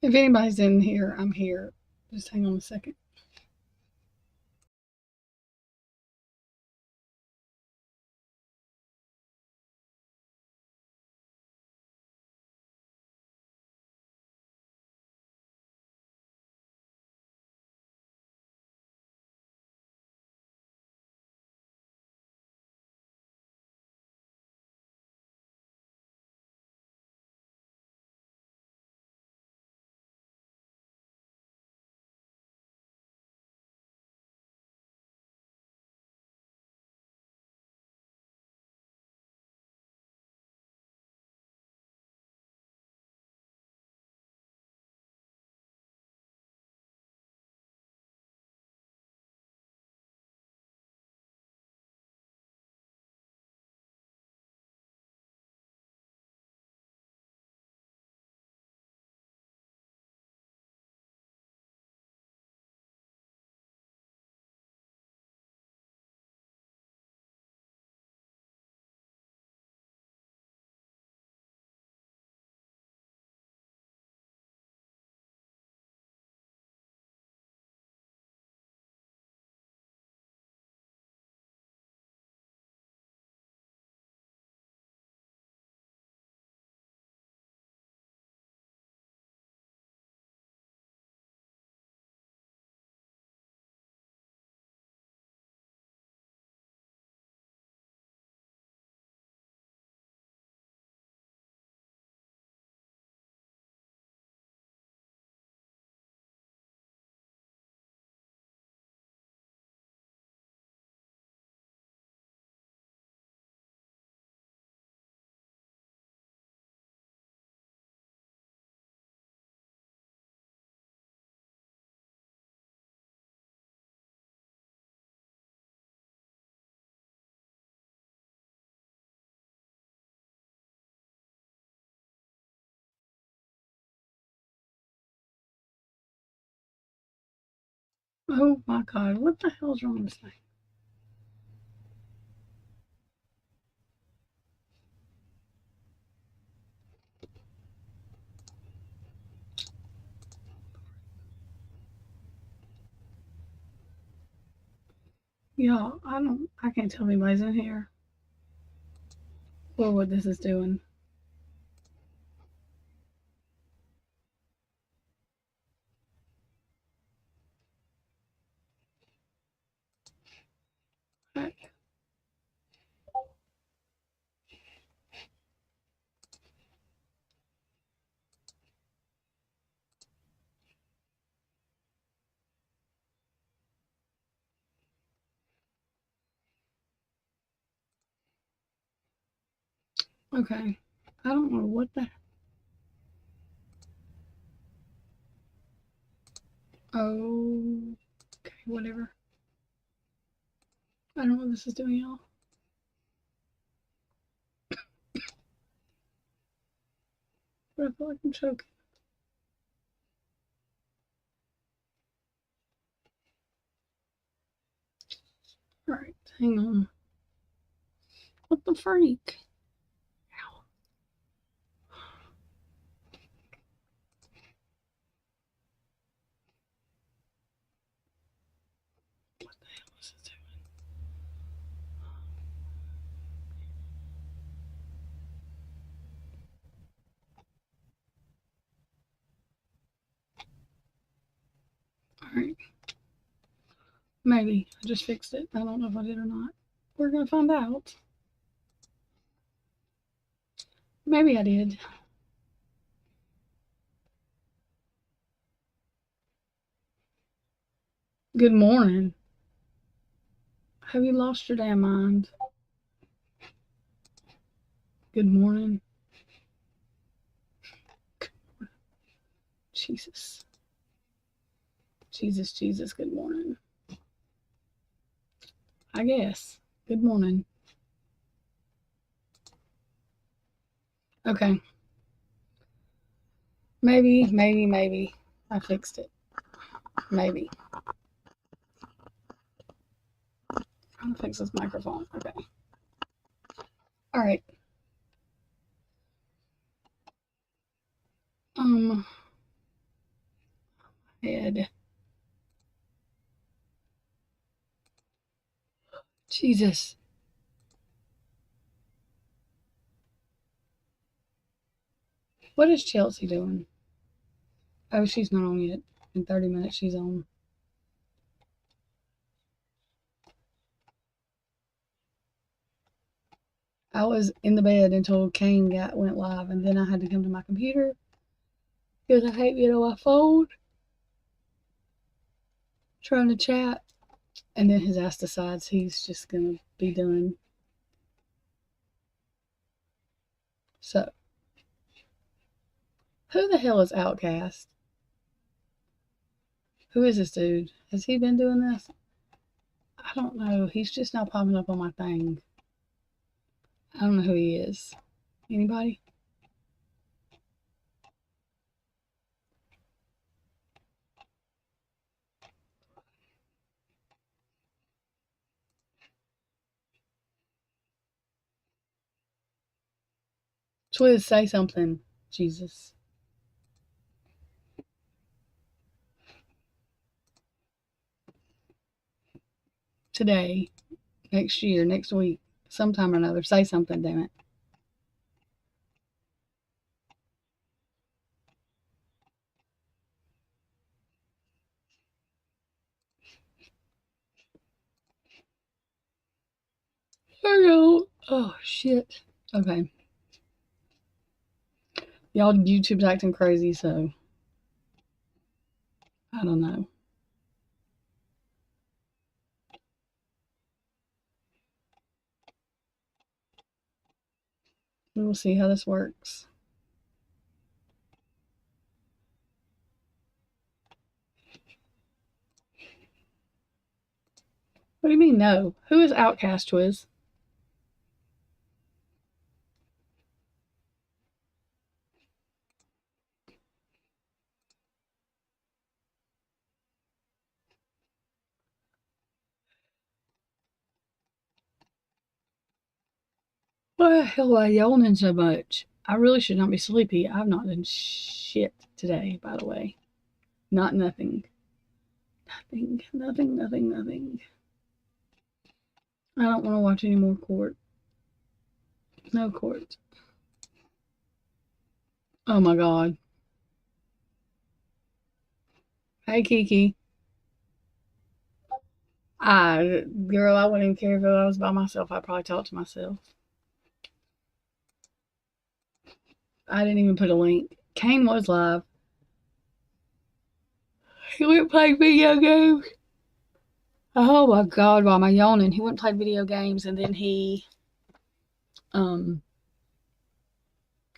If anybody's in here, I'm here. Just hang on a second. Oh my God, what the hell's wrong with this thing? Y'all, I can't tell if anybody's in here or what this is doing. Right. Okay. I don't know what the. Oh. Okay, whatever. I don't know what this is doing, y'all. But I feel like I'm choking. Alright, hang on. What the freak? Ow. What the hell is this doing? Alright. Maybe. I just fixed it. I don't know if I did or not. We're gonna find out. Maybe I did. Good morning. Have you lost your damn mind? Good morning. Jesus. Jesus, Jesus, good morning. I guess. Good morning. Okay. Maybe. I fixed it. Maybe. I'm gonna fix this microphone. Okay. All right. Um, Jesus. What is Chelsea doing? Oh, she's not on yet. In 30 minutes, she's on. I was in the bed until Kane went live, and then I had to come to my computer because I hate being on my phone trying to chat. And then his ass decides he's just gonna be done. So, who the hell is Outcast? Who is this dude? Has he been doing this? I don't know. He's just not popping up on my thing. I don't know who he is. Anybody? Twiz, say something. Jesus. Today, next year, next week, sometime or another, say something, damn it. Oh, shit. Okay. Y'all, YouTube's acting crazy, so I don't know. We'll see how this works. What do you mean, no? Who is Outcast, Twiz? Why the hell am I yawning so much? I really should not be sleepy. I've not done shit today, by the way. Not nothing. Nothing. I don't want to watch any more court. No court. Oh my god. Hey, Kiki. Girl, I wouldn't even care if I was by myself. I'd probably talk to myself. I didn't even put a link. Kane was live. He went playing video games. Oh my god, why am I yawning? He went and played video games and then he couldn't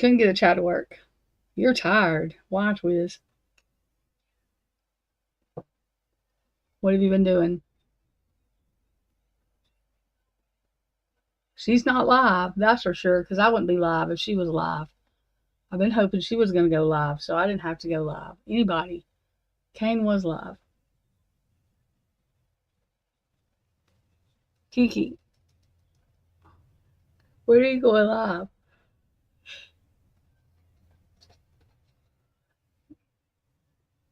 get a chat to work. You're tired. Why, Twiz? What have you been doing? She's not live, that's for sure, because I wouldn't be live if she was live. I've been hoping she was going to go live, so I didn't have to go live. Anybody. Kane was live. Kiki. Where are you going live?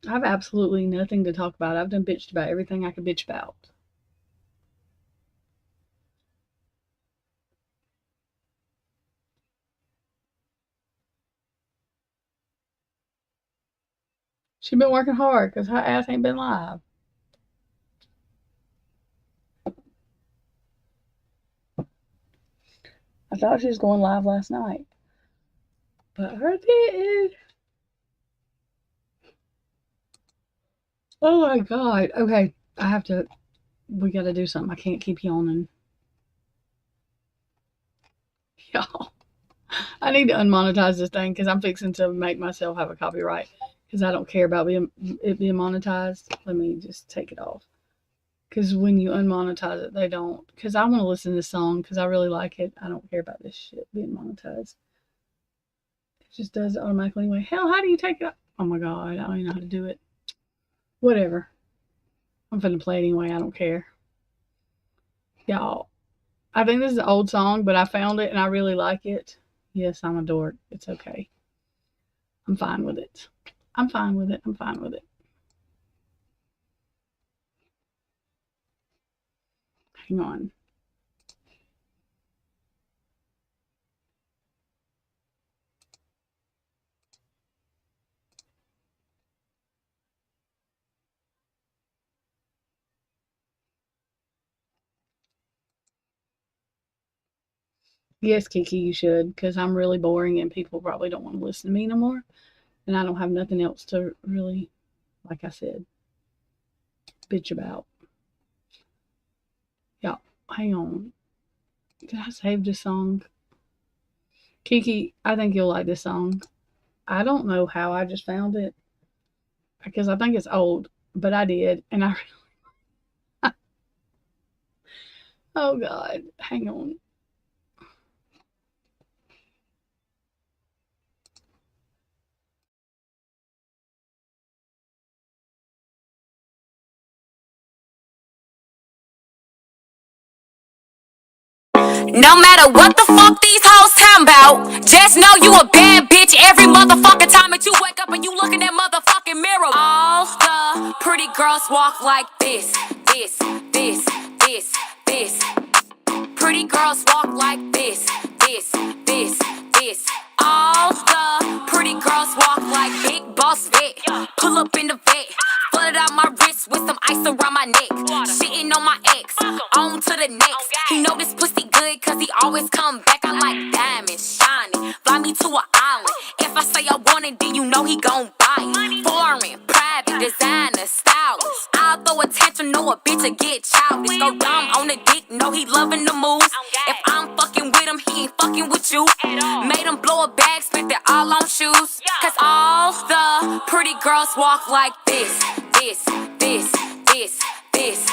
I have absolutely nothing to talk about. I've done bitched about everything I could bitch about. She been working hard because her ass ain't been live. I thought she was going live last night. But her did. Oh my god. Okay. We gotta do something. I can't keep yawning. Y'all. I need to unmonetize this thing because I'm fixing to make myself have a copyright because I don't care about it being monetized. Let me just take it off. Because when you unmonetize it, they don't. Because I want to listen to this song because I really like it. I don't care about this shit being monetized. It just does it automatically anyway. Hell, how do you take it off? Oh my god, I don't even know how to do it. Whatever. I'm finna play it anyway. I don't care. Y'all, I think this is an old song, but I found it and I really like it. Yes, I'm a dork. It's okay. I'm fine with it. I'm fine with it. Hang on. Yes, Kiki, you should, because I'm really boring and people probably don't want to listen to me no more. And I don't have nothing else to really, like I said, bitch about. Yeah, hang on. Did I save this song? Kiki, I think you'll like this song. I don't know how I just found it because I think it's old, but I did. And I, oh God, hang on. No matter what the fuck these hoes talking about, just know you a bad bitch every motherfucking time that you wake up and you look in that motherfucking mirror. All the pretty girls walk like this, this, this, this, this. Pretty girls walk like this, this, this, this. All the pretty girls walk like big boss vet. Pull up in the vet, flooded out my wrist with some ice around my neck. Shitting on my ex, on to the next. He know this pussy good cause he always come back. I like diamonds, shining, fly me to an island. If I say I want it, then you know he gon' buy it. Foreign, private, designer, stylish. I'll throw a tantrum, know a bitch to get childish. Go dumb on the dick, know he loving the moves. If I'm fucking with him, he ain't fucking with you. Made him blow a bag, spent it all on shoes. Cause all the pretty girls walk like this, this, this, this, this.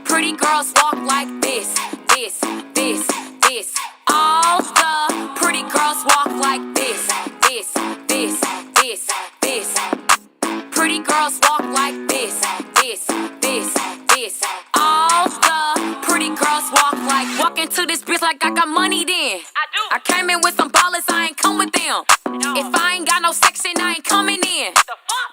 Pretty girls walk like this, this, this, this. All the pretty girls walk like this, this, this, this, this. Pretty girls walk like this, this, this, this. All the pretty girls walk like. Walk into this bitch like I got money then. I came in with some ballers, I ain't come with them. If I ain't got no section, I ain't coming in.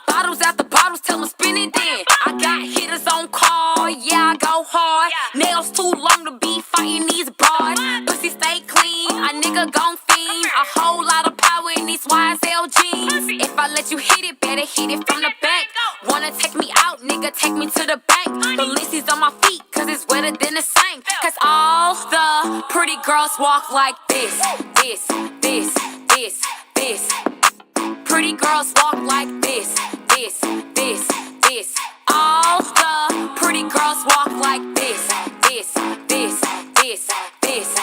Bottles after bottles, tell them spin it then. I got hitters on call, yeah, I go hard. Nails too long to be fighting these broads. Pussy stay clean, a nigga gon' fiend. A whole lot of power in these YSL jeans. If I let you hit it, better hit it from the back. Wanna take me out, nigga, take me to the bank. The Lissy's on my feet, cause it's wetter than the sink. Cause all the pretty girls walk like this, this, this, this, this. Pretty girls walk like this, this, this, this. All the pretty girls walk like this, this, this, this, this.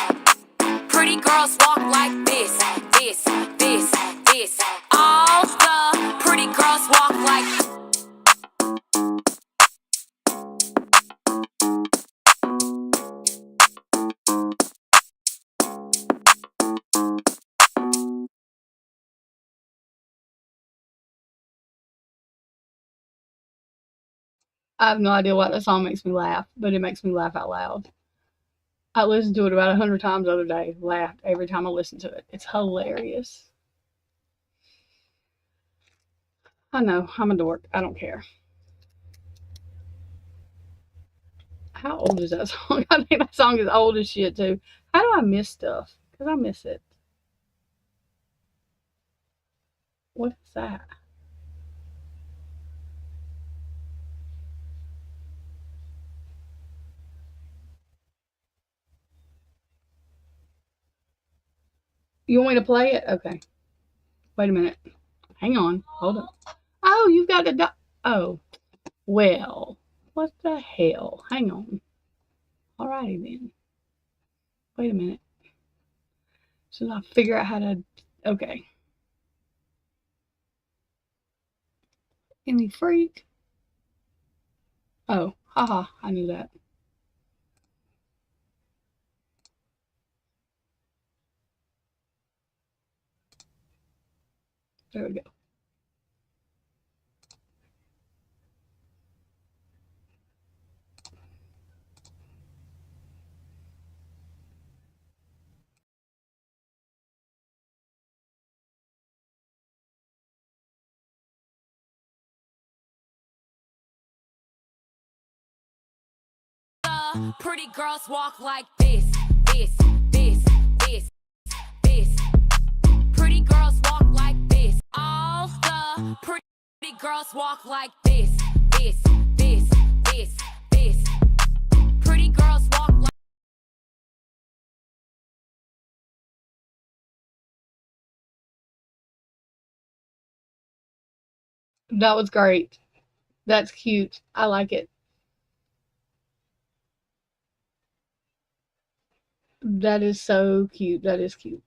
Pretty girls walk like this, this, this, this. All the pretty girls walk like. I have no idea why that song makes me laugh, but it makes me laugh out loud. I listened to it about 100 times the other day, laughed every time I listened to it. It's hilarious. I know, I'm a dork. I don't care. How old is that song? I think that song is old as shit, too. How do I miss stuff? Because I miss it. What is that? You want me to play it? Okay. Wait a minute. Hang on. Hold on. Oh, you've got to. Oh. Well. What the hell? Hang on. Alrighty then. Wait a minute. Should I figure out how to. Okay. Any freak? Oh. Haha. I knew that. There we go. Pretty girls walk like this, this, this, this, this. Pretty girls walk like this. All the pretty girls walk like this, this, this, this, this. Pretty girls walk like That was great. That's cute. I like it. That is so cute. That is cute.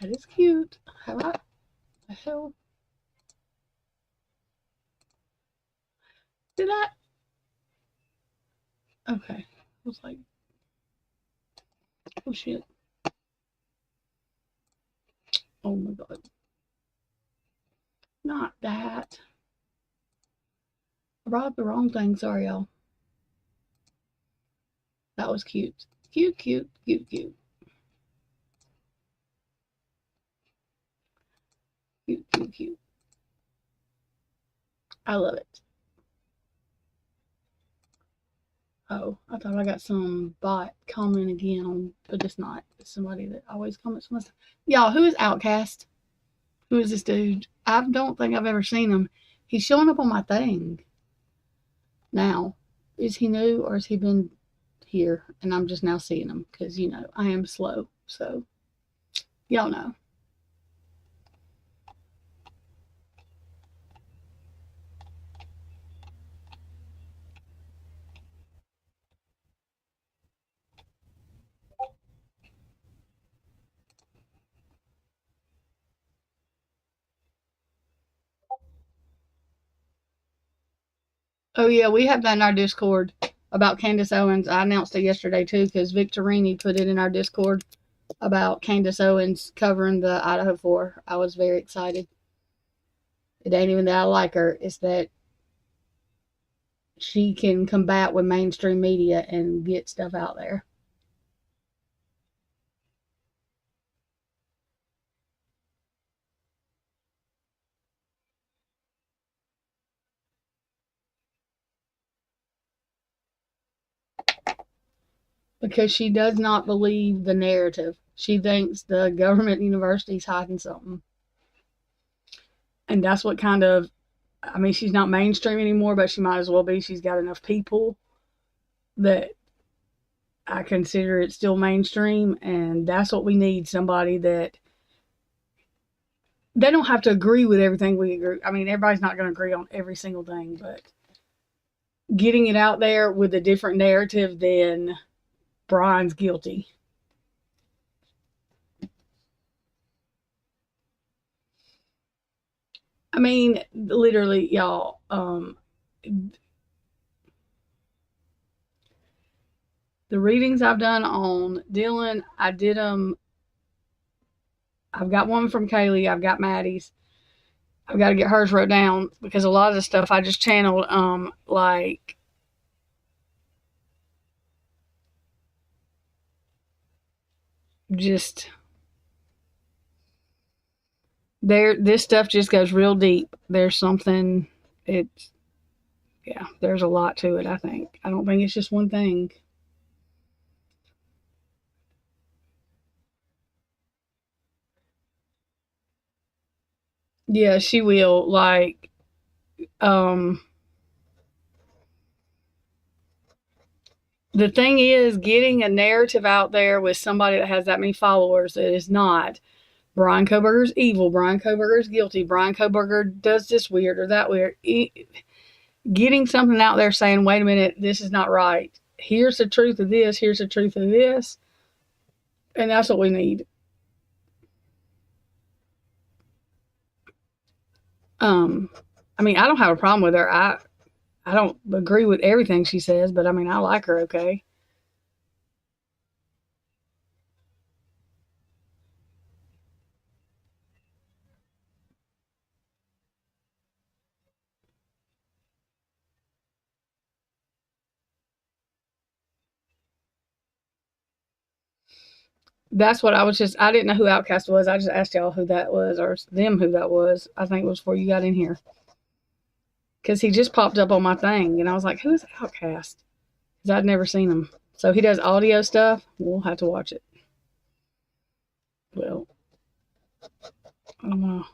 That is cute. How about the hell did I? Okay. I was like, oh shit. Oh my god. Not that. I brought up the wrong thing. Sorry, y'all. That was cute. Cute, cute, cute, cute. Cute, cute, cute. I love it. Oh, I thought I got some bot comment again on, but it's not. It's somebody that always comments on my stuff. Y'all, who is Outcast? Who is this dude? I don't think I've ever seen him. He's showing up on my thing now. Is he new or has he been here and I'm just now seeing him? Because, you know, I am slow. So, y'all know. Oh, yeah, we have that in our Discord about Candace Owens. I announced it yesterday, too, because Victorini put it in our Discord about Candace Owens covering the Idaho 4. I was very excited. It ain't even that I like her, it's that she can combat with mainstream media and get stuff out there. Because she does not believe the narrative. She thinks the government university's hiding something. And that's what kind of, I mean, she's not mainstream anymore, but she might as well be. She's got enough people that I consider it still mainstream. And that's what we need, somebody that they don't have to agree with everything we agree. I mean, everybody's not going to agree on every single thing, but getting it out there with a different narrative than Brian's guilty. I mean, literally, y'all. The readings I've done on Dylan, I did them. I've got one from Kaylee. I've got Maddie's. I've got to get hers wrote down because a lot of the stuff I just channeled, like just there. This stuff just goes real deep. There's something. It's yeah. There's a lot to it. I think. I don't think it's just one thing. Yeah, she will. Like, um, the thing is, getting a narrative out there with somebody that has that many followers that is not Brian Koberger's evil, Brian Koberger's guilty, Brian Koberger does this weird or that weird. Getting something out there saying, wait a minute, this is not right. Here's the truth of this, here's the truth of this. And that's what we need. Um, I mean, I don't have a problem with her. I don't agree with everything she says, but I mean, I like her okay. That's what I was just, I didn't know who Outcast was. I just asked y'all who that was or them who that was. I think it was before you got in here. Because he just popped up on my thing and I was like, who is Outcast? Because I'd never seen him. So he does audio stuff. We'll have to watch it. Well, I don't know.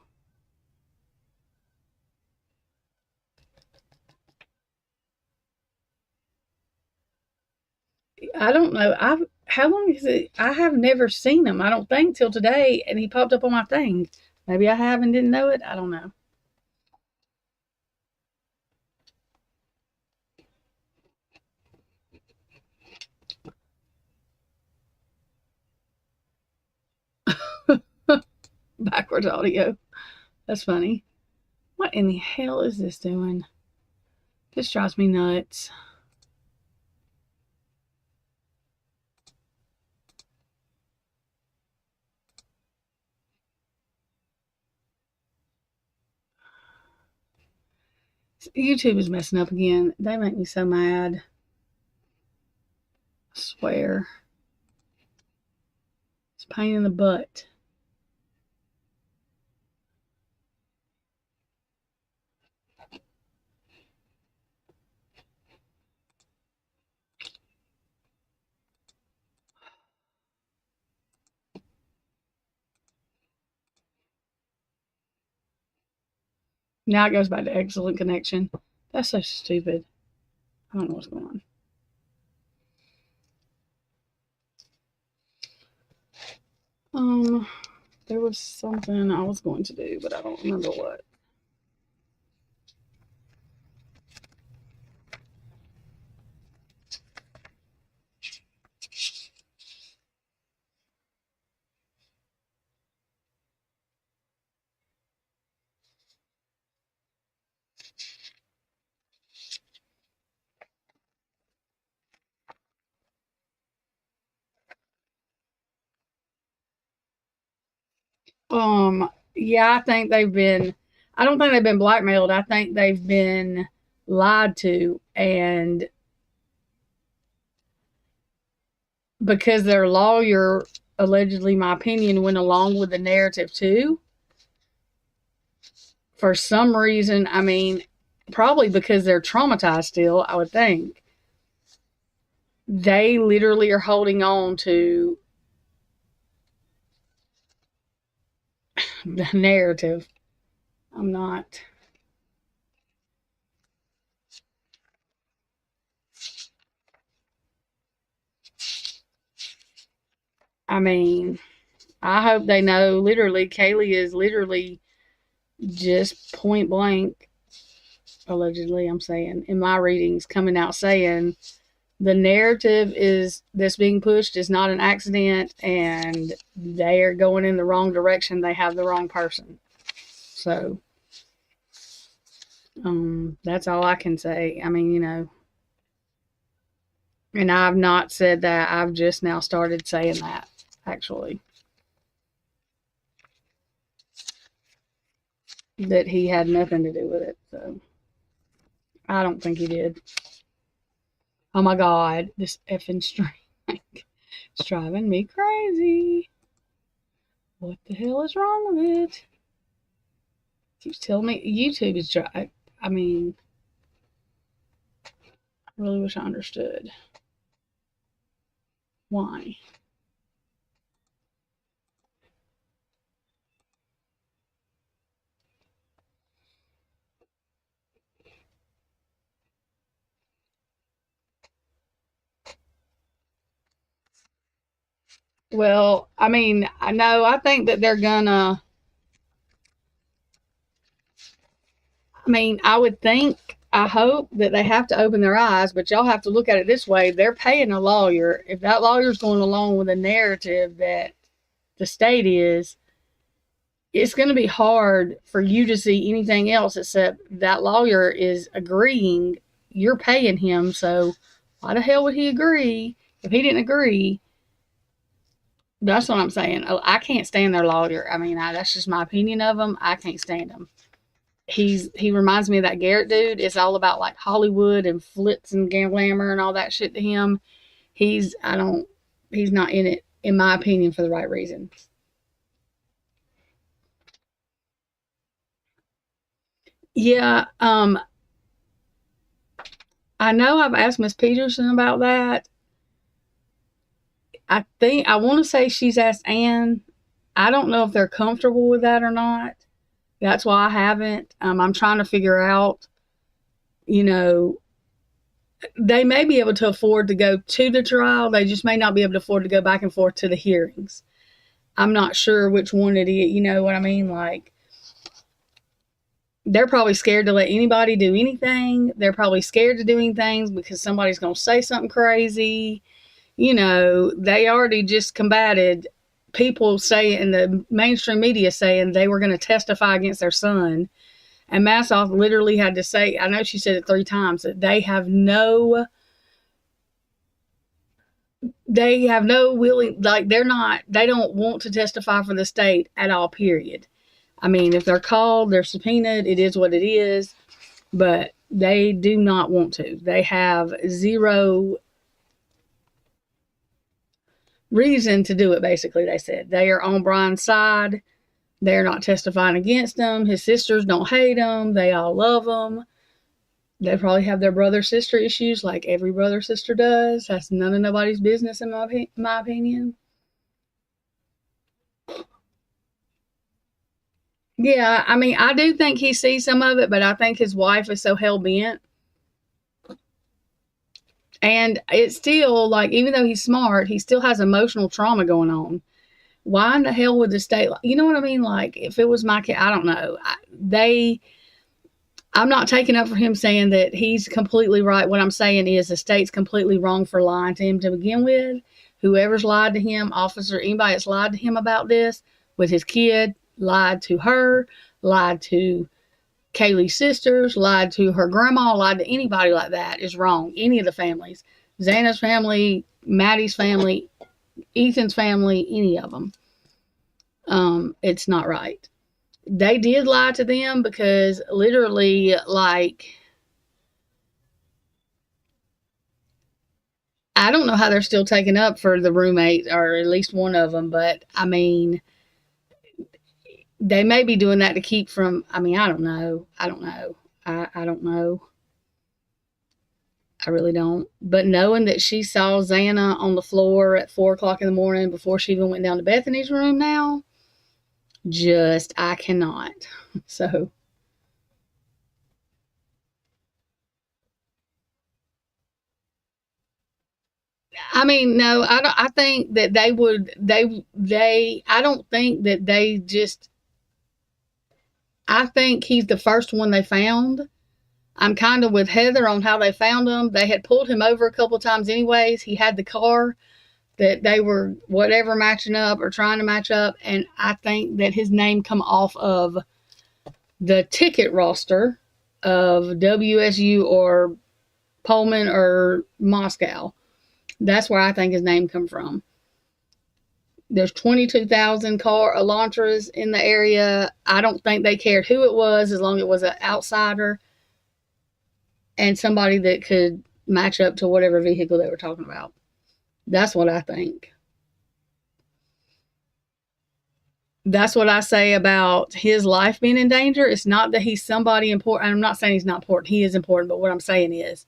I don't know. How long is it? I have never seen him. I don't think till today, and he popped up on my thing. Maybe I have and didn't know it. I don't know. Backwards audio. That's funny. What in the hell is this doing? This drives me nuts. YouTube is messing up again. They make me so mad. I swear. It's a pain in the butt. Now it goes back to excellent connection. That's so stupid. I don't know what's going on. There was something I was going to do, but I don't remember what. Yeah, I think they've been, I don't think they've been blackmailed. I think they've been lied to. And because their lawyer, allegedly, my opinion, went along with the narrative too, for some reason, I mean, probably because they're traumatized still, I would think. They literally are holding on to the narrative. I'm not. I mean, I hope they know literally, Kaylee is literally just point blank, allegedly, I'm saying, in my readings, coming out saying the narrative is that's being pushed is not an accident and they are going in the wrong direction. They have the wrong person. So, that's all I can say. I mean, and I've not said that. I've just now started saying that, actually. That he had nothing to do with it. So, I don't think he did. Oh my God, this effing string. It's driving me crazy. What the hell is wrong with it? Keeps telling me YouTube is dry. I mean, I really wish I understood why. Well, I mean, I think that they're gonna, I mean, I would think, I hope that they have to open their eyes, but y'all have to look at it this way. They're paying a lawyer. If that lawyer's going along with a narrative that the state is, it's going to be hard for you to see anything else except that lawyer is agreeing. You're paying him, so why the hell would he agree? If he didn't agree, that's what I'm saying. I can't stand their lawyer. I mean, that's just my opinion of him. I can't stand him. He reminds me of that Garrett dude. It's all about like Hollywood and flits and glamour and all that shit to him. He's not in it, in my opinion, for the right reasons. Yeah, I know I've asked Miss Peterson about that. I think I want to say she's asked Ann. I don't know if they're comfortable with that or not. That's why I haven't. I'm trying to figure out, you know, they may be able to afford to go to the trial. They just may not be able to afford to go back and forth to the hearings. I'm not sure which one it is. You know what I mean? Like, they're probably scared to let anybody do anything. They're probably scared to doing things because somebody's going to say something crazy. They already just combated people say in the mainstream media saying they were going to testify against their son. And Massoff literally had to say, I know she said it 3 times, that they have no willing, like they don't want to testify for the state at all, period. I mean, if they're called, they're subpoenaed, it is what it is, but they do not want to. They have zero reason to do it, basically, they said. They are on Brian's side. They're not testifying against him. His sisters don't hate him. They all love him. They probably have their brother-sister issues like every brother-sister does. That's none of nobody's business, in my opinion. Yeah, I mean, I do think he sees some of it, but I think his wife is so hell-bent. And it's still, like, even though he's smart, he still has emotional trauma going on. Why in the hell would the state, you know what I mean? Like, if it was my kid, I don't know. I'm not taking up for him saying that he's completely right. What I'm saying is the state's completely wrong for lying to him to begin with. Whoever's lied to him, officer, anybody that's lied to him about this with his kid, lied to her, lied to Kaylee's sisters, lied to her grandma, lied to anybody like that is wrong. Any of the families. Xana's family, Maddie's family, Ethan's family, any of them. It's not right. They did lie to them because literally, like, I don't know how they're still taking up for the roommate, or at least one of them, but I mean, they may be doing that to keep from, I mean, I don't know. I don't know. I really don't. But knowing that she saw Xana on the floor at 4 o'clock in the morning before she even went down to Bethany's room now, I cannot. So, I mean, no, I don't. I think that they would. I don't think that they just. I think he's the first one they found. I'm kind of with Heather on how they found him. They had pulled him over a couple of times anyways. He had the car that they were whatever matching up or trying to match up. And I think that his name come off of the ticket roster of WSU or Pullman or Moscow. That's where I think his name come from. There's 22,000 Elantras in the area. I don't think they cared who it was as long as it was an outsider and somebody that could match up to whatever vehicle they were talking about. That's what I think. That's what I say about his life being in danger. It's not that he's somebody important. I'm not saying he's not important. He is important, but what I'm saying is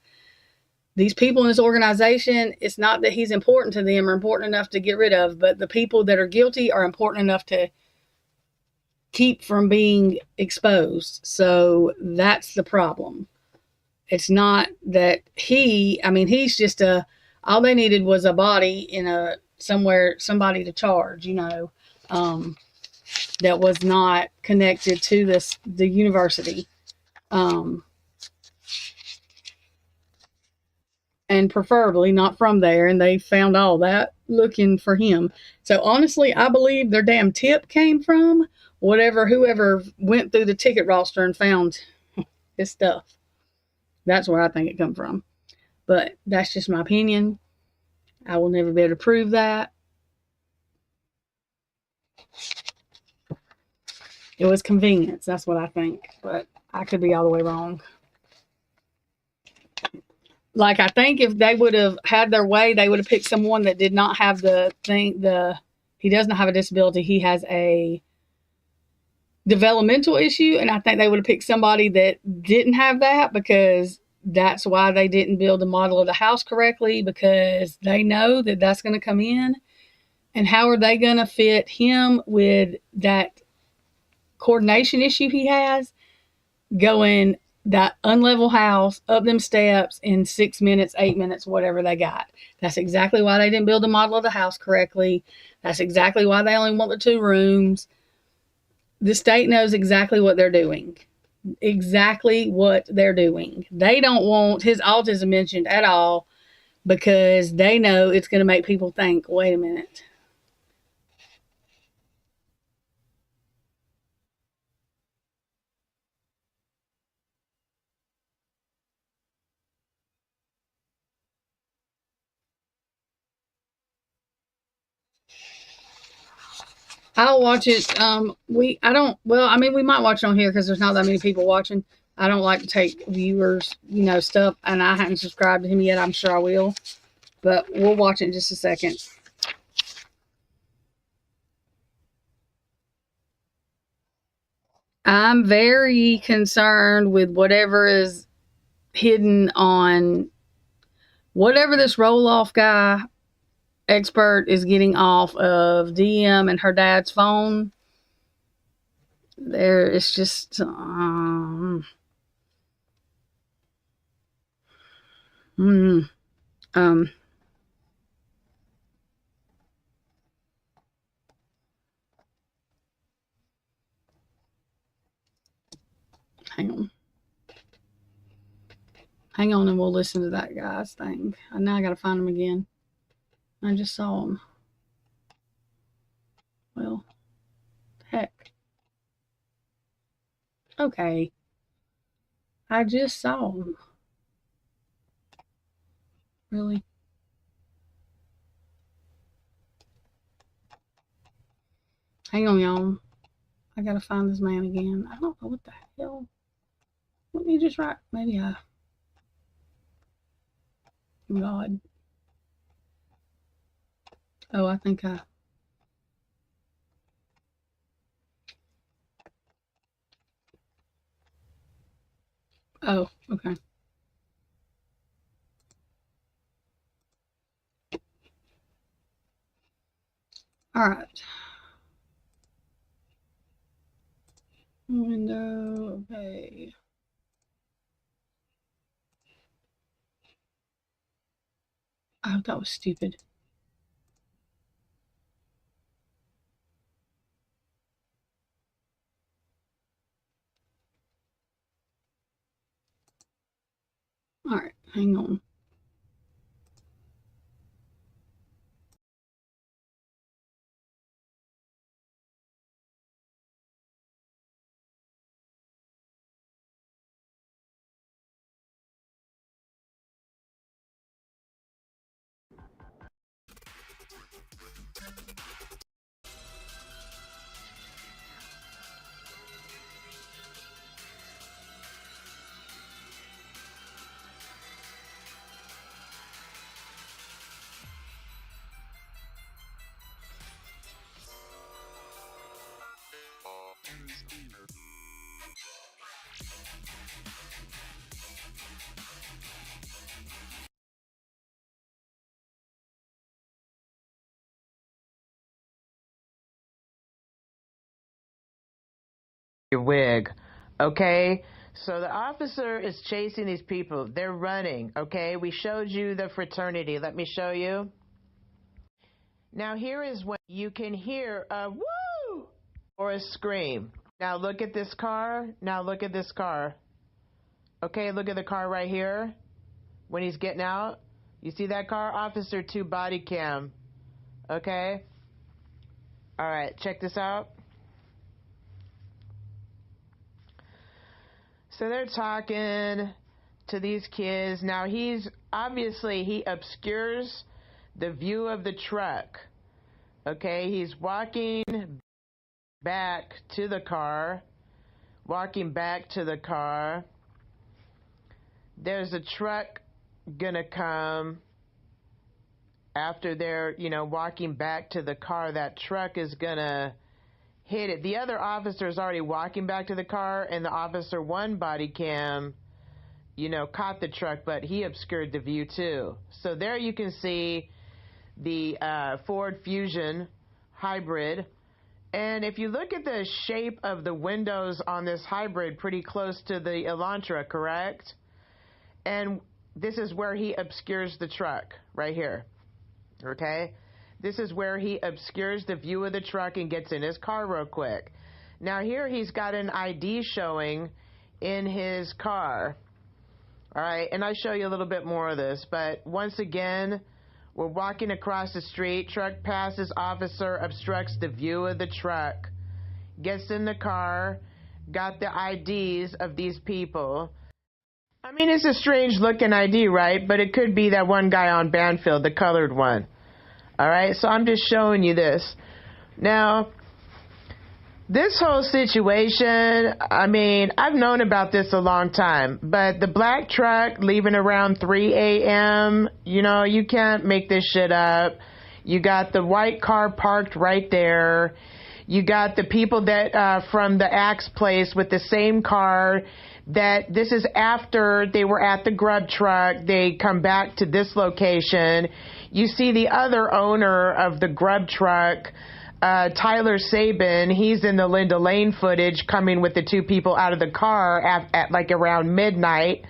these people in this organization, it's not that he's important to them or important enough to get rid of, but the people that are guilty are important enough to keep from being exposed. So that's the problem. It's not that he's just all they needed was a body in somebody to charge, that was not connected to the university. And preferably not from there. And they found all that looking for him. So honestly, I believe their damn tip came from whoever went through the ticket roster and found his stuff. That's where I think it come from. But that's just my opinion. I will never be able to prove that. It was convenience. That's what I think. But I could be all the way wrong. Like, I think if they would have had their way, they would have picked someone that did not have he doesn't have a disability. He has a developmental issue. And I think they would have picked somebody that didn't have that, because that's why they didn't build the model of the house correctly, because they know that that's going to come in. And how are they going to fit him with that coordination issue he has, going that unlevel house up them steps in 6 minutes, 8 minutes, whatever they got. That's exactly why they didn't build the model of the house correctly. That's exactly why they only want the 2 rooms. The state knows exactly what they're doing. Exactly what they're doing. They don't want his autism mentioned at all, because they know it's going to make people think, wait a minute. I'll watch it. I don't. Well, I mean, we might watch it on here because there's not that many people watching. I don't like to take viewers, stuff, and I haven't subscribed to him yet. I'm sure I will, but we'll watch it in just a second. I'm very concerned with whatever is hidden on whatever this roll off guy expert is getting off of DM and her dad's phone. There, it's just mm, um hang on. Hang on and we'll listen to that guy's thing. Now I gotta find him again. I just saw him. Well, heck. Okay. I just saw him. Really? Hang on, y'all. I gotta find this man again. I don't know what the hell. Let me just write. Maybe I. God. Oh, I think I. Oh, okay. All right. Window. Okay. Oh, that was stupid. All right, hang on. Your wig. Okay? So the officer is chasing these people. They're running. Okay? We showed you the fraternity. Let me show you. Now here is when you can hear a woo or a scream. Now look at this car. Now look at this car. Okay, look at the car right here. When he's getting out. You see that car? Officer 2 body cam. Okay? Alright, check this out. So they're talking to these kids. Now he obscures the view of the truck. Okay, he's walking back to the car. There's a truck gonna come after they're, walking back to the car. That truck is gonna hit it. The other officer is already walking back to the car, and the officer 1 body cam, caught the truck, but he obscured the view too. So there you can see the Ford Fusion hybrid. And if you look at the shape of the windows on this hybrid, pretty close to the Elantra, correct? And this is where he obscures the truck, right here. Okay? This is where he obscures the view of the truck and gets in his car real quick. Now here he's got an ID showing in his car. All right, and I'll show you a little bit more of this. But once again, we're walking across the street. Truck passes officer, obstructs the view of the truck. Gets in the car, got the IDs of these people. I mean, it's a strange looking ID, right? But it could be that one guy on Banfield, the colored one. All right, so I'm just showing you this. Now, This whole situation, I mean, I've known about this a long time, but the black truck leaving around 3 a.m., you know, you can't make this shit up. You got the white car parked right there. You got the people that from the Axe place with the same car. That this is after they were at the grub truck. They come back to this location. You see the other owner of the grub truck, Tyler Sabin. He's in the Linda Lane footage coming with the two people out of the car at like around midnight.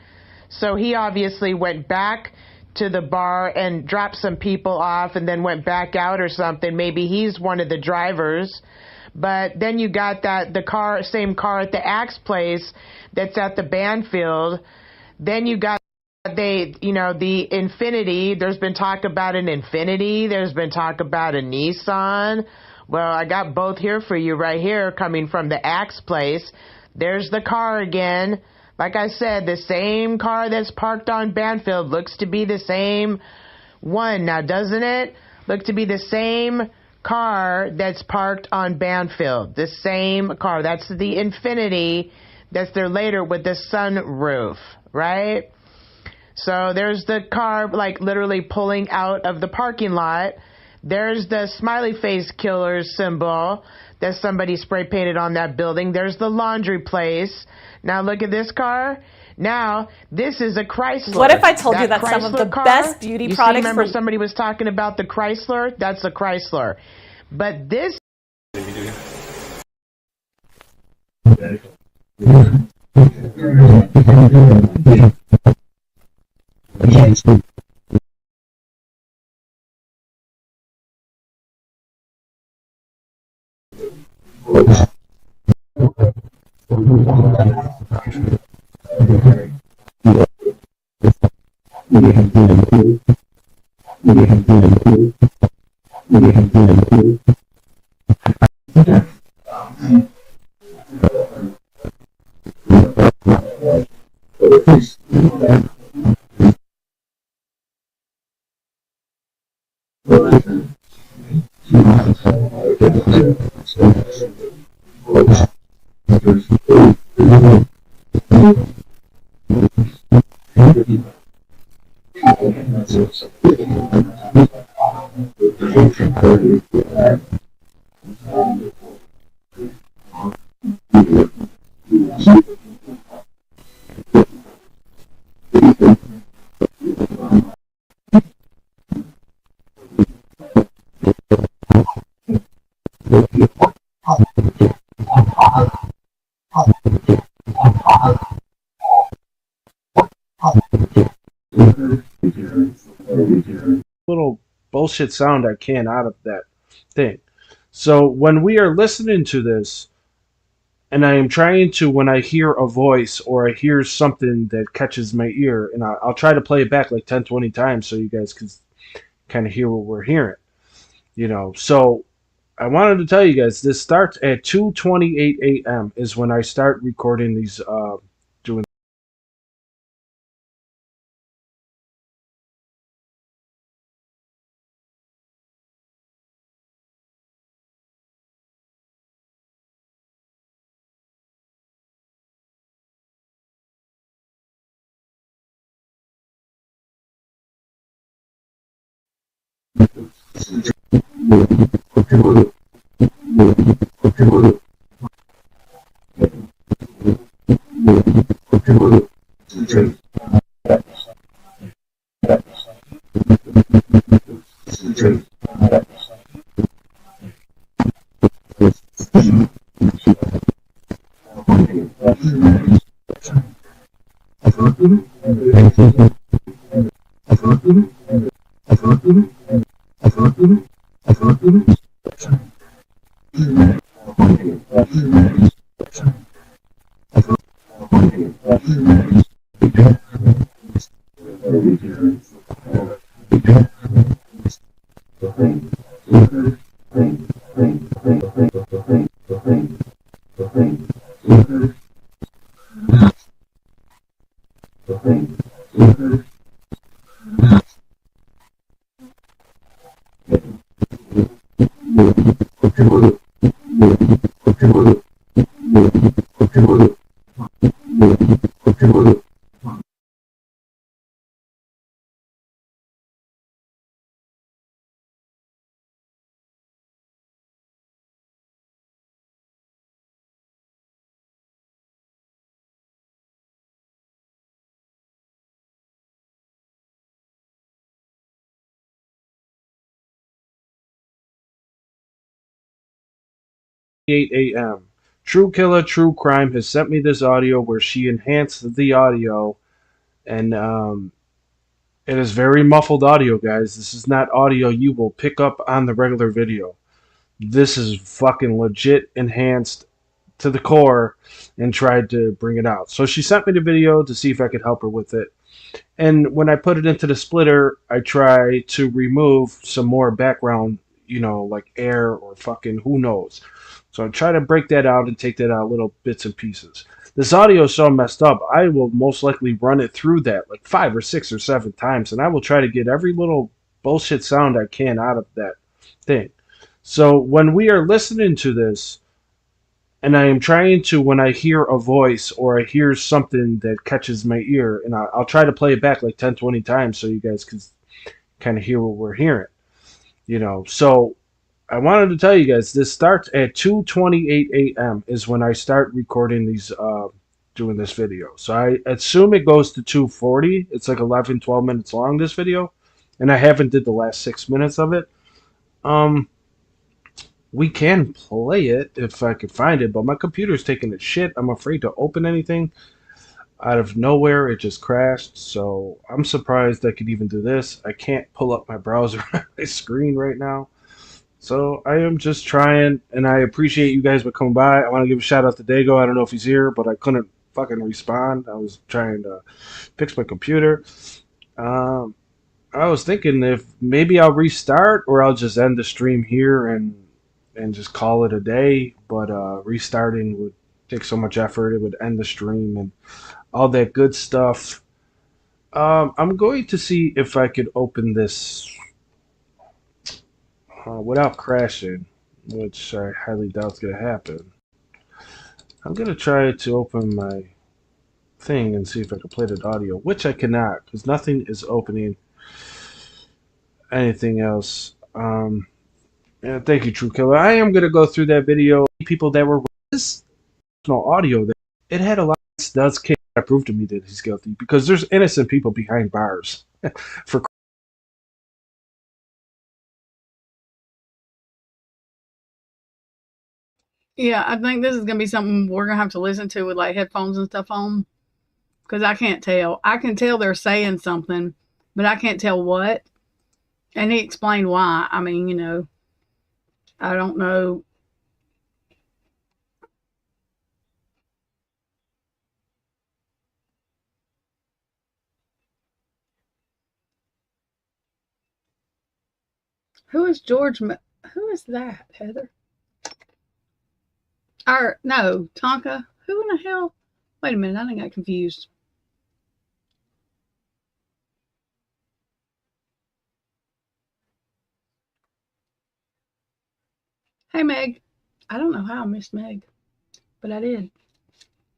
So he obviously went back to the bar and dropped some people off and then went back out or something. Maybe he's one of the drivers. But then you got same car at the Axe place that's at the Banfield. Then you got the Infiniti. There's been talk about an Infiniti. There's been talk about a Nissan. Well, I got both here for you right here coming from the Axe place. There's the car again. Like I said, the same car that's parked on Banfield looks to be the same one. Now, doesn't it? Look to be the same car that's parked on Banfield. The same car. That's the Infiniti that's there later with the sunroof, right? So there's the car like literally pulling out of the parking lot. There's the smiley face killer symbol that somebody spray painted on that building. There's the laundry place. Now look at this car. Now, this is a Chrysler. What if I told you that some of the best beauty products... Remember somebody was talking about the Chrysler? That's a Chrysler. But this... Little bullshit sound I can out of that thing. So when we are listening to this, and I am trying to, when I hear a voice or I hear something that catches my ear, and I'll try to play it back like 10, 20 times so you guys can kind of hear what we're hearing. You know, so I wanted to tell you guys, this starts at 2:28 a.m. is when I start recording these, doing. 8 a.m. True Killer True Crime has sent me this audio where she enhanced the audio, and it is very muffled audio, guys. This is not audio you will pick up on the regular video. This is fucking legit enhanced to the core and tried to bring it out. So she sent me the video to see if I could help her with it. And when I put it into the splitter, I try to remove some more background, like air or fucking who knows. So I try to break that out and take that out little bits and pieces. This audio is so messed up, I will most likely run it through that like 5 or 6 or 7 times, and I will try to get every little bullshit sound I can out of that thing. So when we are listening to this, and I am trying to, when I hear a voice or I hear something that catches my ear, and I'll try to play it back like 10, 20 times so you guys can kind of hear what we're hearing. So I wanted to tell you guys, this starts at 2:28 a.m. is when I start recording these, doing this video. So I assume it goes to 2:40. It's like 11, 12 minutes long, this video. And I haven't did the last 6 minutes of it. We can play it if I could find it, but my computer's taking a shit. I'm afraid to open anything. Out of nowhere, it just crashed, so I'm surprised I could even do this. I can't pull up my browser on my screen right now. So I am just trying, and I appreciate you guys for coming by. I want to give a shout out to Dago. I don't know if he's here, but I couldn't fucking respond. I was trying to fix my computer. I was thinking if maybe I'll restart or I'll just end the stream here and just call it a day. But restarting would take so much effort. It would end the stream and all that good stuff. I'm going to see if I could open this without crashing, which I highly doubt is going to happen. I'm going to try to open my thing and see if I can play that audio, which I cannot because nothing is opening anything else. Yeah, thank you, True Killer. I am going to go through that video. People that were this no audio, that it had a lot of does Kane prove to me that he's guilty because there's innocent people behind bars for. Yeah, I think this is gonna be something we're gonna have to listen to with like headphones and stuff on, because I can't tell. I can tell they're saying something, but I can't tell what. And he explained why. I mean, I don't know. Who is George? Who is that, Heather? Or no, Tonka. Who in the hell? Wait a minute, I think I got confused. Hey, Meg. I don't know how I missed Meg, but I did.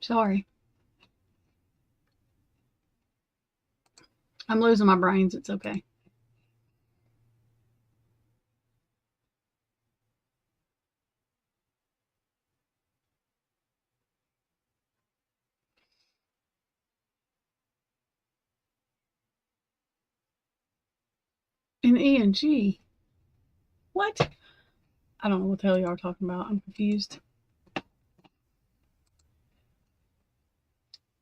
Sorry. I'm losing my brains. It's okay. And E and G. What? I don't know what the hell y'all are talking about. I'm confused.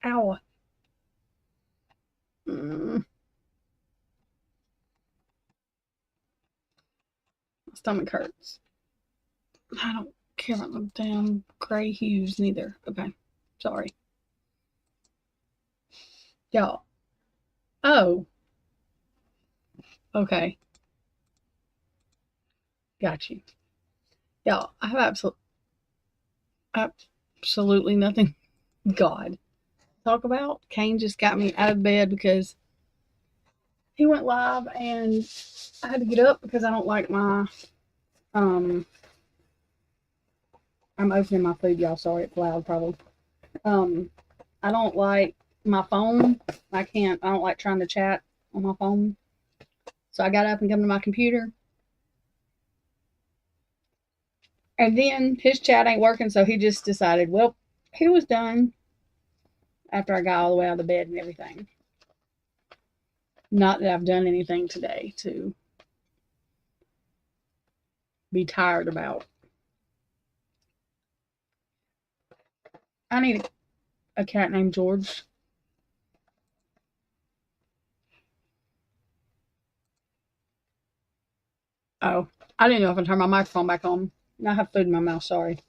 Ow. My stomach hurts. I don't care about the damn gray hues neither. Okay. Sorry. Y'all. Oh. Okay. Got you. Y'all, I have absolutely nothing. God. Talk about. Kane just got me out of bed because he went live and I had to get up because I don't like my I'm opening my food, y'all. Sorry, it's loud probably. I don't like my phone. I don't like trying to chat on my phone. So I got up and come to my computer. And then his chat ain't working, so he just decided, well, he was done after I got all the way out of the bed and everything. Not that I've done anything today to be tired about. I need a cat named George. Oh, I didn't know if I turned my microphone back on. I have food in my mouth, sorry.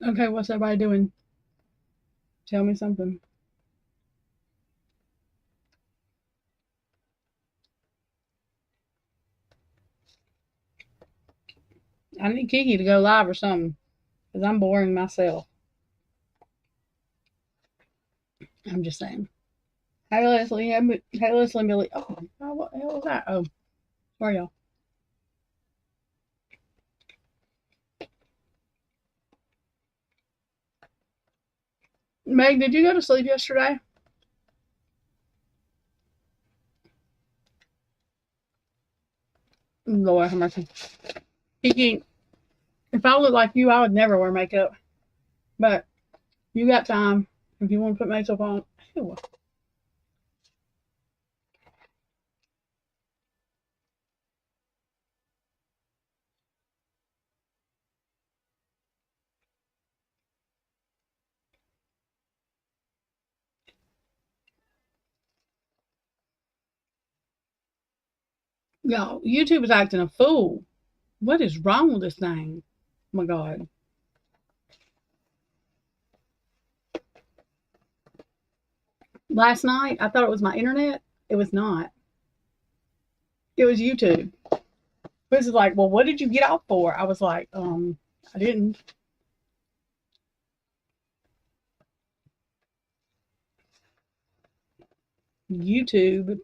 Okay, what's everybody doing? Tell me something. I need Kiki to go live or something, because I'm boring myself. I'm just saying. Hey, Leslie. Hey, Leslie and Billy. Oh, what the hell was that? Oh, sorry, y'all. Meg, did you go to sleep yesterday? Lord have mercy. Kiki, if I look like you, I would never wear makeup. But you got time. If you want to put makeup on. Ew. Y'all, YouTube is acting a fool. What is wrong with this thing? Oh my God. Last night, I thought it was my internet. It was not. It was YouTube. This is like, well, what did you get off for? I was like, I didn't. YouTube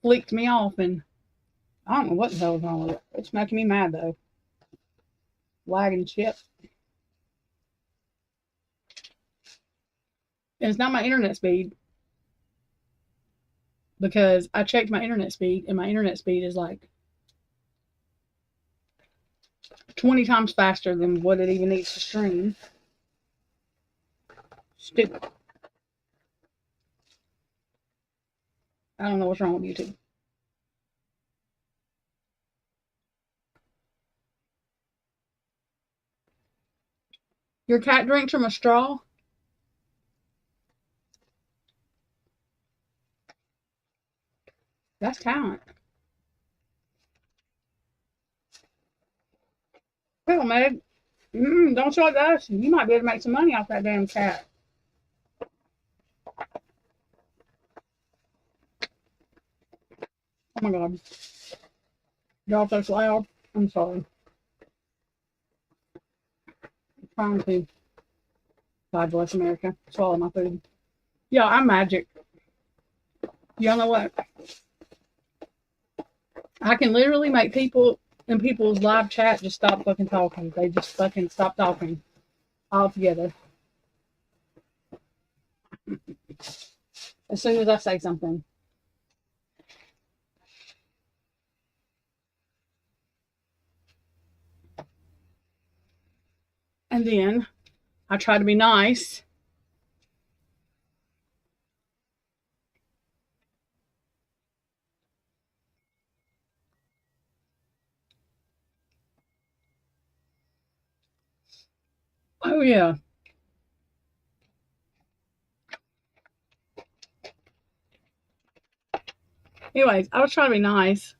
flicked me off, and I don't know what the hell was wrong with it. It's making me mad though. Lagging shit. And it's not my internet speed because I checked my internet speed, and my internet speed is like 20 times faster than what it even needs to stream. Stupid. I don't know what's wrong with YouTube. Your cat drinks from a straw? That's talent. Well, Meg, don't show it to us. You might be able to make some money off that damn cat. Oh my God. Y'all so loud. I'm sorry. I'm trying to. God bless America. Swallow my food. Yeah, I'm magic. Y'all know what? I can literally make people in people's live chat just stop fucking talking. They just fucking stop talking altogether. As soon as I say something. And then I try to be nice. Oh, yeah. Anyways, I was trying to be nice.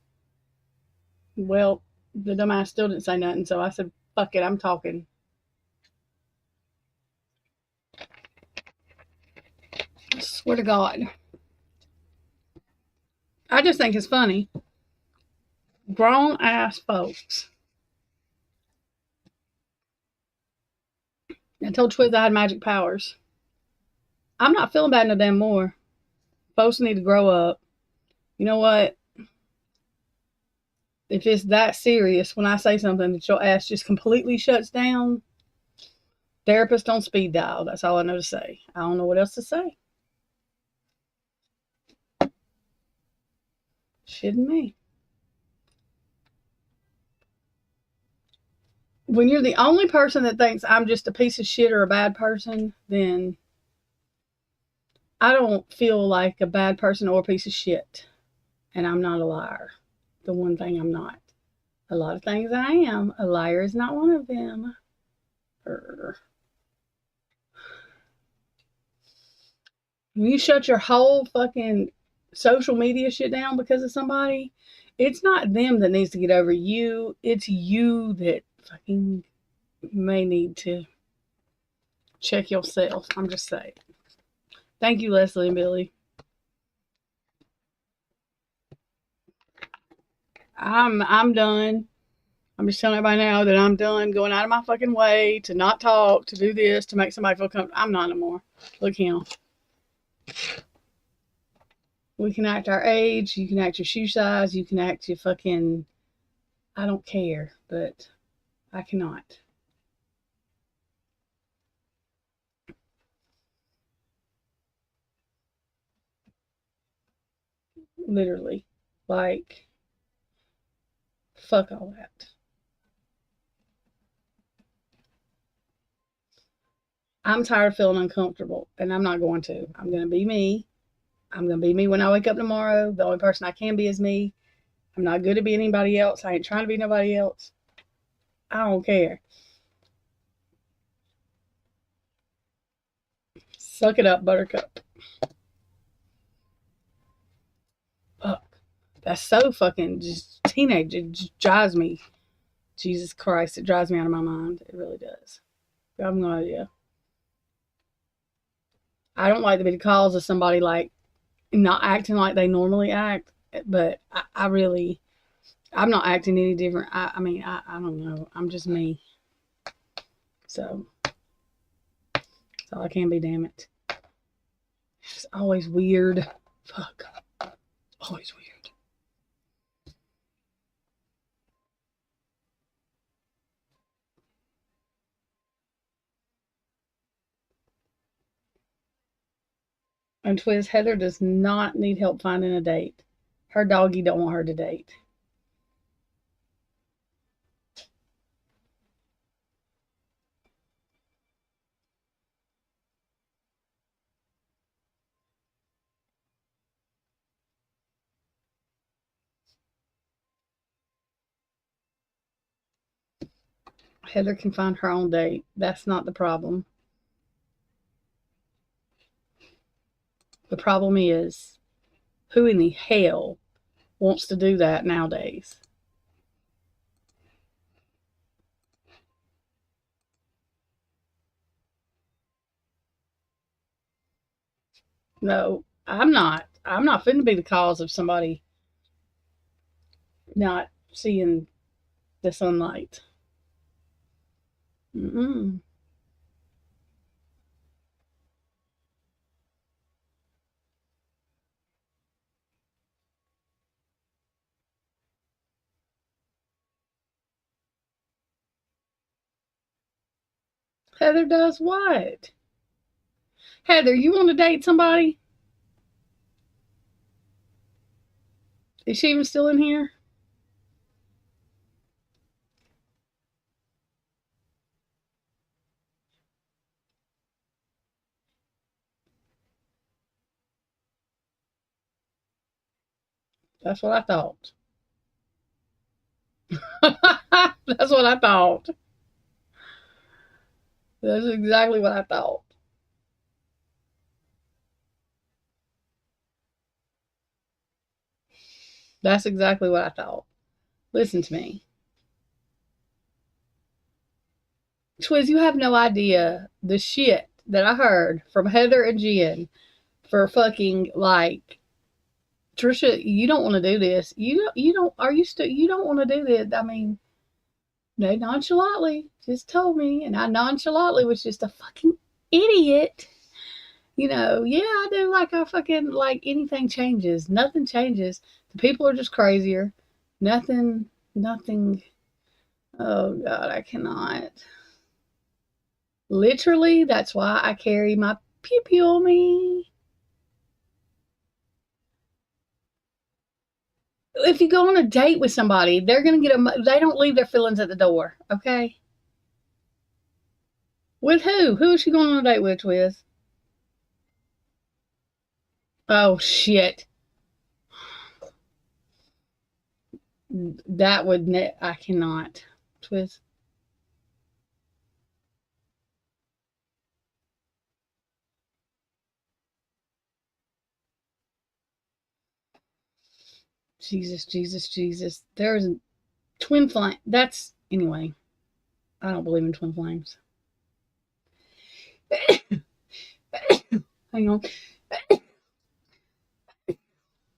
Well, the dumbass still didn't say nothing, so I said, fuck it, I'm talking. I swear to God. I just think it's funny. Grown ass folks. I told Twiz I had magic powers. I'm not feeling bad no damn more. Folks need to grow up. You know what? If it's that serious, when I say something that your ass just completely shuts down, therapist on speed dial. That's all I know to say. I don't know what else to say. Shouldn't me. when you're the only person that thinks I'm just a piece of shit or a bad person, then I don't feel like a bad person or a piece of shit. And I'm not a liar. The one thing I'm not. A lot of things I am. A liar is not one of them. When you shut your whole fucking social media shit down because of somebody, it's not them that needs to get over you. It's you that fucking may need to check yourself. I'm just saying. Thank you, Leslie and Billy. I'm done. I'm just telling everybody now that I'm done going out of my fucking way to not talk, to do this, to make somebody feel comfortable. I'm not anymore. Look him. We can act our age. You can act your shoe size. You can act your fucking... I don't care, but I cannot. Literally. Like, fuck all that. I'm tired of feeling uncomfortable, and I'm not going to. I'm going to be me. I'm going to be me when I wake up tomorrow. The only person I can be is me. I'm not good to be anybody else. I ain't trying to be nobody else. I don't care. Suck it up, buttercup. Fuck. That's so fucking just teenage. It just drives me. Jesus Christ, it drives me out of my mind. It really does. I have no idea. I don't like to be the cause of somebody like not acting like they normally act, but I'm not acting any different. I don't know. I'm just me. So I can be, damn it. It's always weird. Fuck. Always weird. And Twiz, Heather does not need help finding a date. Her doggy don't want her to date. Heather can find her own date. That's not the problem. The problem is, who in the hell wants to do that nowadays? No, I'm not. I'm not finna be the cause of somebody not seeing the sunlight. Mm-mm. Heather does what? Heather, you want to date somebody? Is she even still in here? That's what I thought. That's what I thought. That's exactly what I thought. That's exactly what I thought. Listen to me. Twiz, you have no idea the shit that I heard from Heather and Jen for fucking like, Trisha, you don't want to do this. You don't, are you still, you don't want to do this. I mean, they nonchalantly just told me, and I nonchalantly was just a fucking idiot. Yeah, I do like I fucking, like anything changes. Nothing changes. The people are just crazier. Nothing. Oh God, I cannot. Literally, that's why I carry my pew pew on me. If you go on a date with somebody, they're gonna they don't leave their feelings at the door, okay? With who? Who is she going on a date with, Twiz? Oh, shit. That would... I cannot. Twiz. Jesus, Jesus, Jesus. There's a twin flame. That's... Anyway. I don't believe in twin flames. Hang on.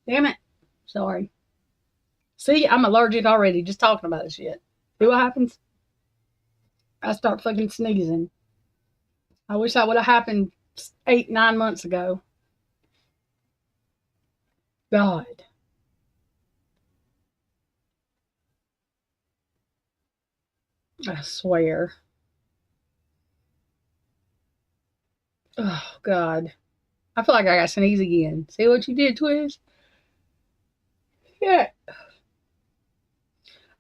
Damn it. Sorry. See, I'm allergic already just talking about this shit. See what happens? I start fucking sneezing. I wish that would have happened 8-9 months ago. God. I swear. Oh, God. I feel like I got to sneeze again. See what you did, Twiz? Yeah.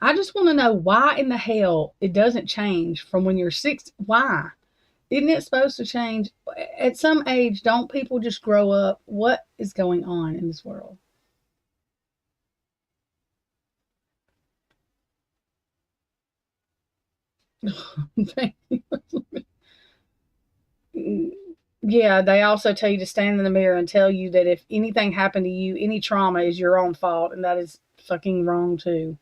I just want to know why in the hell it doesn't change from when you're 6. Why? Isn't it supposed to change? At some age, don't people just grow up? What is going on in this world? Yeah, they also tell you to stand in the mirror and tell you that if anything happened to you, any trauma is your own fault, and that is fucking wrong too.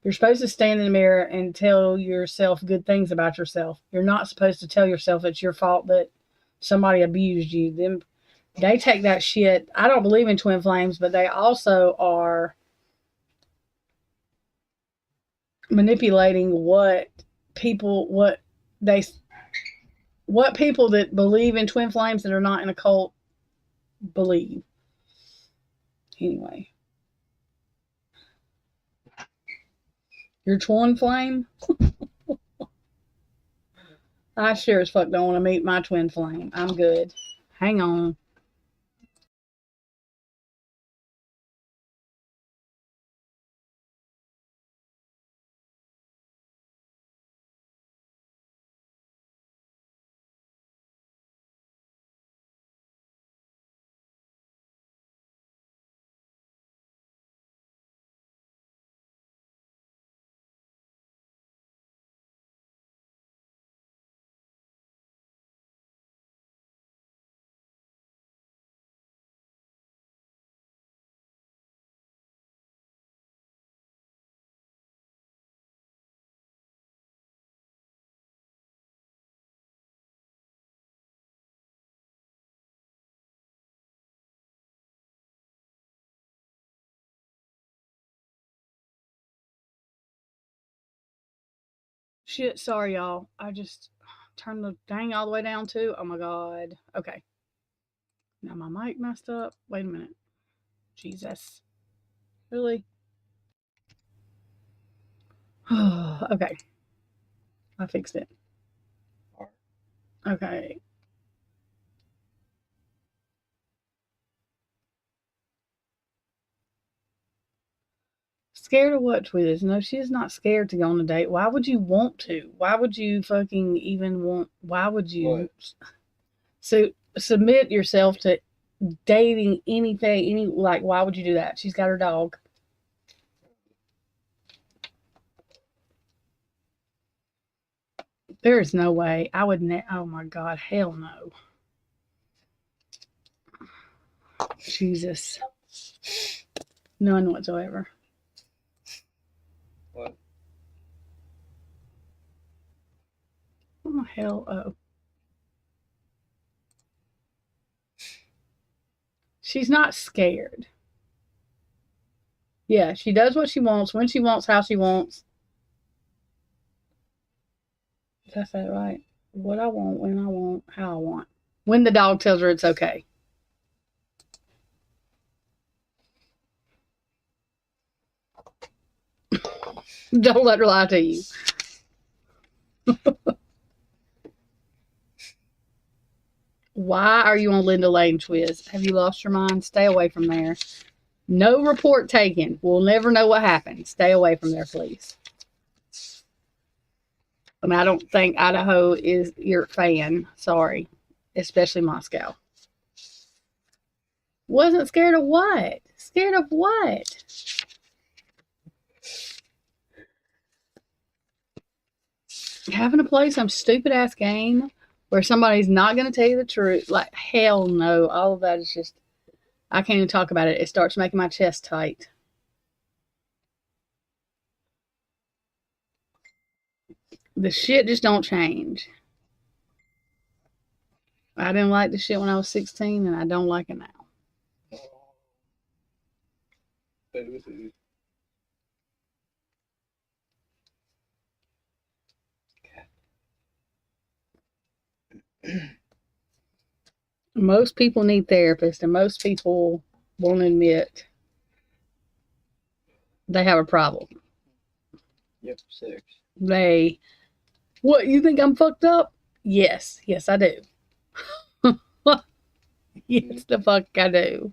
You're supposed to stand in the mirror and tell yourself good things about yourself. You're not supposed to tell yourself it's your fault that somebody abused you. They take that shit. I don't believe in twin flames, but they also are manipulating what people that believe in twin flames that are not in a cult believe. Anyway. Your twin flame? I sure as fuck don't want to meet my twin flame. I'm good. Hang on. Shit, sorry, y'all. I just turned the dang all the way down too. Oh my god. Okay. Now my mic messed up. Wait a minute. Jesus. Really? Okay. I fixed it. Okay. Scared of what, Twiz? No, she is not scared to go on a date. Why would you want to? Why would you fucking even want? Why would you? So submit yourself to dating anything? Why would you do that? She's got her dog. There is no way. I would. Oh my god, hell no. Jesus. None whatsoever. What? What the hell? Oh. She's not scared. Yeah, she does what she wants, when she wants, how she wants. Did I say it right? What I want, when I want, how I want. When the dog tells her it's okay. Don't let her lie to you. Why are you on Linda Lane, Twiz? Have you lost your mind? Stay away from there. No report taken. We'll never know what happened. Stay away from there, please. And I don't think Idaho is your fan. Sorry. Especially Moscow. Wasn't scared of what? Scared of what? Having to play some stupid ass game where somebody's not going to tell you the truth. Like, hell no. All of that is just, I can't even talk about it. It starts making my chest tight. The shit just don't change. I didn't like the shit when I was 16, and I don't like it now. Most people need therapists, and most people won't admit they have a problem. Yep, 6. What, you think I'm fucked up? Yes, I do. Yes, the fuck I do.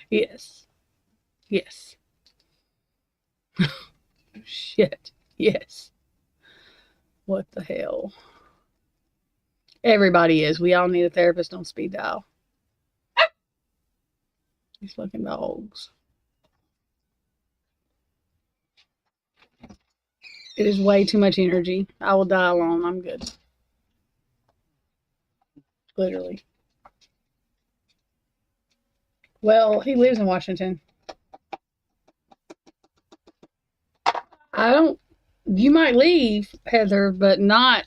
Yes. Shit. Yes. What the hell? Everybody is. We all need a therapist on speed dial. These fucking dogs. It is way too much energy. I will die alone. I'm good. Literally. Well, he lives in Washington. You might leave, Heather, but not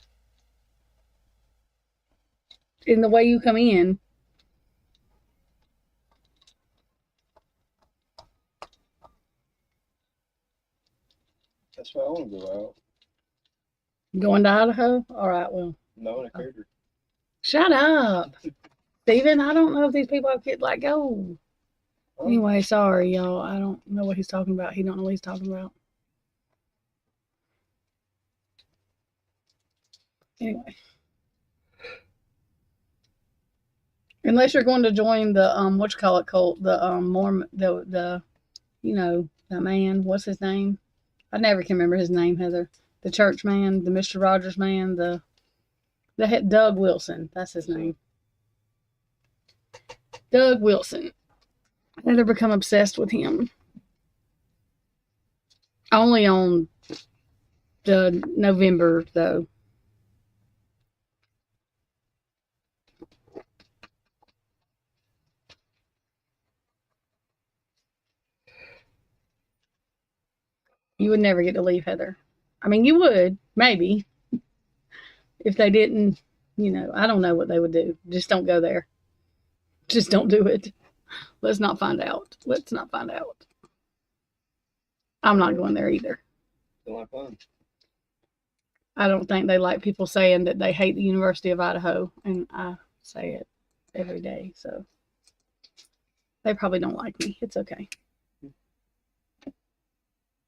in the way you come in. That's why I want to go out. Going to Idaho? All right, well. No, in a cougar. Shut up. Steven, I don't know if these people have kids. Like, go. Anyway, sorry, y'all. I don't know what he's talking about. He don't know what he's talking about. Anyway. Unless you're going to join the, cult, the, Mormon, the, you know, that man, what's his name? I never can remember his name, Heather. The church man, the Mr. Rogers man, the Doug Wilson. That's his name. Doug Wilson. Heather become obsessed with him. Only on the November, though. You would never get to leave, Heather. I mean, you would, maybe. If they didn't, you know, I don't know what they would do. Just don't go there. Just don't do it. Let's not find out. I'm not going there either. Don't like fun. I don't think they like people saying that they hate the University of Idaho, and I say it every day, so they probably don't like me. It's okay.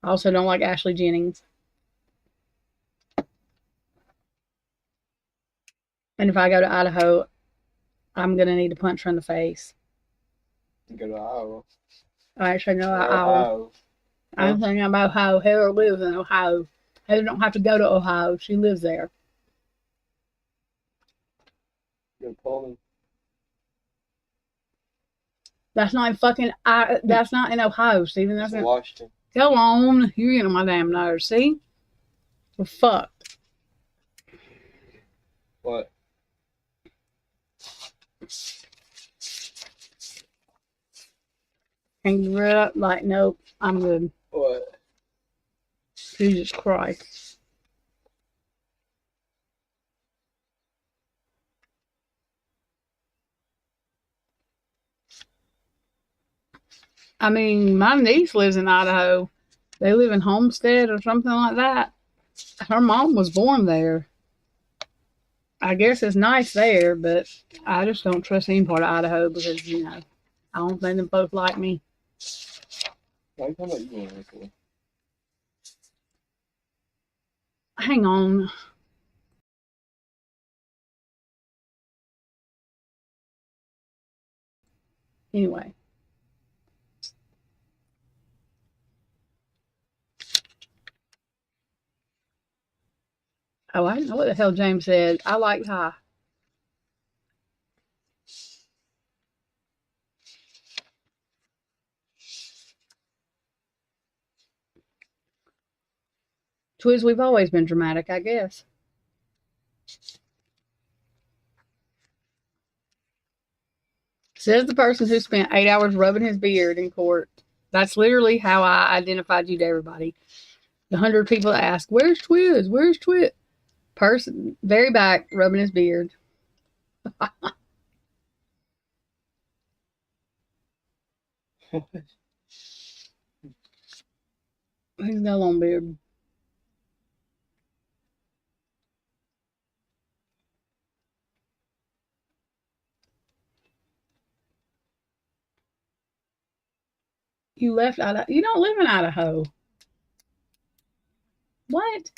I also don't like Ashley Jennings. And if I go to Idaho, I'm going to need to punch her in the face. You go to Iowa. I actually know Ohio. I'm thinking about Ohio. Heather lives in Ohio. Heather don't have to go to Ohio. She lives there. Go to Pullman. That's not in fucking, that's not in Ohio, Stephen. That's in Washington. Go on. You're getting on my damn nerves, see? We're fucked. What? Hang it up. Like, nope, I'm good. What? Jesus Christ. I mean, my niece lives in Idaho. They live in Homestead or something like that. Her mom was born there. I guess it's nice there, but I just don't trust any part of Idaho because, you know, I don't think them both like me. Why are you talking about you going there for? Hang on. Anyway. Oh, I didn't know what the hell James said. I like high. Twiz, we've always been dramatic, I guess. Says the person who spent 8 hours rubbing his beard in court. That's literally how I identified you to everybody. The 100 people that ask, "Where's Twiz? Where's Twiz?" Person, very back, rubbing his beard. He's got a long beard. You left Idaho. You don't live in Idaho. What?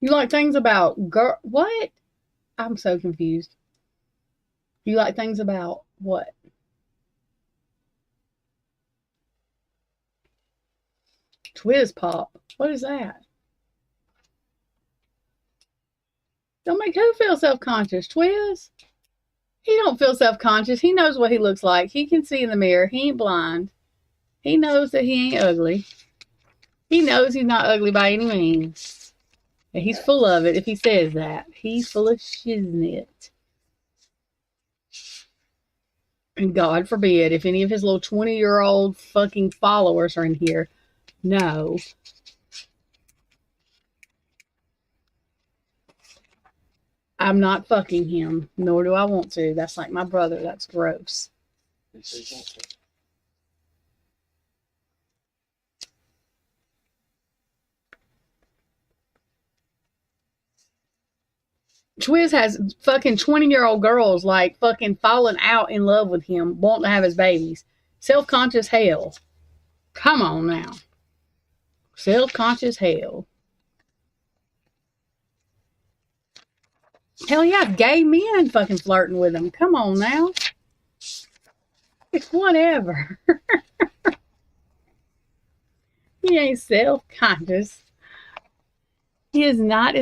You like things about girl? What? I'm so confused. You like things about what? Twiz pop. What is that? Don't make who feel self-conscious? Twiz? He don't feel self-conscious. He knows what he looks like. He can see in the mirror. He ain't blind. He knows that he ain't ugly. He knows he's not ugly by any means. And he's full of it if he says that. He's full of shiznit. And God forbid if any of his little 20-year-old fucking followers are in here. No. I'm not fucking him, nor do I want to. That's like my brother. That's gross. Twiz has fucking 20-year-old girls like fucking falling out in love with him, wanting to have his babies. Self-conscious hell. Come on now. Self-conscious hell. Hell yeah, gay men fucking flirting with him. Come on now. It's whatever. He ain't self-conscious. He is not.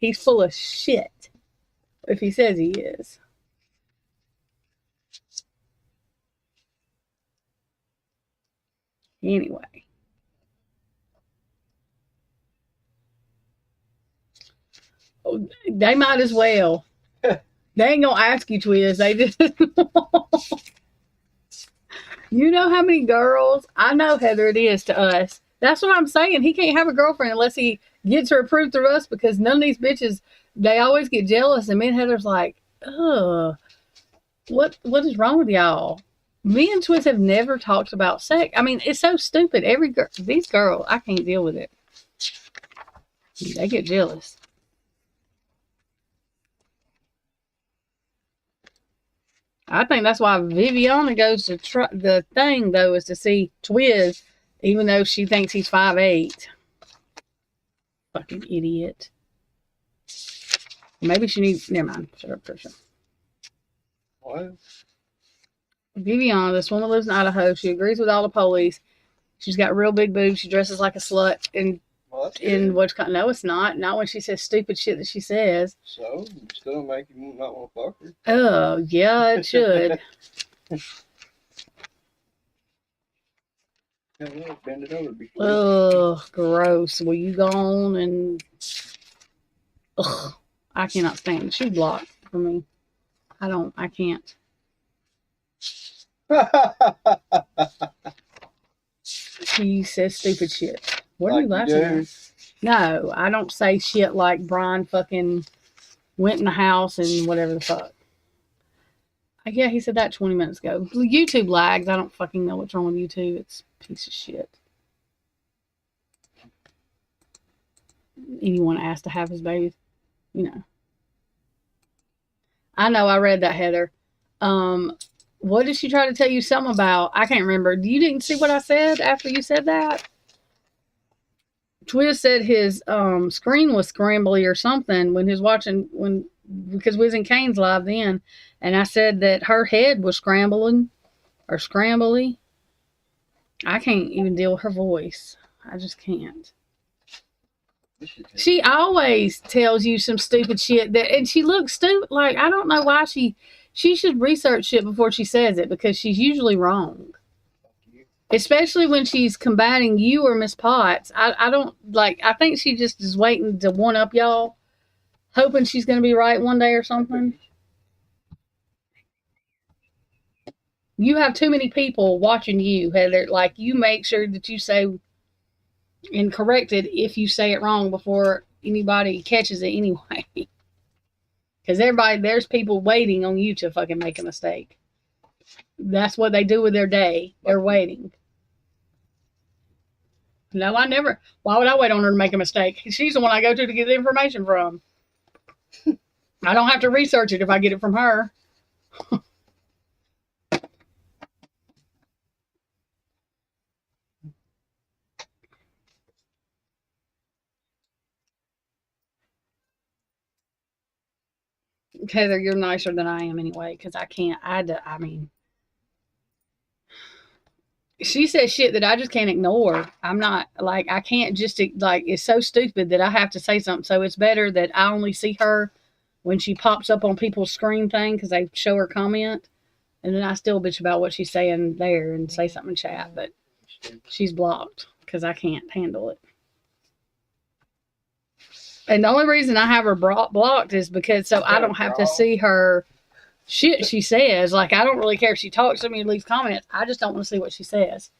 He's full of shit. If he says he is. Anyway. Oh, they might as well. They ain't gonna ask you, Twiz. They just You know how many girls? I know, Heather, it is to us. That's what I'm saying. He can't have a girlfriend unless he gets her approved through us, because none of these bitches, they always get jealous. And me and Heather's like, ugh, what is wrong with y'all? Me and Twiz have never talked about sex. I mean, it's so stupid. These girls, I can't deal with it. They get jealous. I think that's why Viviana goes to the thing, though, is to see Twiz, even though she thinks he's 5'8". Fucking idiot. Maybe she needs... Never mind. Shut up, Trisha. What? Viviana, this woman lives in Idaho. She agrees with all the police. She's got real big boobs. She dresses like a slut. In what's called... No, it's not. Not when she says stupid shit that she says. So? Still don't make you not want to fuck her? Oh, yeah, it should. Yeah, bend it over before. Ugh, gross. Will you go on and... Ugh, I cannot stand it. She's blocked for me. I can't. She says stupid shit. What are you laughing at? No, I don't say shit like Brian fucking went in the house and whatever the fuck. Yeah, he said that 20 minutes ago. YouTube lags. I don't fucking know what's wrong with YouTube. It's a piece of shit. Anyone asked to have his babies, you know. I know, I read that, Heather. What did she try to tell you something about? I can't remember. You didn't see what I said after you said that? Twiz said his screen was scrambly or something when he was watching, because we was in Kane's live then. And I said that her head was scrambling. or scrambly. I can't even deal with her voice. I just can't. She always tells you some stupid shit and she looks stupid. Like, I don't know why she should research shit before she says it, because she's usually wrong. Especially when she's combating you or Miss Potts. I don't, like, I think she just is waiting to one up y'all, hoping she's going to be right one day or something. You have too many people watching you, Heather. Like, you make sure that you say and correct it if you say it wrong before anybody catches it anyway. Because there's people waiting on you to fucking make a mistake. That's what they do with their day. They're waiting. No, I never. Why would I wait on her to make a mistake? She's the one I go to get the information from. I don't have to research it if I get it from her. Heather, you're nicer than I am anyway, because I can't. I mean, she says shit that I just can't ignore. I'm not, like, I can't just, like, it's so stupid that I have to say something. So it's better that I only see her when she pops up on people's screen thing, because they show her comment. And then I still bitch about what she's saying there and say something in chat. But she's blocked because I can't handle it. And the only reason I have her blocked is because so I don't have to see her shit she says. Like, I don't really care if she talks to me and leaves comments. I just don't want to see what she says.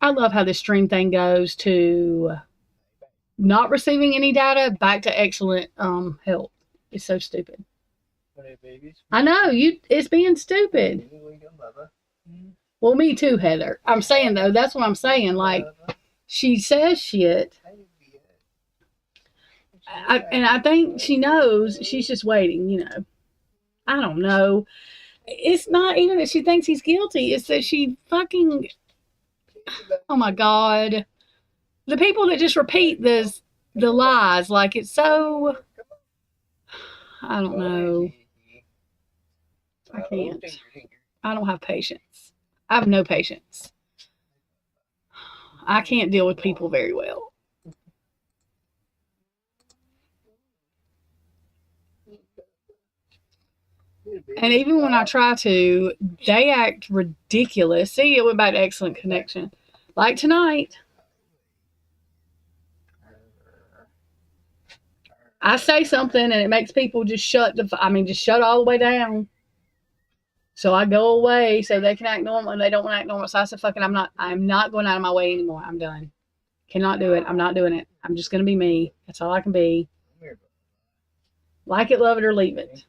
I love how this stream thing goes to not receiving any data back to excellent help. It's so stupid. I know, it's being stupid. Well, me too, Heather. I'm saying, though, that's what I'm saying. Like, she says shit. And I think she knows. She's just waiting, you know. I don't know. It's not even that she thinks he's guilty. It's that she fucking... Oh, my God. The people that just repeat the lies, like, it's so... I don't know. I can't. I don't have patience. I have no patience. I can't deal with people very well. And even when I try to, they act ridiculous. See, it went back to excellent connection. Like tonight. I say something and it makes people just shut all the way down. So I go away so they can act normal and they don't want to act normal. So I said, fuck it, I'm not going out of my way anymore. I'm done. Cannot do it. I'm not doing it. I'm just going to be me. That's all I can be. Like it, love it, or leave it.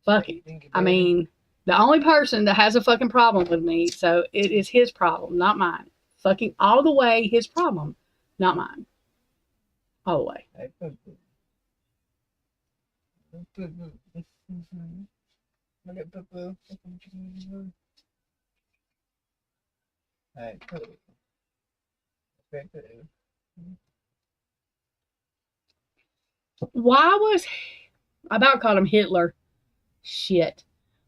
Fuck it. I mean, the only person that has a fucking problem with me, so it is his problem, not mine. Fucking all the way his problem, not mine. All the way. Why was I about called him Hitler? Shit.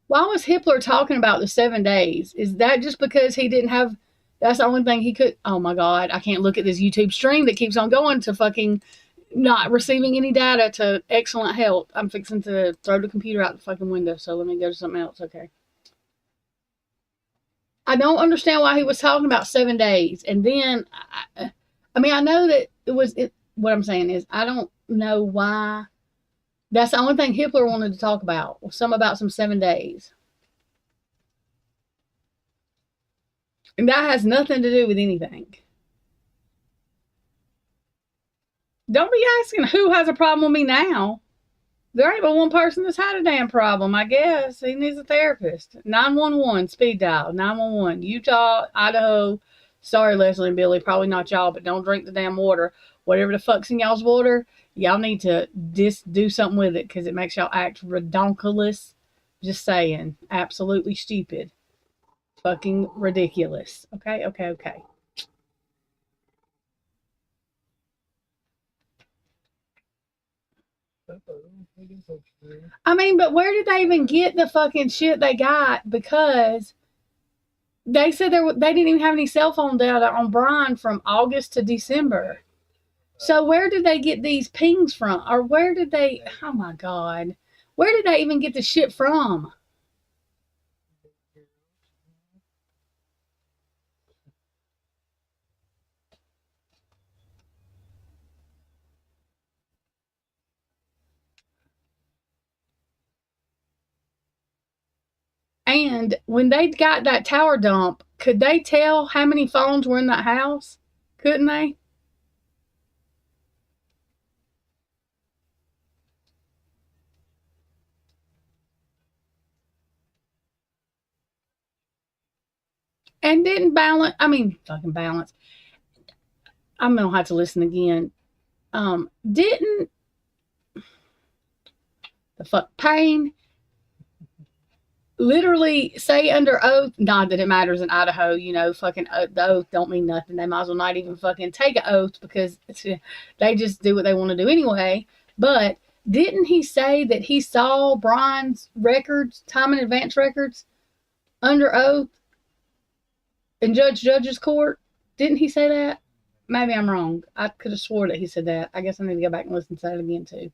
Why was Hibler talking about the 7 days? Is that just because he didn't have? That's the only thing he could. Oh my God! I can't look at this YouTube stream that keeps on going to fucking not receiving any data to excellent help. I'm fixing to throw the computer out the fucking window. So let me go to something else. Okay. I don't understand why he was talking about 7 days, and then I mean I know that it was. What I'm saying is I don't know why. That's the only thing Hibler wanted to talk about. About some 7 days. And that has nothing to do with anything. Don't be asking who has a problem with me now. There ain't but one person that's had a damn problem, I guess. He needs a therapist. 911, speed dial. 911. Utah, Idaho. Sorry, Leslie and Billy. Probably not y'all, but don't drink the damn water. Whatever the fuck's in y'all's water, y'all need to do something with it because it makes y'all act redonkulous. Just saying. Absolutely stupid. Fucking ridiculous. Okay. I mean, but where did they even get the fucking shit they got? Because They said they didn't even have any cell phone data on Brian from August to December. So where did they get these pings from? Or where did they, oh my God, where did they even get the shit from? And when they got that tower dump, could they tell how many phones were in that house? Couldn't they? And didn't balance, I mean, fucking balance. I'm going to have to listen again. Didn't the fuck Payne literally say under oath, not that it matters in Idaho, you know, fucking the oath don't mean nothing. They might as well not even fucking take an oath because they just do what they want to do anyway. But didn't he say that he saw Brian's records, time in advance records, under oath in Judge's court? Didn't he say that? Maybe I'm wrong. I could have swore that he said that. I guess I need to go back and listen to that again too.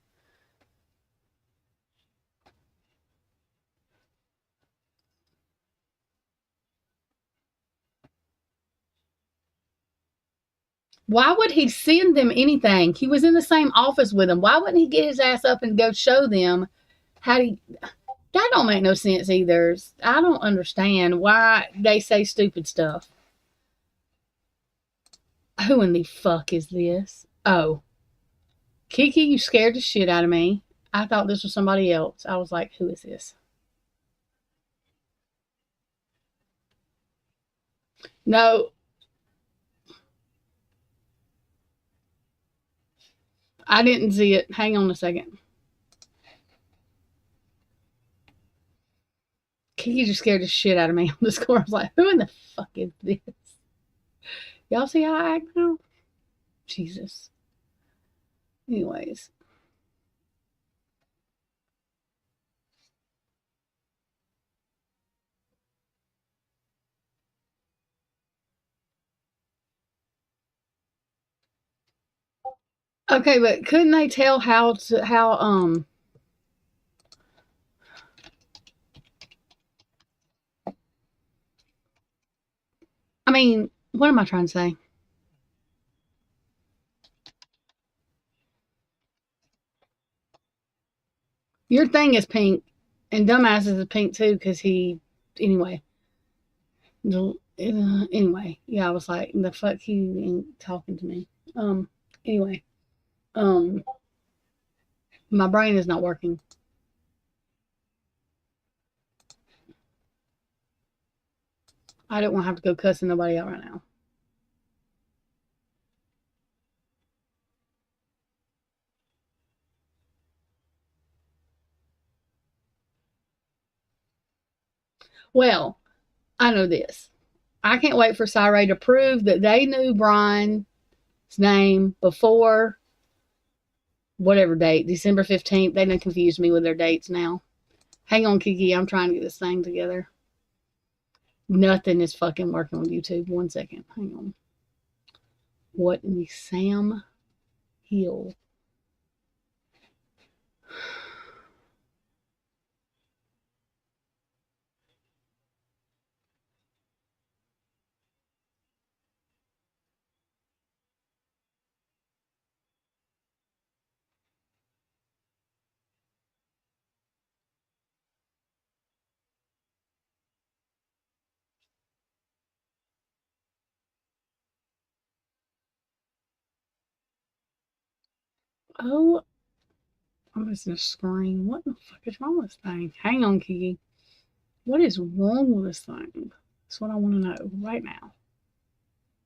Why would he send them anything? He was in the same office with them. Why wouldn't he get his ass up and go show them how he? That don't make no sense either. I don't understand why they say stupid stuff. Who in the fuck is this? Oh, Kiki, you scared the shit out of me. I thought this was somebody else. I was like, who is this? No, I didn't see it. Hang on a second. Kiki just scared the shit out of me on the score. I was like, who in the fuck is this? Y'all see how I act now? Jesus. Anyways. Okay, but couldn't they tell how I mean, what am I trying to say? Your thing is pink, and dumbasses is pink too, because he anyway. Anyway, yeah, I was like, the fuck he ain't talking to me. Anyway, um, my brain is not working. I don't want to have to go cussing nobody out right now. Well, I know this. I can't wait for Cyray to prove that they knew Brian's name before whatever date, December 15th. They done confused me with their dates now. Hang on, Kiki. I'm trying to get this thing together. Nothing is fucking working on YouTube. 1 second. Hang on. What in the Sam Hill? Oh, I'm missing a screen. What the fuck is wrong with this thing? Hang on, Kiki. What is wrong with this thing? That's what I want to know right now.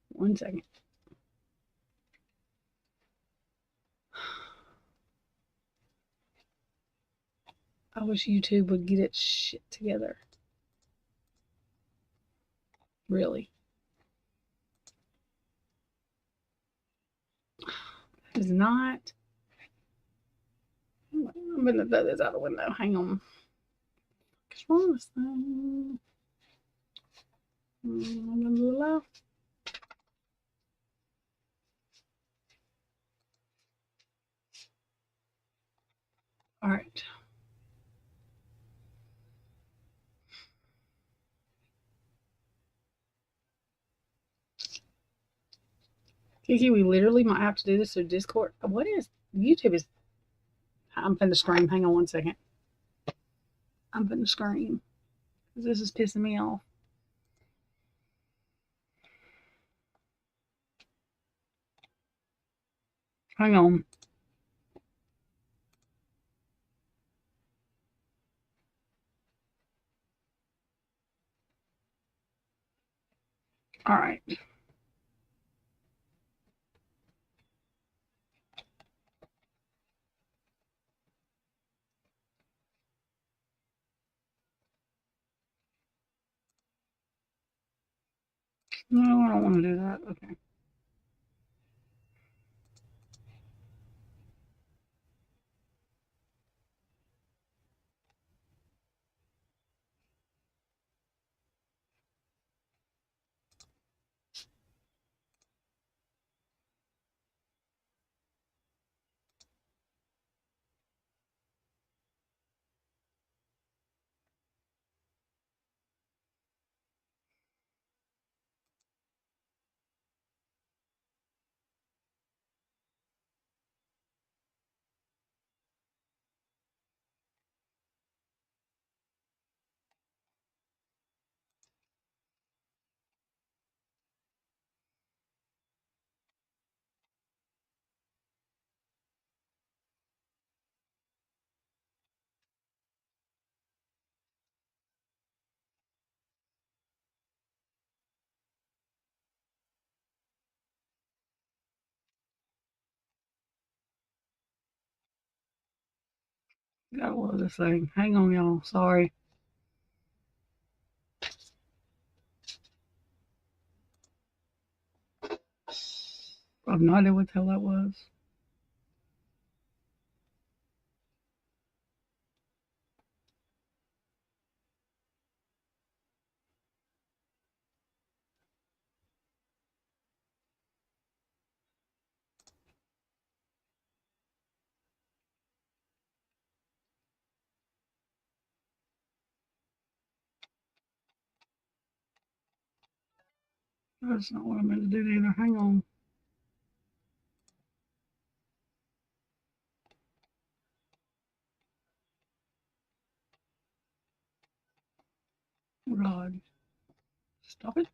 1 second. I wish YouTube would get its shit together. Really. It's not. I'm gonna throw this out the window. Hang on. What's wrong with this thing? All right. Kiki, we literally might have to do this through Discord. What is YouTube? Is I'm finna scream. Hang on one second. I'm finna scream because this is pissing me off. Hang on. All right. No, I don't want to do that. Okay. Gotta love this thing. Hang on, y'all. Sorry. I have no idea what the hell that was. That's not what I meant to do either. Hang on. God. Stop it.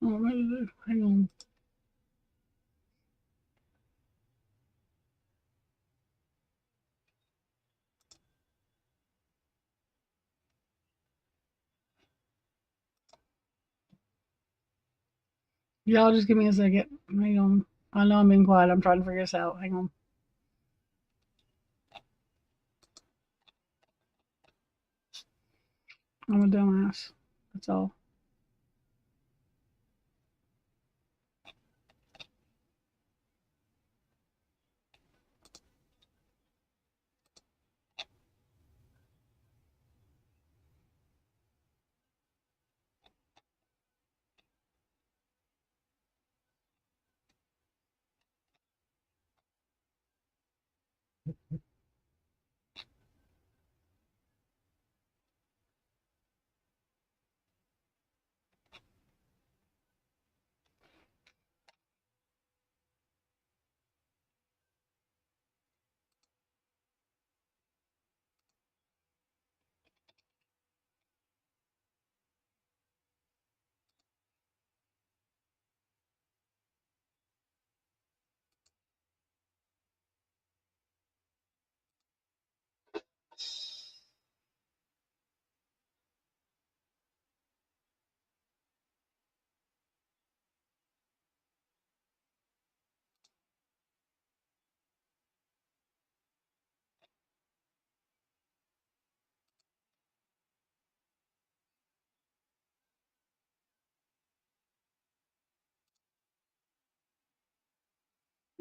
Oh, what to do? Hang on. Y'all just give me a second. Hang on. I know I'm being quiet. I'm trying to figure this out. Hang on. I'm a dumbass. That's all.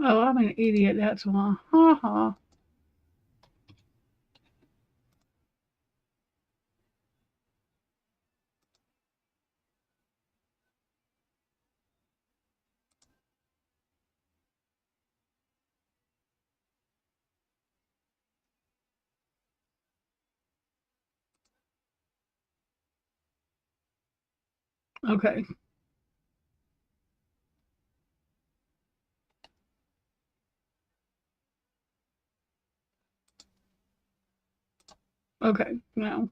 Oh, I'm an idiot. That's why. Ha ha. Okay. Okay. Now.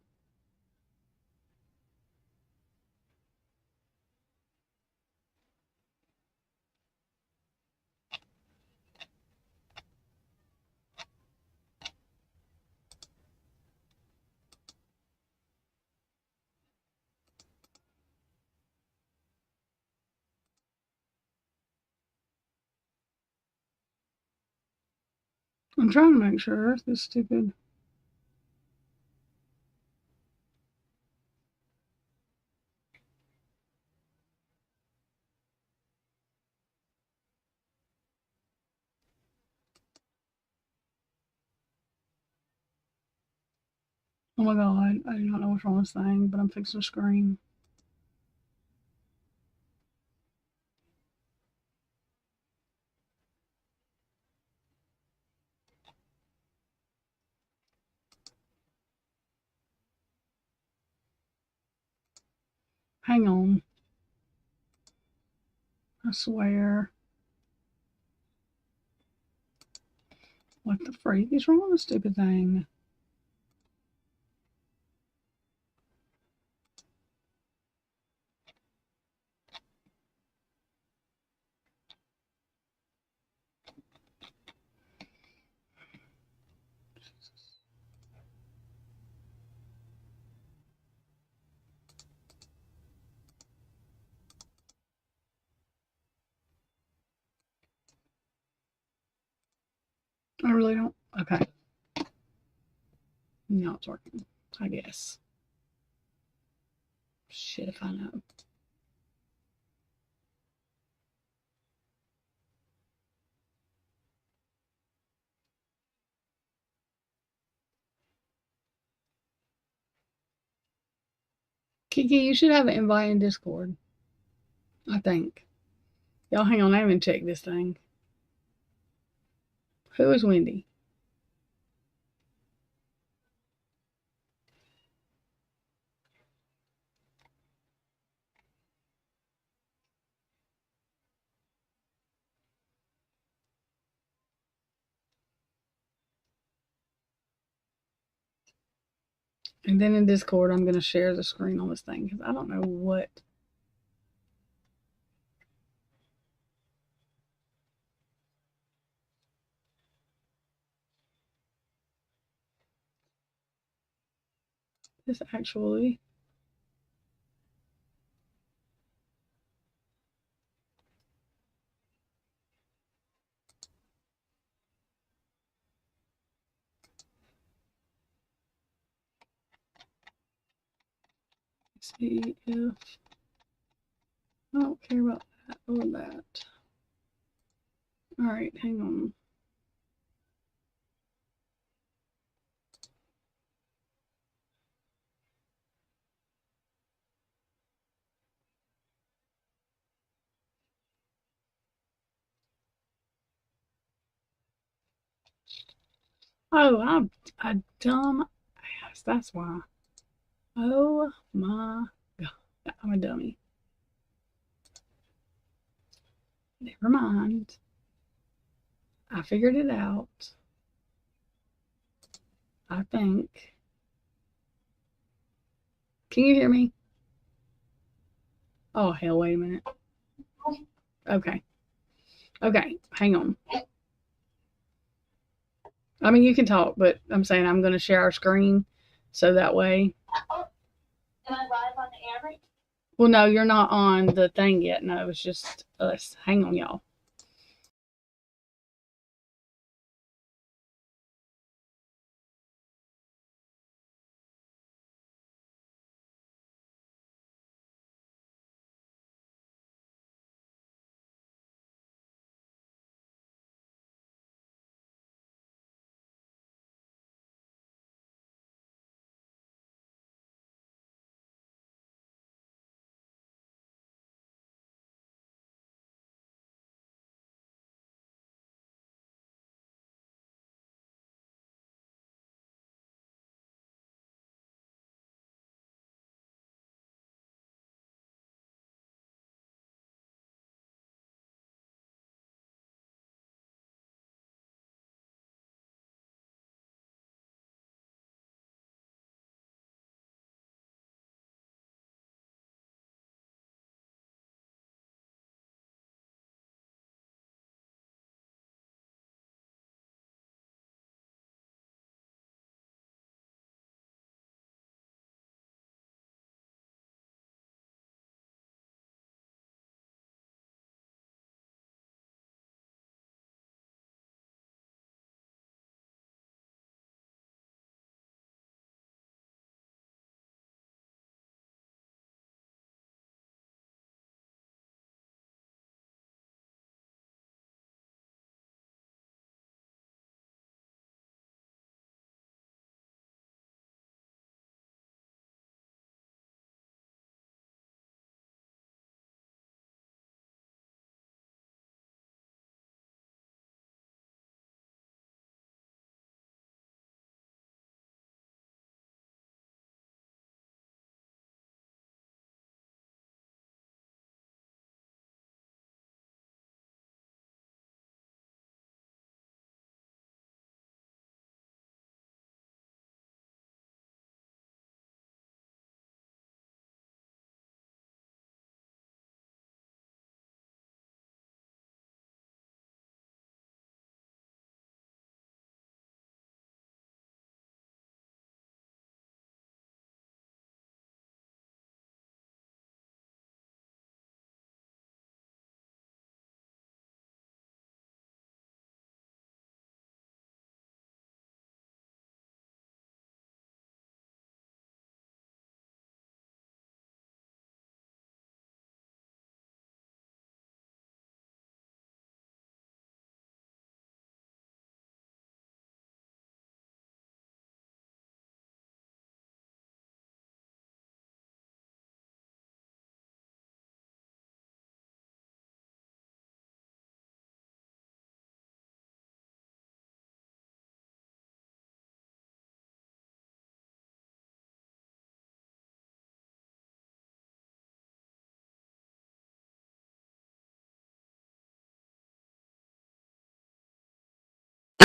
I'm trying to make sure this stupid. Oh my god, I do not know what's wrong with this thing, but I'm fixing to scream. Hang on. I swear. What the freak is wrong with this stupid thing? I really don't. Okay. No, it's working. I guess. Shit if I know. Kiki, you should have an invite in Discord. I think. Y'all hang on, I haven't checked this thing. Who is Wendy? And then in Discord, I'm going to share the screen on this thing because I don't know what. This actually. See if. I don't care about that or that. Alright, hang on. Oh, I'm a dumb ass. That's why. Oh my god. I'm a dummy. Never mind. I figured it out. I think. Can you hear me? Oh, hell, wait a minute. Okay. Okay, hang on. I mean, you can talk, but I'm saying I'm going to share our screen so that way. Am I live on the air right? Well, no, you're not on the thing yet. No, it's just us. Hang on, y'all.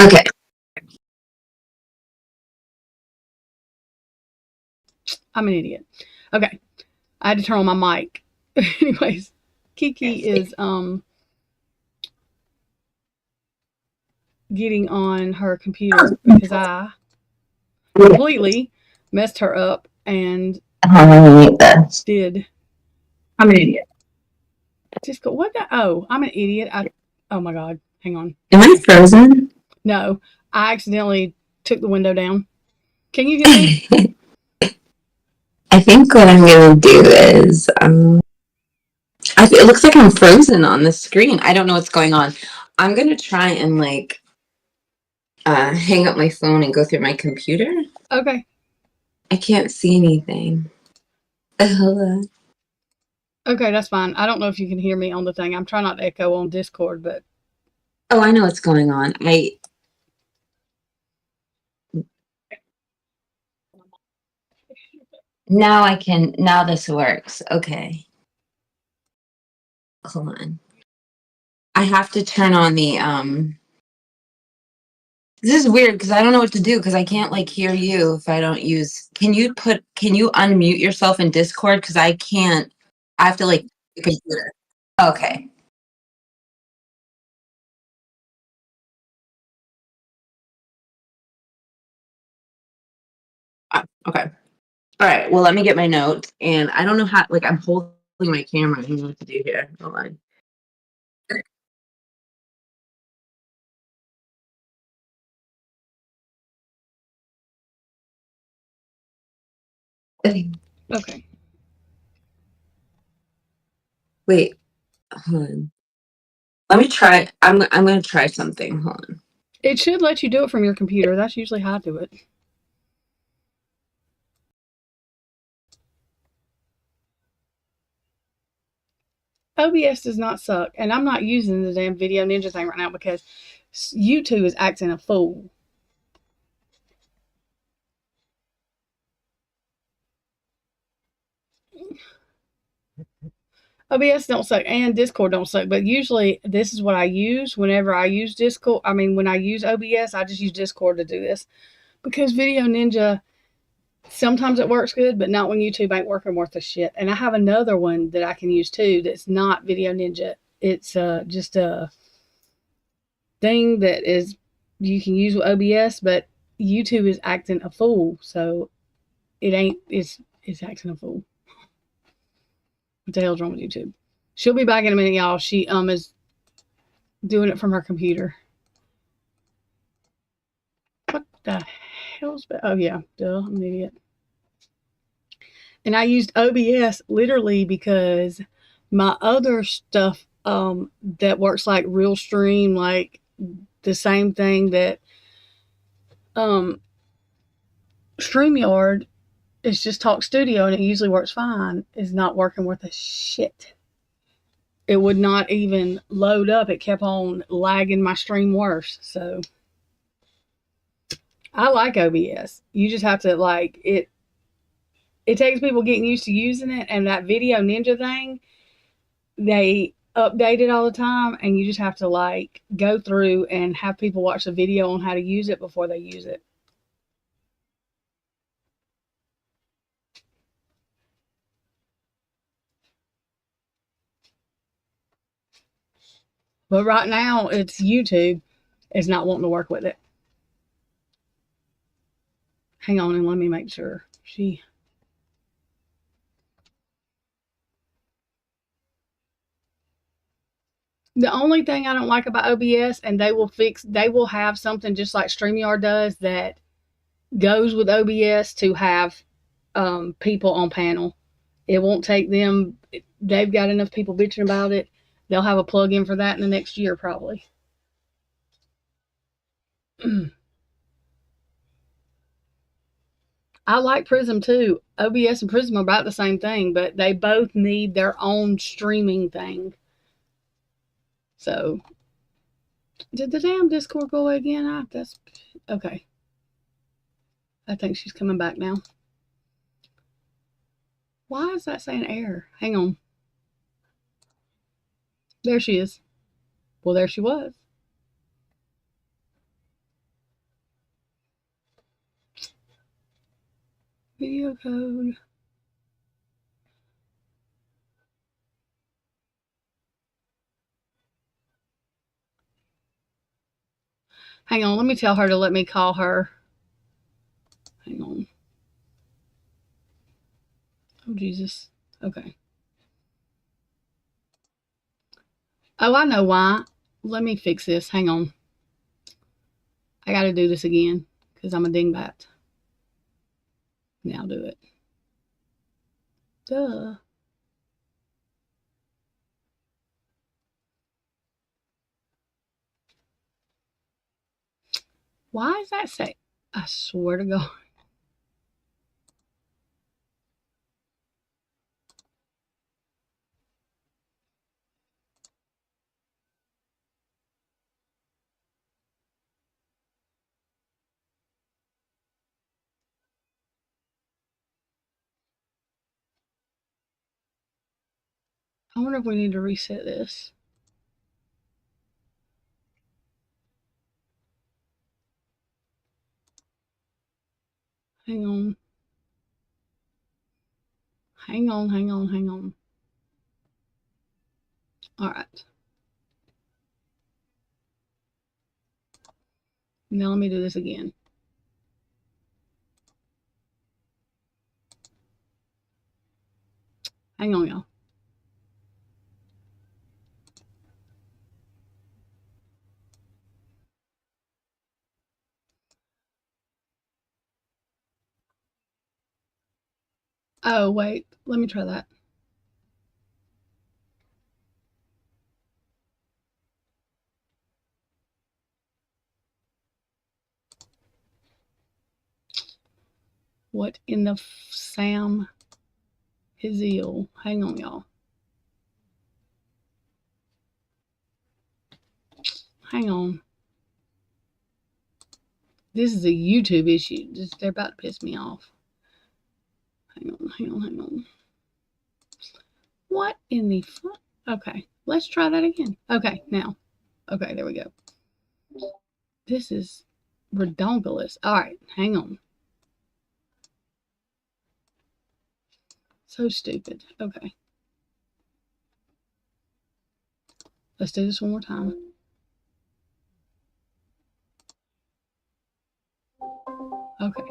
Okay. I'm an idiot. Okay. I had to turn on my mic. Anyways, Kiki is getting on her computer because I completely messed her up and did. I'm an idiot. Just go, what the? Oh, I'm an idiot. Oh my God. Hang on. Am I frozen? No, I accidentally took the window down. Can you hear me? I think what I'm going to do is, it looks like I'm frozen on the screen. I don't know what's going on. I'm going to try and like hang up my phone and go through my computer. Okay. I can't see anything. Hold on. Okay, that's fine. I don't know if you can hear me on the thing. I'm trying not to echo on Discord, but. Oh, I know what's going on. Now I can, now this works. Okay. Hold on. I have to turn on the, this is weird because I don't know what to do because I can't like hear you if I don't use, can you unmute yourself in Discord? Because I can't, I have to like, the computer. Okay. Okay. All right. Well, let me get my notes. And I don't know how, like, I'm holding my camera. I don't know what to do here. Hold on. Okay. Wait. Hold on. Let me try. I'm going to try something. Hold on. It should let you do it from your computer. That's usually how I do it. OBS does not suck, and I'm not using the damn Video Ninja thing right now because YouTube is acting a fool. OBS don't suck and Discord don't suck, but usually this is what I use whenever I use Discord. I mean, when I use OBS, I just use Discord to do this because Video Ninja, sometimes it works good, but not when YouTube ain't working worth a shit. And I have another one that I can use too that's not Video Ninja. It's just a thing that is you can use with OBS, but YouTube is acting a fool, so it's acting a fool. What the hell's wrong with YouTube? She'll be back in a minute, y'all. She is doing it from her computer. What the hell's oh yeah, duh, I'm an idiot. And I used OBS literally because my other stuff that works like Realstream, like the same thing that StreamYard is just Talk Studio and it usually works fine, is not working worth a shit. It would not even load up. It kept on lagging my stream worse. So I like OBS. You just have to like it. It takes people getting used to using it, and that Video Ninja thing, they update it all the time, and you just have to like go through and have people watch the video on how to use it before they use it. But right now, it's YouTube is not wanting to work with it. Hang on and let me make sure. The only thing I don't like about OBS, and they will have something just like StreamYard does that goes with OBS to have people on panel. It won't take them. They've got enough people bitching about it. They'll have a plug-in for that in the next year probably. I like Prism too. OBS and Prism are about the same thing, but they both need their own streaming thing. So, did the damn Discord go away again? That's okay. I think she's coming back now. Why is that saying error? Hang on. There she is. Well, there she was. Video code. Hang on, let me tell her to let me call her. Hang on. Oh, Jesus. Okay. Oh, I know why. Let me fix this. Hang on. I got to do this again because I'm a dingbat. Now do it. Duh. Why is that say? I swear to God. I wonder if we need to reset this. Hang on. Hang on, hang on, hang on. All right. Now let me do this again. Hang on, y'all. Oh, wait. Let me try that. What in the Sam Hiziel? Hang on, y'all. Hang on. This is a YouTube issue. They're about to piss me off. Hang on, hang on, hang on. What in the fuck? Okay, let's try that again. Okay, now. Okay, there we go. This is redonkulous. All right, hang on. So stupid. Okay. Let's do this one more time. Okay.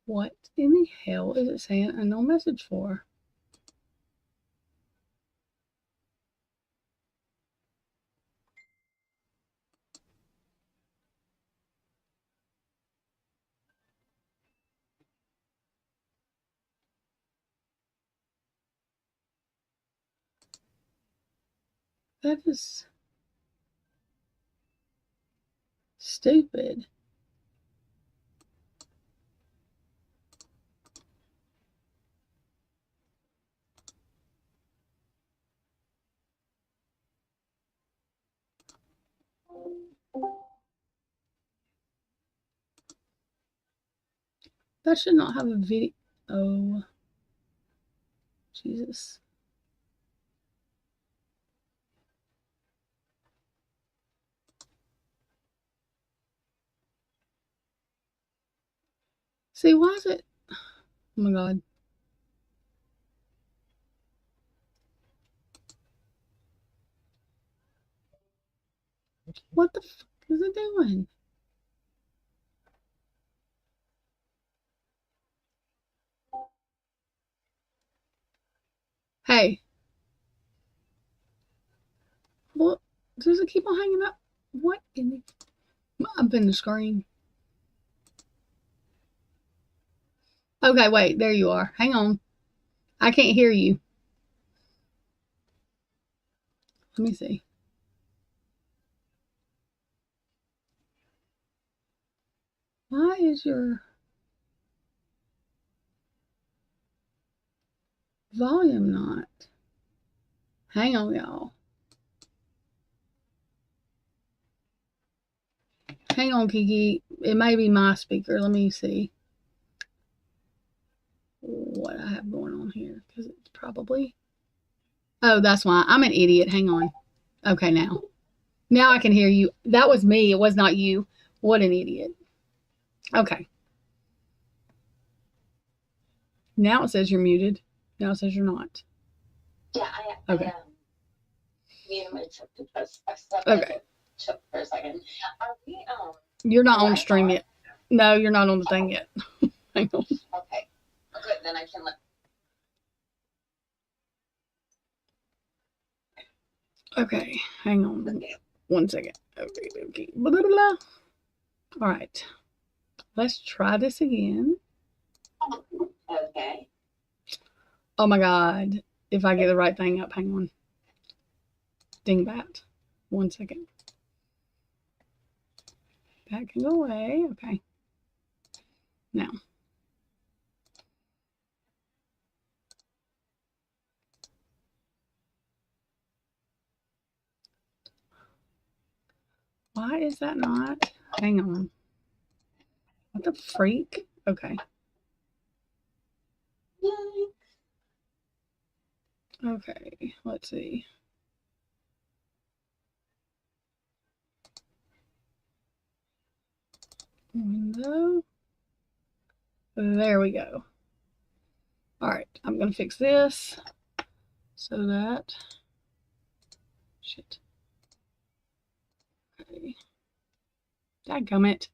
What in the hell is it saying a no message for? That is stupid. That should not have a video. Oh, Jesus. See, why is it? Oh my God. What the fuck is it doing? Hey. What? Does it keep on hanging up? What in the... I'm in the screen. Okay, wait. There you are. Hang on. I can't hear you. Let me see. Why is your volume not? Hang on, y'all. Hang on, Kiki. It may be my speaker. Let me see what I have going on here. Because it's probably... Oh, that's why. I'm an idiot. Hang on. Okay, now. Now I can hear you. That was me. It was not you. What an idiot. Okay. Now it says you're muted. Now it says you're not. Yeah, Okay. Muted myself because I slept Okay. for a second. Are we, You're not on stream yet. No, you're not on the thing yet. Hang on. Okay. Good, then I can let. Okay, hang on 1 second. Okay. Blah, blah, blah. All right. Let's try this again. Okay. Oh my God. If I get the right thing up, hang on. Dingbat. 1 second. That can go away. Okay. Now. Why is that not? Hang on. What the freak? Okay. Okay, let's see. Window. There we go. All right, I'm going to fix this so that. Shit. Okay. Dadgummit.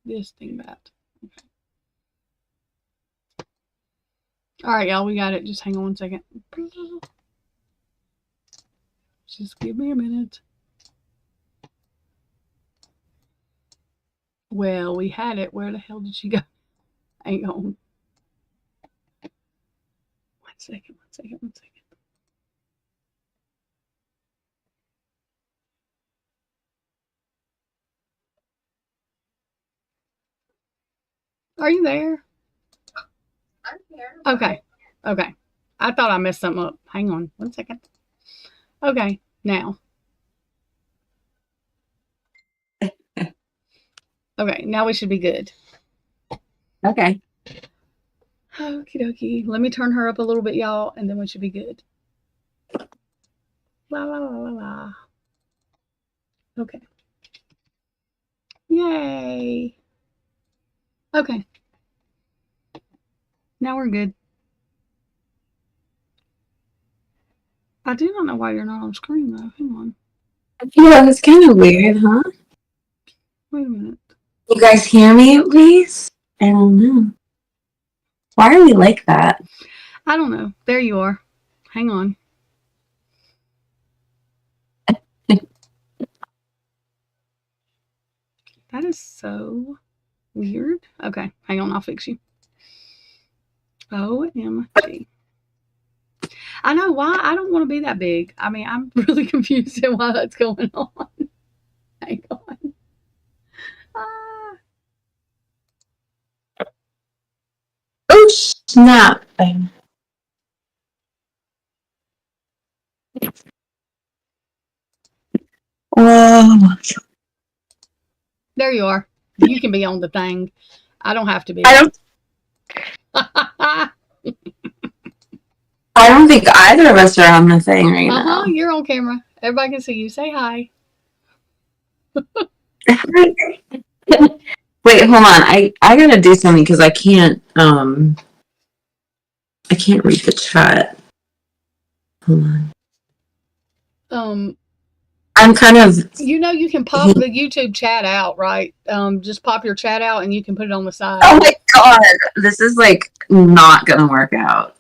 This thing back. Okay. All right, y'all, we got it. Just hang on 1 second. Just give me a minute. Well, we had it. Where the hell did she go? Hang on. 1 second, 1 second, 1 second. Are you there? I'm here. Okay. Okay. I thought I messed something up. Hang on 1 second. Okay. Now. Okay. Now we should be good. Okay. Okie dokie. Let me turn her up a little bit, y'all, and then we should be good. La la la la la. Okay. Yay. Okay. Now we're good. I do not know why you're not on screen, though. Hang on. Yeah, it's kind of weird, huh? Wait a minute. You guys hear me at least? I don't know. Why are we like that? I don't know. There you are. Hang on. That is so weird. Okay, hang on. I'll fix you. OMG. I know why. I don't want to be that big. I mean, I'm really confused at why that's going on. Hang on. Ah. Oh, snap. Whoa. There you are. You can be on the thing. I don't have to be. I don't think either of us are on the thing right now. You're on camera. Everybody can see you. Say hi. Wait, hold on. I gotta do something because I can't read the chat. Hold on. I'm kind of. You know, you can pop the YouTube chat out, right? Just pop your chat out and you can put it on the side. Oh my God. This is like not gonna work out.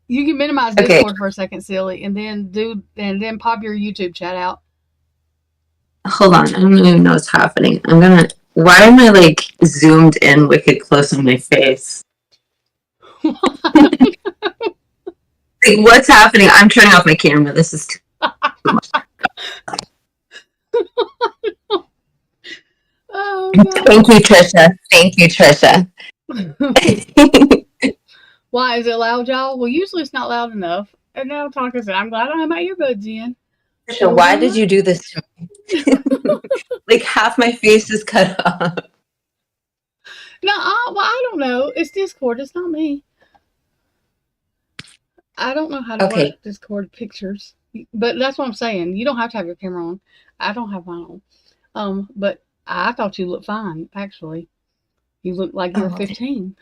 You can minimize Discord for a second, silly, and then pop your YouTube chat out. Hold on, I don't even know what's happening. Why am I like zoomed in wicked close on my face? Like, what's happening? I'm turning off my camera. This is too much. Oh, thank you, Trisha. Thank you, Trisha. Why is it loud, y'all? Well, usually it's not loud enough. And now Tonka said, "I'm glad I don't have my earbuds in." Trisha, why did you do this to me? Like half my face is cut off. No, well, I don't know. It's Discord. It's not me. I don't know how to Okay. work Discord pictures, but that's what I'm saying. You don't have to have your camera on. I don't have mine on. But I thought you looked fine. Actually, you looked like you were Oh, 15.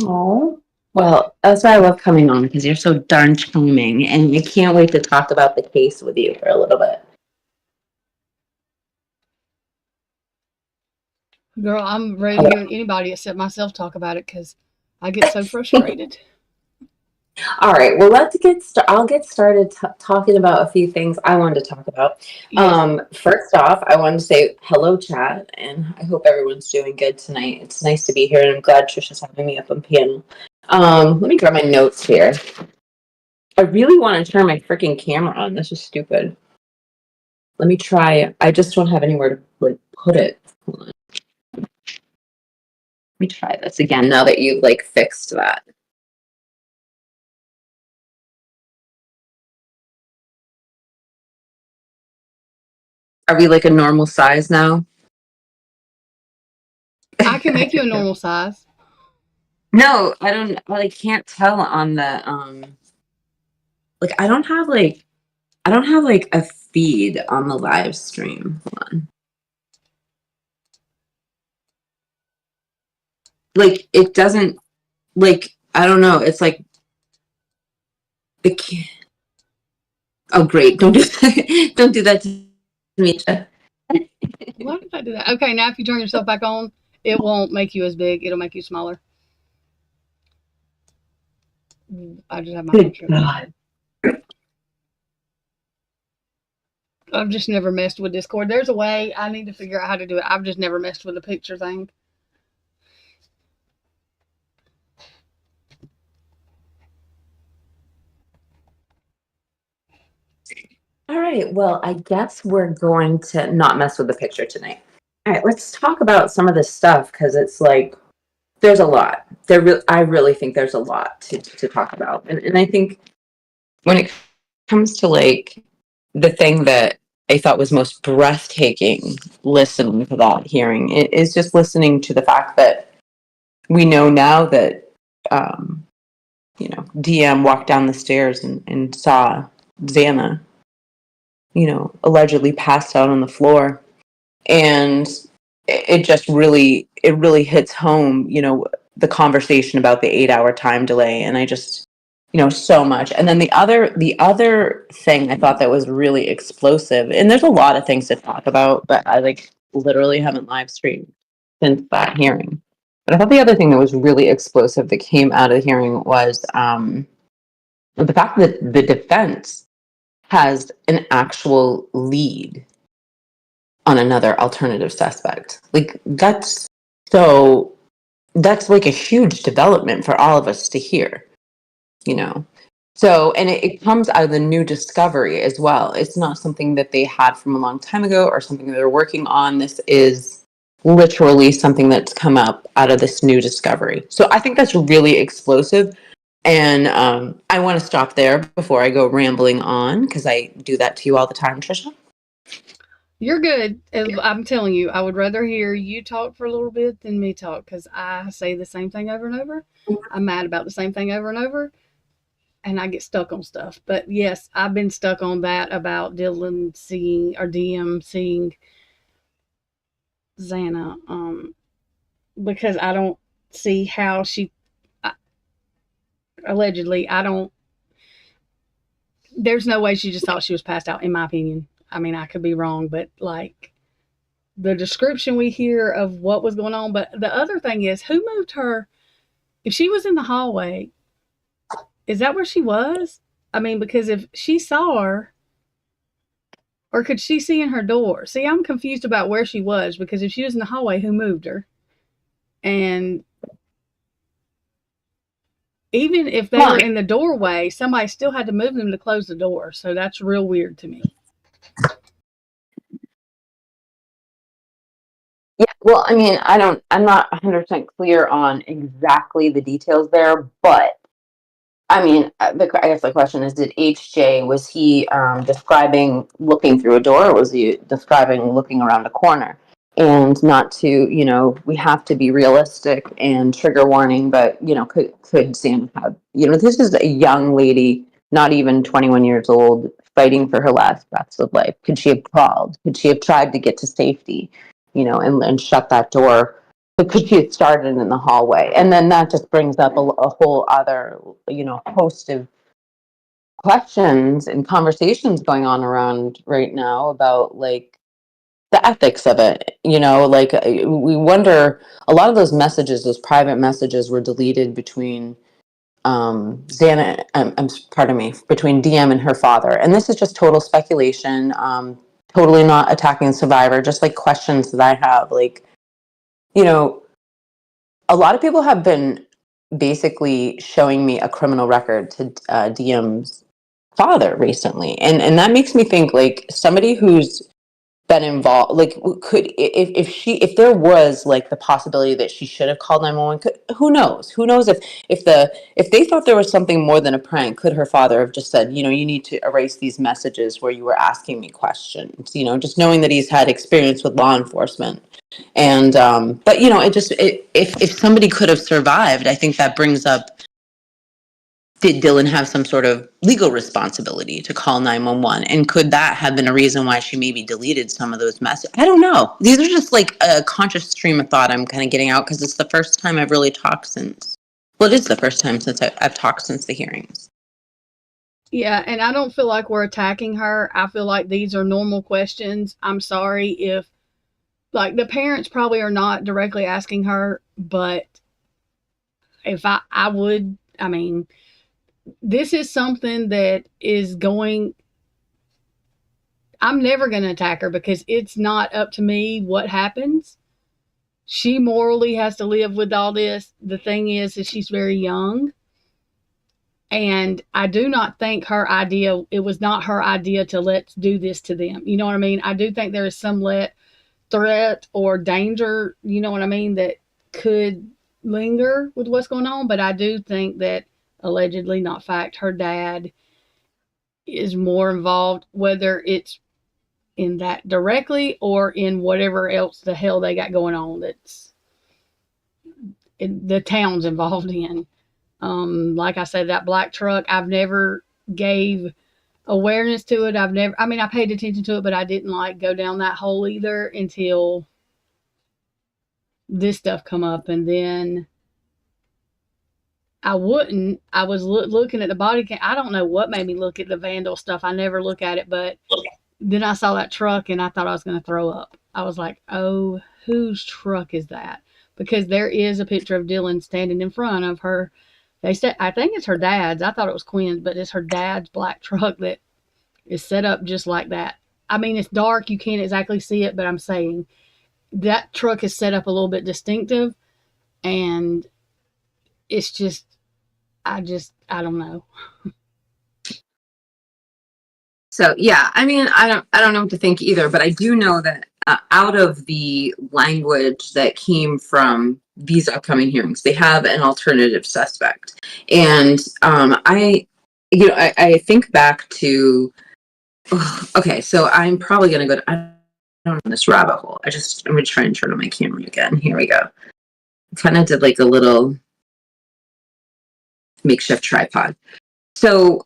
oh. Well, that's why I love coming on because you're so darn charming, and I can't wait to talk about the case with you for a little bit. Girl, I'm ready to hear anybody except myself talk about it because I get so frustrated. All right. Well, I'll get started talking about a few things I wanted to talk about. Yes. First off, I wanted to say hello, chat, and I hope everyone's doing good tonight. It's nice to be here, and I'm glad Trisha's having me up on piano. Let me grab my notes here. I really want to turn my freaking camera on. This is stupid. Let me try. I just don't have anywhere to like put it. Hold on. Let me try this again now that you've like fixed that. Are we like a normal size now? I can make you a normal size. No, I don't. Well, I can't tell on the like I don't have like a feed on the live stream. Hold on. Like it doesn't like I don't know. It's like it can't. Oh great! Don't do that. Don't do that to me. Why did I do that? Okay, now if you turn yourself back on, it won't make you as big. It'll make you smaller. I just have my Good picture. God. I've just never messed with Discord. There's a way. I need to figure out how to do it. I've just never messed with the picture thing. All right. Well, I guess we're going to not mess with the picture tonight. All right. Let's talk about some of this stuff because it's like there's a lot. I really think there's a lot to talk about, and I think when it comes to like the thing that I thought was most breathtaking listening to that hearing is just listening to the fact that we know now that DM walked down the stairs and saw Xana, allegedly passed out on the floor. And it really hits home, the conversation about the 8-hour time delay. And I just, so much. And then the other thing I thought that was really explosive, and there's a lot of things to talk about, but I like literally haven't live streamed since that hearing. But I thought the other thing that was really explosive that came out of the hearing was the fact that the defense has an actual lead on another alternative suspect. Like that's like a huge development for all of us to hear, you know. So, and it comes out of the new discovery as well. It's not something that they had from a long time ago or something that they're working on. This is literally something that's come up out of this new discovery. So I think that's really explosive. And I want to stop there before I go rambling on because I do that to you all the time, Trisha. You're good. I'm telling you, I would rather hear you talk for a little bit than me talk because I say the same thing over and over. I'm mad about the same thing over and over, and I get stuck on stuff. But yes, I've been stuck on that about Dylan seeing or DM seeing Xana because I don't see how she allegedly, I don't, there's no way she just thought she was passed out, in my opinion. I mean, I could be wrong, but like the description we hear of what was going on. But the other thing is, who moved her? If she was in the hallway, is that where she was? I mean, because if she saw her, or could she see in her door? See, I'm confused about where she was because if she was in the hallway, who moved her? And even if they were in the doorway, somebody still had to move them to close the door. So that's real weird to me. Yeah, well, I mean, I'm not 100% clear on exactly the details there, but I mean, I guess the question is, did HJ, was he describing looking through a door or was he describing looking around a corner? and not to, we have to be realistic and trigger warning, but, could Sam have, this is a young lady, not even 21 years old, fighting for her last breaths of life. Could she have crawled? Could she have tried to get to safety, and shut that door? But could she have started in the hallway? And then that just brings up a whole other, host of questions and conversations going on around right now about like the ethics of it. We wonder, a lot of those messages, those private messages, were deleted between Xana, pardon me, between DM and her father. And this is just total speculation, totally not attacking the survivor, just like questions that I have. Like, a lot of people have been basically showing me a criminal record to DM's father recently. And that makes me think like somebody who's been involved, like could, if there was like the possibility that she should have called 911, who knows if they thought there was something more than a prank, could her father have just said, you need to erase these messages where you were asking me questions, just knowing that he's had experience with law enforcement. And but if somebody could have survived, I think that brings up, did Dylan have some sort of legal responsibility to call 911? And could that have been a reason why she maybe deleted some of those messages? I don't know. These are just like a conscious stream of thought I'm kind of getting out because it's the first time I've really talked since, well, it is the first time since I've talked since the hearings. Yeah, and I don't feel like we're attacking her. I feel like these are normal questions. I'm sorry if, like, the parents probably are not directly asking her, but if I would, I mean, this is something that is going, I'm never going to attack her because it's not up to me what happens. She morally has to live with all this. The thing is she's very young. And I do not think it was not her idea to let's do this to them. You know what I mean? I do think there is some threat or danger, you know what I mean, that could linger with what's going on. But I do think that allegedly, not fact, her dad is more involved, whether it's in that directly or in whatever else the hell they got going on that's the town's involved in. Like I said, that black truck, I've never gave awareness to it. I paid attention to it, but I didn't like go down that hole either until this stuff come up. And then I was looking at the body cam. I don't know what made me look at the vandal stuff. I never look at it, but then I saw that truck and I thought I was going to throw up. I was like, oh, whose truck is that? Because there is a picture of Dylan standing in front of her. They said, I think it's her dad's. I thought it was Quinn's, but it's her dad's black truck that is set up just like that. I mean, it's dark. You can't exactly see it, but I'm saying that truck is set up a little bit distinctive. And it's just, I don't know. So, yeah, I mean, I don't know what to think either, but I do know that out of the language that came from these upcoming hearings, they have an alternative suspect. And I think back to, okay, so I'm probably going to go down this rabbit hole. I'm going to try and turn on my camera again. Here we go. I kind of did like a little makeshift tripod. So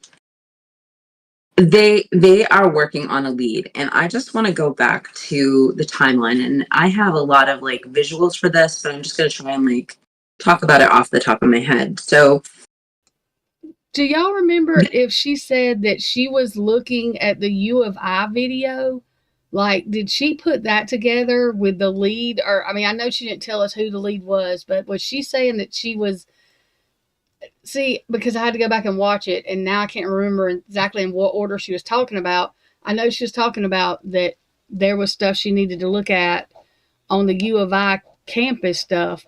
they are working on a lead, and I just want to go back to the timeline, and I have a lot of like visuals for this, but I'm just going to try and like talk about it off the top of my head. So do y'all remember if she said that she was looking at the U of I video? Like, did she put that together with the lead? Or, I mean, I know she didn't tell us who the lead was, but was she saying that she was, see, because I had to go back and watch it, and now I can't remember exactly in what order she was talking about. I know she was talking about that there was stuff she needed to look at on the U of I campus stuff,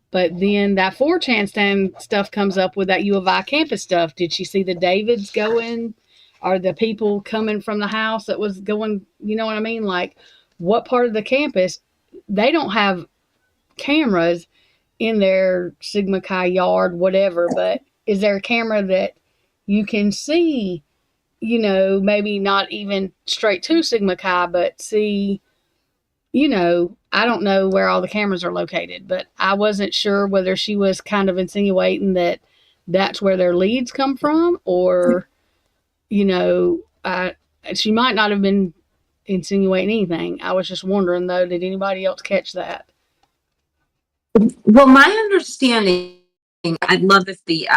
but then that 4chan stand stuff comes up with that U of I campus stuff. Did she see the Davids going, or the people coming from the house that was going, you know what I mean? Like, what part of the campus? They don't have cameras in their Sigma Chi yard, whatever, but is there a camera that you can see, maybe not even straight to Sigma Chi, but see you know, I don't know where all the cameras are located, but I wasn't sure whether she was kind of insinuating that that's where their leads come from, or, you know, she might not have been insinuating anything. I was just wondering, though, did anybody else catch that? Well, my understanding, I'd love if the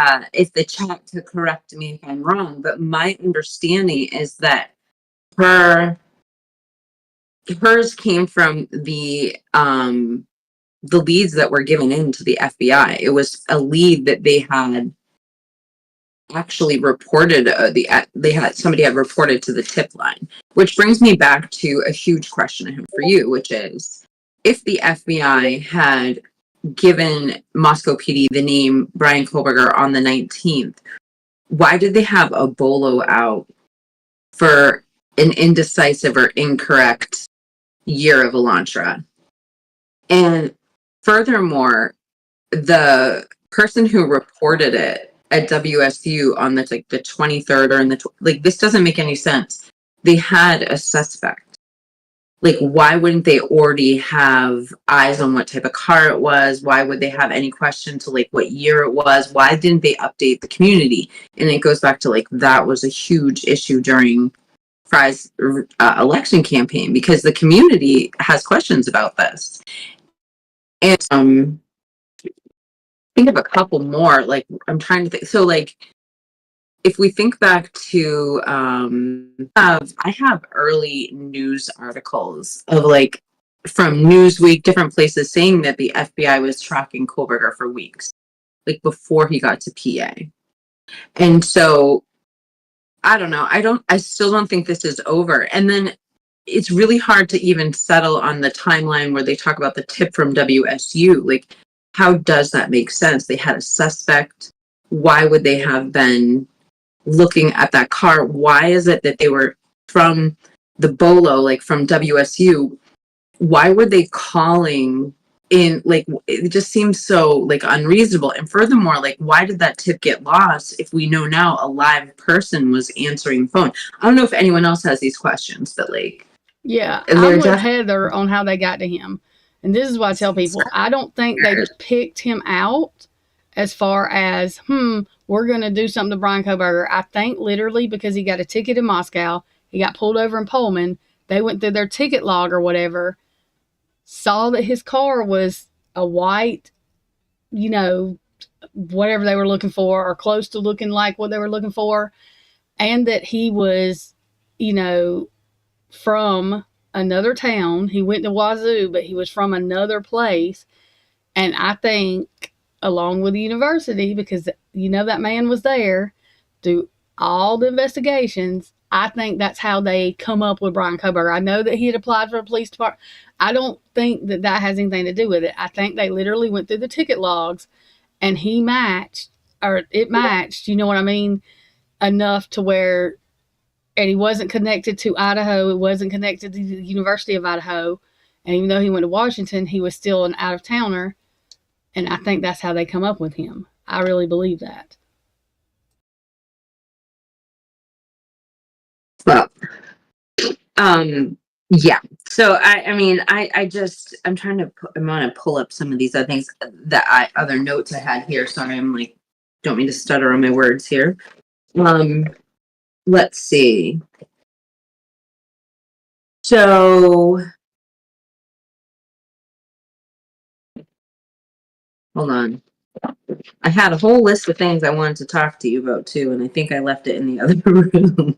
chat could correct me if I'm wrong, but my understanding is that hers came from the leads that were given in to the FBI. It was a lead that they had actually reported. Somebody had reported to the tip line, which brings me back to a huge question I have for you, which is, if the FBI had given Moscow PD the name Brian Kohlberger on the 19th, why did they have a bolo out for an indecisive or incorrect year of Elantra? And furthermore, the person who reported it at WSU on the 23rd, or in the this doesn't make any sense. They had a suspect. Like, why wouldn't they already have eyes on what type of car it was? Why would they have any question to like what year it was? Why didn't they update the community? And it goes back to like, that was a huge issue during Fry's election campaign, because the community has questions about this. And think of a couple more. Like, I'm trying to think. So like, if we think back to I have early news articles of like from Newsweek, different places, saying that the FBI was tracking Kohlberger for weeks, like before he got to PA. And so I don't know. I still don't think this is over. And then it's really hard to even settle on the timeline where they talk about the tip from WSU. Like, how does that make sense? They had a suspect. Why would they have been looking at that car? Why is it that they were from the bolo, like from WSU? Why were they calling in? Like, it just seems so like unreasonable. And furthermore, like, why did that tip get lost if we know now a live person was answering the phone? I don't know if anyone else has these questions, but like, yeah, I'm with Heather on how they got to him. And this is why I tell people, I don't think they picked him out as far as, we're going to do something to Brian Kohlberger. I think literally because he got a ticket in Moscow, he got pulled over in Pullman, they went through their ticket log or whatever, saw that his car was a white, you know, whatever they were looking for, or close to looking like what they were looking for, and that he was, you know, from another town. He went to Wazoo, but he was from another place. And I think, along with the university, because you know that man was there, do all the investigations, I think that's how they come up with Brian Kohlberger. I know that he had applied for a police department. I don't think that that has anything to do with it. I think they literally went through the ticket logs and he matched, or it matched, you know what I mean, enough to where, and he wasn't connected to Idaho. It wasn't connected to the University of Idaho. And even though he went to Washington, he was still an out-of-towner. And I think that's how they come up with him. I really believe that. Well, yeah. So I'm trying to I'm going to pull up some of these other things other notes I had here. Sorry, I'm like, don't mean to stutter on my words here. Let's see. So, hold on. I had a whole list of things I wanted to talk to you about too, and I think I left it in the other room.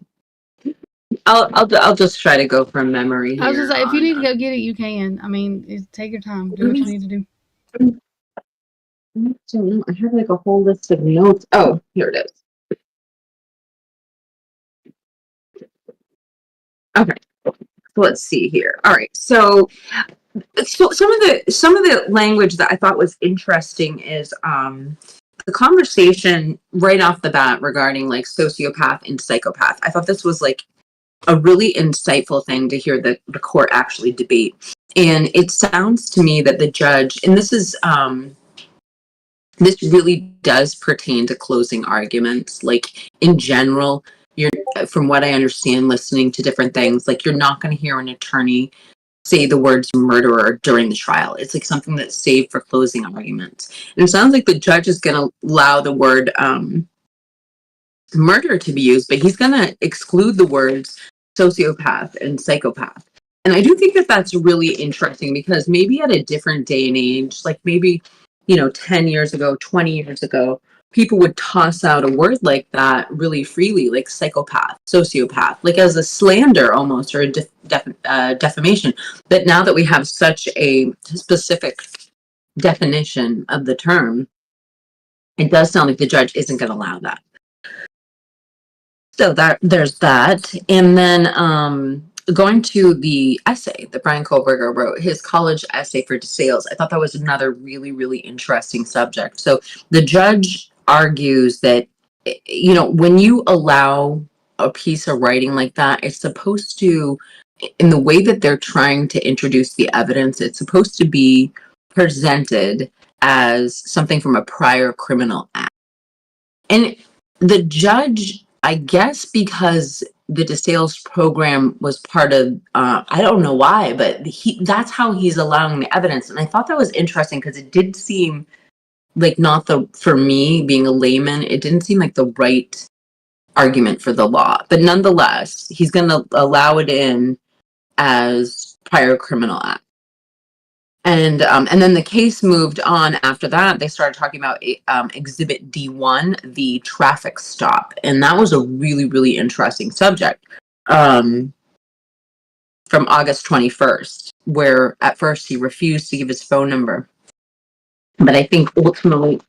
I'll just try to go from memory here. I was just like, if you need to go get it, you can. I mean, take your time. Do what you need to do. I have like a whole list of notes. Oh, here it is. Okay. Let's see here. All right. So some of the language that I thought was interesting is the conversation right off the bat regarding like sociopath and psychopath. I thought this was like a really insightful thing to hear the court actually debate. And it sounds to me that the judge, and this really does pertain to closing arguments. Like, in general, from what I understand, listening to different things, like, you're not going to hear an attorney say the words murderer during the trial. It's like something that's saved for closing arguments. And it sounds like the judge is going to allow the word murder to be used, but he's going to exclude the words sociopath and psychopath. And I do think that that's really interesting, because maybe at a different day and age, like maybe, 10 years ago, 20 years ago, people would toss out a word like that really freely, like psychopath, sociopath, like as a slander almost, or a defamation. But now that we have such a specific definition of the term, it does sound like the judge isn't going to allow that. So there's that. And then going to the essay that Brian Kohlberger wrote, his college essay for DeSales, I thought that was another really, really interesting subject. So the judge argues that, when you allow a piece of writing like that, it's supposed to, in the way that they're trying to introduce the evidence, it's supposed to be presented as something from a prior criminal act. And the judge, I guess because the DeSales program was part of, I don't know why, but that's how he's allowing the evidence. And I thought that was interesting, because it did seem like for me, being a layman, it didn't seem like the right argument for the law. But nonetheless, he's going to allow it in as prior criminal act. And then the case moved on after that. They started talking about Exhibit D1, the traffic stop. And that was a really, really interesting subject from August 21st, where at first he refused to give his phone number. But I think ultimately,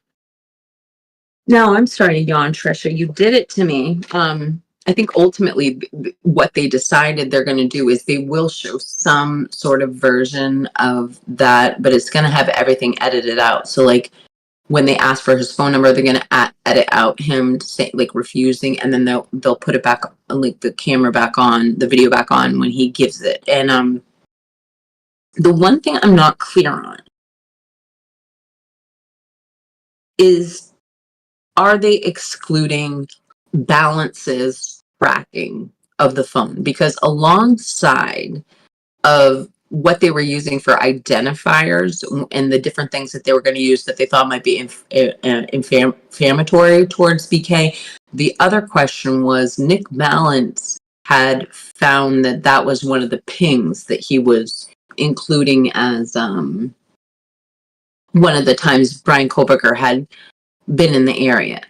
no, I'm sorry to yawn, Trisha. You did it to me. I think ultimately what they decided they're going to do is they will show some sort of version of that, but it's going to have everything edited out. So like when they ask for his phone number, they're going to edit out him say, like refusing, and then they'll put it back, like the camera back on, the video back on when he gives it. And the one thing I'm not clear on is, are they excluding Balance's tracking of the phone? Because alongside of what they were using for identifiers and the different things that they were going to use that they thought might be inflammatory towards BK, the other question was Nick Balance had found that was one of the pings that he was including as one of the times Brian Kohlberger had been in the area.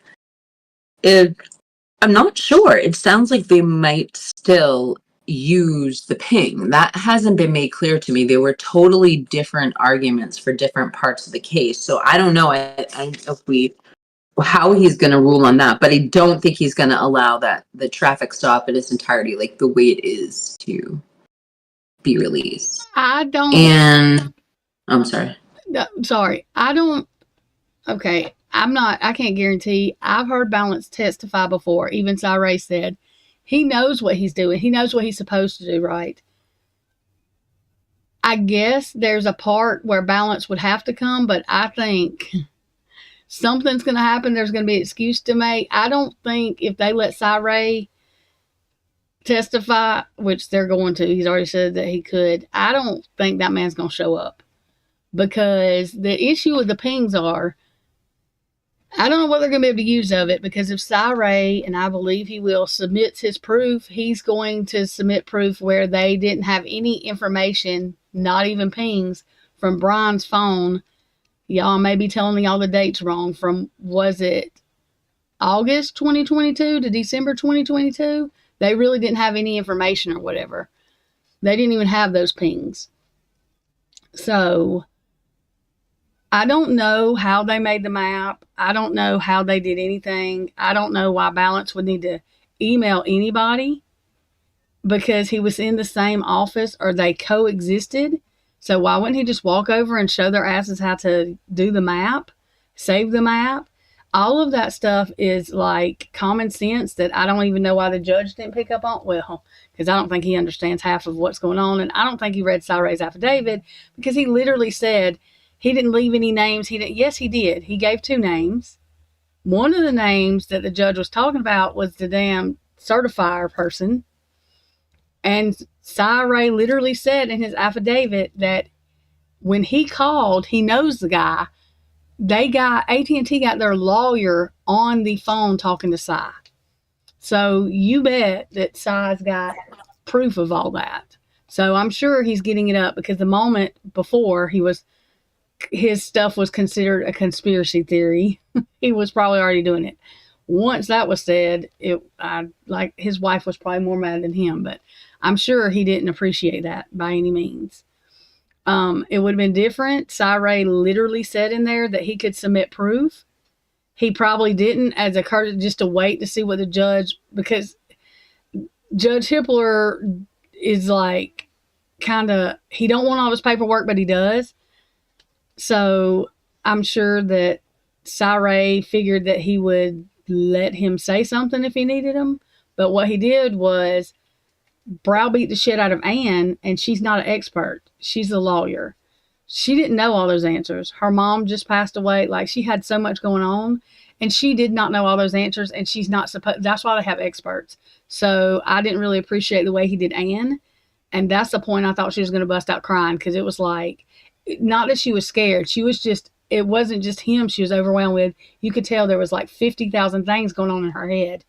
I'm not sure. It sounds like they might still use the ping. That hasn't been made clear to me. They were totally different arguments for different parts of the case. So I don't know. I don't know how he's going to rule on that, but I don't think he's going to allow that the traffic stop in its entirety, like the way it is, to be released. And I'm sorry. Okay. I can't guarantee. I've heard Balance testify before. Even Cyree said he knows what he's doing. He knows what he's supposed to do, right? I guess there's a part where Balance would have to come, but I think something's going to happen. There's going to be an excuse to make. I don't think if they let Cyree testify, which they're going to, he's already said that he could, I don't think that man's going to show up. Because the issue with the pings are, I don't know what they're going to be able to use of it, because if Cyree, and I believe he will, submits his proof, he's going to submit proof where they didn't have any information, not even pings, from Brian's phone. Y'all may be telling me all the dates wrong. From, was it August 2022 to December 2022? They really didn't have any information or whatever. They didn't even have those pings. So I don't know how they made the map. I don't know how they did anything. I don't know why Balance would need to email anybody, because he was in the same office or they coexisted. So why wouldn't he just walk over and show their asses how to do the map, save the map? All of that stuff is like common sense that I don't even know why the judge didn't pick up on. Well, because I don't think he understands half of what's going on. And I don't think he read Cyree's affidavit, because he literally said he didn't leave any names. Yes, he did. He gave 2 names. One of the names that the judge was talking about was the damn certifier person. And Cy Ray literally said in his affidavit that when he called, he knows the guy. AT&T got their lawyer on the phone talking to Cy. So you bet that Cy's got proof of all that. So I'm sure he's getting it up, because the moment before his stuff was considered a conspiracy theory, he was probably already doing it. Once that was said, like his wife was probably more mad than him, but I'm sure he didn't appreciate that by any means. It would have been different. Cy Ray literally said in there that he could submit proof. He probably didn't, as a courtesy, just to wait to see what the judge, because Judge Hibler is like he don't want all his paperwork, but he does. So I'm sure that Cy Ray figured that he would let him say something if he needed him. But what he did was browbeat the shit out of Ann, and she's not an expert. She's a lawyer. She didn't know all those answers. Her mom just passed away. Like, she had so much going on, and she did not know all those answers, and she's not supposed. That's why they have experts. So I didn't really appreciate the way he did Ann, and that's the point I thought she was going to bust out crying, because it was like, not that she was scared. She was just, it wasn't just him she was overwhelmed with. You could tell there was like 50,000 things going on in her head.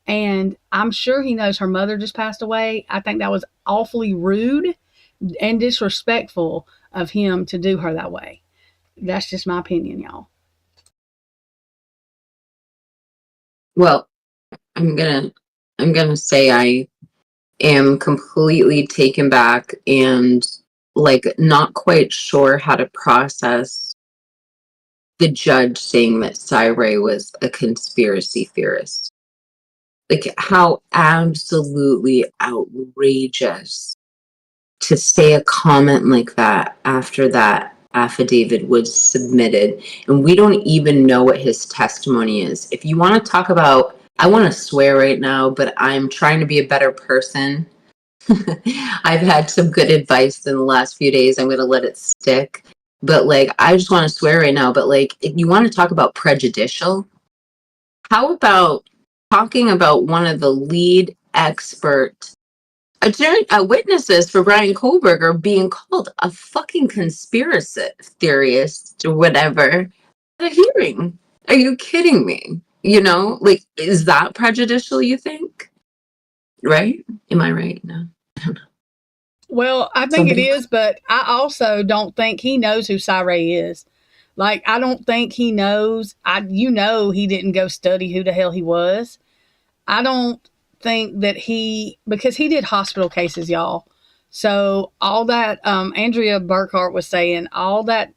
And I'm sure he knows her mother just passed away. I think that was awfully rude and disrespectful of him to do her that way. That's just my opinion, y'all. Well, I'm gonna say I am completely taken back and like not quite sure how to process the judge saying that Cy Ray was a conspiracy theorist. Like, how absolutely outrageous to say a comment like that after that affidavit was submitted. And we don't even know what his testimony is. If you want to talk about, I want to swear right now, but I'm trying to be a better person. I've had some good advice in the last few days. I'm going to let it stick. But like, I just want to swear right now. But like, if you want to talk about prejudicial, how about talking about one of the lead expert witnesses for Brian Kohlberger being called a fucking conspiracy theorist or whatever at a hearing? Are you kidding me? You know, like, is that prejudicial, you think? Right? Am I right? No. Well, I think it is, but I also don't think he knows who Cy Ray is. Like, I don't think he knows. He didn't go study who the hell he was. I don't think that because he did hospital cases, y'all. So all that Andrea Burkhart was saying, all that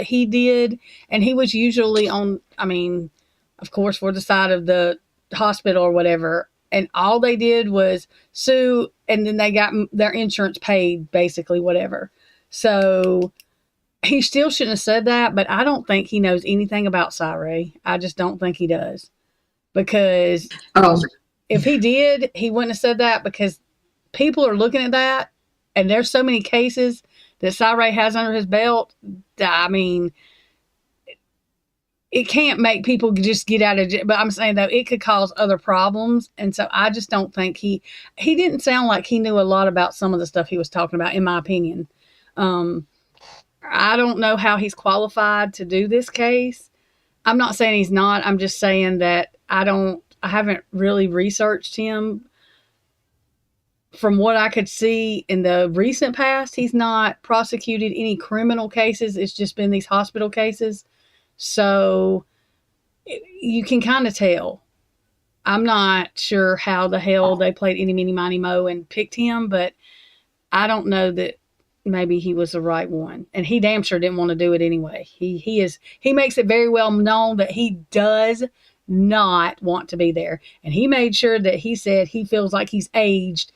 he did, and he was usually on, of course, for the side of the hospital or whatever. And all they did was sue, and then they got their insurance paid, basically, whatever. So he still shouldn't have said that, but I don't think he knows anything about Cy Ray. I just don't think he does. Because if he did, he wouldn't have said that, because people are looking at that, and there's so many cases that Cy Ray has under his belt. It can't make people just get out of jail. But I'm saying, though, it could cause other problems. And so I just don't think he didn't sound like he knew a lot about some of the stuff he was talking about, in my opinion. I don't know how he's qualified to do this case. I'm not saying he's not. I'm just saying that I haven't really researched him. From what I could see in the recent past, he's not prosecuted any criminal cases. It's just been these hospital cases. So you can kind of tell. I'm not sure how the hell they played Eeny, Meeny, Miny, Mo and picked him, but I don't know that maybe he was the right one. And he damn sure didn't want to do it anyway. He makes it very well known that he does not want to be there. And he made sure that he said he feels like he's aged.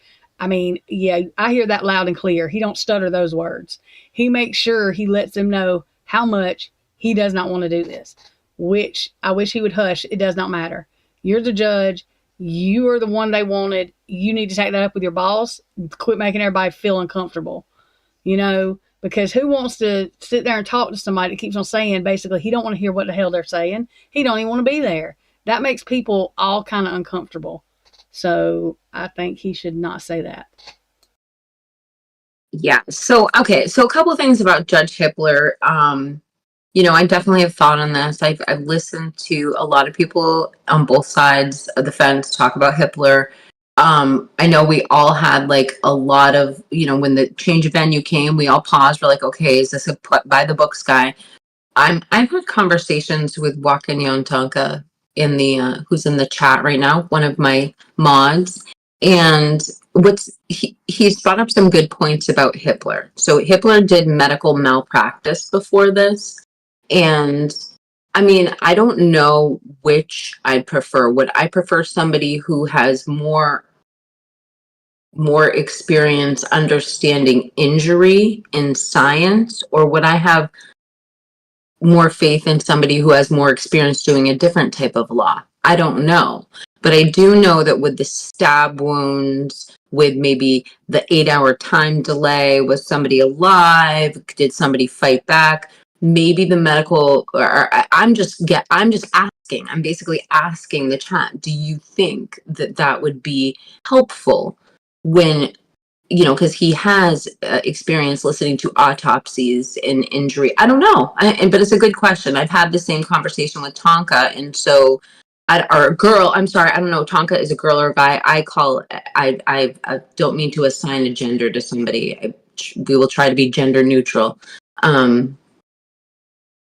Yeah, I hear that loud and clear. He don't stutter those words. He makes sure he lets them know how much he does not want to do this, which I wish he would hush. It does not matter. You're the judge. You are the one they wanted. You need to take that up with your boss. Quit making everybody feel uncomfortable, because who wants to sit there and talk to somebody that keeps on saying, basically, he don't want to hear what the hell they're saying. He don't even want to be there. That makes people all kind of uncomfortable. So I think he should not say that. Yeah. So, okay. So a couple of things about Judge Hibler. I definitely have thought on this. I've listened to a lot of people on both sides of the fence talk about Hibler. I know we all had like a lot of, when the change of venue came, we all paused. We're like, okay, is this a by the books guy? I've had conversations with Wakanyan Tonka who's in the chat right now, one of my mods, and he's brought up some good points about Hibler. So Hibler did medical malpractice before this, and I mean, I don't know which I'd prefer. Would I prefer somebody who has more experience understanding injury in science, or would I have more faith in somebody who has more experience doing a different type of law? I don't know. But I do know that with the stab wounds, with maybe the 8-hour time delay, was somebody alive? Did somebody fight back? Maybe the medical, or I'm just asking. I'm basically asking the chat, do you think that would be helpful when, because he has experience listening to autopsies and injury. I don't know, but it's a good question. I've had the same conversation with Tonka, and so, or a girl. I'm sorry, I don't know. Tonka is a girl or a guy. I don't mean to assign a gender to somebody. We will try to be gender neutral.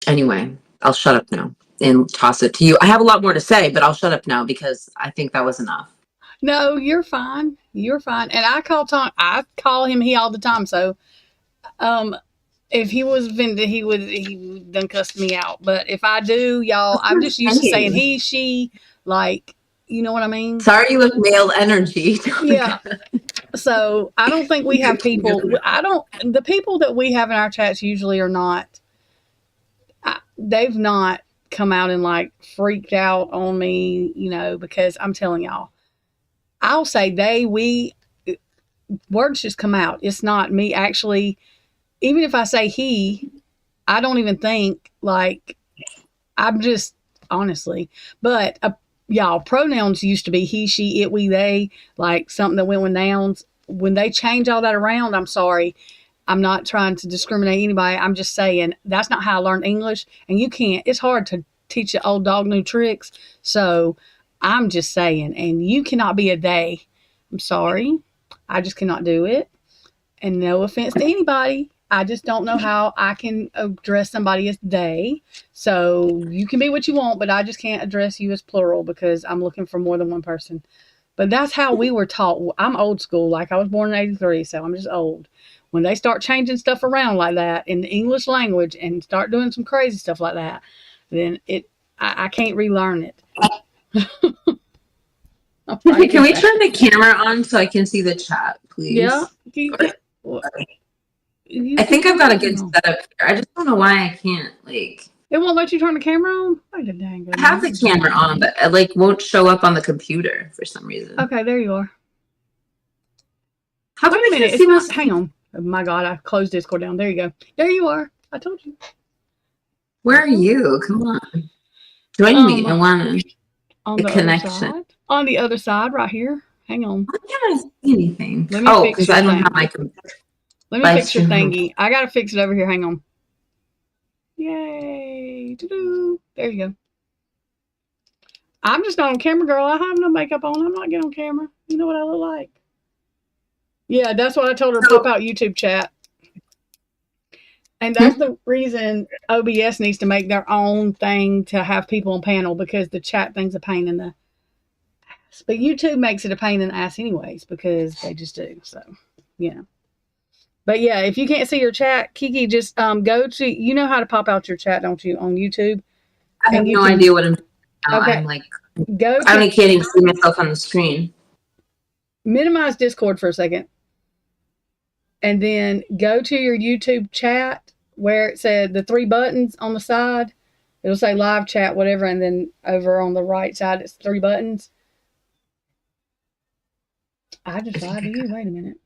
Anyway, I'll shut up now and toss it to you. I have a lot more to say, but I'll shut up now because I think that was enough. No, you're fine. You're fine. And I call him he all the time. So, if he was offended, he done cussed me out. But if I do, y'all, I'm just used to saying he, she, like, you know what I mean? Sorry, you have male energy. Yeah. So I don't think we have people. The people that we have in our chats usually are not. They've not come out and like freaked out on me, because I'm telling y'all. I'll say words just come out. It's not me actually. Even if I say he, I don't even think like I'm just honestly. But y'all, pronouns used to be he, she, it, we, they, like something that went with nouns. When they change all that around, I'm sorry. I'm not trying to discriminate anybody. I'm just saying that's not how I learned English. And you can't. It's hard to teach an old dog new tricks. So I'm just saying, and you cannot be a they. I'm sorry. I just cannot do it. And no offense to anybody. I just don't know how I can address somebody as they. So you can be what you want, but I just can't address you as plural because I'm looking for more than one person. But that's how we were taught. I'm old school. Like I was born in 83, so I'm just old. When they start changing stuff around like that in the English language and start doing some crazy stuff like that, then I can't relearn it. Hey, can we turn the camera on so I can see the chat, please? Yeah. I think I've got a good setup here. I just don't know why I can't, like... It won't let you turn the camera on? I have the camera on, but it won't show up on the computer for some reason. Okay, there you are. How Wait a minute. Hang on. Oh my God, I closed Discord down. There you go. There you are. I told you. Where are you? Come on. Join me. I want a connection. On the other side, right here. Hang on. Why can't I see anything? Because I don't have my computer. Let me fix your thingy. I got to fix it over here. Hang on. Yay. Doo-doo. There you go. I'm just not on camera, girl. I have no makeup on. I'm not getting on camera. You know what I look like. Yeah, that's what I told her. Pop out YouTube chat. And that's the reason OBS needs to make their own thing to have people on panel, because the chat thing's a pain in the ass. But YouTube makes it a pain in the ass anyways, because they just do. So, yeah. But yeah, if you can't see your chat, Kiki, just go to, you know how to pop out your chat, don't you, on YouTube? I have no idea what I'm doing now. Okay. I'm like, I can't even see myself on the screen. Minimize Discord for a second. And then go to your YouTube chat where it said the 3 buttons on the side. It'll say live chat, whatever. And then over on the right side, it's 3 buttons. I just lied to you. Wait a minute.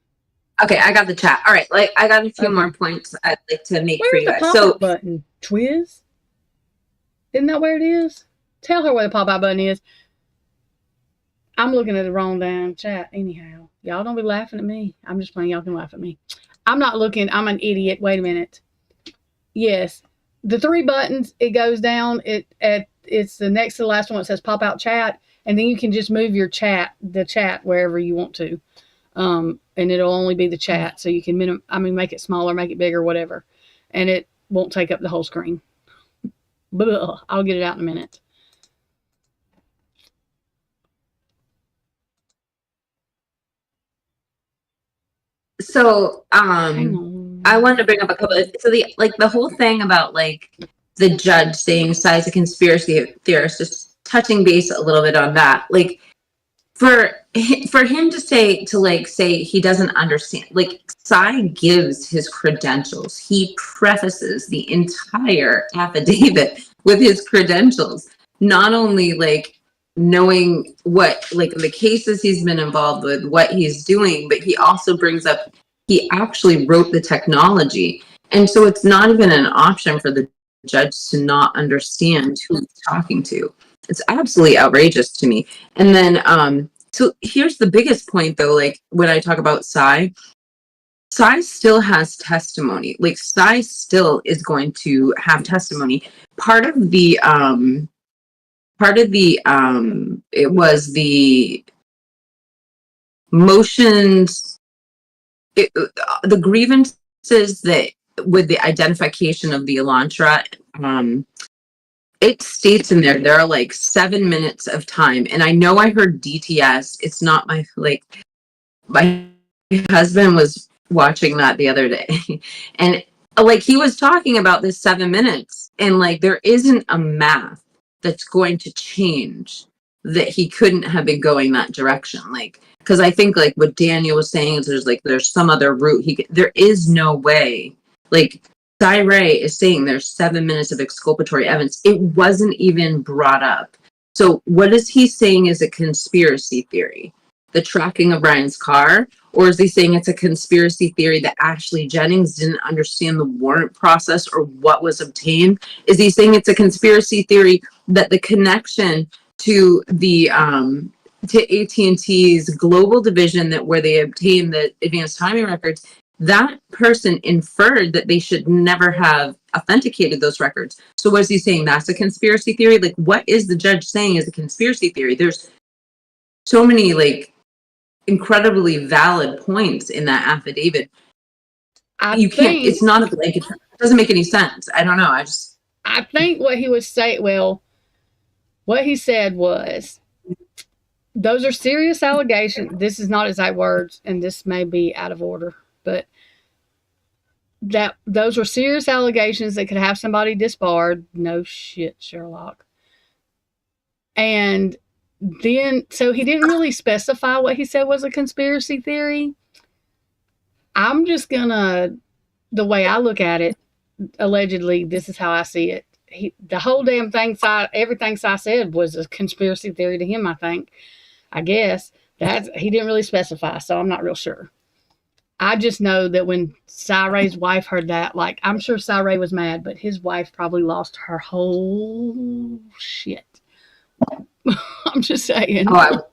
Okay, I got the chat. All right, like I got a few more points I'd like to make for you guys. Where's the pop-out button? Twiz? Isn't that where it is? Tell her where the pop-out button is. I'm looking at the wrong damn chat anyhow. Y'all don't be laughing at me. I'm just playing. Y'all can laugh at me. I'm not looking. I'm an idiot. Wait a minute. Yes. The three buttons, it goes down. It's the next to the last one. It says pop out chat. And then you can just move your the chat wherever you want to. And it'll only be the chat. So you can make it smaller, make it bigger, whatever. And it won't take up the whole screen. But I'll get it out in a minute. So, Hang on. I wanted to bring up a couple of, so the whole thing about like the judge saying Cy's a conspiracy theorist, just touching base a little bit on that. Like for him to say he doesn't understand, like Cy gives his credentials. He prefaces the entire affidavit with his credentials, not only like knowing what like the cases he's been involved with, what he's doing, but he also brings up he actually wrote the technology. And so it's not even an option for the judge to not understand who he's talking to. It's absolutely outrageous to me. And then so here's the biggest point though, like when I talk about Cy still has testimony. Like Cy still is going to have testimony. Part of the it was the motions, the grievances that with the identification of the Elantra, it states in there are like 7 minutes of time. And I know I heard DTS. It's not my husband was watching that the other day and like he was talking about this 7 minutes and like there isn't a math that's going to change that he couldn't have been going that direction. Like, because I think like what Daniel was saying is there's some other route there is no way. Like Cy Ray is saying there's 7 minutes of exculpatory evidence. It wasn't even brought up. So what is he saying is a conspiracy theory? The tracking of Brian's car? Or is he saying it's a conspiracy theory that Ashley Jennings didn't understand the warrant process or what was obtained? Is he saying it's a conspiracy theory that the connection to the to AT&T's global division where they obtained the advanced timing records, that person inferred that they should never have authenticated those records? So was he saying that's a conspiracy theory? Like, what is the judge saying is a conspiracy theory? There's so many like incredibly valid points in that affidavit. It's not a blanket. It doesn't make any sense. I don't know. I think what he was saying, what he said was, those are serious allegations. This is not exact words, and this may be out of order, but that those were serious allegations that could have somebody disbarred. No shit, Sherlock. And then, so he didn't really specify what he said was a conspiracy theory. I'm just gonna, the way I look at it, allegedly, this is how I see it. The whole damn thing, everything Cy said was a conspiracy theory to him, I guess. He didn't really specify, so I'm not real sure. I just know that when Cy Ray's wife heard that, like, I'm sure Cy Ray was mad, but his wife probably lost her whole shit. I'm just saying. Oh,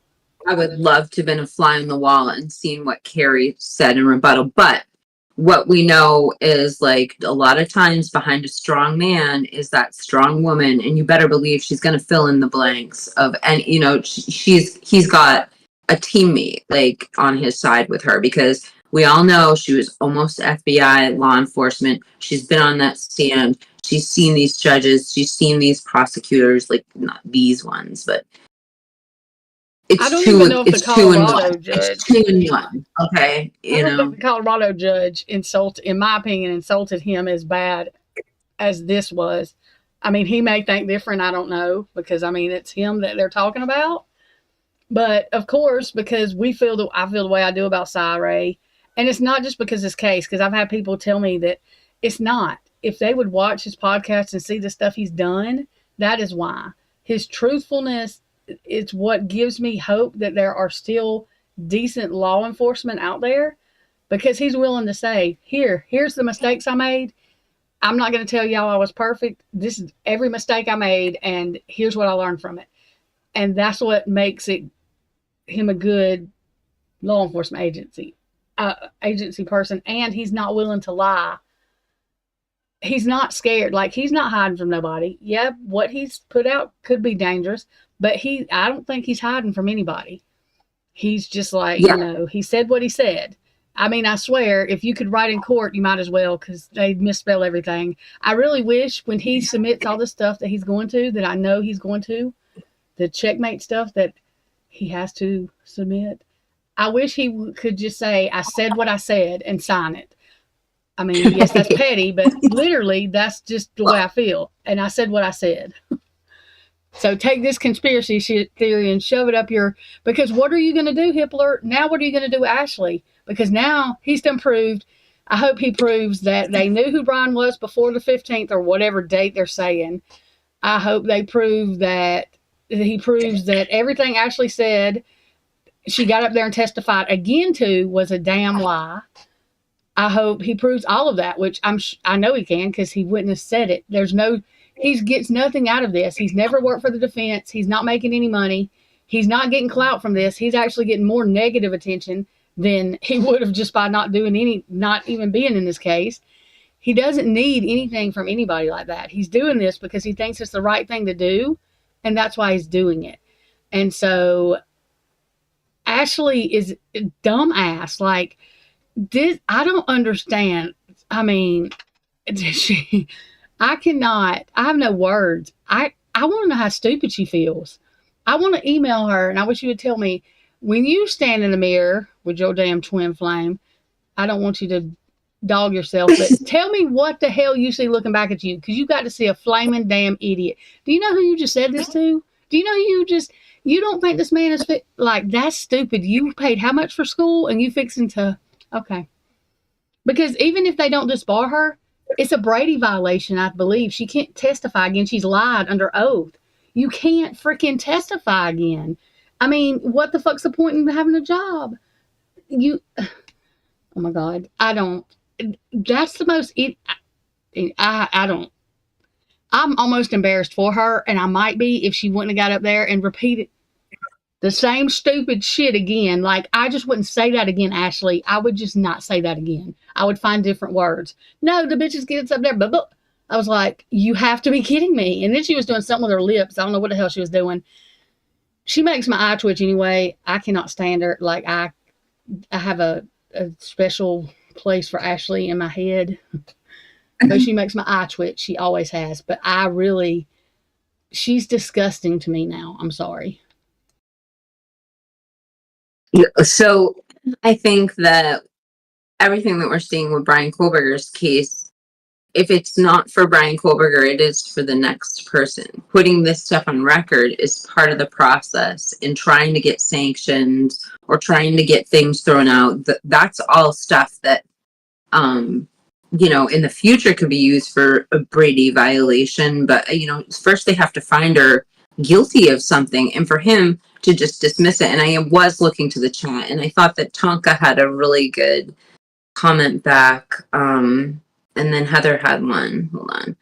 I would love to have been a fly on the wall and seen what Carrie said in rebuttal. But what we know is like a lot of times behind a strong man is that strong woman, and you better believe she's going to fill in the blanks of, and you know, he's got a teammate like on his side with her, because we all know she was almost FBI law enforcement. She's been on that stand. She's seen these judges. She's seen these prosecutors, like not these ones, but it's two in one. Okay. I don't think the Colorado judge in my opinion, insulted him as bad as this was. I mean, he may think different. I don't know, because I mean, it's him that they're talking about. But of course, because I feel the way I do about Cy Ray, and it's not just because of this case, because I've had people tell me that it's not. If they would watch his podcast and see the stuff he's done, that is why. His truthfulness is what gives me hope that there are still decent law enforcement out there, because he's willing to say, here's the mistakes I made. I'm not going to tell y'all I was perfect. This is every mistake I made, and here's what I learned from it. And that's what makes it him a good law enforcement agency person, and he's not willing to lie. He's not scared. Like, he's not hiding from nobody. Yeah, what he's put out could be dangerous, but I don't think he's hiding from anybody. He's just like, Yeah. he said what he said. I mean, I swear, if you could write in court, you might as well, because they misspell everything. I really wish when he submits all the stuff that he's going to, that I know he's going to, the checkmate stuff that he has to submit, I wish he could just say, I said what I said, and sign it. I mean, yes, that's petty, but literally, that's just the way I feel. And I said what I said. So take this conspiracy theory and shove it up your, because what are you going to do, Hibler? Now what are you going to do with Ashley? Because now he's done proved, I hope he proves that they knew who Brian was before the 15th or whatever date they're saying. I hope they prove that he proves that everything Ashley said, she got up there and testified again to, was a damn lie. I hope he proves all of that, which I know he can, because he wouldn't have said it. He gets nothing out of this. He's never worked for the defense. He's not making any money. He's not getting clout from this. He's actually getting more negative attention than he would have just by not even being in this case. He doesn't need anything from anybody like that. He's doing this because he thinks it's the right thing to do, and that's why he's doing it. And so Ashley is a dumbass. Like, this, I don't understand. I mean, I have no words. I want to know how stupid she feels. I want to email her, and I wish you would tell me, when you stand in the mirror with your damn twin flame, I don't want you to dog yourself, but tell me what the hell you see looking back at you, because you got to see a flaming damn idiot. Do you know who you just said this to? Do you know you don't think this man is fit? Like, that's stupid. You paid how much for school, and you fixing to, okay. Because even if they don't disbar her, it's a Brady violation, I believe. She can't testify again. She's lied under oath. You can't freaking testify again. I mean, what the fuck's the point in having a job? Oh my God. That's the most, I don't, I'm almost embarrassed for her, and I might be if she wouldn't have got up there and repeated the same stupid shit again. Like, I just wouldn't say that again, Ashley. I would just not say that again. I would find different words. No, the bitch gets up there, but I was like, you have to be kidding me. And then she was doing something with her lips. I don't know what the hell she was doing. She makes my eye twitch anyway. I cannot stand her. Like, I have a special place for Ashley in my head. So she makes my eye twitch. She always has. But she's disgusting to me now. I'm sorry. So I think that everything that we're seeing with Brian Kohlberger's case, if it's not for Brian Kohlberger, it is for the next person. Putting this stuff on record is part of the process in trying to get sanctions or trying to get things thrown out. That's all stuff that, in the future could be used for a Brady violation. But, first they have to find her guilty of something, and for him to just dismiss it. And I was looking to the chat, and I thought that Tonka had a really good comment back. And then Heather had one. Hold on.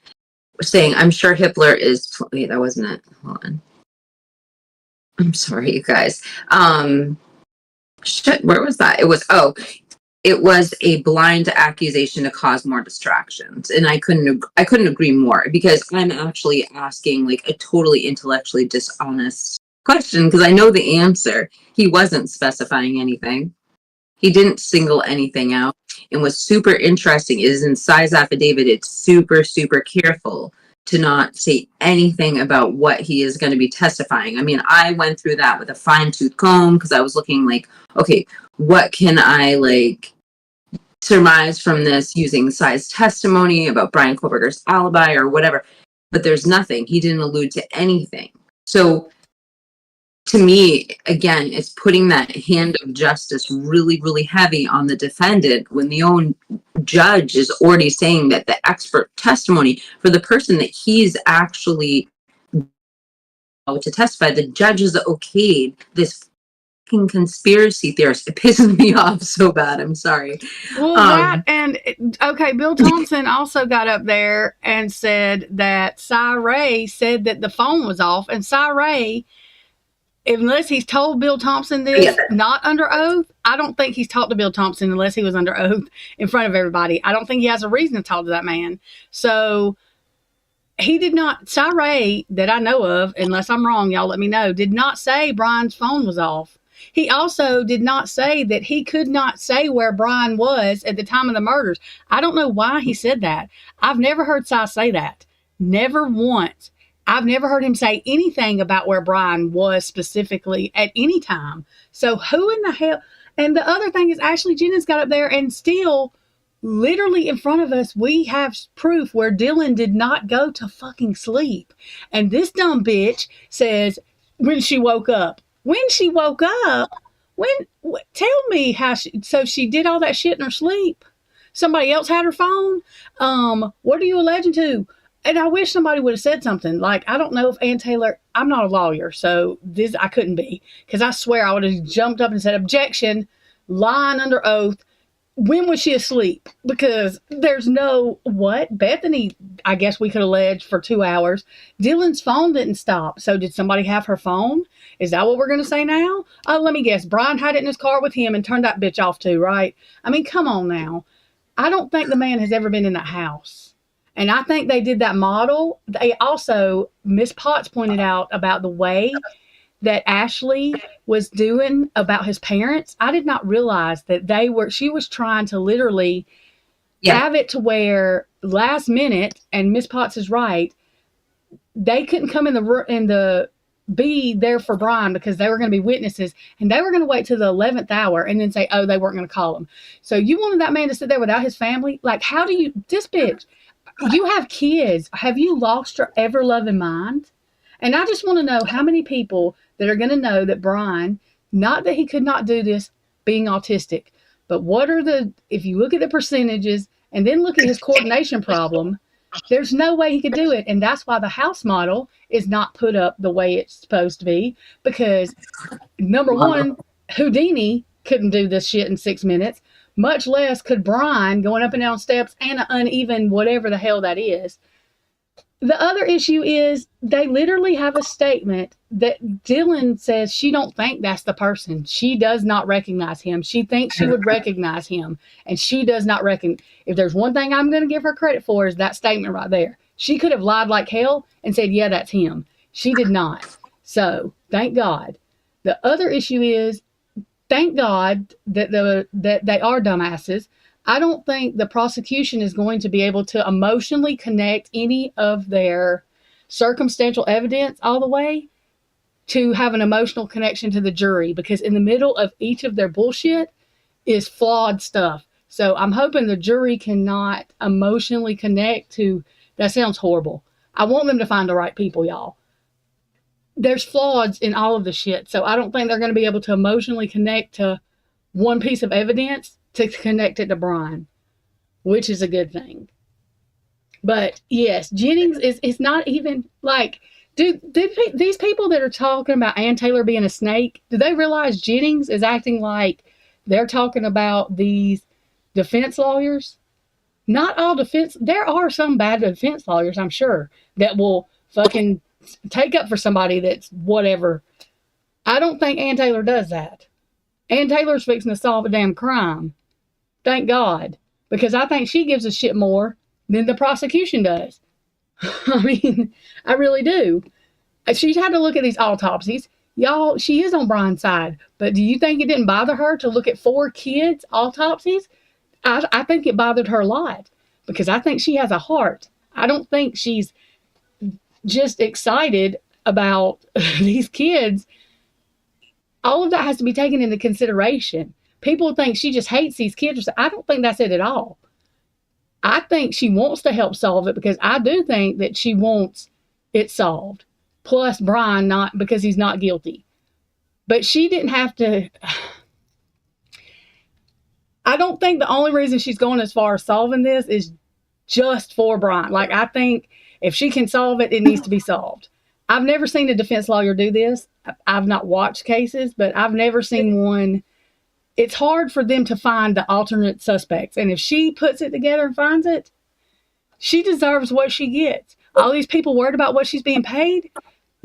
Saying, I'm sure Hibler is... Wait, that wasn't it. Hold on. I'm sorry, you guys. Shit, where was that? It was a blind accusation to cause more distractions. And I couldn't agree more, because I'm actually asking like a totally intellectually dishonest question, because I know the answer. He wasn't specifying anything. He didn't single anything out. And what's super interesting is in Sai's affidavit, it's super, super careful to not say anything about what he is going to be testifying. I mean, I went through that with a fine-tooth comb, because I was looking like, okay, what can I surmise from this using Sai's testimony about Brian Kohlberger's alibi or whatever? But there's nothing. He didn't allude to anything. So to me, again, it's putting that hand of justice really, really heavy on the defendant when the own judge is already saying that the expert testimony for the person that he's actually to testify, the judge has okayed this fucking conspiracy theorist. It pisses me off so bad. I'm sorry. Well, Bill Thompson also got up there and said that Cy Ray said that the phone was off, and Cy Ray unless he's told Bill Thompson this, not under oath, I don't think he's talked to Bill Thompson unless he was under oath in front of everybody. I don't think he has a reason to talk to that man. So he did not, Cyree, that I know of, unless I'm wrong, y'all let me know, did not say Brian's phone was off. He also did not say that he could not say where Brian was at the time of the murders. I don't know why he said that. I've never heard Cy say that. Never once. I've never heard him say anything about where Brian was specifically at any time. So who in the hell? And the other thing is Ashley Jennings got up there and still, literally in front of us, we have proof where Dylan did not go to fucking sleep. And this dumb bitch says when she woke up. When she woke up, tell me how so she did all that shit in her sleep. Somebody else had her phone. What are you alleging to? And I wish somebody would have said something. Like, I don't know if Ann Taylor, I'm not a lawyer, so this, I couldn't be. Because I swear I would have jumped up and said, objection, lying under oath. When was she asleep? Because there's no, what? Bethany, I guess we could allege for 2 hours. Dylan's phone didn't stop. So did somebody have her phone? Is that what we're going to say now? Oh, let me guess. Brian had it in his car with him and turned that bitch off too, right? I mean, come on now. I don't think the man has ever been in that house. And I think they did that model. They also, Miss Potts pointed out about the way that Ashley was doing about his parents. I did not realize that she was trying to literally have it to where last minute, and Miss Potts is right, they couldn't come in the be there for Brian because they were going to be witnesses, and they were going to wait till the 11th hour and then say, oh, they weren't going to call him. So you wanted that man to sit there without his family? Like, how do you, this bitch, you have kids. Have you lost your ever-loving mind? And I just want to know how many people that are going to know that Brian, not that he could not do this being autistic, but what are if you look at the percentages and then look at his coordination problem, there's no way he could do it. And that's why the house model is not put up the way it's supposed to be. Because, number one, Houdini couldn't do this shit in 6 minutes, much less could Brian going up and down steps and an uneven whatever the hell that is. The other issue is they literally have a statement that Dylan says she don't think that's the person. She does not recognize him. She thinks she would recognize him, and she does not recognize. If there's one thing I'm going to give her credit for is that statement right there. She could have lied like hell and said, yeah, that's him. She did not. So thank God. The other issue is thank God that they are dumbasses. I don't think the prosecution is going to be able to emotionally connect any of their circumstantial evidence all the way to have an emotional connection to the jury, because in the middle of each of their bullshit is flawed stuff. So I'm hoping the jury cannot emotionally connect to, that sounds horrible. I want them to find the right people, y'all. There's flaws in all of the shit. So I don't think they're going to be able to emotionally connect to one piece of evidence to connect it to Brian, which is a good thing. But yes, Jennings is not even like, these people that are talking about Ann Taylor being a snake, do they realize Jennings is acting like they're talking about these defense lawyers? Not all defense, there are some bad defense lawyers, I'm sure, that will fucking take up for somebody that's whatever. I don't think Ann Taylor does that. Ann Taylor's fixing to solve a damn crime. Thank God. Because I think she gives a shit more than the prosecution does. I mean, I really do. She's had to look at these autopsies. Y'all, she is on Brian's side. But do you think it didn't bother her to look at 4 kids' autopsies? I think it bothered her a lot. Because I think she has a heart. I don't think she's just excited about these kids. All of that has to be taken into consideration. People think she just hates these kids. I don't think that's it at all. I think she wants to help solve it, because I do think that she wants it solved. Plus Brian, not because he's not guilty. But she didn't have to. I don't think the only reason she's going as far as solving this is just for Brian. Like, I think if she can solve it, it needs to be solved. I've never seen a defense lawyer do this. I've not watched cases, but I've never seen one. It's hard for them to find the alternate suspects. And if she puts it together and finds it, she deserves what she gets. All these people worried about what she's being paid,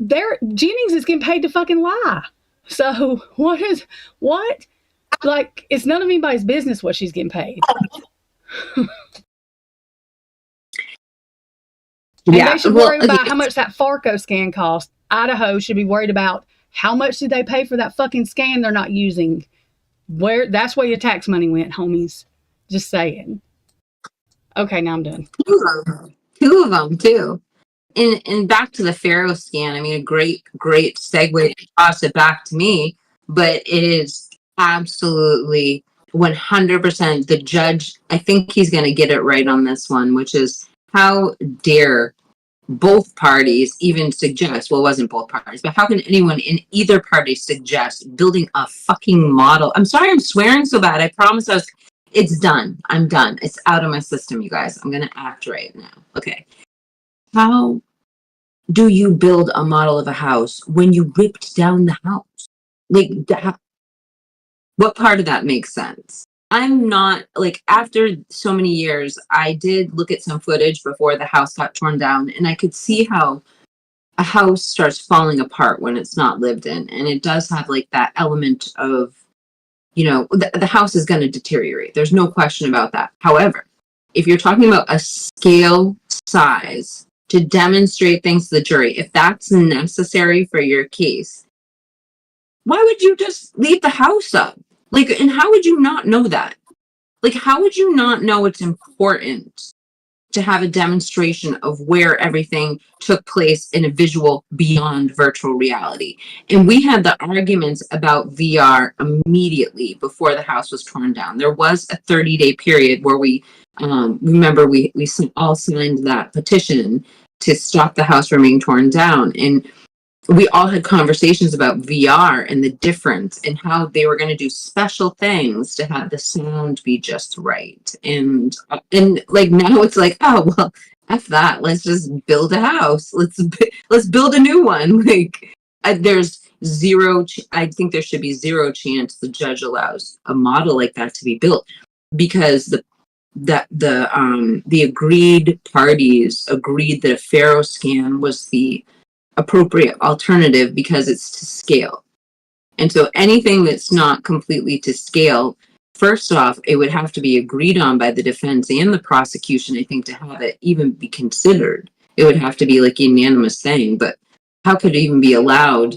Jennings is getting paid to fucking lie. So what? Like, it's none of anybody's business what she's getting paid. And they should worry about how much that Farco scan cost. Idaho should be worried about how much did they pay for that fucking scan they're not using. That's where your tax money went, homies. Just saying. Okay, now I'm done. Two of them too. And back to the Pharaoh scan. I mean, a great segue to toss it back to me, but it is absolutely 100% the judge. I think he's going to get it right on this one, which is how dare both parties even suggest, well, it wasn't both parties, but how can anyone in either party suggest building a fucking model? I'm sorry I'm swearing so bad. I promise it's done. I'm done. It's out of my system, you guys. I'm going to act right now. Okay. How do you build a model of a house when you ripped down the house? Like, what part of that makes sense? I'm not, like, after so many years, I did look at some footage before the house got torn down, and I could see how a house starts falling apart when it's not lived in. And it does have, like, that element of, the house is going to deteriorate. There's no question about that. However, if you're talking about a scale size to demonstrate things to the jury, if that's necessary for your case, why would you just leave the house up? Like, and how would you not know that? Like, how would you not know it's important to have a demonstration of where everything took place in a visual beyond virtual reality? And we had the arguments about VR immediately before the house was torn down. There was a 30-day period where we remember we all signed that petition to stop the house from being torn down. And we all had conversations about VR and the difference and how they were going to do special things to have the sound be just right. And like now it's like, oh, well, F that. Let's just build a house. Let's build a new one. Like, there's zero. I think there should be zero chance the judge allows a model like that to be built, because the agreed parties agreed that a Pharaoh scan was the appropriate alternative because it's to scale. And so anything that's not completely to scale, first off, it would have to be agreed on by the defense and the prosecution, I think, to have it even be considered. It would have to be like a unanimous thing. But how could it even be allowed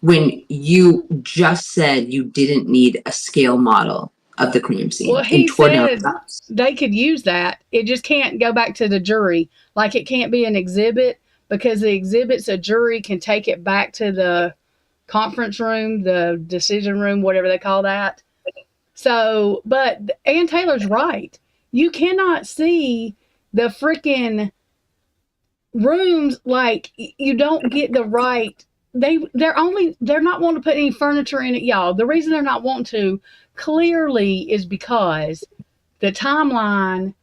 when you just said you didn't need a scale model of the crime scene? Well, he said they could use that. It just can't go back to the jury. Like, it can't be an exhibit, because the exhibits, a jury can take it back to the conference room, the decision room, whatever they call that. So, but Ann Taylor's right. You cannot see the freaking rooms. Like, you don't get the right. They're not wanting to put any furniture in it, y'all. The reason they're not wanting to clearly is because the timeline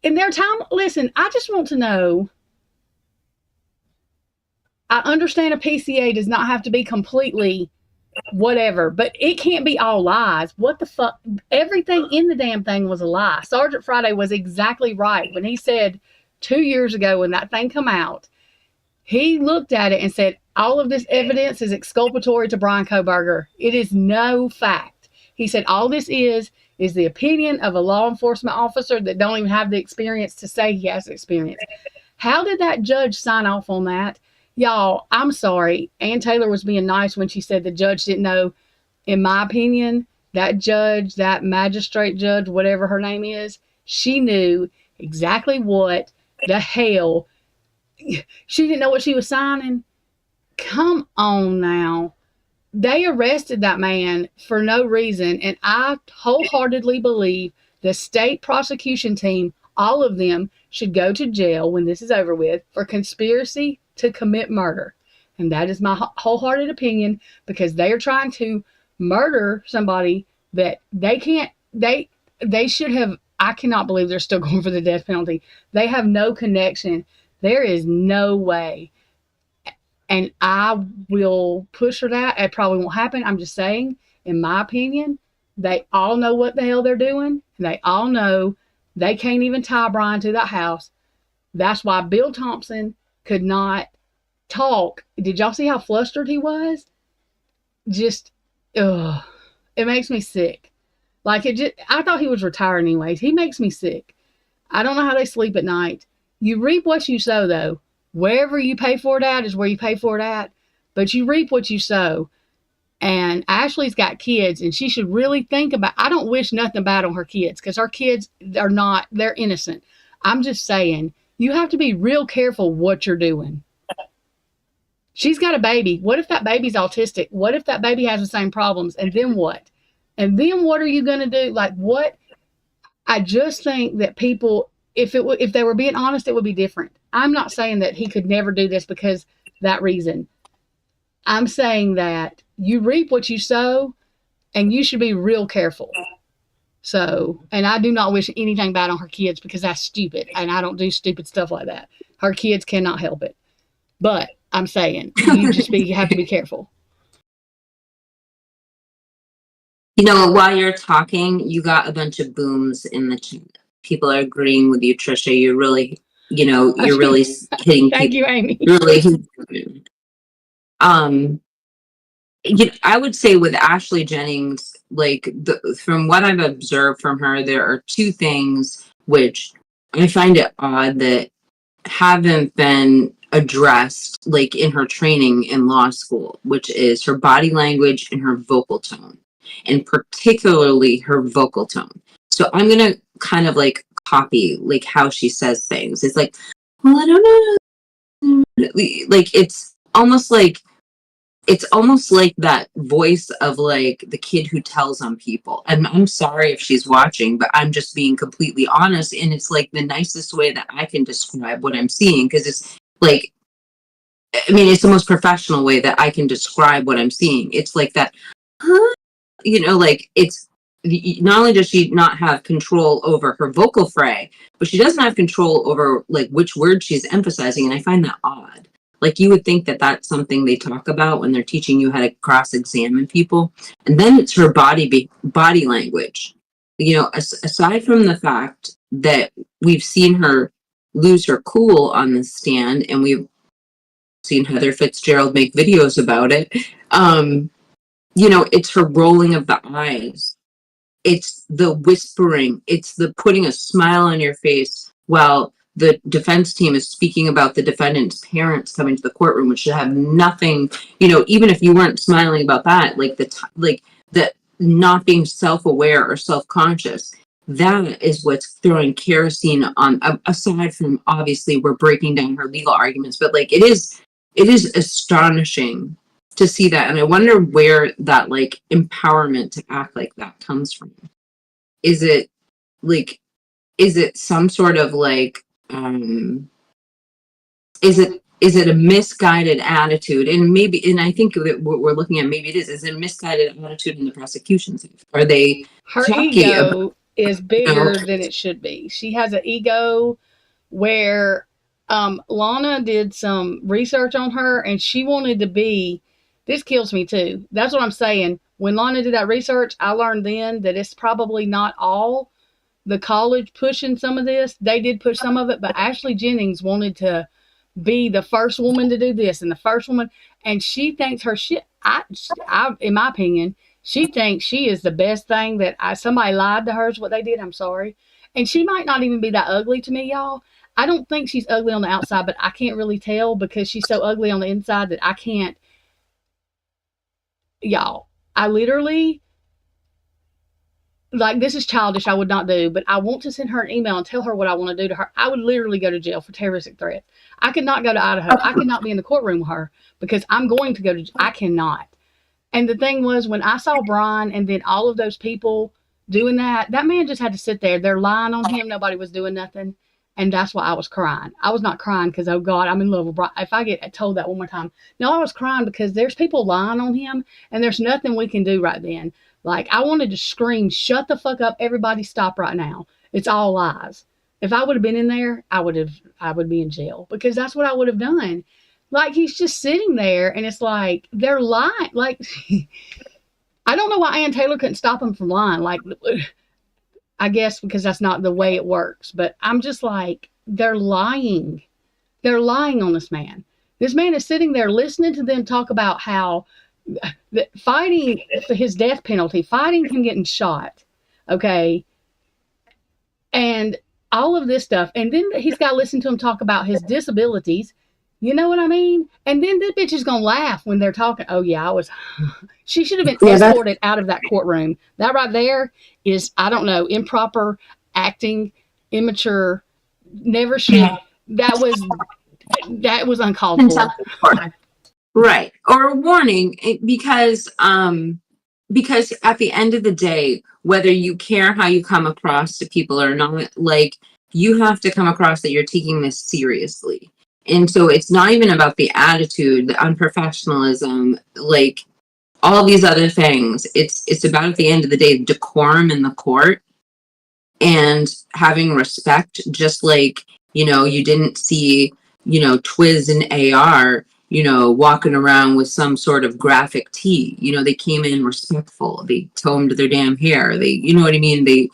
in their time. Listen, I just want to know. I understand a PCA does not have to be completely whatever, but it can't be all lies. What the fuck? Everything in the damn thing was a lie. Sergeant Friday was exactly right when he said 2 years ago when that thing come out, he looked at it and said, all of this evidence is exculpatory to Brian Kohberger. It is no fact. He said, all this is the opinion of a law enforcement officer that don't even have the experience to say he has experience. How did that judge sign off on that? Y'all, I'm sorry. Ann Taylor was being nice when she said the judge didn't know. In my opinion, that judge, that magistrate judge, whatever her name is, she knew exactly what the hell. She didn't know what she was signing. Come on now. They arrested that man for no reason, and I wholeheartedly believe the state prosecution team, all of them, should go to jail when this is over with for conspiracy to commit murder. And that is my wholehearted opinion, because they are trying to murder somebody that they can't, they should have. I cannot believe they're still going for the death penalty. They have no connection. There is no way. And I will push for that. It probably won't happen. I'm just saying, in my opinion, they all know what the hell they're doing. They all know they can't even tie Brian to that house. That's why Bill Thompson could not talk, did y'all see how flustered he was? Just, ugh, it makes me sick. Like I thought he was retired anyways. He makes me sick. I don't know how they sleep at night. You reap what you sow, though. Wherever you pay for it at is where you pay for it at. But you reap what you sow. And Ashley's got kids, and she should really think about. I don't wish nothing bad on her kids because her kids are not. They're innocent. I'm just saying you have to be real careful what you're doing. She's got a baby. What if that baby's autistic? What if that baby has the same problems? And then what? And then what are you going to do? Like what? I just think that people, if they were being honest, it would be different. I'm not saying that he could never do this because that reason. I'm saying that you reap what you sow, and you should be real careful. So, and I do not wish anything bad on her kids because that's stupid, and I don't do stupid stuff like that. Her kids cannot help it. But I'm saying you just have to be careful. You know, while you're talking, you got a bunch of booms in the chat. People are agreeing with you, Trisha. You're really, you're really hitting. Thank you, Amy. Really. I would say with Ashley Jennings, like from what I've observed from her, there are two things which I find it odd that haven't been addressed, like in her training in law school, which is her body language and her vocal tone, and particularly her vocal tone. So I'm gonna kind of like copy like how she says things. It's like, well, I don't know, like it's almost like that voice of like the kid who tells on people. And I'm sorry if she's watching, but I'm just being completely honest. And it's like the nicest way that I can describe what I'm seeing. Cause it's like, I mean, it's the most professional way that I can describe what I'm seeing. It's like that, like it's not only does she not have control over her vocal fray, but she doesn't have control over like which word she's emphasizing. And I find that odd. Like you would think that that's something they talk about when they're teaching you how to cross-examine people. And then it's her body language. Aside from the fact that we've seen her lose her cool on the stand, and we've seen Heather Fitzgerald make videos about it, it's her rolling of the eyes. It's the whispering. It's the putting a smile on your face while the defense team is speaking about the defendant's parents coming to the courtroom, which should have nothing, even if you weren't smiling about that, like the not being self-aware or self-conscious, that is what's throwing kerosene on, aside from obviously we're breaking down her legal arguments, but like it is astonishing to see that. And I wonder where that like empowerment to act like that comes from. Is it some sort of like, is it a misguided attitude? And I think that what we're looking at, maybe it is a misguided attitude in the prosecution's? Are they her ego is bigger than it should be? She has an ego where Lana did some research on her, and she wanted to be, this kills me too. That's what I'm saying. When Lana did that research, I learned then that it's probably not all the college pushing some of this. They did push some of it, but Ashley Jennings wanted to be the first woman to do this and the first woman, and she thinks her shit. I in my opinion, she thinks she is the best thing that somebody lied to her is what they did. I'm sorry, and she might not even be that ugly to me, y'all. I don't think she's ugly on the outside, but I can't really tell because she's so ugly on the inside that I can't. Y'all, I literally, like, this is childish, I would not do, but I want to send her an email and tell her what I want to do to her. I would literally go to jail for terroristic threats. I could not go to Idaho. I could not be in the courtroom with her because I'm going to go to jail. I cannot. And the thing was, when I saw Brian and then all of those people doing that man just had to sit there. They're lying on him. Nobody was doing nothing. And that's why I was crying. I was not crying because, oh God, I'm in love with Brian. If I get told that one more time. No, I was crying because there's people lying on him and there's nothing we can do right then. Like, I wanted to scream, shut the fuck up, everybody stop right now. It's all lies. If I would have been in there, I would be in jail because that's what I would have done. Like, he's just sitting there and it's like, they're lying. Like, I don't know why Ann Taylor couldn't stop him from lying. Like, I guess because that's not the way it works. But I'm just like, they're lying. They're lying on this man. This man is sitting there listening to them talk about how fighting for his death penalty, fighting him getting shot, okay, and all of this stuff. And then he's got to listen to him talk about his disabilities. You know what I mean? And then this bitch is going to laugh when they're talking. Oh, yeah, she should have been escorted out of that courtroom. That right there is, I don't know, improper acting, immature, never should. That was uncalled for. Right. Or a warning, because at the end of the day, whether you care how you come across to people or not, like, you have to come across that you're taking this seriously. And so it's not even about the attitude, the unprofessionalism, like all these other things. It's about, at the end of the day, decorum in the court and having respect, just like, you didn't see, Twiz and AR, walking around with some sort of graphic tee. They came in respectful. They combed their damn hair. They, you know what I mean?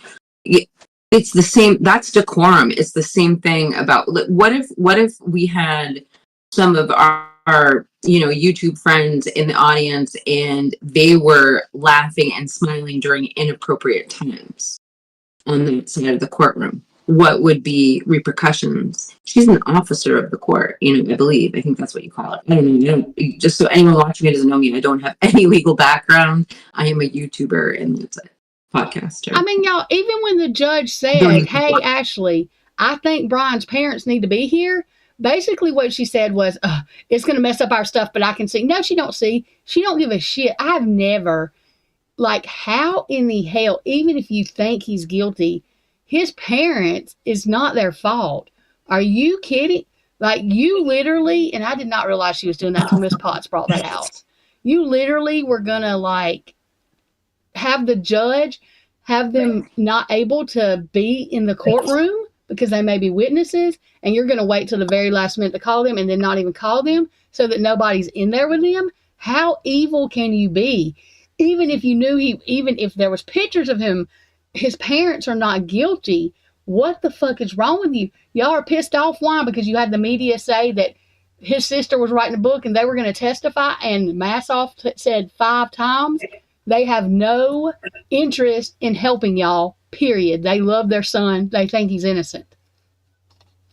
It's the same. That's decorum. It's the same thing about, what if we had some of our YouTube friends in the audience and they were laughing and smiling during inappropriate times on that side of the courtroom? What would be repercussions? She's an officer of the court, I believe. I think that's what you call it. I don't know. Just so anyone watching it doesn't know me, I don't have any legal background. I am a YouTuber and it's a podcaster. I mean, y'all, even when the judge said, hey, Ashley, I think Brian's parents need to be here, basically what she said was, it's going to mess up our stuff, but I can see. No, she don't see. She don't give a shit. I've never, like, how in the hell, even if you think he's guilty, his parents is not their fault. Are you kidding? Like, you literally, and I did not realize she was doing that until Miss Potts brought that out. You literally were going to, like, have the judge have them not able to be in the courtroom because they may be witnesses, and you're going to wait till the very last minute to call them and then not even call them so that nobody's in there with them. How evil can you be? Even if you knew even if there was pictures of him, his parents are not guilty. What the fuck is wrong with you? Y'all are pissed off. Why? Because you had the media say that his sister was writing a book and they were going to testify, and Massoff said 5 times. They have no interest in helping y'all, period. They love their son. They think he's innocent.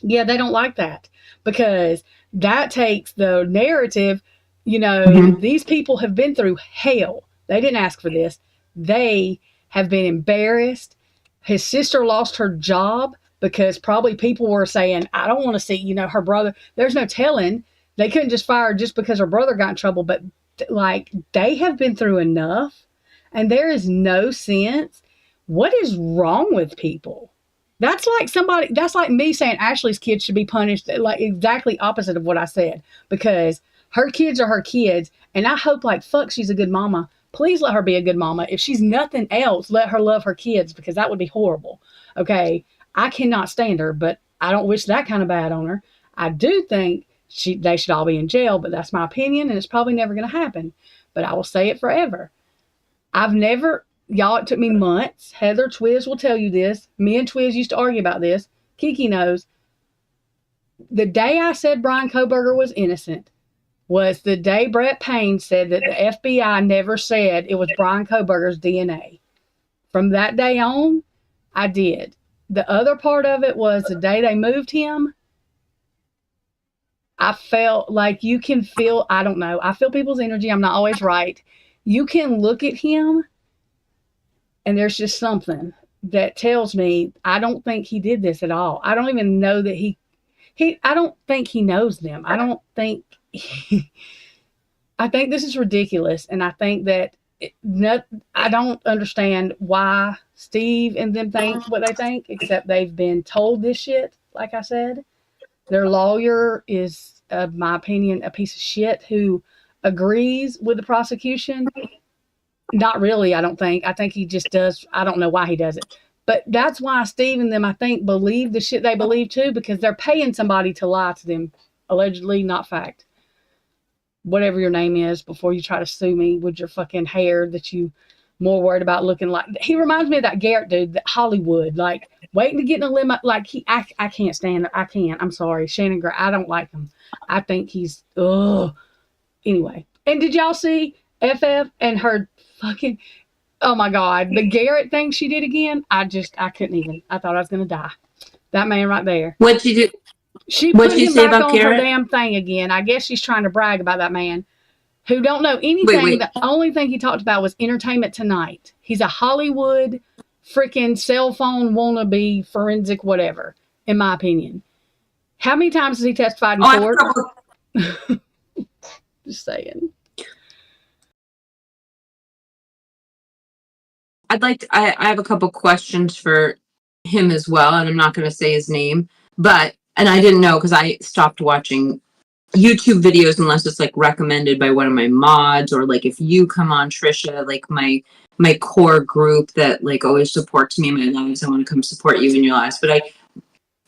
Yeah, they don't like that because that takes the narrative, these people have been through hell. They didn't ask for this. They have been embarrassed. His sister lost her job because probably people were saying, I don't want to see, her brother. There's no telling. They couldn't just fire her just because her brother got in trouble. But, like, they have been through enough. And there is no sense. What is wrong with people? That's like me saying Ashley's kids should be punished, like exactly opposite of what I said, because her kids are her kids. And I hope like fuck she's a good mama. Please let her be a good mama. If she's nothing else, let her love her kids, because that would be horrible. Okay. I cannot stand her, but I don't wish that kind of bad on her. I do think they should all be in jail, but that's my opinion and it's probably never going to happen. But I will say it forever. Y'all, it took me months. Heather Twiz will tell you this. Me and Twiz used to argue about this. Kiki knows. The day I said Brian Kohberger was innocent was the day Brett Payne said that the FBI never said it was Brian Kohberger's DNA. From that day on, I did. The other part of it was the day they moved him, I felt like you can feel, I don't know, I feel people's energy. I'm not always right. You can look at him and there's just something that tells me I don't think he did this at all. I don't even know that I don't think he knows them. I don't think, I think this is ridiculous. And I think that I don't understand why Steve and them think what they think, except they've been told this shit, like I said. Their lawyer is, in my opinion, a piece of shit who agrees with the prosecution. Not really, I don't think. I think he just does. I don't know why he does it. But that's why Steve and them, I think, believe the shit they believe too, because they're paying somebody to lie to them. Allegedly, not fact. Whatever your name is, before you try to sue me with your fucking hair that you more worried about looking like. He reminds me of that Garrett dude, that Hollywood. Like, waiting to get in a limo. Like I can't stand it. I can't. I'm sorry, Shannon Gray. I don't like him. I think he's Anyway, and did y'all see FF and her fucking? Oh my God, the Garrett thing she did again. I couldn't even. I thought I was gonna die. That man right there. What'd you do? She What'd put you him say back about on her Garrett? damn thing again. I guess she's trying to brag about that man who don't know anything. Wait. The only thing he talked about was Entertainment Tonight. He's a Hollywood freaking cell phone wannabe forensic whatever, in my opinion. How many times has he testified in court? Just saying. I have a couple questions for him as well, and I'm not going to say his name, and I didn't know because I stopped watching YouTube videos unless it's like recommended by one of my mods, or like if you come on, Trisha, like my core group that like always supports me in my lives, I want to come support you in your lives. But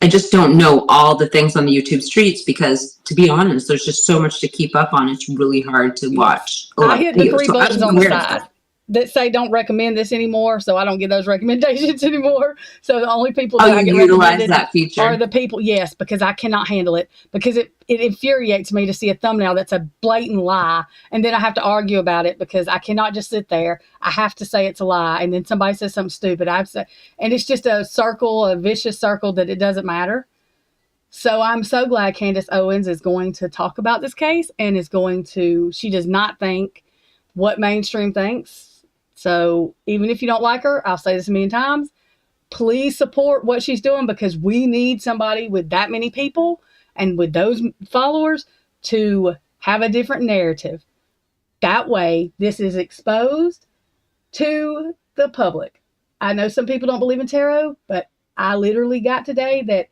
I just don't know all the things on the YouTube streets because, to be honest, there's just so much to keep up on. It's really hard to watch. I hit the three buttons on the side that say don't recommend this anymore, so I don't get those recommendations anymore. So the only people that I get recommended that feature are the people, yes, because I cannot handle it, because it infuriates me to see a thumbnail that's a blatant lie, and then I have to argue about it because I cannot just sit there. I have to say it's a lie, and then somebody says something stupid. I have to say, and it's just a circle, a vicious circle that it doesn't matter. So I'm so glad Candace Owens is going to talk about this case and she does not think what mainstream thinks. So even if you don't like her, I'll say this a million times, please support what she's doing, because we need somebody with that many people and with those followers to have a different narrative. That way, this is exposed to the public. I know some people don't believe in tarot, but I literally got today that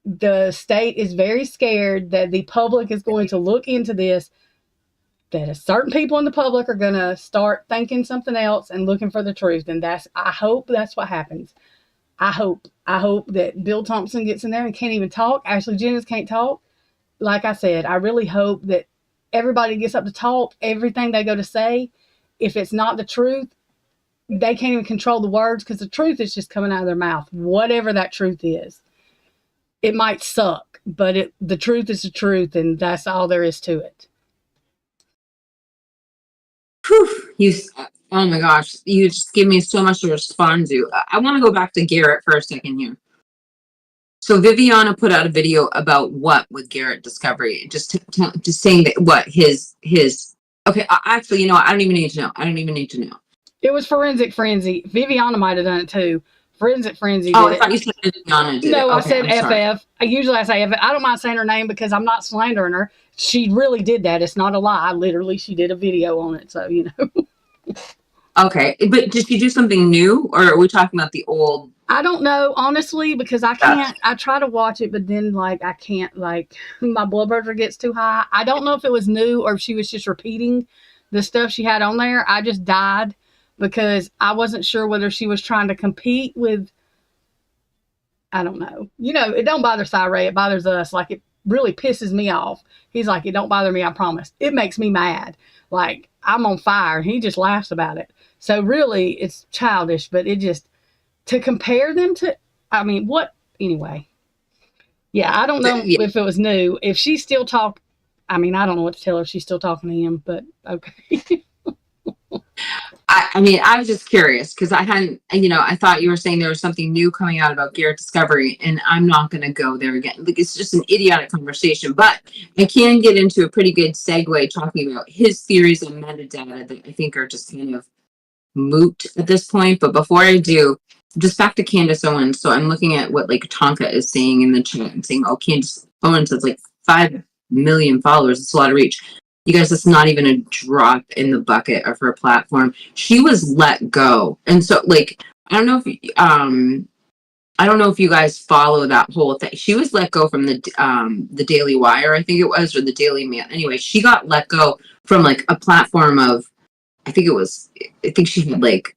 the state is very scared that the public is going to look into this, that certain people in the public are going to start thinking something else and looking for the truth. And I hope that's what happens. I hope that Bill Thompson gets in there and can't even talk. Ashley Jennings can't talk. Like I said, I really hope that everybody gets up to talk. Everything they go to say, if it's not the truth, they can't even control the words, because the truth is just coming out of their mouth, whatever that truth is. It might suck, but the truth is the truth, and that's all there is to it. Whew, oh my gosh, you just give me so much to respond to. I want to go back to Garrett for a second here. So Viviana put out a video about what with Garrett Discovery, just saying that what his. Okay, actually, you know what? I don't even need to know. It was Forensic Frenzy. Viviana might have done it too. Forensic Frenzy. Oh, I thought you said Viviana did it. No, Okay, I said FF. Usually I say FF. I don't mind saying her name because I'm not slandering her. She really did that. It's not a lie. Literally, she did a video on it. So, you know. Okay, but did she do something new, or are we talking about the old? I don't know, honestly, because I can't. I try to watch it, but then, like, I can't, like, my blood pressure gets too high. I don't know if it was new or if she was just repeating the stuff she had on there. I just died because I wasn't sure whether she was trying to compete with, I don't know. You know, it don't bother Cyree. It bothers us. Like, it really pisses me off. He's like, it don't bother me, I promise. It makes me mad. Like, I'm on fire, and he just laughs about it. So, really, it's childish, but it just, to compare them to, I mean, what, anyway. Yeah, I don't know if it was new. If she still I mean, I don't know what to tell her if she's still talking to him, but okay. I mean, I was just curious because I hadn't, I thought you were saying there was something new coming out about Garrett Discovery, and I'm not going to go there again. Like, it's just an idiotic conversation, but I can get into a pretty good segue talking about his theories on metadata that I think are just kind of moot at this point. But before I do, just back to Candace Owens. So I'm looking at what like Tonka is saying in the chat and saying, oh, Candace Owens has like 5 million followers. It's a lot of reach. You guys, that's not even a drop in the bucket of her platform. She was let go. And so, like, I don't know if you guys follow that whole thing. She was let go from the Daily Wire, I think it was, or the Daily Mail. Anyway, she got let go from like a platform of, I think she had like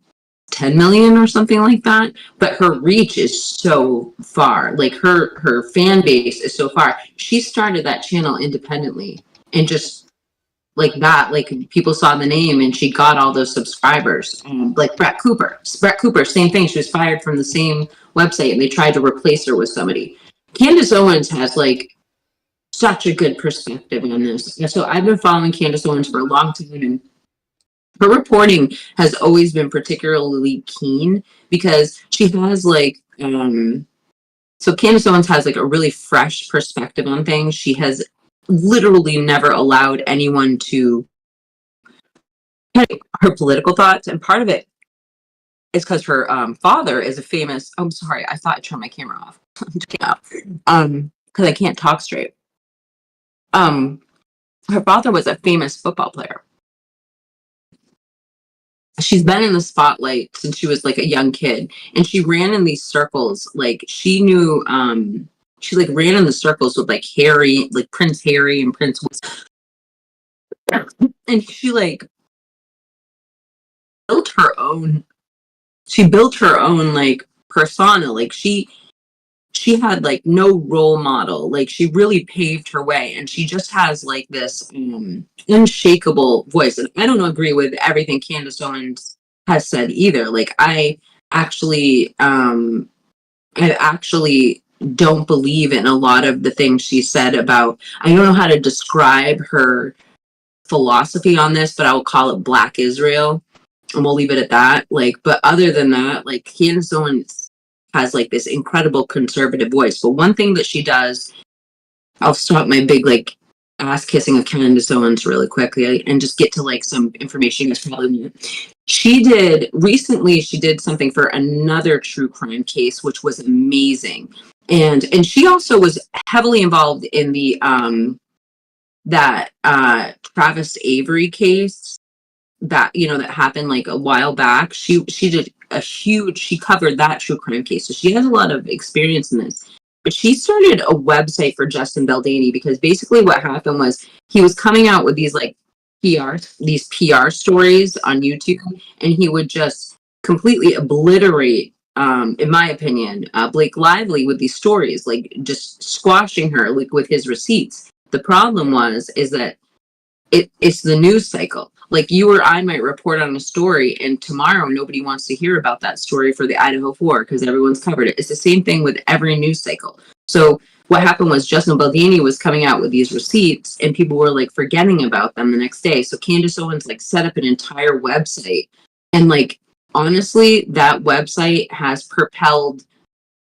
10 million or something like that. But her reach is so far. Like her fan base is so far. She started that channel independently and just like that. Like people saw the name and she got all those subscribers. Like Brett Cooper, same thing. She was fired from the same website and they tried to replace her with somebody. Candace Owens has like such a good perspective on this. And so I've been following Candace Owens for a long time, and her reporting has always been particularly keen because she has like so Candace Owens has like a really fresh perspective on things. She has literally never allowed anyone to her political thoughts, and part of it is because her father is a famous. Oh, I'm sorry, I thought I turned my camera off. Because I can't talk straight. Her father was a famous football player. She's been in the spotlight since she was like a young kid, and she ran in these circles. Like she knew, she like ran in the circles with like Harry, like Prince Harry and Prince, and she like built her own. She built her own like persona. Like she had like no role model. Like she really paved her way, and she just has like this unshakable voice. And I don't agree with everything Candace Owens has said either. Like I actually don't believe in a lot of the things she said about. I don't know how to describe her philosophy on this, but I will call it Black Israel, and we'll leave it at that. Like, but other than that, like Candace Owens has like this incredible conservative voice. But one thing that she does, I'll stop my big like ass kissing of Candace Owens really quickly and just get to like some information that's probably she did something for another true crime case, which was amazing. And she also was heavily involved in the that Travis Avery case that that happened like a while back. She covered that true crime case, so she has a lot of experience in this. But she started a website for Justin Baldini because basically what happened was he was coming out with these like PR stories on YouTube, and he would just completely obliterate, in my opinion, Blake Lively with these stories, like just squashing her like with his receipts. The problem is that it's the news cycle. Like you or I might report on a story and tomorrow nobody wants to hear about that story for the Idaho 4 because everyone's covered it. It's the same thing with every news cycle. So what happened was Justin Baldini was coming out with these receipts and people were like forgetting about them the next day. So Candace Owens like set up an entire website, and like honestly that website has propelled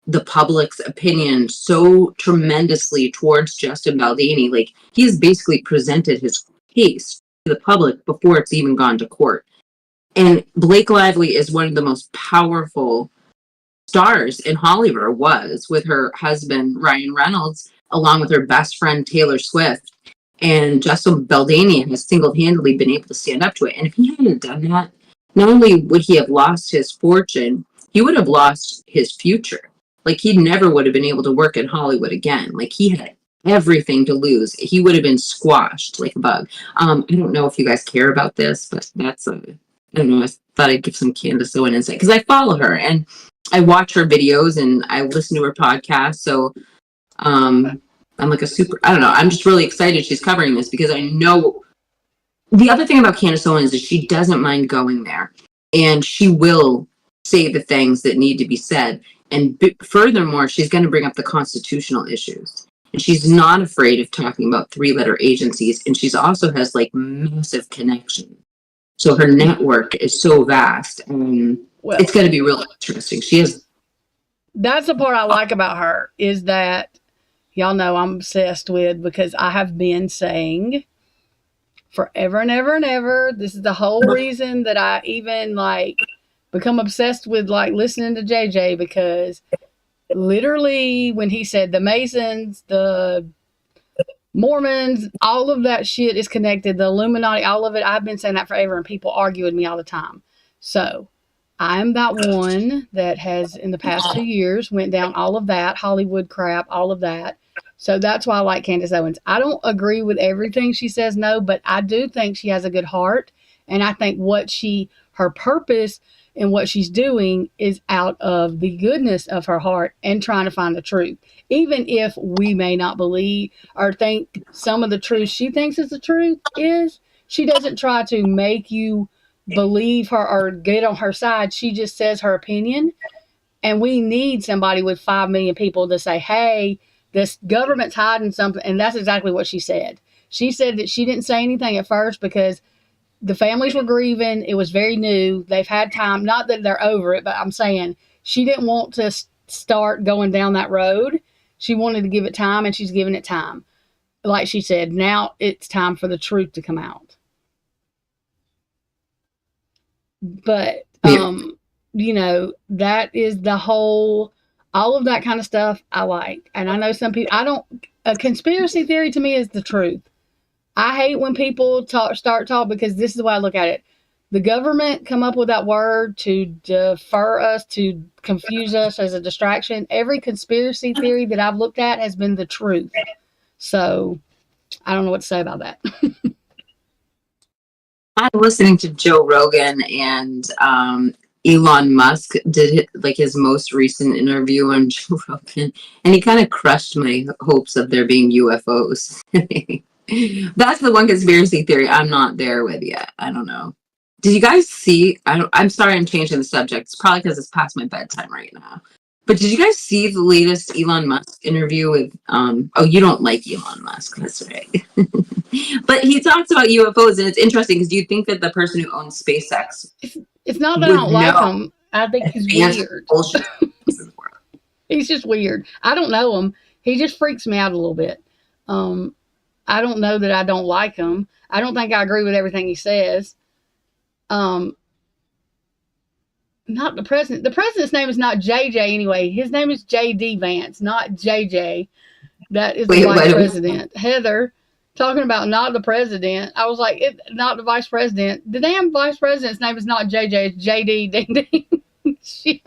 the public's opinion so tremendously towards Justin Baldini. Like he has basically presented his case to the public before it's even gone to court. And Blake Lively is one of the most powerful stars in Hollywood, was with her husband Ryan Reynolds, along with her best friend Taylor Swift. And Justin Baldini has single-handedly been able to stand up to it. And if he hadn't done that, not only would he have lost his fortune, he would have lost his future. Like he never would have been able to work in Hollywood again. Like he had everything to lose. He would have been squashed like a bug. I don't know if you guys care about this, but that's I don't know. I thought I'd give some Candace Owens insight because I follow her and I watch her videos and I listen to her podcast. So I'm like I don't know. I'm just really excited she's covering this because I know the other thing about Candace Owens is she doesn't mind going there, and she will say the things that need to be said. And furthermore, she's going to bring up the constitutional issues. And she's not afraid of talking about three-letter agencies. And she's also has like massive connections. So her network is so vast. Well, it's going to be really interesting. She has. That's the part I like about her is that y'all know I'm obsessed with, because I have been saying forever and ever and ever. This is the whole reason that I even like become obsessed with like listening to JJ, because literally when he said the Masons, the Mormons, all of that shit is connected, the Illuminati, all of it, I've been saying that forever and people argue with me all the time. So I'm that one that has in the past 2 years went down all of that Hollywood crap, all of that. So that's why I like Candace Owens. I don't agree with everything she says, no, but I do think she has a good heart, and I think her purpose and what she's doing is out of the goodness of her heart and trying to find the truth. Even if we may not believe or think some of the truth she thinks is the truth is, She doesn't try to make you believe her or get on her side. She just says her opinion. And we need somebody with 5 million people to say, hey, this government's hiding something. And that's exactly what she said. She said that she didn't say anything at first because the families were grieving. It was very new. They've had time. Not that they're over it, but I'm saying she didn't want to start going down that road. She wanted to give it time, and she's giving it time. Like she said, now it's time for the truth to come out. But, you know, that is the whole, all of that kind of stuff I like. And I know some people, a conspiracy theory to me is the truth. I hate when people start talk because this is the way I look at it. The government come up with that word to defer us, to confuse us as a distraction. Every conspiracy theory that I've looked at has been the truth. So I don't know what to say about that. I'm listening to Joe Rogan, and Elon Musk did like his most recent interview on Joe Rogan, and he kind of crushed my hopes of there being UFOs. That's the one conspiracy theory I'm not there with yet. I don't know. Did you guys see? I'm sorry, I'm changing the subject. It's probably because it's past my bedtime right now. But did you guys see the latest Elon Musk interview with? Oh, you don't like Elon Musk, that's right. But he talks about UFOs, and it's interesting because you think that the person who owns SpaceX. It's not that I don't like him. I think he's weird. He's just weird. I don't know him. He just freaks me out a little bit. I don't know that I don't like him. I don't think I agree with everything he says. Not the president. The president's name is not JJ anyway. His name is JD Vance, not JJ. That is the vice president. Heather, talking about not the president. I was like, not the vice president. The damn vice president's name is not JJ. It's JD. Shit.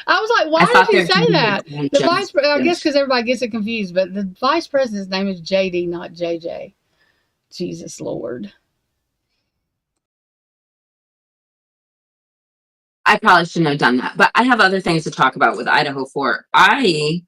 I was like, why did you say that? The vice, I guess because everybody gets it confused, but the vice president's name is JD, not JJ. Jesus Lord. I probably shouldn't have done that, but I have other things to talk about with Idaho 4. I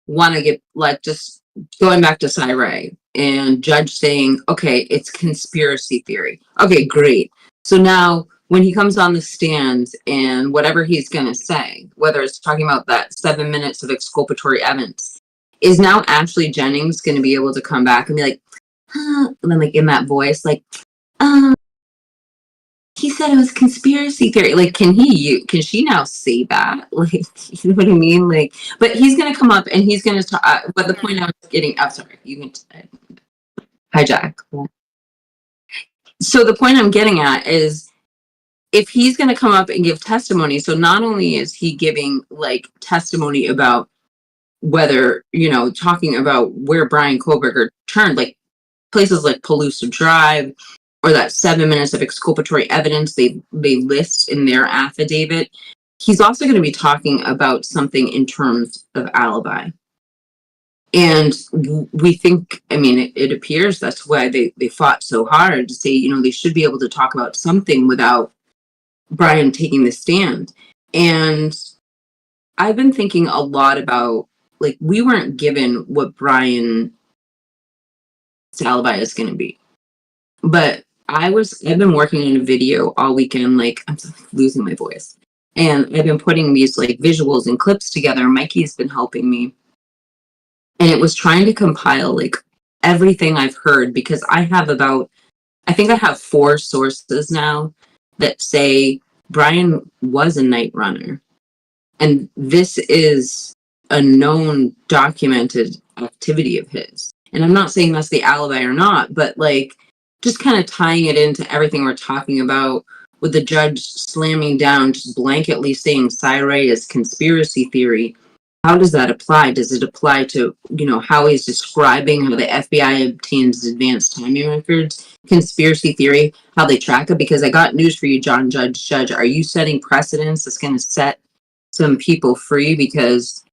want to get, like, just going back to Cyray and Judge saying, okay, it's conspiracy theory. Okay, great. So now when he comes on the stand and whatever he's going to say, whether it's talking about that 7 minutes of exculpatory evidence, is now Ashley Jennings going to be able to come back and be like, and then like in that voice, like, he said it was conspiracy theory. Like, can she now say that? Like, you know what I mean? Like, but he's going to come up and he's going to talk. But the point I was getting, I'm sorry, you can hijack. So the point I'm getting at is if he's going to come up and give testimony, so not only is he giving like testimony about whether, you know, talking about where Brian Kohlberger turned, like places like Palusa Drive, or that 7 minutes of exculpatory evidence they list in their affidavit, he's also going to be talking about something in terms of alibi. And we think, I mean, it appears that's why they fought so hard to say, you know, they should be able to talk about something without Brian taking the stand. And I've been thinking a lot about, like, we weren't given what Brian's alibi is going to be. But I've been working on a video all weekend, like I'm losing my voice. And I've been putting these like visuals and clips together. Mikey's been helping me. And it was trying to compile like everything I've heard, because I think I have 4 sources now that say Brian was a night runner. And this is a known documented activity of his. And I'm not saying that's the alibi or not, but like, just kind of tying it into everything we're talking about, with the judge slamming down, just blanketly saying Cyray is conspiracy theory. How does that apply? Does it apply to, you know, how he's describing how the FBI obtains advanced timing records? Conspiracy theory, how they track it? Because I got news for you, Judge. Are you setting precedents that's going to set some people free? Because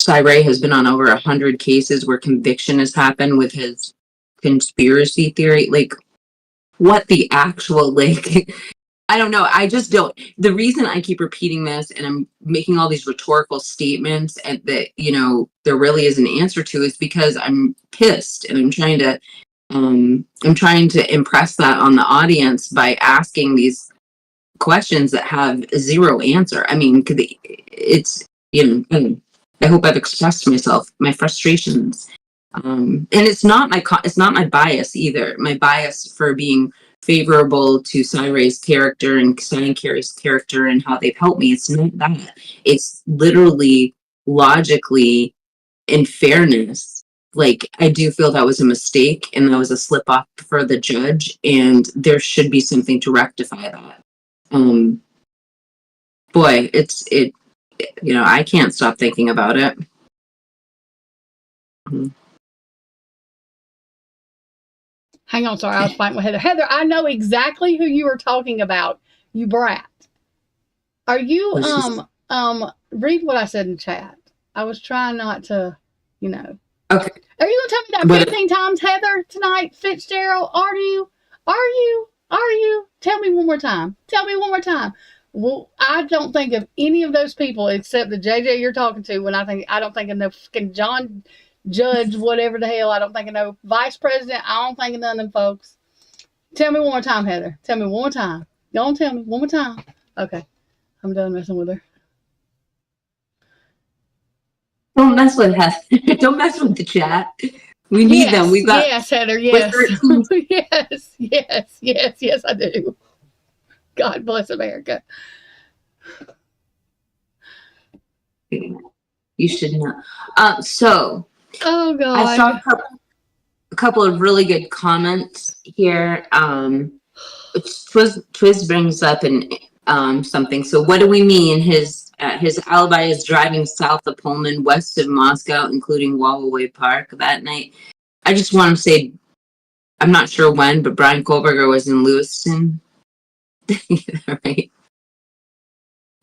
Cyray has been on over 100 cases where conviction has happened with his conspiracy theory. Like, what the actual, like, I don't know. I just don't. The reason I keep repeating this and I'm making all these rhetorical statements and that, you know, there really is an answer to is because I'm pissed and I'm trying to I'm trying to impress that on the audience by asking these questions that have zero answer. I mean, it's, I hope I've expressed my frustrations. And it's not my bias either. My bias for being favorable to Cyray's character and Carrie's character and how they've helped me. It's not that. It's literally logically in fairness. Like, I do feel that was a mistake and that was a slip up for the judge, and there should be something to rectify that. Boy, I can't stop thinking about it. Hang on, sorry, I was fighting with Heather. Heather, I know exactly who you are talking about, you brat. Are you, read what I said in chat. I was trying not to, Okay. Are you going to tell me that 15 times, Heather, tonight, Fitzgerald? Are you? Tell me one more time. Well, I don't think of any of those people except the JJ you're talking to when I don't think of no fucking John Judge, whatever the hell. I don't think of no vice president. I don't think of none of them folks. Tell me one more time, Heather. Tell me one more time. Don't tell me one more time. Okay. I'm done messing with her. Don't mess with Heather. Don't mess with the chat. We need them. We've got. Yes, Heather. Yes. yes, I do. God bless America. You should know. So. Oh God. I saw a couple of really good comments here. Twiz brings up something. So what do we mean? His alibi is driving south of Pullman, west of Moscow, including Wallaway Park that night. I just want to say, I'm not sure when, but Brian Kohlberger was in Lewiston. Right?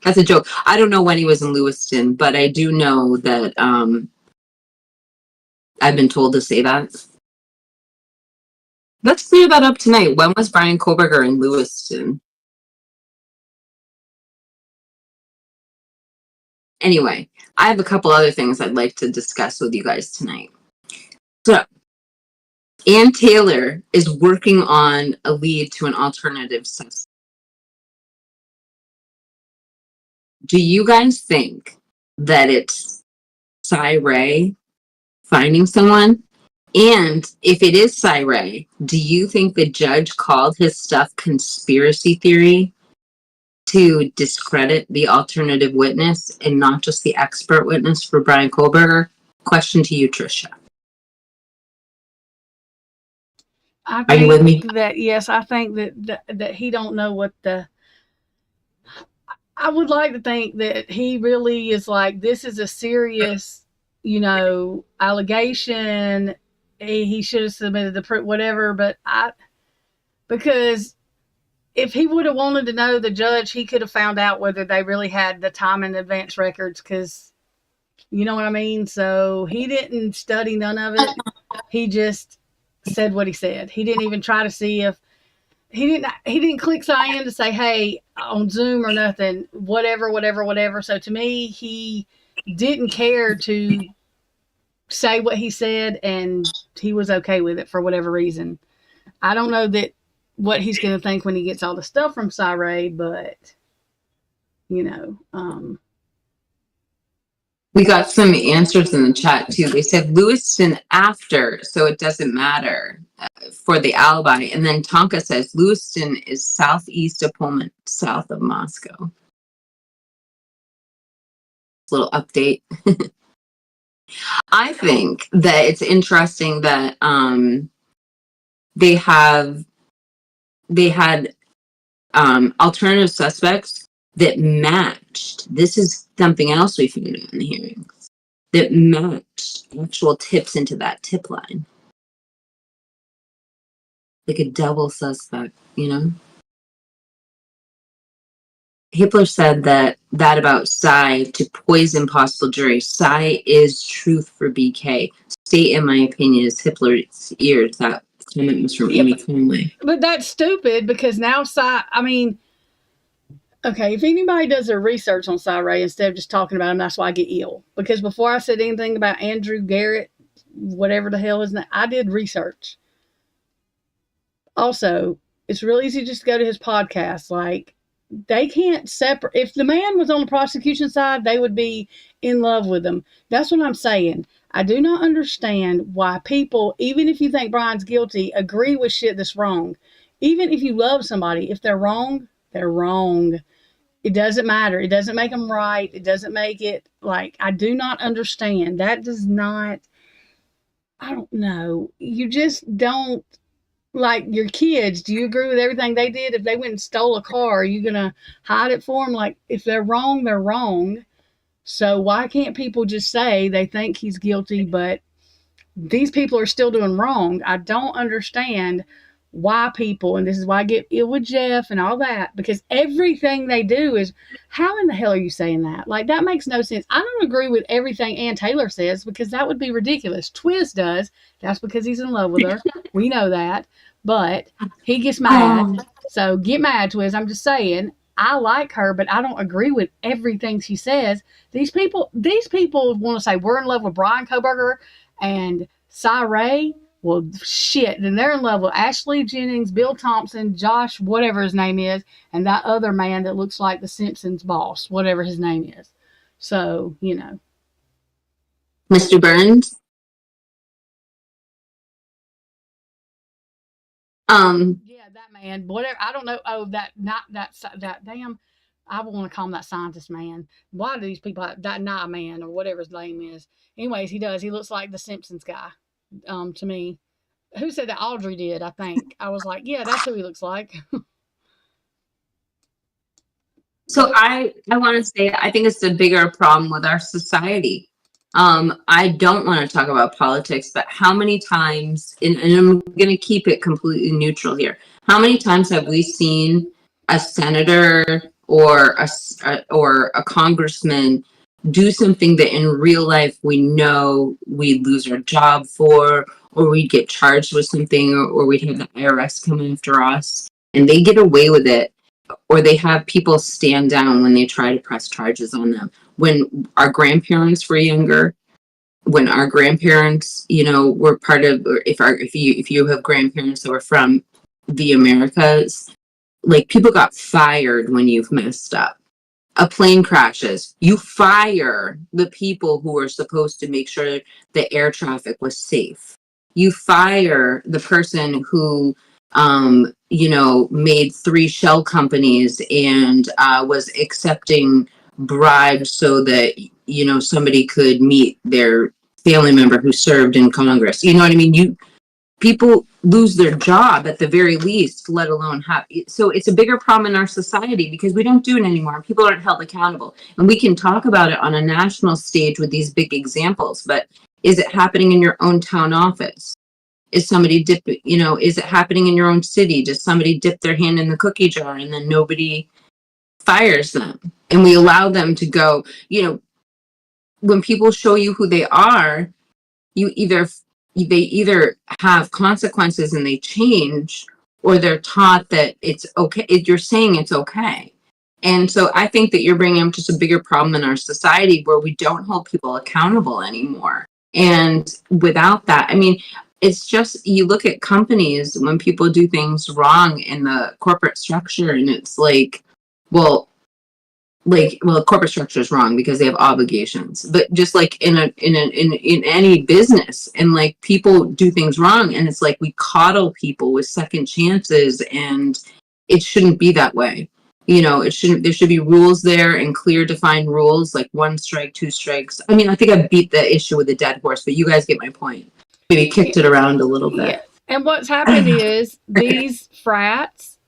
That's a joke. I don't know when he was in Lewiston, but I do know that I've been told to say that. Let's clear that up tonight. When was Brian Kohlberger in Lewiston? Anyway, I have a couple other things I'd like to discuss with you guys tonight. So, Ann Taylor is working on a lead to an alternative suspect. Do you guys think that it's Cyray finding someone? And if it is Cyray, do you think the judge called his stuff conspiracy theory to discredit the alternative witness and not just the expert witness for Brian Kohlberger? Question to you, Trisha. Are you with me? Yes, I think that he don't know what I would like to think that he really is like, this is a serious, allegation. He should have submitted the proof, whatever. But because if he would have wanted to know the judge, he could have found out whether they really had the time and advance records. Because you know what I mean? So he didn't study none of it. He just said what he said. He didn't even try to see if he didn't click sign in to say, hey, on Zoom or nothing, whatever. So to me, he didn't care to say what he said, and he was okay with it for whatever reason. I don't know what he's going to think when he gets all the stuff from Cyray, but we got some answers in the chat too. They said Lewiston after, so it doesn't matter for the alibi. And then Tonka says Lewiston is southeast of Pullman, south of Moscow. Little update. I think that it's interesting that they had alternative suspects that matched. This is something else we found out in the hearings that matched actual tips into that tip line, like a double suspect. Hibler said that about Cy to poison possible jury. Cy is truth for BK. State, in my opinion, is Hibler's ears. That comment was from Amy Conway. But that's stupid because now Cy, okay, if anybody does their research on Cyray instead of just talking about him, that's why I get ill. Because before I said anything about Andrew Garrett, whatever the hell his name, I did research. Also, it's real easy just to go to his podcast. Like, they can't separate. If the man was on the prosecution side, they would be in love with him. That's what I'm saying. I do not understand why people, even if you think Brian's guilty, agree with shit that's wrong. Even if you love somebody, if they're wrong, they're wrong. It doesn't matter. It doesn't make them right. It doesn't make it like, I do not understand. That does not, I don't know. You just don't, like your kids. Do you agree with everything they did? If they went and stole a car, are you going to hide it for them? Like, if they're wrong, they're wrong. So why can't people just say they think he's guilty, but these people are still doing wrong? I don't understand why people, and this is why I get ill with Jeff and all that, because everything they do is, how in the hell are you saying that? Like, that makes no sense. I don't agree with everything Ann Taylor says because that would be ridiculous. Twiz does. That's because he's in love with her. We know that. But he gets mad. So get mad, Twiz. I'm just saying, I like her, but I don't agree with everything she says. These people want to say we're in love with Brian Koberger and Cy Ray. Well, shit. Then they're in love with Ashley Jennings, Bill Thompson, Josh, whatever his name is, and that other man that looks like the Simpsons boss, whatever his name is. So, you know. Mr. Burns? Yeah, that man, whatever. I don't know. Oh, that damn. I want to call him that scientist man. Why do these people that not man or whatever his name is? Anyways, he does. He looks like the Simpsons guy. To me, who said that? Audrey did. I think. I was like, yeah, that's who he looks like. So I want to say I think it's a bigger problem with our society. I don't want to talk about politics, but how many times, and I'm going to keep it completely neutral here. How many times have we seen a senator or a congressman do something that in real life we know we'd lose our job for, or we'd get charged with something, or we'd have the IRS come after us, and they get away with it? Or they have people stand down when they try to press charges on them. When our grandparents were younger, when our grandparents, were part of, or if you have grandparents that were from the Americas, like, people got fired when you've messed up. A plane crashes, you fire the people who are supposed to make sure the air traffic was safe. You fire the person who made 3 shell companies and was accepting bribes so that, somebody could meet their family member who served in Congress. You know what I mean? People lose their job at the very least, let alone have. So it's a bigger problem in our society because we don't do it anymore. People aren't held accountable. And we can talk about it on a national stage with these big examples, but is it happening in your own town office? Is somebody is it happening in your own city? Does somebody dip their hand in the cookie jar and then nobody fires them? And we allow them to go, when people show you who they are, they either have consequences and they change, or they're taught that it's okay. You're saying it's okay. And so I think that you're bringing up just a bigger problem in our society where we don't hold people accountable anymore. And without that, I mean, it's just, you look at companies when people do things wrong in the corporate structure, and it's like, well, corporate structure is wrong because they have obligations, but just like in any business, and like, people do things wrong, and it's like we coddle people with second chances, and it shouldn't be that way. There should be rules there, and clear defined rules, like 1 strike, 2 strikes. I mean, I think I beat the issue with the dead horse, but you guys get my point. Maybe kicked it around a little bit. Yeah. And what's happened is these frats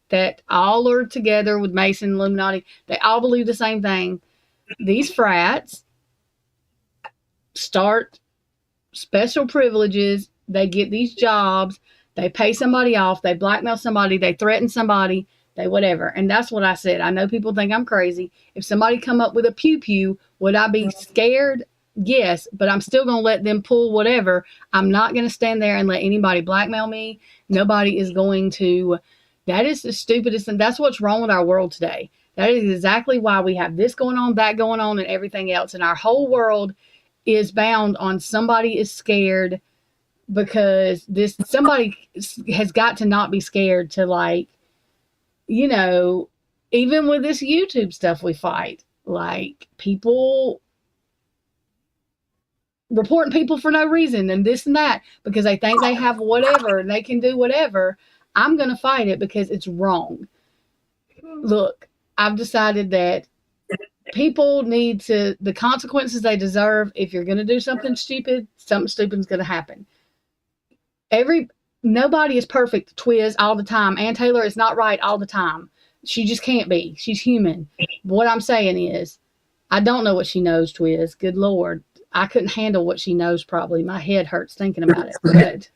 that all are together with Mason, Illuminati, they all believe the same thing. These frats start special privileges. They get these jobs. They pay somebody off. They blackmail somebody. They threaten somebody. They whatever. And that's what I said. I know people think I'm crazy. If somebody come up with a pew-pew, would I be scared? Yes, but I'm still going to let them pull whatever. I'm not going to stand there and let anybody blackmail me. Nobody is going to. That is the stupidest thing. That's what's wrong with our world today. That is exactly why we have this going on, that going on, and everything else. And our whole world is bound on somebody is scared because somebody has got to not be scared to, like, you know, even with this YouTube stuff we fight, like, people reporting people for no reason and this and that because they think they have whatever and they can do whatever. I'm going to fight it because it's wrong. Look, I've decided that people need the consequences they deserve. If you're going to do something stupid is going to happen. Nobody is perfect, Twiz, all the time. Ann Taylor is not right all the time. She just can't be. She's human. What I'm saying is, I don't know what she knows, Twiz. Good Lord. I couldn't handle what she knows, probably. My head hurts thinking about it. But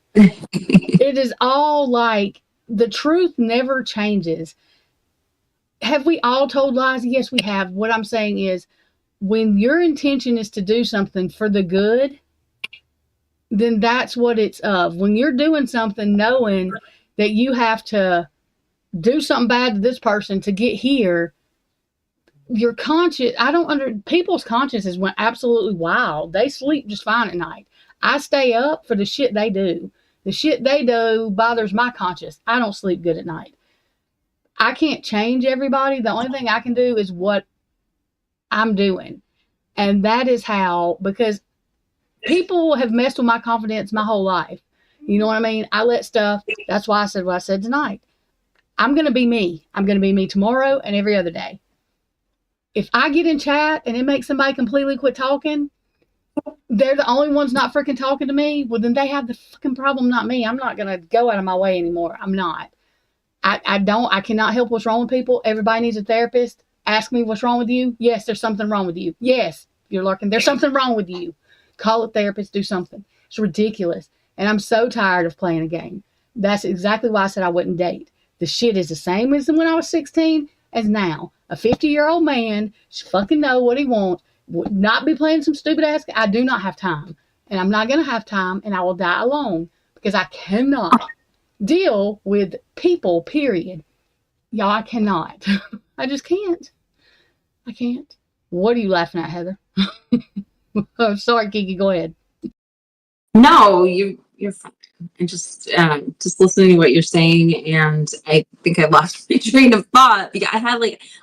it is all like, the truth never changes. Have we all told lies? Yes, we have. What I'm saying is, when your intention is to do something for the good, then that's what it's of. When you're doing something knowing that you have to do something bad to this person to get here, your conscience, people's consciences went absolutely wild. They sleep just fine at night. I stay up for the shit they do. The shit they do bothers my conscience. I don't sleep good at night. I can't change everybody. The only thing I can do is what I'm doing. And that is how, because people have messed with my confidence my whole life. You know what I mean? I let stuff, that's why I said what I said tonight. I'm going to be me. I'm going to be me tomorrow and every other day. If I get in chat and it makes somebody completely quit talking, they're the only ones not freaking talking to me, well, then they have the fucking problem, not me. I'm not going to go out of my way anymore. I'm not. I cannot help what's wrong with people. Everybody needs a therapist. Ask me what's wrong with you. Yes, there's something wrong with you. Yes, you're lurking. There's something wrong with you. Call a therapist, do something. It's ridiculous. And I'm so tired of playing a game. That's exactly why I said I wouldn't date. The shit is the same as when I was 16 as now. A 50-year-old man should fucking know what he wants. Would not be playing some stupid ass. I do not have time. And I'm not going to have time, and I will die alone because I cannot deal with people, period. Y'all, I cannot. I just can't. I can't. What are you laughing at, Heather? Oh, sorry, Kiki, go ahead. No, you're fine. And just listening to what you're saying, and I think I lost my train of thought. Because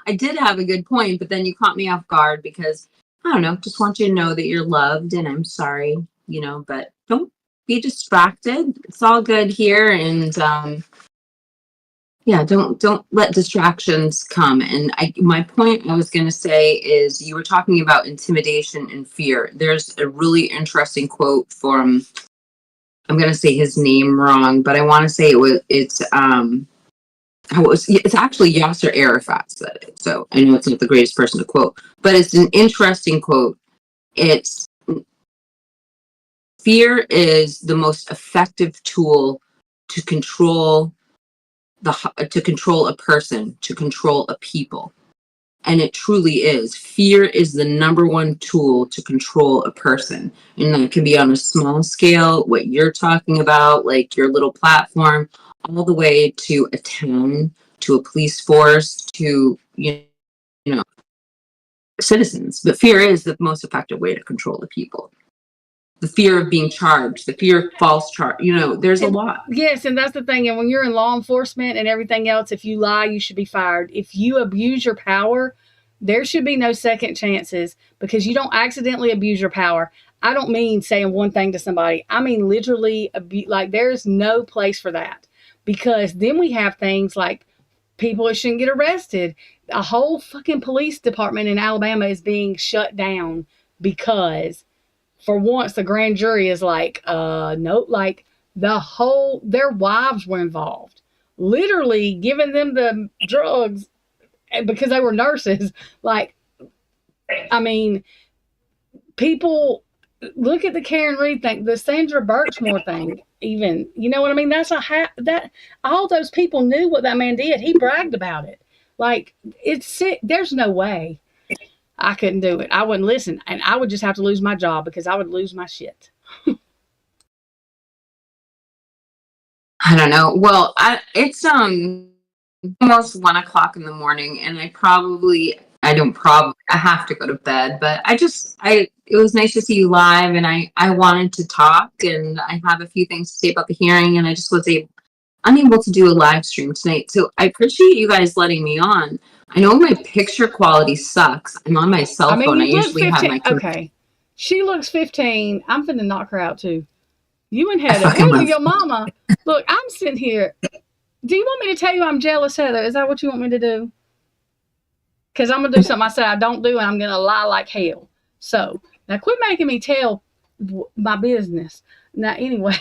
I did have a good point, but then you caught me off guard because I don't know. Just want you to know that you're loved, and I'm sorry, but don't be distracted. It's all good here, and yeah, don't let distractions come. And my point I was going to say is, you were talking about intimidation and fear. There's a really interesting quote from, I'm going to say his name wrong, but I want to say it's actually Yasser Arafat said it. So I know it's not the greatest person to quote, but it's an interesting quote. It's, fear is the most effective tool to control a person, to control a people. And it truly is. Fear is the number one tool to control a person. And that can be on a small scale, what you're talking about, like your little platform, all the way to a town, to a police force, to, citizens. But fear is the most effective way to control the people. The fear of being charged, the fear of false charge, there's a lot. Yes, and that's the thing. And when you're in law enforcement and everything else, if you lie, you should be fired. If you abuse your power, there should be no second chances, because you don't accidentally abuse your power. I don't mean saying one thing to somebody. I mean literally, there's no place for that, because then we have things like people that shouldn't get arrested. A whole fucking police department in Alabama is being shut down because, for once, the grand jury is like, nope, like their wives were involved, literally giving them the drugs because they were nurses. Like, I mean, people look at the Karen Reed thing, the Sandra Birchmore thing, even, you know what I mean? That's that all those people knew what that man did. He bragged about it. Like, it's sick. There's no way. I couldn't do it. I wouldn't listen. And I would just have to lose my job because I would lose my shit. I don't know. Well, it's almost 1:00 in the morning, and I probably I have to go to bed, but it was nice to see you live, and I wanted to talk, and I have a few things to say about the hearing, and I just was unable to do a live stream tonight. So I appreciate you guys letting me on. I know my picture quality sucks. I'm on my cell phone. I you look usually 15. have my Okay. She looks 15. I'm finna knock her out too. You and Heather. fucking Heather, love your mama. Look, I'm sitting here. Do you want me to tell you I'm jealous, Heather? Is that what you want me to do? Because I'm going to do something I said I don't do, and I'm going to lie like hell. So, now quit making me tell my business. Now, anyway,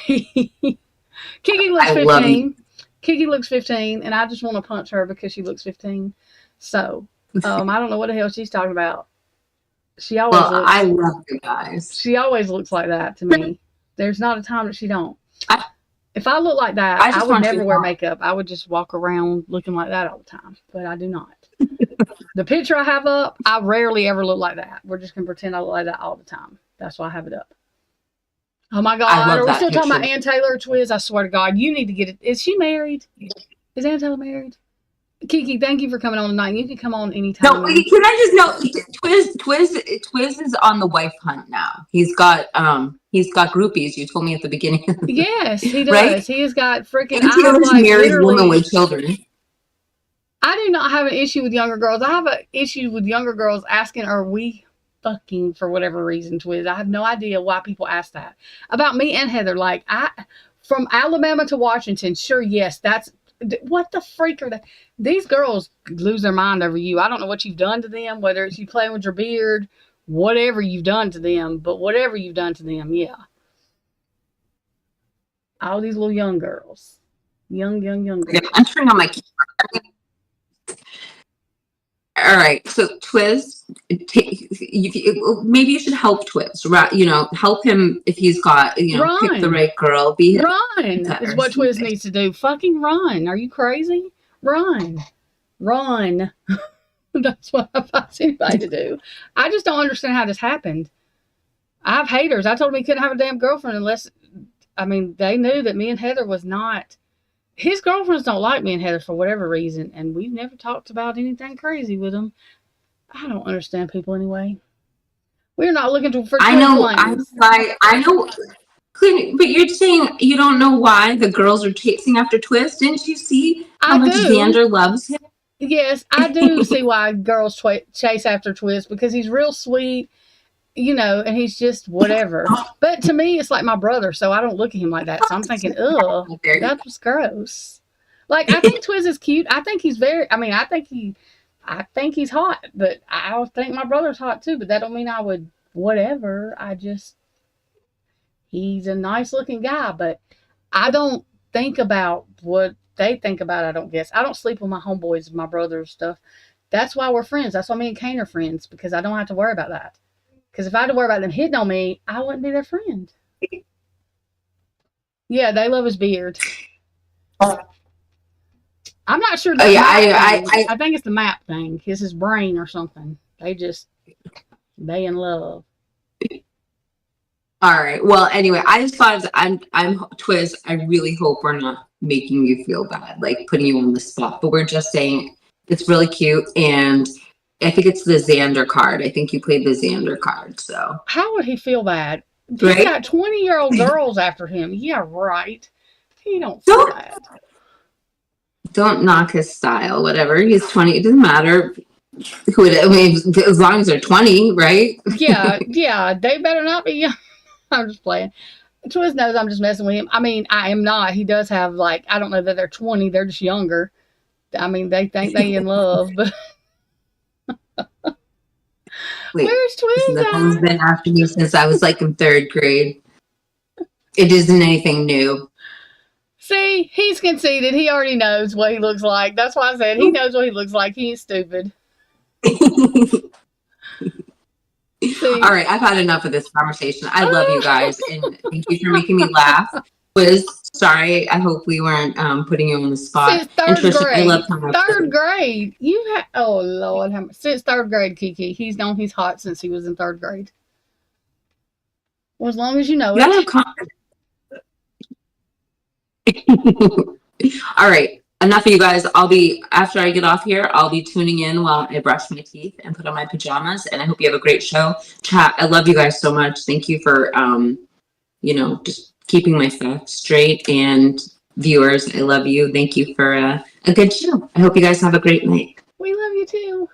Kiki looks 15. Kiki looks 15, and I just want to punch her because she looks 15. So, I don't know what the hell she's talking about. She always looks, I love you guys. She always looks like that to me. There's not a time that she don't. If I look like that, I would never wear makeup. I would just walk around looking like that all the time, but I do not. The picture I have up, I rarely ever look like that. We're just going to pretend I look like that all the time. That's why I have it up. Oh, my God. Are we still talking about Ann Taylor Twiz? I swear to God, you need to get it. Is she married? Is Ann Taylor married? Kiki, thank you for coming on tonight. You can come on anytime. No, can I just know, Twiz is on the wife hunt now. He's got groupies. You told me at the beginning. Yes, he does. Right? He has got freaking. Ann Taylor's a married woman with children. I do not have an issue with younger girls. I have an issue with younger girls asking, "Are we fucking?" for whatever reason, Twiz. I have no idea why people ask that about me and Heather. Like from Alabama to Washington. Sure, yes, that's. What the freak are they? These girls lose their mind over you. I don't know what you've done to them, whether it's you playing with your beard, whatever you've done to them, but whatever you've done to them, yeah. All these little young girls. Young girls. Yeah, I'm turning on my camera. All right, so Twiz, maybe you should help Twiz, right? You know, help him if he's got, pick the right girl. Run is what Twiz needs to do. Fucking run. Are you crazy? Run. That's what I advise anybody to do. I just don't understand how this happened. I have haters. I told him he couldn't have a damn girlfriend unless, they knew that me and Heather was not. His girlfriends don't like me and Heather for whatever reason, and we've never talked about anything crazy with them. I don't understand people anyway. We're not looking for. I know, but you're saying you don't know why the girls are chasing after Twiz. Didn't you see how much Xander loves him? Yes, I do see why girls chase after Twiz, because he's real sweet, and he's just whatever. But to me, it's like my brother, so I don't look at him like that. So I'm thinking, ugh, that was gross. Like, I think Twiz is cute. I think he's I think he's hot, but I think my brother's hot too, but that don't mean I would whatever. He's a nice looking guy, but I don't think about what they think about, I don't guess. I don't sleep with my homeboys, my brother's stuff. That's why we're friends. That's why me and Kane are friends, because I don't have to worry about that. Because if I had to worry about them hitting on me, I wouldn't be their friend. Yeah, they love his beard. I'm not sure. I think it's the map thing. It's his brain or something. They in love. All right. Well, anyway, I just thought I'm Twiz. I really hope we're not making you feel bad, like putting you on the spot. But we're just saying it's really cute, and I think it's the Xander card. I think you played the Xander card. So how would he feel bad? He's got 20-year-old girls after him. Yeah, right. He don't feel bad. Don't knock his style. Whatever. He's 20. It doesn't matter. As long as they're 20, right? Yeah. They better not be young. I'm just playing. Twiz knows I'm just messing with him. I am not. He does have, I don't know that they're 20. They're just younger. They think they in love, but. Where's Twiz? The phone's been after me since I was in third grade. It isn't anything new. See, he's conceited. He already knows what he looks like. That's why I said he knows what he looks like. He ain't stupid. All right, I've had enough of this conversation. I love you guys, and thank you for making me laugh. Liz, sorry, I hope we weren't putting you on the spot. Since third grade. I love third grade. Oh Lord, since third grade, Kiki. He's known he's hot since he was in third grade. Well, as long as you know it. All right. enough of you guys. I'll be, after I get off here, I'll be tuning in while I brush my teeth and put on my pajamas. And I hope you have a great show. Chat, I love you guys so much. Thank you for, just keeping my stuff straight. And viewers, I love you. Thank you for a good show. I hope you guys have a great night. We love you too.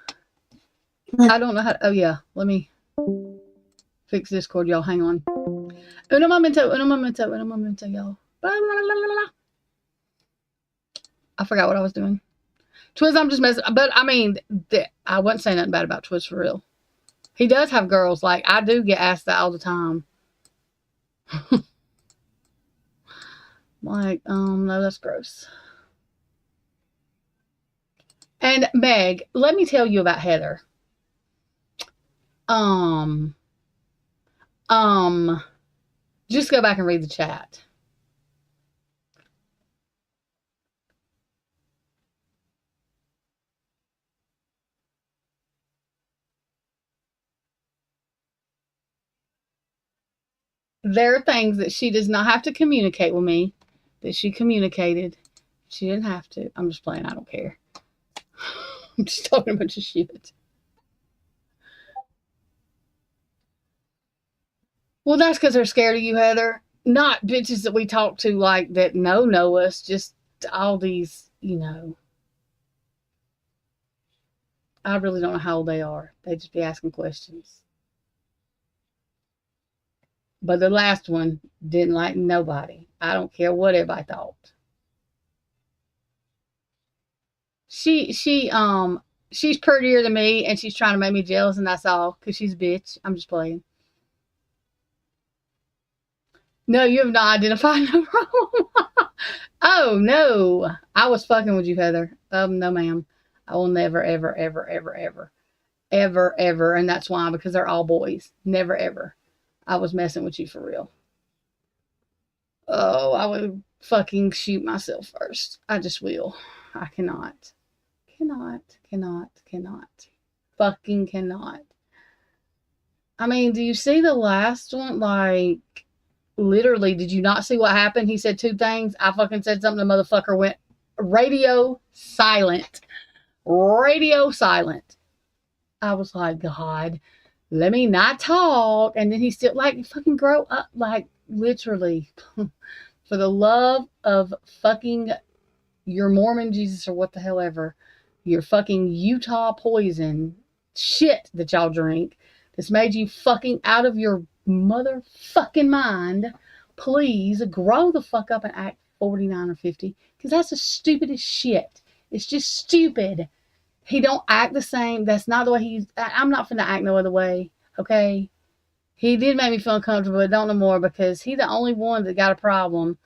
I don't know how to, oh yeah, let me fix Discord, y'all. Hang on. Uno momento, y'all. Blah, blah, blah, blah, blah. I forgot what I was doing. Twiz, I'm just messing. But I mean, I wasn't saying nothing bad about Twiz for real. He does have girls. Like, I do get asked that all the time. Like, no, that's gross. And Meg, let me tell you about Heather. Just go back and read the chat. There are things that she does not have to communicate with me that she communicated. She didn't have to. I'm just playing. I don't care. I'm just talking a bunch of shit. Well, that's because they're scared of you, Heather. Not bitches that we talk to like that know us. Just all these, I really don't know how old they are. They just be asking questions. But the last one didn't like nobody. I don't care what everybody thought. She's prettier than me, and she's trying to make me jealous, and that's all. Because she's a bitch. I'm just playing. No, you have not identified no problem. Oh, no. I was fucking with you, Heather. No, ma'am. I will never, ever, ever, ever, ever, ever, ever. And that's why, because they're all boys. Never, ever. I was messing with you for real. Oh, I would fucking shoot myself first. I just will. I cannot. Fucking cannot. I mean, do you see the last one? Like, literally, did you not see what happened? He said two things. I fucking said something. The motherfucker went radio silent. Radio silent. I was like, God, let me not talk. And then he still, like, fucking grow up. Like, literally. For the love of fucking your Mormon Jesus or what the hell ever. Your fucking Utah poison shit that y'all drink. That's made you fucking out of your motherfucking mind. Please grow the fuck up and act 49 or 50. Because that's the stupidest shit. It's just stupid. He don't act the same. That's not the way he's... I'm not finna act no other way. Okay? He did make me feel uncomfortable, but don't no more because he the only one that got a problem.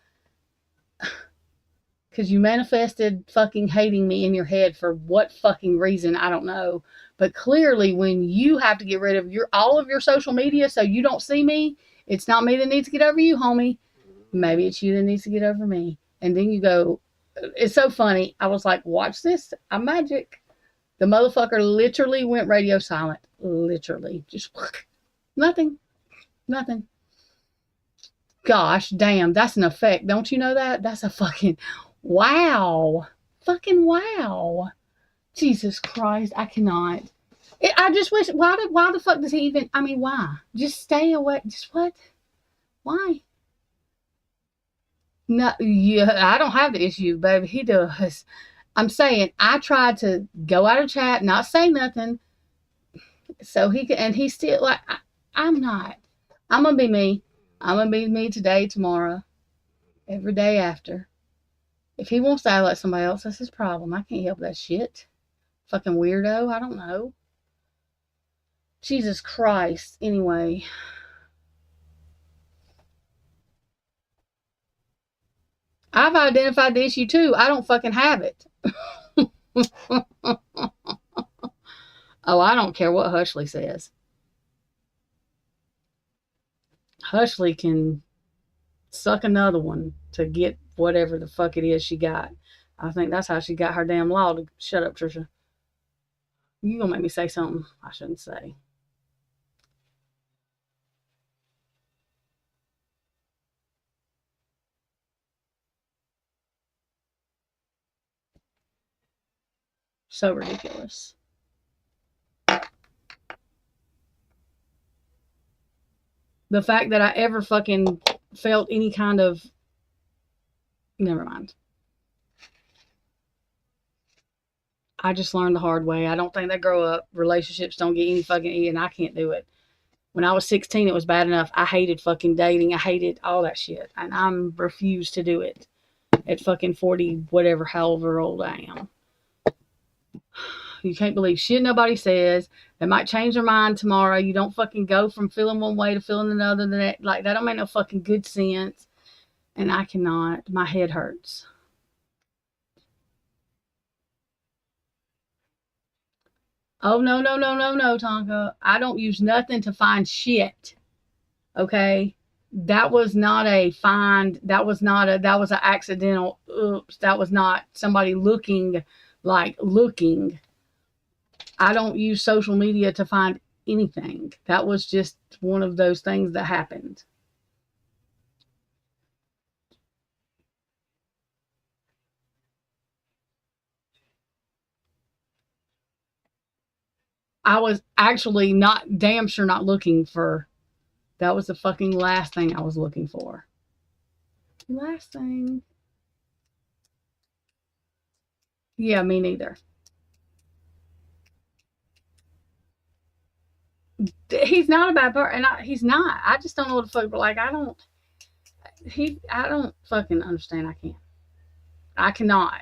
Because you manifested fucking hating me in your head for what fucking reason, I don't know. But clearly, when you have to get rid of all of your social media so you don't see me, it's not me that needs to get over you, homie. Maybe it's you that needs to get over me. And then you go, it's so funny. I was like, watch this. I'm magic. The motherfucker literally went radio silent. Literally. Just nothing. Gosh, damn, that's an effect. Don't you know that? That's a fucking... Wow. Fucking wow. Jesus Christ, I cannot. I just wish, why the fuck does he even, I mean, why? Just stay away. Just what? Why? No, yeah, I don't have the issue, baby. He does. I'm saying, I tried to go out of chat, not say nothing, so he could, and he's still like, I'm not. I'm going to be me. I'm going to be me today, tomorrow, every day after. If he wants to act like somebody else, that's his problem. I can't help that shit. Fucking weirdo. I don't know. Jesus Christ. Anyway. I've identified the issue too. I don't fucking have it. Oh, I don't care what Hushley says. Hushley can suck another one to get whatever the fuck it is she got. I think that's how she got her damn law to shut up, Trisha. You gonna make me say something I shouldn't say. So ridiculous. The fact that I ever fucking felt any kind of... Never mind. I just learned the hard way. I don't think they grow up. Relationships don't get any fucking eat, and I can't do it. When I was 16, it was bad enough. I hated fucking dating. I hated all that shit. And I refused to do it at fucking 40, whatever, however old I am. You can't believe shit nobody says. They might change their mind tomorrow. You don't fucking go from feeling one way to feeling another. That don't make no fucking good sense. And I cannot. My head hurts. Oh, no, Tonka. I don't use nothing to find shit. Okay? That was not a find. That was an accidental. Oops. That was not somebody looking. I don't use social media to find anything. That was just one of those things that happened. I was actually damn sure not looking for... That was the fucking last thing I was looking for. Last thing. Yeah, me neither. He's not a bad person. He's not. I just don't know what the fuck, but like, I don't fucking understand. I cannot.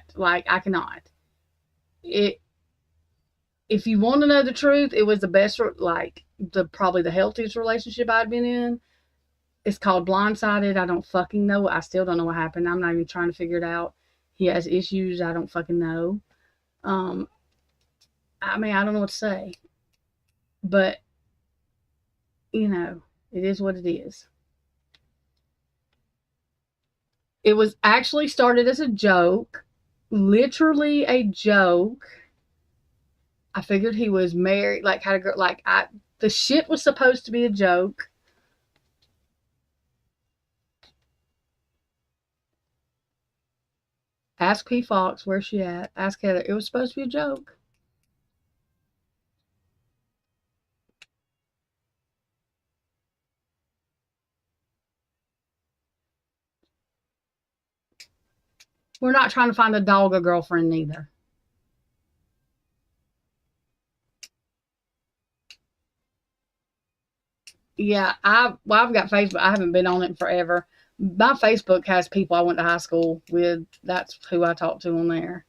If you want to know the truth, it was the best, probably the healthiest relationship I'd been in. It's called Blindsided. I don't fucking know. I still don't know what happened. I'm not even trying to figure it out. He has issues. I don't fucking know. I don't know what to say. But, it is what it is. It was actually started as a joke. Literally a joke. I figured he was married, had a girl, the shit was supposed to be a joke. Ask P. Fox, where's she at? Ask Heather. It was supposed to be a joke. We're not trying to find a dog a girlfriend neither. Yeah, I've got Facebook. I haven't been on it in forever. My Facebook has people I went to high school with. That's who I talk to on there.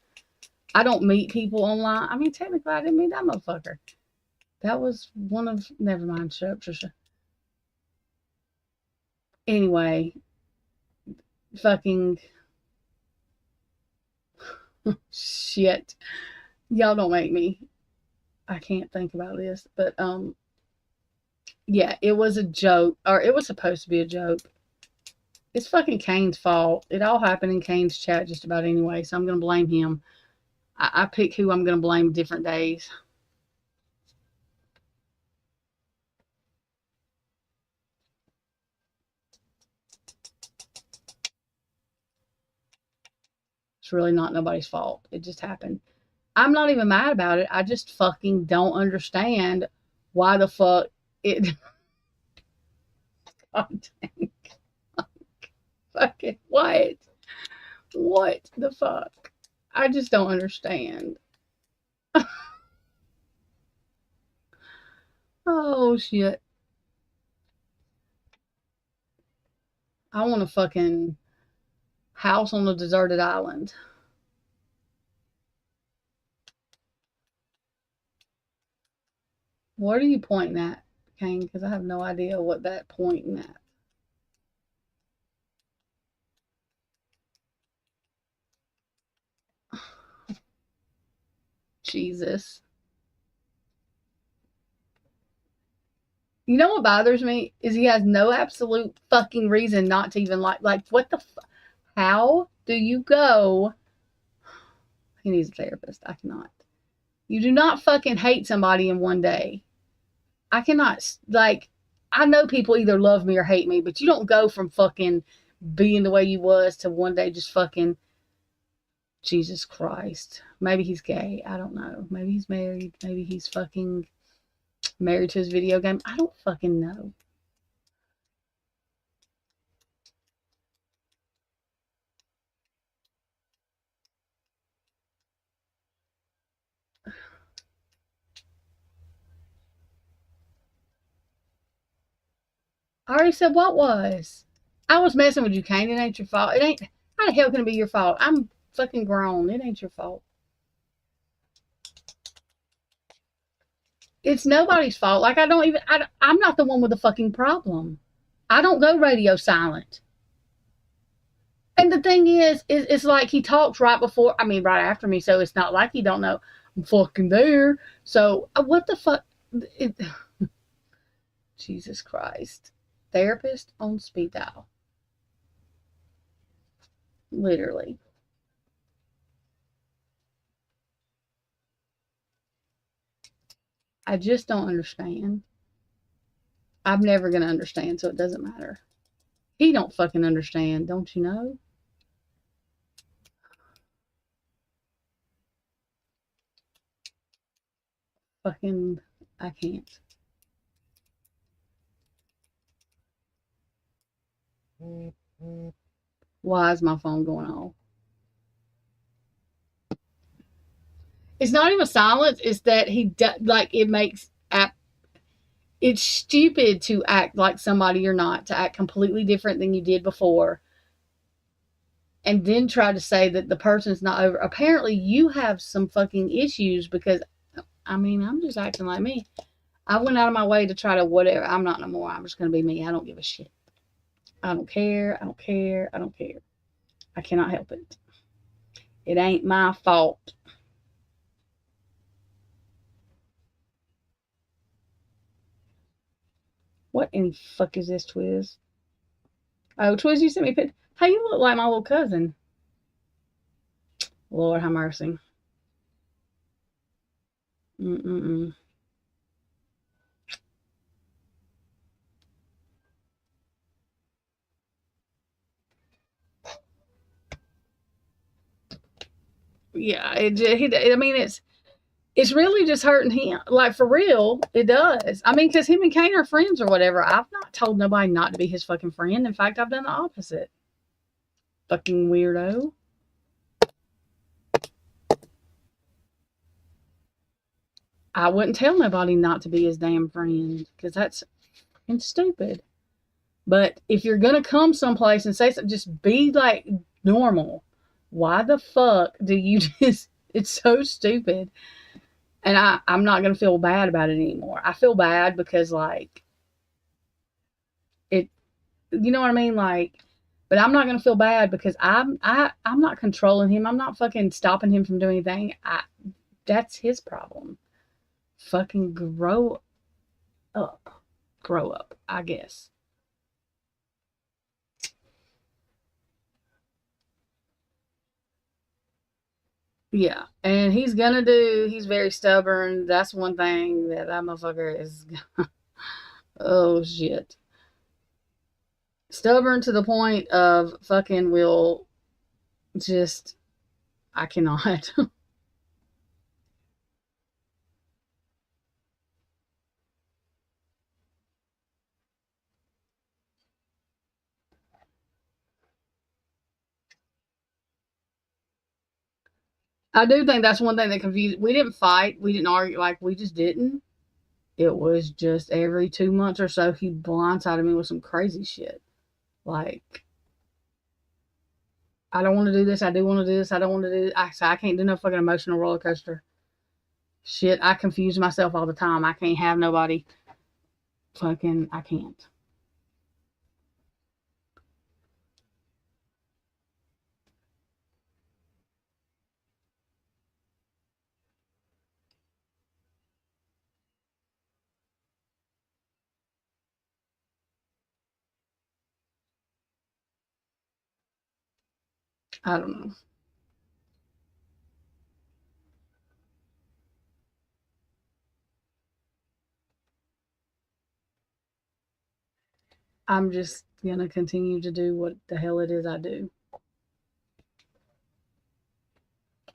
I don't meet people online. I mean, technically, I didn't meet that motherfucker. That was one of... Never mind. Shut up, Trisha. Anyway, fucking... shit. Y'all don't make me... I can't think about this. But, yeah, it was a joke. Or it was supposed to be a joke. It's fucking Kane's fault. It all happened in Kane's chat just about anyway, so I'm going to blame him. I pick who I'm going to blame different days. It's really not nobody's fault. It just happened. I'm not even mad about it. I just fucking don't understand why the fuck it... God dang. Fucking what? What the fuck? I just don't understand. Oh, shit. I want a fucking house on a deserted island. What are you pointing at, Kane? Because I have no idea what that pointing at. Jesus. You know what bothers me is he has no absolute fucking reason not to even like what the how do you go? He needs a therapist. I cannot. You do not fucking hate somebody in one day. I cannot, I know people either love me or hate me, but you don't go from fucking being the way you was to one day just fucking Jesus Christ. Maybe he's gay. I don't know. Maybe he's married. Maybe he's fucking married to his video game. I don't fucking know. I already said what was. I was messing with you, Kane. It ain't your fault. It ain't. How the hell can it be your fault? I'm fucking grown. It ain't your fault. It's nobody's fault. Like, I'm not the one with the fucking problem. I don't go radio silent. And the thing is, it's like he talks right right after me, so it's not like he don't know I'm fucking there. So, what the fuck? Jesus Christ. Therapist on speed dial. Literally. I just don't understand. I'm never going to understand, so it doesn't matter. He don't fucking understand, don't you know? Fucking, I can't. Why is my phone going off? It's not even silence. It's that it makes it's stupid to act like somebody you're not, to act completely different than you did before, and then try to say that the person's not over. Apparently, you have some fucking issues because, I'm just acting like me. I went out of my way to try to whatever. I'm not no more. I'm just going to be me. I don't give a shit. I don't care. I don't care. I don't care. I cannot help it. It ain't my fault. What in the fuck is this, Twiz? Oh, Twiz, you sent me a picture. Hey, you look like my little cousin. Lord have mercy. Mm-mm-mm. Yeah, it's really just hurting him. Like, for real, it does. Because him and Kane are friends or whatever. I've not told nobody not to be his fucking friend. In fact, I've done the opposite. Fucking weirdo. I wouldn't tell nobody not to be his damn friend because that's fucking stupid. But if you're gonna come someplace and say something, just be like normal. Why the fuck do you just? It's so stupid. And I'm not gonna feel bad about it anymore. I feel bad because like it, you know what I mean? Like, but I'm not gonna feel bad because I'm not controlling him. I'm not fucking stopping him from doing anything. That's his problem. Fucking grow up. Grow up, I guess. Yeah, and he's very stubborn. That's one thing that motherfucker is, oh shit. Stubborn to the point of fucking will just, I cannot. I do think that's one thing that confused. We didn't fight. We didn't argue. Like, we just didn't. It was just every 2 months or so, he blindsided me with some crazy shit. Like, I don't want to do this. I do want to do this. I don't want to do this. I can't do no fucking emotional roller coaster. Shit, I confuse myself all the time. I can't have nobody. Fucking, I can't. I don't know. I'm just gonna continue to do what the hell it is I do.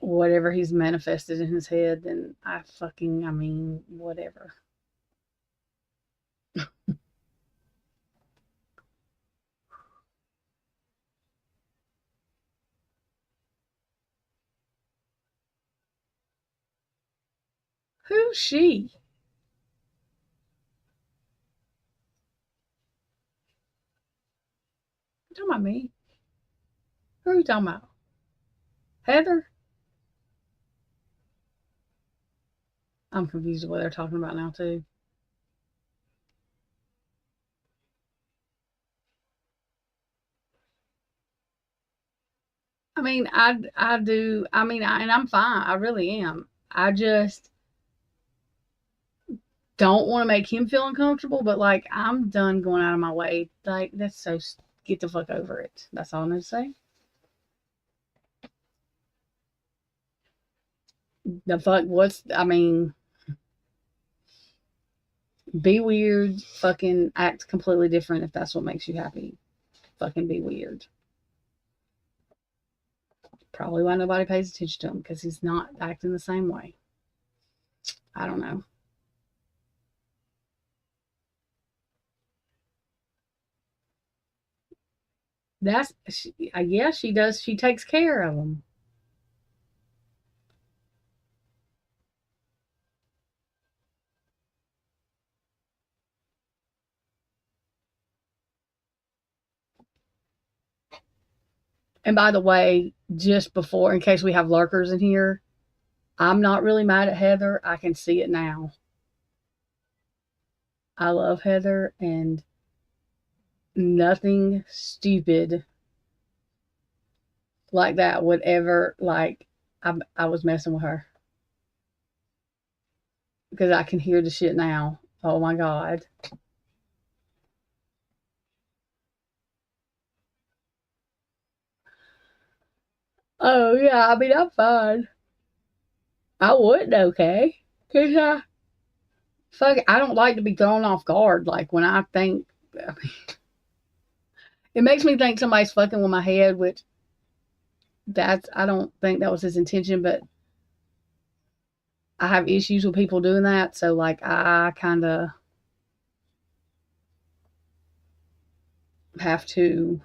whatever he's manifested in his head, then whatever. Who's she? You talking about me? Who are you talking about? Heather? I'm confused with what they're talking about now, too. I mean, I do. I mean, and I'm fine. I really am. I just don't want to make him feel uncomfortable, but like, I'm done going out of my way. Like, that's so. Get the fuck over it. That's all I'm going to say. The fuck, be weird, fucking act completely different if that's what makes you happy. Fucking be weird. Probably why nobody pays attention to him, because he's not acting the same way. I don't know. Yeah, she does. She takes care of him. And by the way, just before, in case we have lurkers in here, I'm not really mad at Heather. I can see it now. I love Heather, and nothing stupid like that would ever, like, I was messing with her. Because I can hear the shit now. Oh my God. Oh yeah, I mean, I'm fine. I wouldn't, okay? Cause I don't like to be thrown off guard. Like when I think, I mean, it makes me think somebody's fucking with my head, which I don't think that was his intention, but I have issues with people doing that. So like, I kind of have to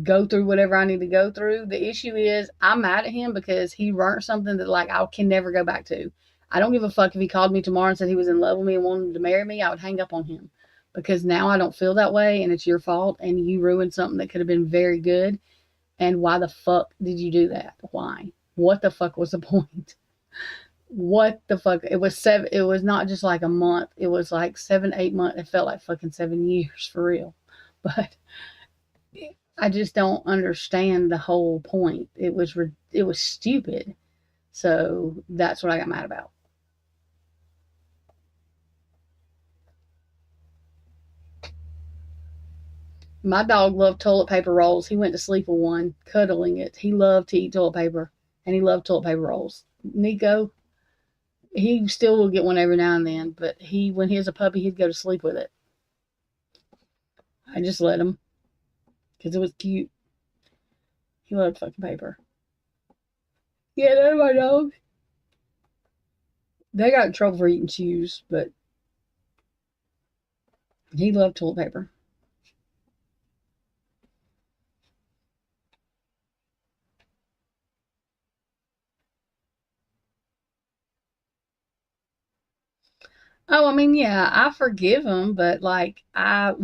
go through whatever I need to go through. The issue is I'm mad at him because he learned something that like I can never go back to. I don't give a fuck if he called me tomorrow and said he was in love with me and wanted to marry me. I would hang up on him because now I don't feel that way and it's your fault and you ruined something that could have been very good. And why the fuck did you do that? Why? What the fuck was the point? What the fuck? It was not just like a month. It was like 7, 8 months. It felt like fucking 7 years for real. But I just don't understand the whole point. It was stupid. So that's what I got mad about. My dog loved toilet paper rolls. He went to sleep with one, cuddling it. He loved to eat toilet paper, and he loved toilet paper rolls. Nico, he still will get one every now and then, but when he was a puppy, he'd go to sleep with it. I just let him because it was cute. He loved fucking paper. Yeah, they're my dogs. They got in trouble for eating chews, but he loved toilet paper. Oh, I mean, yeah, I forgive him, but like I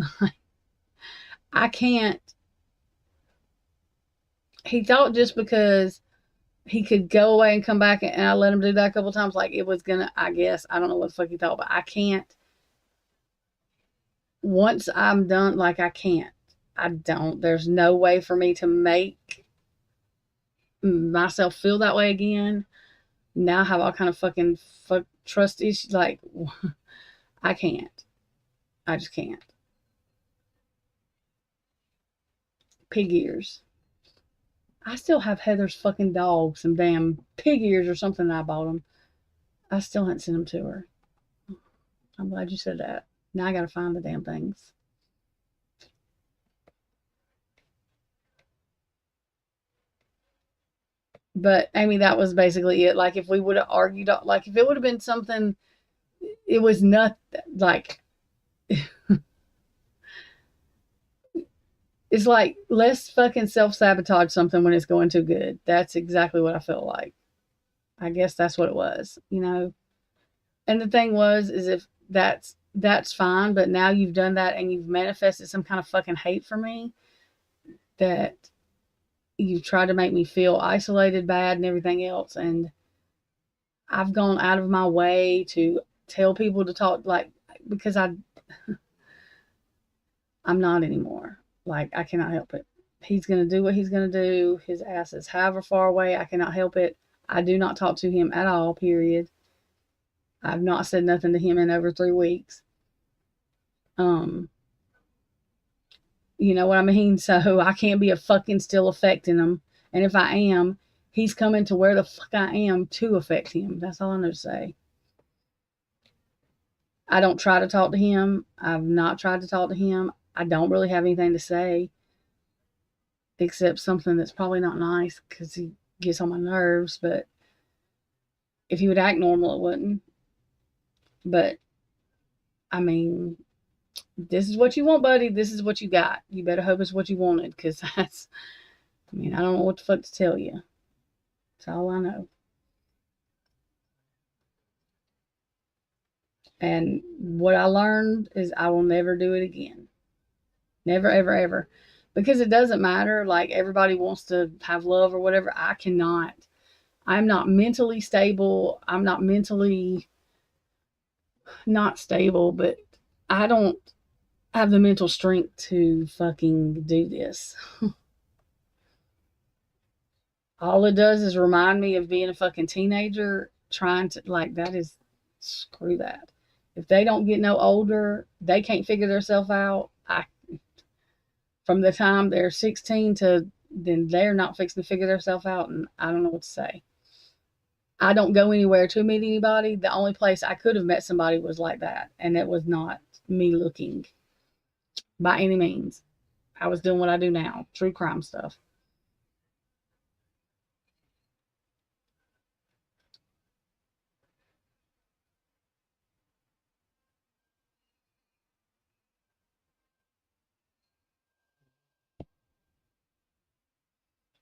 can't. He thought just because he could go away and come back, and I let him do that a couple times, like it was gonna. I guess I don't know what the fuck he thought, but I can't. Once I'm done, like I can't. I don't. There's no way for me to make myself feel that way again. Now I have all kind of fucking trust issues. Like I can't. I just can't. Pig ears. I still have Heather's fucking dog, some damn pig ears or something I bought him. I still haven't sent them to her. I'm glad you said that. Now I gotta find the damn things. But Amy, that was basically it. Like if we would have argued, like if it would have been something, it was not like it's like let's fucking self sabotage something when it's going too good. That's exactly what I felt like. I guess that's what it was, you know. And the thing was, is if that's fine, but now you've done that and you've manifested some kind of fucking hate for me that you've tried to make me feel isolated, bad, and everything else. And I've gone out of my way to tell people to talk like because I'm not anymore. Like I cannot help it. He's gonna do what he's gonna do. His ass is however far away. I cannot help it. I do not talk to him at all. Period. I've not said nothing to him in over 3 weeks. Um, you know what I mean? So I can't be a fucking still affecting him. And if I am, he's coming to where the fuck I am to affect him. That's all I know to say. I don't try to talk to him. I've not tried to talk to him. I don't really have anything to say except something that's probably not nice because he gets on my nerves. But if he would act normal, it wouldn't. But I mean, this is what you want, buddy. This is what you got. You better hope it's what you wanted because that's, I mean, I don't know what the fuck to tell you. That's all I know. And what I learned is I will never do it again. Never, ever, ever. Because it doesn't matter. Like everybody wants to have love or whatever. I cannot. I'm not mentally stable. I'm not mentally not stable, but I don't have the mental strength to fucking do this. All it does is remind me of being a fucking teenager trying to, like, that is, screw that. If they don't get no older, they can't figure themselves out. From the time they're 16 to then they're not fixing to figure themselves out, and I don't know what to say. I don't go anywhere to meet anybody. The only place I could have met somebody was like that, and it was not me looking by any means. I was doing what I do now, true crime stuff.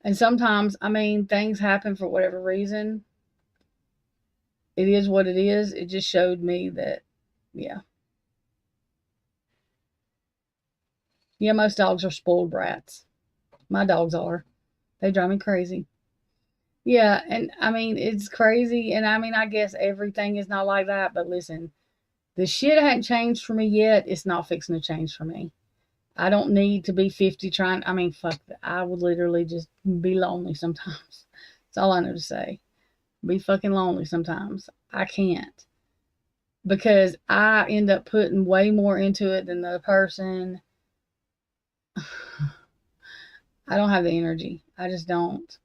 And sometimes, I mean, things happen for whatever reason. It is what it is. It just showed me that, yeah. Yeah, most dogs are spoiled brats. My dogs are. They drive me crazy. Yeah, and I mean, it's crazy. And I mean, I guess everything is not like that. But listen, the shit hadn't changed for me yet. It's not fixing to change for me. I don't need to be 50 trying. I mean, fuck that. I would literally just be lonely sometimes. That's all I know to say. Be fucking lonely sometimes. I can't. Because I end up putting way more into it than the other person. I don't have the energy. I just don't.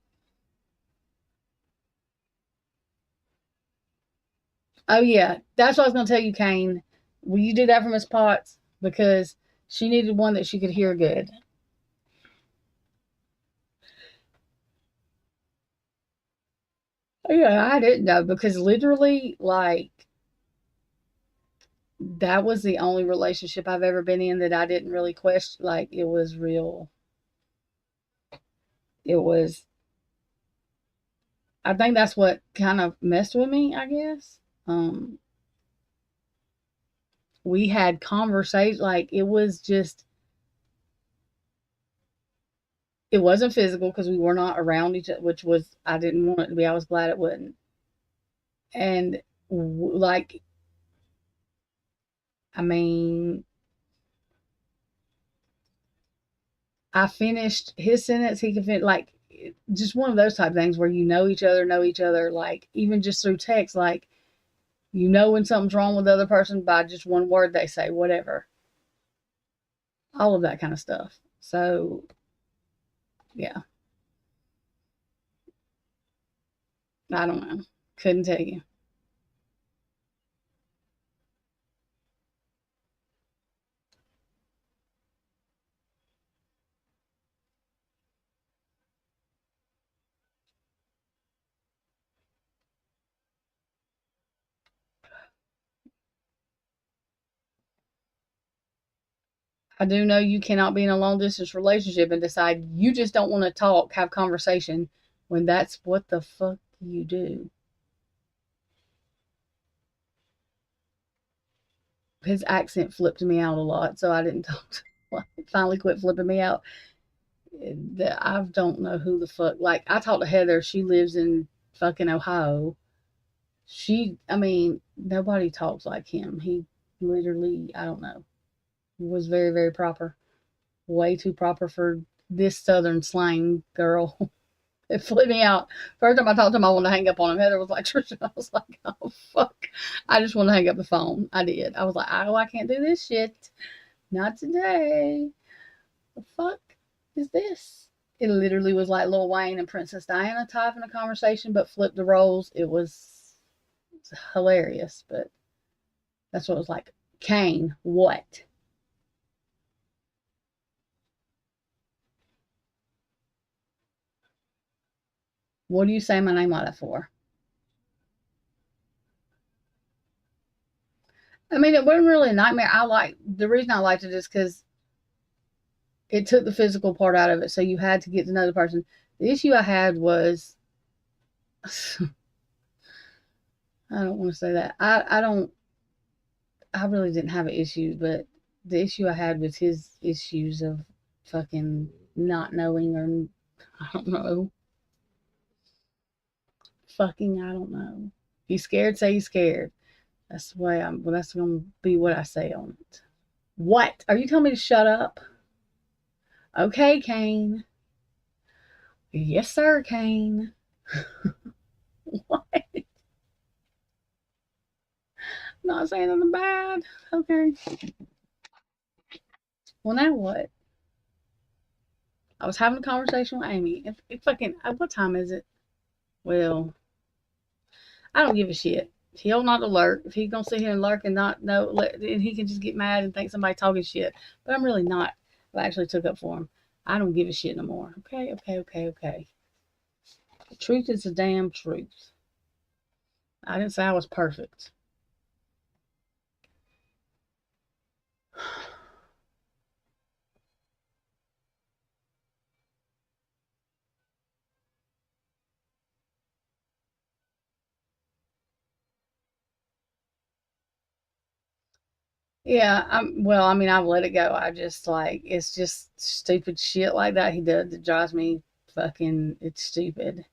Oh yeah, that's what I was gonna tell you, Kane. Will you do that for Miss Potts? Because she needed one that she could hear good. Oh, yeah, I didn't know because literally, like, that was the only relationship I've ever been in that I didn't really question. Like, it was real. It was. I think that's what kind of messed with me. I guess. We had conversation. Like, it was just. It wasn't physical because we were not around each other, which was I didn't want it to be. I was glad it wasn't. And like, I mean, I finished his sentence. He could finish, like, just one of those type of things where you know each other, like, even just through text, like, you know when something's wrong with the other person by just one word they say, whatever. All of that kind of stuff. So, yeah, I don't know. Couldn't tell you. I do know you cannot be in a long distance relationship and decide you just don't want to talk, have conversation, when that's what the fuck you do. His accent flipped me out a lot, so I didn't talk to him. It finally quit flipping me out. I don't know who the fuck. Like, I talked to Heather. She lives in fucking Ohio. I mean, nobody talks like him. He literally, I don't know, was very, very proper. Way too proper for this southern slang, girl. It flipped me out. First time I talked to him, I wanted to hang up on him. Heather was like, Trisha, I was like, oh, fuck. I just want to hang up the phone. I did. I was like, oh, I can't do this shit. Not today. The fuck is this? It literally was like Lil Wayne and Princess Diana type in a conversation, but flipped the roles. It was hilarious, but that's what it was like. Kane, what? What do you say my name like that for? I mean, it wasn't really a nightmare. The reason I liked it is because it took the physical part out of it, so you had to get to know the person. The issue I had was, I don't want to say that. I really didn't have an issue, but the issue I had was his issues of fucking not knowing, or I don't know. Fucking, I don't know. If you're scared, say you're scared. That's the way that's going to be what I say on it. What? Are you telling me to shut up? Okay, Kane. Yes, sir, Kane. What? Not saying anything bad. Okay. Well, now what? I was having a conversation with Amy. What time is it? Well, I don't give a shit. He'll not alert. If he's gonna sit here and lurk and not know, and he can just get mad and think somebody talking shit. But I'm really not. I actually took up for him. I don't give a shit no more. Okay. The truth is the damn truth. I didn't say I was perfect. Yeah, I mean, I've let it go. I just like, it's just stupid shit like that he does that drives me fucking, it's stupid.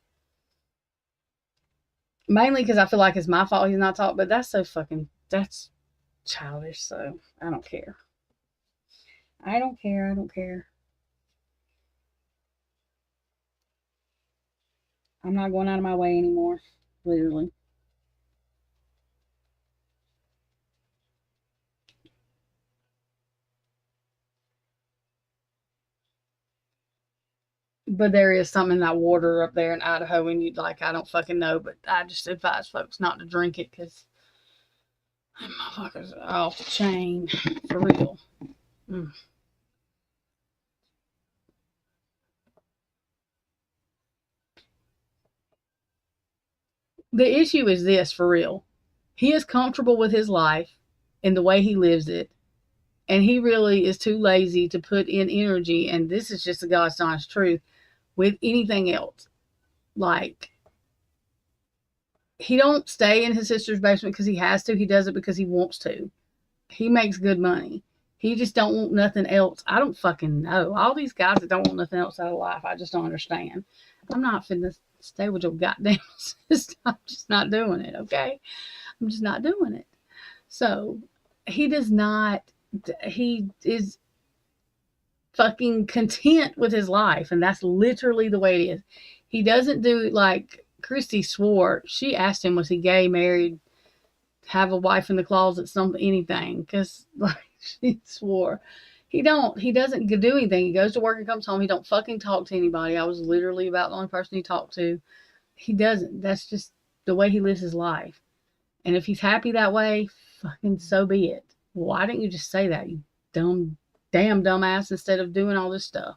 Mainly because I feel like it's my fault he's not talking, but that's childish, so I don't care. I don't care. I'm not going out of my way anymore, literally. But there is something in that water up there in Idaho, and you like, I don't fucking know, but I just advise folks not to drink it because motherfuckers are off the chain for real. Mm. The issue is this for real. He is comfortable with his life and the way he lives it, and he really is too lazy to put in energy. And this is just the God's honest truth with anything else. Like, he don't stay in his sister's basement because he has to. He does it because he wants to. He makes good money. He just don't want nothing else. I don't fucking know. All these guys that don't want nothing else out of life, I just don't understand. I'm not finna stay with your goddamn sister. I'm just not doing it, okay? I'm just not doing it. So, he is fucking content with his life, and that's literally the way it is. He doesn't do, like Christy swore. She asked him, was he gay, married, have a wife in the closet, something, anything, because like she swore. He doesn't do anything. He goes to work and comes home. He don't fucking talk to anybody. I was literally about the only person he talked to. He doesn't. That's just the way he lives his life. And if he's happy that way, fucking so be it. Why didn't you just say that, you damn dumbass, instead of doing all this stuff?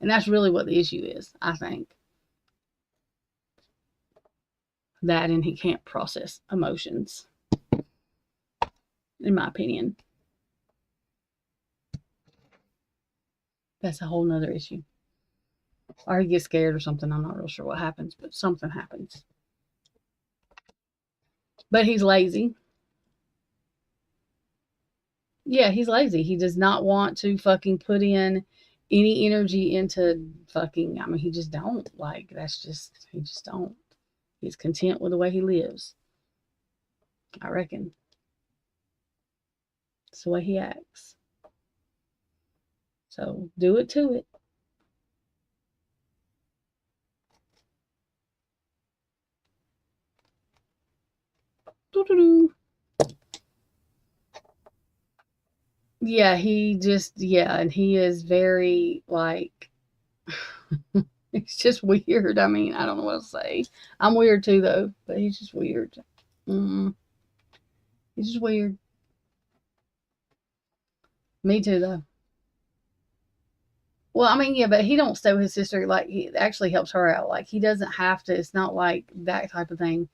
And that's really what the issue is, I think. That, and he can't process emotions, in my opinion. That's a whole nother issue. Or he gets scared or something. I'm not real sure what happens, but something happens. But he's lazy. Yeah, he's lazy. He does not want to fucking put in any energy into fucking, I mean, he just don't. Like, that's just, he just don't. He's content with the way he lives. I reckon. It's the way he acts. So, do it to it. Doo-doo-doo. Yeah, he just, yeah, and he is very, like, it's just weird. I mean, I don't know what to say. I'm weird too, though, but he's just weird. He's just weird. Me too, though. Well, I mean, yeah, but he don't stay with his sister. Like, he actually helps her out. Like, he doesn't have to. It's not like that type of thing.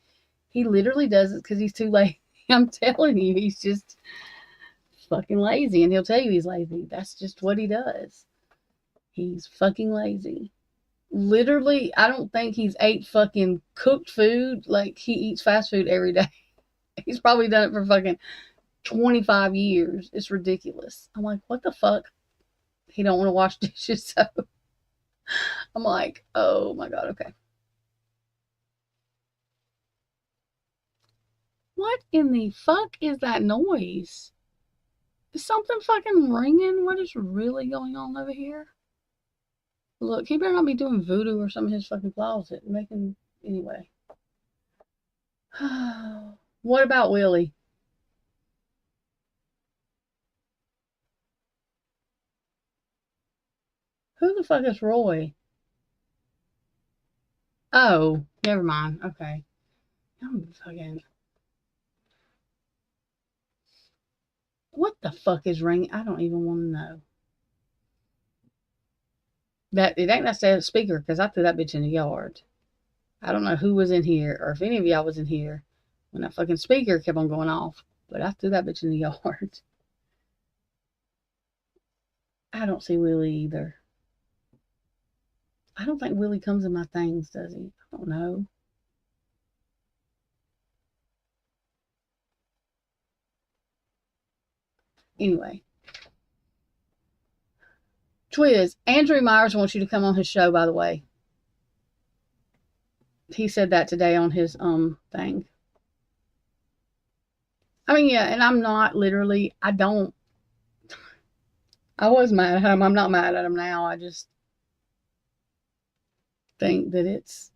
He literally does it because he's too lazy. I'm telling you, he's just fucking lazy, and he'll tell you he's lazy. That's just what he does. He's fucking lazy. Literally, I don't think he's ate fucking cooked food. Like, he eats fast food every day. He's probably done it for fucking 25 years. It's ridiculous. I'm like, what the fuck? He don't want to wash dishes, so I'm like, oh my god, okay. What in the fuck is that noise? Is something fucking ringing? What is really going on over here? Look, he better not be doing voodoo or some of his fucking closet. Making, anyway. What about Willie? Who the fuck is Roy? Oh, never mind. Okay. I'm fucking. What the fuck is ringing? I don't even want to know. That it ain't that speaker because I threw that bitch in the yard. I don't know who was in here or if any of y'all was in here when that fucking speaker kept on going off, but I threw that bitch in the yard. I don't see Willie either. I don't think Willie comes in my things, does he? I don't know. Anyway. Twiz, Andrew Myers wants you to come on his show, by the way. He said that today on his thing. I mean, yeah, and I'm not literally, I was mad at him. I'm not mad at him now. I just think that it's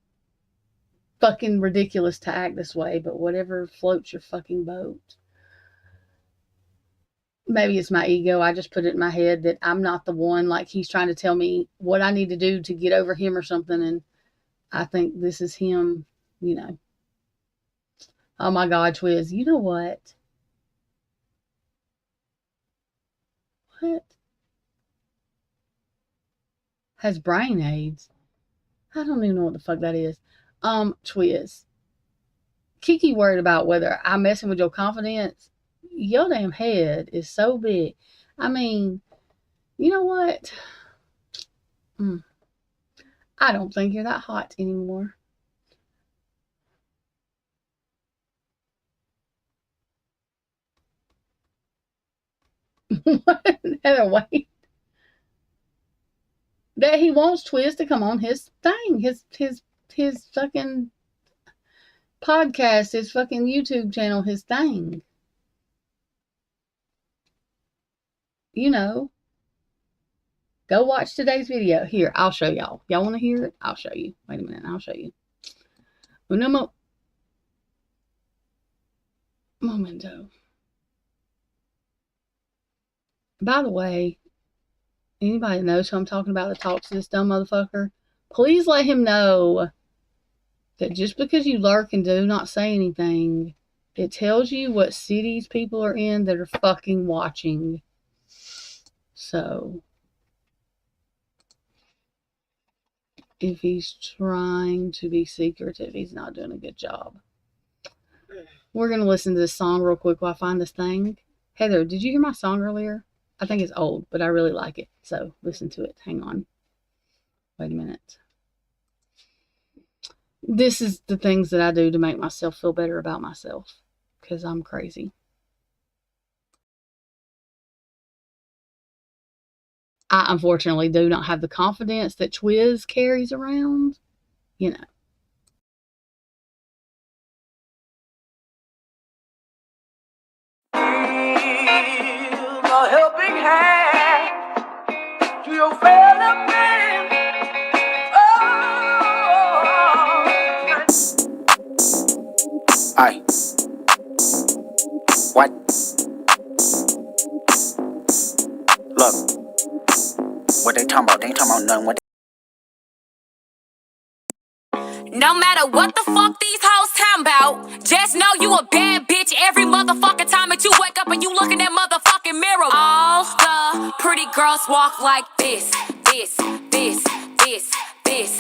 fucking ridiculous to act this way, but whatever floats your fucking boat. Maybe it's my ego. I just put it in my head that I'm not the one, like he's trying to tell me what I need to do to get over him or something, and I think this is him, you know. Oh my God, Twiz, you know what? What? Has brain AIDS? I don't even know what the fuck that is. Twiz. Kiki worried about whether I'm messing with your confidence. Your damn head is so big. I mean, you know what? I don't think you're that hot anymore. Heather, wait. That he wants Twiz to come on his thing, his fucking podcast, his fucking YouTube channel, his thing. You know. Go watch today's video. Here, I'll show y'all. Y'all want to hear it? I'll show you. Wait a minute, I'll show you. Un momento. By the way, anybody knows who I'm talking about that talks to this dumb motherfucker? Please let him know that just because you lurk and do not say anything, it tells you what cities people are in that are fucking watching. So, if he's trying to be secretive, he's not doing a good job. We're going to listen to this song real quick while I find this thing. Heather, did you hear my song earlier? I think it's old, but I really like it. So listen to it. Hang on. Wait a minute. This is the things that I do to make myself feel better about myself because I'm crazy. I unfortunately do not have the confidence that Twiz carries around, you know. A helping hand to your fellow man. Aye. What? Look. What they talking about? They ain't talking about nothing. What No matter what the fuck these hoes talking about, just know you a bad bitch every motherfucking time that you wake up and you look in that motherfucking mirror. All the pretty girls walk like this, this, this, this, this.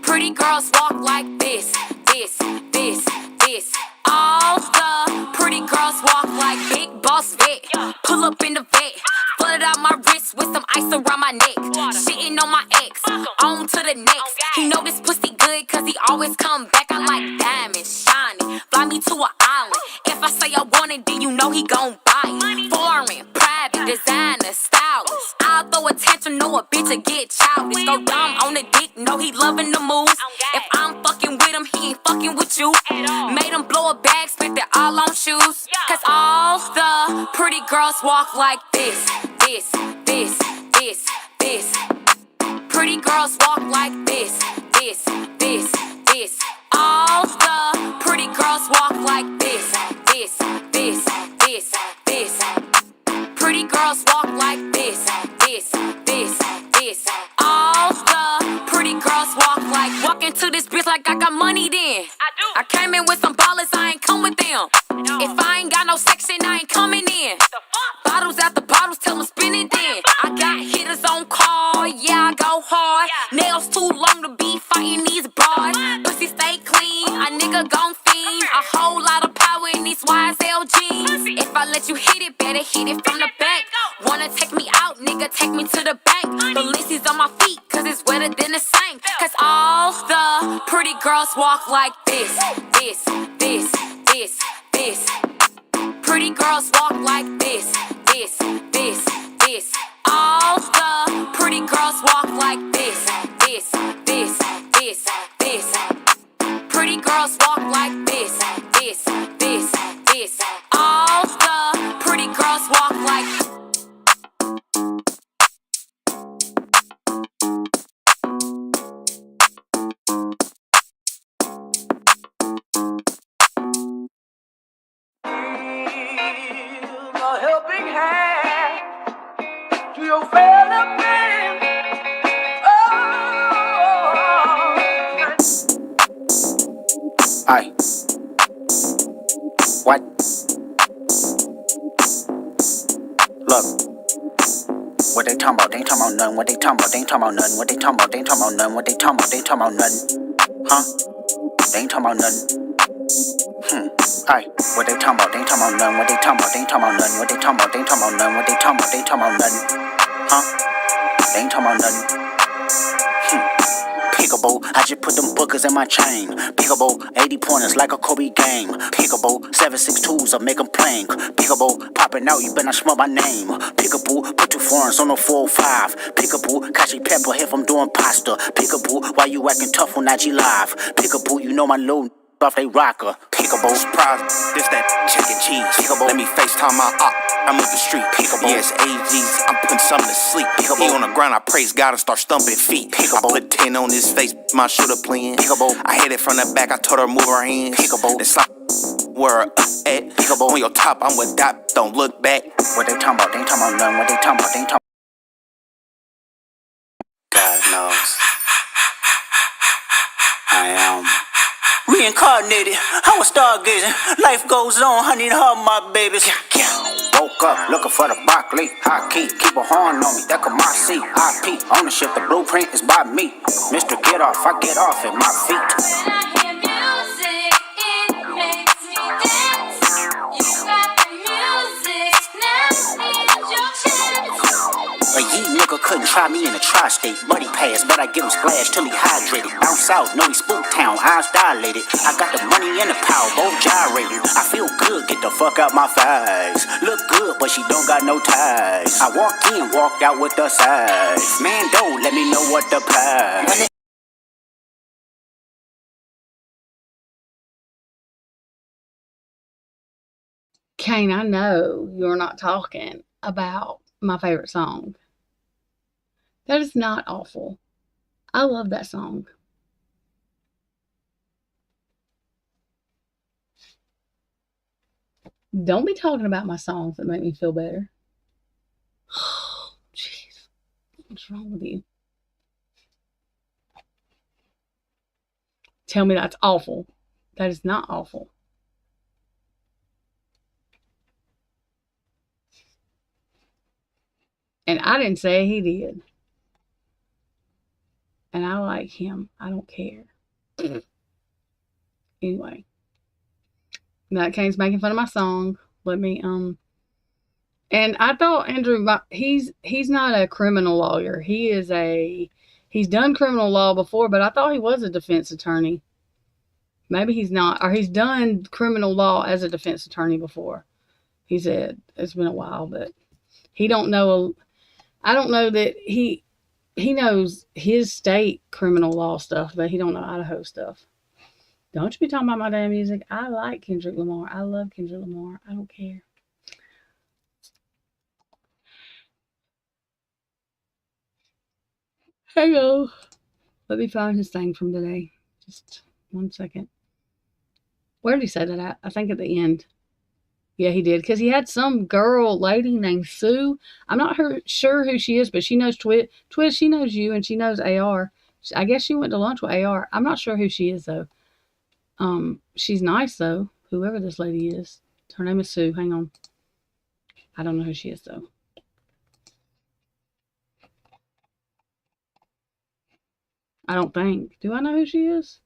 Pretty girls walk like this, this, this, this. All the pretty girls walk like big boss vet. Pull up in the vet, flooded out my wrist with some ice around my neck. Shitting on my ex, on to the next. He know this pussy good cause he always come back. I like diamonds, shiny, fly me to an island. If I say I want it, then you know he gon' buy it. Foreign, private, designer, stylish. I'll throw attention, know a bitch to get childish. Go dumb on the dick, know he loving the moves. If I'm fucking with him, he ain't fucking with you. Made him blow a bag, spent it all on shoes. Cause all the pretty girls walk like this, this, this, this, this. Pretty girls walk like this, this, this, this. All the pretty girls walk like this, this, this, this, this. Pretty girls walk like this, this, this, this. All the pretty girls walk like. Walk into this bitch like I got money then. I came in with some ballers, I ain't come with them. If I ain't got no section, I ain't coming in. Bottles after bottles, tell them spin it then. I got hitters on call, yeah, I go hard. Nails too long to be fighting these bars. Pussy stay clean, a nigga gon' fiend. A whole lot of power in these YSL jeans. If I let you hit it, better hit it from the back. Wanna take me out, nigga, take me to the bank. The laces on my feet, cause it's wetter than the sink. Cause all the pretty girls walk like this, this, this, this, this. Pretty girls walk like this, this, this, this. All the pretty girls walk like this, this, this, this, this. Pretty girls walk like this, this, this, this. All the pretty girls walk like. A helping hand to your fellow man. Aye. What? Look. What they talking about? They ain't talking about nothing. What they talking about? They ain't talking about nothing. What they talking about? They ain't talking about nothing. What they talking about? They ain't talking about nothing. Huh? They ain't talking about nothing. Aye. What they talking about? They ain't talking about nothing. What they talking about? They ain't talking about nothing. What they talking about? They ain't talking about nothing. What they talking about? They ain't talking about nothing. Huh? They ain't talking about nothing. Pickable, I just put them bookers in my chain. Pickable, 80 pointers like a Kobe game. Pickable, 7.62s, I make them plain. Pickable, popping out, you better not smell my name. Pickable, put 2 foreigns on the 405. Pickable, Kachi Pepper if I'm doing pasta. Pickable, why you acting tough on IG Live? Pickable, you know my little off they rocker. Pickable, surprise, this that chicken cheese. Pickable, let me FaceTime my op. I'm up the street. Pickable, yes, AGs, I'm putting something to sleep. Pickable, he on the ground, I praise God and start stumping feet. Pickable, I put 10 on his face, my shooter playing. Pickable, I hit it from the back, I told her move her hands. Pickable, then slap where her at. Pickable, on your top, I'm with Dot, don't look back. What they talking about? They ain't talking about nothing. What they talking about? They ain't talking. God knows. I am reincarnated. I was stargazing. Life goes on, honey, and her my babies. Woke up looking for the broccoli. High key, keep a horn on me. That could my seat. IP ownership, the blueprint is by me. Mr. Get Off, I get off at my feet. When I hear music, it makes me dance. You got the music, now it's your chance. try me in a tri-state. Buddy pass, but I get him splashed till he hydrated. Bounce out, know he spook town, eyes dilated. I got the money and the power, both gyrating. I feel good, get the fuck out my face. Look good, but she don't got no ties. I walked in, walked out with the size. Man, don't let me know what the price. Kane, I know you're not talking about my favorite song. That is not awful. I love that song. Don't be talking about my songs that make me feel better. Oh, jeez. What's wrong with you? Tell me that's awful. That is not awful. And I didn't say he did. And I like him. I don't care. Anyway. Now Kane's making fun of my song. Let me, and I thought Andrew, he's not a criminal lawyer. He's done criminal law before, but I thought he was a defense attorney. Maybe he's not, or he's done criminal law as a defense attorney before. He said it's been a while, but he don't know. I don't know that he knows his state criminal law stuff, but he don't know Idaho stuff. Don't you be talking about my damn music. I like Kendrick Lamar. I love Kendrick Lamar. I don't care. Hello. Let me find his thing from today. Just 1 second. Where did he say that at? I think at the end. Yeah, he did. Because he had some lady named Sue. I'm not sure who she is, but she knows Twiz. Twiz, she knows you, and she knows AR. I guess she went to lunch with AR. I'm not sure who she is, though. She's nice, though. Whoever this lady is. Her name is Sue. Hang on. I don't know who she is, though. I don't think. Do I know who she is?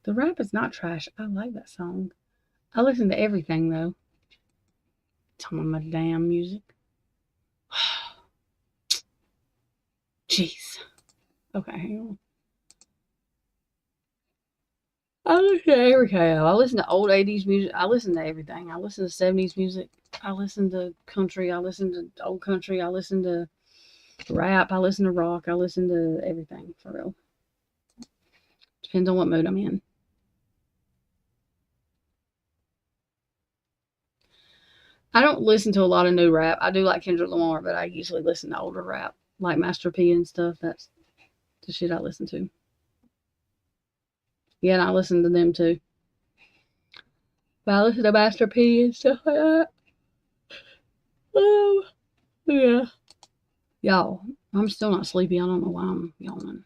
The rap is not trash. I like that song. I listen to everything, though. Tell me my damn music. Jeez. Okay, hang on. I listen to everything. I listen to old 80s music. I listen to everything. I listen to 70s music. I listen to country. I listen to old country. I listen to rap. I listen to rock. I listen to everything, for real. Depends on what mood I'm in. I don't listen to a lot of new rap. I do like Kendrick Lamar, but I usually listen to older rap, like Master P and stuff. That's the shit I listen to. Yeah, and I listen to them too. But I listen to Master P and stuff like that. Oh, yeah. Y'all, I'm still not sleepy. I don't know why I'm yawning.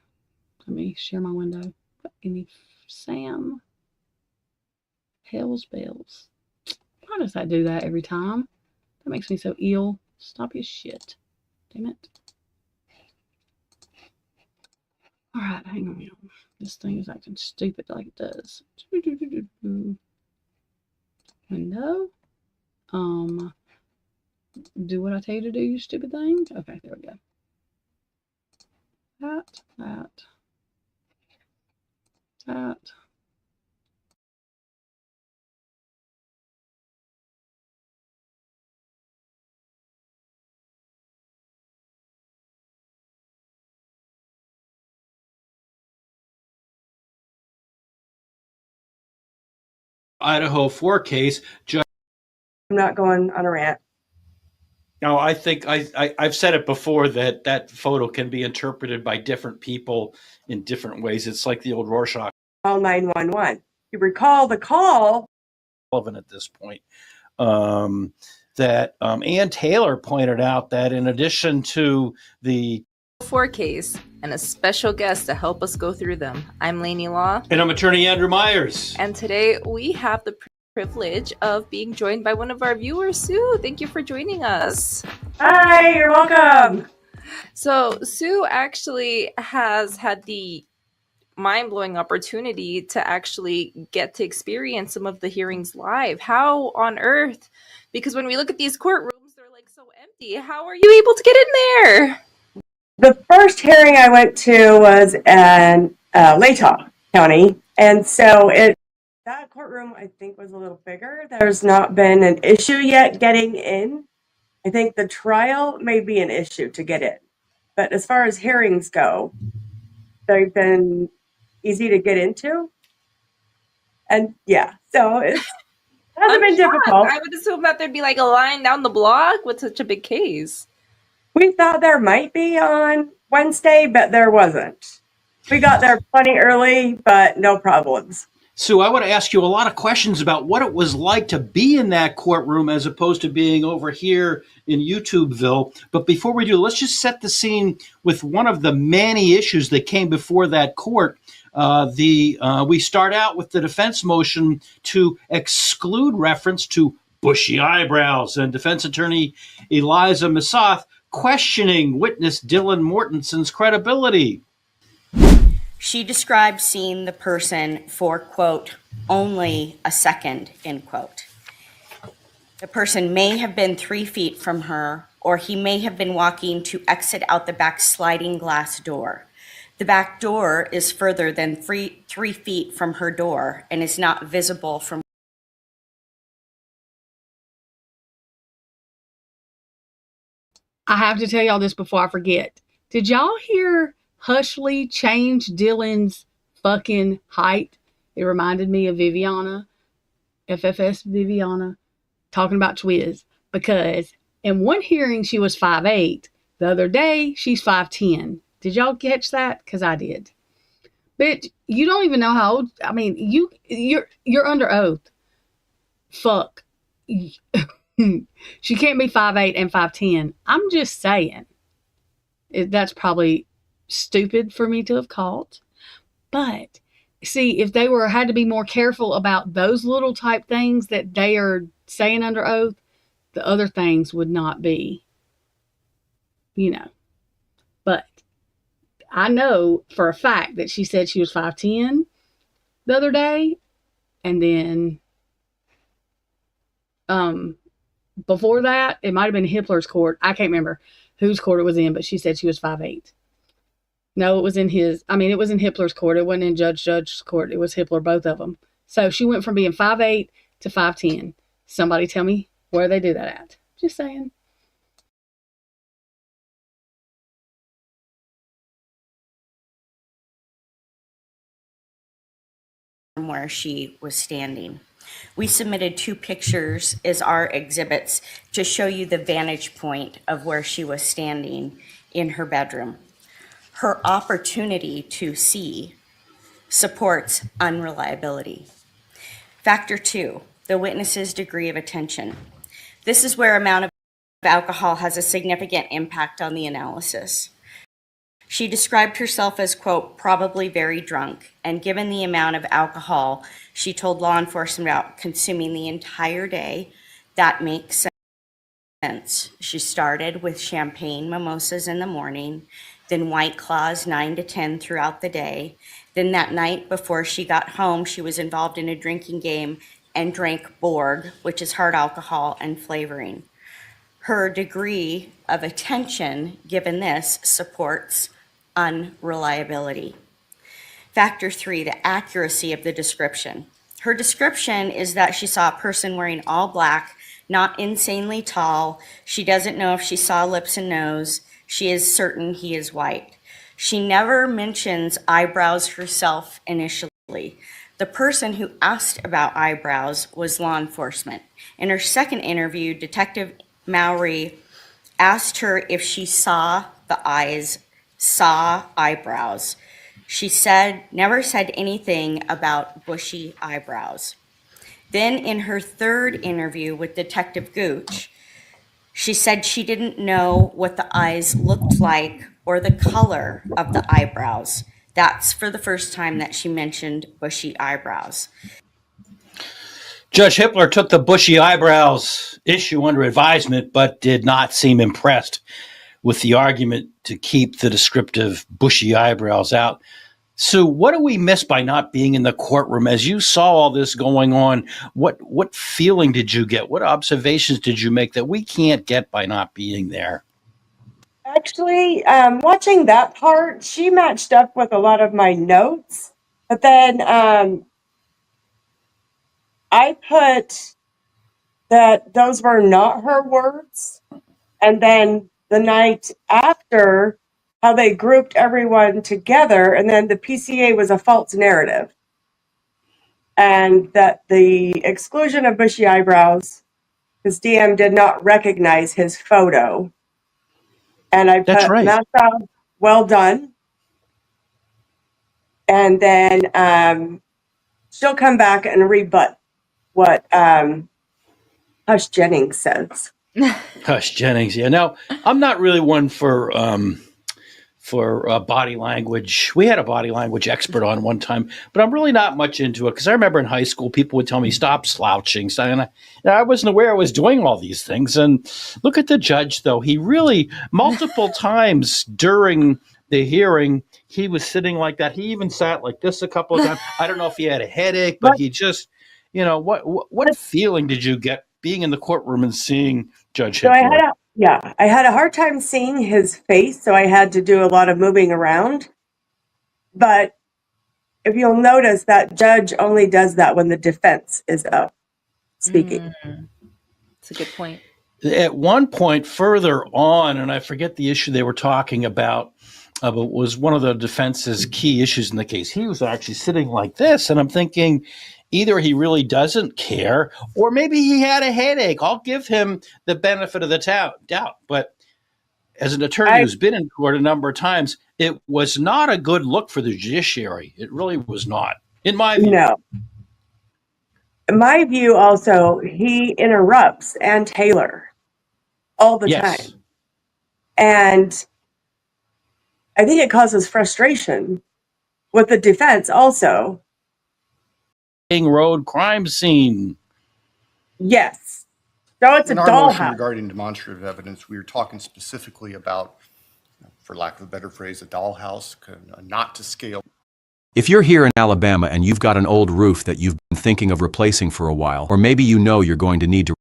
Let me share my window. Any Sam? Hell's bells. Why does that do that every time? That makes me so ill. Stop your shit. Damn it. Alright, hang on, y'all. This thing is acting stupid like it does. Window. Do what I tell you to do, you stupid thing. Okay, there we go. That. Idaho 4 case. I'm not going on a rant. No, I think I've said it before that photo can be interpreted by different people in different ways. It's like the old Rorschach. Call 911. You recall the call. Relevant at this point. That Ann Taylor pointed out that in addition to the 4 case and a special guest to help us go through them. I'm Lainey Law. And I'm attorney Andrew Myers. And today we have the privilege of being joined by one of our viewers, Sue. Thank you for joining us. Hi, you're welcome. So Sue actually has had the mind-blowing opportunity to actually get to experience some of the hearings live. How on earth? Because when we look at these courtrooms, they're like so empty. How are you able to get in there? The first hearing I went to was in Latah County, and so that courtroom I think was a little bigger. There's not been an issue yet getting in. I think the trial may be an issue to get in, but as far as hearings go, they've been easy to get into, and yeah, so it hasn't been difficult. I would assume that there'd be like a line down the block with such a big case. We thought there might be on Wednesday, but there wasn't. We got there plenty early, but no problems. Sue, I want to ask you a lot of questions about what it was like to be in that courtroom as opposed to being over here in YouTubeville. But before we do, let's just set the scene with one of the many issues that came before that court. We start out with the defense motion to exclude reference to bushy eyebrows, and defense attorney Eliza Massoth questioning witness Dylan Mortenson's credibility. She described seeing the person for, quote, only a second, end quote. The person may have been 3 feet from her, or he may have been walking to exit out the back sliding glass door. The back door is further than 3 feet from her door and is not visible from. I have to tell y'all this before I forget. Did y'all hear Hushley change Dylan's fucking height? It reminded me of Viviana, FFS Viviana, talking about Twiz. Because in one hearing she was 5'8". The other day she's 5'10". Did y'all catch that? Because I did. But you don't even know how old. I mean, you're under oath. Fuck. She can't be 5'8" and 5'10". I'm just saying. That's probably stupid for me to have caught. But see, if they had to be more careful about those little type things that they are saying under oath, the other things would not be, But I know for a fact that she said she was 5'10" the other day, and then before that, it might have been Hibler's court. I can't remember whose court it was in, but she said she was 5'8". No, it was in it was in Hibler's court. It wasn't in Judge's court. It was Hibler, both of them. So she went from being 5'8" to 5'10". Somebody tell me where they do that at. Just saying. Where she was standing. We submitted 2 pictures as our exhibits to show you the vantage point of where she was standing in her bedroom. Her opportunity to see supports unreliability. Factor 2, the witness's degree of attention. This is where amount of alcohol has a significant impact on the analysis. She described herself as, quote, probably very drunk, and given the amount of alcohol she told law enforcement about consuming the entire day, that makes sense. She started with champagne mimosas in the morning, then White Claws 9 to 10 throughout the day. Then that night before she got home, she was involved in a drinking game and drank Borg, which is hard alcohol and flavoring. Her degree of attention, given this, supports unreliability. Factor 3, the accuracy of the description. Her description is that she saw a person wearing all black, not insanely tall. She doesn't know if she saw lips and nose. She is certain he is white. She never mentions eyebrows herself initially. The person who asked about eyebrows was law enforcement. In her second interview, Detective Mowry asked her if she saw eyebrows. She never said anything about bushy eyebrows. Then in her third interview with Detective Gooch, she said she didn't know what the eyes looked like or the color of the eyebrows. That's for the first time that she mentioned bushy eyebrows. Judge Hibler took the bushy eyebrows issue under advisement, but did not seem impressed with the argument to keep the descriptive bushy eyebrows out. Sue, what do we miss by not being in the courtroom? As you saw all this going on, what feeling did you get? What observations did you make that we can't get by not being there? Actually, watching that part, she matched up with a lot of my notes, but then I put that those were not her words. And then the night after, how they grouped everyone together, and then the PCA was a false narrative. And that the exclusion of bushy eyebrows, his DM did not recognize his photo. And I That's put right. Massa, well done. And then she'll come back and rebut what Hush Jennings says. Hush Jennings, yeah. Now, I'm not really one for body language. We had a body language expert on one time, but I'm really not much into it because I remember in high school people would tell me stop slouching, and I wasn't aware I was doing all these things. And look at the judge, though. He really multiple times during the hearing he was sitting like that. He even sat like this a couple of times. I don't know if he had a headache, but he just, what feeling did you get being in the courtroom and seeing Judge Hibler? I had a hard time seeing his face, so I had to do a lot of moving around. But if you'll notice, that judge only does that when the defense is up speaking. That's a good point. At one point further on, and I forget the issue they were talking about, but was one of the defense's key issues in the case. He was actually sitting like this, and I'm thinking either he really doesn't care, or maybe he had a headache. I'll give him the benefit of the doubt. But as an attorney who's been in court a number of times, it was not a good look for the judiciary. It really was not, in my view. No. In my view, also, he interrupts Ann Taylor all the time. And I think it causes frustration with the defense also. Road crime scene. Yes. So it's in a our motion dollhouse. regarding demonstrative evidence, we were talking specifically about, for lack of a better phrase, a dollhouse, not to scale. If you're here in Alabama and you've got an old roof that you've been thinking of replacing for a while, or maybe you know you're going to need to...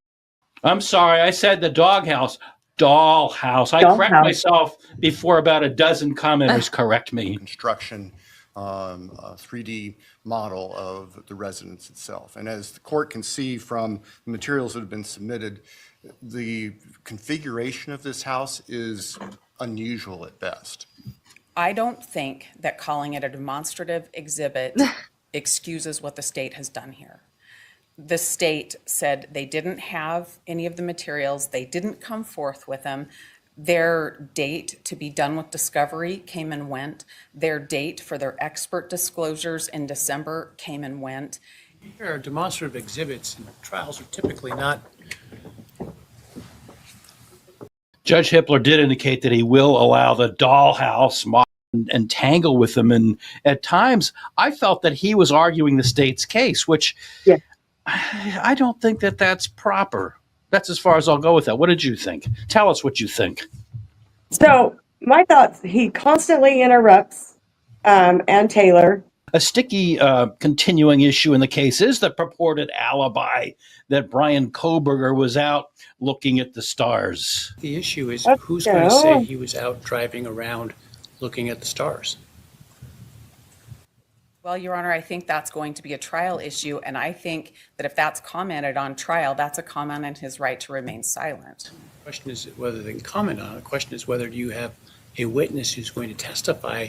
I'm sorry, I said the doghouse. Dollhouse. I correct myself before about a dozen commenters correct me. Construction, a 3D model of the residence itself. And as the court can see from the materials that have been submitted, the configuration of this house is unusual at best. I don't think that calling it a demonstrative exhibit excuses what the state has done here. The state said they didn't have any of the materials, they didn't come forth with them. Their date to be done with discovery came and went. Their date for their expert disclosures in December came and went. There are demonstrative exhibits, and trials are typically not. Judge Hibler did indicate that he will allow the dollhouse and tangle with them. And at times, I felt that he was arguing the state's case, which I don't think that that's proper. That's as far as I'll go with that. What did you think? Tell us what you think. So my thoughts, he constantly interrupts Ann Taylor. A sticky continuing issue in the case is the purported alibi that Brian Koberger was out looking at the stars. The issue is who's going to say he was out driving around looking at the stars? Well, Your Honor, I think that's going to be a trial issue, and I think that if that's commented on trial, that's a comment on his right to remain silent. The question is whether they can comment on it. The question is whether you have a witness who's going to testify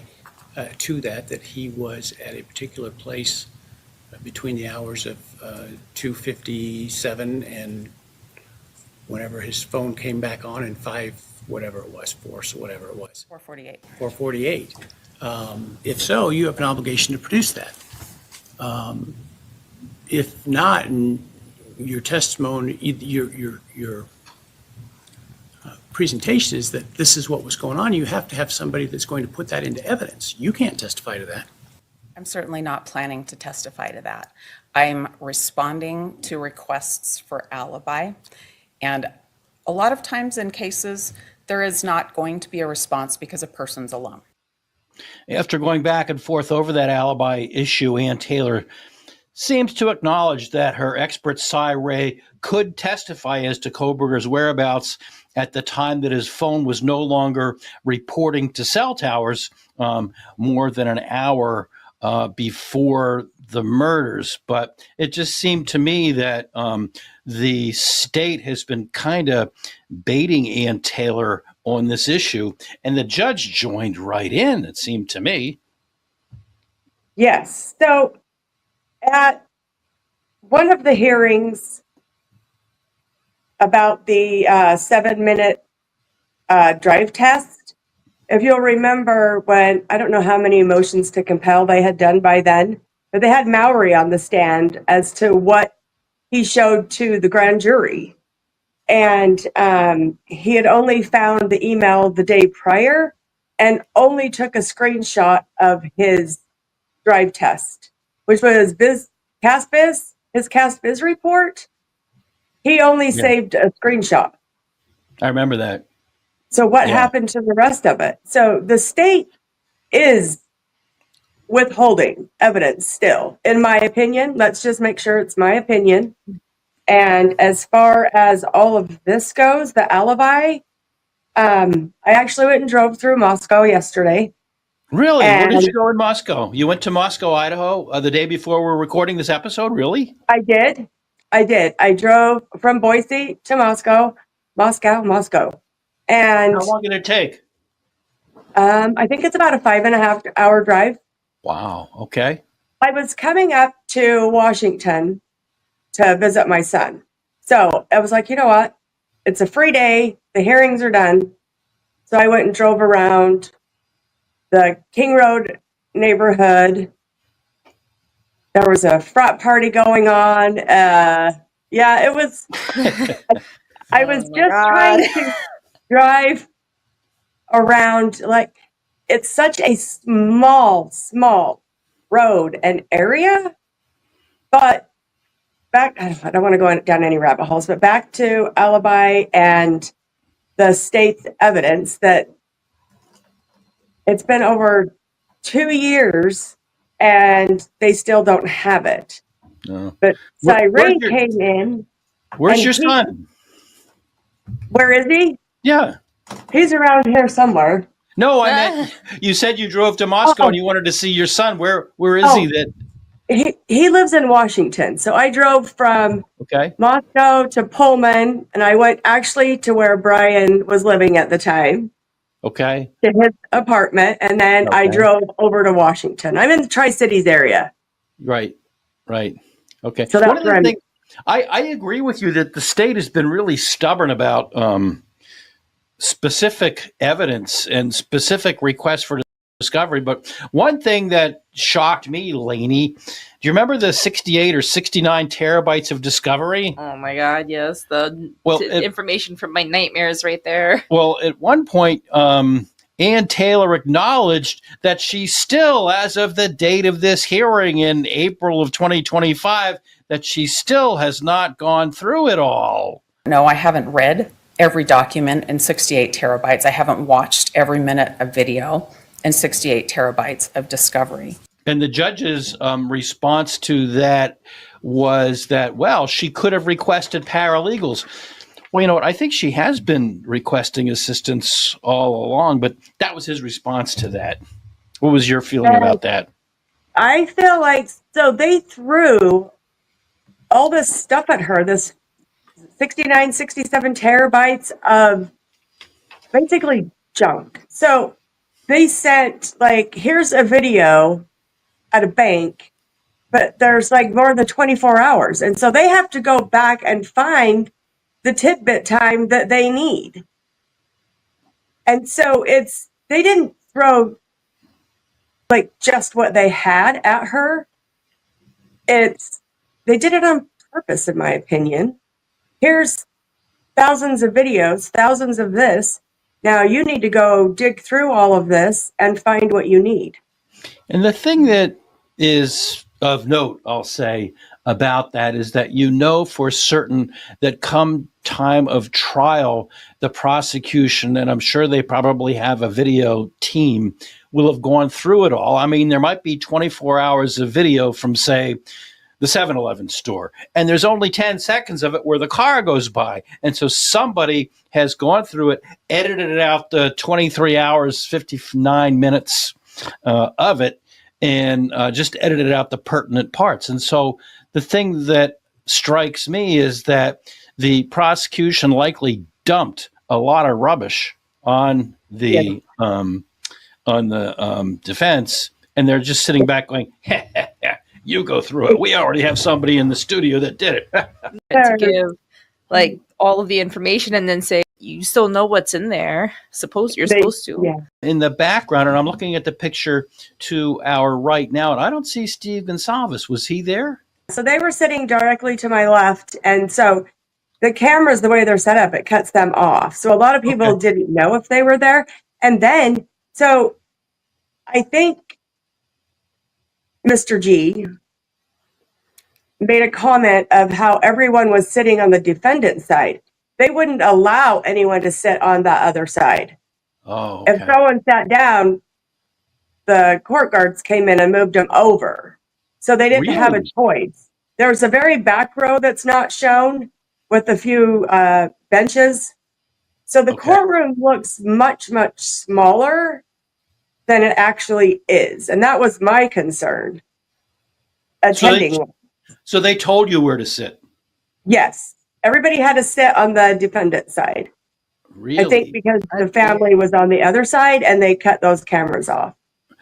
to that he was at a particular place between the hours of 2:57 and whenever his phone came back on in 4:48. 4:48. If so, you have an obligation to produce that. If not, and your testimony, your presentation is that this is what was going on, you have to have somebody that's going to put that into evidence. You can't testify to that. I'm certainly not planning to testify to that. I'm responding to requests for alibi, and a lot of times in cases, there is not going to be a response because a person's alone. After going back and forth over that alibi issue, Ann Taylor seems to acknowledge that her expert Cy Ray could testify as to Koberger's whereabouts at the time that his phone was no longer reporting to cell towers more than an hour before the murders. But it just seemed to me that the state has been kind of baiting Ann Taylor on this issue, and the judge joined right in, it seemed to me. Yes. So at one of the hearings about the 7-minute drive test, if you'll remember when, I don't know how many motions to compel they had done by then, but they had Mowry on the stand as to what he showed to the grand jury. And he had only found the email the day prior and only took a screenshot of his drive test, which was his CastBiz report. He only saved a screenshot. I remember that. So what happened to the rest of it? So the state is withholding evidence still, in my opinion. Let's just make sure it's my opinion. And as far as all of this goes, the alibi, I actually went and drove through Moscow yesterday. Really? Where did you go in Moscow? You went to Moscow, Idaho, the day before we're recording this episode? Really? I did. I drove from Boise to Moscow. And how long did it take? I think it's about a 5.5 hour drive. Wow. Okay. I was coming up to Washington to visit my son. So I was like, you know what? It's a free day. The hearings are done. So I went and drove around the King Road neighborhood. There was a frat party going on. It was. I was just trying to drive around. Like, it's such a small road and area. But back, I don't want to go down any rabbit holes, but back to alibi and the state's evidence that it's been over 2 years and they still don't have it. No. But Cyrene came in. Where's your son? Where is he? Yeah. He's around here somewhere. No, I meant, you said you drove to Moscow and you wanted to see your son. Where is he then? He lives in Washington. So I drove from Moscow to Pullman, and I went actually to where Brian was living at the time. Okay. To his apartment, and then I drove over to Washington. I'm in the Tri-Cities area. Right. Okay. So that's where I agree with you that the state has been really stubborn about specific evidence and specific requests for discovery. But one thing that shocked me, Lainey, do you remember the 68 or 69 terabytes of discovery? Oh my God, yes. The information from my nightmares right there. Well, at one point, Ann Taylor acknowledged that she still, as of the date of this hearing in April of 2025, that she still has not gone through it all. No, I haven't read every document in 68 terabytes. I haven't watched every minute of video and 68 terabytes of discovery. And the judge's response to that was that, well, she could have requested paralegals. Well, you know what? I think she has been requesting assistance all along, but that was his response to that. What was your feeling about that? I feel like, so they threw all this stuff at her, this 69, 67 terabytes of basically junk. So they sent, like, here's a video at a bank, but there's like more than 24 hours. And so they have to go back and find the tidbit time that they need. And so they didn't throw like just what they had at her. They did it on purpose, in my opinion. Here's thousands of videos, thousands of this. Now you need to go dig through all of this and find what you need. And the thing that is of note, I'll say, about that is that you know for certain that come time of trial, the prosecution, and I'm sure they probably have a video team, will have gone through it all. I mean, there might be 24 hours of video from, say, the 7-Eleven store, and there's only 10 seconds of it where the car goes by. And so somebody has gone through it, edited out the 23 hours, 59 minutes of it, and just edited out the pertinent parts. And so the thing that strikes me is that the prosecution likely dumped a lot of rubbish on the defense, and they're just sitting back going, you go through it. We already have somebody in the studio that did it. To give like all of the information and then say, you still know what's in there. You're supposed to. Yeah. In the background, and I'm looking at the picture to our right now, and I don't see Steve Gonsalves. Was he there? So they were sitting directly to my left. And so the cameras, the way they're set up, it cuts them off. So a lot of people didn't know if they were there. And then, so I think Mr. G made a comment of how everyone was sitting on the defendant's side. They wouldn't allow anyone to sit on the other side. Oh, okay. If someone sat down, the court guards came in and moved them over. So they didn't have a choice. There's a very back row that's not shown with a few benches. So the courtroom looks much, much smaller than it actually is. And that was my concern. Attending. So they told you where to sit? Yes. Everybody had to sit on the defendant side. Really? I think because the family was on the other side and they cut those cameras off.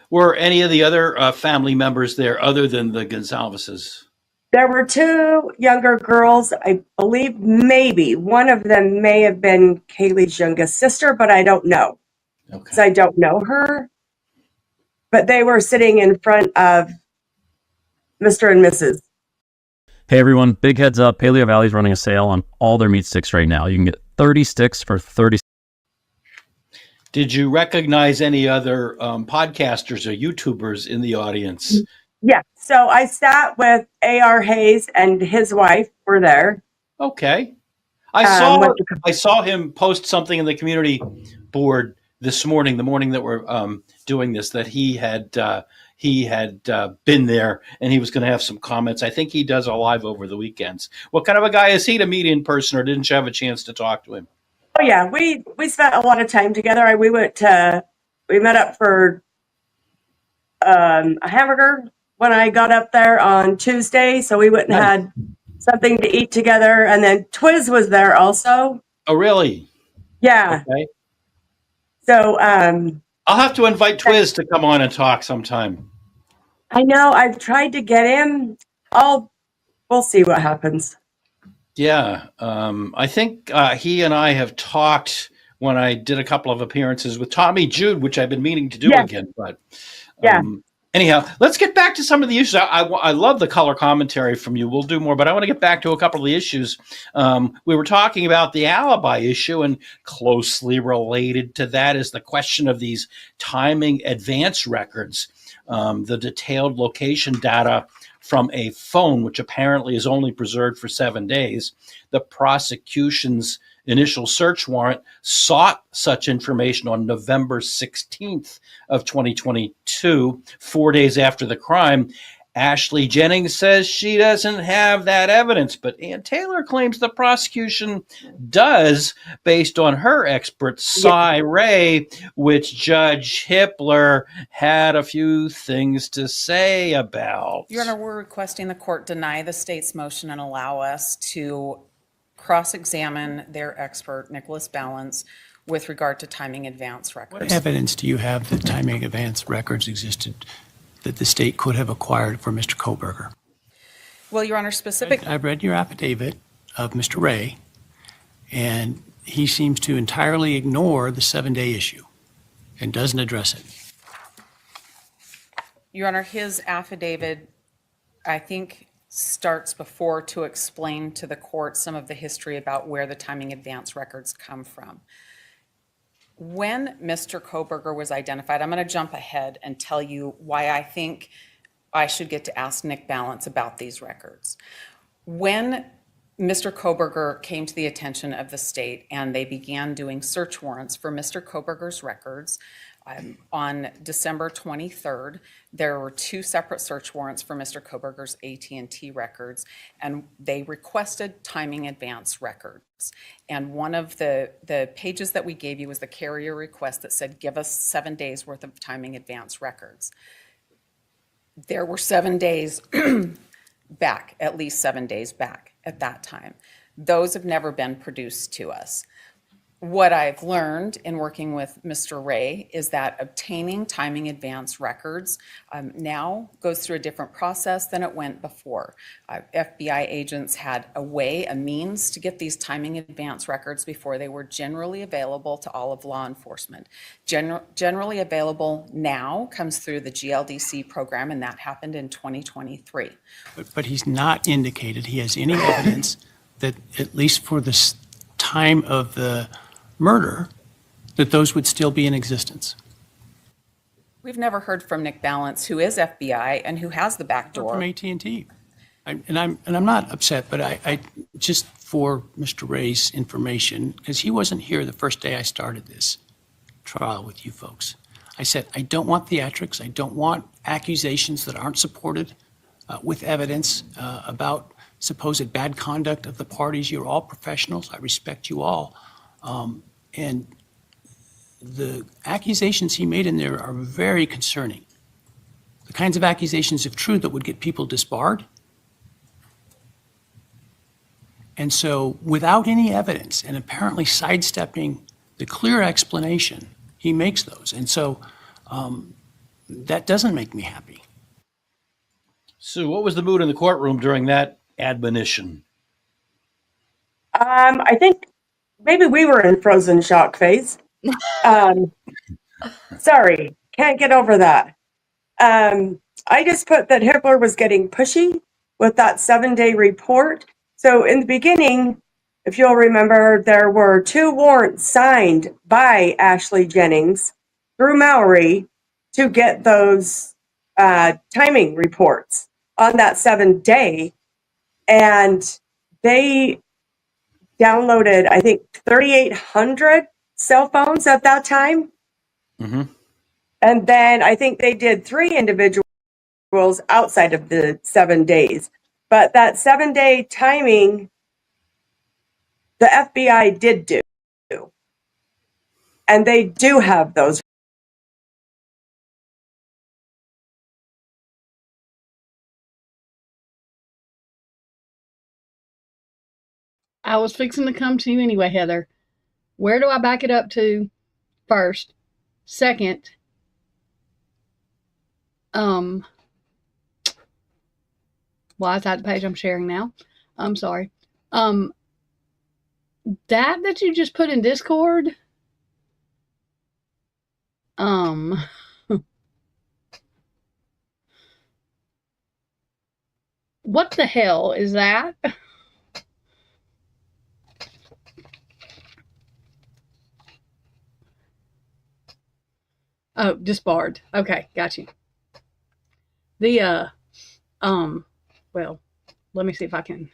Were any of the other family members there other than the Gonsalveses? There were two younger girls. I believe maybe one of them may have been Kaylee's youngest sister, but I don't know. Because I don't know her. But they were sitting in front of Mr. and Mrs. Hey everyone, big heads up, Paleo Valley's running a sale on all their meat sticks right now. You can get 30 sticks for 30. Did you recognize any other podcasters or YouTubers in the audience? Yeah, so I sat with A.R. Hayes and his wife were there. Okay. I saw him post something in the community board this morning, the morning that we're doing this, that he had been there and he was going to have some comments. I think he does a live over the weekends. What kind of a guy is he to meet in person, or didn't you have a chance to talk to him? Oh yeah, we spent a lot of time together. We met up for a hamburger when I got up there on Tuesday. So we went and had something to eat together. And then Twiz was there also. Oh, really? Yeah. Okay. So I'll have to invite Twiz to come on and talk sometime. I know I've tried to get him. We'll see what happens. Yeah. I think he and I have talked when I did a couple of appearances with Tommy Jude, which I've been meaning to do again. But anyhow, let's get back to some of the issues. I love the color commentary from you. We'll do more, but I want to get back to a couple of the issues. We were talking about the alibi issue, and closely related to that is the question of these timing advance records, the detailed location data from a phone, which apparently is only preserved for 7 days. The prosecution's initial search warrant sought such information on November 16th of 2022, 4 days after the crime. Ashley Jennings says she doesn't have that evidence, but Ann Taylor claims the prosecution does, based on her expert, Cy Ray, which Judge Hibler had a few things to say about. Your Honor, we're requesting the court deny the state's motion and allow us to cross-examine their expert, Nicholas Balance, with regard to timing advance records. What evidence do you have that timing advance records existed that the state could have acquired for Mr. Koberger? Well, Your Honor, I've read your affidavit of Mr. Ray, and he seems to entirely ignore the 7-day issue and doesn't address it. Your Honor, his affidavit, I think, starts before to explain to the court some of the history about where the timing advance records come from. When Mr. Koberger was identified, I'm going to jump ahead and tell you why I think I should get to ask Nick Balance about these records. When Mr. Koberger came to the attention of the state and they began doing search warrants for Mr. Koberger's records, On December 23rd, there were 2 separate search warrants for Mr. Koberger's AT&T records, and they requested timing advance records. And one of the pages that we gave you was the carrier request that said, give us 7 days worth of timing advance records. There were 7 days back, at least 7 days back at that time. Those have never been produced to us. What I've learned in working with Mr. Ray is that obtaining timing advance records now goes through a different process than it went before. FBI agents had a means to get these timing advance records before they were generally available to all of law enforcement. Generally available now comes through the GLDC program, and that happened in 2023. But he's not indicated he has any evidence that, at least for the time of the murder, that those would still be in existence. We've never heard from Nick Balance, who is FBI and who has the back door. From AT&T. And I'm not upset, but I just for Mr. Ray's information, because he wasn't here the first day I started this trial with you folks. I said, I don't want theatrics. I don't want accusations that aren't supported with evidence about supposed bad conduct of the parties. You're all professionals. I respect you all. And the accusations he made in there are very concerning. The kinds of accusations, if true, that would get people disbarred. And so without any evidence and apparently sidestepping the clear explanation, he makes those. And so that doesn't make me happy. Sue, what was the mood in the courtroom during that admonition? I think maybe we were in frozen shock phase. Sorry, can't get over that. I just put that Hibler was getting pushy with that 7-day report. So in the beginning, if you'll remember, there were 2 warrants signed by Ashley Jennings through Mowry to get those timing reports on that 7-day. And they downloaded, I think, 3,800 cell phones at that time. Mm-hmm. And then I think they did 3 individuals outside of the 7 days. But that 7-day timing, the FBI did do. And they do have those. I was fixing to come to you anyway, Heather. Where do I back it up to first? Second, why is that the page I'm sharing now? I'm sorry. That you just put in Discord, what the hell is that? Oh, disbarred. Okay, got you. The well, let me see if I can.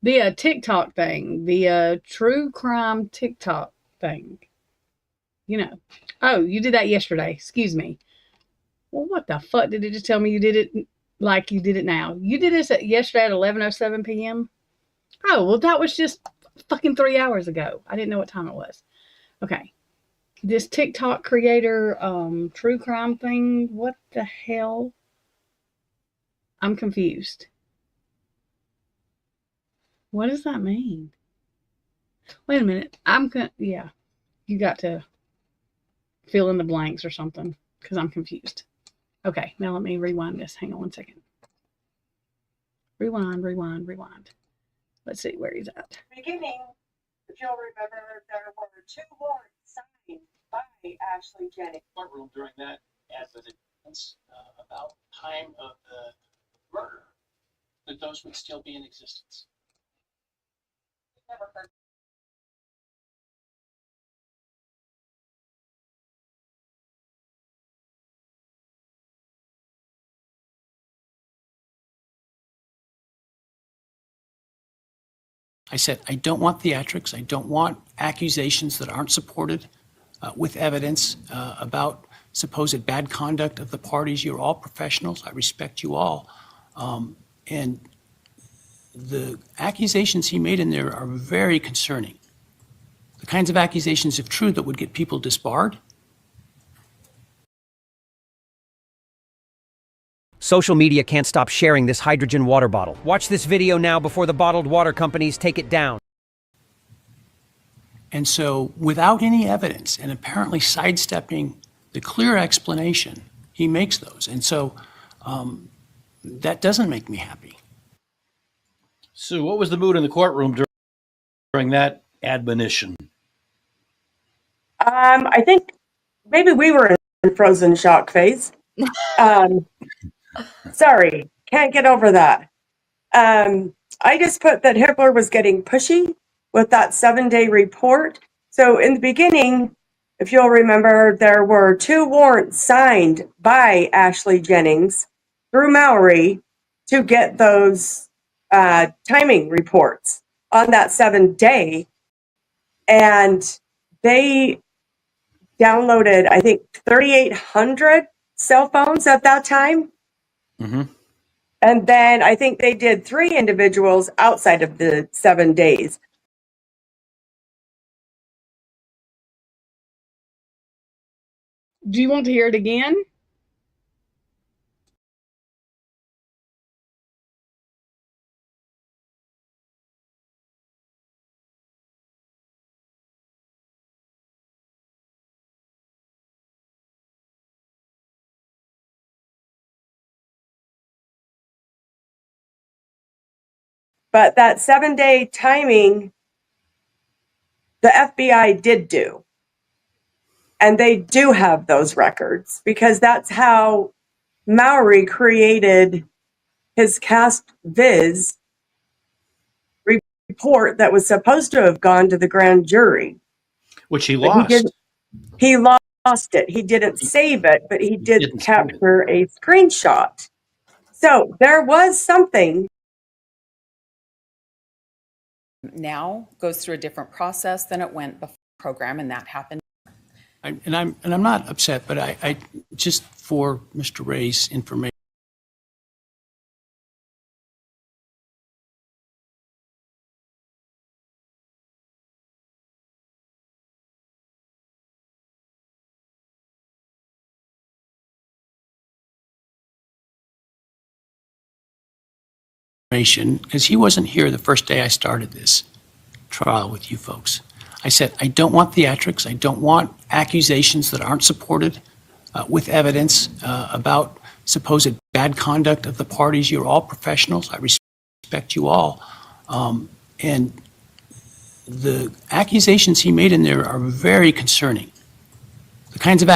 The TikTok thing, the true crime TikTok thing. You know. Oh, you did that yesterday. Excuse me. Well, what the fuck did it just tell me you did it like you did it now? You did this yesterday at 11:07 p.m. Oh, well, that was just fucking 3 hours ago. I didn't know what time it was. Okay. This TikTok creator, true crime thing, what the hell? I'm confused. What does that mean? Wait a minute. Yeah. You got to fill in the blanks or something, because I'm confused. Okay, now let me rewind this. Hang on 1 second. Rewind. Let's see where he's at. Beginning, if you'll remember, there were 2 warrants signed by Ashley Jennings. Courtroom during that evidence about time of the murder, that those would still be in existence. Never heard. I said, I don't want theatrics. I don't want accusations that aren't supported with evidence about supposed bad conduct of the parties. You're all professionals. I respect you all. And the accusations he made in there are very concerning. The kinds of accusations, if true, that would get people disbarred. Social media can't stop sharing this hydrogen water bottle. Watch this video now before the bottled water companies take it down. And so, without any evidence and apparently sidestepping the clear explanation, he makes those. And so, that doesn't make me happy. Sue, what was the mood in the courtroom during that admonition? I think maybe we were in frozen shock phase. Sorry, can't get over that. I just put that Hibler was getting pushy with that 7-day report. So in the beginning, if you'll remember, there were 2 warrants signed by Ashley Jennings through Mallory to get those timing reports on that 7-day. And they downloaded, I think, 3,800 cell phones at that time. Mm-hmm. And then I think they did 3 individuals outside of the 7 days. Do you want to hear it again? But that 7-day timing, the FBI did do. And they do have those records because that's how Mallory created his cast viz report that was supposed to have gone to the grand jury. Which he lost. He lost it. He didn't save it, but he did capture a screenshot. So there was something. Now goes through a different process than it went before the program, and that happened. And I'm not upset, but I just for Mr. Ray's information. Because he wasn't here the first day I started this trial with you folks. I said, I don't want theatrics. I don't want accusations that aren't supported with evidence about supposed bad conduct of the parties. You're all professionals. I respect you all. And the accusations he made in there are very concerning. The kinds of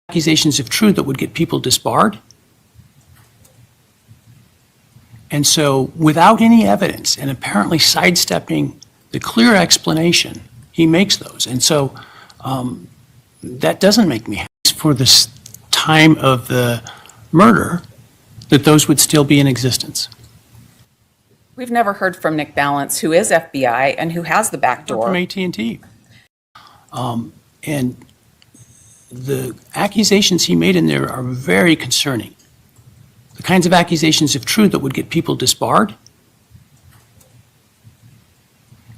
accusations, if true, that would get people disbarred. And so, without any evidence and apparently sidestepping the clear explanation, he makes those. And so, that doesn't make me happy. For this time of the murder, that those would still be in existence. We've never heard from Nick Balance, who is FBI and who has the back door. From AT&T. And the accusations he made in there are very concerning. The kinds of accusations, if true, that would get people disbarred.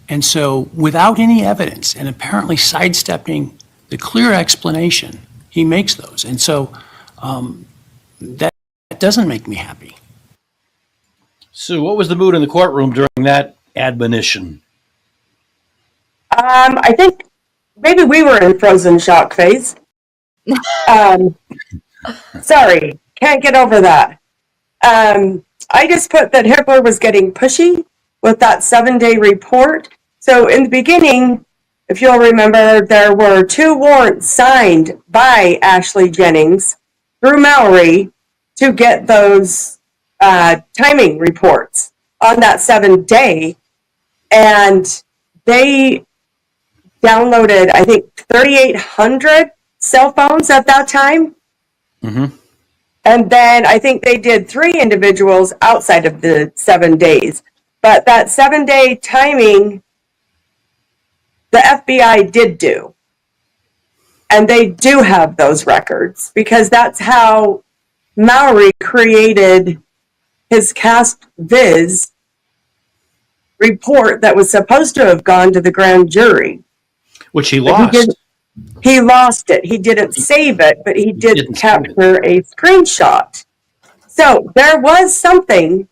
And so, without any evidence and apparently sidestepping the clear explanation, he makes those. And so, that doesn't make me happy. Sue, what was the mood in the courtroom during that admonition? I think maybe we were in frozen shock phase. Sorry, can't get over that. I just put that Hibler was getting pushy with that 7-day report. So in the beginning, if you'll remember, there were 2 warrants signed by Ashley Jennings through Mallory to get those timing reports on that 7-day. And they downloaded, I think, 3,800 cell phones at that time. Mm-hmm. And then I think they did 3 individuals outside of the 7 days. But that 7-day timing, the FBI did do. And they do have those records because that's how Mowry created his Cast Viz report that was supposed to have gone to the grand jury. Which he lost. He lost it. He didn't save it, but he did capture a screenshot. So there was something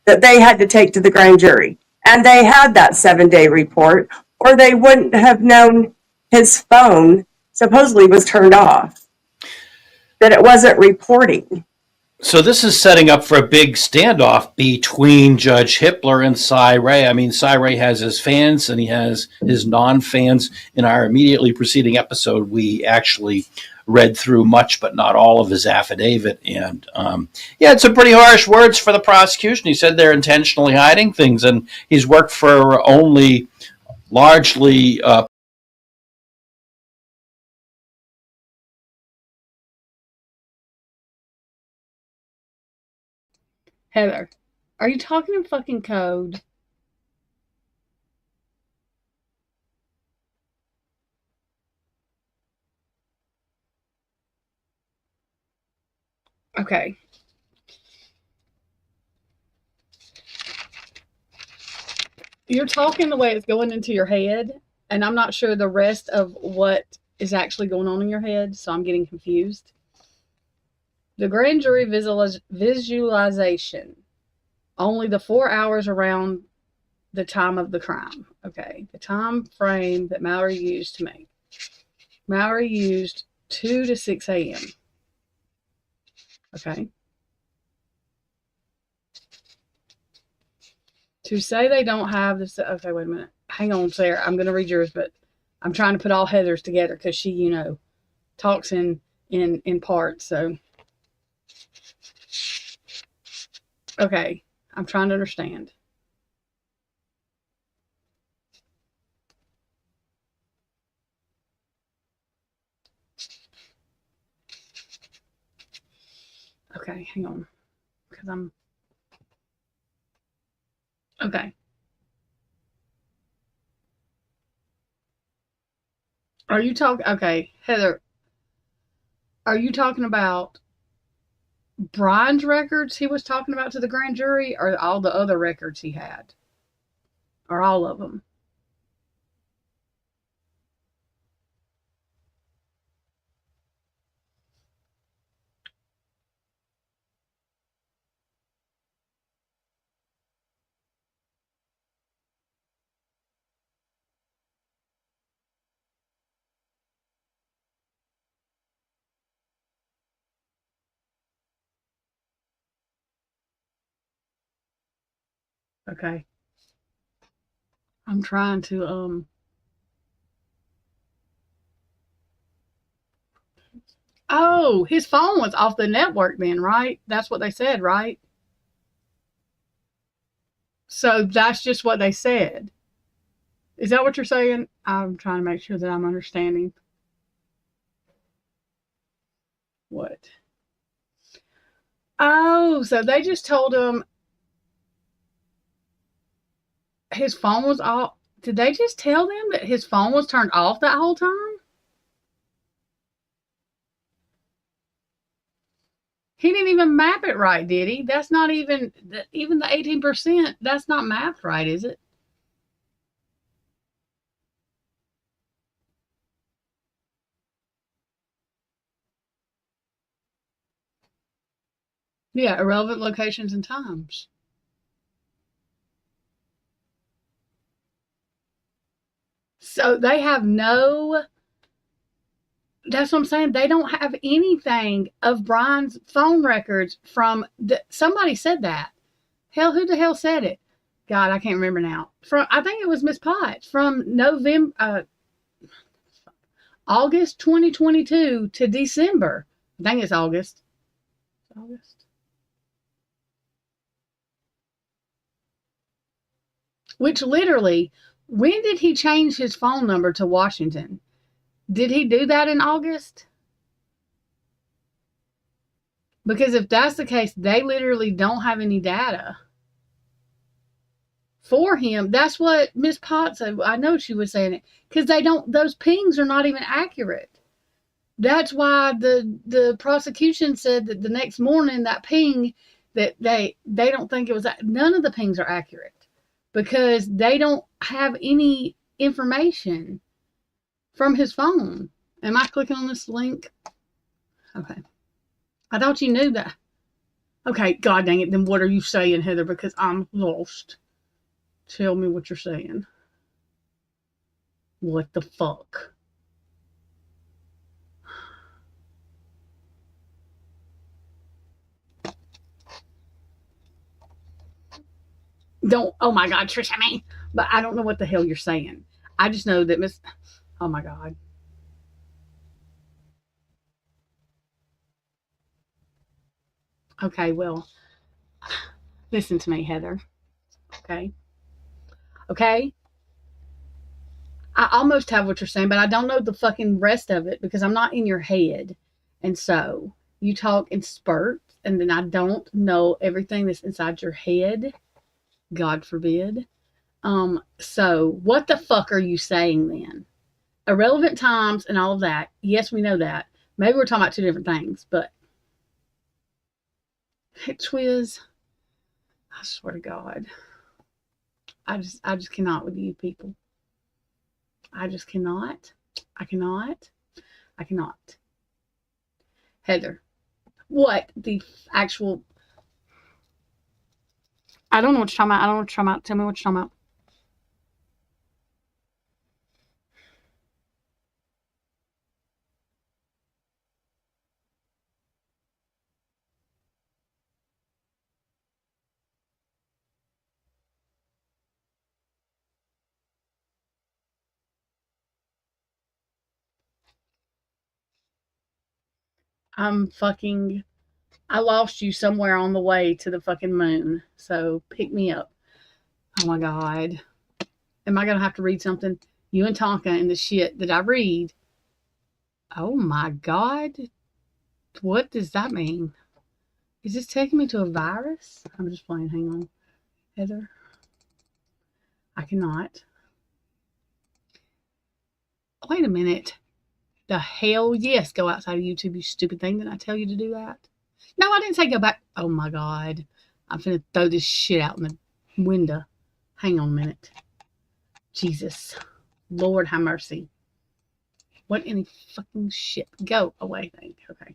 that they had to take to the grand jury. And they had that 7-day report, or they wouldn't have known his phone supposedly was turned off, that it wasn't reporting. So this is setting up for a big standoff between Judge Hibler and Cy Ray. I mean, Cy Ray has his fans and he has his non-fans. In our immediately preceding episode, we actually read through much but not all of his affidavit. And yeah, it's some pretty harsh words for the prosecution. He said they're intentionally hiding things, and he's worked for only largely Heather, are you talking in fucking code? Okay. You're talking the way it's going into your head, and I'm not sure the rest of what is actually going on in your head, so I'm getting confused. The grand jury visualization, only the 4 hours around the time of the crime. Okay, the time frame that Mallory used to make. Mallory used 2 to 6 a.m. Okay. To say they don't have this. Okay, wait a minute. Hang on, Sarah. I'm going to read yours, but I'm trying to put all Heather's together because she, you know, talks in parts. So, okay, I'm trying to understand. Okay, hang on, because I'm okay. Are you talking? Okay, Heather. Are you talking about Brian's records he was talking about to the grand jury, or all the other records he had, or all of them? Okay. I'm trying to Oh, his phone was off the network then, right? That's what they said, right? So that's just what they said. Is that what you're saying? I'm trying to make sure that I'm understanding. What? Oh, so they just told him his phone was off. Did they just tell them that his phone was turned off that whole time? He didn't even map it right, did he? That's not even the 18%. That's not mapped right, is it? Yeah, irrelevant locations and times. So they have no. That's what I'm saying. They don't have anything of Brian's phone records from somebody said that. Hell, who the hell said it? God, I can't remember now. From I think it was Miss Potts from August 2022 to December. I think it's August. August. Which literally When did he change his phone number to Washington? Did he do that in August? Because if that's the case, they literally don't have any data for him. That's what Miss Potts said. I know she was saying it. Because those pings are not even accurate. That's why the prosecution said that the next morning that ping, that they don't think it was, none of the pings are accurate. Because they don't have any information from his phone. Am I clicking on this link? Okay. I thought you knew that. Okay, god dang it. Then what are you saying, Heather? Because I'm lost. Tell me what you're saying. What the fuck? Oh my god, Trisha, me. But I don't know what the hell you're saying. I just know that oh my god. Okay, well, listen to me, Heather. Okay? Okay? I almost have what you're saying, but I don't know the fucking rest of it because I'm not in your head. And so you talk in spurts, and then I don't know everything that's inside your head. God forbid. So what the fuck are you saying then? Irrelevant times and all of that. Yes, we know that. Maybe we're talking about two different things, but Twiz, I swear to God, I just cannot with you people. I just cannot. I cannot. Heather, what the actual? I don't know what you're talking about. Tell me what you're talking about. I lost you somewhere on the way to the fucking moon. So pick me up. Oh my God. Am I going to have to read something? You and Tonka and the shit that I read. Oh my God. What does that mean? Is this taking me to a virus? I'm just playing. Hang on. Heather. I cannot. Wait a minute. The hell yes. Go outside of YouTube, you stupid thing. Did I tell you to do that? No, I didn't say go back. Oh my God. I'm finna throw this shit out in the window. Hang on a minute. Jesus. Lord have mercy. What in the fucking shit? Go away, thing. Okay.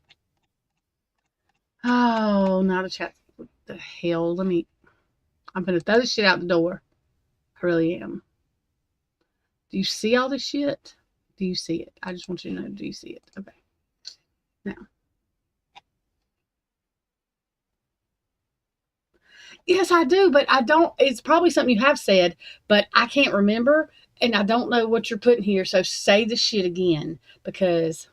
Oh, not a chat. What the hell? I'm gonna throw this shit out the door. I really am. Do you see all this shit? Do you see it? I just want you to know, do you see it? Okay. Now. Yes, I do, but I don't. It's probably something you have said, but I can't remember, and I don't know what you're putting here. So say the shit again, because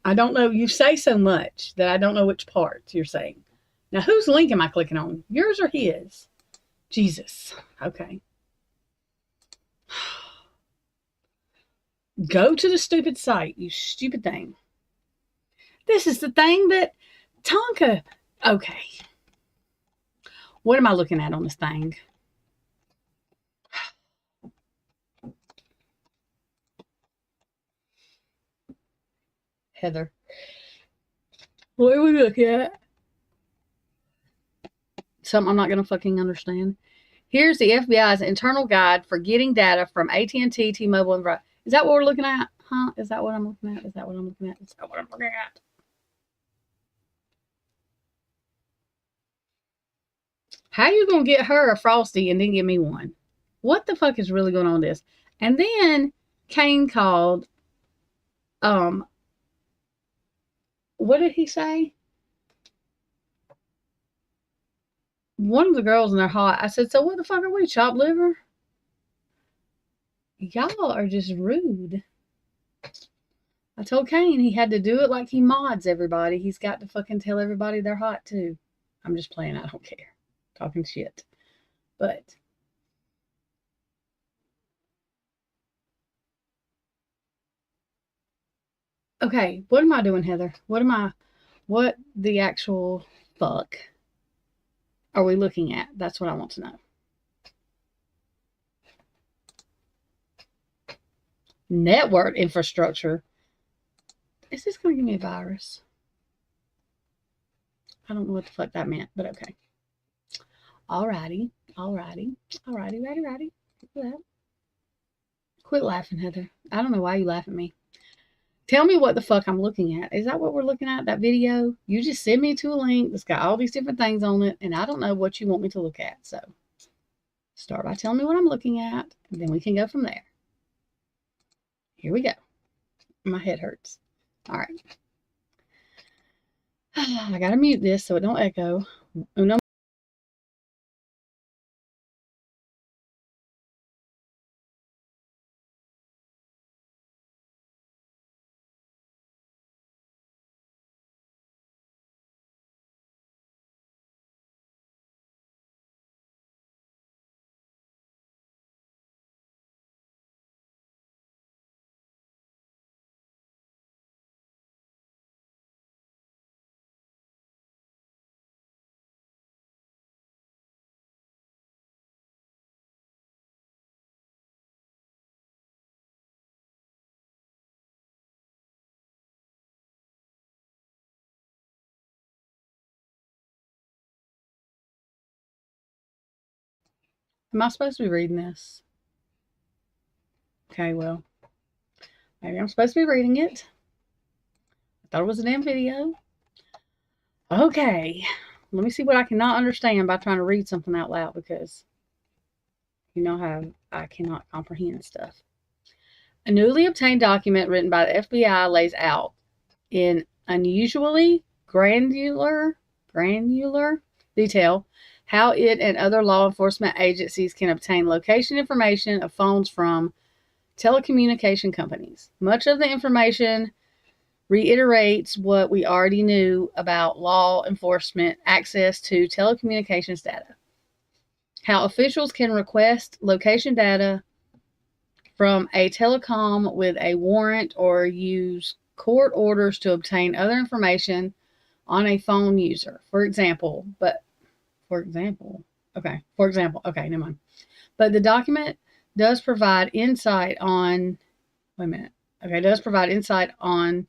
I don't know. You say so much that I don't know which part you're saying. Now, whose link am I clicking on? Yours or his? Jesus. Okay. Go to the stupid site, you stupid thing. This is the thing that Tonka. Okay. What am I looking at on this thing? Heather. What are we looking at? Something I'm not going to fucking understand. Here's the FBI's internal guide for getting data from AT&T, T-Mobile, and Verizon. Is that what we're looking at? Huh? Is that what I'm looking at? Is that what I'm looking at? Is that what I'm looking at? How you going to get her a Frosty and then give me one? What the fuck is really going on with this? And then Kane called, what did he say? One of the girls in their hot. I said, so what the fuck are we, chopped liver? Y'all are just rude. I told Kane he had to do it like he mods everybody. He's got to fucking tell everybody they're hot too. I'm just playing. I don't care. Talking shit. But okay, what am I doing, Heather? What the actual fuck are we looking at? That's what I want to know. Network infrastructure. Is this going to give me a virus? I don't know what the fuck that meant, but okay. Alrighty. Righty. Quit laughing, Heather. I don't know why you laugh at me. Tell me what the fuck I'm looking at. Is that what we're looking at, that video? You just send me to a link that's got all these different things on it, and I don't know what you want me to look at. So start by telling me what I'm looking at, and then we can go from there. Here we go. My head hurts. All right. I gotta mute this so it don't echo. Uno. Am I supposed to be reading this? Okay, well, maybe I'm supposed to be reading it. I thought it was a damn video. Okay, let me see what I cannot understand by trying to read something out loud, because you know how I cannot comprehend stuff. A newly obtained document written by the FBI lays out in unusually granular detail how it and other law enforcement agencies can obtain location information of phones from telecommunication companies. Much of the information reiterates what we already knew about law enforcement access to telecommunications data. How officials can request location data from a telecom with a warrant or use court orders to obtain other information on a phone user. For example, never mind. But the document does provide insight on, does provide insight on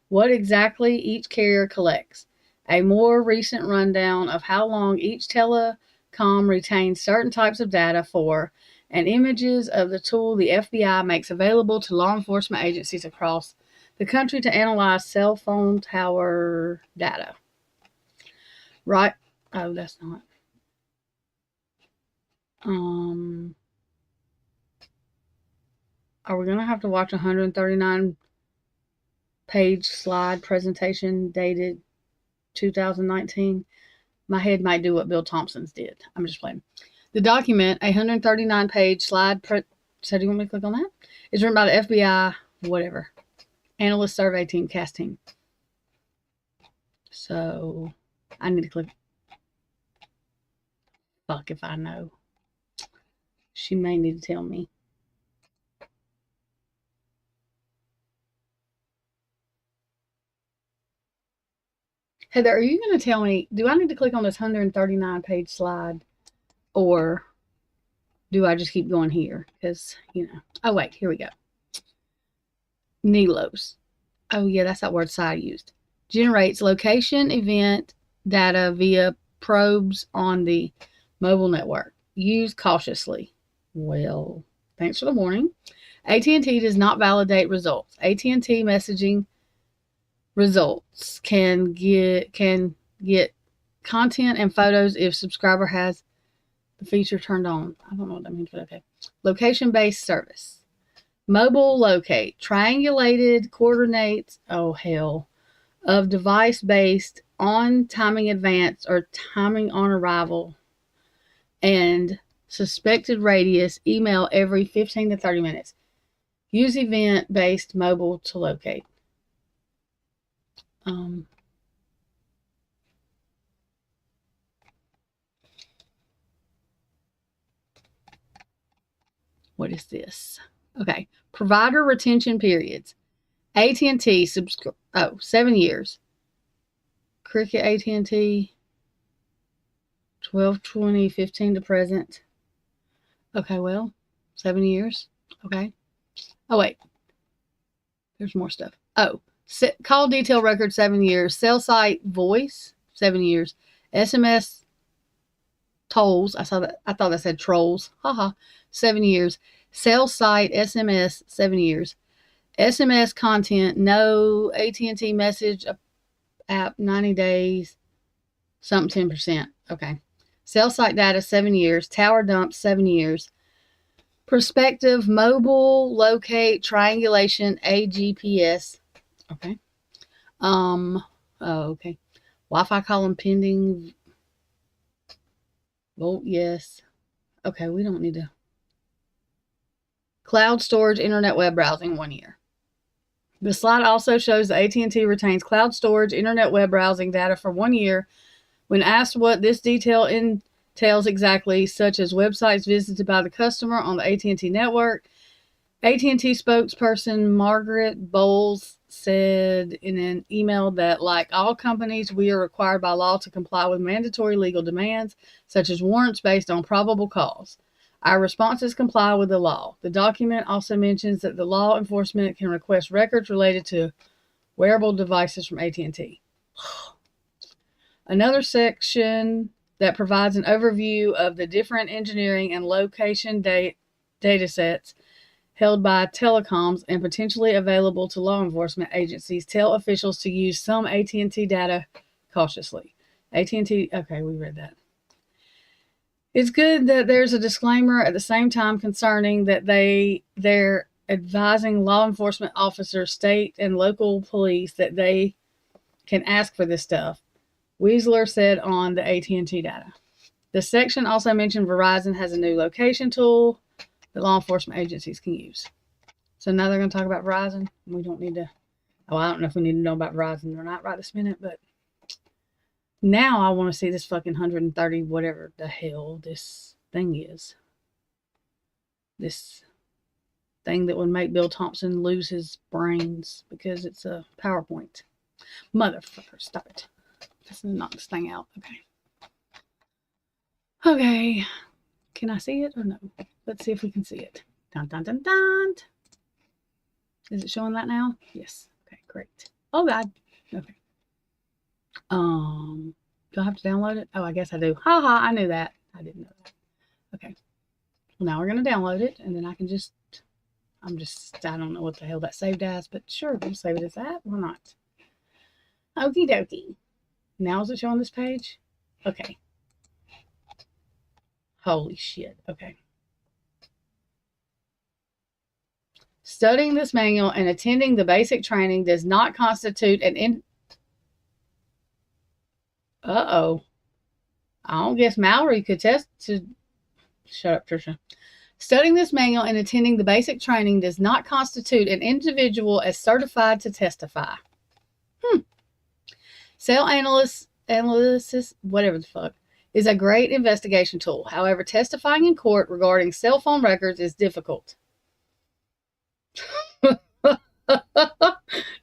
what exactly each carrier collects, a more recent rundown of how long each telecom retains certain types of data for, and images of the tool the FBI makes available to law enforcement agencies across the country to analyze cell phone tower data. Right? Oh, that's not. Are we going to have to watch a 139 page slide presentation dated 2019? My head might do what Bill Thompson's did. I'm just playing. The document, a 139 page slide, so do you want me to click on that? It's written by the FBI, whatever, analyst survey team, cast team. So I need to click. Fuck if I know. She may need to tell me. Heather, are you going to tell me, do I need to click on this 139 page slide, or do I just keep going here? Because, oh wait, here we go. NELOS. Oh yeah, that's that word I used. Generates location event data via probes on the mobile network. Use cautiously. Well, thanks for the warning. AT&T does not validate results. AT&T messaging results can get content and photos if subscriber has the feature turned on. I don't know what that means, but okay. Location-based service. Mobile locate. Triangulated coordinates, oh hell, of device based on timing advance or timing on arrival and suspected radius. Email every 15 to 30 minutes. Use event-based mobile to locate. What is this? Okay. Provider retention periods. AT&T 7 years. Cricket AT&T 12/20/15 to present. Okay, well, 7 years. Okay. Oh wait. There's more stuff. Oh, call detail record 7 years. Cell site voice 7 years. SMS tolls. I thought that said trolls. Haha. 7 years. Cell site SMS 7 years. SMS content, no AT&T message app 90 days, something 10%. Okay. Cell site data 7 years. Tower dump 7 years. Prospective mobile locate triangulation AGPS. Okay. Okay. Wi-Fi column pending. Vote yes. Okay, we don't need to. Cloud storage, internet web browsing 1 year. The slide also shows that AT&T retains cloud storage, internet web browsing data for 1 year. When asked what this detail entails exactly, such as websites visited by the customer on the AT&T network, AT&T spokesperson Margaret Bowles said in an email that, like all companies, we are required by law to comply with mandatory legal demands, such as warrants based on probable cause. Our responses comply with the law. The document also mentions that the law enforcement can request records related to wearable devices from AT&T. Another section that provides an overview of the different engineering and location data sets held by telecoms and potentially available to law enforcement agencies tell officials to use some AT&T data cautiously. AT&T, okay, we read that. It's good that there's a disclaimer at the same time concerning that they're advising law enforcement officers, state and local police that they can ask for this stuff, Weisler said on the AT&T data. The section also mentioned Verizon has a new location tool that law enforcement agencies can use. So now they're going to talk about Verizon. We don't need to, I don't know if we need to know about Verizon or not right this minute, but now I want to see this fucking 130 whatever the hell this thing is. This thing that would make Bill Thompson lose his brains because it's a PowerPoint. Motherfucker, stop it. Let's knock this thing out. Okay. Okay. Can I see it or no? Let's see if we can see it. Dun, dun, dun, dun. Is it showing that now? Yes. Okay, great. Oh, God. Okay. Do I have to download it? Oh, I guess I do. Ha ha, I knew that. I didn't know that. Okay. Well, now we're going to download it, and then I can just, I don't know what the hell that saved as, but sure, we'll save it as that. Why not? Okie dokie. Now is it showing this page? Okay. Holy shit. Okay. Studying this manual and attending the basic training does not constitute an Uh-oh. I don't guess Mallory could test to... Shut up, Trisha. Studying this manual and attending the basic training does not constitute an individual as certified to testify. Cell analysis, whatever the fuck, is a great investigation tool. However, testifying in court regarding cell phone records is difficult.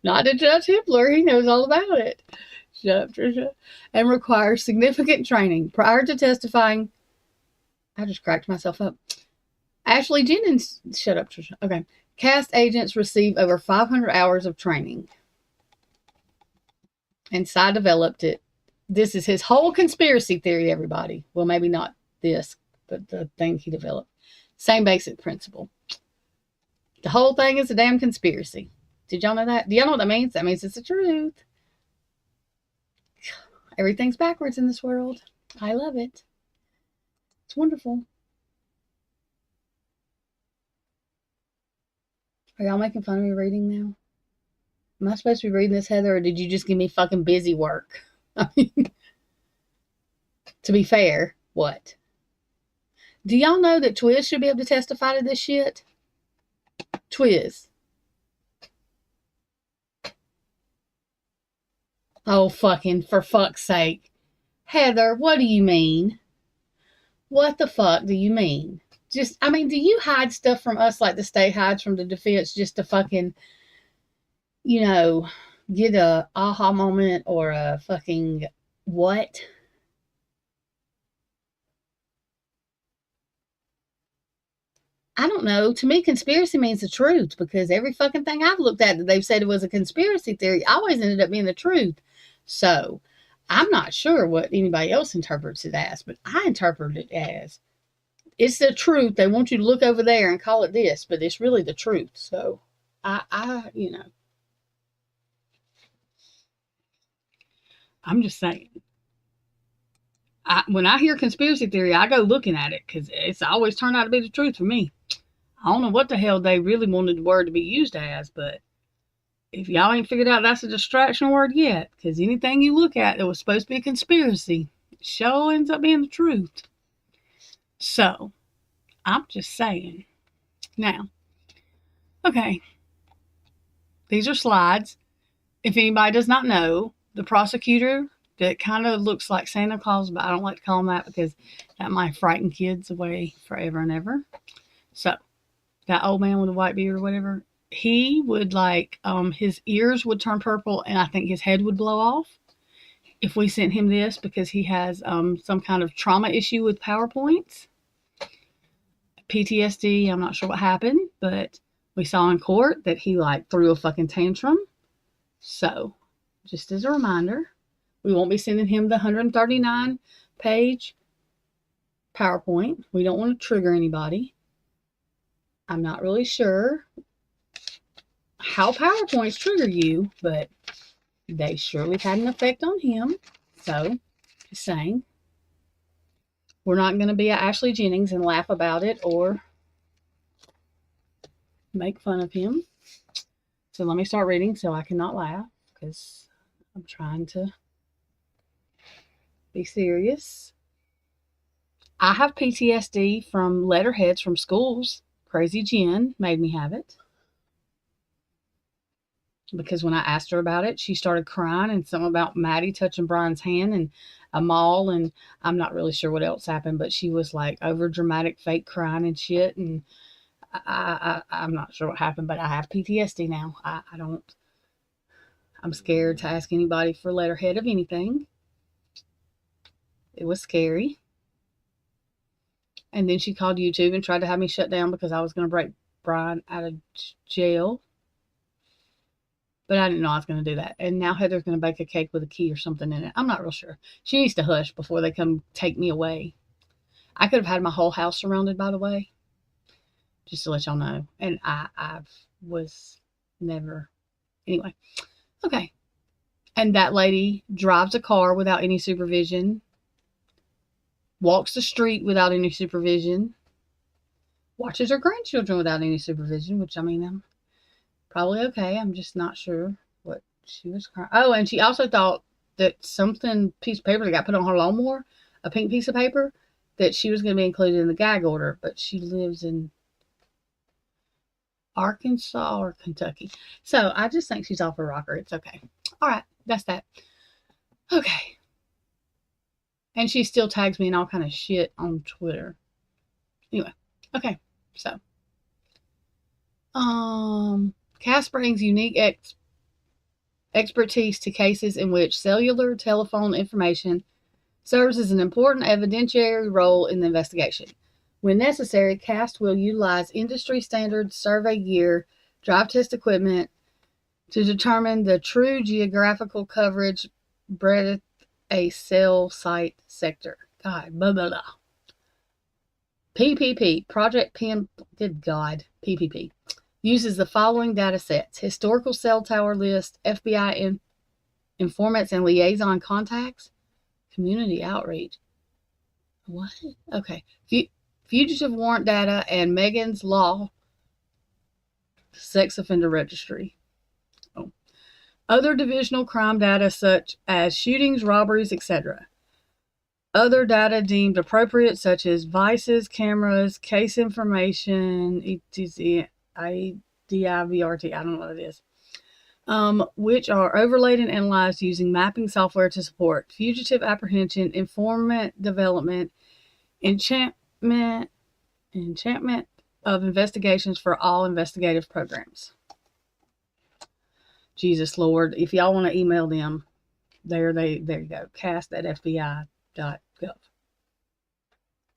Not to judge Hibler, he knows all about it. Shut up, Trisha. And requires significant training. Prior to testifying, I just cracked myself up. Ashley Jennings, shut up, Trisha. Okay. Cast agents receive over 500 hours of training. And Cy developed it. This is his whole conspiracy theory, everybody. Well, maybe not this, but the thing he developed. Same basic principle. The whole thing is a damn conspiracy. Did y'all know that? Do y'all know what that means? That means it's the truth. Everything's backwards in this world. I love it. It's wonderful. Are y'all making fun of me reading now? Am I supposed to be reading this, Heather, or did you just give me fucking busy work? I mean, to be fair, what? Do y'all know that Twiz should be able to testify to this shit? Twiz. Oh, fucking, for fuck's sake. Heather, what do you mean? What the fuck do you mean? Just, I mean, do you hide stuff from us like the state hides from the defense just to fucking, you know, get a aha moment or a fucking what? I don't know. To me, conspiracy means the truth because every fucking thing I've looked at that they've said it was a conspiracy theory always ended up being the truth. So I'm not sure what anybody else interprets it as, but I interpret it as it's the truth. They want you to look over there and call it this, but it's really the truth. So you know, I'm just saying. When I hear conspiracy theory, I go looking at it because it's always turned out to be the truth for me. I don't know what the hell they really wanted the word to be used as, but if y'all ain't figured out that's a distraction word yet, because anything you look at that was supposed to be a conspiracy, sure ends up being the truth. So, I'm just saying. Now, okay, these are slides. If anybody does not know, the prosecutor that kind of looks like Santa Claus, but I don't like to call him that because that might frighten kids away forever and ever. So, that old man with the white beard or whatever, he would his ears would turn purple and I think his head would blow off if we sent him this because he has some kind of trauma issue with PowerPoints. PTSD, I'm not sure what happened, but we saw in court that he threw a fucking tantrum. So, just as a reminder, we won't be sending him the 139 page PowerPoint. We don't want to trigger anybody. I'm not really sure how PowerPoints trigger you, but they surely had an effect on him. So, just saying. We're not going to be at Ashley Jennings and laugh about it or make fun of him. So let me start reading so I cannot laugh because I'm trying to be serious. I have PTSD from letterheads from schools. Crazy Jen made me have it. Because when I asked her about it, she started crying and something about Maddie touching Brian's hand and a mall. And I'm not really sure what else happened, but she was over dramatic fake crying and shit. And I'm not sure what happened, but I have PTSD now. I'm scared to ask anybody for letterhead of anything. It was scary. And then she called YouTube and tried to have me shut down because I was going to break Brian out of jail. But I didn't know I was going to do that. And now Heather's going to bake a cake with a key or something in it. I'm not real sure. She needs to hush before they come take me away. I could have had my whole house surrounded, by the way. Just to let y'all know. And I was never... Anyway. Okay. And that lady drives a car without any supervision. Walks the street without any supervision. Watches her grandchildren without any supervision, which, I mean, I'm probably okay. I'm just not sure what she was crying. Oh, and she also thought that piece of paper that got put on her lawnmower, a pink piece of paper, that she was going to be included in the gag order, but she lives in Arkansas or Kentucky. So I just think she's off her rocker. It's okay. All right. That's that. Okay. And she still tags me in all kind of shit on Twitter. Anyway. Okay. So. CAS brings unique expertise to cases in which cellular telephone information serves as an important evidentiary role in the investigation. When necessary, CAST will utilize industry standard survey gear, drive test equipment to determine the true geographical coverage breadth a cell site sector. God, blah, blah, blah. PPP, Project PM, good God, PPP, uses the following data sets: historical cell tower list, FBI informants and liaison contacts, community outreach. What? Okay. Fugitive warrant data and Megan's Law sex offender registry. Oh. Other divisional crime data such as shootings, robberies, etc. Other data deemed appropriate such as vices, cameras, case information, etc. IDIVRT, I don't know what it is. which are overlaid and analyzed using mapping software to support fugitive apprehension, informant development, enchantment of investigations for all investigative programs. Jesus Lord, if y'all want to email them, there you go, cast@fbi.gov.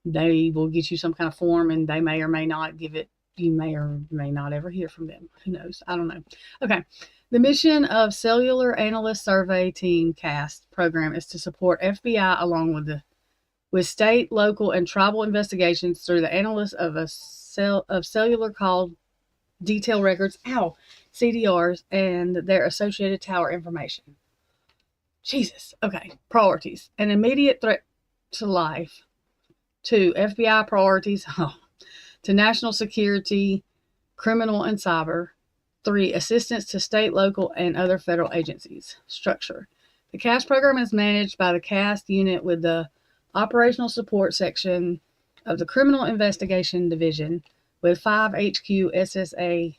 They will get you some kind of form, and they may or may not give it. You may or may not ever hear from them. Who knows? I don't know. Okay. The mission of Cellular Analyst Survey Team CAST program is to support FBI along with state, local, and tribal investigations through the analysis of cellular call detail records, CDRs, and their associated tower information. Jesus. Okay. Priorities. An immediate threat to life. 2. FBI priorities. To national security, criminal, and cyber. 3. Assistance to state, local, and other federal agencies. Structure. The CAST program is managed by the CAST unit with the Operational Support Section of the Criminal Investigation Division with 5 HQ SSA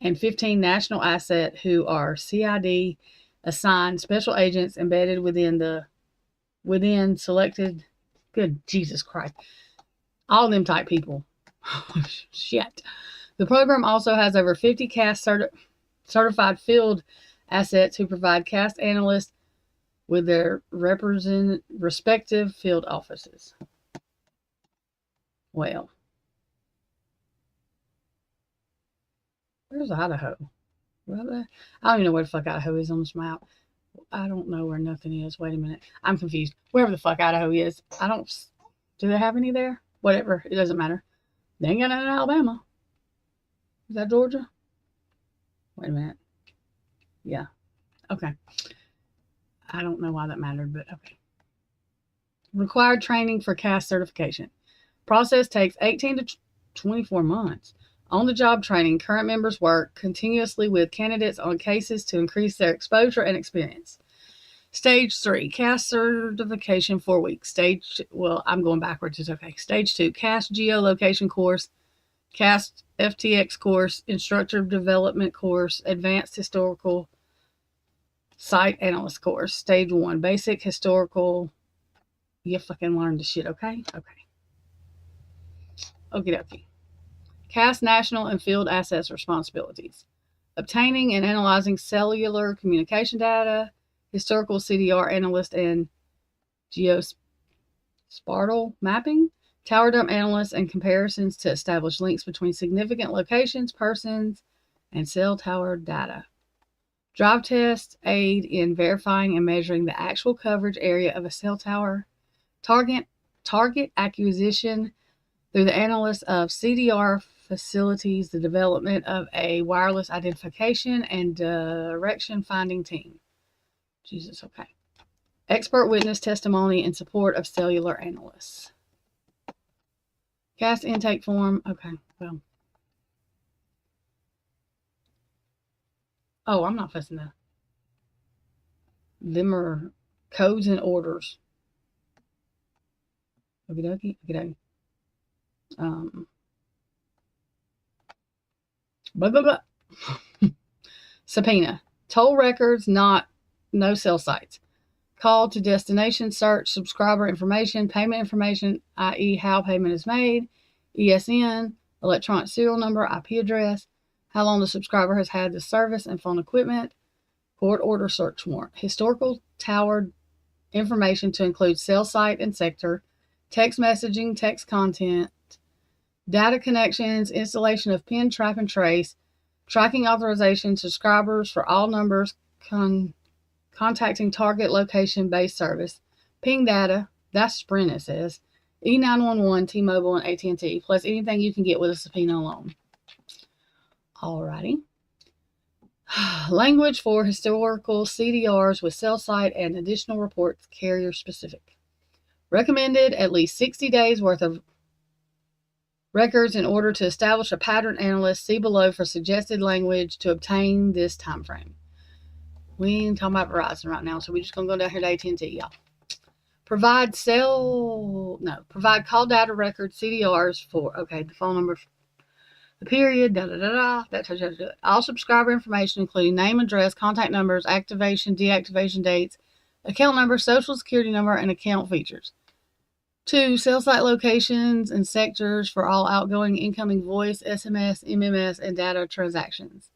and 15 national asset who are CID assigned special agents embedded within selected, good Jesus Christ, all them type people. Shit. The program also has over 50 CAST certified field assets who provide CAST analysts with their respective field offices. Well, where's Idaho? Well, I don't even know where the fuck Idaho is on this map. I don't know where nothing is. Wait a minute. I'm confused. Wherever the fuck Idaho is. Do they have any there? Whatever. It doesn't matter. They ain't got none in Alabama. Is that Georgia? Wait a minute. Yeah. Okay. I don't know why that mattered, but okay. Required training for CAST certification. Process takes 18 to 24 months. On-the-job training. Current members work continuously with candidates on cases to increase their exposure and experience. Stage 3, CAST certification, 4 weeks. I'm going backwards. It's okay. Stage 2, CAST geolocation course, CAST FTX course, instructor development course, advanced historical site analyst course. Stage 1, basic historical. You fucking learn the shit, okay? Okay. Okie dokie. CAST national and field assets responsibilities. Obtaining and analyzing cellular communication data, historical CDR analyst and geospatial mapping, tower dump analysts and comparisons to establish links between significant locations, persons, and cell tower data. Drive tests aid in verifying and measuring the actual coverage area of a cell tower. Target acquisition through the analysis of CDR facilities, the development of a wireless identification and direction finding team. Jesus, okay. Expert witness testimony in support of cellular analysts. CAST intake form. Okay, well. Oh, I'm not fussing that. Them are codes and orders. Okie dokie, okie dokie. Blah, blah, blah. Subpoena. Toll records, no cell sites. Call to destination search, subscriber information, payment information, i.e. how payment is made, ESN, electronic serial number, IP address, how long the subscriber has had the service and phone equipment, court order search warrant, historical tower information to include cell site and sector, text messaging, text content, data connections, installation of pin, trap, and trace, tracking authorization, subscribers for all numbers, contacting target location-based service, ping data, that's Sprint it says, E911, T-Mobile, and AT&T, plus anything you can get with a subpoena alone. Alrighty. Language for historical CDRs with cell site and additional reports carrier specific. Recommended at least 60 days worth of records in order to establish a pattern analyst. See below for suggested language to obtain this time frame. We ain't talking about Verizon right now, so we're just going to go down here to AT&T, y'all. Provide call data records, CDRs for, okay, the phone number the period, that tells you how to do it. All subscriber information, including name, address, contact numbers, activation, deactivation dates, account number, social security number, and account features. 2. Cell site locations and sectors for all outgoing, incoming voice, SMS, MMS, and data transactions.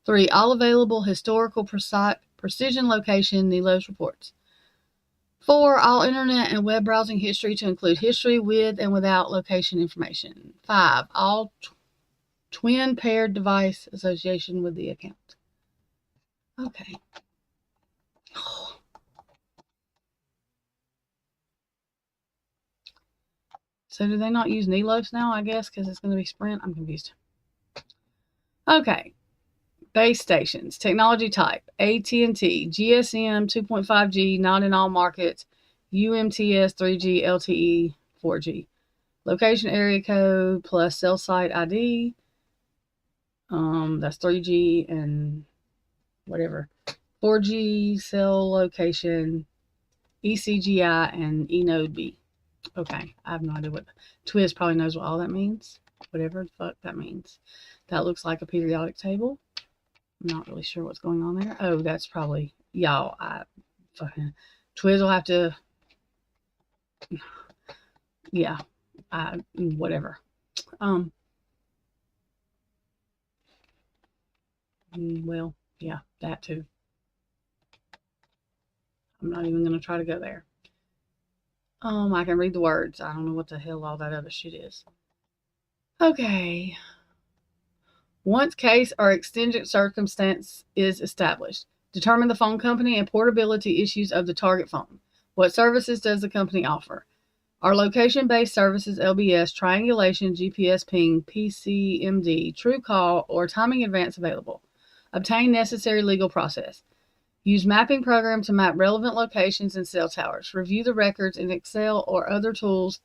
3. All available historical precision location NELOS reports. 4. All internet and web browsing history to include history with and without location information. 5. All twin paired device association with the account. Okay. So do they not use NELOS now, I guess, because it's going to be Sprint? I'm confused. Okay. Base stations. Technology type. AT&T. GSM 2.5G, not in all markets. UMTS 3G, LTE 4G. Location area code plus cell site ID. That's 3G and whatever. 4G cell location, ECGI, and eNode B. Okay, I have no idea what. Twiz probably knows what all that means. Whatever the fuck that means. That looks like a periodic table. I'm not really sure what's going on there. Oh, that's probably y'all. Twiz will have to. Yeah, whatever. Well, yeah, that too. I'm not even going to try to go there. I can read the words. I don't know what the hell all that other shit is. Okay. Once case or exigent circumstance is established, determine the phone company and portability issues of the target phone. What services does the company offer? Are location-based services, LBS, triangulation, GPS ping, PCMD, true call, or timing advance available? Obtain necessary legal process. Use mapping program to map relevant locations and cell towers. Review the records in Excel or other tools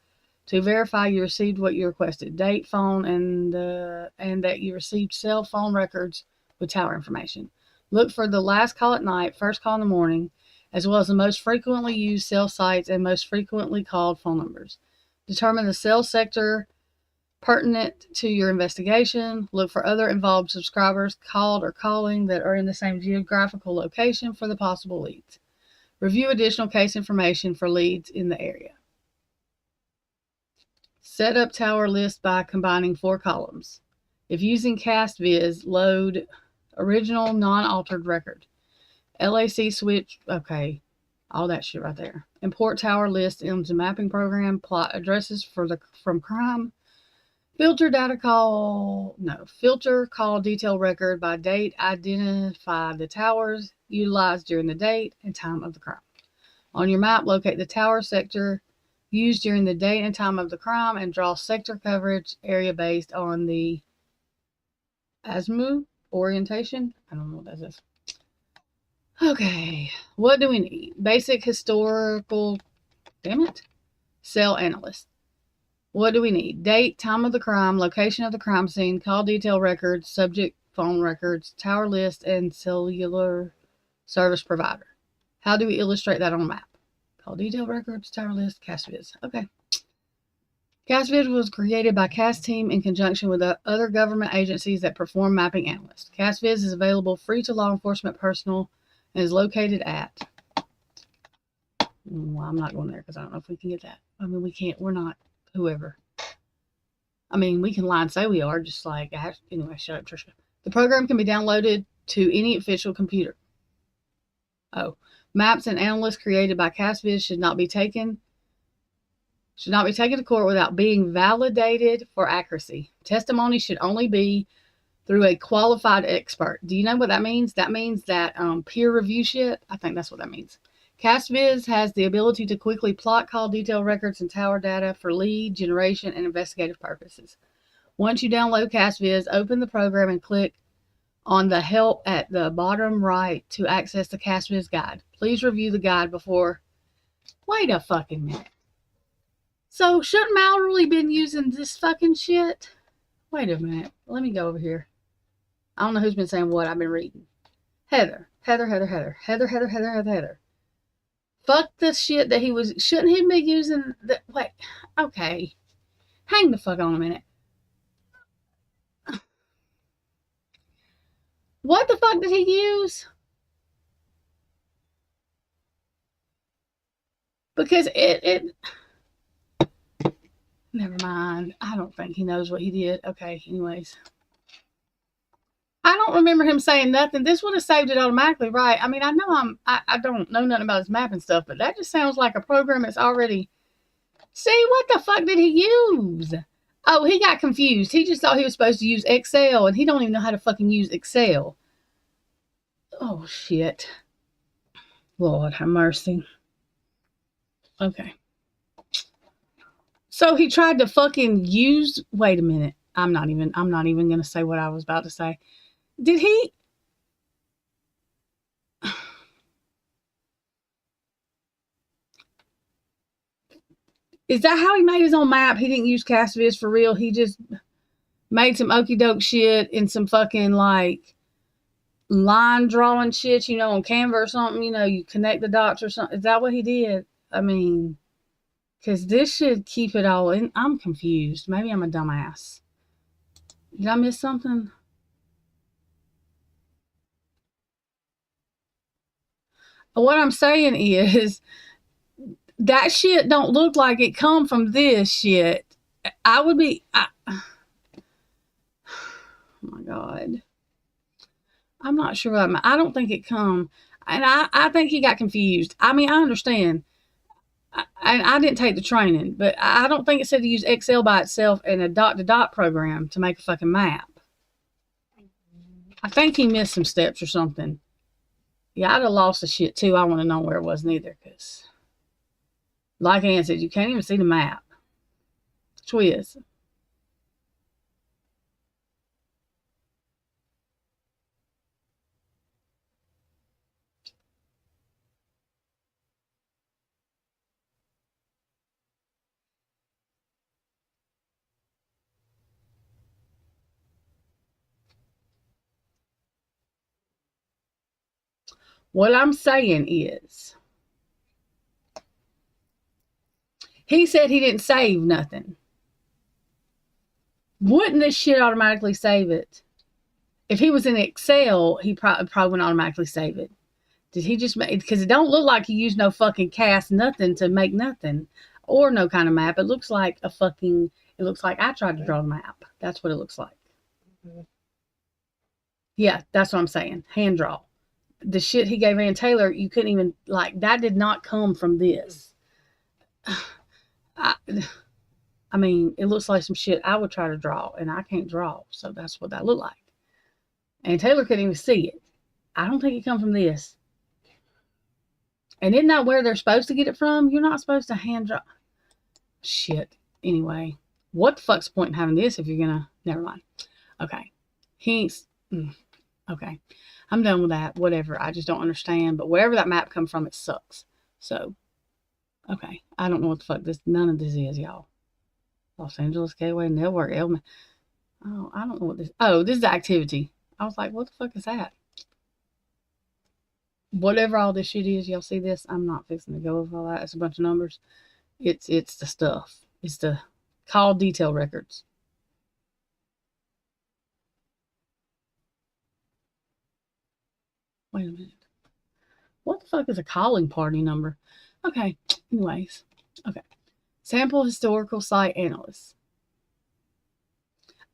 to verify you received what you requested. Date, phone, and that you received cell phone records with tower information. Look for the last call at night, first call in the morning, as well as the most frequently used cell sites and most frequently called phone numbers. Determine the cell sector pertinent to your investigation. Look for other involved subscribers called or calling that are in the same geographical location for the possible leads. Review additional case information for leads in the area. Set up tower list by combining 4 columns. If using CastViz, load original non-altered record. LAC switch, okay, all that shit right there. Import tower list into mapping program. Plot addresses from crime. Filter call detail record by date. Identify the towers utilized during the date and time of the crime. On your map, locate the tower sector used during the date and time of the crime and draw sector coverage area based on the azimuth orientation. I don't know what that is. Okay, what do we need? Basic historical, cell analyst. What do we need? Date, time of the crime, location of the crime scene, call detail records, subject phone records, tower list, and cellular service provider. How do we illustrate that on a map? Call detail records, tower list, CastViz. Okay. CastViz was created by Cast Team in conjunction with other government agencies that perform mapping analysts. CastViz is available free to law enforcement personnel and is located at. Well, I'm not going there because I don't know if we can get that. I mean, we can't. We're not. Whoever. I mean, we can lie and say we are, just like, anyway, shut up, Trisha. The program can be downloaded to any official computer. Oh, maps and analysts created by CastViz should not be taken to court without being validated for accuracy. Testimony should only be through a qualified expert. Do you know what that means? That means that peer review shit. I think that's what that means. CastViz has the ability to quickly plot call detail records and tower data for lead generation and investigative purposes. Once you download CastViz, open the program and click on the help at the bottom right to access the CastViz guide. Please review the guide before. Wait a fucking minute. So shouldn't Mal really been using this fucking shit? Wait a minute. Let me go over here. I don't know who's been saying what. I've been reading. Heather. Fuck the shit that he was. Shouldn't he be using the. Wait. Okay. Hang the fuck on a minute. What the fuck did he use? Because it never mind. I don't think he knows what he did. Okay, anyways. I don't remember him saying nothing. This would have saved it automatically, right? I mean, I know I don't know nothing about his map and stuff, but that just sounds like a program that's already. See, what the fuck did he use? Oh, he got confused. He just thought he was supposed to use Excel, and he don't even know how to fucking use Excel. Oh, shit. Lord have mercy. Okay. So he tried to fucking use. Wait a minute. I'm not even gonna say what I was about to say. Did he? Is that how he made his own map? He didn't use Castaviz for real. He just made some okey doke shit and some fucking like line drawing shit, you know, on Canva or something. You know, you connect the dots or something. Is that what he did? I mean, because this should keep it all in. I'm confused. Maybe I'm a dumbass. Did I miss something? What I'm saying is that shit don't look like it come from this shit. Oh my God. I'm not sure what I don't think it come. And I think he got confused. I mean, I understand. I didn't take the training, but I don't think it said to use Excel by itself and a dot-to-dot program to make a fucking map. I think he missed some steps or something. Yeah, I'd have lost the shit too. I want to know where it was neither, because like Ann said, you can't even see the map. Twiz. What I'm saying is, he said he didn't save nothing. Wouldn't this shit automatically save it? If he was in Excel, he probably wouldn't automatically save it. Did he just make, because it don't look like he used no fucking cast nothing to make nothing or no kind of map. It looks like it looks like I tried to draw the map. That's what it looks like. Yeah, that's what I'm saying. Hand draw. The shit he gave Ann Taylor, you couldn't even, like, that did not come from this. I mean, it looks like some shit I would try to draw, and I can't draw, so that's what that looked like. And Taylor couldn't even see it. I don't think it come from this. And isn't that where they're supposed to get it from? You're not supposed to hand draw. Shit. Anyway, what the fuck's the point in having this if you're gonna... Never mind. Okay. Okay. I'm done with that. Whatever. I just don't understand. But wherever that map come from, it sucks. So, okay. I don't know what the fuck none of this is, y'all. Los Angeles Gateway Network element. Oh, I don't know what this. Oh, this is the activity. I was like, what the fuck is that? Whatever all this shit is, y'all see this? I'm not fixing to go over all that. It's a bunch of numbers. It's the stuff. It's the call detail records. Wait a minute. What the fuck is a calling party number? Okay. Anyways. Okay. Sample historical site analyst.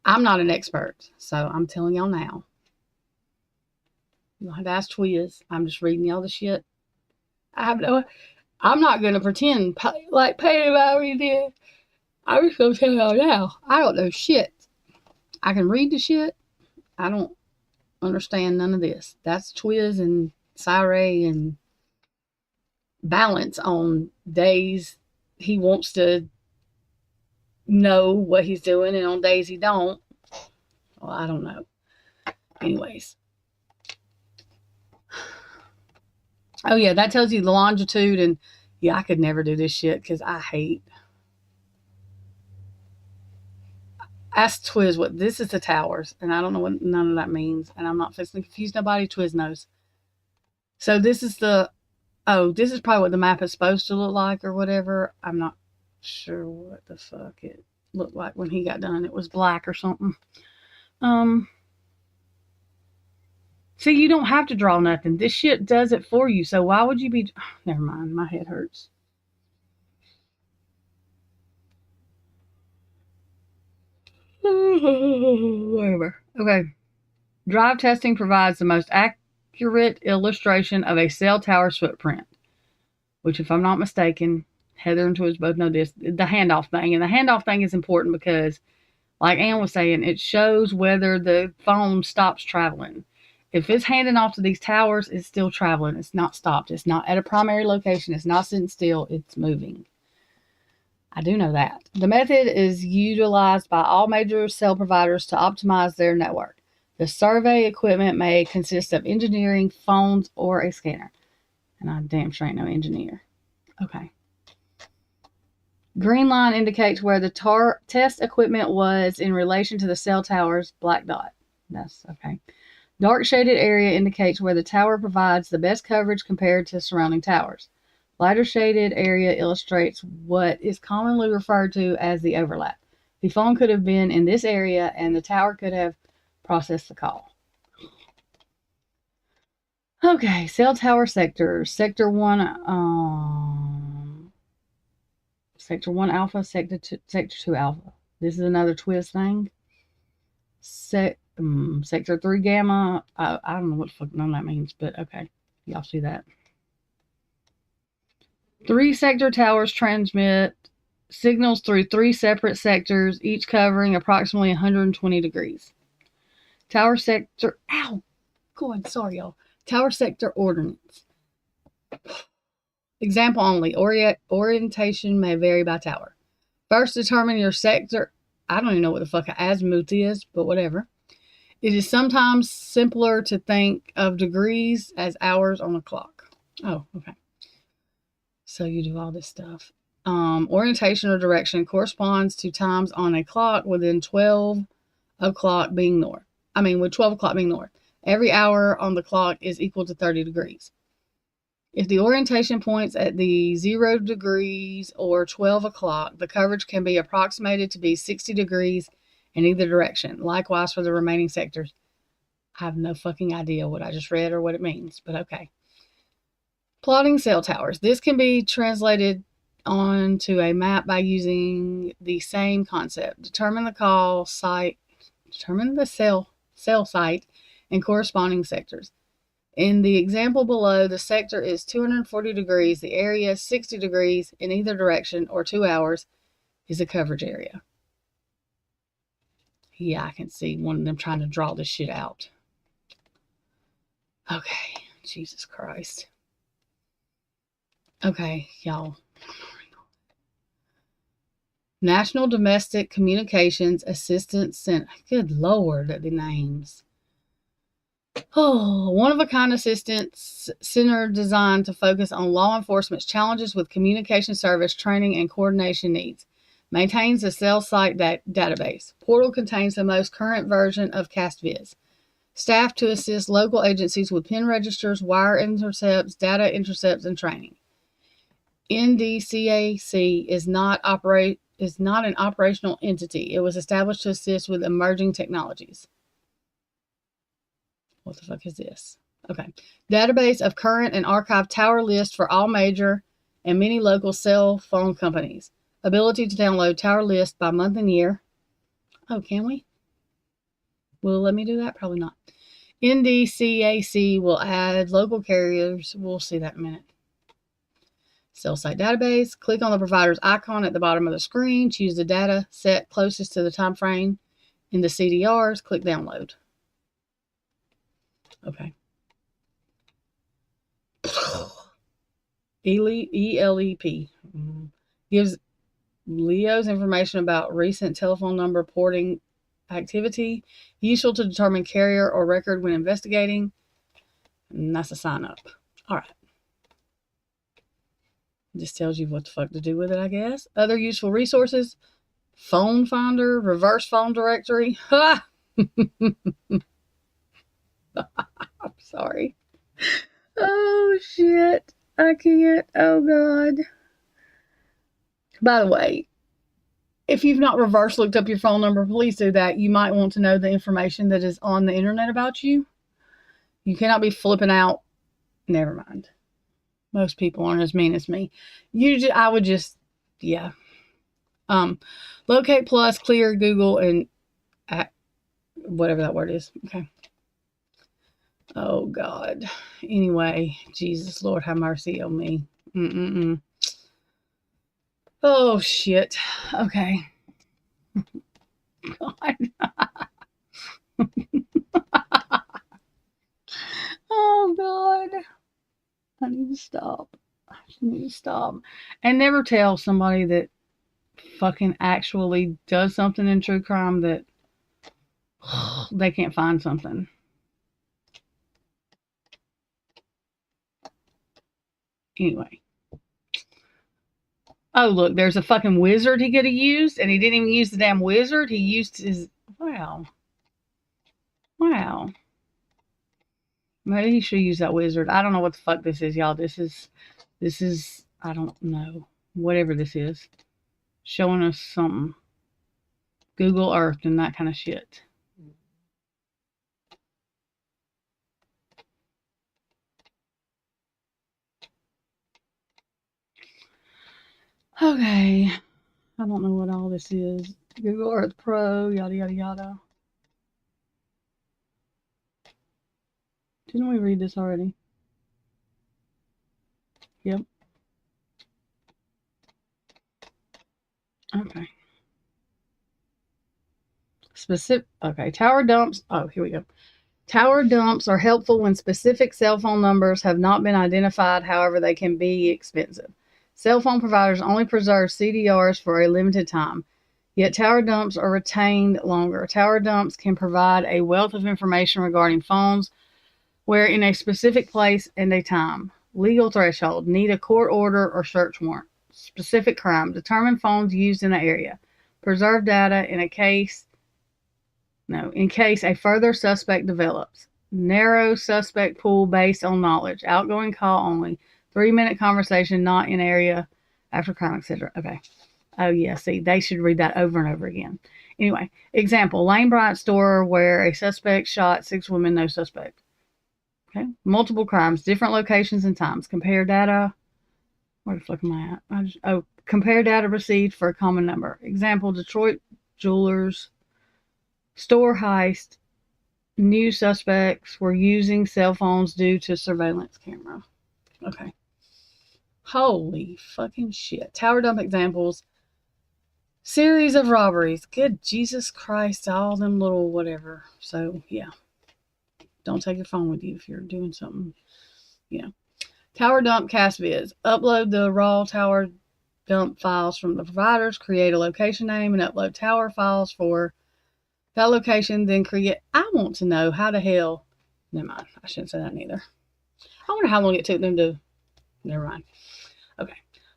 I'm not an expert, so I'm telling y'all now. You'll have to ask Twiz. I'm just reading y'all the shit. I'm not going to pretend like Peyton already did. I'm just going to tell y'all now. I don't know shit. I can read the shit. I don't understand none of this. That's Twiz and Syray and Balance on days he wants to know what he's doing, and on days he don't. Well, I don't know. Anyways. Oh, yeah, that tells you the longitude, and yeah, I could never do this shit because I hate. Ask Twiz what this is, the towers, and I don't know what none of that means, and I'm not fixing to confuse nobody. Twiz knows. So this is this is probably what the map is supposed to look like or whatever. I'm not sure what the fuck it looked like when he got done. It was black or something. See, you don't have to draw nothing. This shit does it for you. So why would you be... Never mind. My head hurts. Whatever. Okay. Drive testing provides the most accurate illustration of a cell tower's footprint, which, if I'm not mistaken, Heather and Toys both know this, the handoff thing. And the handoff thing is important because, like Ann was saying, it shows whether the phone stops traveling. If it's handing off to these towers, it's still traveling. It's not stopped. It's not at a primary location. It's not sitting still. It's moving. I do know that. The method is utilized by all major cell providers to optimize their network. The survey equipment may consist of engineering, phones, or a scanner. And I damn sure ain't no engineer. Okay. Green line indicates where the test equipment was in relation to the cell tower's black dot. That's okay. Dark shaded area indicates where the tower provides the best coverage compared to surrounding towers. Lighter shaded area illustrates what is commonly referred to as the overlap. The phone could have been in this area and the tower could have processed the call. Okay, cell tower sectors. Sector 1, Sector 1 Alpha, Sector 2 Alpha. This is another twist thing. Sector 3 Gamma. I don't know what the fuck none of that means, but okay. Y'all see that. 3 sector towers transmit signals through 3 separate sectors, each covering approximately 120 degrees. Tower sector... Ow! God, sorry, y'all. Tower sector ordinance. Example only. Orientation may vary by tower. First, determine your sector. I don't even know what the fuck an azimuth is, but whatever. It is sometimes simpler to think of degrees as hours on a clock. Oh, okay. So you do all this stuff. Orientation or direction corresponds to times on a clock within 12 o'clock being north. With 12 o'clock being north. Every hour on the clock is equal to 30 degrees. If the orientation points at the 0 degrees or 12 o'clock, the coverage can be approximated to be 60 degrees in either direction. Likewise for the remaining sectors. I have no fucking idea what I just read or what it means, but okay. Plotting cell towers. This can be translated onto a map by using the same concept. Determine the cell site and corresponding sectors. In the example below, the sector is 240 degrees, the area is 60 degrees in either direction, or 2 hours is the coverage area. Yeah, I can see one of them trying to draw this shit out. Okay, Jesus Christ. Okay, y'all. National Domestic Communications Assistance Center. Good Lord, the names. Oh, one-of-a-kind assistance center designed to focus on law enforcement's challenges with communication service, training, and coordination needs. Maintains a cell site database. Portal contains the most current version of CastViz. Staff to assist local agencies with PIN registers, wire intercepts, data intercepts, and training. NDCAC is not an operational entity. It was established to assist with emerging technologies. What the fuck is this? Okay. Database of current and archived tower lists for all major and many local cell phone companies. Ability to download tower lists by month and year. Oh, can we? Will it let me do that? Probably not. NDCAC will add local carriers. We'll see that in a minute. Cell site database. Click on the provider's icon at the bottom of the screen. Choose the data set closest to the time frame. In the CDRs, click download. Okay. ELEP gives Leo's information about recent telephone number porting activity, useful to determine carrier or record when investigating. And that's a sign up. All right. Just tells you what the fuck to do with it, I guess. Other useful resources. Phone finder, reverse phone directory. Ha! I'm sorry. Oh, shit. I can't. Oh, God. By the way, if you've not reverse looked up your phone number, please do that. You might want to know the information that is on the internet about you. You cannot be flipping out. Never mind. Most people aren't as mean as me. I would just, yeah. Locate plus, clear, Google, and whatever that word is. Okay. Oh, God. Anyway, Jesus, Lord, have mercy on me. Oh, shit. Okay. God. Oh, God. I need to stop. I just need to stop. And never tell somebody that fucking actually does something in true crime that they can't find something. Anyway. Oh, look, there's a fucking wizard he could have used, and he didn't even use the damn wizard. He used his... Wow. Wow. Maybe he should use that wizard. I don't know what the fuck this is, y'all. This is, I don't know. Whatever this is. Showing us something. Google Earth and that kind of shit. Okay. I don't know what all this is. Google Earth Pro, yada, yada, yada. Didn't we read this already? Yep. Okay. Okay, tower dumps. Oh, here we go. Tower dumps are helpful when specific cell phone numbers have not been identified. However, they can be expensive. Cell phone providers only preserve CDRs for a limited time, yet tower dumps are retained longer. Tower dumps can provide a wealth of information regarding phones where in a specific place and a time. Legal threshold. Need a court order or search warrant. Specific crime. Determine phones used in the area. Preserve data in case a further suspect develops. Narrow suspect pool based on knowledge. Outgoing call only. 3-minute conversation not in area after crime, etc. Okay. Oh, yeah. See, they should read that over and over again. Anyway, example. Lane Bryant store where a suspect shot 6 women, no suspect. Okay. Multiple crimes, different locations and times. Compare data. Where the fuck am I at? Compare data received for a common number. Example, Detroit Jewelers. Store heist. New suspects were using cell phones due to surveillance camera. Okay. Holy fucking shit. Tower dump examples. Series of robberies. Good Jesus Christ. All them little whatever. So, yeah. Don't take your phone with you if you're doing something. Yeah. Tower dump cast viz. Upload the raw tower dump files from the providers. Create a location name and upload tower files for that location. Then create. I want to know how the hell. Never mind. I shouldn't say that neither. I wonder how long it took them to. Never mind. Okay.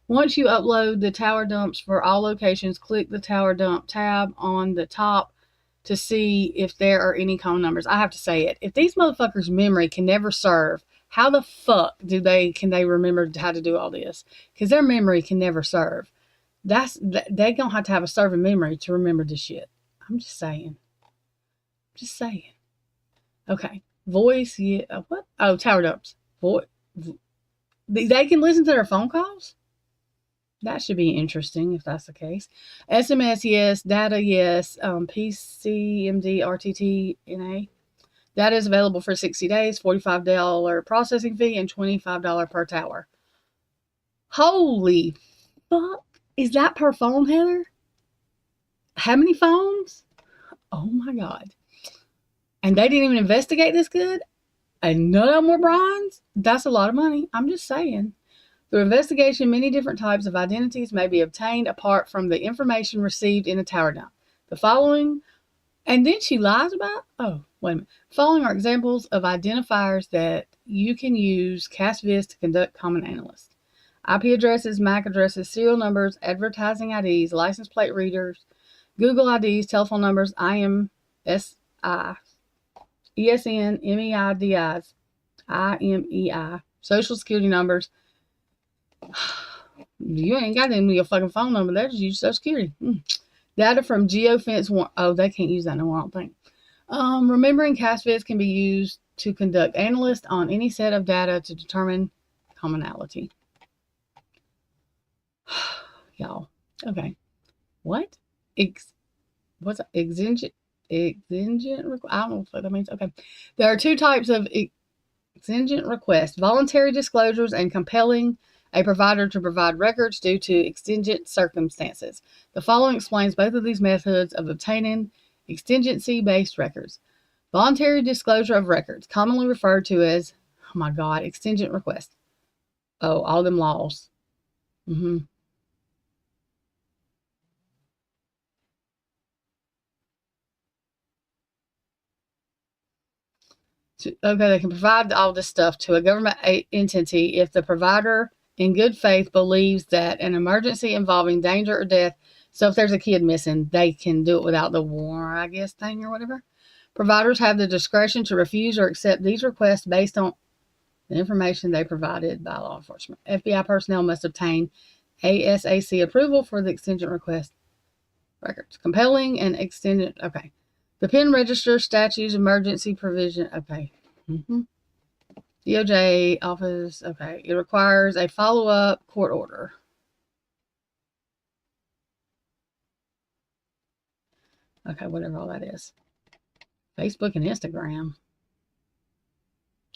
Once you upload the tower dumps for all locations, click the tower dump tab on the top to see if there are any common numbers. I have to say it. If these motherfuckers' memory can never serve, how the fuck can they remember how to do all this? Because their memory can never serve. They gonna have to have a serving memory to remember this shit. I'm just saying. Just saying. Okay. Voice, yeah. What? Oh, tower dumps. They can listen to their phone calls? That should be interesting if that's the case. SMS, yes. Data, yes. PCMD, RTT, NA. Data is available for 60 days, $45 processing fee, and $25 per tower. Holy fuck. Is that per phone, Heather? How many phones? Oh my God. And they didn't even investigate this good? And none of them were Brian's? That's a lot of money. I'm just saying. Through investigation, many different types of identities may be obtained apart from the information received in a tower dump. The following, and then she lies about, oh, wait a minute. Following are examples of identifiers that you can use CastViz to conduct common analysis. IP addresses, MAC addresses, serial numbers, advertising IDs, license plate readers, Google IDs, telephone numbers, IMSI, ESN, MEIDIs, IMEI, social security numbers. You ain't got them with your fucking phone number. They just use social security. Data from geofence. Oh, they can't use that no more, I don't think. Remembering CastViz can be used to conduct analysis on any set of data to determine commonality. Y'all. Okay. What? What's exigent? I don't know what that means. Okay. There are two types of exigent requests: voluntary disclosures and compelling a provider to provide records due to exigent circumstances. The following explains both of these methods of obtaining exigency-based records. Voluntary disclosure of records, commonly referred to as, oh my God, exigent request. Oh, all them laws. Okay, they can provide all this stuff to a government entity if the provider in good faith believes that an emergency involving danger or death, so if there's a kid missing, they can do it without the war, I guess, thing or whatever. Providers have the discretion to refuse or accept these requests based on the information they provided by law enforcement. FBI personnel must obtain ASAC approval for the exigent request records. Compelling and extended, okay. The pen register, statutes, emergency provision, okay. DOJ office, okay. It requires a follow-up court order. Okay, whatever all that is. Facebook and Instagram.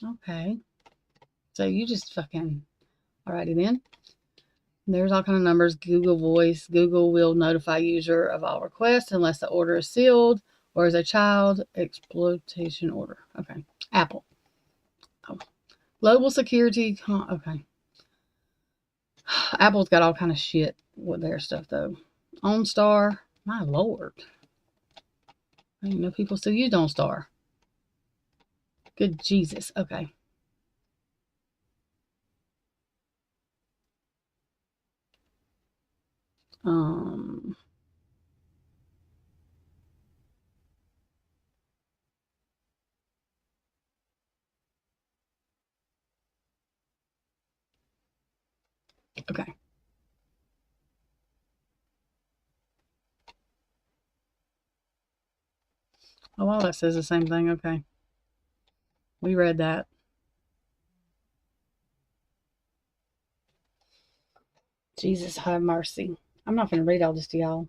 Okay. So you just fucking, alrighty then. There's all kind of numbers. Google Voice. Google will notify user of all requests unless the order is sealed or is a child exploitation order. Okay. Apple. Oh. Global security. Okay. Apple's got all kind of shit with their stuff though. OnStar. My Lord. I didn't know people still use OnStar. Good Jesus. Okay. Okay. Oh, well, that says the same thing. Okay. We read that. Jesus have mercy. I'm not going to read all this to y'all.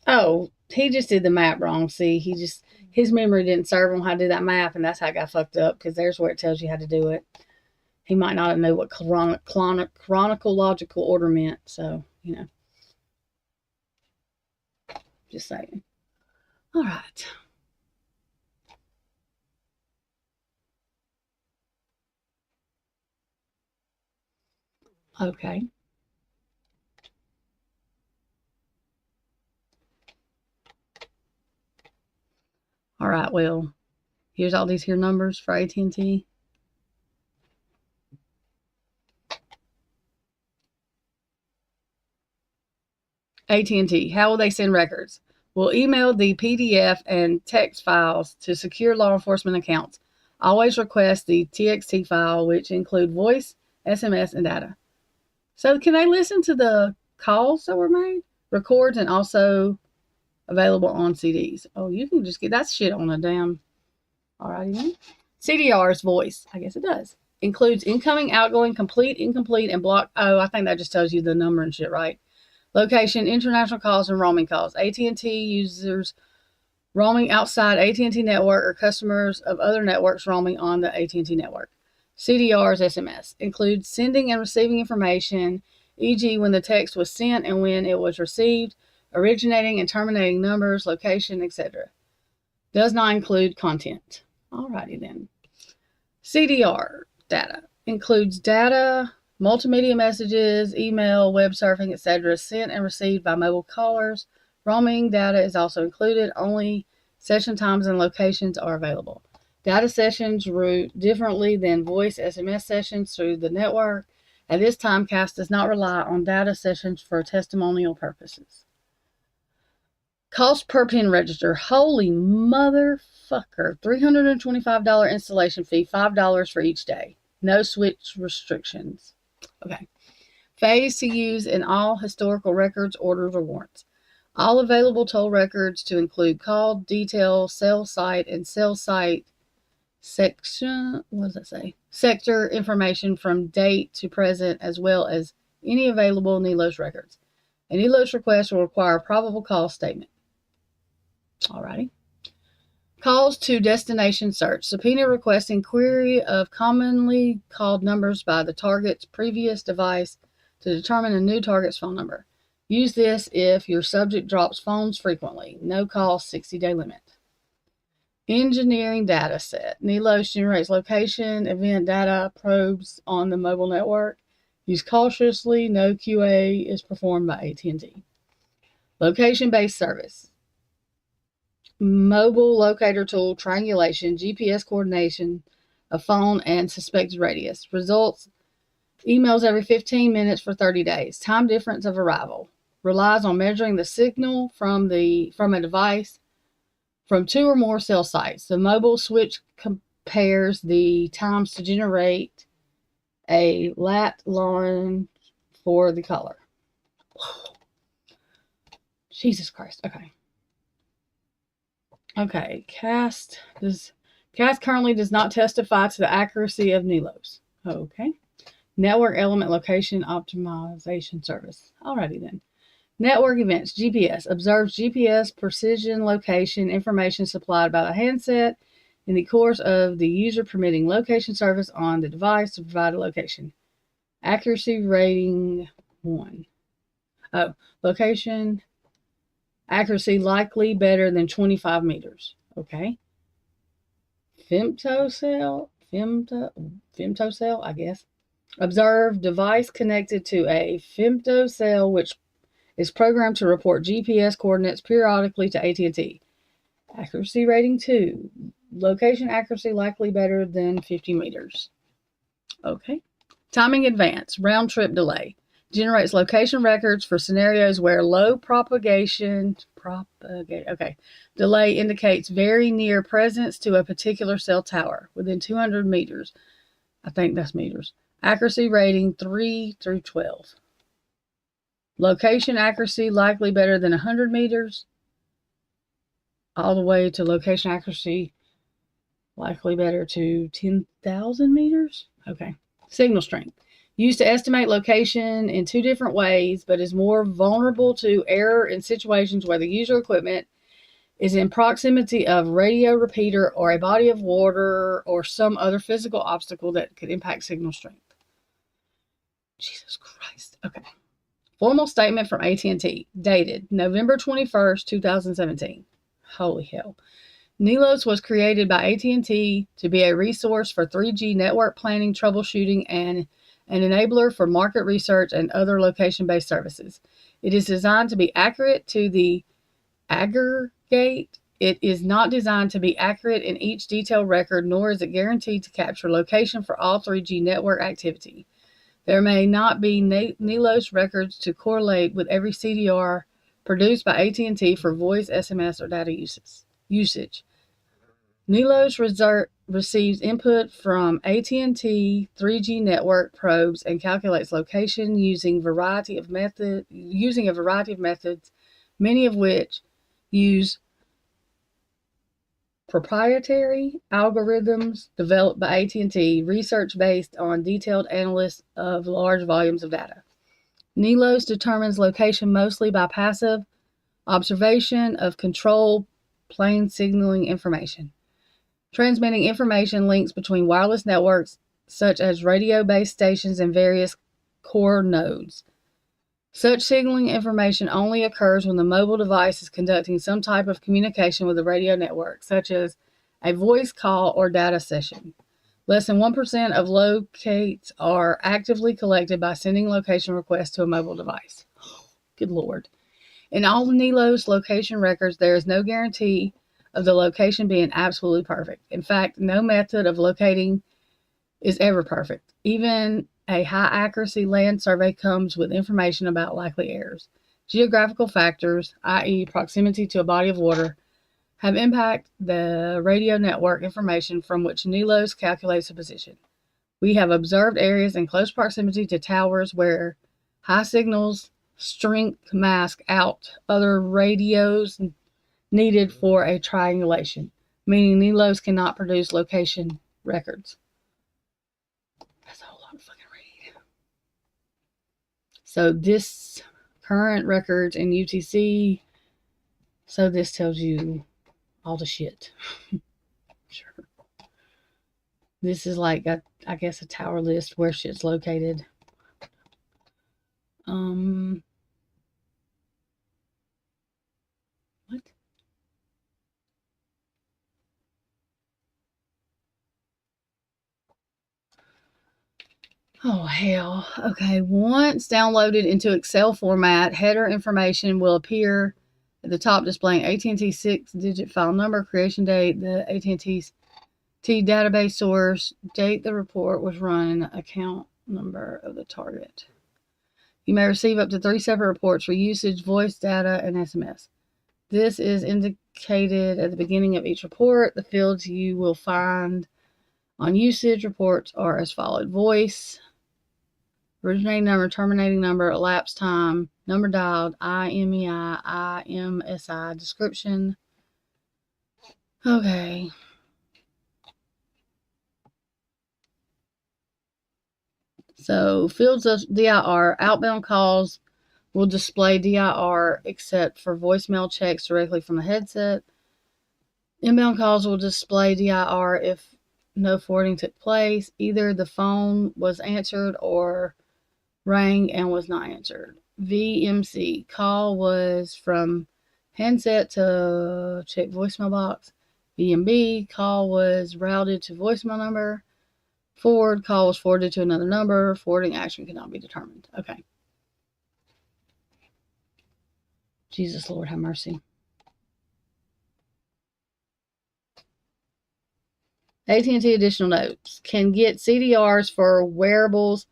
Oh, he just did the map wrong. See, his memory didn't serve him how to do that map, and that's how it got fucked up, because there's where it tells you how to do it. He might not have known what chronological order meant, so, you know. Just saying. All right. Okay. All right, well, here's all these here numbers for AT&T. AT&T, how will they send records? We'll email the PDF and text files to secure law enforcement accounts. Always request the TXT file, which include voice, SMS, and data. So can they listen to the calls that were made? Records and also available on CDs. Oh, you can just get that shit on a damn. Alrighty then. CDR's voice. I guess it does. Includes incoming, outgoing, complete, incomplete, and block. Oh, I think that just tells you the number and shit, right? Location, international calls, and roaming calls. AT&T users roaming outside AT&T network or customers of other networks roaming on the AT&T network. CDR's SMS includes sending and receiving information, e.g. when the text was sent and when it was received, originating and terminating numbers, location, etc. Does not include content. Alrighty then. CDR data includes data, multimedia messages, email, web surfing, etc. sent and received by mobile callers. Roaming data is also included. Only session times and locations are available. Data sessions route differently than voice SMS sessions through the network. At this time, CAS does not rely on data sessions for testimonial purposes. Cost per pen register. Holy motherfucker. $325 installation fee, $5 for each day. No switch restrictions. Okay. Phase to use in all historical records, orders, or warrants. All available toll records to include call, detail, cell site, and cell site section, what does that say? Sector information from date to present, as well as any available NELOS records. A NELOS request will require a probable cause statement. Alrighty. Calls to destination search. Subpoena requesting query of commonly called numbers by the target's previous device to determine a new target's phone number. Use this if your subject drops phones frequently. No call, 60-day limit. Engineering data set. NELOS generates location, event data, probes on the mobile network. Use cautiously. No QA is performed by AT&T. Location-based service. Mobile locator tool, triangulation, GPS coordination of phone and suspected radius. Results, emails every 15 minutes for 30 days. Time difference of arrival. Relies on measuring the signal from a device from 2 or more cell sites. The mobile switch compares the times to generate a lat line for the color. Jesus Christ. Okay. CAST currently does not testify to the accuracy of NELOS. Okay. Network element location optimization service. Alrighty then. Network events, GPS, observes GPS precision location information supplied by the handset in the course of the user permitting location service on the device to provide a location. Accuracy rating 1. Location accuracy likely better than 25 meters. Okay. Femtocell, I guess. Observe device connected to a femtocell which is programmed to report GPS coordinates periodically to AT&T. Accuracy rating 2. Location accuracy likely better than 50 meters. Okay. Timing advance. Round trip delay. Generates location records for scenarios where low delay indicates very near presence to a particular cell tower within 200 meters. I think that's meters. Accuracy rating 3 through 12. Location accuracy likely better than 100 meters, all the way to location accuracy likely better to 10,000 meters. Okay. Signal strength. Used to estimate location in 2 different ways, but is more vulnerable to error in situations where the user equipment is in proximity of radio repeater or a body of water or some other physical obstacle that could impact signal strength. Jesus Christ. Okay. Formal statement from AT&T, dated November 21st, 2017. Holy hell. NELOS was created by AT&T to be a resource for 3G network planning, troubleshooting, and an enabler for market research and other location-based services. It is designed to be accurate to the aggregate. It is not designed to be accurate in each detailed record, nor is it guaranteed to capture location for all 3G network activity. There may not be NELOS records to correlate with every CDR produced by AT&T for voice, SMS, or data usage. NELOS receives input from AT&T 3G network probes and calculates location using a variety of methods, many of which use proprietary algorithms developed by AT&T, research based on detailed analysis of large volumes of data. NELOS determines location mostly by passive observation of control plane signaling information, transmitting information links between wireless networks such as radio-based stations and various core nodes. Such signaling information only occurs when the mobile device is conducting some type of communication with the radio network, such as a voice call or data session. Less than 1% of locates are actively collected by sending location requests to a mobile device. Good Lord. In all the NELOS location records, there is no guarantee of the location being absolutely perfect. In fact, no method of locating is ever perfect. Even a high-accuracy land survey comes with information about likely errors. Geographical factors, i.e. proximity to a body of water, have impacted the radio network information from which NELOS calculates the position. We have observed areas in close proximity to towers where high signals strength mask out other radios needed for a triangulation, meaning NILOs cannot produce location records. That's a whole lot of fucking read. So this current records in UTC, so this tells you all the shit. Sure. This is like, I guess, a tower list where shit's located. What? Oh, hell. Okay, once downloaded into Excel format, header information will appear at the top displaying AT&T 6-digit file number, creation date, the AT&T database source, date the report was run, and the account number of the target. You may receive up to 3 separate reports for usage, voice, data, and SMS. This is indicated at the beginning of each report. The fields you will find on usage reports are as followed: voice, originating number, terminating number, elapsed time, number dialed, IMEI, IMSI, description. Okay. So fields of DIR, outbound calls will display DIR except for voicemail checks directly from the headset. Inbound calls will display DIR if no forwarding took place. Either the phone was answered or rang and was not answered. VMC, call was from handset to check voicemail box. VMB, call was routed to voicemail number. Forward, call was forwarded to another number. Forwarding action cannot be determined. Okay. Jesus, Lord, have mercy. AT&T additional notes. Can get CDRs for wearables.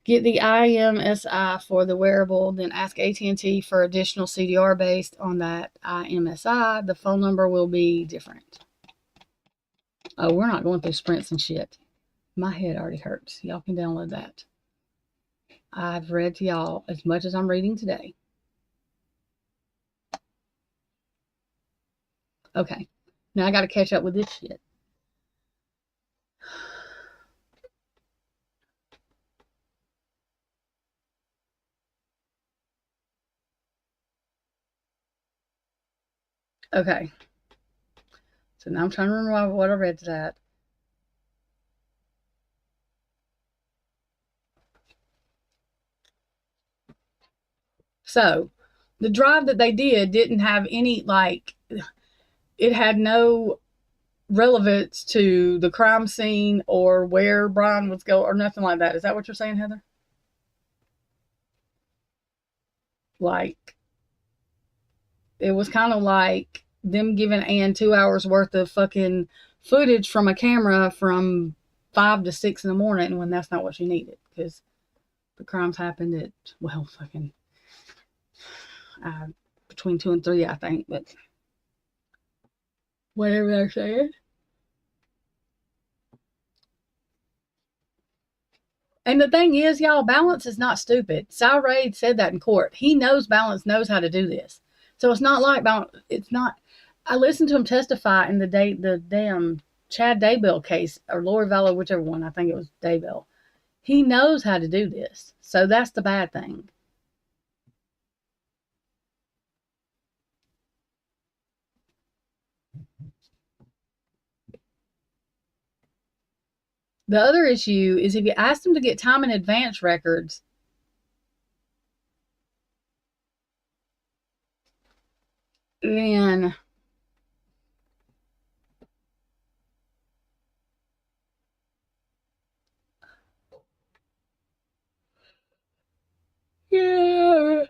Get the IMSI for the wearable, then ask AT&T for additional CDR based on that IMSI. The phone number will be different. Oh, we're not going through sprints and shit. My head already hurts. Y'all can download that. I've read to y'all as much as I'm reading today. Okay. Now I got to catch up with this shit. Okay. So now I'm trying to remember what I read to that. So the drive that they didn't have any, like, it had no relevance to the crime scene or where Brian was going or nothing like that. Is that what you're saying, Heather? Like, it was kind of like them giving Ann 2 hours worth of fucking footage from a camera from 5 to 6 in the morning when that's not what she needed, because the crimes happened at, well, fucking between 2 and 3, I think, but whatever they're saying. And the thing is, y'all, Balance is not stupid. Cy Raid said that in court. He knows Balance knows how to do this. So it's not like Balance, it's not. I listened to him testify in the damn Chad Daybell case, or Lori Vallow, whichever one. I think it was Daybell. He knows how to do this. So that's the bad thing. The other issue is if you ask them to get time in advance records, then yeah.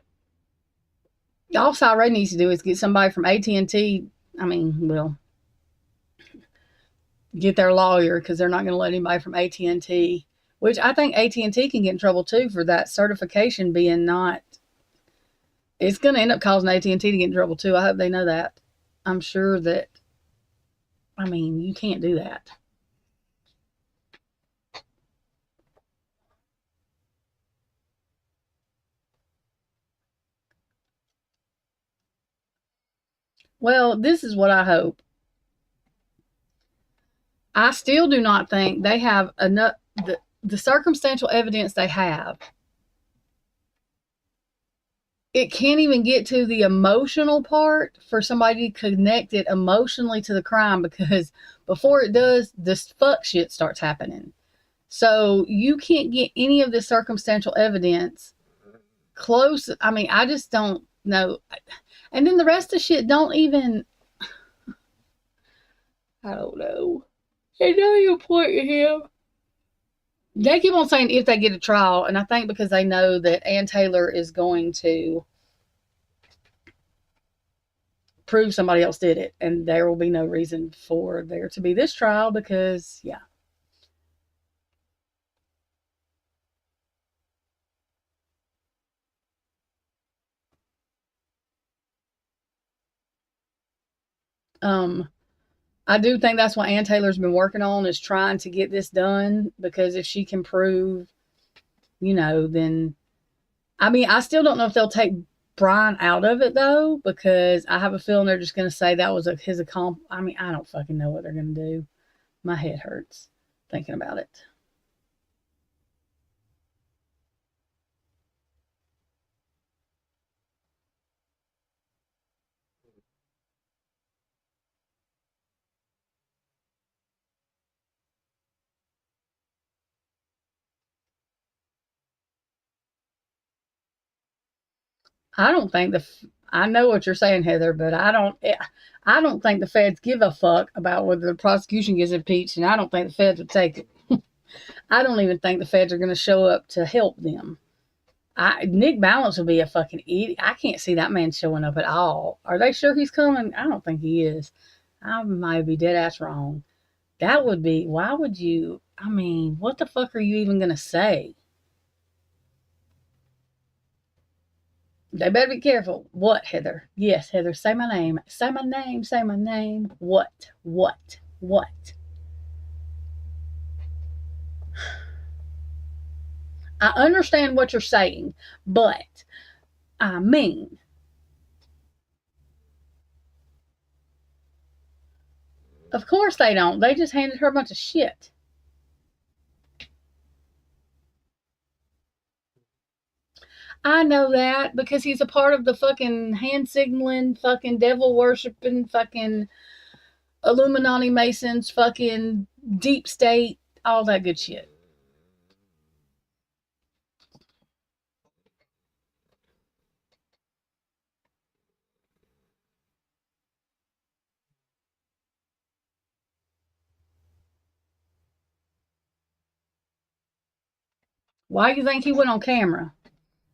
All Cy Ray needs to do is get somebody from AT&T. I mean, well, get their lawyer, because they're not going to let anybody from AT&T, which I think AT&T can get in trouble too for that certification being not. It's going to end up causing AT&T to get in trouble too. I hope they know that. I'm sure that, I mean, you can't do that. Well, this is what I hope. I still do not think they have enough, the circumstantial evidence they have. It can't even get to the emotional part for somebody to connect it emotionally to the crime, because before it does, this fuck shit starts happening. So you can't get any of the circumstantial evidence close. I mean, I just don't know. And then the rest of shit don't even, I don't know. They don't even point at him. They keep on saying if they get a trial, and I think because they know that Ann Taylor is going to prove somebody else did it, and there will be no reason for there to be this trial because, yeah. I do think that's what Ann Taylor's been working on, is trying to get this done, because if she can prove, then, I mean, I still don't know if they'll take Brian out of it though, because I have a feeling they're just going to say that was his I mean, I don't fucking know what they're going to do. My head hurts thinking about it. I don't think I know what you're saying, Heather, but I don't think the feds give a fuck about whether the prosecution gets impeached, and I don't think the feds would take it. I don't even think the feds are going to show up to help them. Nick Balance would be a fucking idiot. I can't see that man showing up at all. Are they sure he's coming? I don't think he is. I might be dead ass wrong. That would be, why would you, I mean, what the fuck are you even going to say? They better be careful. What, Heather? Yes, Heather, say my name. Say my name. Say my name. What? What? What? I understand what you're saying, but I mean, of course they don't. They just handed her a bunch of shit. I know that because he's a part of the fucking hand signaling, fucking devil worshiping, fucking Illuminati Masons, fucking deep state, all that good shit. Why do you think he went on camera?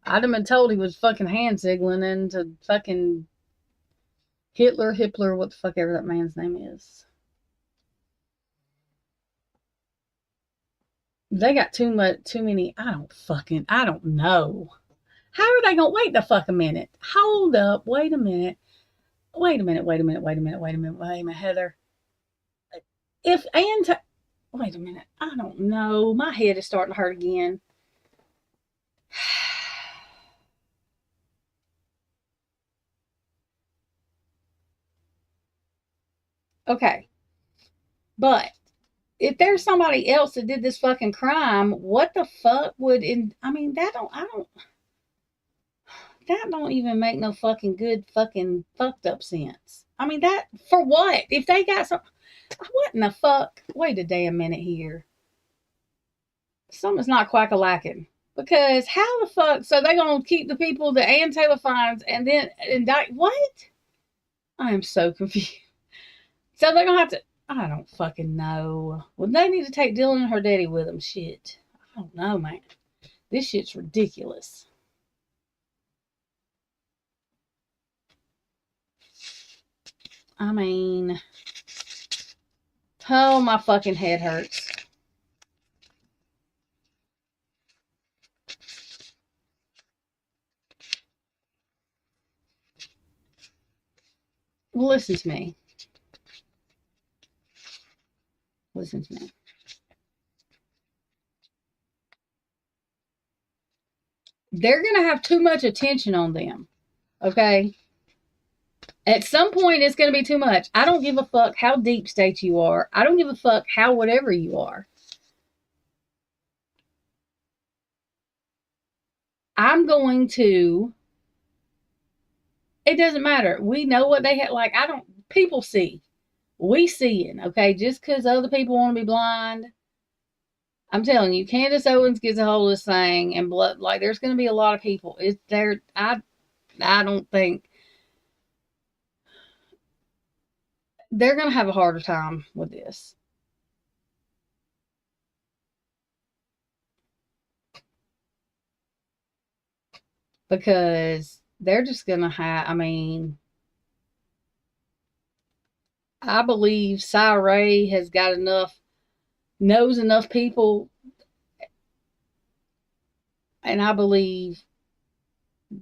I'd have been told he was fucking hand signaling into fucking Hibler, what the fuck ever that man's name is. They got too many, I don't know. How are they gonna, wait the fuck a minute. Hold up, wait a minute, Heather. If wait a minute, I don't know. My head is starting to hurt again. Okay. But if there's somebody else that did this fucking crime, what the fuck I mean, that don't even make no fucking good fucking fucked up sense. I mean, that, for what? If they got some, what in the fuck? Wait a damn minute here. Something's not quack-a-lacking. Because how the fuck, so they gonna keep the people that Ann Taylor finds and then indict, what? I am so confused. So they're gonna have to, I don't fucking know. Well, they need to take Dylan and her daddy with them. Shit. I don't know, man. This shit's ridiculous. I mean, oh, my fucking head hurts. Well, listen to me. Listen to me. They're going to have too much attention on them. Okay? At some point, it's going to be too much. I don't give a fuck how deep state you are. I don't give a fuck how whatever you are. I'm going to. It doesn't matter. We know what they have. Like, I don't. People see. We seeing, okay? Just because other people want to be blind. I'm telling you, Candace Owens gets a hold of this thing, and blood. Like, there's going to be a lot of people. It's there. I don't think they're going to have a harder time with this. Because they're just going to have, I mean, I believe Cy Ray has got enough, knows enough people, and I believe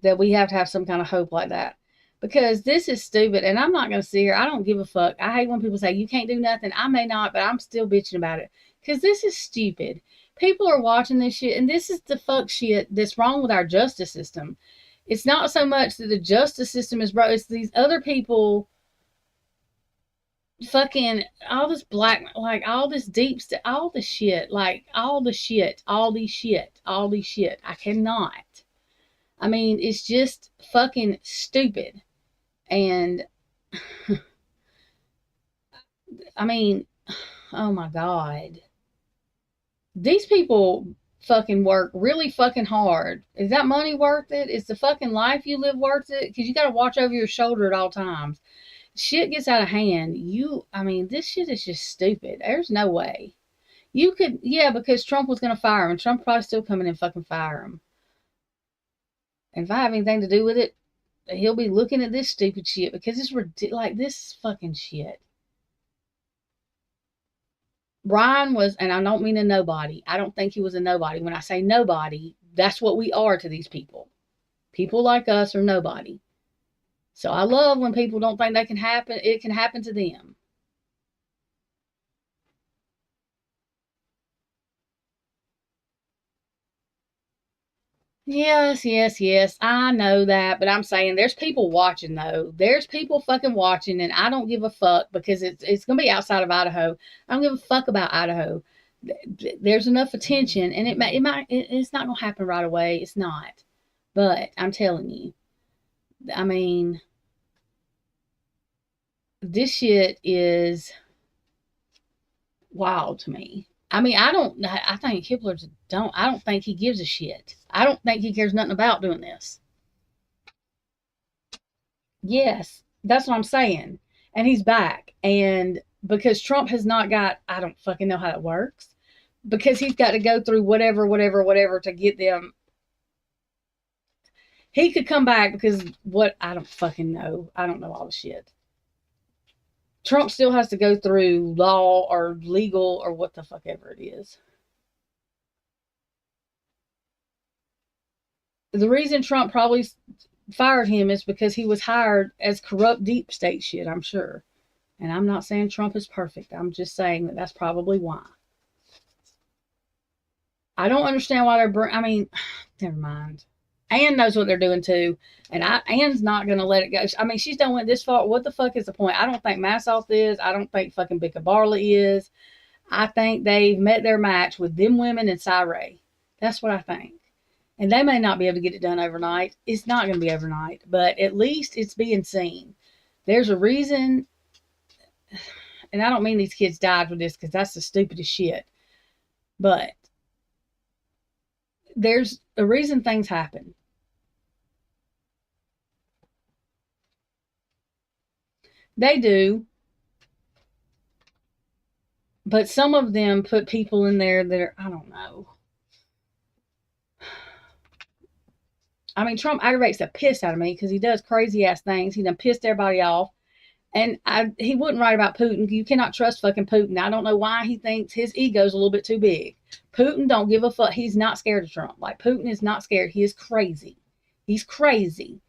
that we have to have some kind of hope like that. Because this is stupid, and I'm not going to sit here. I don't give a fuck. I hate when people say, you can't do nothing. I may not, but I'm still bitching about it. Because this is stupid. People are watching this shit, and this is the fuck shit that's wrong with our justice system. It's not so much that the justice system is broke. It's these other people fucking all this black, like all this deep stuff, all the shit, like all the shit, all these shit. I cannot. I mean, it's just fucking stupid. And I mean, oh my God. These people fucking work really fucking hard. Is that money worth it? Is the fucking life you live worth it? Because you got to watch over your shoulder at all times. Shit gets out of hand. I mean, this shit is just stupid. There's no way. You could, yeah, because Trump was going to fire him. Trump probably still coming and fucking fire him. And if I have anything to do with it, he'll be looking at this stupid shit because it's like this fucking shit. Brian was, and I don't mean a nobody. I don't think he was a nobody. When I say nobody, that's what we are to these people. People like us are nobody. So I love when people don't think they can happen. It can happen to them. Yes. I know that, but I'm saying there's people watching though. There's people fucking watching, and I don't give a fuck because it's gonna be outside of Idaho. I don't give a fuck about Idaho. There's enough attention, and it's not gonna happen right away. It's not, but I'm telling you. I mean, this shit is wild to me. I mean, I think Hibler I don't think he gives a shit. I don't think he cares nothing about doing this. Yes, that's what I'm saying. And he's back. And because Trump has not got, I don't fucking know how that works. Because he's got to go through whatever to get them. He could come back because I don't fucking know. I don't know all the shit. Trump still has to go through law or legal or what the fuck ever it is. The reason Trump probably fired him is because he was hired as corrupt deep state shit, I'm sure. And I'm not saying Trump is perfect. I'm just saying that that's probably why. I don't understand why never mind. Ann knows what they're doing too. And Ann's not going to let it go. I mean, she's done went this far. What the fuck is the point? I don't think Massoff is. I don't think fucking Bicka Barley is. I think they've met their match with them women and Cy Ray. That's what I think. And they may not be able to get it done overnight. It's not going to be overnight. But at least it's being seen. There's a reason. And I don't mean these kids died with this because that's the stupidest shit. But there's a reason things happen. They do. But some of them put people in there that are, I don't know. I mean, Trump aggravates the piss out of me because he does crazy ass things. He done pissed everybody off. And he wouldn't write about Putin. You cannot trust fucking Putin. I don't know why he thinks his ego's a little bit too big. Putin don't give a fuck. He's not scared of Trump. Like, Putin is not scared. He is crazy. He's crazy.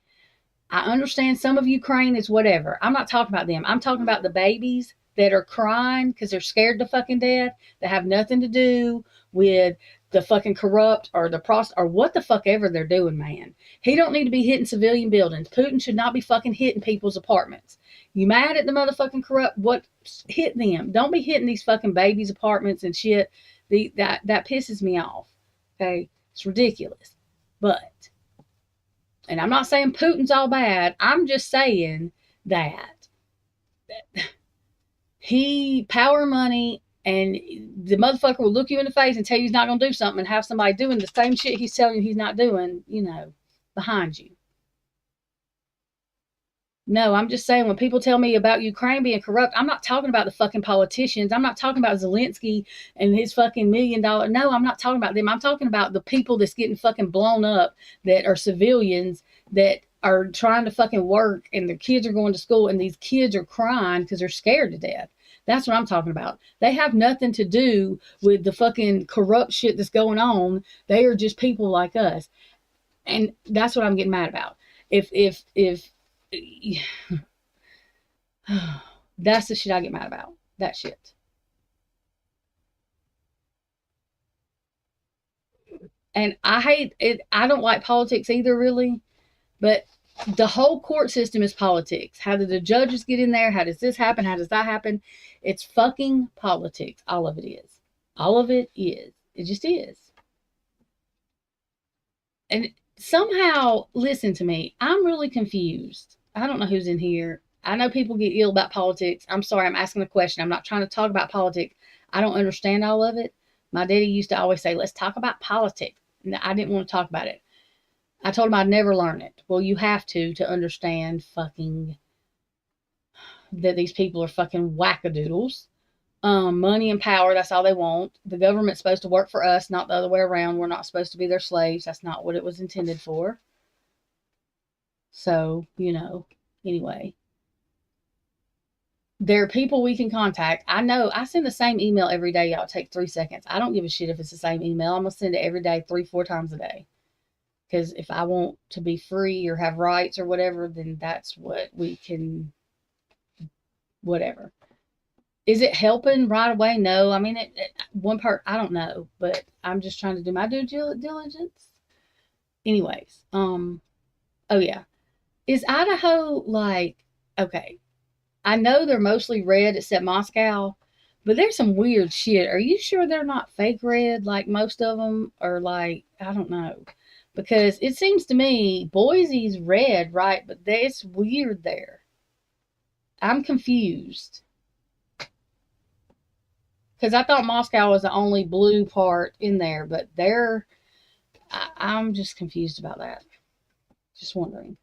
I understand some of Ukraine is whatever. I'm not talking about them. I'm talking about the babies that are crying because they're scared to fucking death, that have nothing to do with the fucking corrupt or the or what the fuck ever they're doing, man. He don't need to be hitting civilian buildings. Putin should not be fucking hitting people's apartments. You mad at the motherfucking corrupt? What? Hit them. Don't be hitting these fucking babies' apartments and shit. That pisses me off. Okay? It's ridiculous. But, and I'm not saying Putin's all bad. I'm just saying that he, power, money, and the motherfucker will look you in the face and tell you he's not going to do something and have somebody doing the same shit he's telling you he's not doing, behind you. No, I'm just saying when people tell me about Ukraine being corrupt, I'm not talking about the fucking politicians. I'm not talking about Zelensky and his fucking $1 million. No, I'm not talking about them. I'm talking about the people that's getting fucking blown up that are civilians that are trying to fucking work and their kids are going to school and these kids are crying because they're scared to death. That's what I'm talking about. They have nothing to do with the fucking corrupt shit that's going on. They are just people like us. And that's what I'm getting mad about. If that's the shit I get mad about. That shit. And I hate it. I don't like politics either, really. But the whole court system is politics. How did the judges get in there? How does this happen? How does that happen? It's fucking politics. All of it is. All of it is. It just is. And somehow, listen to me. I'm really confused. I don't know who's in here. I know people get ill about politics. I'm sorry, I'm asking a question. I'm not trying to talk about politics. I don't understand all of it. My daddy used to always say, let's talk about politics. And I didn't want to talk about it. I told him I'd never learn it. Well, you have to understand fucking that these people are fucking wackadoodles. Money and power, that's all they want. The government's supposed to work for us, not the other way around. We're not supposed to be their slaves. That's not what it was intended for. So, anyway. There are people we can contact. I know I send the same email every day. Y'all take 3 seconds. I don't give a shit if it's the same email. I'm going to send it every day, 3-4 times a day. Because if I want to be free or have rights or whatever, then that's what we can, whatever. Is it helping right away? No. I mean, one part, I don't know. But I'm just trying to do my due diligence. Anyways. Oh, yeah. Is Idaho okay, I know they're mostly red except Moscow, but there's some weird shit. Are you sure they're not fake red like most of them? Or I don't know. Because it seems to me Boise's red, right? But it's weird there. I'm confused. Because I thought Moscow was the only blue part in there, but I'm just confused about that. Just wondering.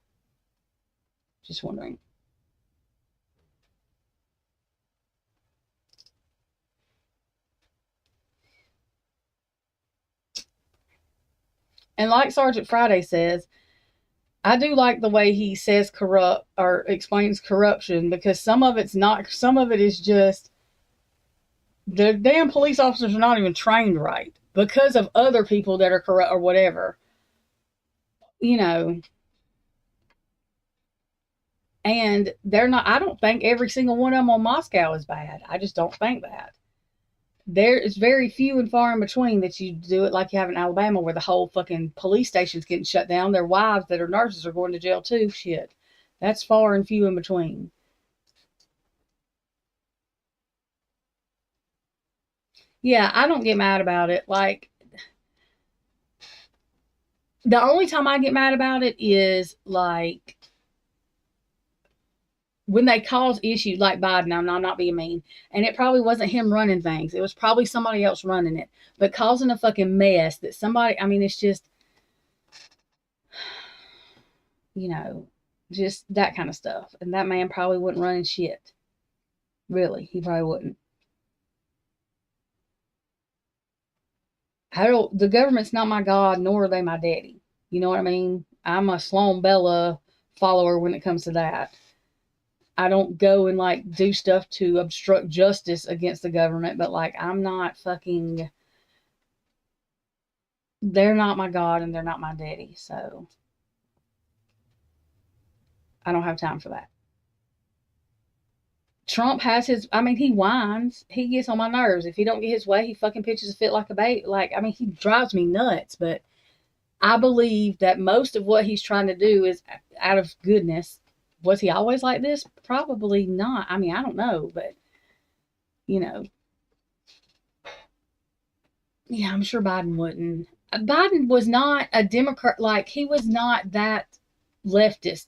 And like Sergeant Friday says, I do like the way he says corrupt or explains corruption, because some of it's not, some of it is just the damn police officers are not even trained right because of other people that are corrupt or whatever. And they're not, I don't think every single one of them on Moscow is bad. I just don't think that. There is very few and far in between that you do it like you have in Alabama, where the whole fucking police station's getting shut down. Their wives that are nurses are going to jail too. Shit. That's far and few in between. Yeah, I don't get mad about it. The only time I get mad about it is when they cause issues like Biden. I'm not being mean. And it probably wasn't him running things. It was probably somebody else running it. But causing a fucking mess that somebody, it's just, just that kind of stuff. And that man probably wouldn't run in shit. Really, he probably wouldn't. The government's not my God, nor are they my daddy. You know what I mean? I'm a Sloan Bella follower when it comes to that. I don't go and do stuff to obstruct justice against the government, but I'm not fucking, they're not my God and they're not my daddy. So I don't have time for that. Trump has his, I mean, he whines. He gets on my nerves. If he don't get his way, he fucking pitches a fit like a baby. Like, I mean, he drives me nuts. But I believe that most of what he's trying to do is out of goodness. Was he always like this? Probably not. I mean, I don't know. But, you know. Yeah, I'm sure Biden wouldn't. Biden was not a Democrat. Like, he was not that leftist.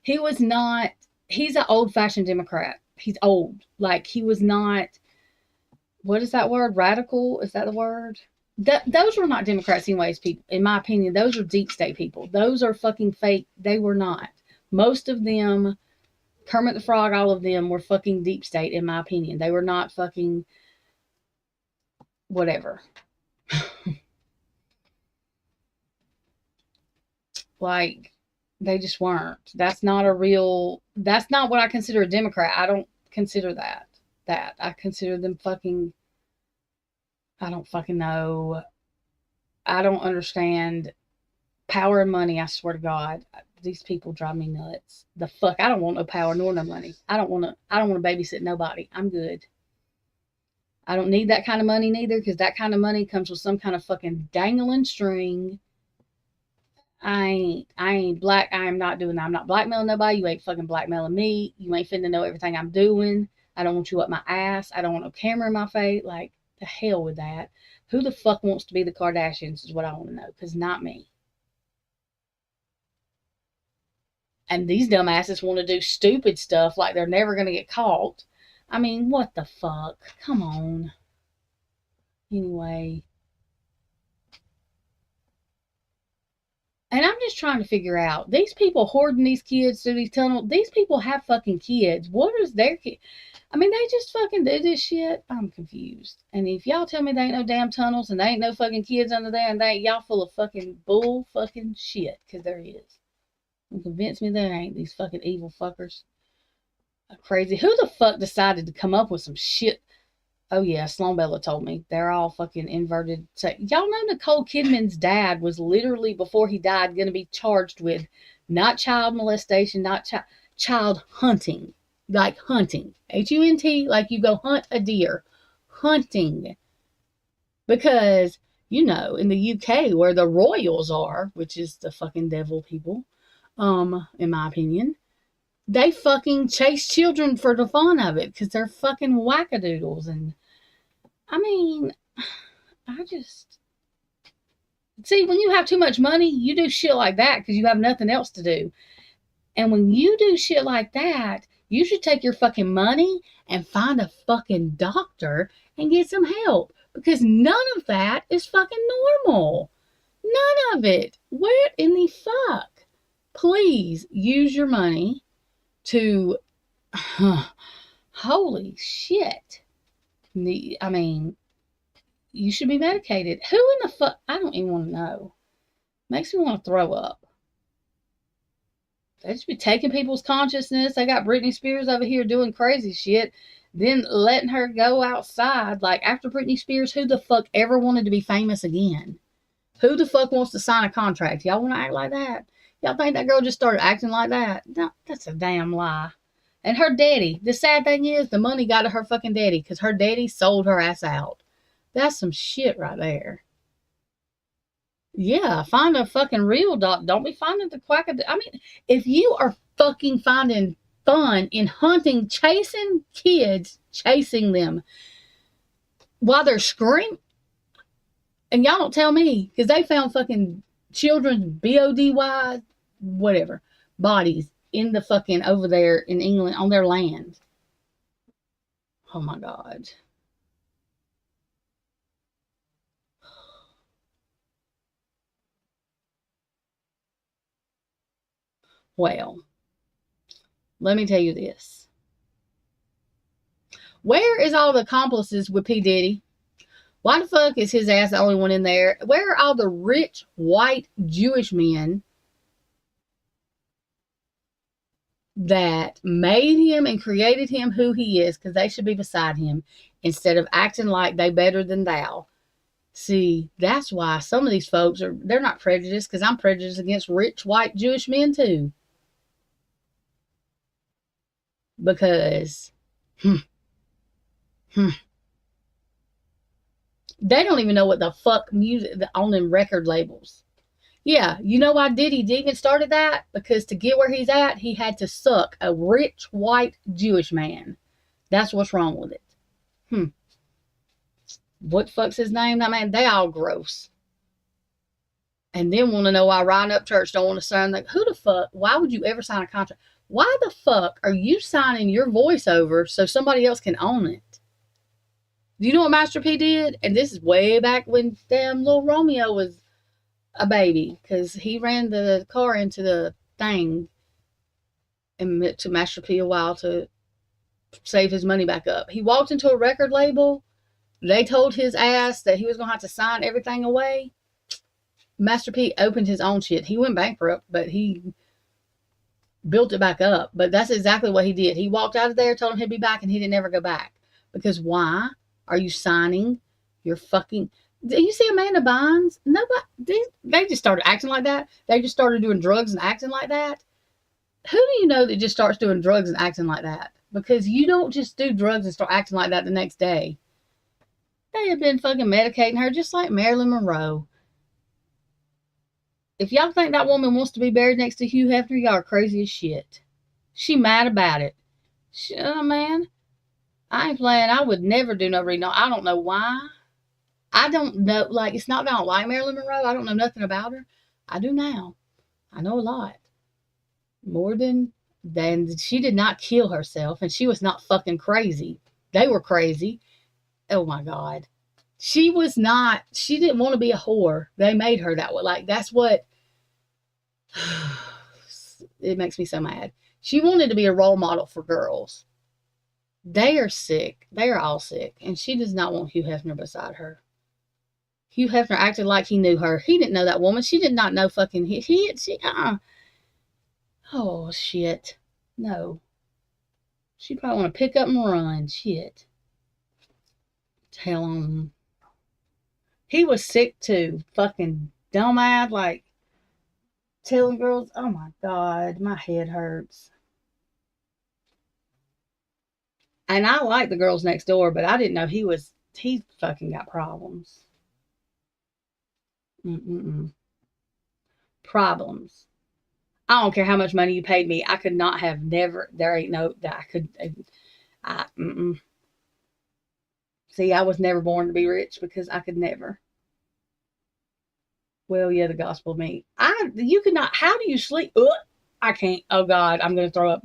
He was not, he's an old-fashioned Democrat. He's old. Like, he was not, what is that word? Radical? Is that the word? Those were not Democrats anyways, people. In my opinion, those are deep state people. Those are fucking fake. They were not. Most of them, Kermit the Frog, all of them were fucking deep state, in my opinion. They were not fucking whatever. Like, they just weren't. That's not what I consider a Democrat. I don't consider that. I consider them fucking, I don't fucking know. I don't understand power and money. I swear to God, these people drive me nuts. The fuck, I don't want no power nor no money. I don't want to babysit nobody. I'm good. I don't need that kind of money neither, because that kind of money comes with some kind of fucking dangling string. I ain't black. I am not doing that. I'm not blackmailing nobody. You ain't fucking blackmailing me. You ain't finna know everything I'm doing. I don't want you up my ass. I don't want no camera in my face. Like, the hell with that. Who the fuck wants to be the Kardashians is what I want to know, because not me. And these dumbasses want to do stupid stuff like they're never going to get caught. I mean, what the fuck? Come on. Anyway. And I'm just trying to figure out, these people hoarding these kids through these tunnels, these people have fucking kids. What is their kid? I mean, they just fucking do this shit. I'm confused. And if y'all tell me there ain't no damn tunnels and there ain't no fucking kids under there and they ain't, y'all full of fucking bull fucking shit, because there is. And convince me there ain't, these fucking evil fuckers. Crazy. Who the fuck decided to come up with some shit? Oh yeah, Sloan Bella told me. They're all fucking inverted. So, y'all know Nicole Kidman's dad was literally, before he died, going to be charged with not child molestation, not child hunting. Like hunting. H-U-N-T, like you go hunt a deer. Hunting. Because, you know, in the UK where the royals are, which is the fucking devil people, in my opinion, they fucking chase children for the fun of it because they're fucking wackadoodles. And I mean, I just see, when you have too much money, you do shit like that because you have nothing else to do. And when you do shit like that, you should take your fucking money and find a fucking doctor and get some help, because none of that is fucking normal. None of it. Where in the fuck? Please use your money to, holy shit. I mean, you should be medicated. Who in the fuck? I don't even want to know. Makes me want to throw up. They just be taking people's consciousness. They got Britney Spears over here doing crazy shit, then letting her go outside. Like, after Britney Spears, who the fuck ever wanted to be famous again? Who the fuck wants to sign a contract? Y'all want to act like that? Y'all think that girl just started acting like that? No, that's a damn lie. And her daddy, the sad thing is, the money got to her fucking daddy because her daddy sold her ass out. That's some shit right there. Yeah, find a fucking real doc. Don't be finding the quack. I mean, if you are fucking finding fun in hunting, chasing kids, chasing them while they're screaming, and y'all don't tell me, because they found fucking children's BODY, whatever, bodies in the fucking, over there in England, on their land. Oh my God. Well, let me tell you this. Where is all the accomplices with P. Diddy? Why the fuck is his ass the only one in there? Where are all the rich, white, Jewish men that made him and created him who he is? Because they should be beside him instead of acting like they better than thou. See, that's why some of these folks they're not prejudiced, because I'm prejudiced against rich, white, Jewish men too. Because Hmm. Hmm. They don't even know what the fuck music on them record labels. Yeah, you know why Diddy even started that? Because to get where he's at, he had to suck a rich white Jewish man. That's what's wrong with it. What fuck's his name? That man, they all gross. And then want to know why Ryan Up Church don't want to sign that. Who the fuck? Why would you ever sign a contract? Why the fuck are you signing your voiceover so somebody else can own it? Do you know what Master P did? And this is way back when damn little Romeo was a baby, because he ran the car into the thing, and it took Master P a while to save his money back up. He walked into a record label. They told his ass that he was going to have to sign everything away. Master P opened his own shit. He went bankrupt, but he built it back up. But that's exactly what he did. He walked out of there, told him he'd be back, and he didn't ever go back. Because why are you signing your fucking... Do you see Amanda Bynes? Nobody... They just started acting like that. They just started doing drugs and acting like that. Who do you know that just starts doing drugs and acting like that? Because you don't just do drugs and start acting like that the next day. They have been fucking medicating her just like Marilyn Monroe. If y'all think that woman wants to be buried next to Hugh Hefner, y'all are crazy as shit. She mad about it. Man, I ain't playing. I would never do no reading. I don't know why. I don't know. Like, it's not that I don't like Marilyn Monroe. I don't know nothing about her. I do now. I know a lot. More than she did not kill herself, and she was not fucking crazy. They were crazy. Oh my God. She was not, she didn't want to be a whore. They made her that way. Like, that's what, it makes me so mad. She wanted to be a role model for girls. They are sick. They are all sick. And she does not want Hugh Hefner beside her. Hugh Hefner acted like he knew her. He didn't know that woman. She did not know fucking, oh, shit. No. She probably want to pick up and run. Shit. Tell him. He was sick too. Fucking dumbass. Like, telling girls, oh my God, my head hurts. And I like the girls next door, but I didn't know he fucking got problems. Problems. I don't care how much money you paid me. I could not have never, there ain't no, that I could, See, I was never born to be rich because I could never. Well, yeah, the gospel of me. You could not, how do you sleep? Ugh, I can't. Oh God, I'm going to throw up.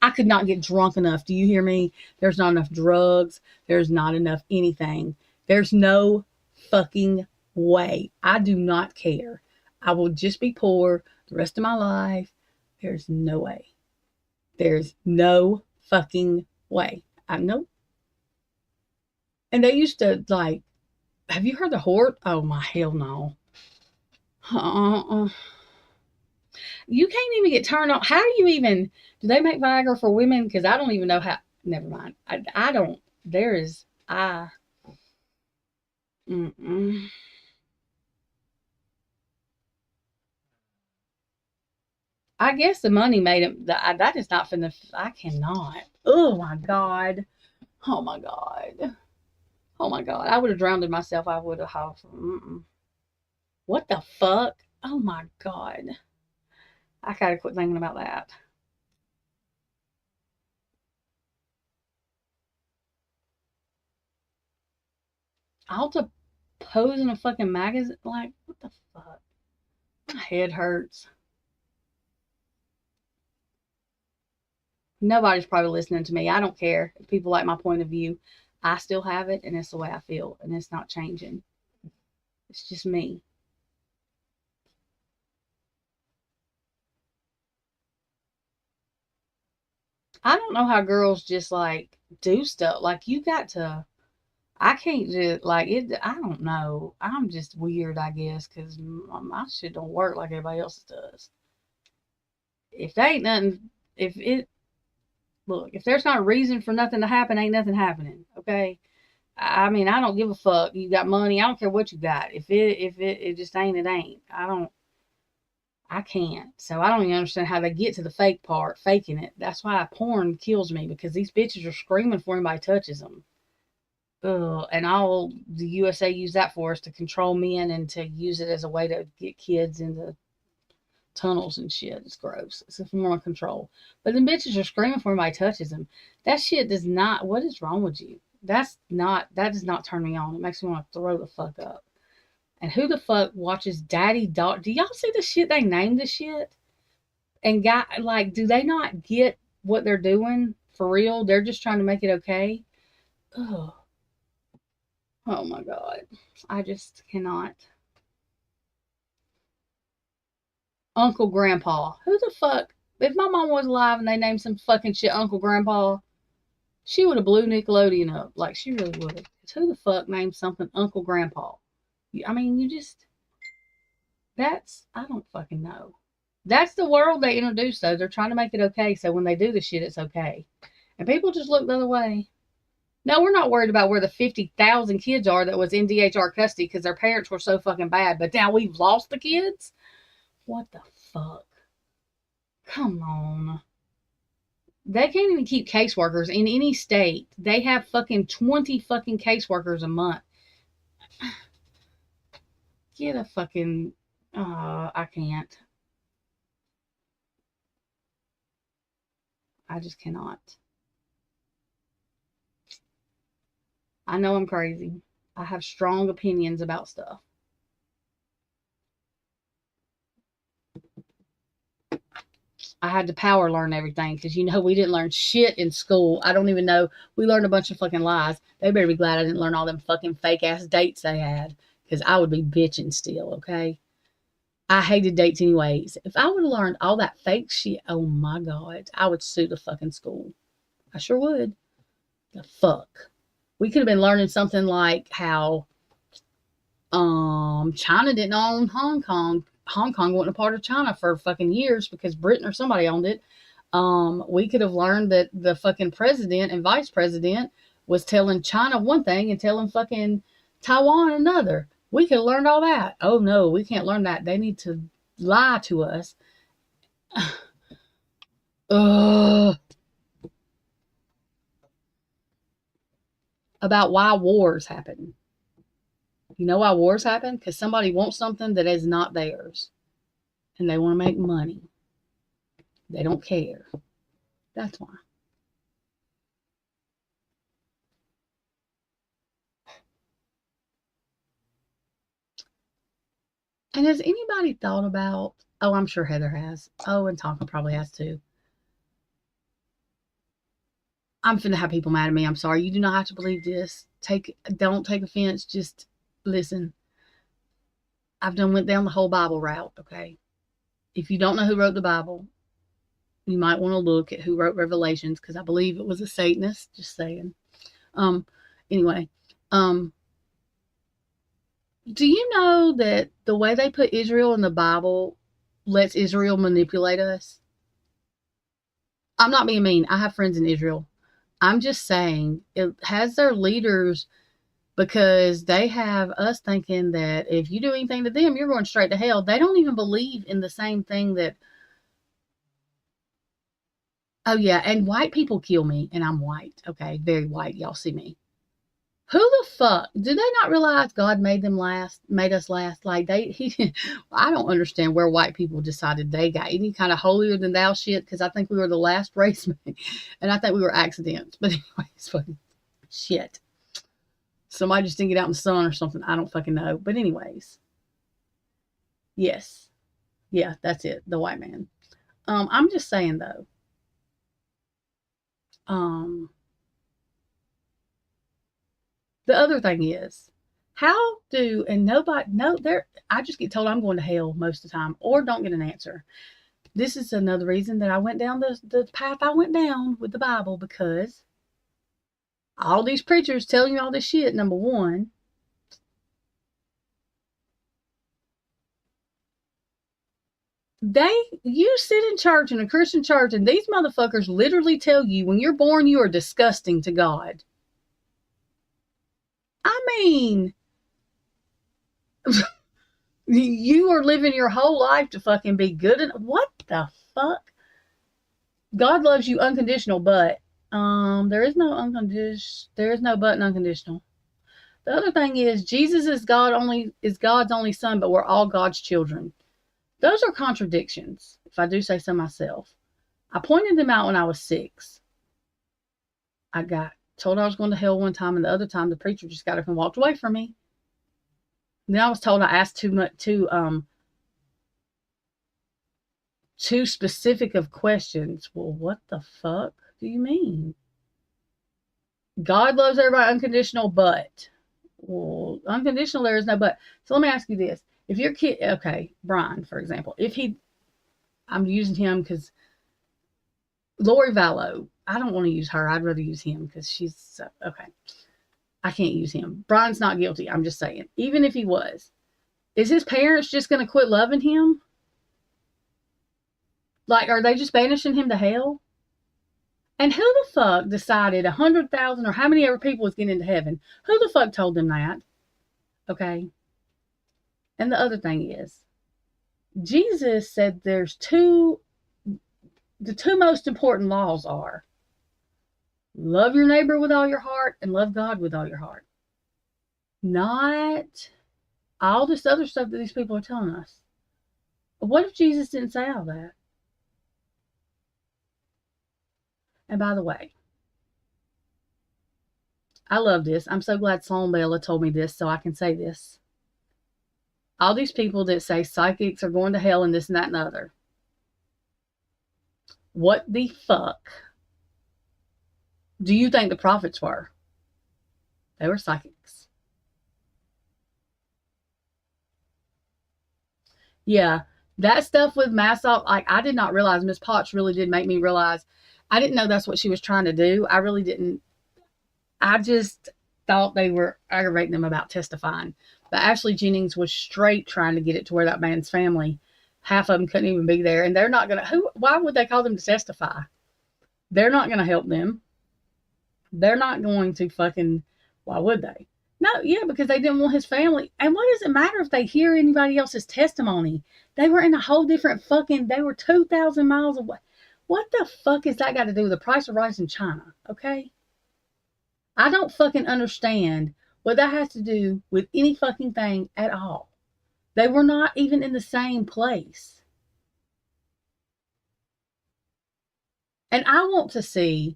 I could not get drunk enough. Do you hear me? There's not enough drugs. There's not enough anything. There's no fucking way. I do not care. I will just be poor the rest of my life. There's no way. There's no fucking way. I know. And they used to, like, have you heard the horde? Oh my hell no. You can't even get turned on. How do you even, do they make Viagra for women? Because I don't even know how. Never mind. I don't. There is, I guess the money made him, that is not finna, I cannot. Oh my God. Oh my God. Oh my God. I would have drowned in myself. I would have. What the fuck? Oh my God. I gotta quit thinking about that. I'll have to pose in a fucking magazine. Like, what the fuck? My head hurts. Nobody's probably listening to me. I don't care if people like my point of view. I still have it, and it's the way I feel, and it's not changing. It's just me. I don't know how girls just, like, do stuff. Like, you got to, I can't just, like, it, I don't know. I'm just weird, I guess, because my shit don't work like everybody else's does. If there ain't nothing, look, if there's not a reason for nothing to happen, ain't nothing happening, okay? I mean, I don't give a fuck. You got money, I don't care what you got. If it just ain't, it ain't. I I can't. So I don't even understand how they get to the fake part, faking it. That's why porn kills me, because these bitches are screaming for anybody touches them. Ugh, and all the USA use that for is to control men and to use it as a way to get kids into tunnels and shit. It's gross. It's a form of control. But then bitches are screaming for anybody touches them. That shit does not. What is wrong with you? That does not turn me on. It makes me want to throw the fuck up. And who the fuck watches Daddy Dog? Do y'all see the shit they named the shit? And do they not get what they're doing for real? They're just trying to make it okay. Ugh. Oh my God. I just cannot. Uncle Grandpa. Who the fuck? If my mom was alive and they named some fucking shit Uncle Grandpa, she would have blew Nickelodeon up. Like, she really would have. Because who the fuck named something Uncle Grandpa? I mean, I don't fucking know. That's the world they introduced, though. They're trying to make it okay, so when they do the shit, it's okay. And people just look the other way. No, we're not worried about where the 50,000 kids are that was in DHR custody because their parents were so fucking bad. But now we've lost the kids? What the fuck? Come on. They can't even keep caseworkers in any state. They have fucking 20 fucking caseworkers a month. Get a fucking... I can't. I just cannot. I know I'm crazy. I have strong opinions about stuff. I had to power learn everything because, we didn't learn shit in school. I don't even know. We learned a bunch of fucking lies. They better be glad I didn't learn all them fucking fake ass dates they had, because I would be bitching still, okay? I hated dates anyways. If I would have learned all that fake shit, oh my God, I would sue the fucking school. I sure would. The fuck. We could have been learning something like how China didn't own Hong Kong. Hong Kong wasn't a part of China for fucking years because Britain or somebody owned it. We could have learned that the fucking president and vice president was telling China one thing and telling fucking Taiwan another. We could have learned all that. Oh no, we can't learn that. They need to lie to us. About why wars happen. You know why wars happen? Because somebody wants something that is not theirs. And they want to make money. They don't care. That's why. And has anybody thought about... Oh, I'm sure Heather has. Oh, and Tonka probably has too. I'm finna have people mad at me. I'm sorry. You do not have to believe this. Don't take offense. Just listen. I've went down the whole Bible route, okay? If you don't know who wrote the Bible, you might want to look at who wrote Revelations, because I believe it was a Satanist. Just saying. Anyway. Do you know that the way they put Israel in the Bible lets Israel manipulate us? I'm not being mean. I have friends in Israel. I'm just saying it has their leaders, because they have us thinking that if you do anything to them, you're going straight to hell. They don't even believe in the same thing that... Oh, yeah, and white people kill me, and I'm white. Okay, very white. Y'all see me. Who the fuck? Do they not realize God made us last? Like, I don't understand where white people decided they got any kind of holier than thou shit, because I think we were the last race, and I think we were accidents. But anyways, fucking shit. Somebody just didn't get out in the sun or something. I don't fucking know. But anyways. Yes. Yeah, that's it. The white man. I'm just saying, though. The other thing is, how do, and nobody, no, I just get told I'm going to hell most of the time, or don't get an answer. This is another reason that I went down the path I went down with the Bible, because all these preachers telling you all this shit, number one. You sit in church, in a Christian church, and these motherfuckers literally tell you when you're born, you are disgusting to God. I mean, You are living your whole life to fucking be good. What the fuck? God loves you unconditional, but there is no unconditional. There is no but in unconditional. The other thing is Jesus is God's only son, but we're all God's children. Those are contradictions, if I do say so myself. I pointed them out when I was 6. I got told I was going to hell one time, and the other time the preacher just got up and walked away from me. And then I was told I asked too specific of questions. Well, what the fuck do you mean? God loves everybody unconditional, but. Well, unconditional, there is no but. So let me ask you this. If your kid, okay, Brian, for example, I'm using him because Lori Vallow, I don't want to use her. I'd rather use him because she's, okay. I can't use him. Brian's not guilty. I'm just saying. Even if he was, is his parents just going to quit loving him? Like, are they just banishing him to hell? And who the fuck decided 100,000 or how many ever people was getting into heaven? Who the fuck told them that? Okay. And the other thing is, Jesus said the two most important laws are love your neighbor with all your heart and love God with all your heart. Not all this other stuff that these people are telling us. What if Jesus didn't say all that? And by the way, I love this. I'm so glad Sloan Bella told me this so I can say this. All these people that say psychics are going to hell and this and that and the other. What the fuck do you think the prophets were? They were psychics. Yeah, that stuff with Massoff, like, I did not realize, Miss Potts really did make me realize. I didn't know that's what she was trying to do. I really didn't. I just thought they were aggravating them about testifying. But Ashley Jennings was straight trying to get it to where that man's family, half of them couldn't even be there. And they're not going to, why would they call them to testify? They're not going to help them. They're not going to fucking, why would they? No, yeah, because they didn't want his family. And what does it matter if they hear anybody else's testimony? They were in a whole different fucking, they were 2,000 miles away. What the fuck has that got to do with the price of rice in China? Okay? I don't fucking understand what that has to do with any fucking thing at all. They were not even in the same place. And I want to see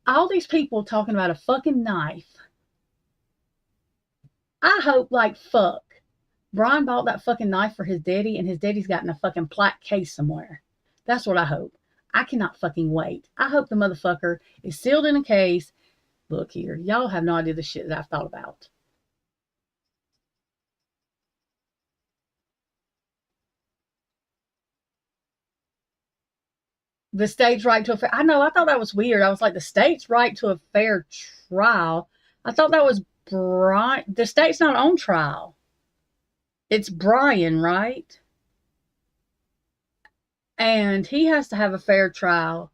all these people talking about a fucking knife. I hope like fuck Brian bought that fucking knife for his daddy and his daddy's got in a fucking plaque case somewhere. That's what I hope. I cannot fucking wait. I hope the motherfucker is sealed in a case. Look here. Y'all have no idea the shit that I've thought about. The state's right to a fair... I know, I thought that was weird. I was like, the state's right to a fair trial. I thought that was Brian. The state's not on trial. It's Brian, right? And he has to have a fair trial.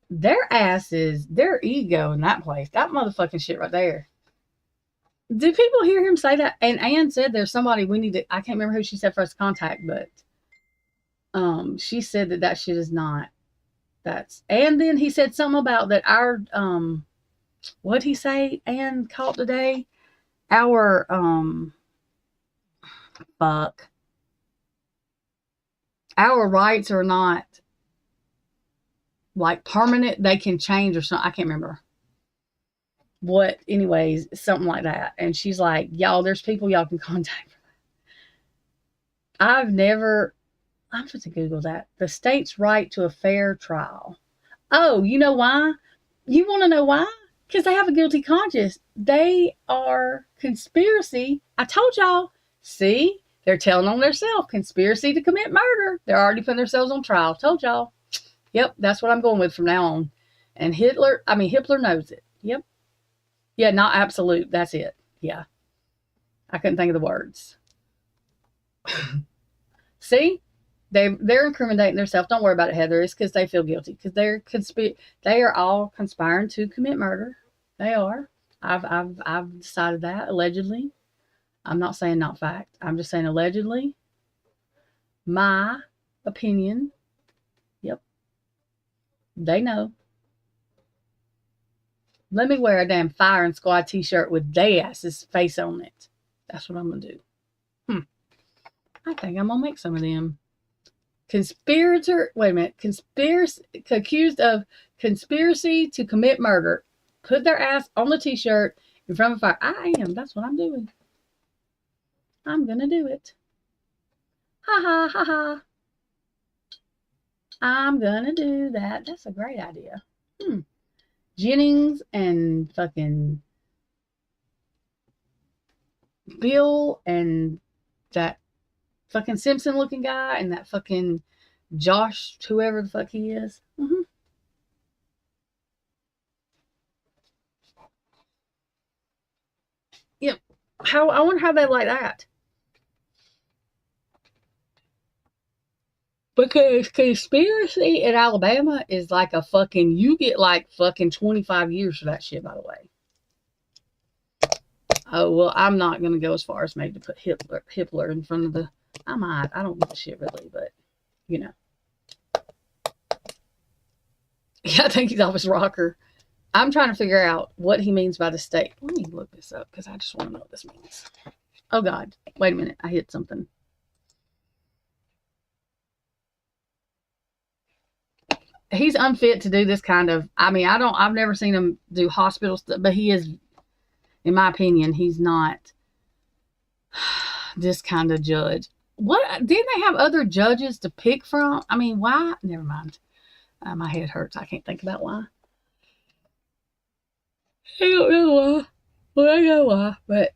Their asses, their ego in that place, that motherfucking shit right there. Do people hear him say that? And Ann said there's somebody we need to, I can't remember who she said for us to contact, but she said that shit is not, that's, and then he said something about that our, what'd he say Ann caught today? Our, fuck. Our rights are not like permanent. They can change or something. I can't remember. What, anyways, something like that. And she's like, y'all, there's people y'all can contact for that. I'm going to Google that. The state's right to a fair trial. Oh, you know why? You want to know why? Because they have a guilty conscience. They are conspiracy. I told y'all. See? They're telling on themselves. Conspiracy to commit murder. They're already putting themselves on trial. Told y'all. Yep, that's what I'm going with from now on. And Hitler knows it. Yep. Yeah, not absolute. That's it. Yeah. I couldn't think of the words. See? They're incriminating themselves. Don't worry about it, Heather. It's because they feel guilty. Because they are all conspiring to commit murder. They are. I've decided that, allegedly. I'm not saying not fact. I'm just saying allegedly. My opinion. Yep. They know. Let me wear a damn firing squad t-shirt with they ass's face on it. That's what I'm going to do. I think I'm going to make some of them. Conspirator, wait a minute. Conspiracy, accused of conspiracy to commit murder. Put their ass on the t-shirt in front of a fire. I am. That's what I'm doing. I'm going to do it. Ha ha ha ha. I'm going to do that. That's a great idea. Jennings and fucking Bill and that fucking Simpson looking guy and that fucking Josh, whoever the fuck he is. Yep. I wonder how they like that. Because conspiracy in Alabama is like a fucking, you get like fucking 25 years for that shit, by the way. Oh, well, I'm not going to go as far as maybe to put Hibler in front of the, I might. I don't give a shit really, but, you know. Yeah, I think he's Elvis Rocker. I'm trying to figure out what he means by the state. Let me look this up because I just want to know what this means. Oh, God. Wait a minute. I hit something. He's unfit to do this kind of, I mean, I've never seen him do hospital stuff, but he is, in my opinion, he's not this kind of judge. What, didn't they have other judges to pick from? I mean, why? Never mind. My head hurts. I can't think about why. I don't know why. Well, I know why, but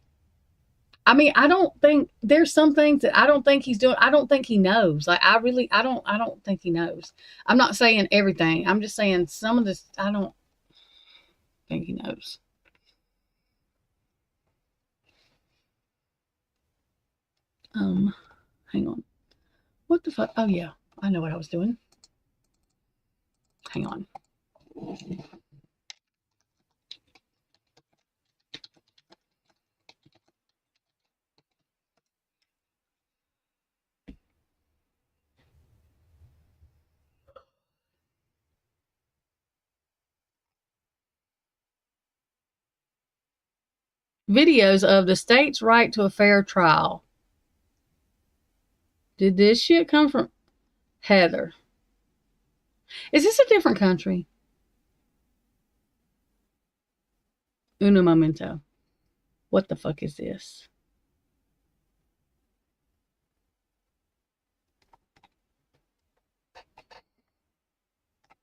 I mean, I don't think there's some things that I don't think he's doing. I don't think he knows. Like, I don't think he knows. I'm not saying everything. I'm just saying some of this, I don't think he knows. Hang on. What the fuck? Oh, yeah. I know what I was doing. Hang on. Videos of the state's right to a fair trial. Did this shit come from Heather? Is this a different country? Uno momento. What the fuck is this?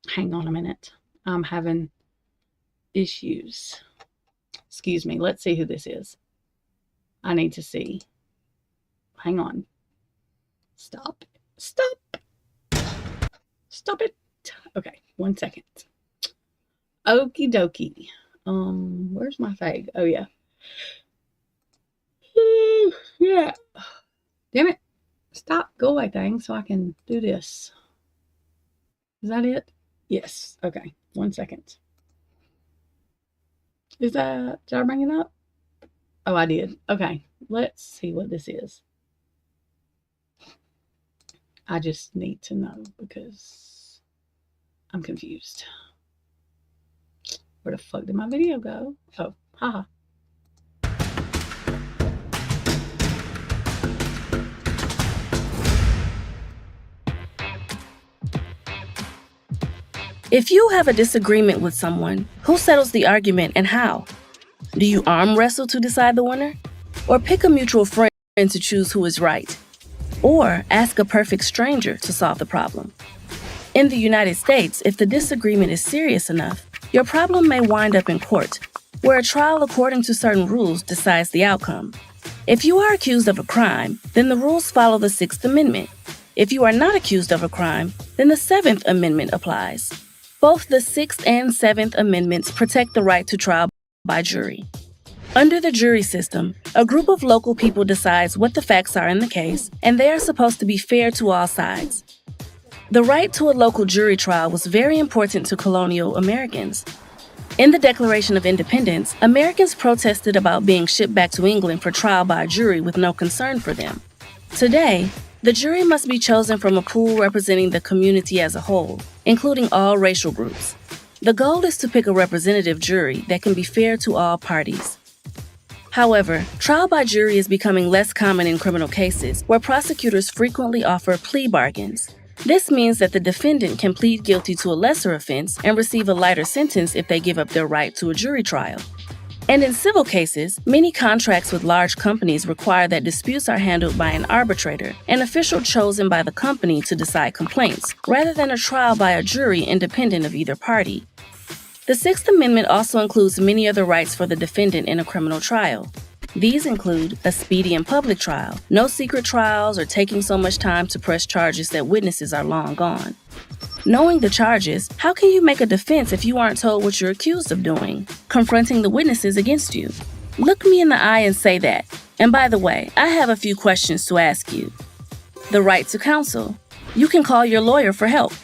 Hang on a minute. I'm having issues. Excuse me. Let's see who this is. I need to see. Hang on. Stop. Stop. Stop it. Okay, 1 second. Okie dokie. Where's my fag? Oh, yeah. Yeah. Damn it. Stop. Go away, thing, so I can do this. Is that it? Yes. Okay. 1 second. Is that, did I bring it up? Oh, I did. Okay. Let's see what this is. I just need to know because I'm confused. Where the fuck did my video go? Oh, haha. If you have a disagreement with someone, who settles the argument and how? Do you arm wrestle to decide the winner? Or pick a mutual friend to choose who is right? Or ask a perfect stranger to solve the problem? In the United States, if the disagreement is serious enough, your problem may wind up in court, where a trial according to certain rules decides the outcome. If you are accused of a crime, then the rules follow the Sixth Amendment. If you are not accused of a crime, then the Seventh Amendment applies. Both the Sixth and Seventh Amendments protect the right to trial by jury. Under the jury system, a group of local people decides what the facts are in the case, and they are supposed to be fair to all sides. The right to a local jury trial was very important to colonial Americans. In the Declaration of Independence, Americans protested about being shipped back to England for trial by a jury with no concern for them. Today, the jury must be chosen from a pool representing the community as a whole, including all racial groups. The goal is to pick a representative jury that can be fair to all parties. However, trial by jury is becoming less common in criminal cases, where prosecutors frequently offer plea bargains. This means that the defendant can plead guilty to a lesser offense and receive a lighter sentence if they give up their right to a jury trial. And in civil cases, many contracts with large companies require that disputes are handled by an arbitrator, an official chosen by the company to decide complaints, rather than a trial by a jury independent of either party. The Sixth Amendment also includes many other rights for the defendant in a criminal trial. These include a speedy and public trial, no secret trials or taking so much time to press charges that witnesses are long gone. Knowing the charges, how can you make a defense if you aren't told what you're accused of doing? Confronting the witnesses against you. Look me in the eye and say that. And by the way, I have a few questions to ask you. The right to counsel. You can call your lawyer for help.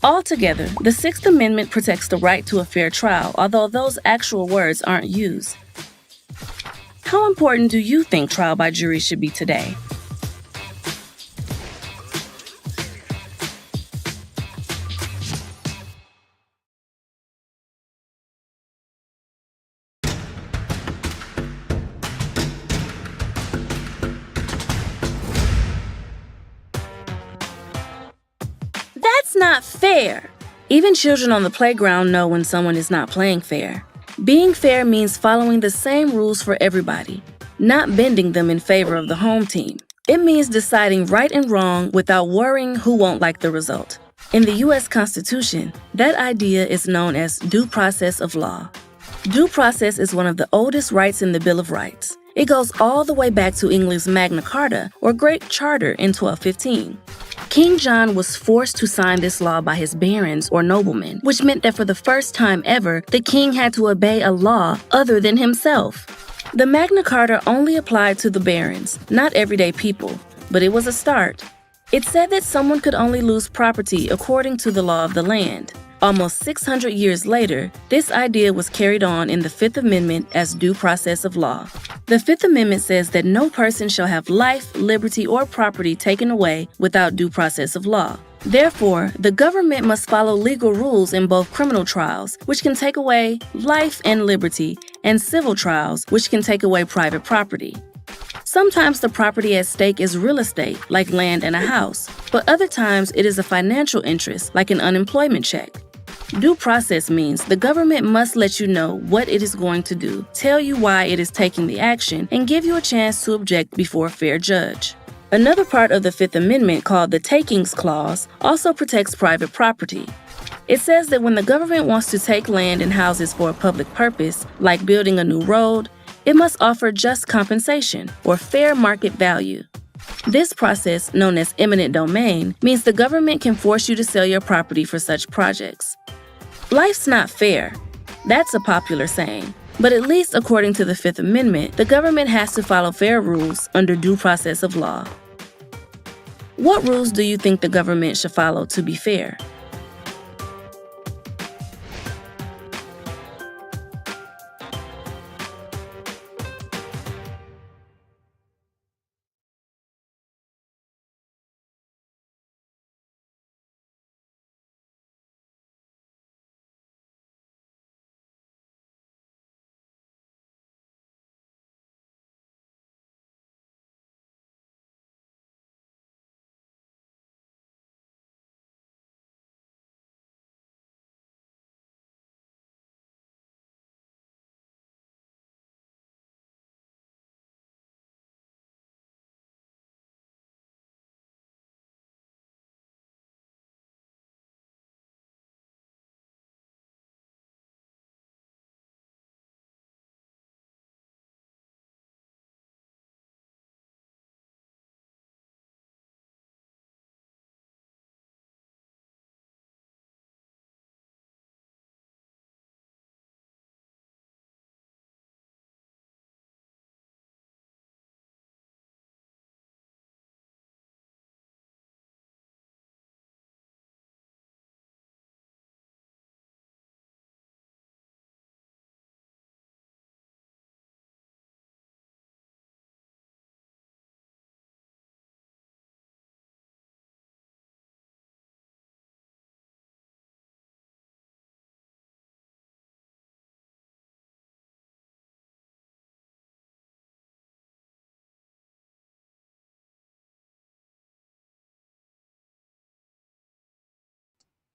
Altogether, the Sixth Amendment protects the right to a fair trial, although those actual words aren't used. How important do you think trial by jury should be today? That's not fair. Even children on the playground know when someone is not playing fair. Being fair means following the same rules for everybody, not bending them in favor of the home team. It means deciding right and wrong without worrying who won't like the result. In the U.S. Constitution, that idea is known as due process of law. Due process is one of the oldest rights in the Bill of Rights. It goes all the way back to England's Magna Carta, or Great Charter, in 1215. King John was forced to sign this law by his barons or noblemen, which meant that for the first time ever, the king had to obey a law other than himself. The Magna Carta only applied to the barons, not everyday people, but it was a start. It said that someone could only lose property according to the law of the land. Almost 600 years later, this idea was carried on in the Fifth Amendment as due process of law. The Fifth Amendment says that no person shall have life, liberty, or property taken away without due process of law. Therefore, the government must follow legal rules in both criminal trials, which can take away life and liberty, and civil trials, which can take away private property. Sometimes the property at stake is real estate, like land and a house, but other times it is a financial interest, like an unemployment check. Due process means the government must let you know what it is going to do, tell you why it is taking the action, and give you a chance to object before a fair judge. Another part of the Fifth Amendment, called the Takings Clause, also protects private property. It says that when the government wants to take land and houses for a public purpose, like building a new road, it must offer just compensation, or fair market value. This process, known as eminent domain, means the government can force you to sell your property for such projects. Life's not fair. That's a popular saying. But at least according to the Fifth Amendment, the government has to follow fair rules under due process of law. What rules do you think the government should follow to be fair?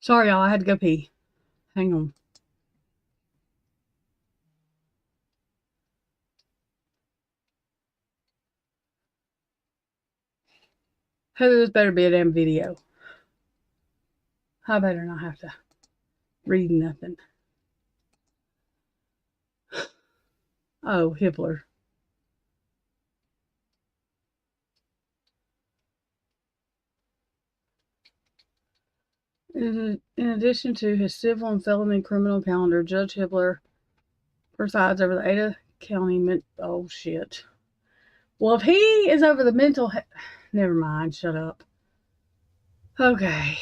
Sorry, y'all. I had to go pee. Hang on. Heather, this better be a damn video. I better not have to read nothing. Oh, Hibler. In addition to his civil and felony criminal calendar, Judge Hibler presides over the Ada County. Oh, shit. Well, if he is over the mental. Never mind. Shut up. Okay.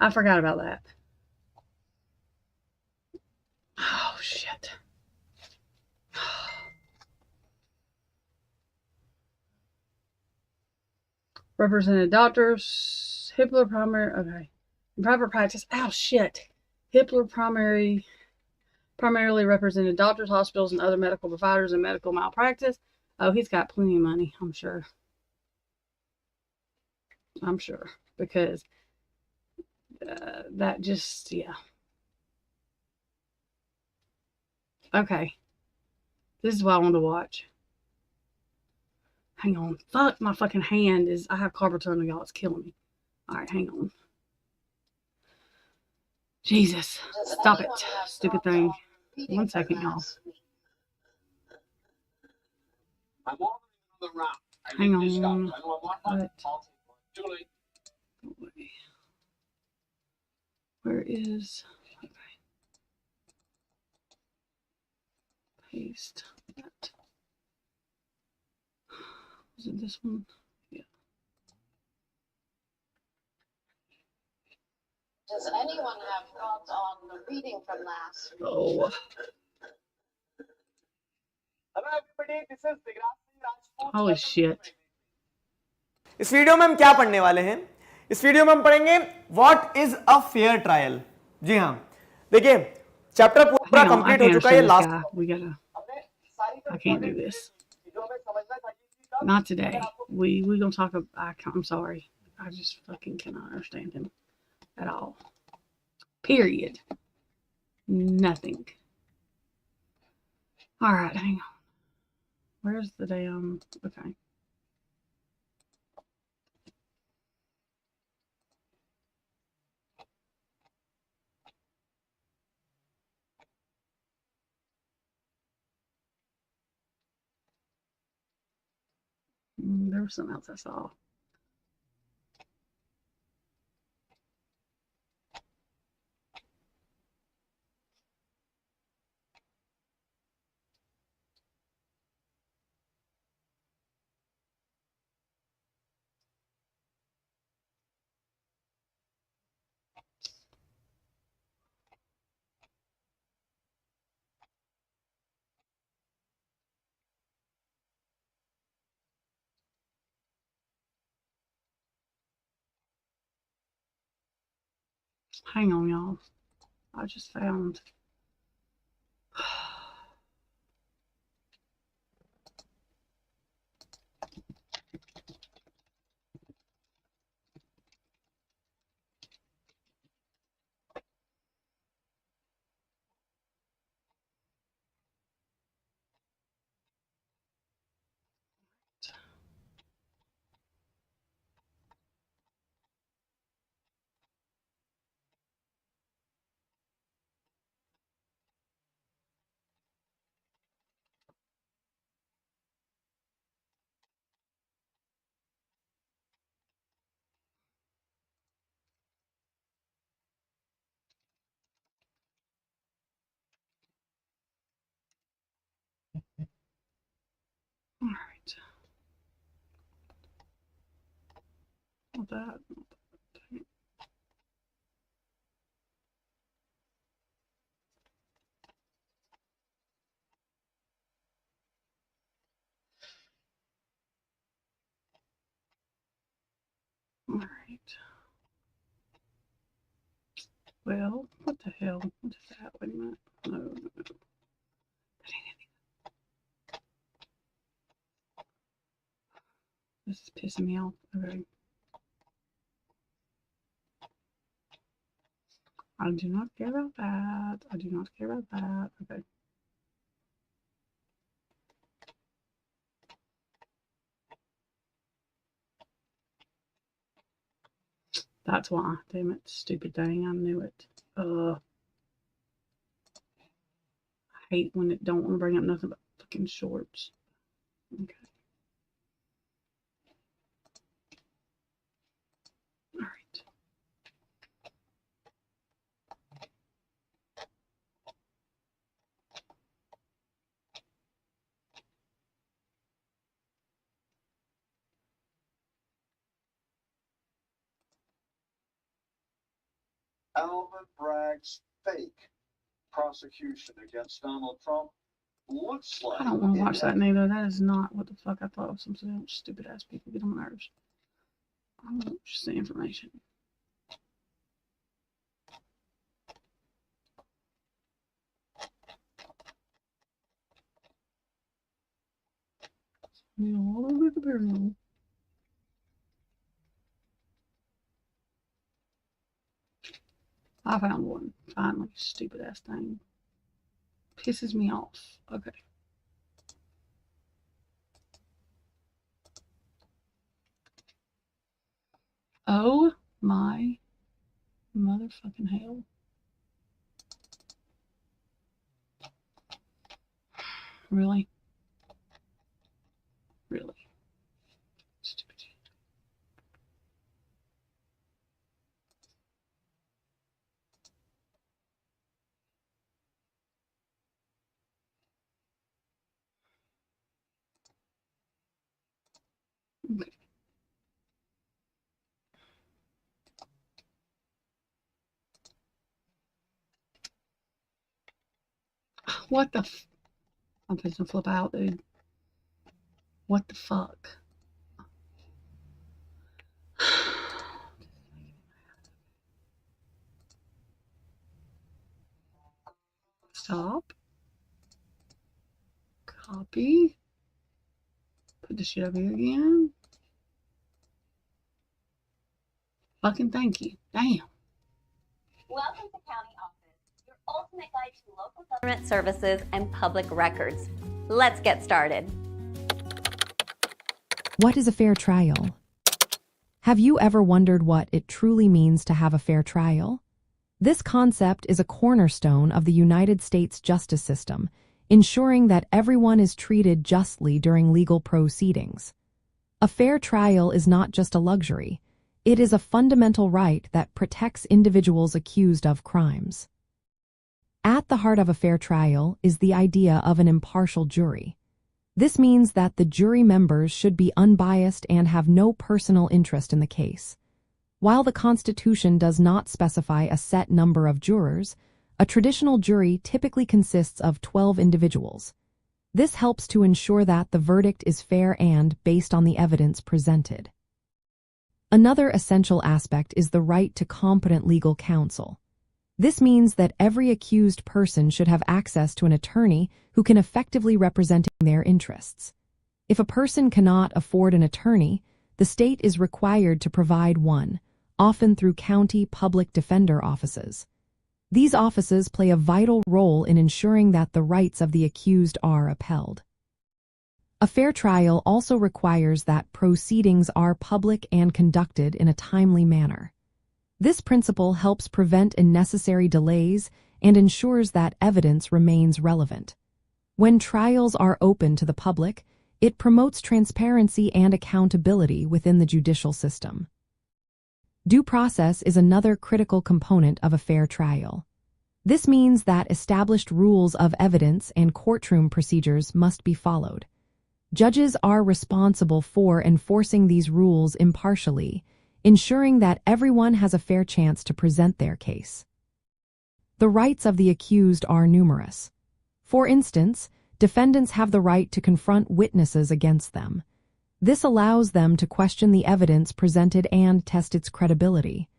I forgot about that. Oh, shit. Represented doctors. Hibler primary. Okay. In private practice. Oh, shit. Hibler primarily represented doctors, hospitals, and other medical providers in medical malpractice. Oh, he's got plenty of money, I'm sure. I'm sure. Because that just, yeah. Okay. This is what I want to watch. Hang on. Fuck, my fucking hand is, I have carpal tunnel, y'all. It's killing me. All right, hang on. Jesus. Stop it. Stupid thing. 1 second, y'all. Hang on. What? Where is... Okay. Paste that. Is it this one? Yeah. Does anyone have thoughts on the reading from last week? Oh. Hello everybody, this is Rajput. Holy shit. इस video में हम क्या पढ़ने वाले हैं? इस video में हम पढ़ेंगे what is a fair trial. जी हाँ, देखिए चैप्टर पूरा कंप्लीट हो चुका है। Last I can't do this. Not today. We gonna talk about. I'm sorry. I just fucking cannot understand him at all. Period. Nothing. All right, hang on. Where's the damn? Okay. There was something else I saw. Hang on, y'all. I just found. All right. Not that. All right. Well, what the hell? What is that? Wait a minute. No. This is pissing me off. Okay. I do not care about that. I do not care about that. Okay. That's why. Damn it. Stupid thing. I knew it. I hate when it don't want to bring up nothing but fucking shorts. Okay. All right. Alvin Bragg's fake prosecution against Donald Trump looks like I don't want to watch that neither. That is not what the fuck I thought of. Some stupid ass people get on my nerves. I want just the information. You know, all over the paranormal. I found one. Finally, stupid ass thing. Pisses me off. Okay. Oh my motherfucking hell. Really? Really? Stupid shit. Okay. What the I'm fixing to flip out, dude. What the fuck? Stop. Copy. Put the shit up here again. Fucking thank you. Damn. Welcome to County Office, your ultimate guide to local government services and public records. Let's get started. What is a fair trial? Have you ever wondered what it truly means to have a fair trial? This concept is a cornerstone of the United States justice system, ensuring that everyone is treated justly during legal proceedings. A fair trial is not just a luxury. It is a fundamental right that protects individuals accused of crimes. At the heart of a fair trial is the idea of an impartial jury. This means that the jury members should be unbiased and have no personal interest in the case. While the Constitution does not specify a set number of jurors, a traditional jury typically consists of 12 individuals. This helps to ensure that the verdict is fair and based on the evidence presented. Another essential aspect is the right to competent legal counsel. This means that every accused person should have access to an attorney who can effectively represent their interests. If a person cannot afford an attorney, the state is required to provide one, often through county public defender offices. These offices play a vital role in ensuring that the rights of the accused are upheld. A fair trial also requires that proceedings are public and conducted in a timely manner. This principle helps prevent unnecessary delays and ensures that evidence remains relevant. When trials are open to the public, it promotes transparency and accountability within the judicial system. Due process is another critical component of a fair trial. This means that established rules of evidence and courtroom procedures must be followed. Judges are responsible for enforcing these rules impartially, ensuring that everyone has a fair chance to present their case. The rights of the accused are numerous. For instance, defendants have the right to confront witnesses against them. This allows them to question the evidence presented and test its credibility.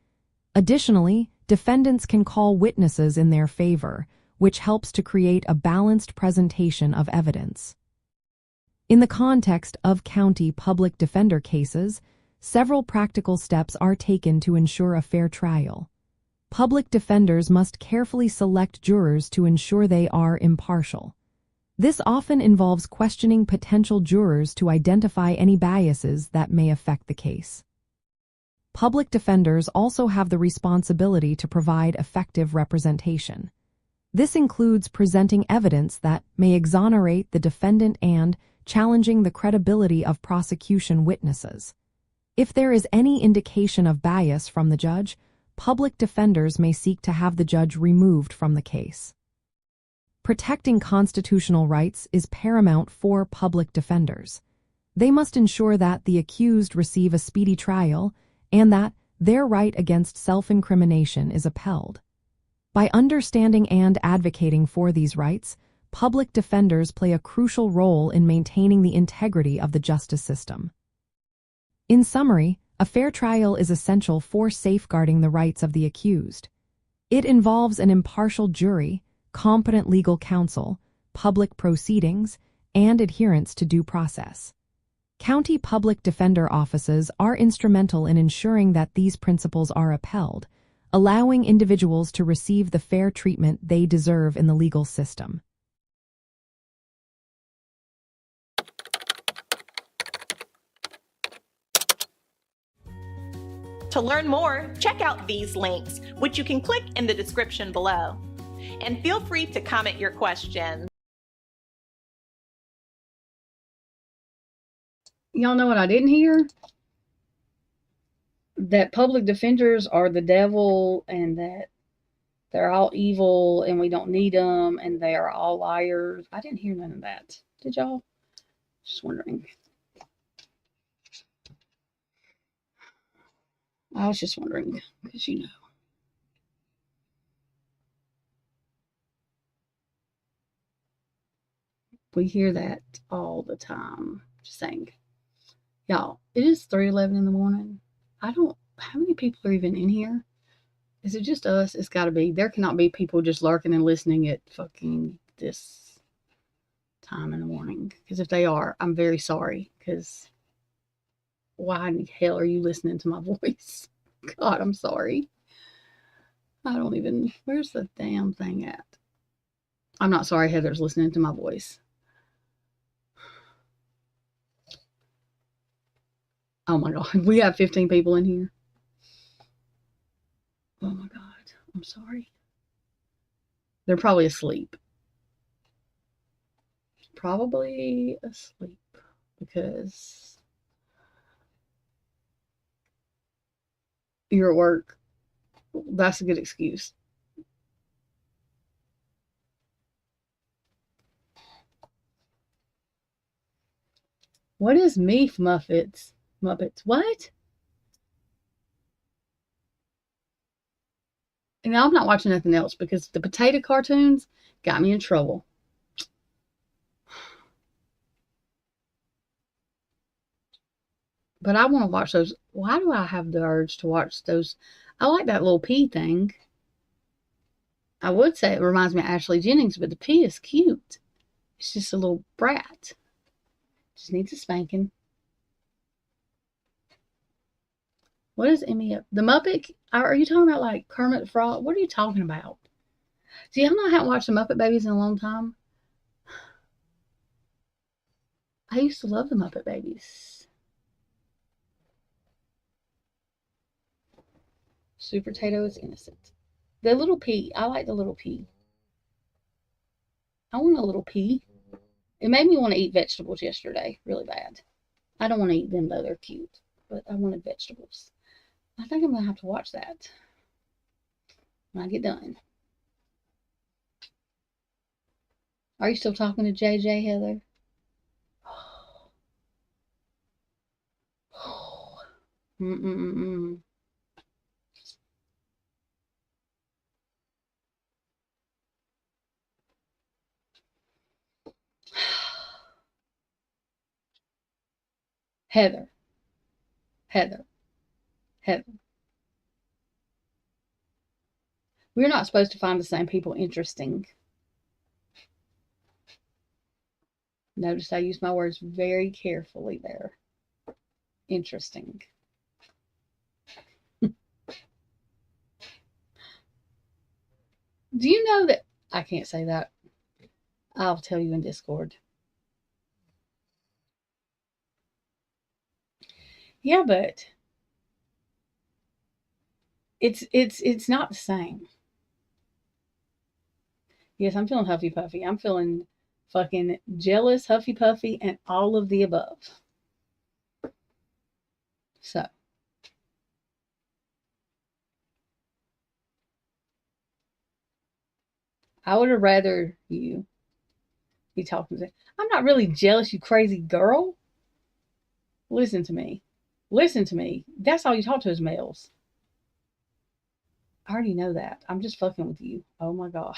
Additionally, defendants can call witnesses in their favor, which helps to create a balanced presentation of evidence. In the context of county public defender cases, several practical steps are taken to ensure a fair trial. public defenders must carefully select jurors to ensure they are impartial. This often involves questioning potential jurors to identify any biases that may affect the case. Public defenders also have the responsibility to provide effective representation. This includes presenting evidence that may exonerate the defendant and challenging the credibility of prosecution witnesses. If there is any indication of bias from the judge, public defenders may seek to have the judge removed from the case. Protecting constitutional rights is paramount for public defenders. They must ensure that the accused receive a speedy trial and that their right against self-incrimination is upheld. By understanding and advocating for these rights, public defenders play a crucial role in maintaining the integrity of the justice system. In summary, a fair trial is essential for safeguarding the rights of the accused. It involves an impartial jury, competent legal counsel, public proceedings, and adherence to due process. County public defender offices are instrumental in ensuring that these principles are upheld, allowing individuals to receive the fair treatment they deserve in the legal system. To learn more, check out these links, which you can click in the description below. And feel free to comment your questions. Y'all know what I didn't hear? That public defenders are the devil and that they're all evil and we don't need them and they are all liars. I didn't hear none of that. Did y'all? Just wondering. I was just wondering because you know. We hear that all the time. Just saying. Y'all, it is 3:11 in the morning. How many people are even in here? Is it just us? It's got to be. There cannot be people just lurking and listening at fucking this time in the morning. Because if they are, I'm very sorry. Because why in the hell are you listening to my voice? God, I'm sorry. Where's the damn thing at? I'm not sorry Heather's listening to my voice. Oh my God, we have 15 people in here. Oh my God, I'm sorry. They're probably asleep. Probably asleep because you're at work. That's a good excuse. What is Meef Muppets? What? And I'm not watching nothing else because the potato cartoons got me in trouble. But I want to watch those. Why do I have the urge to watch those? I like that little pea thing. I would say it reminds me of Ashley Jennings, but the pea is cute. It's just a little brat. Just needs a spanking. What is Emmy up? The Muppet? Are you talking about like Kermit the Frog? What are you talking about? See, I haven't watched the Muppet Babies in a long time. I used to love the Muppet Babies. Sweet potato is innocent. The little pea. I like the little pea. I want a little pea. It made me want to eat vegetables yesterday. Really bad. I don't want to eat them though. They're cute. But I wanted vegetables. I think I'm going to have to watch that when I get done. Are you still talking to JJ, Heather? Heather. We're not supposed to find the same people interesting. Notice I use my words very carefully there. Interesting. Do you know that I can't say that? I'll tell you in Discord. Yeah, but it's not the same. Yes, I'm feeling huffy puffy. I'm feeling fucking jealous, huffy puffy, and all of the above. So I would have rather you be talking to. I'm not really jealous, you crazy girl. Listen to me. Listen to me. That's all you talk to is males. I already know that. I'm just fucking with you. Oh my god.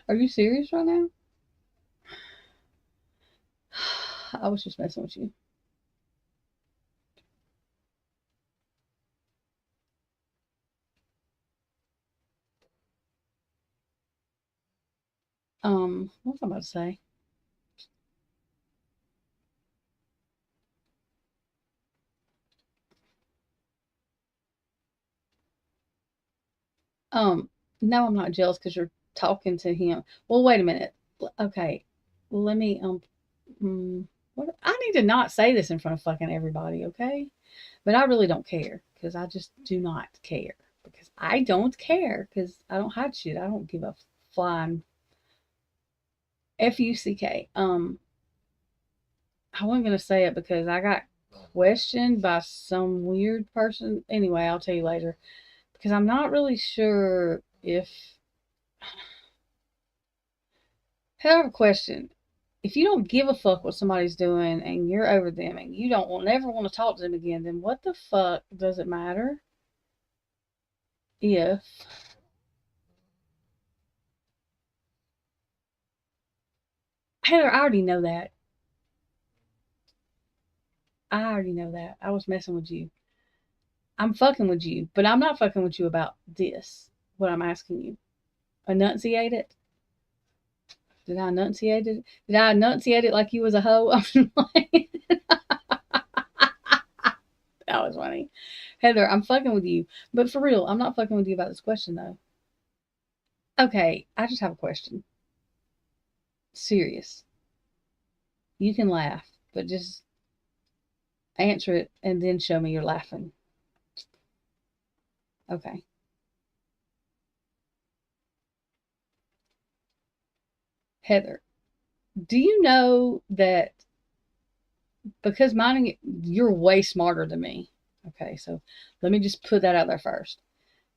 Are you serious right now? I was just messing with you. What was I about to say? No, I'm not jealous because you're talking to him. Well, wait a minute. Okay, let me what I need to not say this in front of fucking everybody, okay? But I really don't care because I just do not care because I don't care because I don't hide shit. I don't give a flying fuck. I wasn't gonna say it because I got questioned by some weird person. Anyway, I'll tell you later because I'm not really sure if. I have a question. If you don't give a fuck what somebody's doing and you're over them and you don't want never want to talk to them again, then what the fuck does it matter if Heather, I already know that. I already know that. I was messing with you. I'm fucking with you, but I'm not fucking with you about this. What I'm asking you. Enunciate it. Did I enunciate it? Did I enunciate it like you was a hoe? That was funny. Heather, I'm fucking with you. But for real, I'm not fucking with you about this question though. Okay, I just have a question. Serious. You can laugh, but just answer it and then show me you're laughing. Okay. Heather, do you know that because you're way smarter than me. Okay, so let me just put that out there first.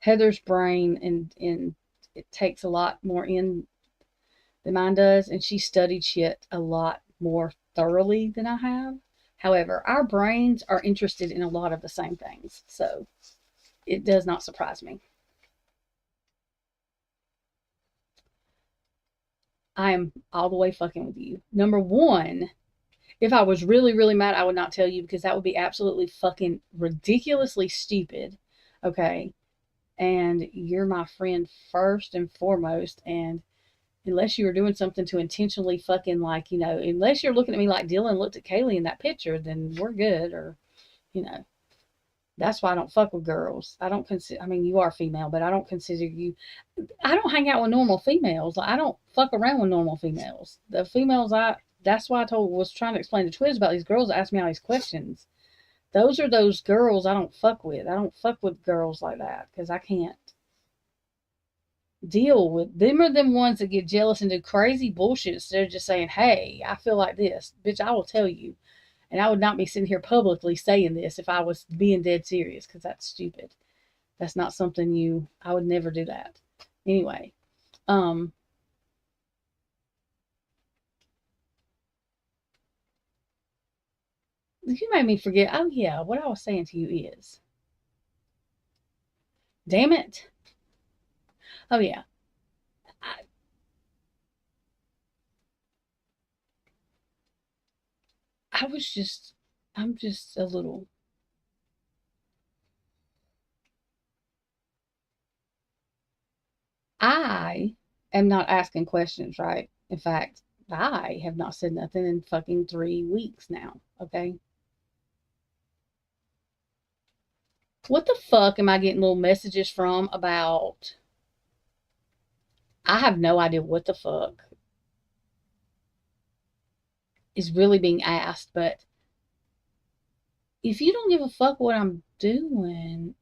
Heather's brain and it takes a lot more in than mine does, and she studied shit a lot more thoroughly than I have. However, our brains are interested in a lot of the same things, so it does not surprise me. I am all the way fucking with you. Number one, if I was really, really mad, I would not tell you because that would be absolutely fucking ridiculously stupid. Okay. And you're my friend first and foremost. And unless you were doing something to intentionally fucking unless you're looking at me like Dylan looked at Kaylee in that picture, then we're good. Or, that's why I don't fuck with girls. I don't consider, I mean, you are female, but I don't consider you, I don't hang out with normal females. I don't fuck around with normal females. The females that's why was trying to explain to Twiz about these girls that ask me all these questions. Those are those girls I don't fuck with. I don't fuck with girls like that because I can't deal with them. Are them ones that get jealous and do crazy bullshit instead of just saying, hey, I feel like this. Bitch, I will tell you. And I would not be sitting here publicly saying this if I was being dead serious because that's stupid. That's not something I would never do that. Anyway, you made me forget. Oh, yeah, what I was saying to you is, damn it. Oh, yeah. I'm just a little. I am not asking questions, right? In fact, I have not said nothing in fucking 3 weeks now, okay? What the fuck am I getting little messages from about? I have no idea what the fuck is really being asked, but if you don't give a fuck what I'm doing,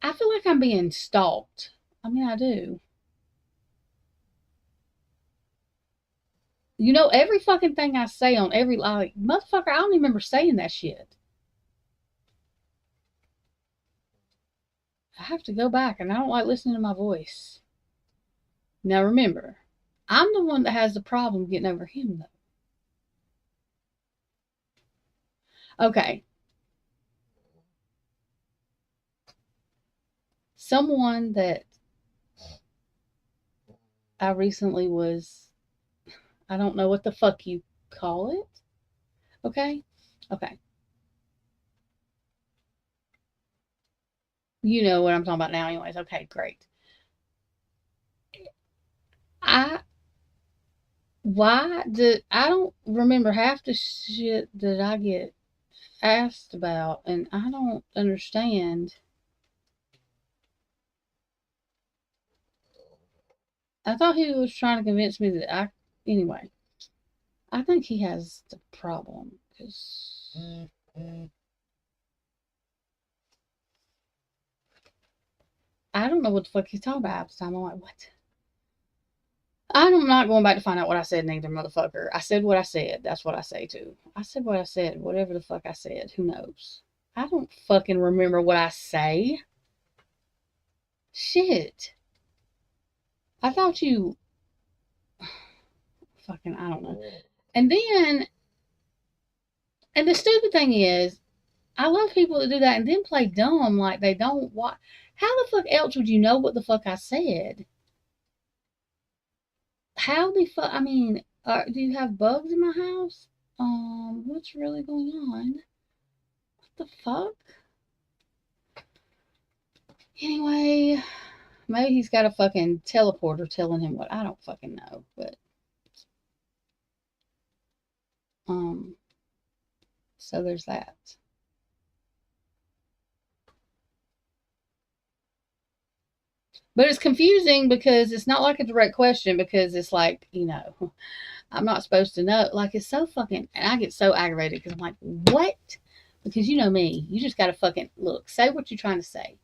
I feel like I'm being stalked. I mean, I do. You know, every fucking thing I say on every, like, motherfucker, I don't even remember saying that shit. I have to go back, and I don't like listening to my voice. Now, remember, I'm the one that has the problem getting over him, though. Okay. Someone that I recently was, I don't know what the fuck you call it. Okay? Okay. You know what I'm talking about now, anyways. Okay, great. I don't remember half the shit that I get asked about, and I don't understand. I thought he was trying to convince me that anyway, I think he has the problem, because I don't know what the fuck he's talking about half the time. I'm like, what? I'm not going back to find out what I said, neither, motherfucker. I said what I said. That's what I say, too. I said what I said. Whatever the fuck I said. Who knows? I don't fucking remember what I say. Shit. I thought you... Fucking, I don't know. And then... And the stupid thing is, I love people that do that and then play dumb like they don't watch. How the fuck else would you know what the fuck I said? How the fuck... I mean, do you have bugs in my house? What's really going on? What the fuck? Anyway, maybe he's got a fucking teleporter telling him what. I don't fucking know, but so there's that. But it's confusing because it's not like a direct question, because it's like, you know, I'm not supposed to know. Like, it's so fucking, and I get so aggravated because I'm like, what? Because you know me, you just got to fucking look, say what you're trying to say.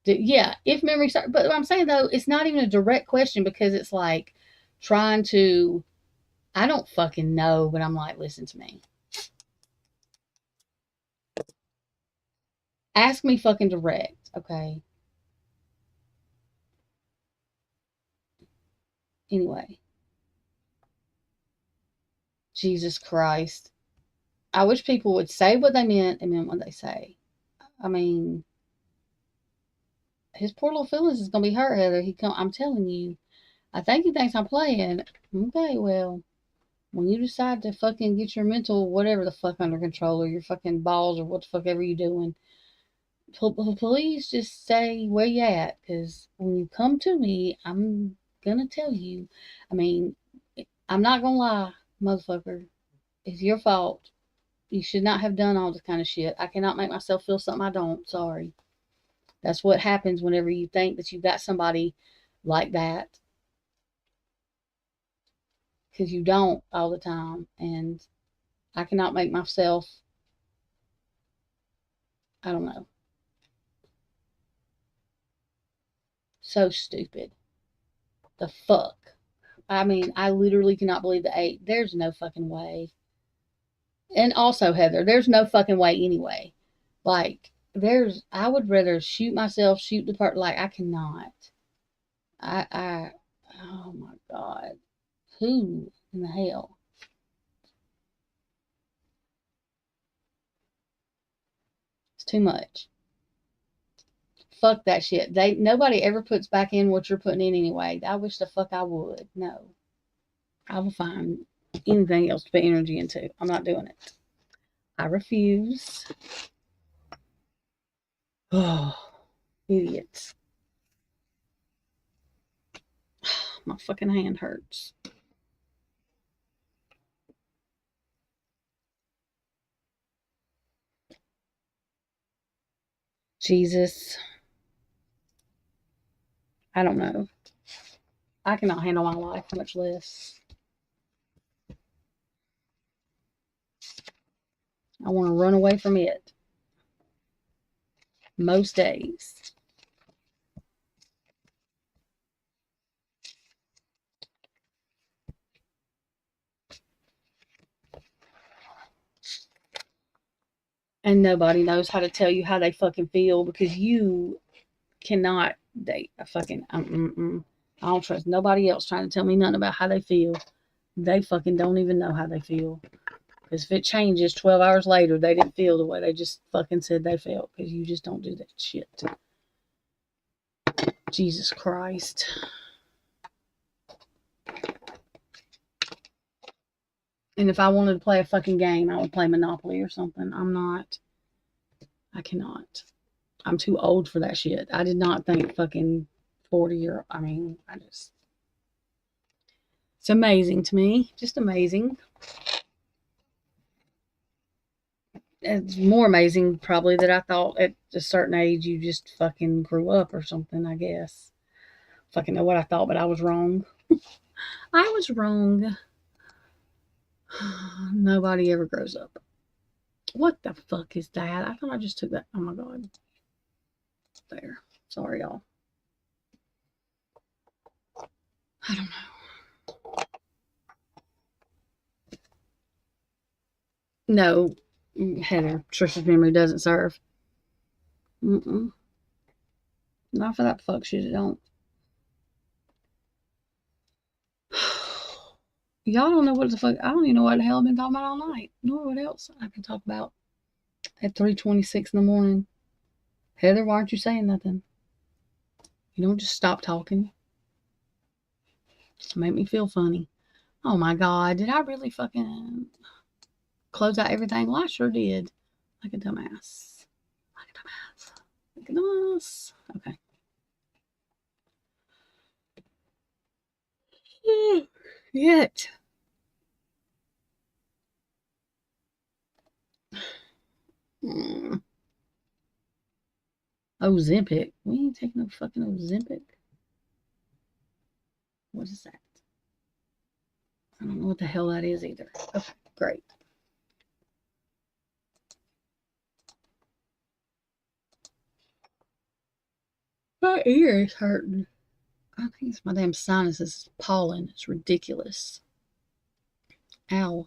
Yeah, if memory starts, but what I'm saying though, it's not even a direct question, because it's like trying to, I don't fucking know, but I'm like, listen to me. Ask me fucking direct, okay? Anyway. Jesus Christ. I wish people would say what they meant and meant what they say. I mean, his poor little feelings is going to be hurt, Heather. I'm telling you. I think he thinks I'm playing. Okay, well, when you decide to fucking get your mental whatever the fuck under control, or your fucking balls, or what the fuck ever you doing, please just say where you at, because when you come to me, I'm gonna tell you. I mean, I'm not gonna lie, motherfucker. It's your fault. You should not have done all this kind of shit. I cannot make myself feel something I don't. Sorry. That's what happens whenever you think that you've got somebody like that, because you don't all the time. And I cannot make myself, I don't know. So stupid. The fuck. I mean, I literally cannot believe the 8. There's no fucking way. And also, Heather, there's no fucking way anyway. Like, I would rather shoot myself, shoot the part, like, I cannot. Oh my God. Who in the hell? It's too much. Fuck that shit. Nobody ever puts back in what you're putting in anyway. I wish the fuck I would. No. I will find anything else to put energy into. I'm not doing it. I refuse. Oh, idiots. My fucking hand hurts. Jesus. I don't know. I cannot handle my life, much less. I want to run away from it. Most days. And nobody knows how to tell you how they fucking feel because you cannot date a fucking I don't trust nobody else trying to tell me nothing about how they feel. They fucking don't even know how they feel. Because if it changes 12 hours later, they didn't feel the way they just fucking said they felt. Because you just don't do that shit. Jesus Christ. And if I wanted to play a fucking game, I would play Monopoly or something. I cannot. I'm too old for that shit. I did not think fucking 40 it's amazing to me. Just amazing. It's more amazing probably that I thought at a certain age you just fucking grew up or something, I guess. Fucking know what I thought, but I was wrong. I was wrong. Nobody ever grows up. What the fuck is that? I thought I just took that. Oh my god. There. Sorry, y'all. I don't know. No, Heather, Trisha's memory doesn't serve. Not for that fuck shit, it don't. Y'all don't know what the fuck. I don't even know what the hell I've been talking about all night. Nor what else I can talk about at 3:26 in the morning. Heather, why aren't you saying nothing? You don't just stop talking. Make me feel funny. Oh my god, did I really fucking close out everything? Well, I sure did. Like a dumbass. Like a dumbass. Okay. Yet. Ozempic. We ain't taking no fucking Ozempic. What is that? I don't know what the hell that is either. Okay, great. My ear is hurting. I think it's my damn sinuses. Pollen. It's ridiculous. Ow.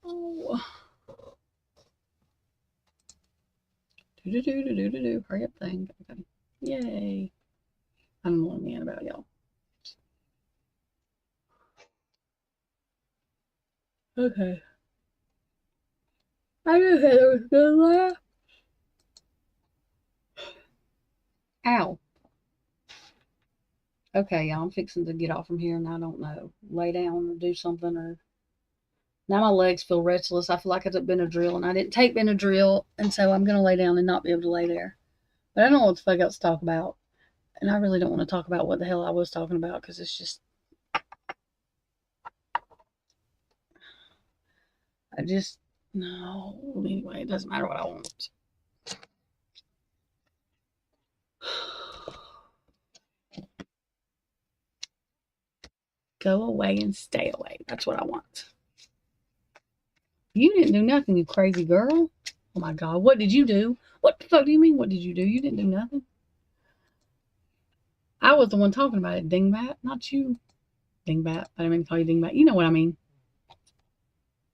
Oh. Do. Hurry up thing. Okay. Yay. I don't know what I'm mad about, y'all. Okay. I knew Heather was gonna laugh. Ow. Okay, y'all, I'm fixing to get off from here and I don't know. Lay down or do something or... Now my legs feel restless. I feel like I took Benadryl and I didn't take Benadryl and so I'm going to lay down and not be able to lay there. But I don't know what the fuck else to talk about. And I really don't want to talk about what the hell I was talking about because it's just... No. Anyway, it doesn't matter what I want. Go away and stay away. That's what I want. You didn't do nothing, you crazy girl. Oh my god, what did you do? What the fuck do you mean, what did you do? You didn't do nothing. I was the one talking about it, dingbat, not you. Dingbat. I didn't mean to call you dingbat. You know what I mean.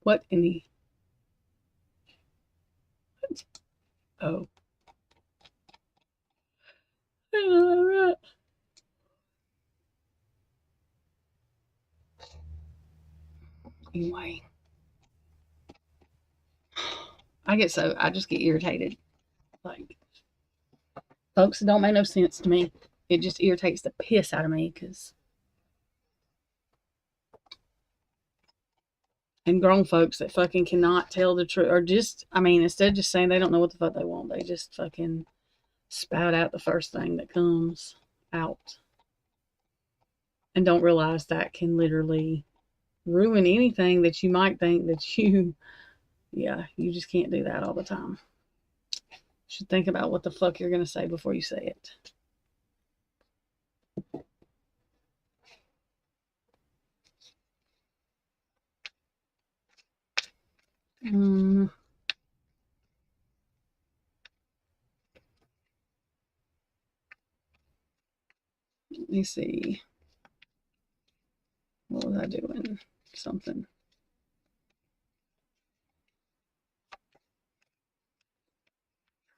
What in the... What? Oh. Anyway. I just get irritated. Like, folks, it don't make no sense to me. It just irritates the piss out of me because... And grown folks that fucking cannot tell the truth or just, instead of just saying they don't know what the fuck they want, they just fucking spout out the first thing that comes out. And don't realize that can literally ruin anything that you might think that you just can't do that all the time. should think about what the fuck you're going to say before you say it. Let me see. What was I doing? Something.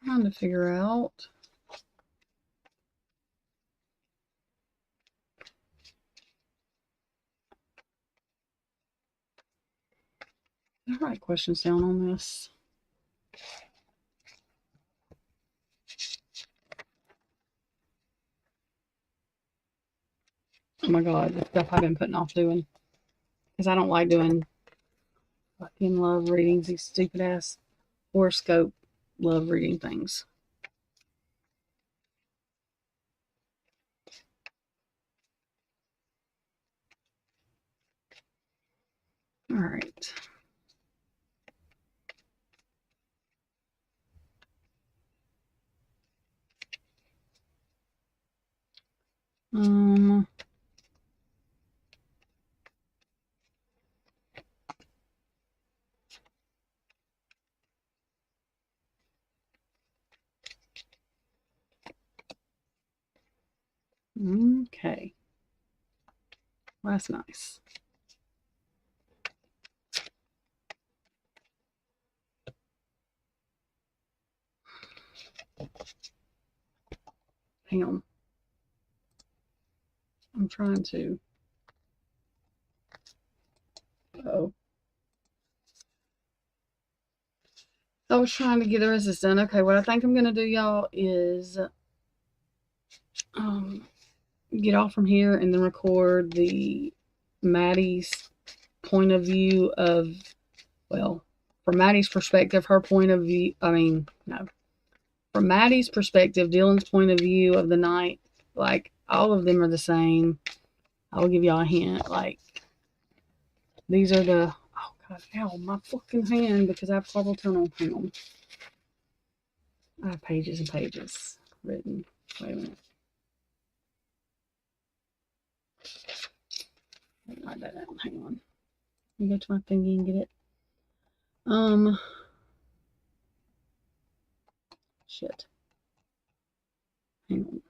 Trying to figure out. Did I write questions down on this? Oh my god, the stuff I've been putting off doing. Because I don't like doing fucking love readings, these stupid ass horoscope love reading things. All right. Okay. Well, that's nice. Hang on. I'm trying to. Oh. I was trying to get the rest of this done. Okay, what I think I'm going to do, y'all, is get off from here and then record the Maddie's point of view of, well, from Maddie's perspective, her point of view, from Maddie's perspective, Dylan's point of view of the night, like, all of them are the same. I will give y'all a hint, like, these are the, oh god, ow, my fucking hand, because I have carpal tunnel. Hang on. I have pages and pages written. Wait a minute. Write that down. Hang on. Let me go to my thingy and get it. Shit. Hang on.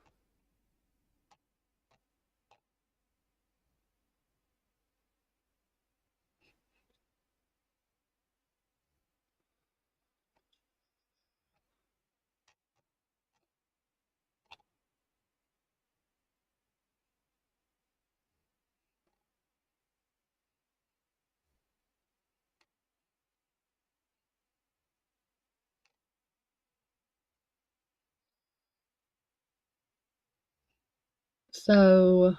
So,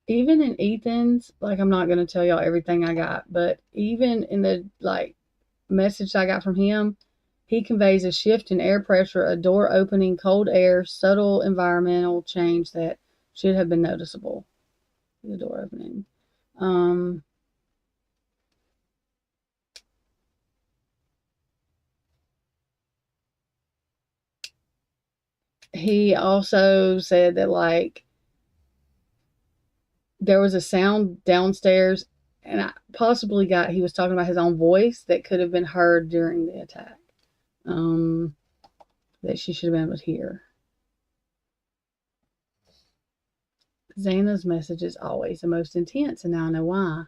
even in Ethan's, like, I'm not going to tell y'all everything I got, but even in the, like, message I got from him, he conveys a shift in air pressure, a door opening, cold air, subtle environmental change that should have been noticeable. The door opening. He also said that, like, there was a sound downstairs, and I possibly got, he was talking about his own voice that could have been heard during the attack. That she should have been able to hear. Xana's message is always the most intense, and now I know why.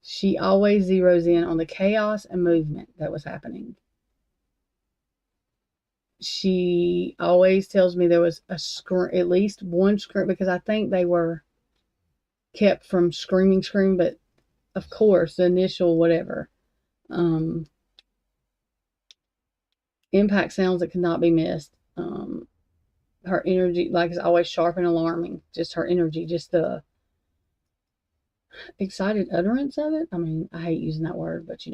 She always zeroes in on the chaos and movement that was happening. She always tells me there was a scream, at least one scream, because I think they were kept from scream, but of course, the initial whatever. Impact sounds that could not be missed. Her energy, like, is always sharp and alarming. Just her energy, just the excited utterance of it. I mean, I hate using that word, but you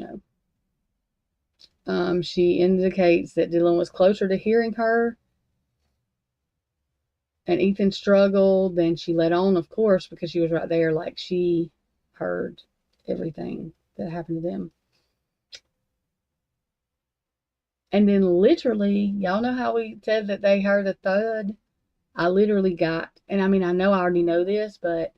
know. She indicates that Dylan was closer to hearing her and Ethan struggled. Then she let on, of course, because she was right there, like she heard everything that happened to them. And then literally, y'all know how we said that they heard a thud? I literally got, and I mean, I know I already know this, but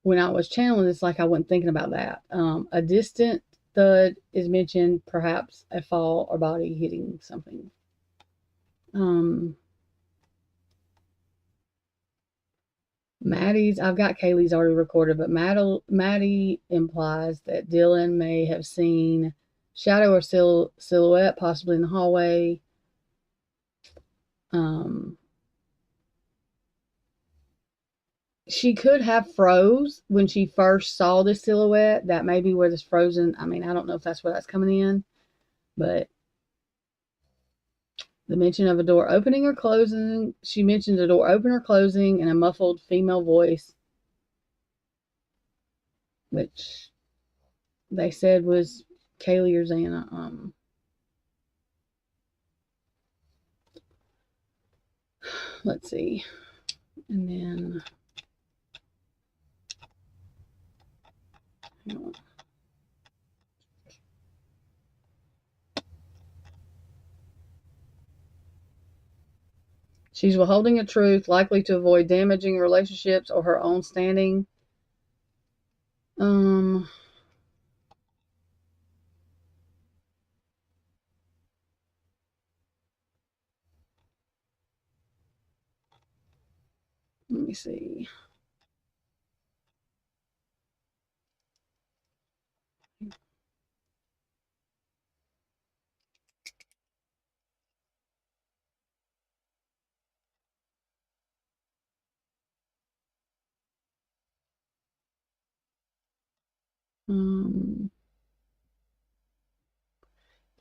when I was channeling, it's like I wasn't thinking about that. A distant thud is mentioned, perhaps a fall or body hitting something. Maddie's, I've got Kaylee's already recorded, but Maddie implies that Dylan may have seen shadow or silhouette, possibly in the hallway. She could have froze when she first saw the silhouette. That may be where this frozen, I mean, I don't know if that's where that's coming in, but the mention of a door opening or closing, she mentioned a door open or closing in a muffled female voice, which they said was Kaylee or Xana. Let's see. And then, hang on. She's withholding a truth, likely to avoid damaging relationships or her own standing. Let me see.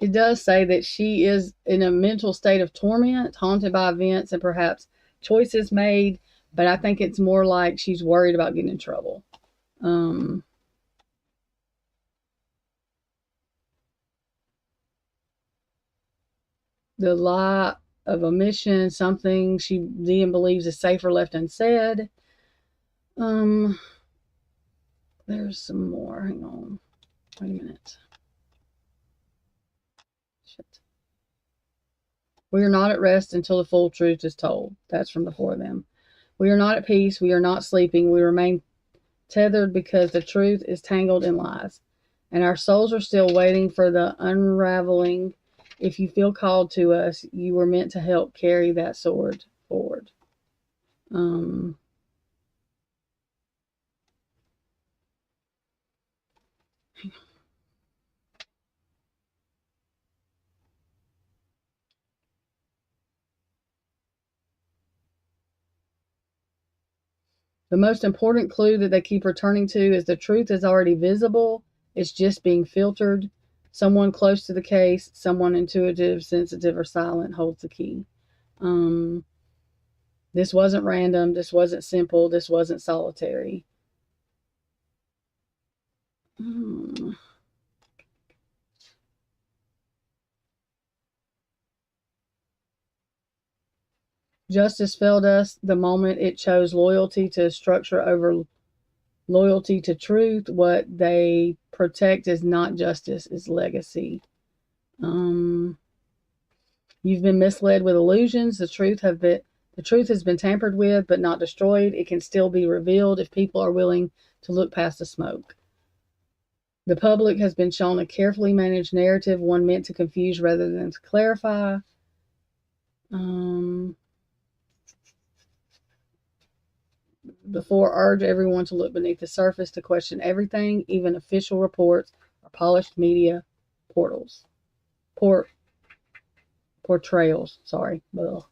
It does say that she is in a mental state of torment, haunted by events and perhaps choices made, but I think it's more like she's worried about getting in trouble. The lie of omission, something she then believes is safer left unsaid. There's some more. Hang on. Wait a minute. Shit. We are not at rest until the full truth is told. That's from the four of them. We are not at peace. We are not sleeping. We remain tethered because the truth is tangled in lies. And our souls are still waiting for the unraveling. If you feel called to us, you were meant to help carry that sword forward. The most important clue that they keep returning to is the truth is already visible. It's just being filtered. Someone close to the case, someone intuitive, sensitive, or silent holds the key. This wasn't random. This wasn't simple. This wasn't solitary. Justice failed us the moment it chose loyalty to structure over loyalty to truth. What they protect is not justice, it's legacy. You've been misled with illusions. The truth has been tampered with, but not destroyed. It can still be revealed if people are willing to look past the smoke. The public has been shown a carefully managed narrative, one meant to confuse rather than to clarify. Before urge everyone to look beneath the surface, to question everything, even official reports or polished media portrayals. Sorry. Ugh.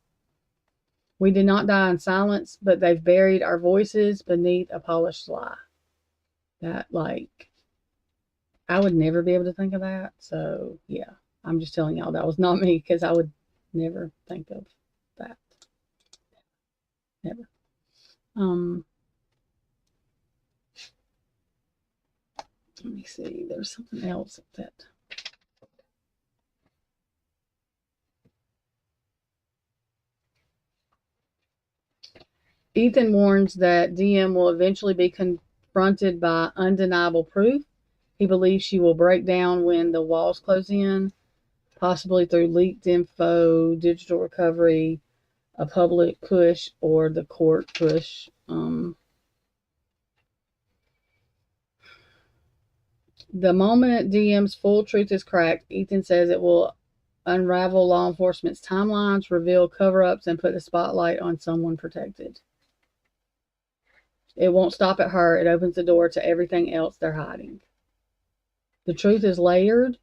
We did not die in silence, but they've buried our voices beneath a polished lie. That, like, I would never be able to think of that. So, yeah, I'm just telling y'all that was not me, because I would never think of that. Never. Let me see. There's something else that. Ethan warns that DM will eventually be confronted by undeniable proof. He believes she will break down when the walls close in, possibly through leaked info, digital recovery, a public push, or the court push. The moment DM's full truth is cracked, Ethan says it will unravel law enforcement's timelines, reveal cover-ups, and put the spotlight on someone protected. It won't stop at her. It opens the door to everything else they're hiding. The truth is layered.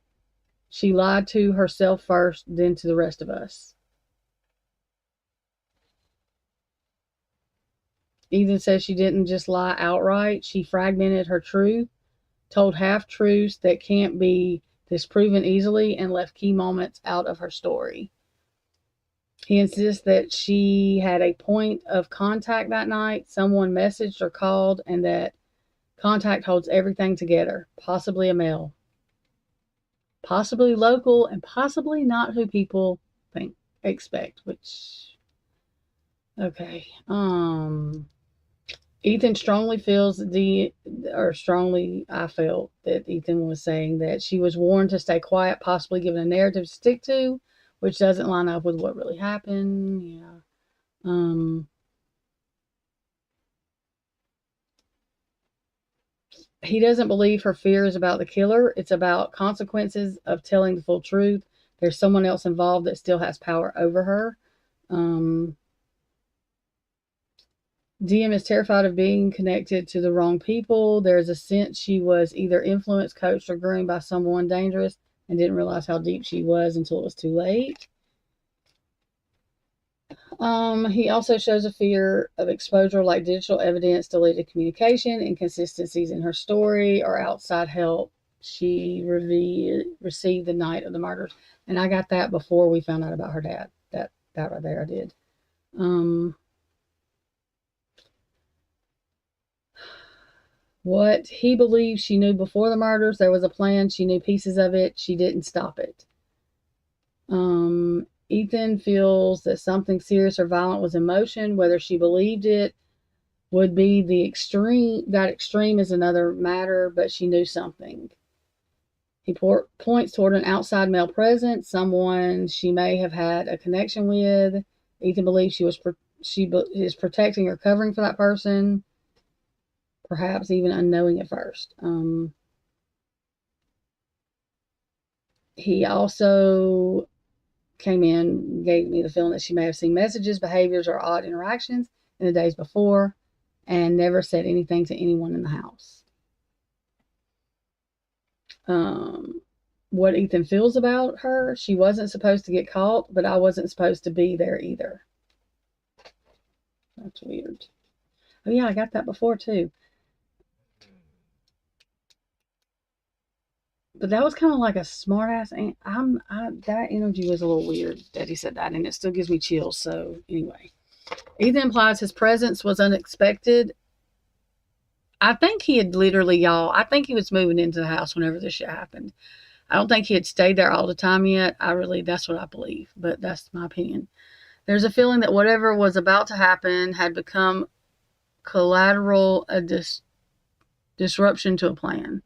She lied to herself first, then to the rest of us. Ethan says she didn't just lie outright. She fragmented her truth, told half-truths that can't be disproven easily, and left key moments out of her story. He insists that she had a point of contact that night, someone messaged or called, and that contact holds everything together, possibly a male. Possibly local, and possibly not who people expect, which, okay. Ethan strongly feels I felt that Ethan was saying that she was warned to stay quiet, possibly given a narrative to stick to, which doesn't line up with what really happened. Yeah. He doesn't believe her fear is about the killer. It's about consequences of telling the full truth. There's someone else involved that still has power over her. DM is terrified of being connected to the wrong people. There's a sense she was either influenced, coached, or groomed by someone dangerous and didn't realize how deep she was until it was too late. He also shows a fear of exposure, like digital evidence, deleted communication, inconsistencies in her story, or outside help she received the night of the murders. And I got that before we found out about her dad. That right there I did. What he believes she knew before the murders, there was a plan. She knew pieces of it. She didn't stop it. Ethan feels that something serious or violent was in motion. Whether she believed it would be the extreme. That extreme is another matter, but she knew something. He points toward an outside male presence, someone she may have had a connection with. Ethan believes she is protecting or covering for that person, perhaps even unknowing at first. He also came in, gave me the feeling that she may have seen messages, behaviors, or odd interactions in the days before and never said anything to anyone in the house. What Ethan feels about her, she wasn't supposed to get caught, but I wasn't supposed to be there either. That's weird. Oh yeah, I got that before too. But that was kind of like a smart ass. That energy was a little weird that he said that, and it still gives me chills. So anyway, Ethan implies his presence was unexpected. I think he had literally, I think he was moving into the house whenever this shit happened. I don't think he had stayed there all the time yet. That's what I believe, but that's my opinion. There's a feeling that whatever was about to happen had become collateral, a disruption to a plan.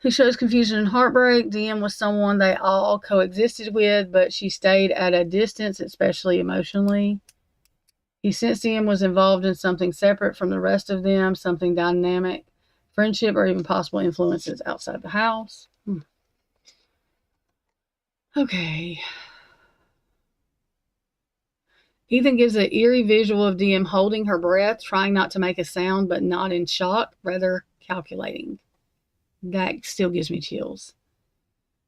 He shows confusion and heartbreak. DM was someone they all coexisted with, but she stayed at a distance, especially emotionally. He sensed DM was involved in something separate from the rest of them, something dynamic, friendship, or even possible influences outside the house. Okay. Ethan gives an eerie visual of DM holding her breath, trying not to make a sound, but not in shock, rather calculating. That still gives me chills.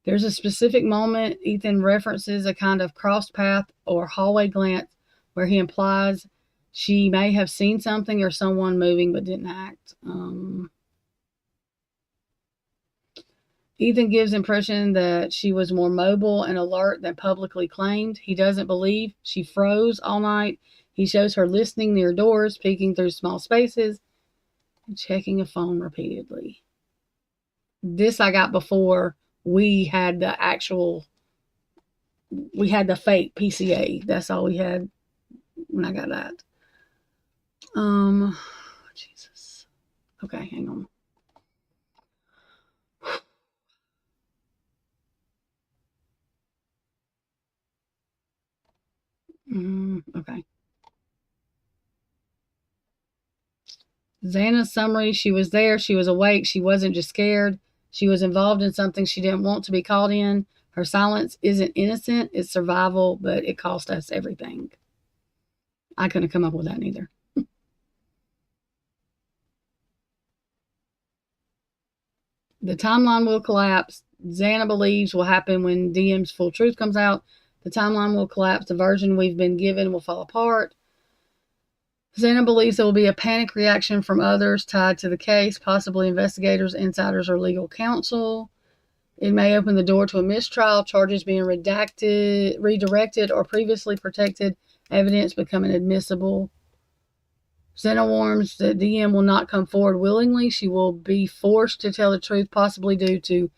There's a specific moment Ethan references a kind of crossed path or hallway glance where he implies she may have seen something or someone moving but didn't act. Ethan gives impression that she was more mobile and alert than publicly claimed. He doesn't believe she froze all night. He shows her listening near doors, peeking through small spaces, and checking a phone repeatedly. This I got before we had the fake PCA. That's all we had when I got that. Jesus. Okay, hang on. Okay. Xana's summary: she was there, she was awake, she wasn't just scared. She was involved in something she didn't want to be caught in. Her silence isn't innocent, it's survival, but it cost us everything. I couldn't come up with that neither. The timeline will collapse. Xana believes will happen when DM's full truth comes out. The timeline will collapse. The version we've been given will fall apart. Xana believes there will be a panic reaction from others tied to the case, possibly investigators, insiders, or legal counsel. It may open the door to a mistrial, charges being redirected, or previously protected evidence becoming admissible. Xana warns that DM will not come forward willingly. She will be forced to tell the truth, possibly due to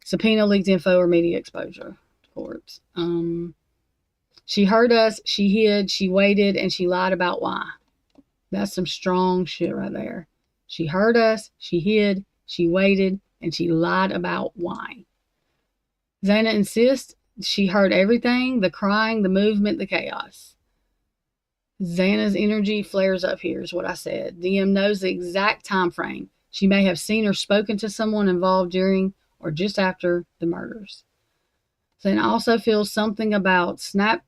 subpoena, leaked info, or media exposure. Courts. She heard us, she hid, she waited, and she lied about why. That's some strong shit right there. She heard us, she hid, she waited, and she lied about why. Xana insists she heard everything, the crying, the movement, the chaos. Xana's energy flares up here is what I said. DM knows the exact time frame. She may have seen or spoken to someone involved during or just after the murders. Xana also feels something about snap.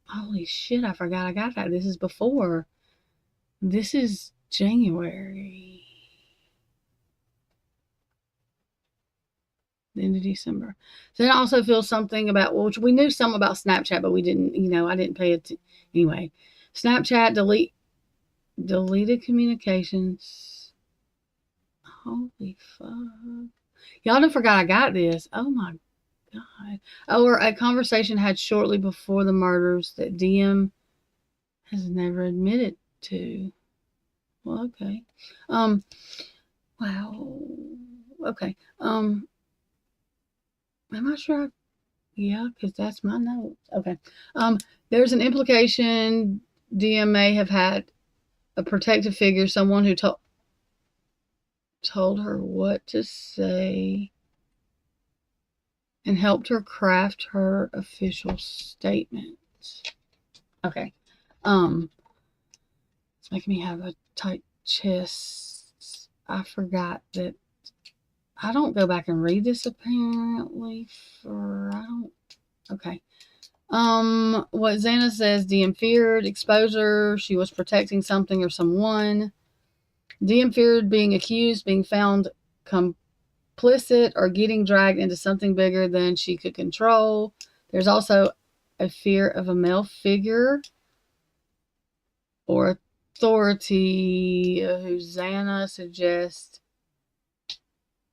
Holy shit, I forgot I got that. This is before. This is January. The end of December. Xana also feels something about, which we knew something about Snapchat, but we didn't, I didn't pay it. Anyway, Snapchat deleted communications. Holy fuck. Y'all done forgot I got this. Oh my God. Or a conversation had shortly before the murders that DM has never admitted to. Well, okay. Wow. Okay. Am I sure? Yeah, because that's my notes. Okay. There's an implication DM may have had a protective figure, someone who told her what to say and helped her craft her official statement. Okay. It's making me have a tight chest. I forgot that I don't go back and read this apparently okay. What Xana says, DM feared exposure. She was protecting something or someone. DM feared being accused, being found complicit, or getting dragged into something bigger than she could control. There's also a fear of a male figure or authority who Xana suggests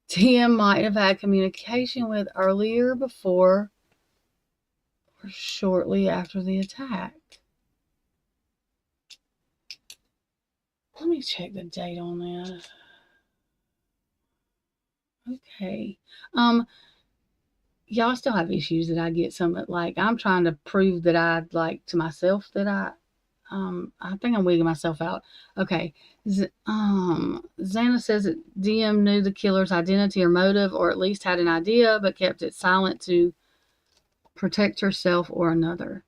DM might have had communication with earlier, before, or shortly after the attack. Let me check the date on this. Okay. Y'all still have issues that I get some, like, I'm trying to prove that to myself that I think I'm wigging myself out. Okay. Xana says that DM knew the killer's identity or motive, or at least had an idea, but kept it silent to protect herself or another.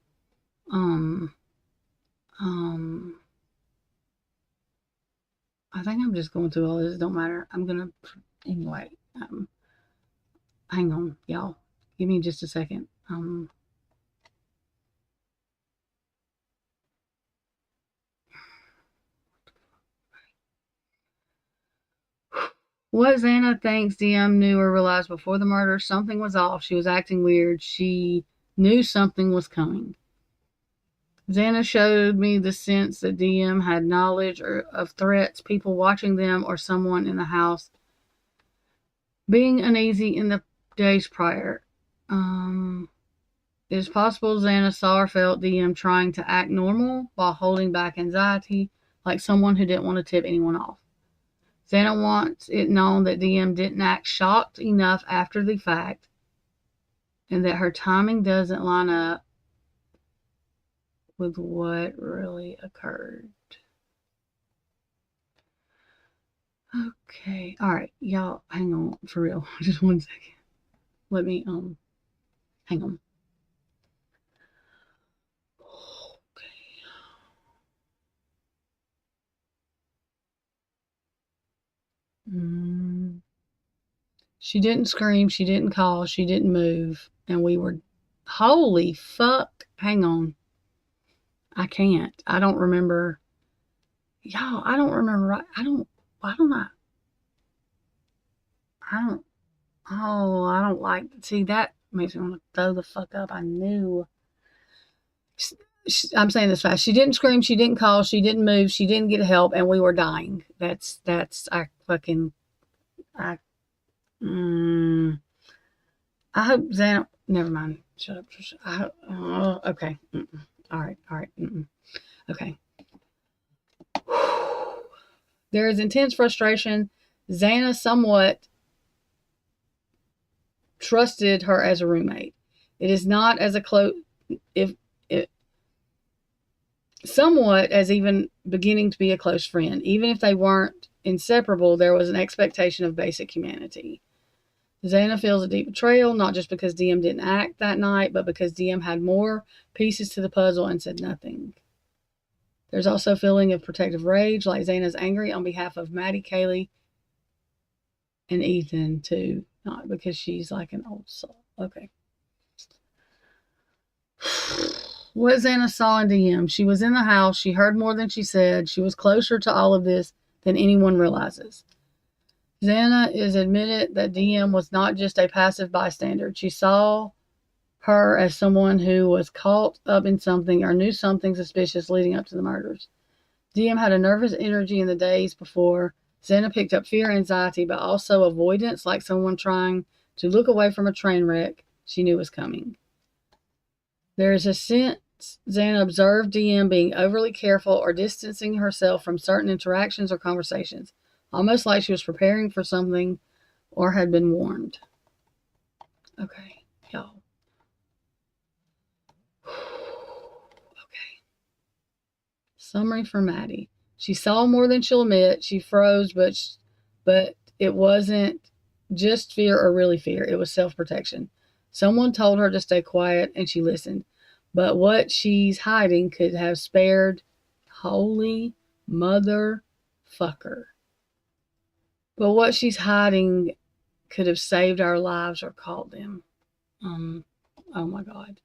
I think I'm just going through all this. It don't matter. I'm gonna anyway. Hang on, y'all. Give me just a second. What Xana thinks DM knew or realized before the murder, something was off. She was acting weird. She knew something was coming. Xana showed me the sense that DM had knowledge of threats, people watching them, or someone in the house being uneasy in the days prior. It is possible Xana saw or felt DM trying to act normal while holding back anxiety, like someone who didn't want to tip anyone off. Xana wants it known that DM didn't act shocked enough after the fact, and that her timing doesn't line up with what really occurred. Okay. All right. Y'all, hang on for real. Just 1 second. Let me, hang on. She didn't scream. She didn't call. She didn't move. And we were, holy fuck. Hang on. I can't. I don't remember. Y'all, I don't remember. I don't like, see, that makes me want to throw the fuck up. I knew. I'm saying this fast. She didn't scream. She didn't call. She didn't move. She didn't get help. And we were dying. I hope Xana, never mind. Shut up. Okay. All right. Okay. There is intense frustration. Xana somewhat trusted her as a roommate. It is not as a close, somewhat as even beginning to be a close friend. Even if they weren't inseparable, there was an expectation of basic humanity. Xana feels a deep betrayal, not just because DM didn't act that night, but because DM had more pieces to the puzzle and said nothing. There's also a feeling of protective rage, like Xana's angry on behalf of Maddie, Kaylee, and Ethan too, not because she's like an old soul. Okay. What Xana saw in DM. She was in the house. She heard more than she said. She was closer to all of this than anyone realizes. Xana is admitted that DM was not just a passive bystander. She saw her as someone who was caught up in something or knew something suspicious leading up to the murders. DM had a nervous energy in the days before. Xana picked up fear, anxiety, but also avoidance, like someone trying to look away from a train wreck she knew was coming. There is a sense Xana observed DM being overly careful or distancing herself from certain interactions or conversations, almost like she was preparing for something or had been warned. Okay, y'all. Okay. Summary for Maddie. She saw more than she'll admit. She froze, but it wasn't just fear or really fear. It was self-protection. Someone told her to stay quiet, and she listened. But what she's hiding could have spared holy motherfucker. But what she's hiding could have saved our lives or caught them. Oh my God.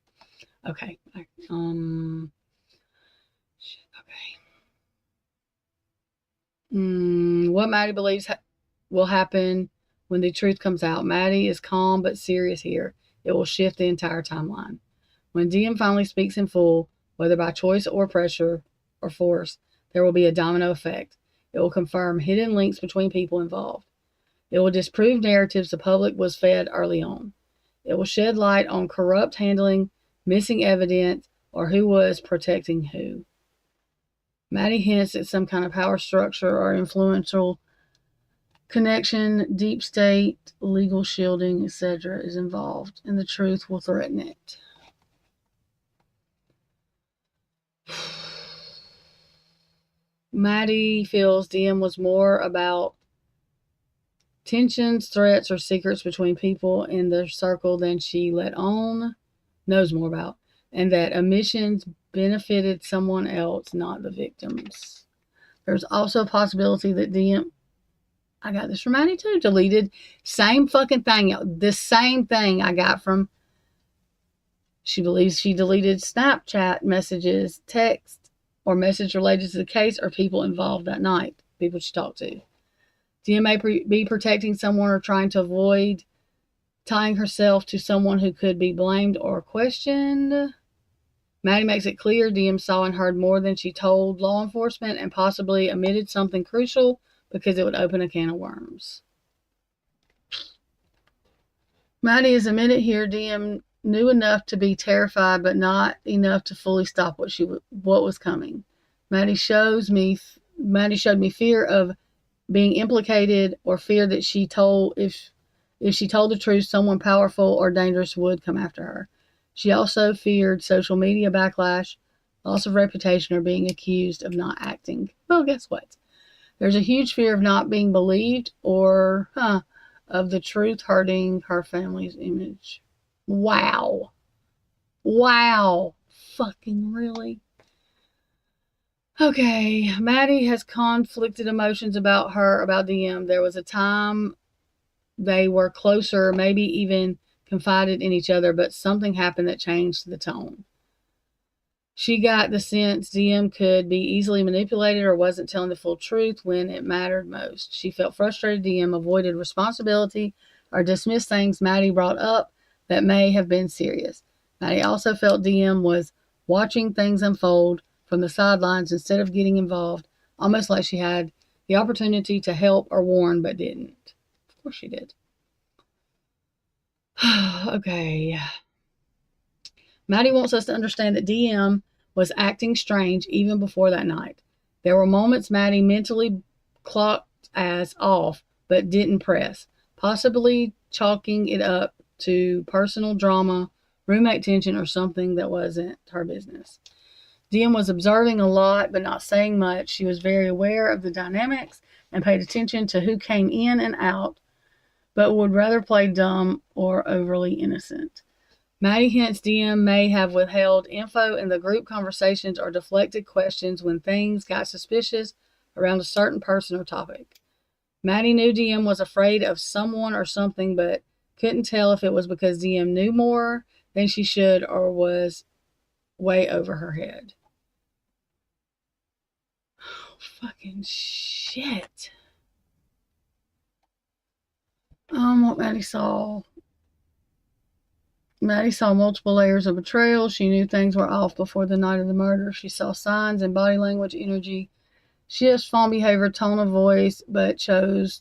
Okay. What Maddie believes will happen when the truth comes out. Maddie is calm but serious here. It will shift the entire timeline. When DM finally speaks in full, whether by choice or pressure or force, there will be a domino effect. It will confirm hidden links between people involved. It will disprove narratives the public was fed early on. It will shed light on corrupt handling, missing evidence, or who was protecting who. Maddie hints at some kind of power structure or influential connection, deep state, legal shielding, etc. is involved, and the truth will threaten it. Maddie feels DM was more about tensions, threats, or secrets between people in their circle than she knows more about, and that omissions benefited someone else, not the victims. There's also a possibility that DM, I got this from Maddie too, deleted same fucking thing, the same thing I got from, she believes she deleted Snapchat messages, text, or message related to the case or people involved that night, people she talked to. DM may be protecting someone or trying to avoid tying herself to someone who could be blamed or questioned. Maddie makes it clear DM saw and heard more than she told law enforcement and possibly omitted something crucial because it would open a can of worms. Maddie is admitted here DM knew enough to be terrified, but not enough to fully stop what was coming. Maddie showed me fear of being implicated or fear that if she told the truth, someone powerful or dangerous would come after her. She also feared social media backlash, loss of reputation, or being accused of not acting. Well, guess what? There's a huge fear of not being believed or of the truth hurting her family's image. Wow. Wow. Fucking really? Okay. Maddie has conflicted emotions about DM. There was a time they were closer, maybe even confided in each other, but something happened that changed the tone. She got the sense DM could be easily manipulated or wasn't telling the full truth when it mattered most. She felt frustrated DM avoided responsibility or dismissed things Maddie brought up that may have been serious. Maddie also felt DM was watching things unfold from the sidelines instead of getting involved, almost like she had the opportunity to help or warn but didn't. Of course she did. Okay. Maddie wants us to understand that DM was acting strange even before that night. There were moments Maddie mentally clocked as off, but didn't press, possibly chalking it up to personal drama, roommate tension, or something that wasn't her business. DM was observing a lot, but not saying much. She was very aware of the dynamics and paid attention to who came in and out, but would rather play dumb or overly innocent. Maddie hints DM may have withheld info in the group conversations or deflected questions when things got suspicious around a certain person or topic. Maddie knew DM was afraid of someone or something, but couldn't tell if it was because DM knew more than she should or was way over her head. Oh, fucking shit. What Maddie saw. Maddie saw multiple layers of betrayal. She knew things were off before the night of the murder. She saw signs in body language, energy, shifts, phone behavior, tone of voice, but chose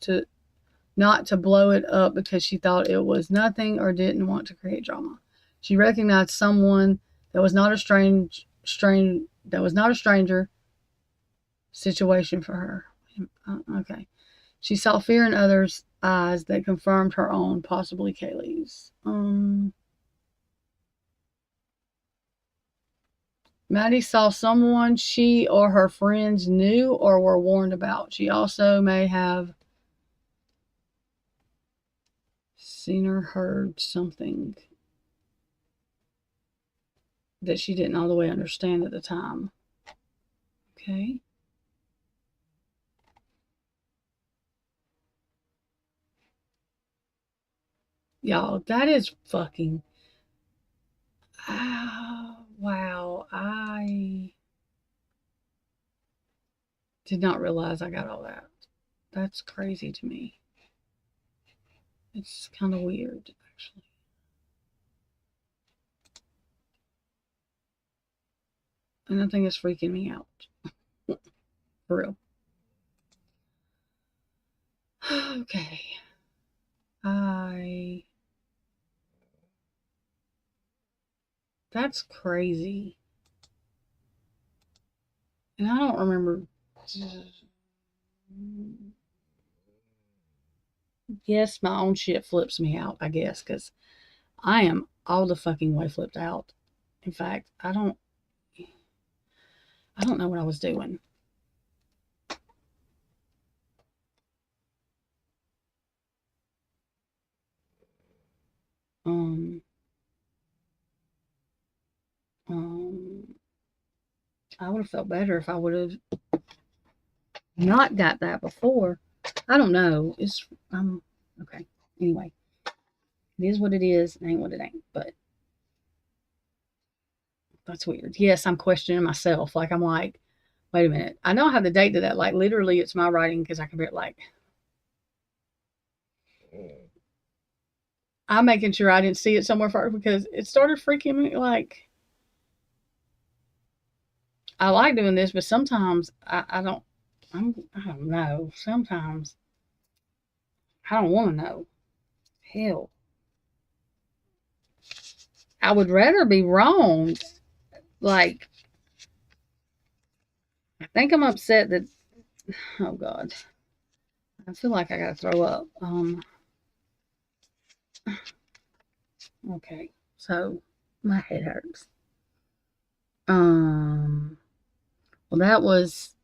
not to blow it up because she thought it was nothing or didn't want to create drama. She recognized someone that was not a stranger situation for her. Okay. She saw fear in others' eyes that confirmed her own, possibly Kaylee's. Maddie saw someone she or her friends knew or were warned about. She also may have seen or heard something that she didn't all the way understand at the time. Okay. Y'all, that is fucking... wow. I did not realize I got all that. That's crazy to me. It's kind of weird, actually. And I think it's freaking me out. For real. Okay. That's crazy. And I don't remember. Yes, my own shit flips me out, I guess, because I am all the fucking way flipped out. In fact, I don't know what I was doing. I would have felt better if I would have not got that before. I don't know. It's okay. Anyway, it is what it is. It ain't what it ain't. But that's weird. Yes, I'm questioning myself. Like I'm like, wait a minute. I know I have the date to that. Like literally, it's my writing because I can be like. I'm making sure I didn't see it somewhere first because it started freaking me like. I like doing this, but sometimes I don't know. Sometimes I don't want to know. Hell. I would rather be wrong. Like, I think I'm upset that, oh God. I feel like I gotta throw up. Okay. So, my head hurts. Well, that was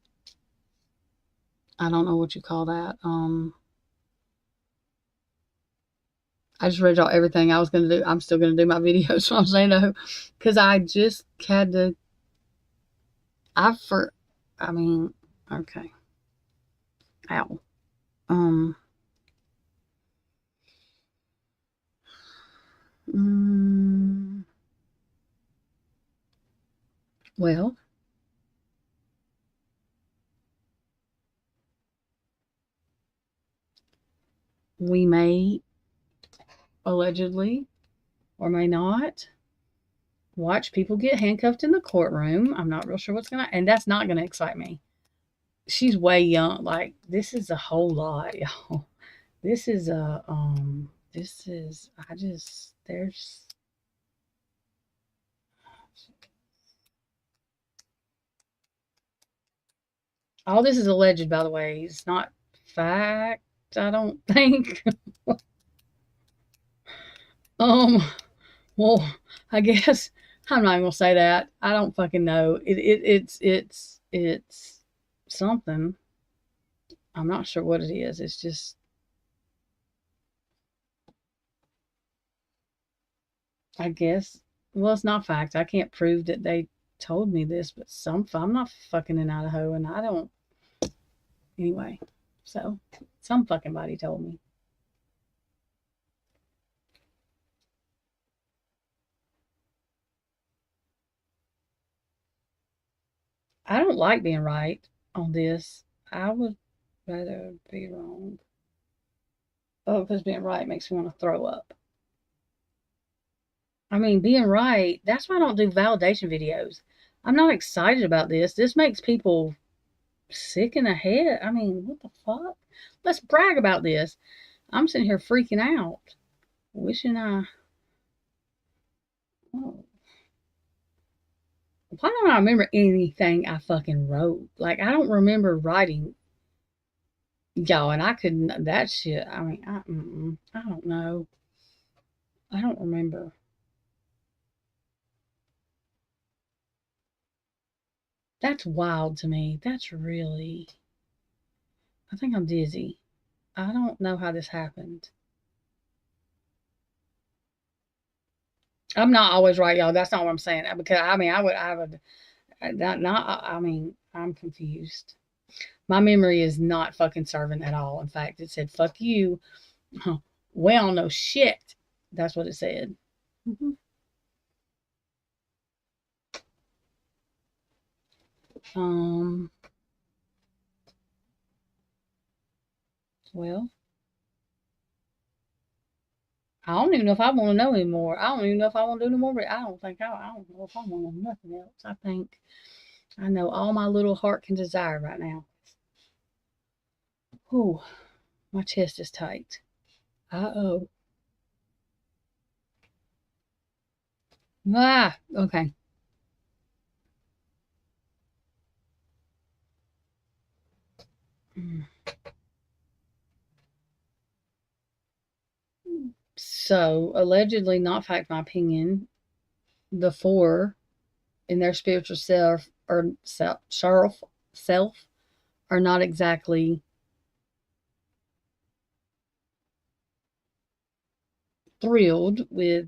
I don't know what you call that. I just read y'all everything I was going to do. I'm still going to do my videos from Idaho because I just had to. Okay. Ow. Well, we may allegedly or may not watch people get handcuffed in the courtroom. I'm not real sure what's going to, and that's not going to excite me. She's way young. Like, this is a whole lot, y'all. This is there's, all this is alleged, by the way. It's not fact, I don't think. Well, I guess I'm not gonna say that. I don't fucking know. It's something. I'm not sure what it is. It's just, I guess. Well, it's not fact. I can't prove that they told me this, but I'm not fucking in Idaho, and I don't. Anyway, so some fucking body told me. I don't like being right on this. I would rather be wrong. Oh, because being right makes me want to throw up. I mean, being right, that's why I don't do validation videos. I'm not excited about this. This makes people sick in the head. I mean, what the fuck? Let's brag about this. I'm sitting here freaking out, wishing oh, why don't I remember anything I fucking wrote? Like, I don't remember writing, y'all, and I couldn't, that shit, I mean, I don't know. I don't remember. That's wild to me. That's really, I think I'm dizzy. I don't know how this happened. I'm not always right, y'all. That's not what I'm saying. Because I'm confused. My memory is not fucking serving at all. In fact, it said, fuck you. We don't know shit. That's what it said. Well, I don't even know if I want to know anymore. I don't even know if I want to do no more, but I don't know if I want to know nothing else. I think I know all my little heart can desire right now. Ooh, my chest is tight. Uh-oh. Okay. So, allegedly, not fact, my opinion, the four in their spiritual self or self are not exactly thrilled with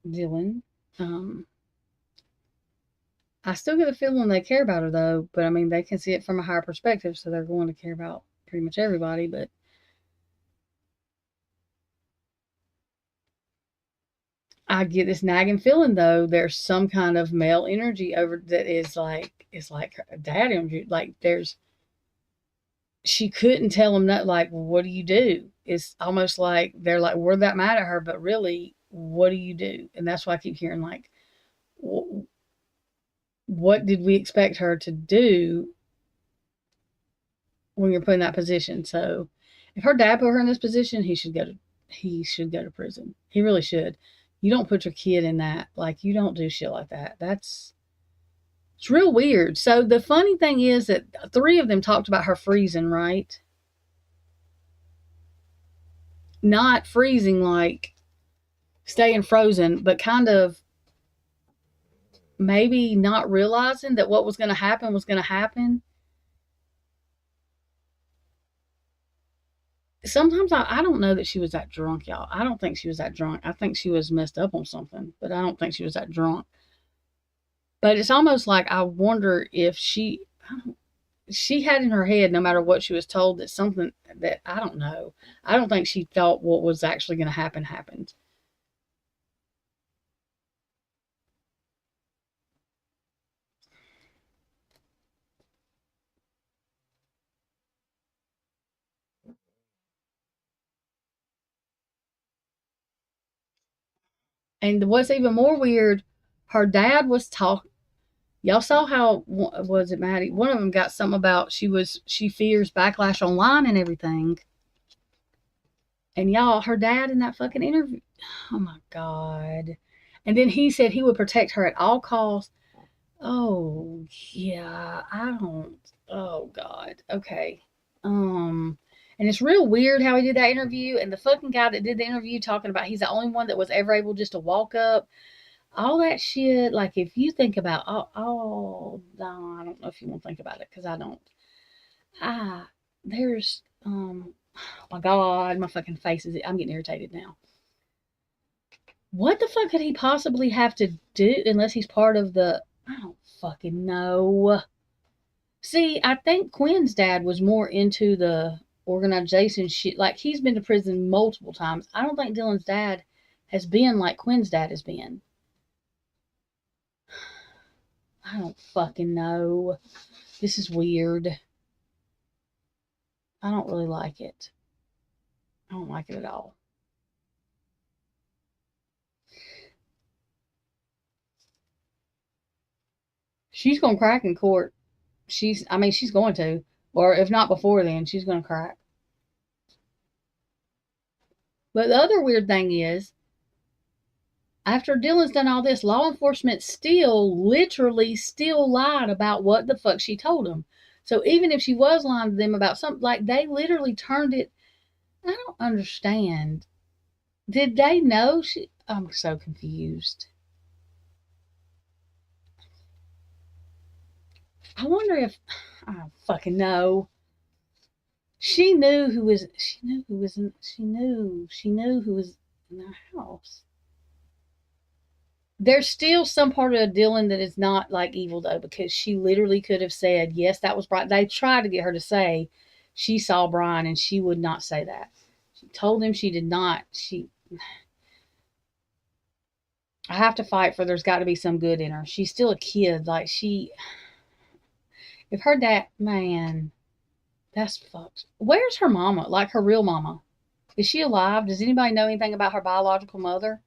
Dylan. I still get a feeling they care about her though, but I mean they can see it from a higher perspective, so they're going to care about pretty much everybody. But I get this nagging feeling though there's some kind of male energy over that is like it's like dad energy. Like she couldn't tell him that. Like, well, what do you do? It's almost like they're like we're that mad at her, but really, what do you do? And that's why I keep hearing like, what did we expect her to do when you're put in that position? So, if her dad put her in this position, he should go to prison. He really should. You don't put your kid in that. Like, you don't do shit like that. It's real weird. So the funny thing is that three of them talked about her freezing, right? Not freezing like staying frozen, but kind of maybe not realizing that what was going to happen was going to happen. sometimes I don't know that she was that drunk, y'all. I don't think she was that drunk. I think she was messed up on something, but I don't think she was that drunk. But it's almost like I wonder if she had in her head, no matter what she was told, that something that I don't know. I don't think she thought what was actually going to happen happened. And what's even more weird, her dad was talking. Y'all saw how was it, Maddie? One of them got something about she fears backlash online and everything. And y'all, her dad in that fucking interview. Oh my god! And then he said he would protect her at all costs. Oh yeah, I don't. Oh god. Okay. And it's real weird how he did that interview. And the fucking guy that did the interview talking about he's the only one that was ever able just to walk up. All that shit. Like if you think about, no, I don't know if you want to think about it because I don't. There's oh my god, my fucking face is. I'm getting irritated now. What the fuck could he possibly have to do unless he's part of the? I don't fucking know. See, I think Quinn's dad was more into the organization shit. Like he's been to prison multiple times. I don't think Dylan's dad has been like Quinn's dad has been. I don't fucking know. This is weird. I don't really like it. I don't like it at all. She's gonna crack in court. She's going to. Or if not before then, she's gonna crack. But the other weird thing is, after Dylan's done all this, law enforcement literally still lied about what the fuck she told them. So even if she was lying to them about something, like they literally turned it. I don't understand. Did they know she? I'm so confused. I wonder if I don't fucking know. She knew who was in the house. There's still some part of Dylan that is not like evil though, because she literally could have said, yes, that was Brian. They tried to get her to say she saw Brian and she would not say that. She told him she did not. I have to fight for there's got to be some good in her. She's still a kid. Like if her dad, man, that's fucked. Where's her mama? Like her real mama? Is she alive? Does anybody know anything about her biological mother?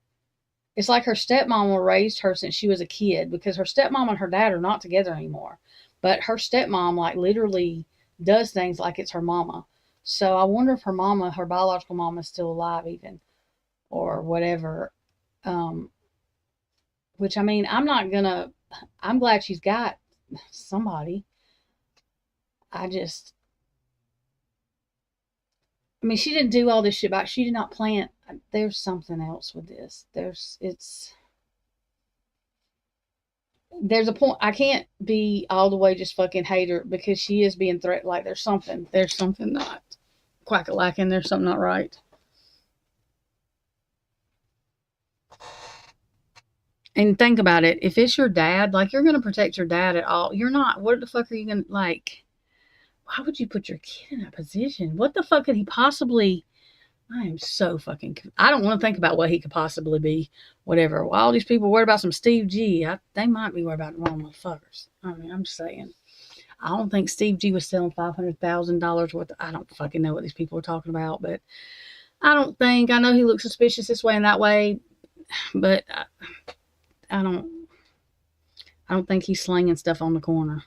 It's like her stepmama raised her since she was a kid because her stepmom and her dad are not together anymore. But her stepmom like literally does things like it's her mama. So I wonder if her biological mama is still alive even or whatever. Which I mean, I'm glad she's got somebody. She didn't do all this shit she did not plan. There's something else with this. There's a point. I can't be all the way just fucking hate her because she is being threatened. Like there's something not quite lacking. There's something not right. And think about it. If it's your dad, like you're going to protect your dad at all. You're not. What the fuck are you going to like? Why would you put your kid in that position? What the fuck could he possibly? I am so fucking. I don't want to think about what he could possibly be. Whatever. Well, all these people worried about some Steve G. They might be worried about the wrong motherfuckers. I mean, I'm just saying. I don't think Steve G was selling $500,000 worth. I don't fucking know what these people are talking about, but I don't think. I know he looks suspicious this way and that way, but I don't think he's slinging stuff on the corner.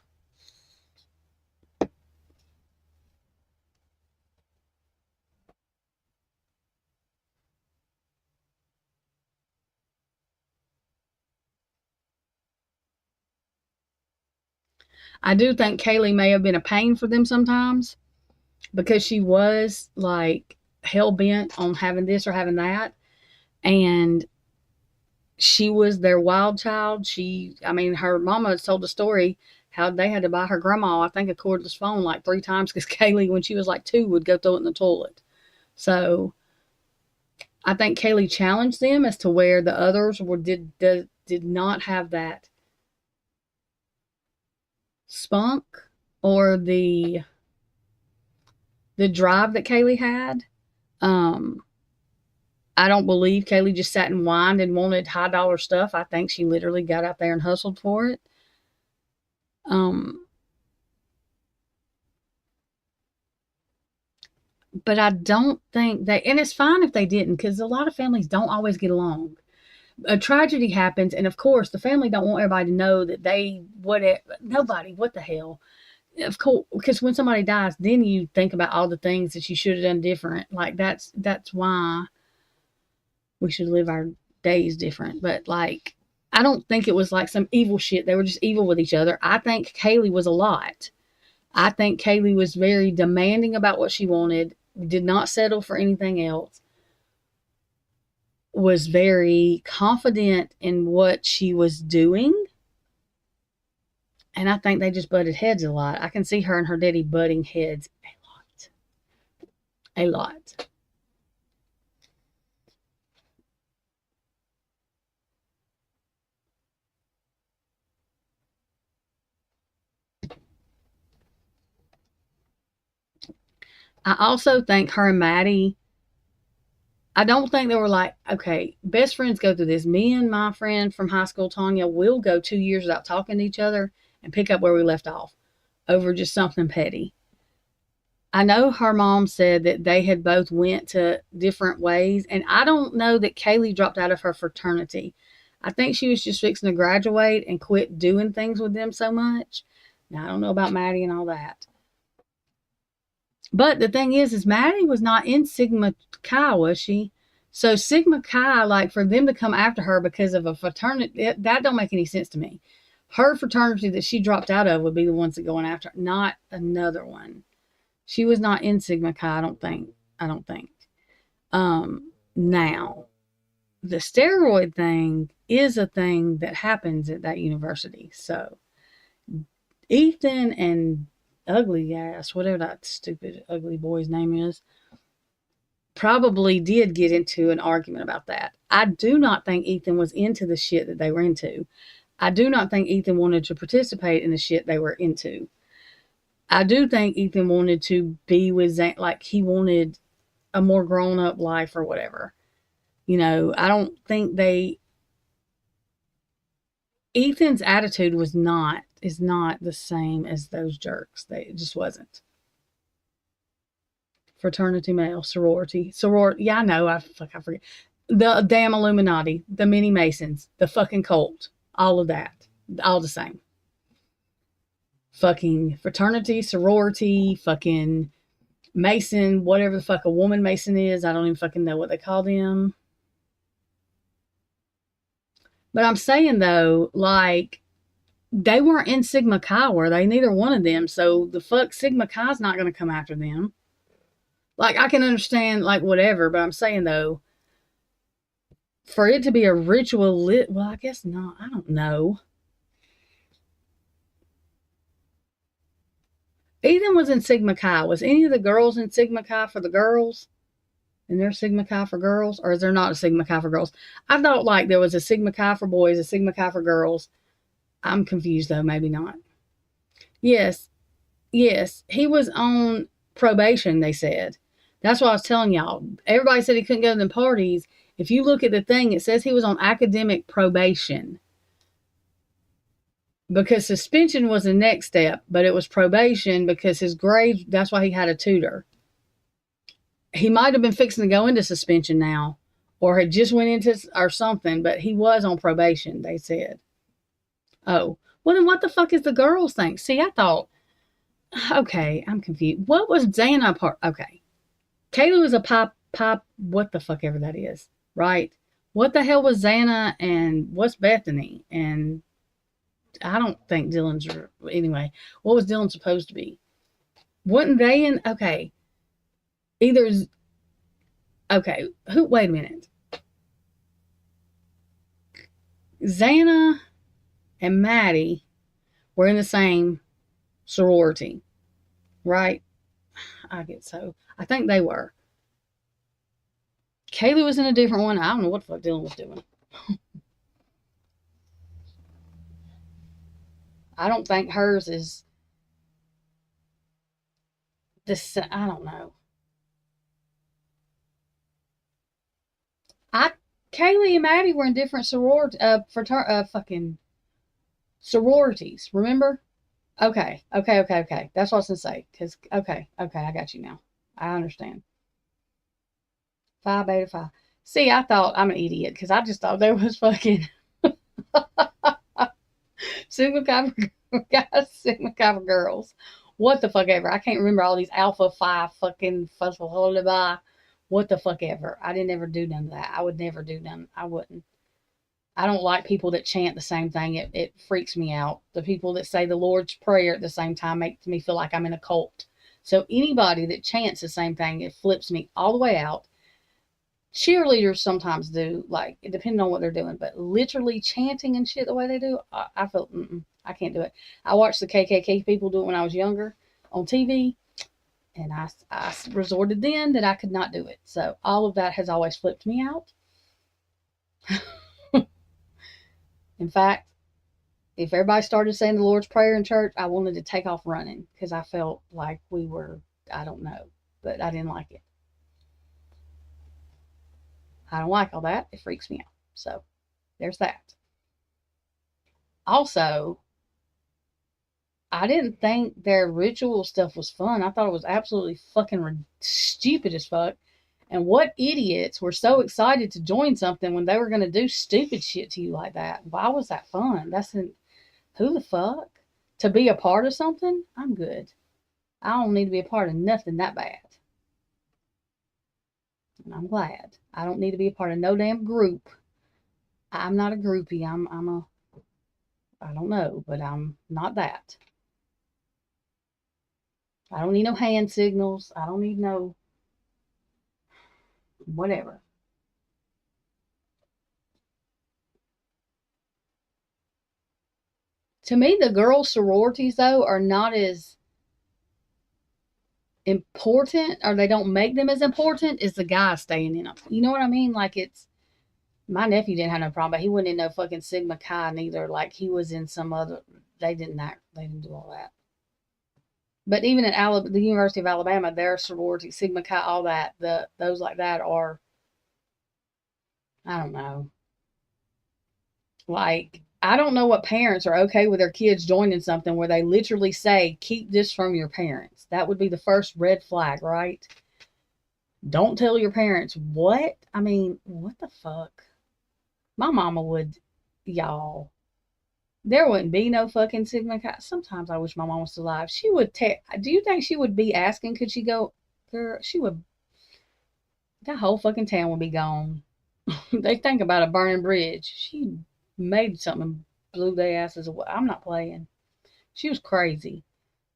I do think Kaylee may have been a pain for them sometimes because she was like hell bent on having this or having that. And she was their wild child. Her mama told the story how they had to buy her grandma, I think, a cordless phone like 3 times because Kaylee, when she was like 2, would go throw it in the toilet. So I think Kaylee challenged them as to where the others did not have that spunk or the drive that Kaylee had. I don't believe Kaylee just sat and whined and wanted high dollar stuff. I think she literally got out there and hustled for it. But I don't think and it's fine if they didn't, because a lot of families don't always get along. A tragedy happens, and of course, the family don't want everybody to know that nobody, what the hell? Of course, because when somebody dies, then you think about all the things that you should have done different. Like, that's why we should live our days different. But, like, I don't think it was like some evil shit. They were just evil with each other. I think Kaylee was a lot. I think Kaylee was very demanding about what she wanted, did not settle for anything else, was very confident in what she was doing. And I think they just butted heads a lot. I can see her and her daddy butting heads a lot. I also think her and Maddie, I don't think they were like, okay, best friends go through this. Me and my friend from high school, Tanya, will go 2 years without talking to each other and pick up where we left off over just something petty. I know her mom said that they had both went to different ways, and I don't know that Kaylee dropped out of her fraternity. I think she was just fixing to graduate and quit doing things with them so much. Now, I don't know about Maddie and all that. But the thing is Maddie was not in Sigma Chi, was she? So Sigma Chi, like, for them to come after her because of a fraternity, that don't make any sense to me. Her fraternity that she dropped out of would be the ones that going after her, not another one. She was not in Sigma Chi, I don't think. Now, the steroid thing is a thing that happens at that university. So, Ethan and ugly ass, whatever that stupid ugly boy's name is, probably did get into an argument about that. I do not think Ethan was into the shit that they were into. I do not think Ethan wanted to participate in the shit they were into. I do think Ethan wanted to be with Zane, like he wanted a more grown-up life or whatever. You know, I don't think Ethan's attitude is not the same as those jerks. It just wasn't. Fraternity, male, sorority. Yeah, I know. I forget. The damn Illuminati, the mini Masons, the fucking cult, all of that, all the same. Fucking fraternity, sorority, fucking Mason, whatever the fuck a woman Mason is. I don't even fucking know what they call them. But I'm saying, though, like, they weren't in Sigma Chi, were they? Neither one of them. So the fuck Sigma Chi's not going to come after them. Like, I can understand, like, whatever, but I'm saying, though, for it to be a ritual well, I guess not. I don't know. Ethan was in Sigma Chi. Was any of the girls in Sigma Chi for the girls? And there's Sigma Chi for girls? Or is there not a Sigma Chi for girls? I thought, like, there was a Sigma Chi for boys, a Sigma Chi for girls. I'm confused, though. Maybe not. Yes. He was on probation, they said. That's what I was telling y'all. Everybody said he couldn't go to them parties. If you look at the thing, it says he was on academic probation. Because suspension was the next step, but it was probation because his grades, that's why he had a tutor. He might have been fixing to go into suspension now, or had just went into, or something, but he was on probation, they said. Oh, well then what the fuck is the girls thing? See, I thought, okay, I'm confused. What was Xana part? Okay. Kayla was a pop, what the fuck ever that is, right? What the hell was Xana and what's Bethany? And I don't think Dylan's, anyway, what was Dylan supposed to be? Wasn't they in, okay. Wait a minute. Xana and Maddie were in the same sorority, right? I think they were. Kaylee was in a different one. I don't know what the fuck Dylan was doing. I don't think hers is this. I don't know. Kaylee and Maddie were in different fucking sororities. Remember? Okay. That's what I was gonna say. Cause okay, I got you now. I understand. Phi Beta Phi. See, I thought I'm an idiot because I just thought there was fucking Sigma Chi guys, Sigma Chi girls. What the fuck ever. I can't remember all these Alpha Phi fucking what the fuck ever. I didn't ever do none of that. I would never do none. I wouldn't. I don't like people that chant the same thing. It freaks me out. The people that say the Lord's Prayer at the same time makes me feel like I'm in a cult. So anybody that chants the same thing, it flips me all the way out. Cheerleaders sometimes do, like, depending on what they're doing, but literally chanting and shit the way they do, I feel, I can't do it. I watched the KKK people do it when I was younger on TV, and I resorted then that I could not do it. So all of that has always flipped me out. In fact, if everybody started saying the Lord's Prayer in church, I wanted to take off running because I felt like we were, I don't know, but I didn't like it. I don't like all that. It freaks me out. So there's that. Also, I didn't think their ritual stuff was fun. I thought it was absolutely fucking stupid as fuck. And what idiots were so excited to join something when they were going to do stupid shit to you like that? Why was that fun? Who the fuck? To be a part of something? I'm good. I don't need to be a part of nothing that bad. And I'm glad. I don't need to be a part of no damn group. I'm not a groupie. I don't know, but I'm not that. I don't need no hand signals. I don't need no whatever. To me, the girl sororities, though, are not as important, or they don't make them as important as the guys staying in them. You know what I mean? Like, my nephew didn't have no problem, but he wasn't in no fucking Sigma Chi neither. Like, he was in some other, they didn't do all that. But even at the University of Alabama, their sorority, Sigma Chi, all that, those like that are, I don't know. Like, I don't know what parents are okay with their kids joining something where they literally say, keep this from your parents. That would be the first red flag, right? Don't tell your parents what? I mean, what the fuck? My mama would, y'all. There wouldn't be no fucking Sigma Chi. Sometimes I wish my mom was still alive. She would do you think she would be asking, could she go? Girl, she would, that whole fucking town would be gone. They think about a burning bridge. She made something and blew their asses away. I'm not playing. She was crazy.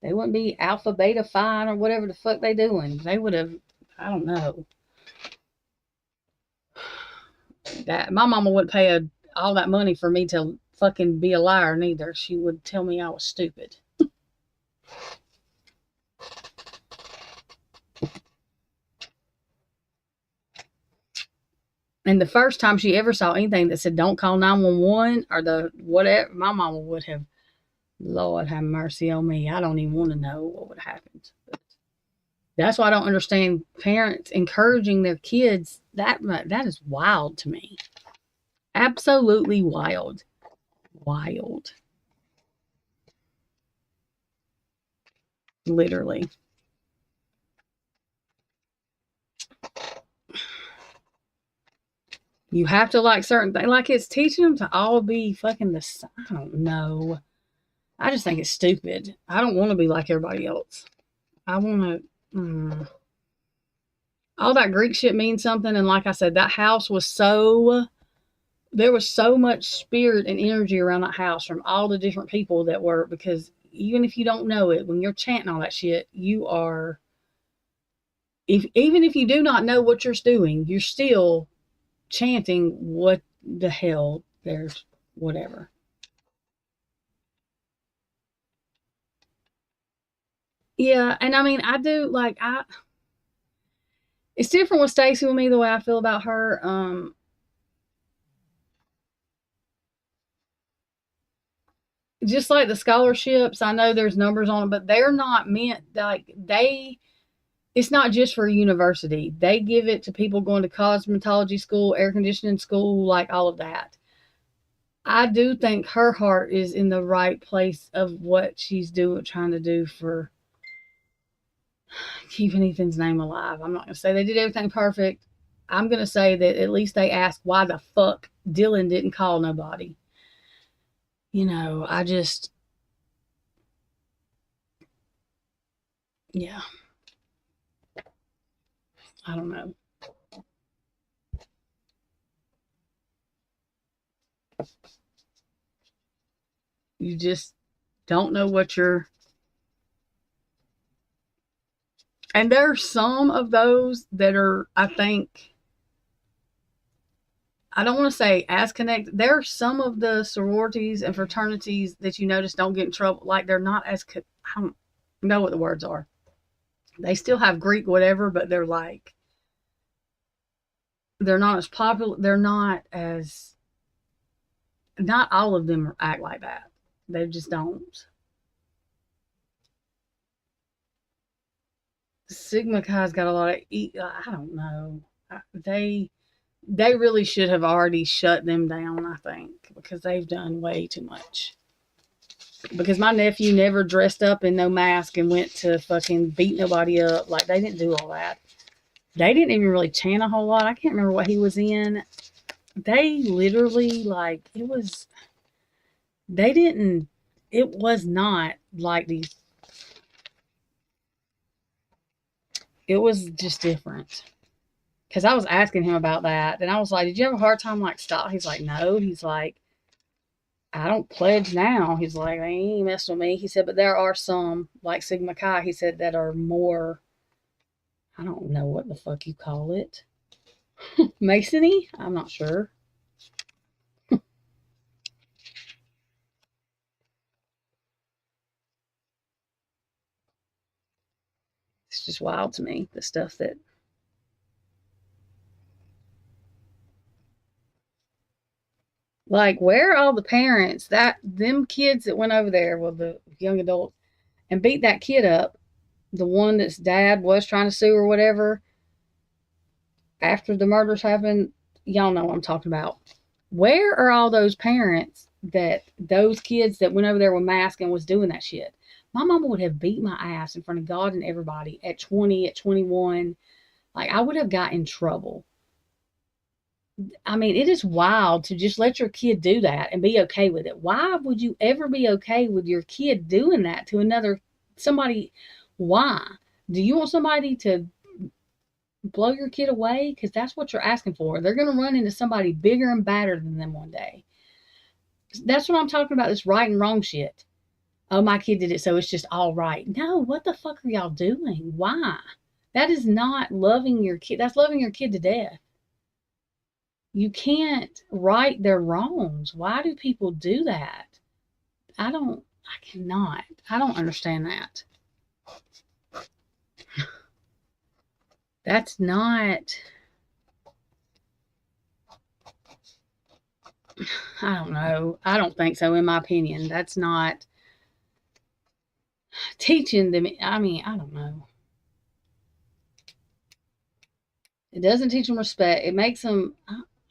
They wouldn't be Alpha, Beta, Phi, or whatever the fuck they doing. They would have, I don't know. That my mama wouldn't pay all that money for me to fucking be a liar neither. She would tell me I was stupid. And the first time she ever saw anything that said don't call 911 or the whatever, my mama would have, Lord have mercy on me. I don't even want to know what would have happened. But that's why I don't understand parents encouraging their kids. That is wild to me. Absolutely wild. Wild. Literally. You have to like certain things. Like, it's teaching them to all be fucking the same. I don't know. I just think it's stupid. I don't want to be like everybody else. I want to. All that Greek shit means something. And like I said, that house was there was so much spirit and energy around that house from all the different people that were, because even if you don't know it, when you're chanting all that shit, you are, even if you do not know what you're doing, you're still chanting what the hell, there's whatever. Yeah, and I mean, I do, like, It's different with Stacy with me, the way I feel about her. Just like the scholarships, I know there's numbers on them, but they're not meant like it's not just for a university. They give it to people going to cosmetology school, air conditioning school, like all of that. I do think her heart is in the right place of what she's trying to do for keeping Ethan's name alive. I'm not going to say they did everything perfect. I'm going to say that at least they asked why the fuck Dylan didn't call nobody. I just, yeah. I don't know. You just don't know what you're. And there are some of those that are, I think, I don't want to say as connected. There are some of the sororities and fraternities that you notice don't get in trouble. Like they're not as, I don't know what the words are. They still have Greek whatever, but they're like, they're not as popular. They're not as, not all of them act like that. They just don't. Sigma Chi's got a lot of, I don't know. They really should have already shut them down, I think, because they've done way too much. Because my nephew never dressed up in no mask and went to fucking beat nobody up. Like, they didn't do all that. They didn't even really chant a whole lot. I can't remember what he was in. They literally, like, it was not like these. It was just different. Because I was asking him about that. And I was like, did you have a hard time, like, stop? He's like, no. He's like, I don't pledge now. He's like, they ain't messing with me. He said, but there are some, like Sigma Chi, he said, that are more, I don't know what the fuck you call it. Masony? I'm not sure. It's just wild to me, the stuff that. Like, where are all the parents, them kids that went over there, well, the young adults, and beat that kid up, the one that's dad was trying to sue or whatever, after the murders happened, y'all know what I'm talking about. Where are all those parents that those kids that went over there with masks and was doing that shit? My mama would have beat my ass in front of God and everybody at 20, at 21. Like, I would have got in trouble. I mean, it is wild to just let your kid do that and be okay with it. Why would you ever be okay with your kid doing that to somebody? Why? Do you want somebody to blow your kid away? Because that's what you're asking for. They're going to run into somebody bigger and badder than them one day. That's what I'm talking about, this right and wrong shit. Oh, my kid did it, so it's just all right. No, what the fuck are y'all doing? Why? That is not loving your kid. That's loving your kid to death. You can't right their wrongs. Why do people do that? I cannot. I don't understand that. That's not, I don't know. I don't think so, in my opinion. That's not teaching them. I mean, I don't know. It doesn't teach them respect. It makes them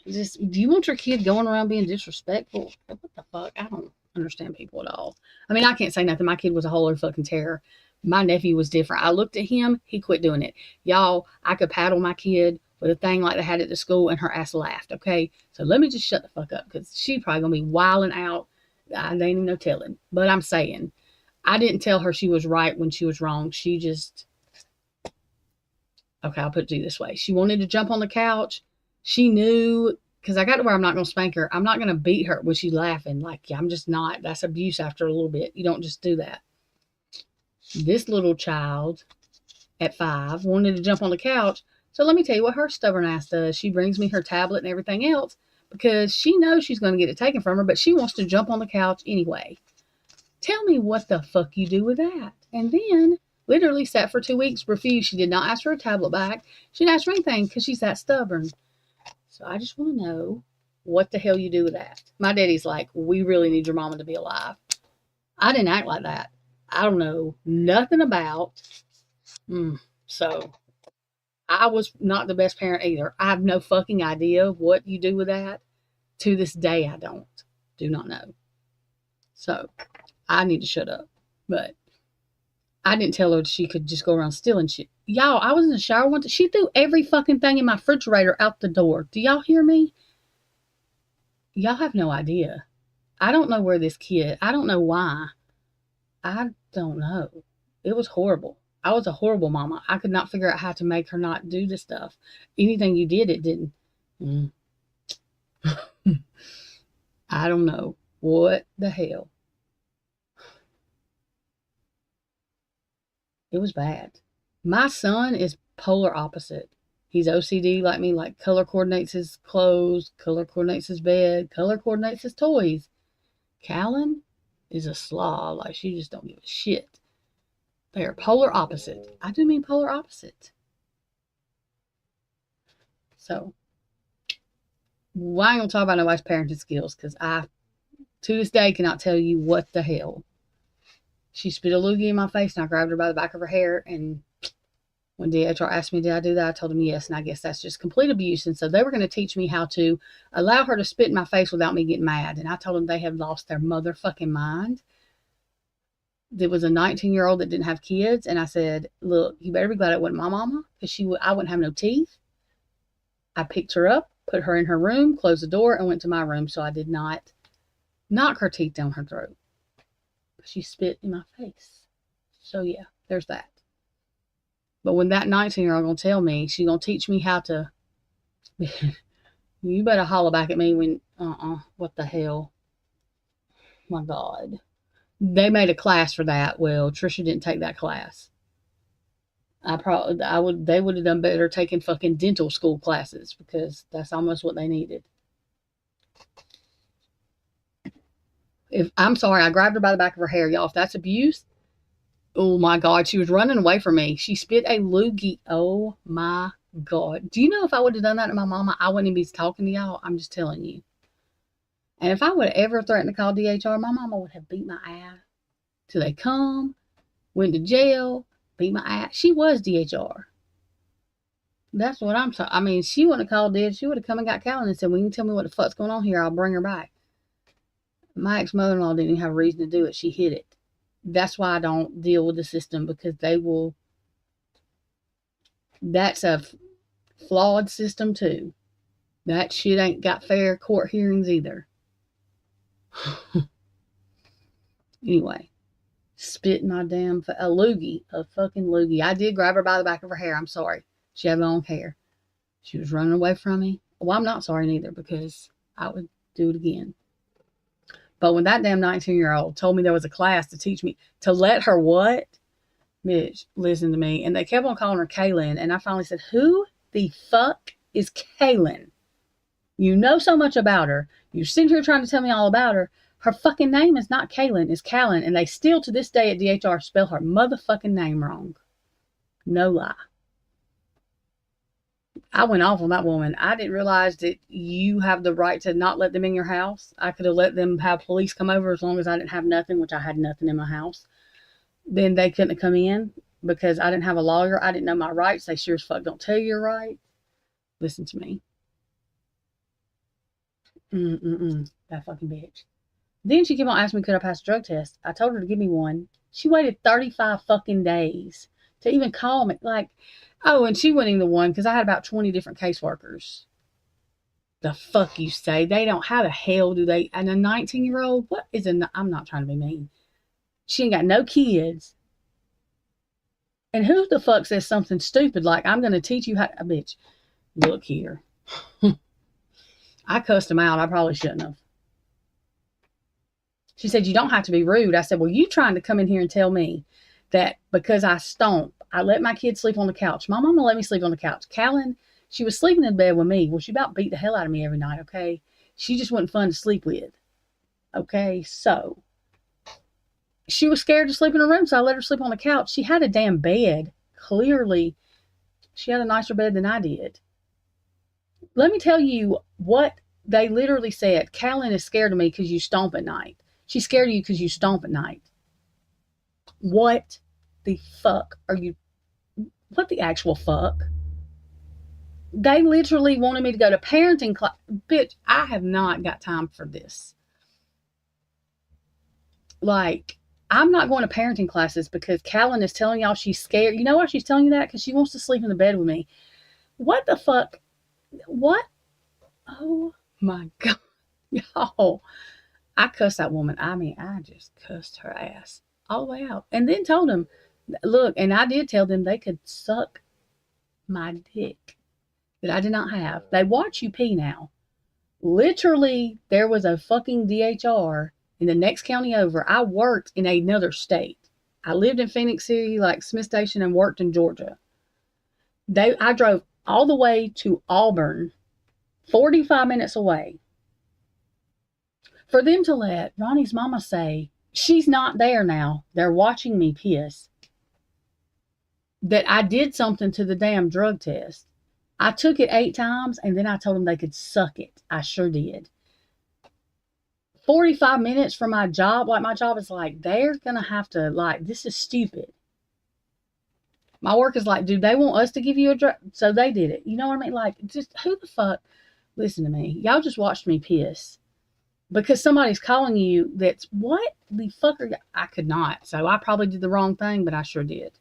just, do you want your kid going around being disrespectful? What the fuck? I don't understand people at all. I mean, I can't say nothing. My kid was a whole other fucking terror. My nephew was different. I looked at him. He quit doing it. Y'all, I could paddle my kid with a thing like they had at the school and her ass laughed. Okay. So let me just shut the fuck up because she probably going to be wilding out. I ain't even no telling. But I'm saying, I didn't tell her she was right when she was wrong. She just, okay, I'll put it to you this way. She wanted to jump on the couch. She knew, because I got to where I'm not going to spank her. I'm not going to beat her when she's laughing. Like, yeah, I'm just not. That's abuse after a little bit. You don't just do that. This little child at 5 wanted to jump on the couch. So let me tell you what her stubborn ass does. She brings me her tablet and everything else because she knows she's going to get it taken from her, but she wants to jump on the couch anyway. Tell me what the fuck you do with that. And then Literally sat for 2 weeks, refused. She did not ask for a tablet back. She didn't ask for anything because she's that stubborn. So I just want to know what the hell you do with that. My daddy's like, we really need your mama to be alive. I didn't act like that. I don't know nothing about. So I was not the best parent either. I have no fucking idea what you do with that. To this day, I do not know. So I need to shut up. But I didn't tell her she could just go around stealing shit. Y'all, I was in the shower one time. She threw every fucking thing in my refrigerator out the door. Do y'all hear me? Y'all have no idea. I don't know where this kid, I don't know why. I don't know. It was horrible. I was a horrible mama. I could not figure out how to make her not do this stuff. Anything you did, it didn't. I don't know. What the hell? It was bad. My son is polar opposite. He's OCD like me, like color coordinates his clothes, color coordinates his bed, color coordinates his toys. Callan is a slob. Like, she just don't give a shit. They are polar opposite. I do mean polar opposite. So, well, I ain't gonna talk about nobody's parenting skills because I, to this day, cannot tell you what the hell. She spit a loogie in my face and I grabbed her by the back of her hair. And when DHR asked me, did I do that? I told him yes. And I guess that's just complete abuse. And so they were going to teach me how to allow her to spit in my face without me getting mad. And I told them they have lost their motherfucking mind. There was a 19-year-old that didn't have kids. And I said, look, you better be glad it wasn't my mama because I wouldn't have no teeth. I picked her up, put her in her room, closed the door, and went to my room. So I did not knock her teeth down her throat. She spit in my face. So yeah, there's that. But when that 19-year-old gonna tell me, she's gonna teach me how to, you better holler back at me when, what the hell? My God. They made a class for that. Well, Trisha didn't take that class. They would have done better taking fucking dental school classes because that's almost what they needed. I'm sorry, I grabbed her by the back of her hair, y'all. If that's abuse, oh my God, she was running away from me. She spit a loogie. Oh my God. Do you know if I would have done that to my mama, I wouldn't even be talking to y'all? I'm just telling you. And if I would have ever threatened to call DHR, my mama would have beat my ass till they come, went to jail, beat my ass. She was DHR. That's what I'm saying. I mean, she wouldn't have called DHR. She would have come and got Callan and said, well, you can tell me what the fuck's going on here. I'll bring her back. My ex-mother-in-law didn't even have a reason to do it. She hid it. That's why I don't deal with the system because they will. That's a flawed system too. That shit ain't got fair court hearings either. Anyway, spit in my damn a fucking loogie. I did grab her by the back of her hair. I'm sorry. She had long hair. She was running away from me. Well, I'm not sorry neither because I would do it again. But when that damn 19-year-old told me there was a class to teach me to let her what? Bitch, listen to me. And they kept on calling her Kaylin. And I finally said, who the fuck is Kaylin? You know so much about her. You're sitting here trying to tell me all about her. Her fucking name is not Kaylin, it's Callan. And they still to this day at DHR spell her motherfucking name wrong. No lie. I went off on that woman. I didn't realize that you have the right to not let them in your house. I could have let them have police come over as long as I didn't have nothing, which I had nothing in my house. Then they couldn't have come in because I didn't have a lawyer. I didn't know my rights. They sure as fuck don't tell you your right. Listen to me. That fucking bitch. Then she kept on asking me, could I pass a drug test? I told her to give me one. She waited 35 fucking days to even call me. Like, oh, and she wasn't even the one because I had about 20 different caseworkers. The fuck you say? They don't, how the hell do they? And a 19-year-old? What is I'm not trying to be mean. She ain't got no kids. And who the fuck says something stupid like, I'm going to teach you how to, bitch, look here. I cussed him out. I probably shouldn't have. She said, you don't have to be rude. I said, well, you trying to come in here and tell me that because I stomp, I let my kids sleep on the couch. My mama let me sleep on the couch. Callan, she was sleeping in bed with me. Well, she about beat the hell out of me every night, okay? She just wasn't fun to sleep with. Okay, so She was scared to sleep in her room, so I let her sleep on the couch. She had a damn bed. Clearly, she had a nicer bed than I did. Let me tell you what they literally said. Callan is scared of me because you stomp at night. She's scared of you because you stomp at night. What the fuck are you? What the actual fuck? They literally wanted me to go to parenting class. Bitch, I have not got time for this. Like, I'm not going to parenting classes because Callan is telling y'all she's scared. You know why she's telling you that? Because she wants to sleep in the bed with me. What the fuck? What? Oh my God. Y'all. I cussed that woman. I mean, I just cussed her ass all the way out. And then told them, look, and I did tell them they could suck my dick that I did not have. They watch you pee now. Literally, there was a fucking DHR in the next county over. I worked in another state. I lived in Phoenix City, like Smith Station, and worked in Georgia. I drove all the way to Auburn, 45 minutes away, for them to let Ronnie's mama say, she's not there now. They're watching me piss. That I did something to the damn drug test. I took it 8 times, and then I told them they could suck it. I sure did. 45 minutes from my job, like my job is like, they're going to have to, like, this is stupid. My work is like, do they want us to give you a drug? So they did it. You know what I mean? Like, just who the fuck? Listen to me. Y'all just watched me piss. Because somebody's calling you that's, what the fuck are you? I could not. So I probably did the wrong thing, but I sure did.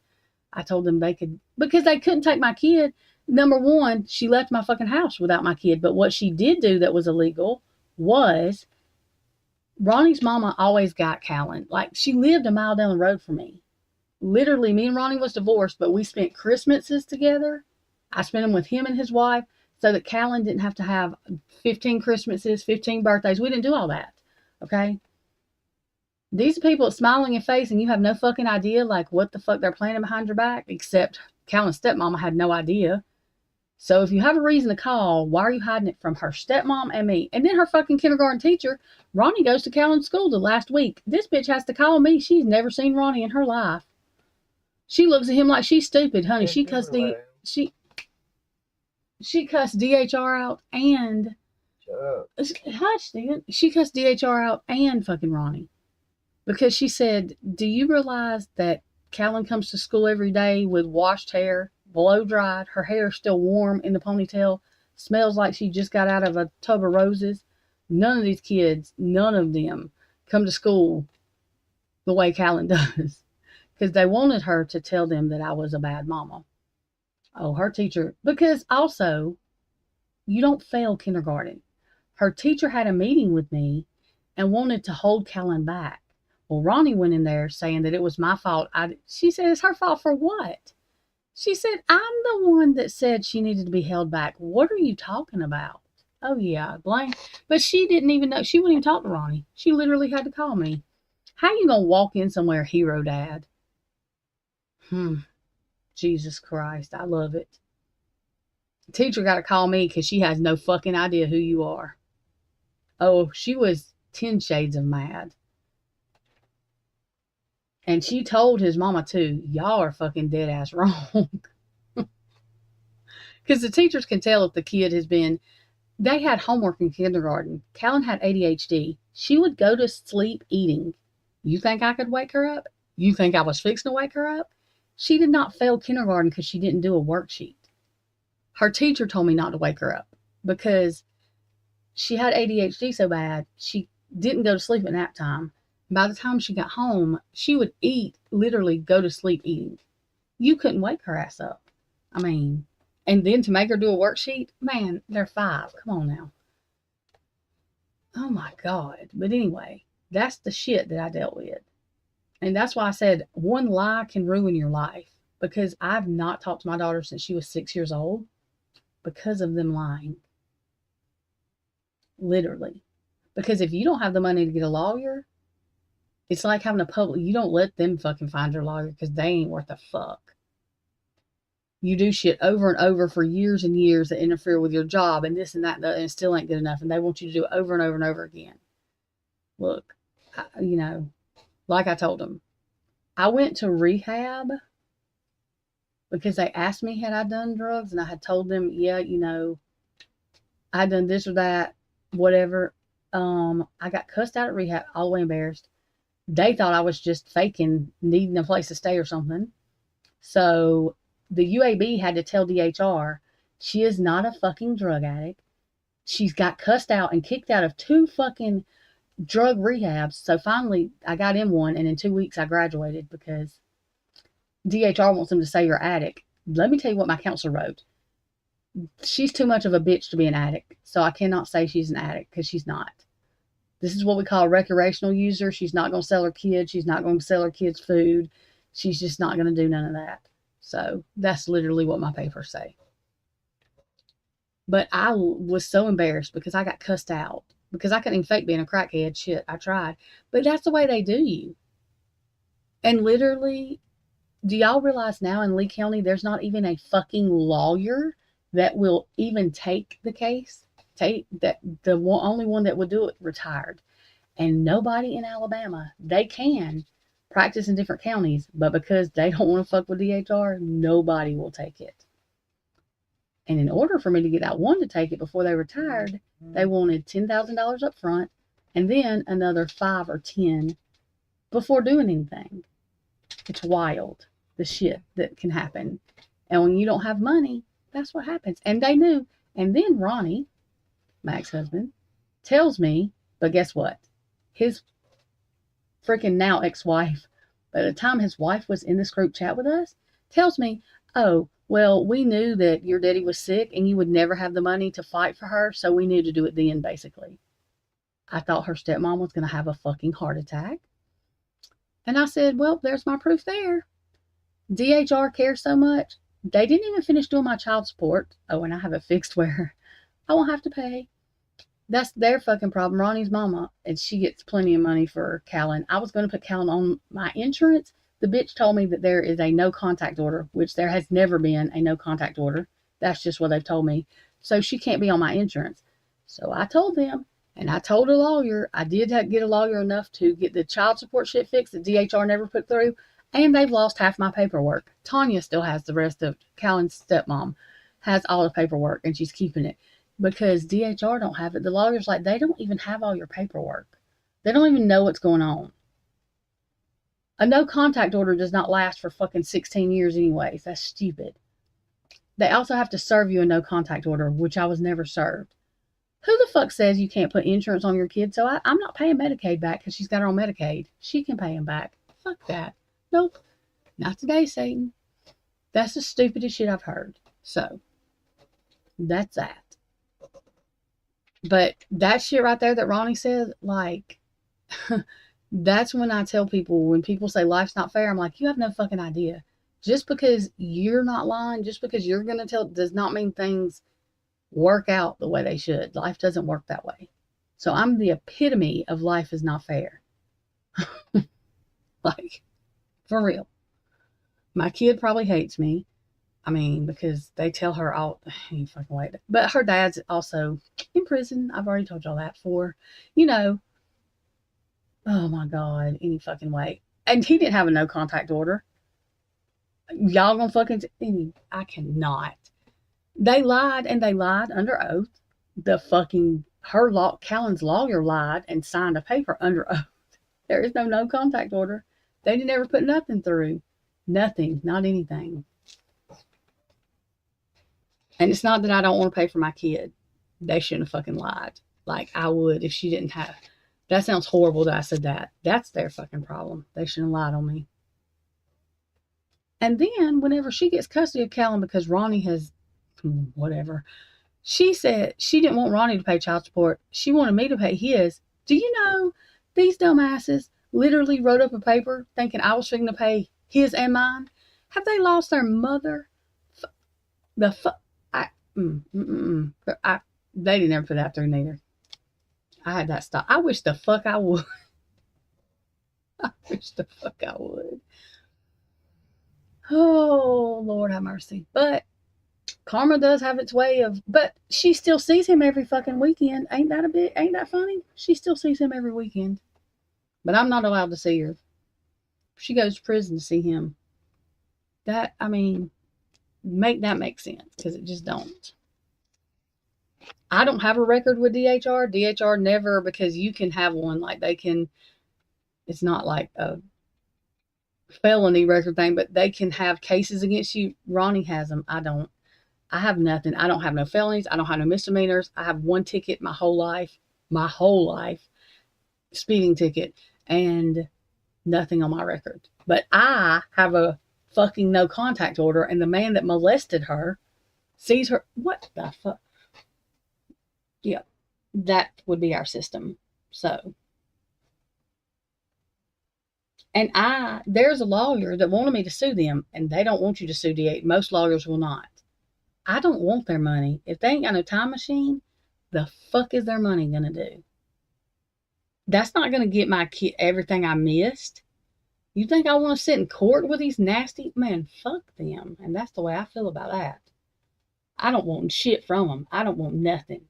I told them they could, because they couldn't take my kid. Number one, she left my fucking house without my kid. But what she did do that was illegal was Ronnie's mama always got Callan. Like, she lived a mile down the road from me. Literally, me and Ronnie was divorced, but we spent Christmases together. I spent them with him and his wife so that Callan didn't have to have 15 Christmases, 15 birthdays. We didn't do all that, okay? These people smiling in face and you have no fucking idea, like, what the fuck they're planning behind your back, except Callan's stepmama had no idea. So if you have a reason to call, why are you hiding it from her stepmom and me? And then her fucking kindergarten teacher, Ronnie goes to Callan's school the last week. This bitch has to call me. She's never seen Ronnie in her life. She looks at him like she's stupid, honey. She cussed DHR out and hush, Steven. She cussed DHR out and fucking Ronnie. Because she said, do you realize that Callan comes to school every day with washed hair, blow dried, her hair still warm in the ponytail, smells like she just got out of a tub of roses? None of these kids, none of them come to school the way Callan does. Because they wanted her to tell them that I was a bad mama. Oh, her teacher, because also, you don't fail kindergarten. Her teacher had a meeting with me and wanted to hold Callan back. Well, Ronnie went in there saying that it was my fault. She said, it's her fault for what? She said, I'm the one that said she needed to be held back. What are you talking about? Oh, yeah, blame. But she didn't even know. She wouldn't even talk to Ronnie. She literally had to call me. How you going to walk in somewhere, hero dad? Jesus Christ, I love it. The teacher got to call me because she has no fucking idea who you are. Oh, she was 10 shades of mad. And she told his mama too, y'all are fucking dead ass wrong. Because the teachers can tell if the kid has been, they had homework in kindergarten. Callan had ADHD. She would go to sleep eating. You think I could wake her up? You think I was fixing to wake her up? She did not fail kindergarten because she didn't do a worksheet. Her teacher told me not to wake her up because she had ADHD so bad, she didn't go to sleep at nap time. By the time she got home, she would eat, literally go to sleep eating. You couldn't wake her ass up. I mean, and then to make her do a worksheet, man, they're 5. Come on now. Oh my God. But anyway, that's the shit that I dealt with. And that's why I said one lie can ruin your life, because I've not talked to my daughter since she was 6 years old because of them lying. Literally. Because if you don't have the money to get a lawyer, it's like having a public, you don't let them fucking find your lawyer because they ain't worth a fuck. You do shit over and over for years and years that interfere with your job and this and that, and it still ain't good enough. And they want you to do it over and over and over again. Look, you know, Like I told them, I went to rehab because they asked me had I done drugs, and I had told them, yeah, I had done this or that, whatever. I got cussed out at rehab, all the way embarrassed. They thought I was just faking needing a place to stay or something. So the UAB had to tell DHR she is not a fucking drug addict. She's got cussed out and kicked out of 2 fucking drug rehabs. So finally, I got in one, and in 2 weeks, I graduated because DHR wants them to say you're addict. Let me tell you what my counselor wrote. She's too much of a bitch to be an addict, so I cannot say she's an addict because she's not. This is what we call a recreational user. She's not going to sell her kids. She's not going to sell her kids food. She's just not going to do none of that. So that's literally what my papers say. But I was so embarrassed because I got cussed out. Because I couldn't even fake being a crackhead. Shit, I tried. But that's the way they do you. And literally, do y'all realize now in Lee County, there's not even a fucking lawyer that will even take the case? Only one that would do it retired. And nobody in Alabama, they can practice in different counties, but because they don't want to fuck with DHR, nobody will take it. And in order for me to get that one to take it before they retired, they wanted $10,000 up front and then another 5 or 10 before doing anything. It's wild, the shit that can happen. And when you don't have money, that's what happens. And they knew. And then Ronnie, my ex-husband, tells me, but guess what? His freaking now ex-wife, by the time his wife was in this group chat with us, tells me, oh, well, we knew that your daddy was sick and you would never have the money to fight for her, so we knew to do it then, basically. I thought her stepmom was going to have a fucking heart attack. And I said, well, there's my proof there. DHR cares so much. They didn't even finish doing my child support. Oh, and I have it fixed where I won't have to pay. That's their fucking problem. Ronnie's mama, and she gets plenty of money for Callan. I was going to put Callan on my insurance. The bitch told me that there is a no contact order, which there has never been a no contact order. That's just what they've told me. So she can't be on my insurance. So I told them, and I told a lawyer, I did get a lawyer enough to get the child support shit fixed that DHR never put through, and they've lost half my paperwork. Tanya still has the rest of Callan's stepmom, has all the paperwork, and she's keeping it. Because DHR don't have it. The lawyer's like, they don't even have all your paperwork. They don't even know what's going on. A no contact order does not last for fucking 16 years anyways. That's stupid. They also have to serve you a no contact order, which I was never served. Who the fuck says you can't put insurance on your kid? So I'm not paying Medicaid back because she's got her own Medicaid. She can pay him back. Fuck that. Nope. Not today, Satan. That's the stupidest shit I've heard. So, that's that. But that shit right there that Ronnie said, like, that's when I tell people, when people say life's not fair, I'm like, you have no fucking idea. Just because you're not lying, just because you're going to tell, does not mean things work out the way they should. Life doesn't work that way. So I'm the epitome of life is not fair. Like, for real. My kid probably hates me. I mean, because they tell her all, you fucking wait. But her dad's also in prison. I've already told y'all that for, oh my God, any fucking way. And he didn't have a no contact order. Y'all gonna fucking, I cannot. They lied, and they lied under oath. Callan's lawyer lied and signed a paper under oath. There is no contact order. They didn't ever put nothing through. Nothing, not anything. And it's not that I don't want to pay for my kid. They shouldn't have fucking lied. Like I would if she didn't have. That sounds horrible that I said that. That's their fucking problem. They shouldn't have lied on me. And then whenever she gets custody of Callan because Ronnie has, whatever, she said she didn't want Ronnie to pay child support. She wanted me to pay his. Do you know these dumbasses literally wrote up a paper thinking I was going to pay his and mine? Have they lost their mother? They didn't ever put that through neither. I had that stop. I wish the fuck I would. I wish the fuck I would. Oh, Lord have mercy. But karma does have its way of, but she still sees him every fucking weekend. Ain't that funny? She still sees him every weekend. But I'm not allowed to see her. she goes to prison to see him. That, I mean, make that make sense, because it just don't. I don't have a record with DHR. DHR never, because you can have one, like they can, it's not like a felony record thing, but they can have cases against you. Ronnie has them. I don't. I have nothing. I don't have no felonies. I don't have no misdemeanors. I have one ticket my whole life, speeding ticket, and nothing on my record. But I have a fucking no contact order, and the man that molested her sees her. What the fuck? Yeah, that would be our system. So, and there's a lawyer that wanted me to sue them, and they don't want you to sue DA. Most lawyers will not. I don't want their money. If they ain't got no time machine, the fuck is their money gonna do? That's not gonna get my kid everything I missed. You think I want to sit in court with these nasty man? Fuck them. And that's the way I feel about that. I don't want shit from them. I don't want nothing.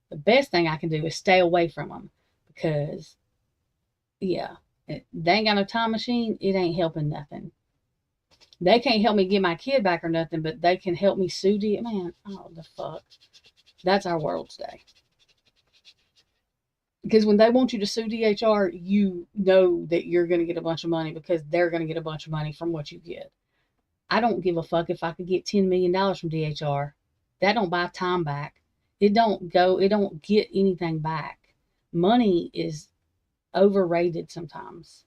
The best thing I can do is stay away from them, because, yeah, they ain't got no time machine. It ain't helping nothing. They can't help me get my kid back or nothing, but they can help me sue the man. Oh, the fuck. That's our world today. Because when they want you to sue DHR, you know that you're going to get a bunch of money, because they're going to get a bunch of money from what you get. I don't give a fuck if I could get $10 million from DHR. That don't buy time back. It don't get anything back. Money is overrated sometimes.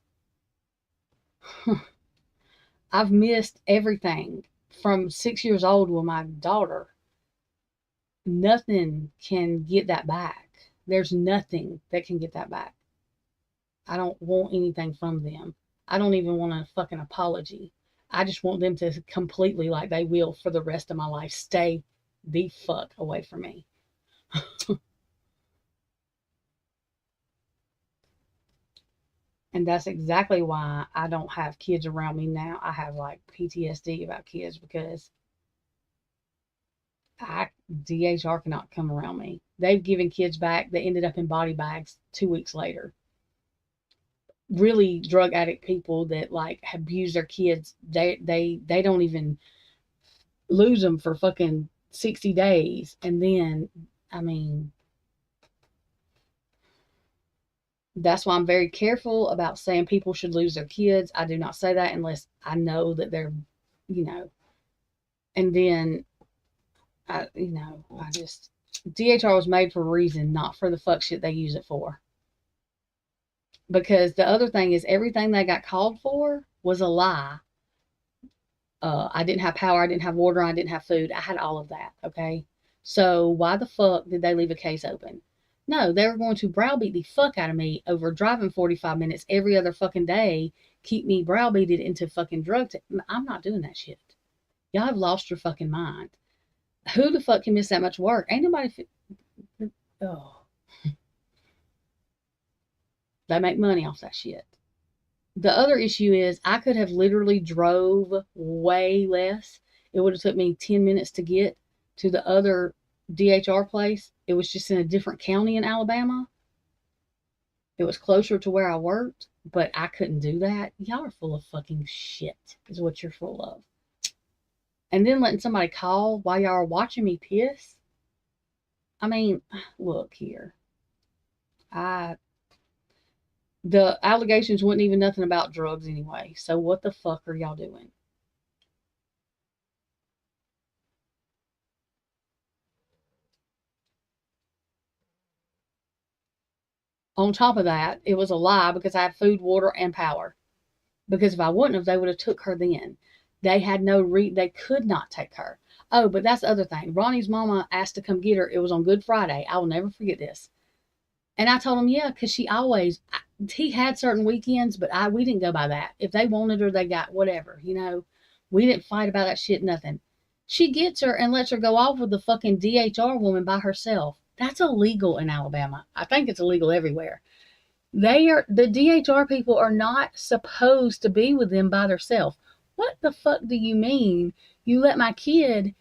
I've missed everything from 6 years old with my daughter. Nothing can get that back. There's nothing that can get that back. I don't want anything from them. I don't even want a fucking apology. I just want them to completely, like they will for the rest of my life, stay the fuck away from me. And that's exactly why I don't have kids around me now. I have like PTSD about kids, because DHR cannot come around me. They've given kids back that ended up in body bags 2 weeks later. Really drug addict people that like abuse their kids, they don't even lose them for fucking 60 days. And then, I mean, that's why I'm very careful about saying people should lose their kids. I do not say that unless I know that they're, and then, DHR was made for a reason, not for the fuck shit they use it for. Because the other thing is, everything they got called for was a lie. I didn't have power, I didn't have water, I didn't have food. I had all of that, okay? So why the fuck did they leave a case open? No, they were going to browbeat the fuck out of me over driving 45 minutes every other fucking day, keep me browbeated into fucking drugs. I'm not doing that shit. Y'all have lost your fucking mind. Who the fuck can miss that much work? Ain't nobody. Oh. They make money off that shit. The other issue is, I could have literally drove way less. It would have took me 10 minutes to get to the other DHR place. It was just in a different county in Alabama. It was closer to where I worked, but I couldn't do that. Y'all are full of fucking shit, is what you're full of. And then letting somebody call while y'all are watching me piss. I mean, look here. The allegations wasn't even nothing about drugs anyway. So what the fuck are y'all doing? On top of that, it was a lie, because I had food, water, and power. Because if I wouldn't have, they would have took her then. They had they could not take her. Oh, but that's the other thing. Ronnie's mama asked to come get her. It was on Good Friday. I will never forget this. And I told him, yeah, because he had certain weekends, but we didn't go by that. If they wanted her, they got whatever, We didn't fight about that shit, nothing. She gets her and lets her go off with the fucking DHR woman by herself. That's illegal in Alabama. I think it's illegal everywhere. The DHR people are not supposed to be with them by themselves. What the fuck do you mean? You let my kid,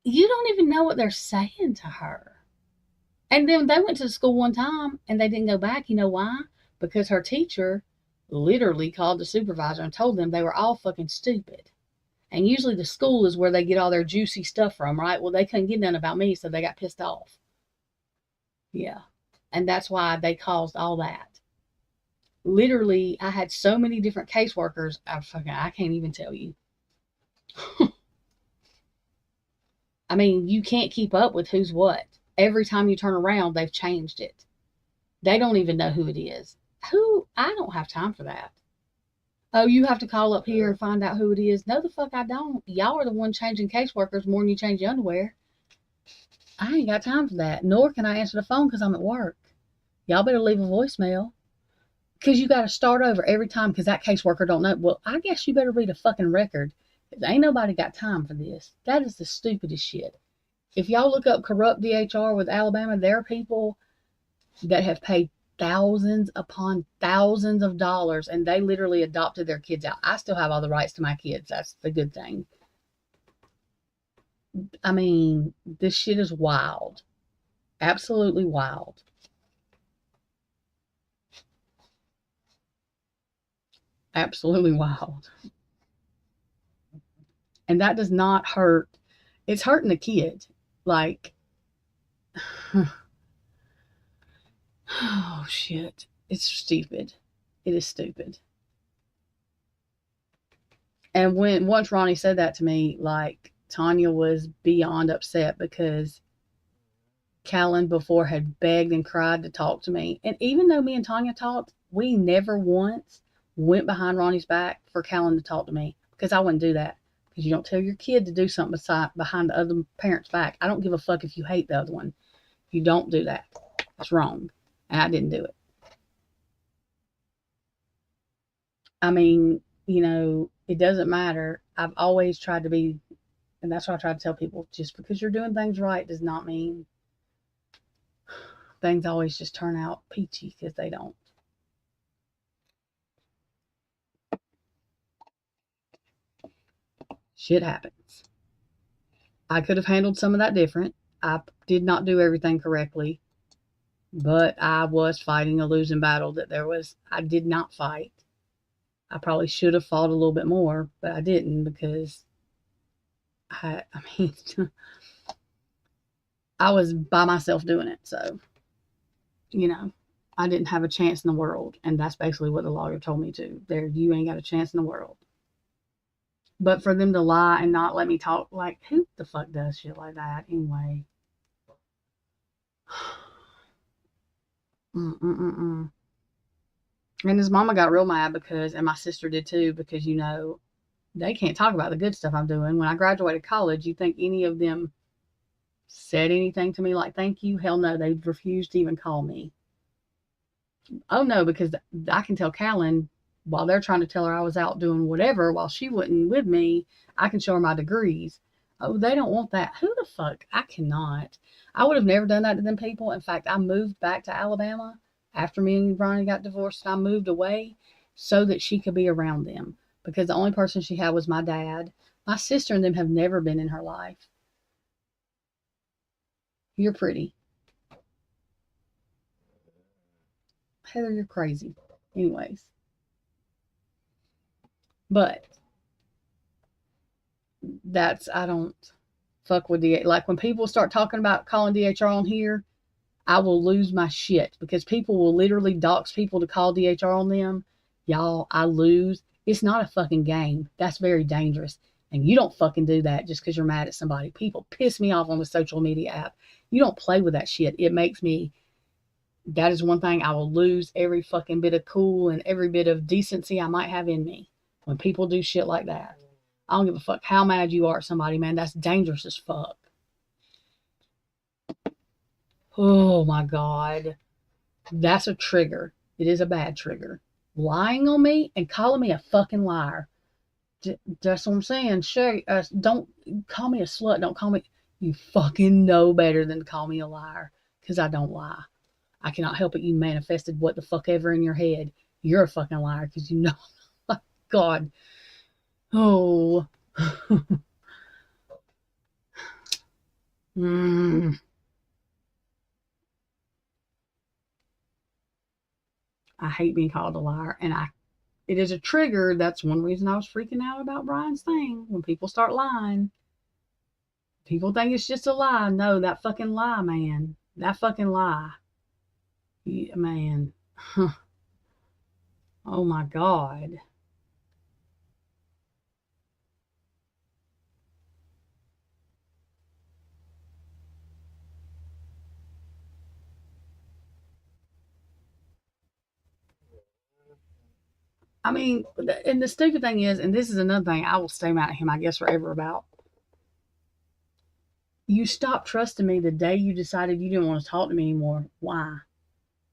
you don't even know what they're saying to her. And then they went to school one time and they didn't go back. You know why? Because her teacher literally called the supervisor and told them they were all fucking stupid. And usually the school is where they get all their juicy stuff from, right? Well, they couldn't get none about me, so they got pissed off. Yeah. And that's why they caused all that. Literally, I had so many different caseworkers, I can't even tell you. I mean, you can't keep up with who's what. Every time you turn around, they've changed it. They don't even know who it is. I don't have time for that. Oh, you have to call up here and find out who it is. No, the fuck I don't. Y'all are the one changing caseworkers more than you change your underwear. I ain't got time for that. Nor can I answer the phone because I'm at work. Y'all better leave a voicemail. Because you got to start over every time because that caseworker don't know. Well, I guess you better read a fucking record. Ain't nobody got time for this. That is the stupidest shit. If y'all look up corrupt DHR with Alabama, there are people that have paid thousands upon thousands of dollars and they literally adopted their kids out. I still have all the rights to my kids. That's the good thing. I mean, this shit is wild. Absolutely wild. Absolutely wild. And that does not hurt. It's hurting the kid. Like, oh shit. It's stupid. It is stupid. And once Ronnie said that to me, like, Tanya was beyond upset because Callan before had begged and cried to talk to me. And even though me and Tanya talked, we never once went behind Ronnie's back for Callan to talk to me because I wouldn't do that. Because you don't tell your kid to do something behind the other parent's back. I don't give a fuck if you hate the other one. You don't do that. It's wrong. And I didn't do it. I mean, you know, it doesn't matter. I've always tried to be, and that's what I try to tell people, just because you're doing things right does not mean things always just turn out peachy, because they don't. Shit happens. I could have handled some of that different. I did not do everything correctly, but I was fighting a losing battle I did not fight. I probably should have fought a little bit more, but I didn't because I mean, I was by myself doing it. So, you know, I didn't have a chance in the world. And that's basically what the lawyer told me to. You ain't got a chance in the world. But for them to lie and not let me talk, like, who the fuck does shit like that anyway? And his mama got real mad and my sister did too, because, you know, they can't talk about the good stuff I'm doing. When I graduated college, you think any of them said anything to me like thank you? Hell no, they refused to even call me. Oh no, because I can tell Callan, while they're trying to tell her I was out doing whatever while she wasn't with me, I can show her my degrees. Oh, they don't want that. Who the fuck? I cannot. I would have never done that to them people. In fact, I moved back to Alabama after me and Ronnie got divorced. And I moved away so that she could be around them, because the only person she had was my dad. My sister and them have never been in her life. You're pretty. Heather, you're crazy. Anyways. But I don't fuck with like when people start talking about calling DHR on here, I will lose my shit, because people will literally dox people to call DHR on them. Y'all, I lose. It's not a fucking game. That's very dangerous. And you don't fucking do that just because you're mad at somebody. People piss me off on the social media app. You don't play with that shit. It makes me, that is one thing I will lose every fucking bit of cool and every bit of decency I might have in me when people do shit like that. I don't give a fuck how mad you are at somebody, man. That's dangerous as fuck. Oh my God. That's a trigger. It is a bad trigger. Lying on me and calling me a fucking liar. That's what I'm saying. Sure, don't call me a slut. Don't call me. You fucking know better than to call me a liar, because I don't lie. I cannot help it. You manifested what the fuck ever in your head. You're a fucking liar, because you know. God. Oh. I hate being called a liar, and it is a trigger. That's one reason I was freaking out about Brian's thing. When people start lying, people think it's just a lie. No, that fucking lie, man. That fucking lie. Yeah, man. Oh my God. I mean, and the stupid thing is, and this is another thing I will stay mad at him, I guess, forever about. You stopped trusting me the day you decided you didn't want to talk to me anymore. Why?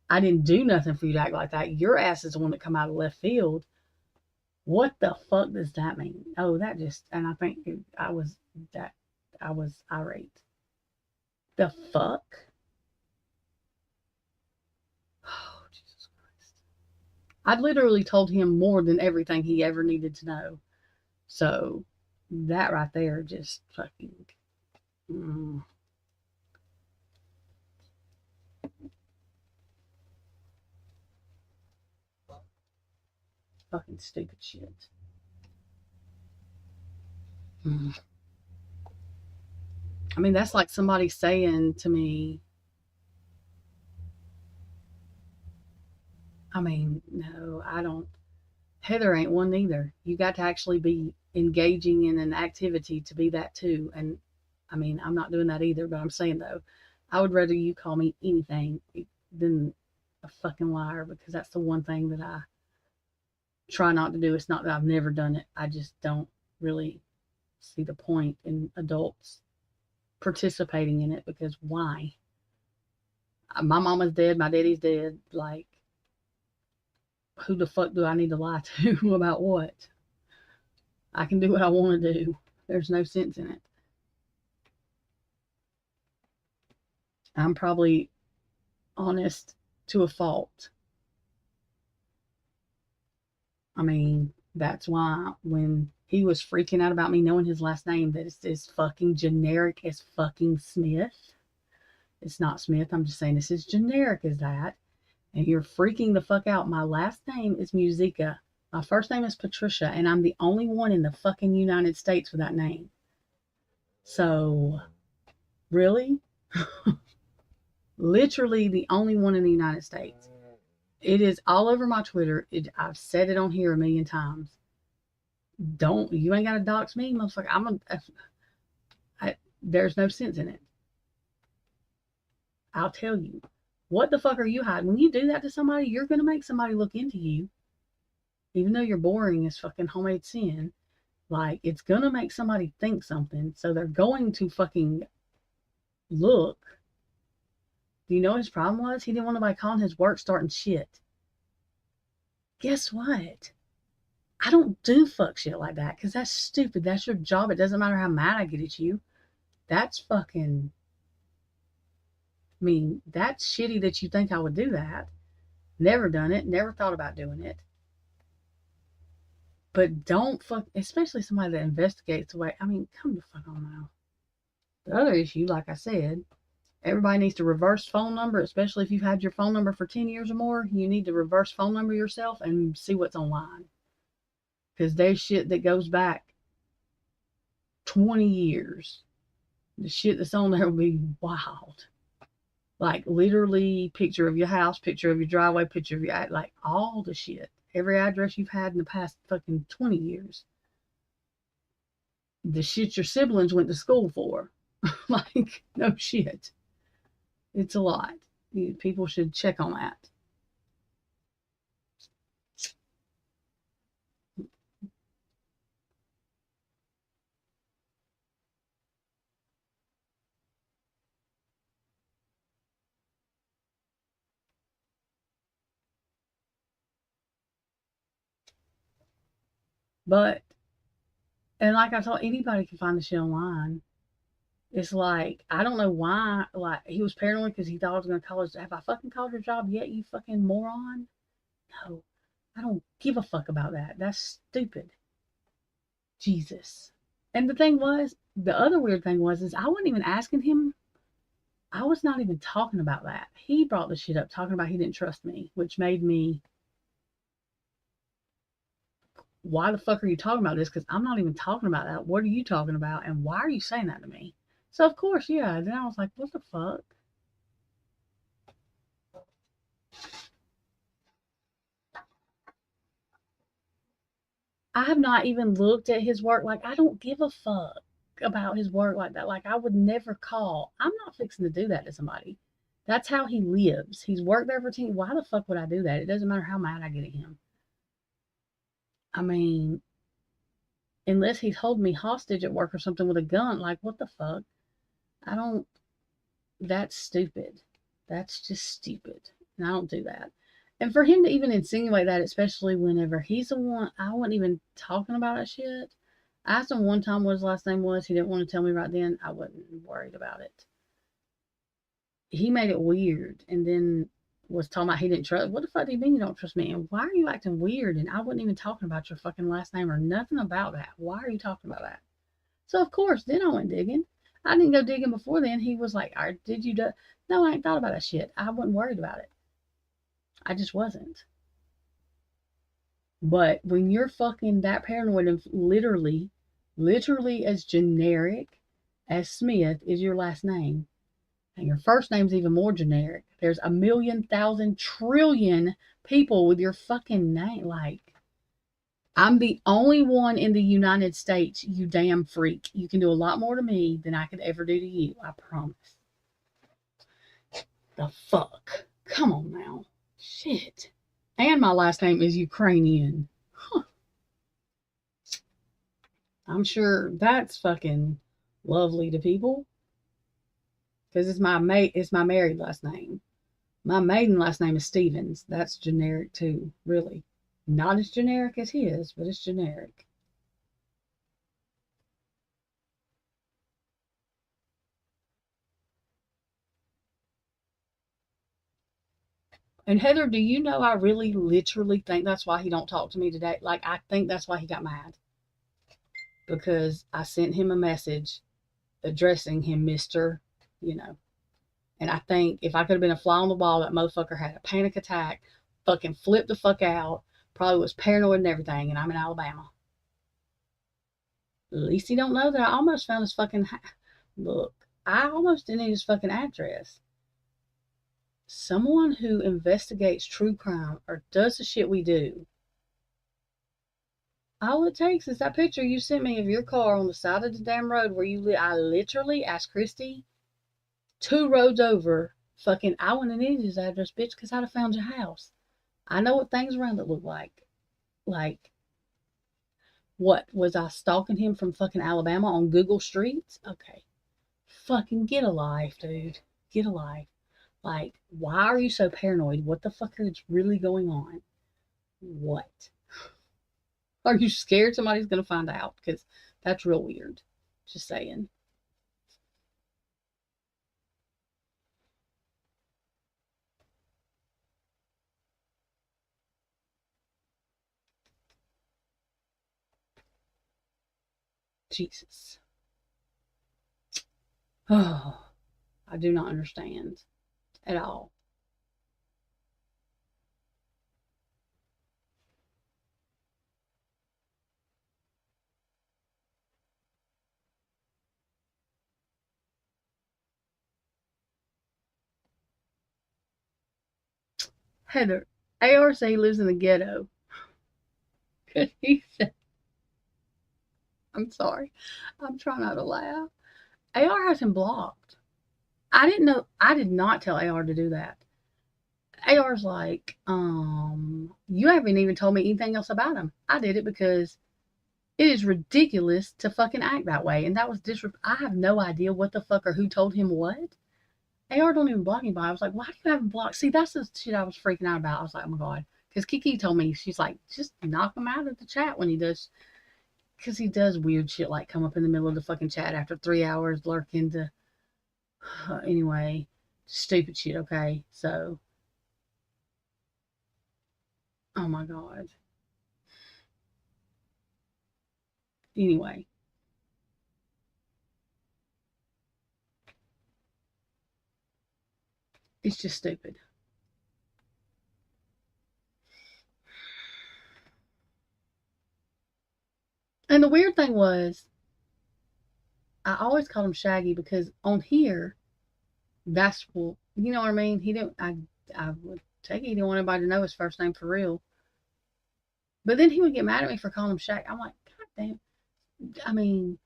I didn't do nothing for you to act like that. Your ass is the one that come out of left field. What the fuck does that mean? Oh, that just, and I think I was irate. The fuck? Oh, Jesus Christ. I literally told him more than everything he ever needed to know. So that right there just fucking. Fucking stupid shit. I mean, that's like somebody saying to me, I mean, no, I don't. Heather ain't one either. You got to actually be engaging in an activity to be that too. And I mean, I'm not doing that either, but I'm saying though, I would rather you call me anything than a fucking liar, because that's the one thing that I try not to do. It's not that I've never done it. I just don't really see the point in adults participating in it, because why? My mama's dead, my daddy's dead. Like, who the fuck do I need to lie to about what? I can do what I want to do. There's no sense in it. I'm probably honest to a fault. I mean, that's why when he was freaking out about me knowing his last name, that it's as fucking generic as fucking Smith. It's not Smith. I'm just saying it's as generic as that. And you're freaking the fuck out. My last name is Musica. My first name is Patricia, and I'm the only one in the fucking United States with that name. So, really? Literally the only one in the United States. It is all over my Twitter. I've said it on here a million times. You ain't got to dox me, motherfucker. There's no sense in it. I'll tell you. What the fuck are you hiding? When you do that to somebody, you're going to make somebody look into you. Even though you're boring as fucking homemade sin, like, it's going to make somebody think something. So they're going to fucking look. Do you know what his problem was? He didn't want nobody calling his work starting shit. Guess what? I don't do fuck shit like that, because that's stupid. That's your job. It doesn't matter how mad I get at you. That's fucking... I mean, that's shitty that you think I would do that. Never done it. Never thought about doing it. But don't fuck... Especially somebody that investigates the way... I mean, come the fuck on now. The other issue, like I said... Everybody needs to reverse phone number, especially if you've had your phone number for 10 years or more. You need to reverse phone number yourself and see what's online. Because there's shit that goes back 20 years. The shit that's on there will be wild. Like, literally, picture of your house, picture of your driveway, picture of your... Like, all the shit. Every address you've had in the past fucking 20 years. The shit your siblings went to school for. Like, no shit. It's a lot. People should check on that. But, and like I told, anybody can find the shit online. It's like, I don't know why, like, he was paranoid because he thought I was going to call his... Have I fucking called your job yet, you fucking moron? No, I don't give a fuck about that. That's stupid. Jesus. And the thing was, the other weird thing was, is I wasn't even asking him. I was not even talking about that. He brought the shit up, talking about he didn't trust me, which made me why the fuck are you talking about this? Because I'm not even talking about that. What are you talking about? And why are you saying that to me? So, of course, yeah. Then I was like, what the fuck? I have not even looked at his work. Like, I don't give a fuck about his work like that. Like, I would never call. I'm not fixing to do that to somebody. That's how he lives. He's worked there for 10. Why the fuck would I do that? It doesn't matter how mad I get at him. I mean, unless he's holding me hostage at work or something with a gun. Like, what the fuck? I don't. That's stupid. That's just stupid. And I don't do that. And for him to even insinuate that, especially whenever he's the one, I wasn't even talking about that shit. I asked him one time what his last name was. He didn't want to tell me right then. I wasn't worried about it. He made it weird and then was talking about he didn't trust. What the fuck do you mean you don't trust me? And why are you acting weird? And I wasn't even talking about your fucking last name or nothing about that. Why are you talking about that? So, of course, then I went digging. I didn't go digging before then. He was like, did you do? No, I ain't thought about that shit. I wasn't worried about it. I just wasn't. But when you're fucking that paranoid and literally as generic as Smith is your last name, and your first name's even more generic, there's a million, thousand, trillion people with your fucking name. Like, I'm the only one in the United States, you damn freak. You can do a lot more to me than I could ever do to you. I promise. The fuck? Come on now. Shit. And my last name is Ukrainian. Huh. I'm sure that's fucking lovely to people. Because it's my married last name. My maiden last name is Stevens. That's generic too, really. Not as generic as his, but it's generic. And Heather, do you know I really literally think that's why he don't talk to me today? Like, I think that's why he got mad. Because I sent him a message addressing him, Mr. And I think if I could have been a fly on the wall, that motherfucker had a panic attack, fucking flipped the fuck out, probably was paranoid and everything, and I'm in Alabama. At least he don't know that I almost found his fucking... Look, I almost didn't need his fucking address. Someone who investigates true crime or does the shit we do, all it takes is that picture you sent me of your car on the side of the damn road where you live. I literally asked Christy 2 roads over, fucking, I wouldn't have needed his address, bitch, because I'd have found your house. I know what things around it look like. Like, what? Was I stalking him from fucking Alabama on Google Streets? Okay. Fucking get a life, dude. Get a life. Like, why are you so paranoid? What the fuck is really going on? What? Are you scared somebody's going to find out? Because that's real weird. Just saying. Jesus. Oh, I do not understand at all. Heather, AR say he lives in the ghetto. He said, I'm sorry. I'm trying not to laugh. AR has him blocked. I didn't know. I did not tell AR to do that. AR's like, you haven't even told me anything else about him. I did it because it is ridiculous to fucking act that way. And that was I have no idea what the fuck or who told him what. AR don't even block anybody. I was like, why do you have him blocked? See, that's the shit I was freaking out about. I was like, oh my God. Because Kiki told me, she's like, just knock him out of the chat when he does. Because he does weird shit like come up in the middle of the fucking chat after 3 hours lurking to. Anyway, stupid shit, okay? So. Oh my God. Anyway. It's just stupid. And the weird thing was, I always called him Shaggy because on here, that's what, you know what I mean? He didn't, I would take it, he didn't want anybody to know his first name for real. But then he would get mad at me for calling him Shaggy. I'm like, God damn. I mean,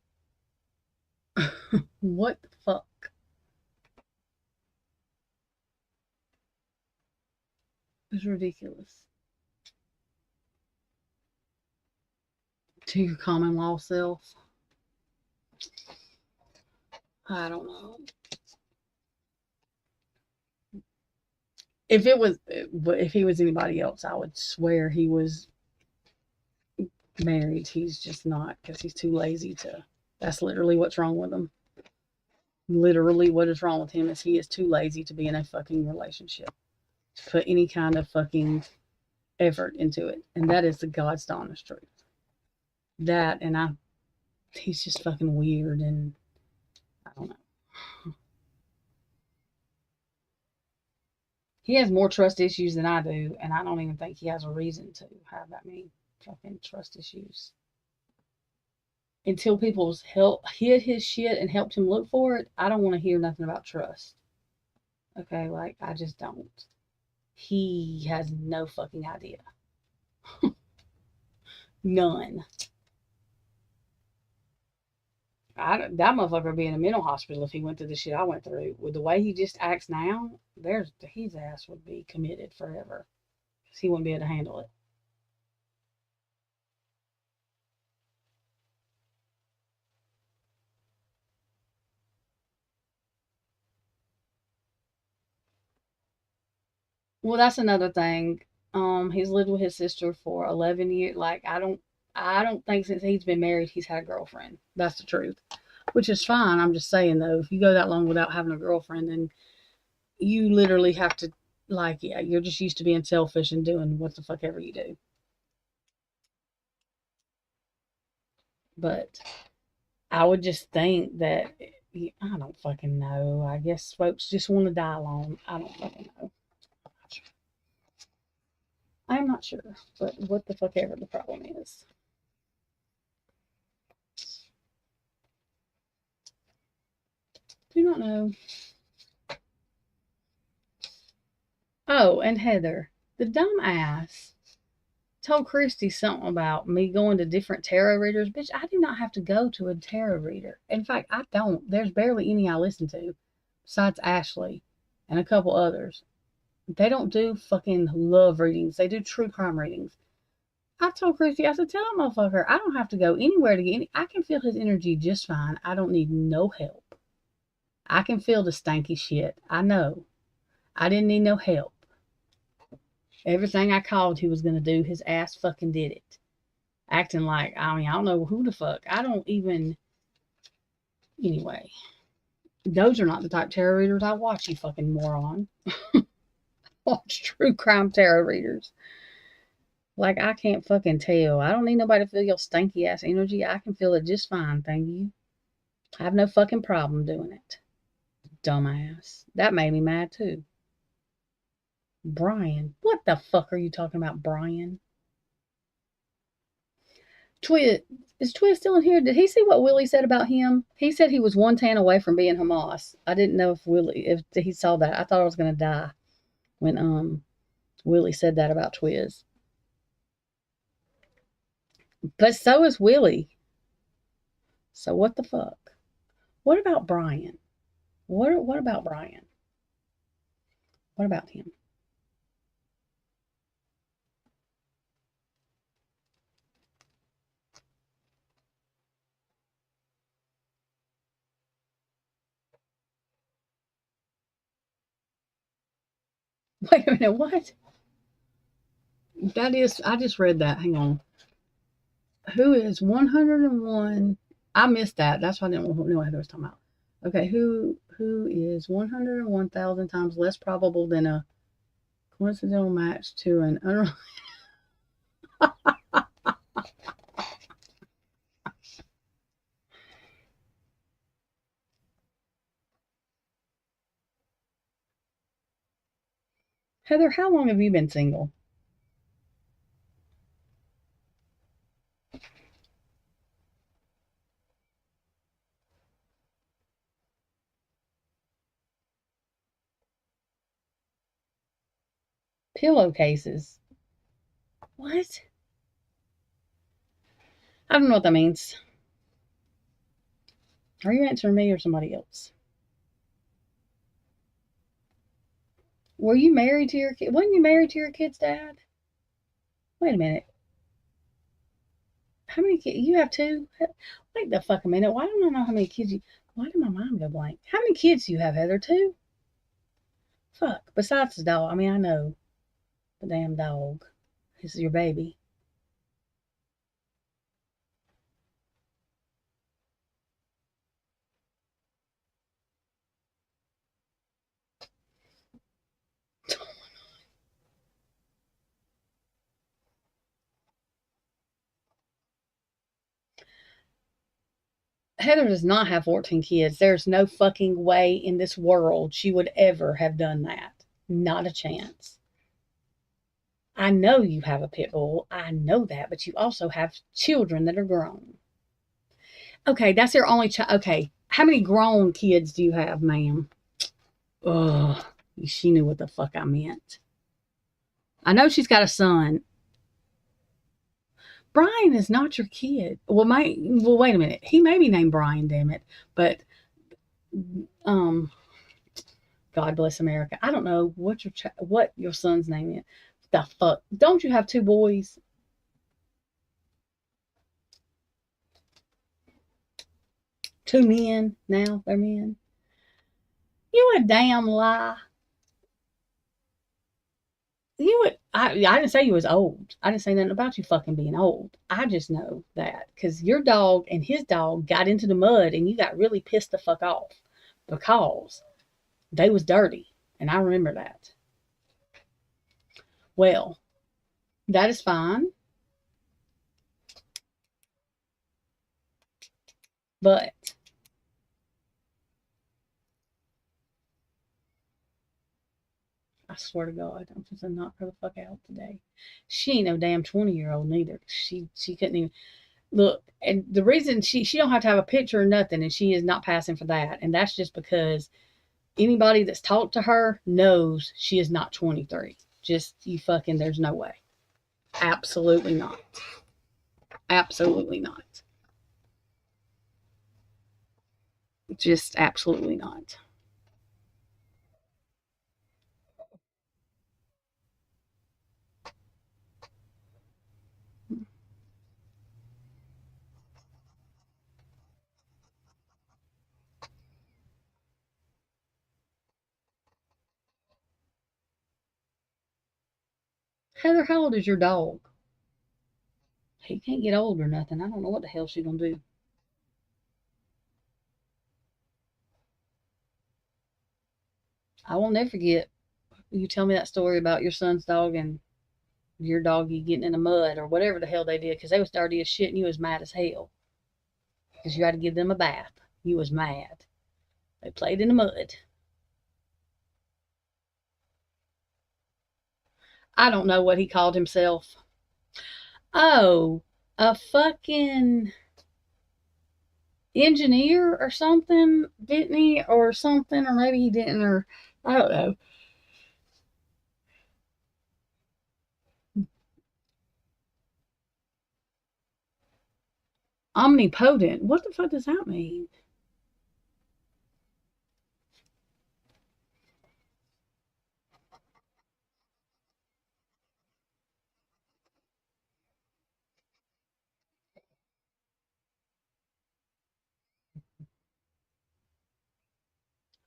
what the fuck? It's ridiculous. To your common law self. I don't know. If he was anybody else, I would swear he was married. He's just not, because he's too lazy to. That's literally what's wrong with him. Literally, what is wrong with him is he is too lazy to be in a fucking relationship, to put any kind of fucking effort into it, and that is the God's honest truth. That, and he's just fucking weird, and I don't know. He has more trust issues than I do, and I don't even think he has a reason to have that many fucking trust issues. Until people's hid his shit and helped him look for it, I don't want to hear nothing about trust. Okay, like, I just don't. He has no fucking idea. None. That motherfucker would be in a mental hospital if he went through the shit I went through. With the way he just acts now, his ass would be committed forever. Because he wouldn't be able to handle it. Well, that's another thing. He's lived with his sister for 11 years. Like, I don't think since he's been married he's had a girlfriend. That's the truth. Which is fine. I'm just saying, though, if you go that long without having a girlfriend, then you literally have to, like, yeah, you're just used to being selfish and doing what the fuck ever you do. But I would just think that, I don't fucking know. I guess folks just want to die alone. I don't fucking know. I'm not sure, but what the fuck ever the problem is. Do not know. Oh, and Heather, the dumbass, told Christy something about me going to different tarot readers. Bitch, I do not have to go to a tarot reader. In fact, I don't. There's barely any I listen to, besides Ashley and a couple others. They don't do fucking love readings. They do true crime readings. I told Christy, I said, tell that motherfucker, I don't have to go anywhere to get any. I can feel his energy just fine. I don't need no help. I can feel the stanky shit. I know. I didn't need no help. Everything I called he was going to do, his ass fucking did it. Acting like, I don't know who the fuck. I don't even. Anyway. Those are not the type of tarot readers I watch, you fucking moron. Watch true crime tarot readers. Like, I can't fucking tell. I don't need nobody to feel your stanky ass energy. I can feel it just fine, thank you. I have no fucking problem doing it. Dumbass. That made me mad too. Brian. What the fuck are you talking about, Brian? Twiz. Is Twiz still in here? Did he see what Willie said about him? He said he was one tan away from being Hamas. I didn't know if he saw that. I thought I was going to die when Willie said that about Twiz. But so is Willie. So what the fuck? What about Brian? What about Brian? What about him? Wait a minute, what? That is, I just read that. Hang on. Who is 101? I missed that. That's why I didn't know what I was talking about. Okay, who is 101,000 times less probable than a coincidental match to an unrelated? Heather, how long have you been single? Pillowcases. What? I don't know what that means. Are you answering me or somebody else? Were you married to your kid? Wasn't you married to your kid's dad? Wait a minute. How many kids? You have two? Wait the fuck a minute. Why don't I know how many kids you... Why did my mind go blank? How many kids do you have, Heather? Two? Fuck. Besides the dog. I mean, I know. The damn dog. This is your baby. Heather does not have 14 kids. There's no fucking way in this world she would ever have done that. Not a chance. I know you have a pit bull. I know that, but you also have children that are grown. Okay, that's your only child. Okay, how many grown kids do you have, ma'am? Ugh, she knew what the fuck I meant. I know she's got a son. Brian is not your kid. Well, wait a minute. He may be named Brian, damn it. But, God bless America. I don't know what your son's name is. The fuck? Don't you have two boys? Two men now? They're men. You a damn lie. I didn't say you was old. I didn't say nothing about you fucking being old. I just know that because your dog and his dog got into the mud and you got really pissed the fuck off because they was dirty. And I remember that. Well, that is fine. But I swear to God, I'm just knock her the fuck out today. She ain't no damn 20-year-old neither. She couldn't even look. And the reason she don't have to have a picture or nothing, and she is not passing for that. And that's just because anybody that's talked to her knows she is not 23. Just you fucking, there's no way. Absolutely not. Absolutely not. Just absolutely not. Heather, how old is your dog? He can't get old or nothing. I don't know what the hell she's gonna do. I will never forget you tell me that story about your son's dog and your doggy getting in the mud or whatever the hell they did because they was dirty as shit and you was mad as hell because you had to give them a bath. You was mad. They played in the mud. I don't know what he called himself. Oh, a fucking engineer or something, didn't he? Or something, or maybe he didn't, or I don't know. Omnipotent. What the fuck does that mean?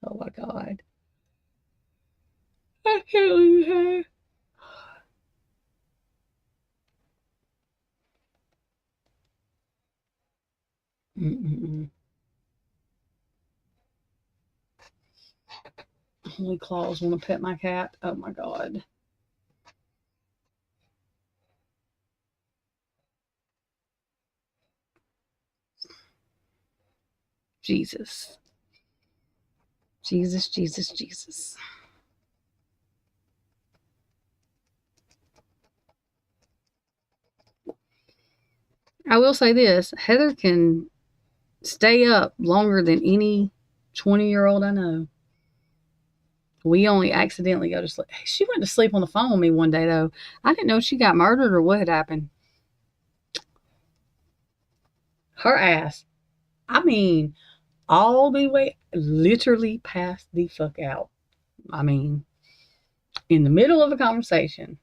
Oh my God. I can't leave her. Mm-mm-mm. Holy Claws want to pet my cat. Oh my God. Jesus. Jesus, Jesus, Jesus. I will say this. Heather can stay up longer than any 20-year-old I know. We only accidentally go to sleep. She went to sleep on the phone with me one day, though. I didn't know she got murdered or what had happened. Her ass. I mean, all the way, literally passed the fuck out. I mean, in the middle of a conversation.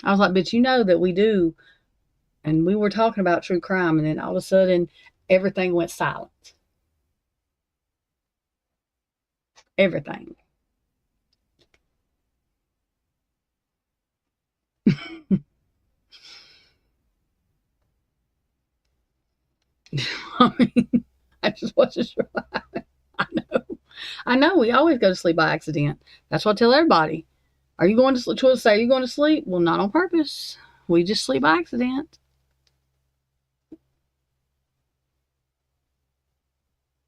I was like, but you know that we do. And we were talking about true crime, and then all of a sudden, everything went silent. Everything. I mean, I just wasn't sure what happened. I know. We always go to sleep by accident. That's what I tell everybody. Are you going to sleep? Say, are you going to sleep? Well, not on purpose. We just sleep by accident.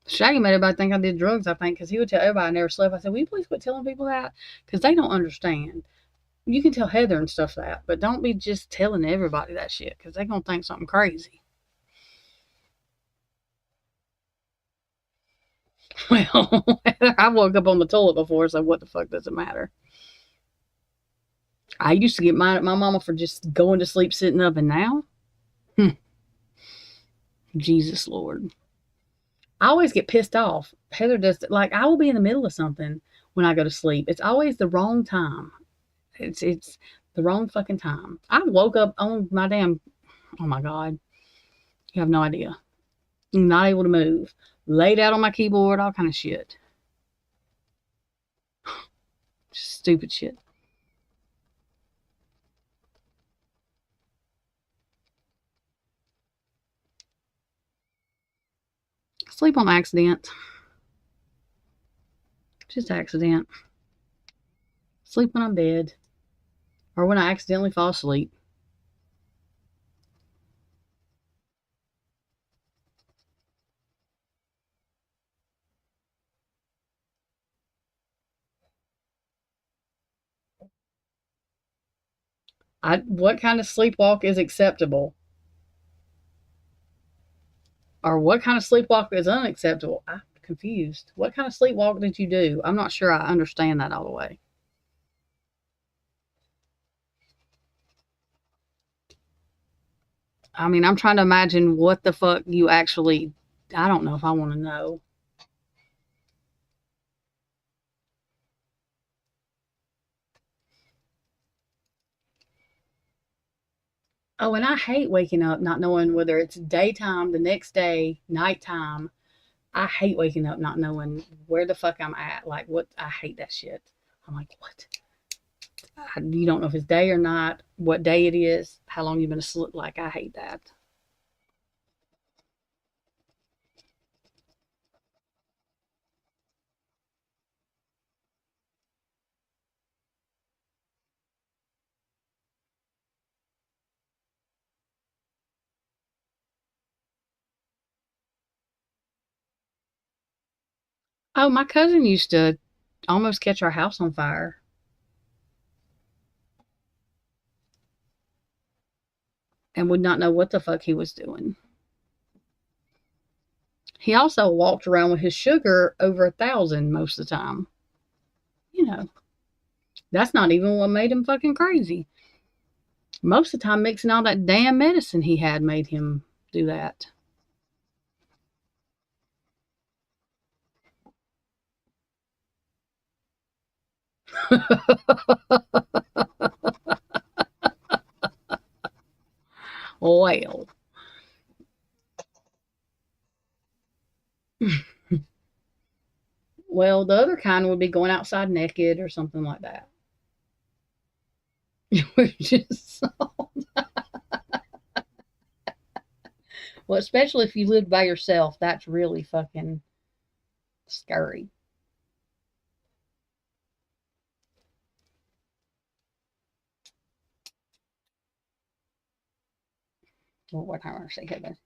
Shaggy made everybody think I did drugs, I think, because he would tell everybody I never slept. I said, will you please quit telling people that? Because they don't understand. You can tell Heather and stuff that, but don't be just telling everybody that shit, because they're going to think something crazy. Well, I woke up on the toilet before, so what the fuck does it matter? I used to get mad at my mama for just going to sleep sitting up, and now? Jesus Lord. I always get pissed off. Heather does, like, I will be in the middle of something when I go to sleep. It's always the wrong time. It's the wrong fucking time. I woke up on my damn, oh my God. You have no idea. I'm not able to move. Laid out on my keyboard, all kind of shit. Just stupid shit. Sleep on accident. Just accident. Sleep when I'm dead. Or when I accidentally fall asleep. What kind of sleepwalk is acceptable? Or what kind of sleepwalk is unacceptable? I'm confused. What kind of sleepwalk did you do? I'm not sure I understand that all the way. I mean, I'm trying to imagine what the fuck you actually. I don't know if I want to know. Oh, and I hate waking up not knowing whether it's daytime, the next day, nighttime. I hate waking up not knowing where the fuck I'm at. Like, what? I hate that shit. I'm like, what? You don't know if it's day or not, what day it is, how long you've been asleep. Like, I hate that. Oh, my cousin used to almost catch our house on fire and would not know what the fuck he was doing. He also walked around with his sugar over 1,000 most of the time. You know, that's not even what made him fucking crazy. Most of the time, mixing all that damn medicine he had made him do that. Well, well, the other kind would be going outside naked or something like that. Which is well, especially if you lived by yourself, that's really fucking scary. Lord have mercy, Heather.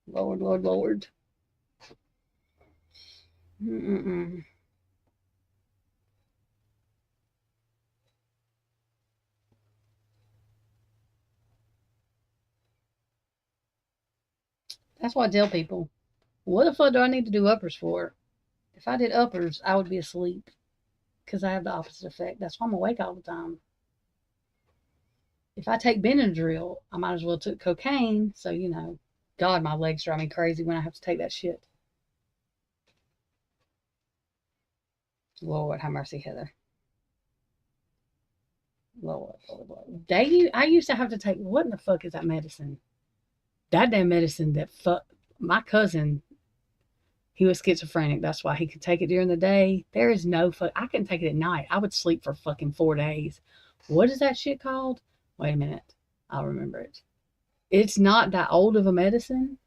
Lord, Lord, Lord. Mm-mm-mm. That's what I tell people. What the fuck do I need to do uppers for? If I did uppers, I would be asleep because I have the opposite effect. That's why I'm awake all the time. If I take Benadryl, I might as well took cocaine. So, you know, God, my legs drive me crazy when I have to take that shit. Lord, have mercy, Heather. Lord. I used to have to take, what in the fuck is that medicine? That damn medicine that my cousin, he was schizophrenic. That's why he could take it during the day. There is no I couldn't take it at night. I would sleep for fucking 4 days. What is that shit called? Wait a minute. I'll remember it. It's not that old of a medicine.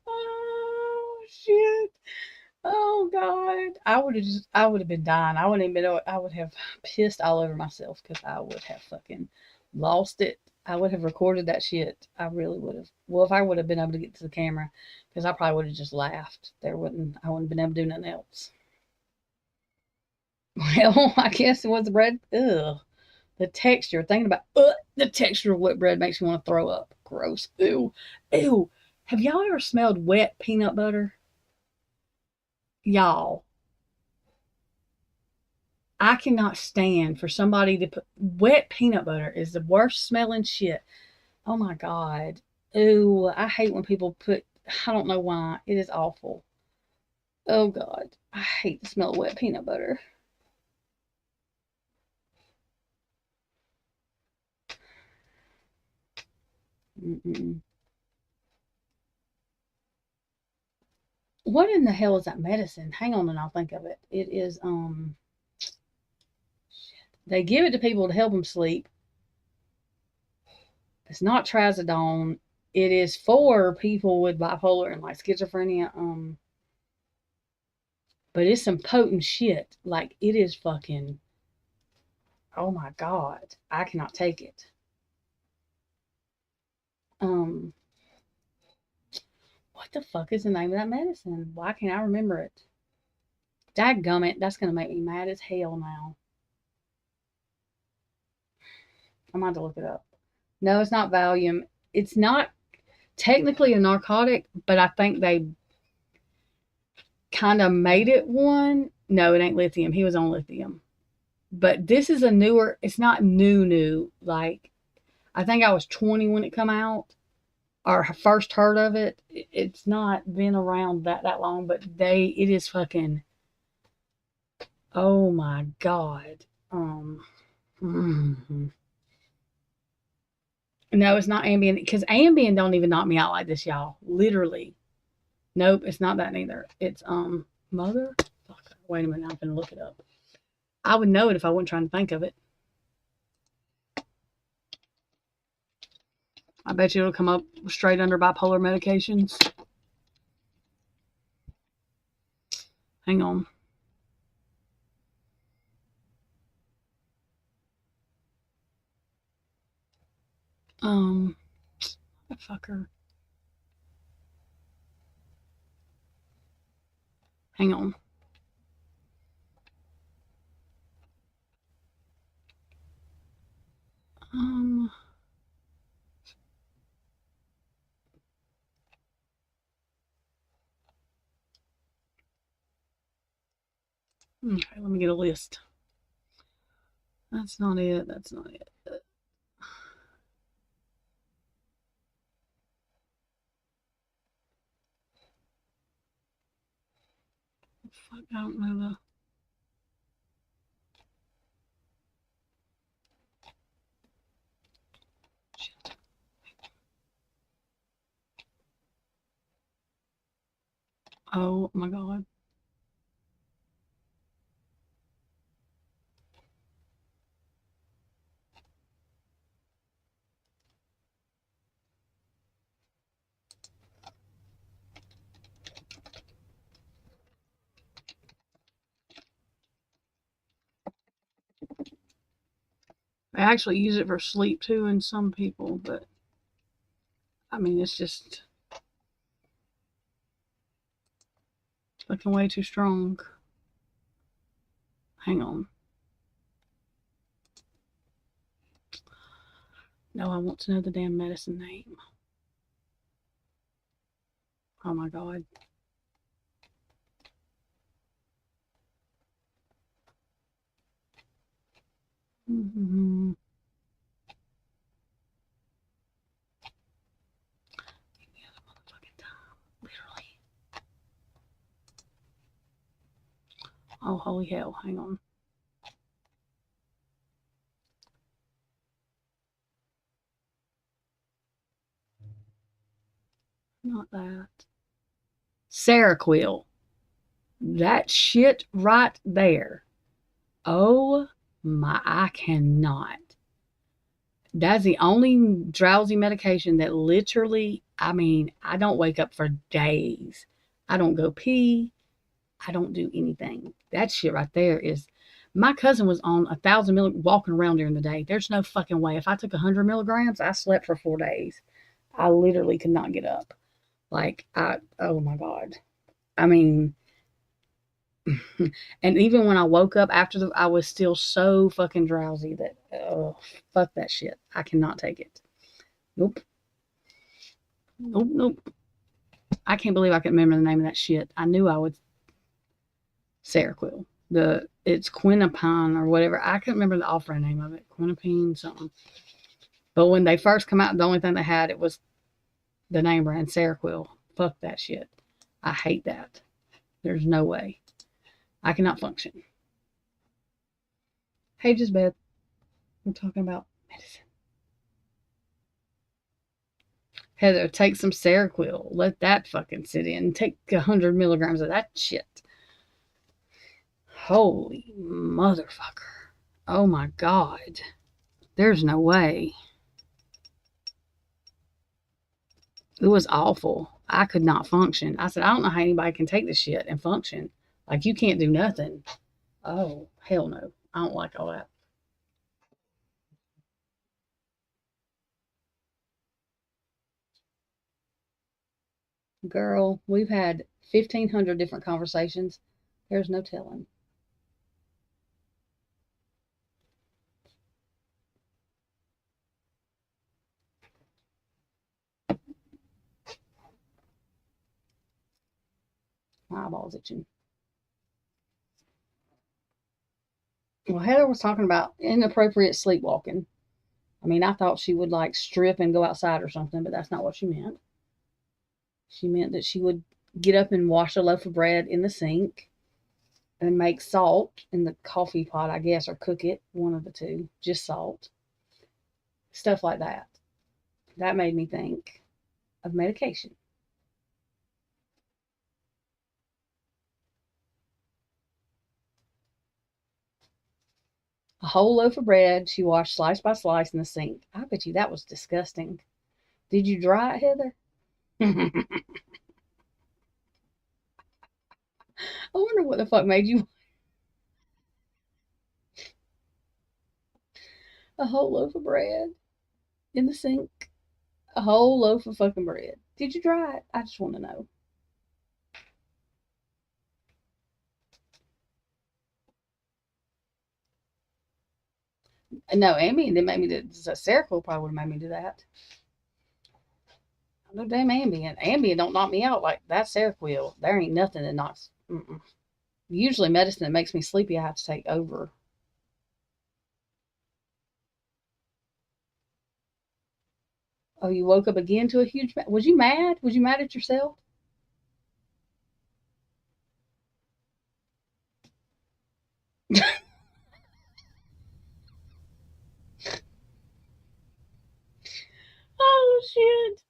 Oh shit. Oh God. I would have been dying. I wouldn't even I would have pissed all over myself because I would have fucking lost it. I would have recorded that shit. I really would have. Well, if I would have been able to get to the camera, because I probably would have just laughed. I wouldn't have been able to do nothing else. Well, I guess it was the bread. Ugh. The texture. Thinking about the texture of wet bread makes me want to throw up. Gross. Ew. Ew. Have y'all ever smelled wet peanut butter? Y'all. I cannot stand for somebody to put wet peanut butter is the worst smelling shit. Oh my God. Ooh, I hate when people put, I don't know why. It is awful. Oh God. I hate the smell of wet peanut butter. Mm-mm. What in the hell is that medicine? Hang on and I'll think of it. It is, they give it to people to help them sleep. It's not trazodone. It is for people with bipolar and like schizophrenia. But it's some potent shit. Like it is fucking. Oh my God, I cannot take it. What the fuck is the name of that medicine? Why can't I remember it? Dadgummit, that's gonna make me mad as hell now. I'm going to look it up. No, it's not Valium. It's not technically a narcotic, but I think they kind of made it one. No, it ain't lithium. He was on lithium. But this is a newer, it's not new. Like, I think I was 20 when it come out, or first heard of it. It's not been around that long, but it is fucking, oh my God. Mm-hmm. No, it's not Ambien, because Ambien don't even knock me out like this, y'all. Literally. Nope, it's not that neither. It's, mother? Fuck, wait a minute, I'm gonna look it up. I would know it if I wasn't trying to think of it. I bet you it'll come up straight under bipolar medications. Hang on. Fucker. Hang on. Okay, let me get a list. That's not it. That's not it. Fuck, I don't know the. Shit. Oh my God. I actually use it for sleep too in some people, but I mean, it's just fucking way too strong. Hang on. No, I want to know the damn medicine name. Oh my God. Mm-hmm. Literally. Oh, holy hell. Hang on. Not that. Seroquel. That shit right there. Oh my, I cannot. That's the only drowsy medication that literally, I mean, I don't wake up for days. I don't go pee. I don't do anything. That shit right there is. My cousin was on 1,000 milligrams walking around during the day. There's no fucking way. If I took 100 milligrams, I slept for 4 days. I literally could not get up. Oh my God. I mean, and even when I woke up I was still so fucking drowsy that, oh, fuck that shit. I cannot take it. Nope. Nope, nope. I can't believe I can remember the name of that shit. I knew I would. Seroquel. It's quinapine or whatever. I couldn't remember the off-brand name of it. Quinapine something. But when they first come out, the only thing they had, it was the name brand, Seroquel. Fuck that shit. I hate that. There's no way. I cannot function. Hey, just Beth. We're talking about medicine. Heather, take some Seroquel. Let that fucking sit in. Take 100 milligrams of that shit. Holy motherfucker. Oh my God. There's no way. It was awful. I could not function. I said, I don't know how anybody can take this shit and function. Like, you can't do nothing. Oh, hell no. I don't like all that. Girl, we've had 1,500 different conversations. There's no telling. My eyeballs itching. Well, Heather was talking about inappropriate sleepwalking. I mean, I thought she would like strip and go outside or something, but that's not what she meant. She meant that she would get up and wash a loaf of bread in the sink and make salt in the coffee pot, I guess, or cook it, one of the two, just salt. Stuff like that. That made me think of medication. A whole loaf of bread she washed slice by slice in the sink. I bet you that was disgusting. Did you dry it, Heather? I wonder what the fuck made you. A whole loaf of bread in the sink. A whole loaf of fucking bread. Did you dry it? I just want to know. No, Ambien didn't make me do it. Seroquel probably would have made me do that. No damn Ambien. Ambien don't knock me out like that Seroquel. There ain't nothing that knocks. Usually medicine that makes me sleepy I have to take over. Oh, you woke up again to a huge... Was you mad? Was you mad at yourself? Oh, shit.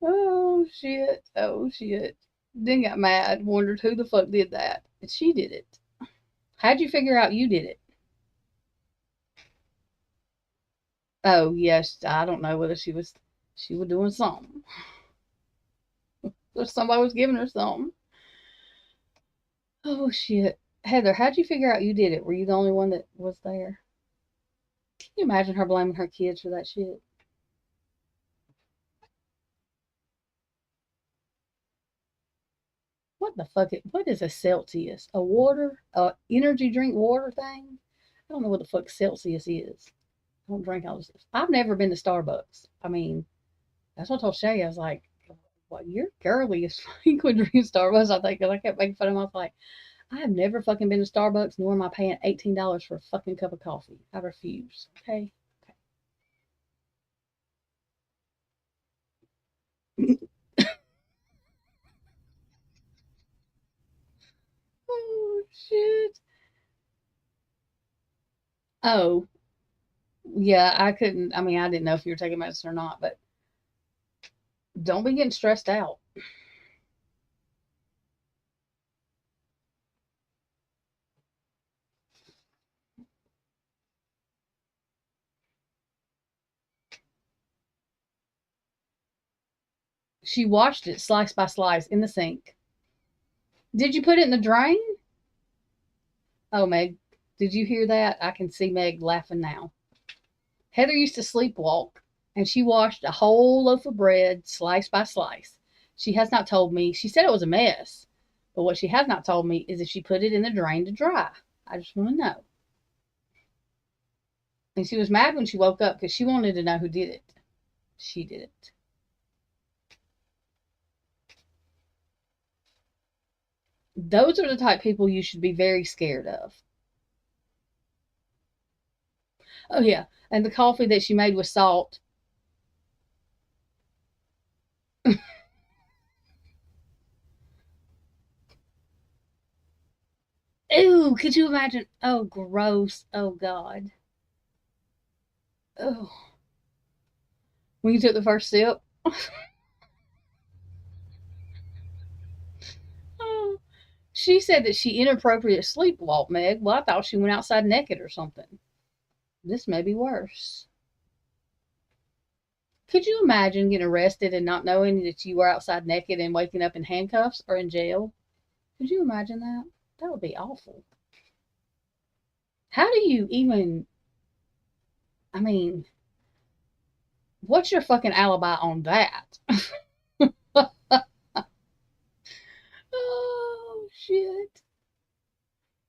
Oh, shit. Oh, shit. Then got mad. Wondered who the fuck did that. And she did it. How'd you figure out you did it? Oh, yes. I don't know whether she was doing something. Or somebody was giving her something. Oh, shit. Heather, how'd you figure out you did it? Were you the only one that was there? Can you imagine her blaming her kids for that shit? what the fuck? What is a Celsius? A water, energy drink water thing? I don't know what the fuck Celsius is. I don't drink all this. I've never been to Starbucks. I mean, that's what I told Shay. I was like, well, you're girly as fuck. You quit drinking Starbucks, I think, because I kept making fun of him. I was like, I have never fucking been to Starbucks, nor am I paying $18 for a fucking cup of coffee. I refuse. Okay? Oh, shit. Oh, yeah, I couldn't. I mean, I didn't know if you were taking medicine or not, but don't be getting stressed out. She washed it slice by slice in the sink. Did you put it in the drain? Oh, Meg, did you hear that? I can see Meg laughing now. Heather used to sleepwalk, and she washed a whole loaf of bread slice by slice. She has not told me. She said it was a mess, but what she has not told me is if she put it in the drain to dry. I just want to know. And she was mad when she woke up because she wanted to know who did it. She did it. Those are the type of people you should be very scared of. Oh, yeah. And the coffee that she made with salt. Ew, could you imagine? Oh, gross. Oh, God. Oh. When you took the first sip. Oh. She said that she inappropriate sleepwalked, Meg. Well, I thought she went outside naked or something. This may be worse. Could you imagine getting arrested and not knowing that you were outside naked and waking up in handcuffs or in jail? Could you imagine that? That would be awful. How do you even, I mean, what's your fucking alibi on that? Oh, shit.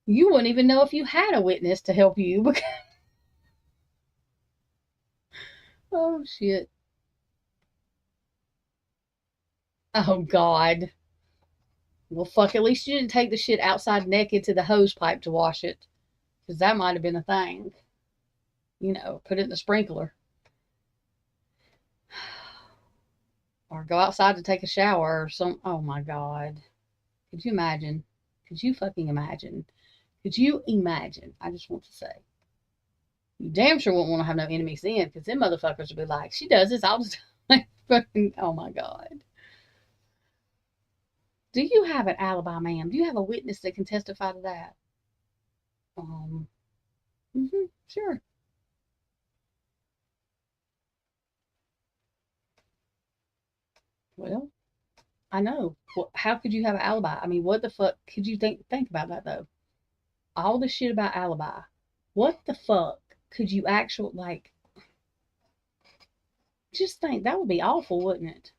You wouldn't even know if you had a witness to help you. Because... Oh, shit. Oh, God. Well, fuck, at least you didn't take the shit outside naked to the hose pipe to wash it. Because that might have been a thing. You know, put it in the sprinkler. Or go outside to take a shower or some. Oh, my God. Could you imagine? Could you fucking imagine? Could you imagine? I just want to say. You damn sure won't want to have no enemies then, because them motherfuckers will be like, she does this all the time. Fucking, oh my God. Do you have an alibi, ma'am? Do you have a witness that can testify to that? Sure. Well, I know. Well, how could you have an alibi? I mean, what the fuck could you think about that though? All the shit about alibi. What the fuck could you actually like? Just think that would be awful, wouldn't it?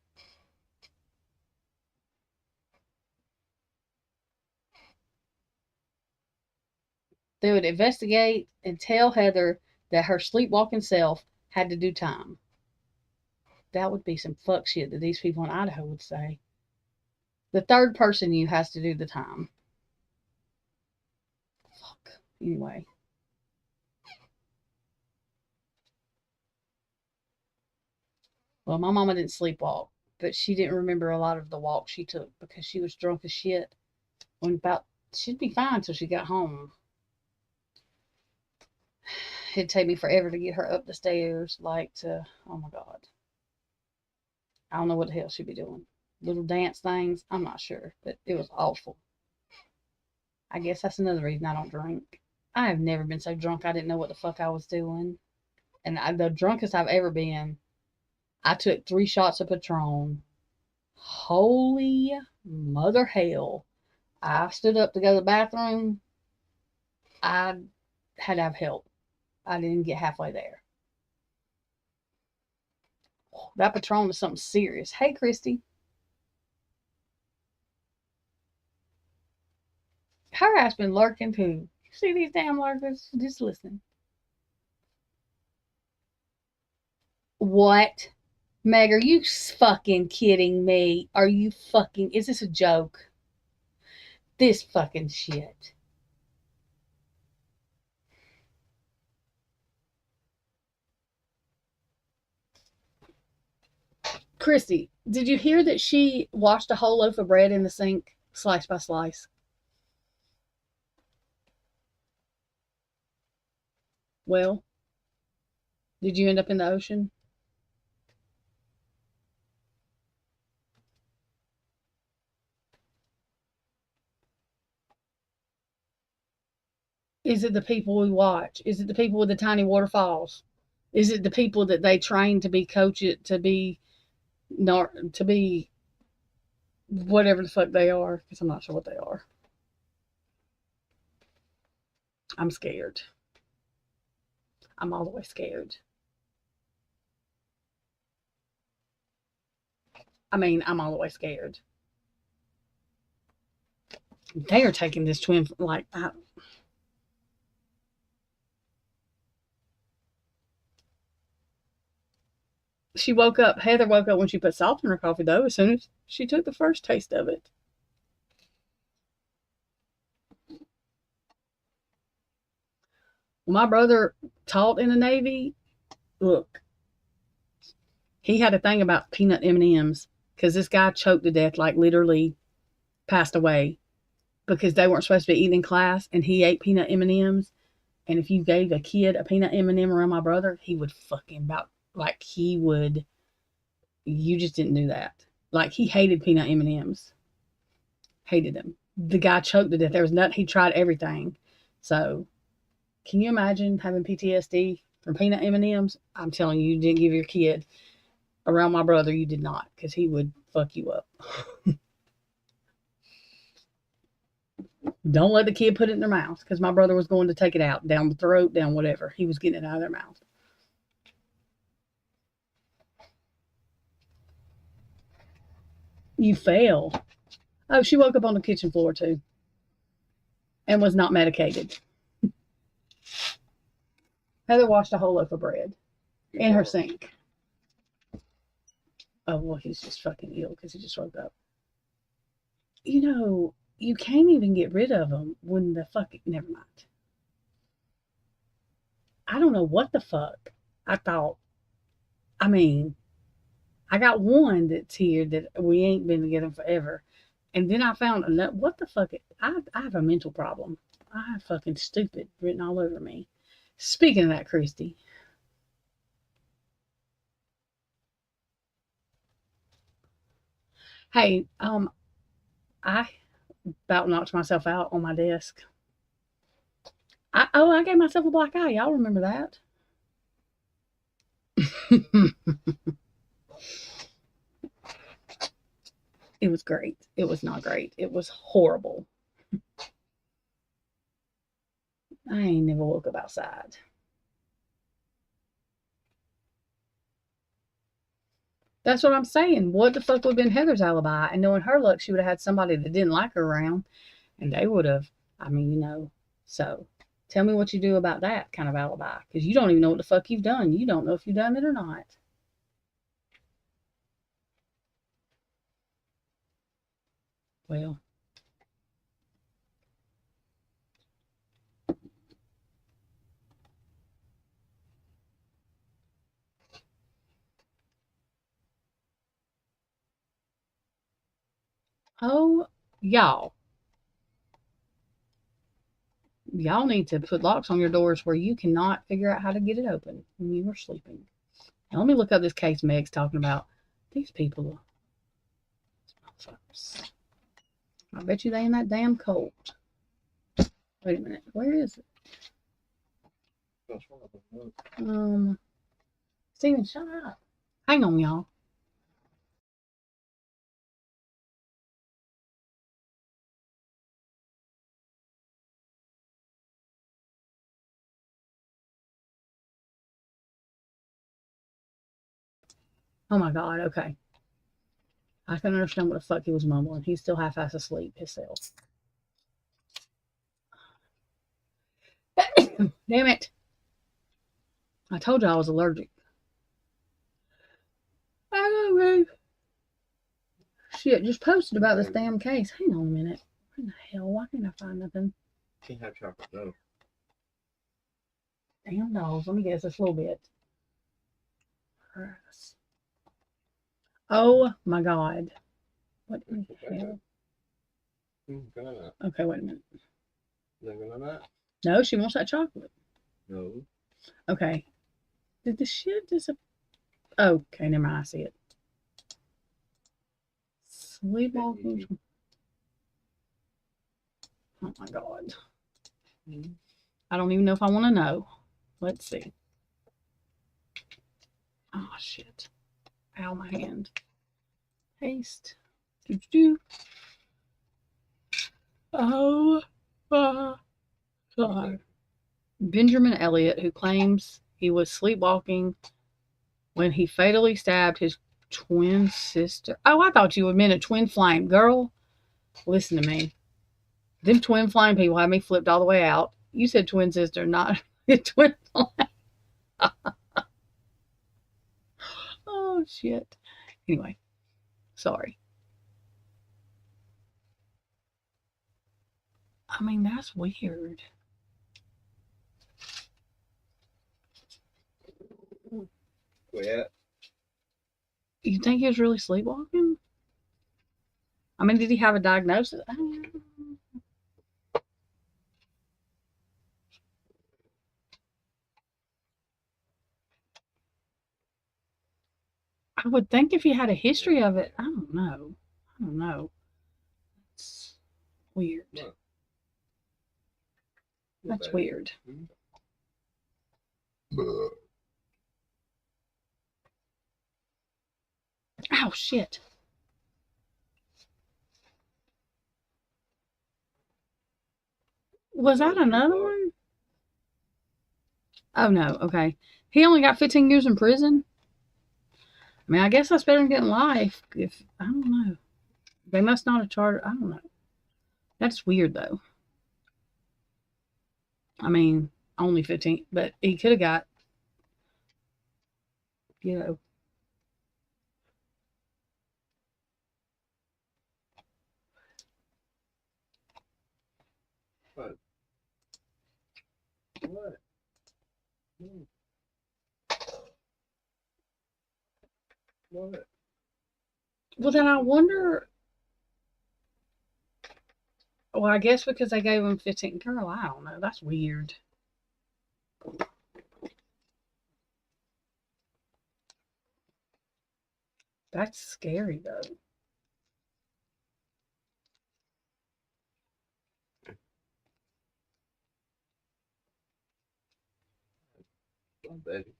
They would investigate and tell Heather that her sleepwalking self had to do time. That would be some fuck shit that these people in Idaho would say. The third person you has to do the time. Fuck. Anyway. Well, my mama didn't sleepwalk, but she didn't remember a lot of the walk she took because she was drunk as shit. When about she'd be fine till she got home. It'd take me forever to get her up the stairs, like to, oh my God. I don't know what the hell she'd be doing. Little dance things, I'm not sure, but it was awful. I guess that's another reason I don't drink. I have never been so drunk I didn't know what the fuck I was doing. And the drunkest I've ever been, I took 3 shots of Patron. Holy mother hell. I stood up to go to the bathroom. I had to have help. I didn't get halfway there. That Patron is something serious. Hey, Christy. ass been lurking too. You see these damn lurkers? Just listen. What? Meg, are you fucking kidding me? Are you fucking... Is this a joke? This fucking shit. Christy, did you hear that she washed a whole loaf of bread in the sink, slice by slice? Well, did you end up in the ocean? Is it the people we watch? Is it the people with the tiny waterfalls? Is it the people that they train to be coaches, to be whatever the fuck they are? Because I'm not sure what they are. I'm scared. I'm all the way scared. I mean, I'm all the way scared. They are taking this twin like that. She woke up. Heather woke up when she put salt in her coffee, though, as soon as she took the first taste of it. When my brother taught in the Navy, look, he had a thing about peanut M&Ms because this guy choked to death, like literally passed away because they weren't supposed to be eating in class, and he ate peanut M&Ms. And if you gave a kid a peanut M&M around my brother, he would fucking you just didn't do that. Like, he hated peanut M&Ms. Hated them. The guy choked to death. There was nothing. He tried everything. So, can you imagine having PTSD from peanut M&Ms? I'm telling you, you didn't give your kid around my brother. You did not, because he would fuck you up. Don't let the kid put it in their mouth, because my brother was going to take it out, down the throat, down whatever. He was getting it out of their mouth. You fell. Oh, she woke up on the kitchen floor, too, and was not medicated. Heather washed a whole loaf of bread in her sink. Oh, well, he's just fucking ill because he just woke up. You know, you can't even get rid of them when the fuck... Never mind. I don't know what the fuck I thought. I mean, I got one that's here that we ain't been together forever. And then I found another. What the fuck? I have a mental problem. I have fucking stupid written all over me. Speaking of that, Christy. Hey, I about knocked myself out on my desk. I gave myself a black eye. Y'all remember that? It was great. It was not great. It was horrible. I ain't never woke up outside. That's what I'm saying. What the fuck would have been Heather's alibi? And knowing her luck, she would have had somebody that didn't like her around. And they would have, I mean, you know. So, tell me what you do about that kind of alibi. Because you don't even know what the fuck you've done. You don't know if you've done it or not. Well. Oh, y'all. Y'all need to put locks on your doors where you cannot figure out how to get it open when you are sleeping. Now, let me look up this case Meg's talking about. These people. I bet you they in that damn cold. Wait a minute. Where is it? Steven, shut up. Hang on, y'all. Oh my God, okay. I can understand what the fuck he was mumbling. He's still half-ass asleep himself. Damn it. I told you I was allergic. Oh, shit, just posted about this damn case. Hang on a minute. What in the hell? Why can't I find nothing? Can't have chocolate though. Damn dogs. Let me guess this a little bit. Oh my god. What in the hell? Okay, wait a minute. No, she wants that chocolate. No. Okay. Did the shit disappear? Okay, never mind. I see it. Sleepwalking. Oh my god. I don't even know if I want to know. Let's see. Oh shit. Ow, my hand. Paste. Do. Oh my god. Benjamin Elliott, who claims he was sleepwalking when he fatally stabbed his twin sister. Oh, I thought you would mean a twin flame. Girl, listen to me. Them twin flame people had me flipped all the way out. You said twin sister, not a twin flame. Oh, shit. Anyway, sorry. I mean, that's weird. Yeah. You think he was really sleepwalking? I mean, did he have a diagnosis? I would think if he had a history of it, I don't know. It's weird. That's weird. Oh, shit. Was that another one? Oh, no. Okay. He only got 15 years in prison? I mean, I guess that's better than getting life. If I don't know. They must not have charged. I don't know. That's weird, though. I mean, only 15. But he could have got, you know. What? What? What? Well, then I wonder. Well, I guess because they gave him 15. Girl, I don't know. That's weird. That's scary, though. Oh, baby.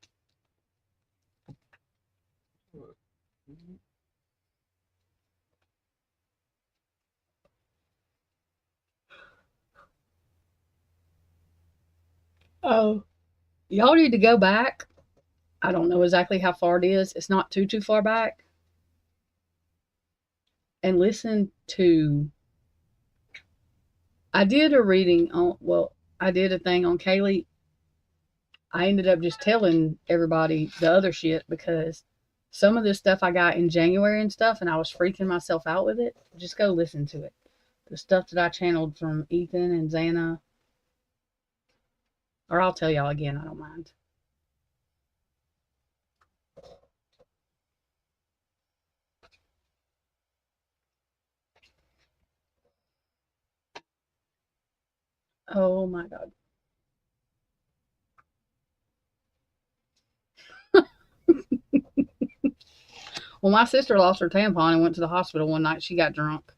Oh, y'all need to go back. I don't know exactly how far it is. It's not too far back. And listen to. I did a reading on. Well, I did a thing on Kaylee. I ended up just telling everybody the other shit because some of this stuff I got in January and stuff, and I was freaking myself out with it. Just go listen to it. The stuff that I channeled from Ethan and Xana. Or I'll tell y'all again, I don't mind. Oh my God. Well, my sister lost her tampon and went to the hospital one night. She got drunk.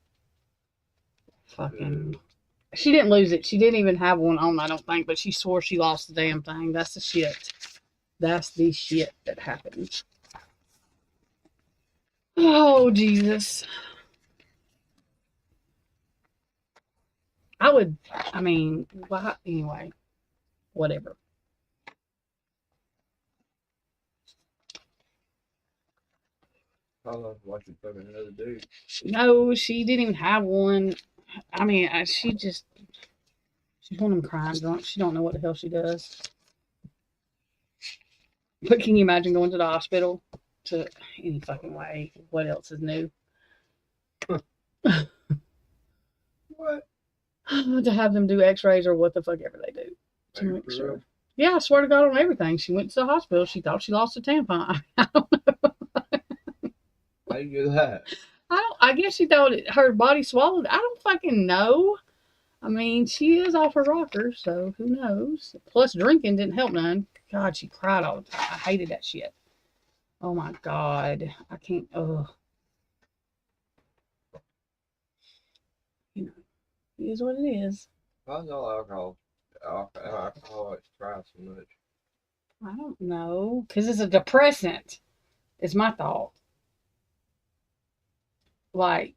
Fucking. She didn't lose it. She didn't even have one on, I don't think, but she swore she lost the damn thing. That's the shit. That's the shit that happened. Oh, Jesus. I mean, why? Anyway, whatever. I love watching fucking another dude. No, she didn't even have one. I mean, she just. She's one of them crying drunk. She don't know what the hell she does. But can you imagine going to the hospital? To any fucking way. What else is new? What? To have them do x-rays or what the fuck ever they do. To make sure. Yeah, I swear to God on everything. She went to the hospital. She thought she lost a tampon. I don't know. How do you do that? I guess she thought her body swallowed. I don't fucking know. I mean, she is off her rocker, so who knows? Plus, drinking didn't help none. God, she cried all the time. I hated that shit. Oh my God. I can't. Ugh. You know, it is what it is. Why is all alcoholics cry so much? I don't know. Because it's a depressant. It's my thought. Like,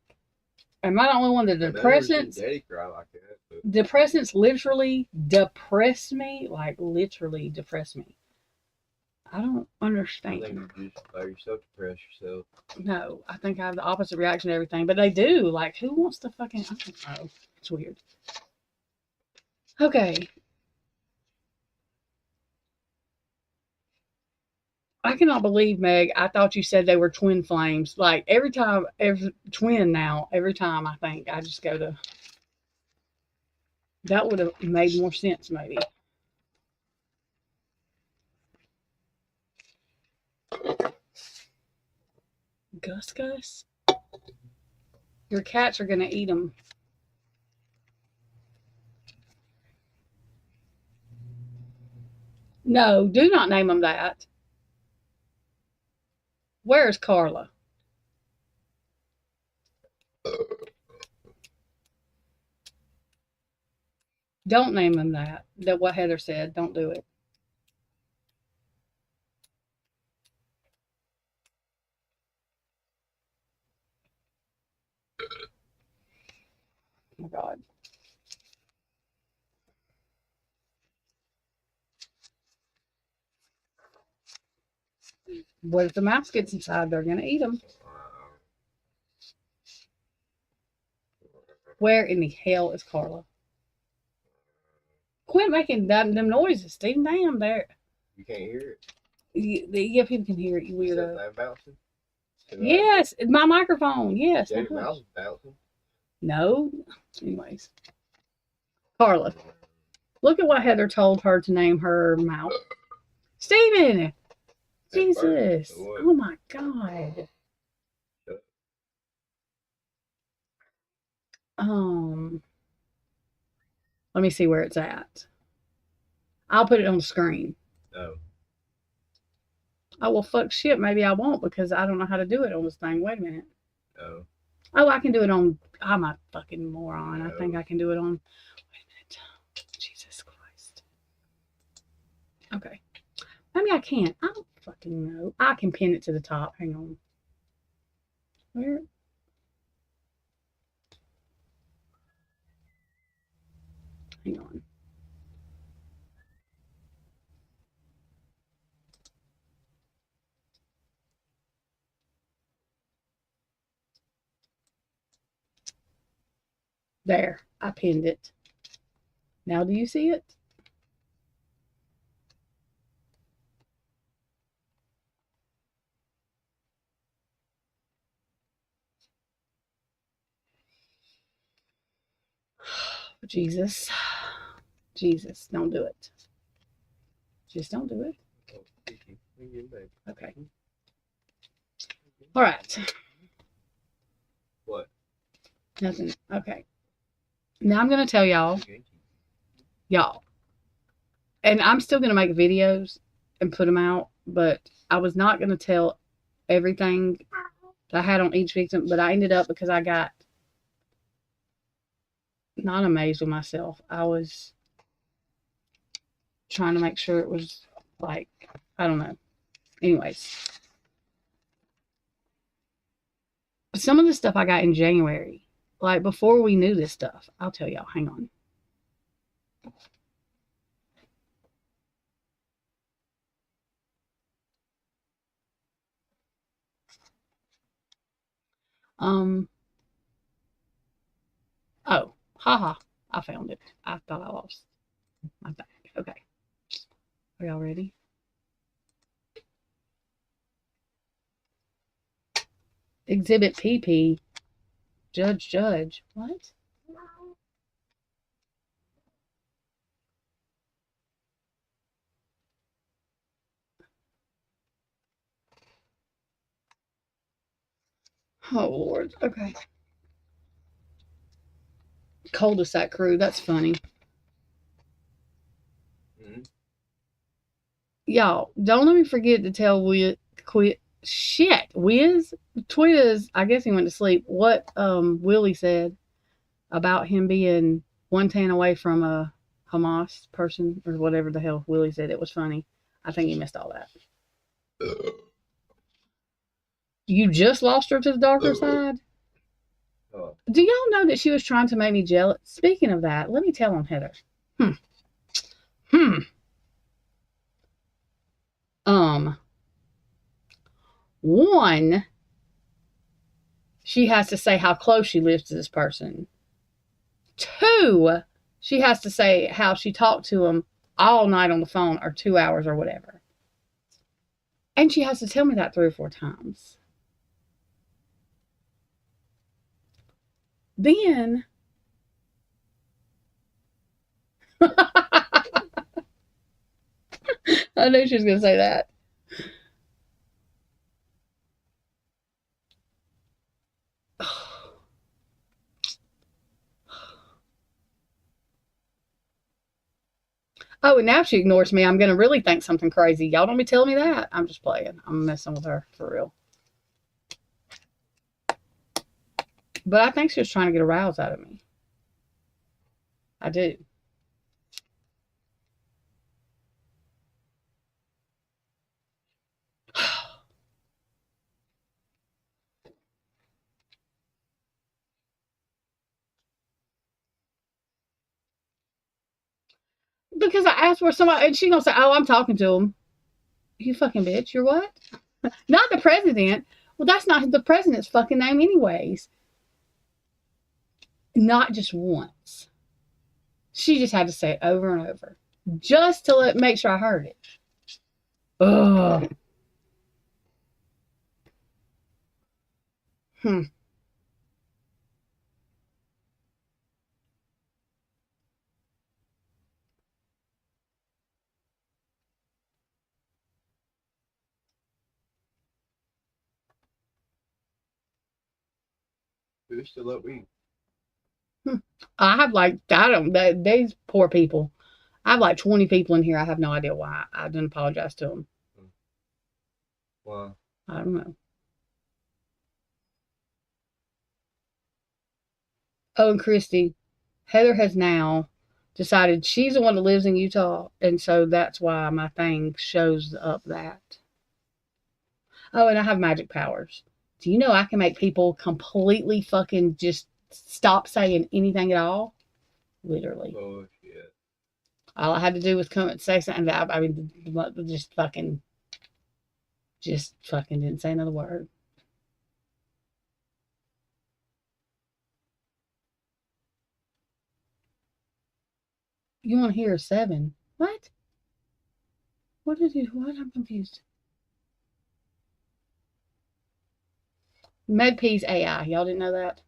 am I the only one that depressants? Daddy cry like that. But Depressants literally depress me. Like, literally depress me. I don't understand. I think you just by yourself depress yourself. No, I think I have the opposite reaction to everything. But they do. Like, who wants to fucking... I don't know. It's weird. Okay. I cannot believe, Meg, I thought you said they were twin flames. Like, every time, every time I think, I just go to... That would have made more sense, maybe. Gus? Your cats are going to eat them. No, do not name them that. Where is Carla? Don't name them that. That what Heather said. Don't do it. Oh my God. What if the mouse gets inside? They're going to eat them. Where in the hell is Carla? Quit making them noises, Stephen. Damn, there. you can't hear it. Yeah, people can hear it, you Is weirdo. that bouncing? Yes, my microphone. Yes. Daddy's mouse is bouncing. No. Anyways. Carla. Look at what Heather told her to name her mouse. Stephen! Jesus. Oh my God. Let me see where it's at. I'll put it on the screen. No. Oh, well, fuck shit. Maybe I won't because I don't know how to do it on this thing. Wait a minute. No. Oh, I can do it on... I'm a fucking moron. No. I think I can do it on... Wait a minute. Jesus Christ. Okay. Maybe I can't. I don't fucking know. I can pin it to the top. Hang on. Where? Hang on. There. I pinned it. Now do you see it? Jesus. Jesus, don't do it. Just don't do it. Okay. All right. What? Nothing. Okay. Now I'm going to tell y'all, and I'm still going to make videos and put them out, but I was not going to tell everything that I had on each victim, but I ended up because I got not amazed with myself. I was trying to make sure it was like, I don't know. Anyways. Some of the stuff I got in January, like before we knew this stuff. I'll tell y'all. Hang on. Oh, haha. I found it. I thought I lost my bag. Okay. Are y'all ready? Exhibit PP. Judge. What? Oh, Lord. Okay. Cul-de-sac crew. That's funny. Y'all, don't let me forget to tell Wiz, Twiz, I guess he went to sleep, what Willie said about him being 110 away from a Hamas person, or whatever the hell Willie said. It was funny. I think he missed all that. You just lost her to the darker side? Do y'all know that she was trying to make me jealous? Speaking of that, let me tell on Heather. One, she has to say how close she lives to this person. Two, she has to say how she talked to him all night on the phone, or 2 hours, or whatever. And she has to tell me that 3 or 4 times. Then I knew she was going to say that. Oh, and now she ignores me. I'm going to really think something crazy. Y'all don't be telling me that. I'm just playing. I'm messing with her for real. But I think she was trying to get a rouse out of me. I do. Because I asked for somebody, and she gonna say, "Oh, I'm talking to him." You fucking bitch. You're what? Not the president. Well, that's not the president's fucking name, anyways. Not just once. She just had to say it over and over, just to make sure I heard it. Ugh. Who's still up eating? I have these poor people. I have like 20 people in here. I have no idea why. I didn't apologize to them. Why? I don't know. Oh, and Christy, Heather has now decided she's the one that lives in Utah, and so that's why my thing shows up that. Oh, and I have magic powers. Do you know I can make people completely fucking just stop saying anything at all? Literally. Oh, shit. All I had to do was come and say something. I mean, just fucking didn't say another word. You want to hear a 7? What? What? I'm confused. MedP's AI. Y'all didn't know that?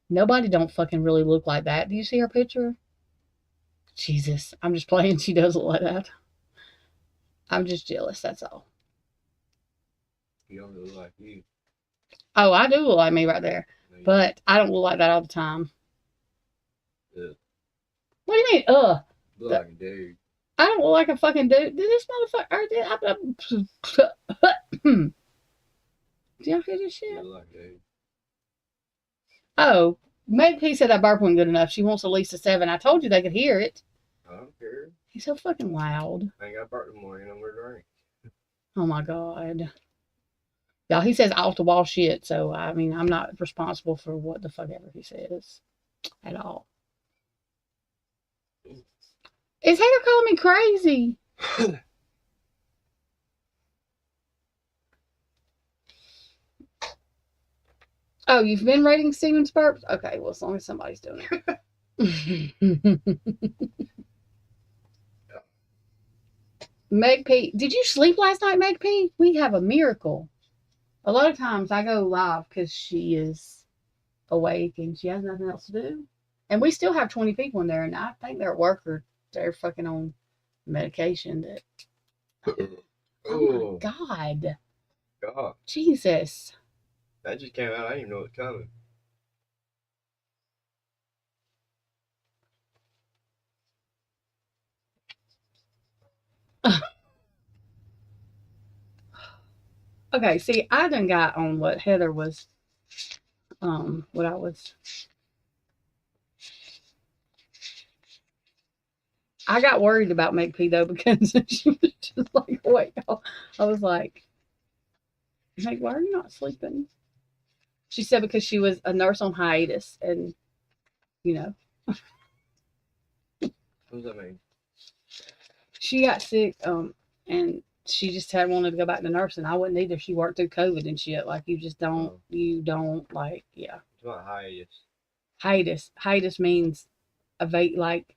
Nobody don't fucking really look like that. Do you see her picture? Jesus. I'm just playing. She does look like that. I'm just jealous. That's all. You don't look like you. Oh, I do look like me right there. But I don't look like that all the time. Ugh. What do you mean, Look like a dude. I don't look like a fucking dude. Did this motherfucker... Do y'all hear this shit? You look like a dude. Oh, maybe he said that burp wasn't good enough. She wants at least a 7. I told you they could hear it. I don't care. He's so fucking loud. I ain't got burp no more. You know, we're drink. Oh my God. Y'all, he says off the wall shit, so I mean, I'm not responsible for what the fuck ever he says at all. Is Heather calling me crazy? Oh, you've been rating Steven's burps? Okay, well, as long as somebody's doing it. Meg P, did you sleep last night, Meg P? We have a miracle. A lot of times I go live because she is awake and she has nothing else to do. And we still have 20 people in there, and I think they're at work or they're fucking on medication. That oh my God. God. Jesus. That just came out. I didn't even know it was coming. Okay, see, I done got on what Heather was, what I got worried about Meg P though because she was just like, wait, I was like, Meg, why are you not sleeping? She said because she was a nurse on hiatus and, you know. What does that mean? She got sick, and she just had wanted to go back to nursing. I wouldn't either. She worked through COVID and shit. Like you just don't, you don't like, yeah. It's about hiatus. Hiatus means like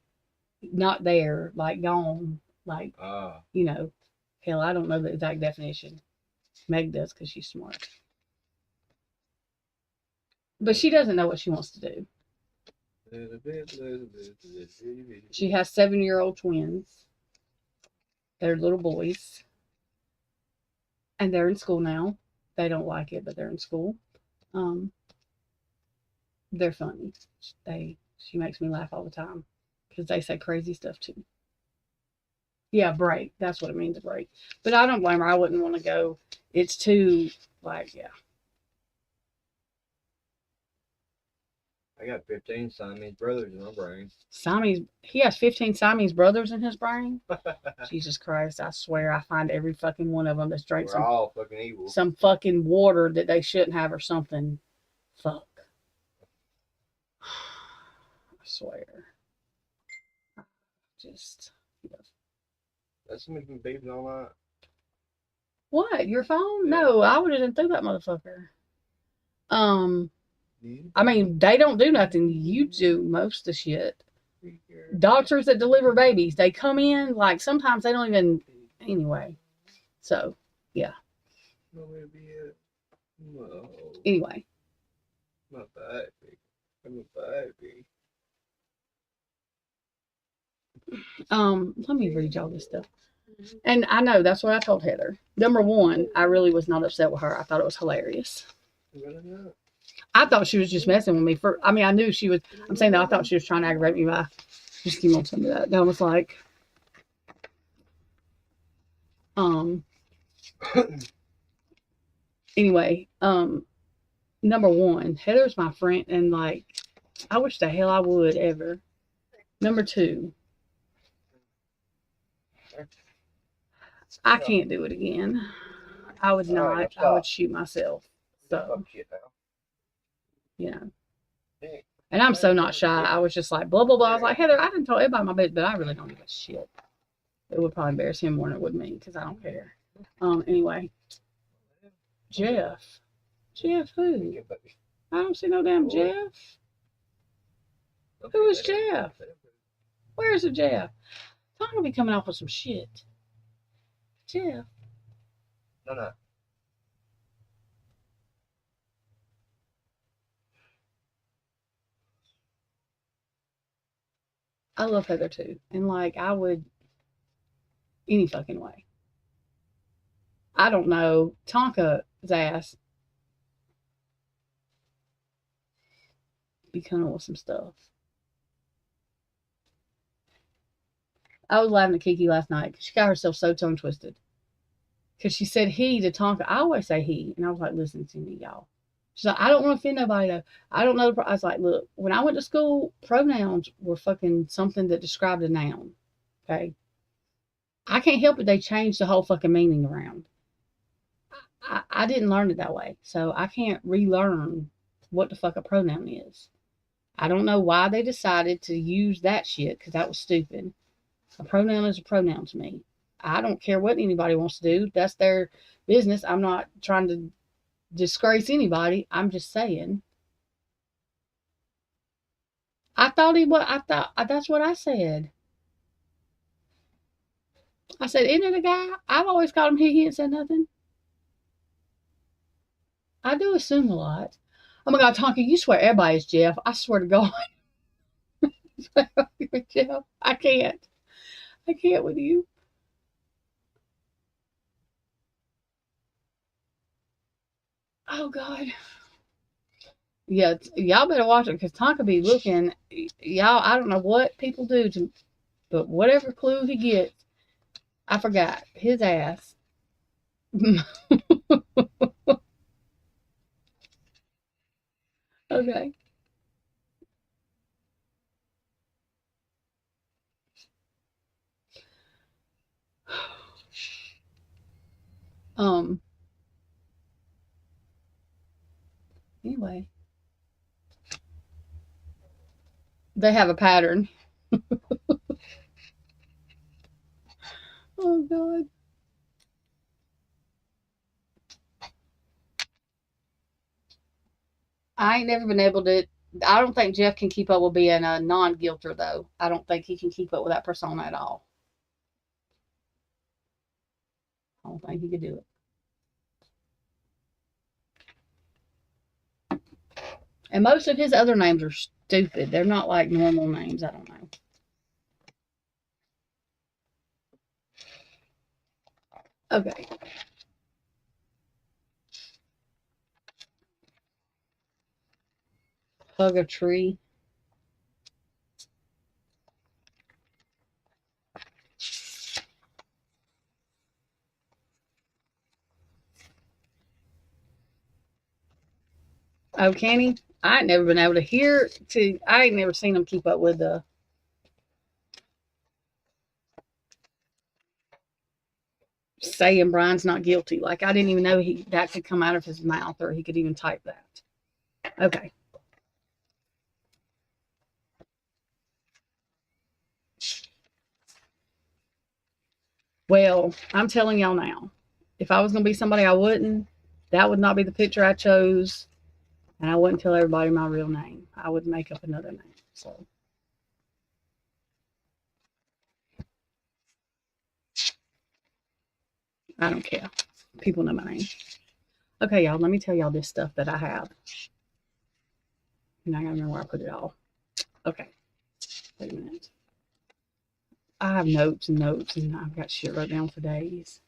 not there, like gone, like you know. Hell, I don't know the exact definition. Meg does because she's smart, but she doesn't know what she wants to do. She has 7-year-old twins. They're little boys. And they're in school now. They don't like it, but they're in school. They're funny. She makes me laugh all the time because they say crazy stuff too. Yeah, break. That's what it means to break. But I don't blame her. I wouldn't want to go. It's too, like, yeah. I got 15 Siamese brothers in my brain. He has 15 Siamese brothers in his brain? Jesus Christ, I swear I find every fucking one of them that's drank all fucking evil. Some fucking water that they shouldn't have or something. Fuck. I swear. Just, yeah. That's something beeping all night. What? Your phone? No, I would have done through that motherfucker. I mean, they don't do nothing. You do most of the shit. Doctors that deliver babies, they come in, like, sometimes they don't even, anyway. So, yeah. Anyway. My baby. I'm a baby. Let me read y'all this stuff. And I know, that's what I told Heather. Number one, I really was not upset with her. I thought it was hilarious. I thought she was just messing with me. I knew she was. I'm saying that I thought she was trying to aggravate me by just keep on telling me that. That was like, anyway, number one, Heather's my friend, and like, I wish the hell I would ever. Number two, I can't do it again. I would not. I would shoot myself. So, you know. And I'm so not shy. I was just like, blah, blah, blah. I was like, Heather, I didn't tell everybody my business, but I really don't give a shit. It would probably embarrass him more than it would me because I don't care. Anyway. Jeff. Jeff who? I don't see no damn Jeff. Who is Jeff? Where is it, Jeff? I'm going to be coming off with some shit. Jeff. No. I love Heather too. And like, I would any fucking way. I don't know. Tonka's ass be coming with some stuff. I was laughing at Kiki last night because she got herself so tongue twisted. Because she said he to Tonka. I always say he. And I was like, listen to me, y'all. She's like, I don't want to offend nobody, though. I don't know. I was like, look, when I went to school, pronouns were fucking something that described a noun. Okay? I can't help it. They changed the whole fucking meaning around. I didn't learn it that way. So I can't relearn what the fuck a pronoun is. I don't know why they decided to use that shit because that was stupid. A pronoun is a pronoun to me. I don't care what anybody wants to do. That's their business. I'm not trying to disgrace anybody. I'm just saying. I thought he was. I thought that's what I said. I said, isn't it a guy? I've always called him he ain't said nothing. I do assume a lot. Oh my God, Tonka, you swear everybody's Jeff. I swear to God. Jeff, I can't. I can't with you. Oh God. Yeah, y'all better watch it because Tonka be looking. Y'all, I don't know what people do to, but whatever clue he gets, I forgot his ass. Okay. Um. Anyway, they have a pattern. Oh God. I ain't never been able to. I don't think Jeff can keep up with being a non-guilter, though. I don't think he can keep up with that persona at all. I don't think he could do it. And most of his other names are stupid. They're not like normal names. I don't know. Okay. Hug a tree. Oh, can he? I ain't never been able to hear to. I ain't never seen him keep up with the saying Brian's not guilty. Like I didn't even know that could come out of his mouth or he could even type that. Okay. Well, I'm telling y'all now, if I was going to be somebody I wouldn't, that would not be the picture I chose. And I wouldn't tell everybody my real name. I would make up another name. So I don't care. People know my name. Okay, y'all, let me tell y'all this stuff that I have. And I gotta remember where I put it all. Okay. Wait a minute. I have notes and notes, and I've got shit wrote down for days.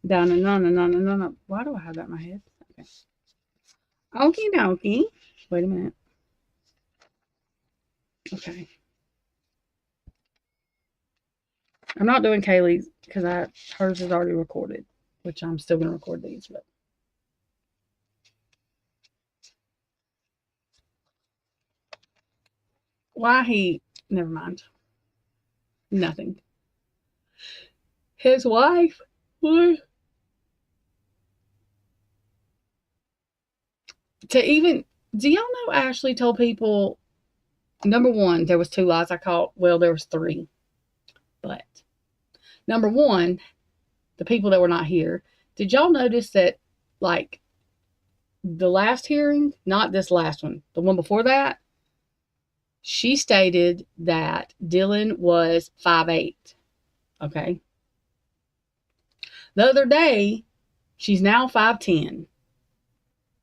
Down and no. Why do I have that in my head? Okay. Okie dokie. Wait a minute. Okay. I'm not doing Kaylee's because hers is already recorded, which I'm still gonna record these, but never mind. Nothing. His wife was do y'all know Ashley told people, number one, there was 2 lies I caught. Well, there was 3. But number one, the people that were not here, did y'all notice that, like, the last hearing, not this last one, the one before that, she stated that Dylan was 5'8". Okay. The other day, she's now 5'10".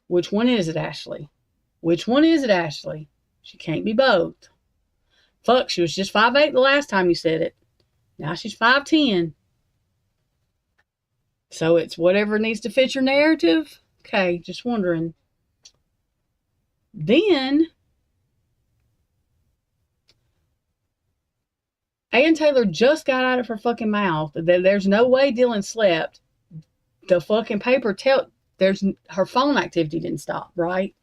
Which one is it, Ashley? Which one is it, Ashley? She can't be both. Fuck, she was just 5'8" the last time you said it. Now she's 5'10". So it's whatever needs to fit your narrative. Okay, just wondering. Then, Ann Taylor just got out of her fucking mouth that there's no way Dylan slept. The fucking paper her phone activity didn't stop, right?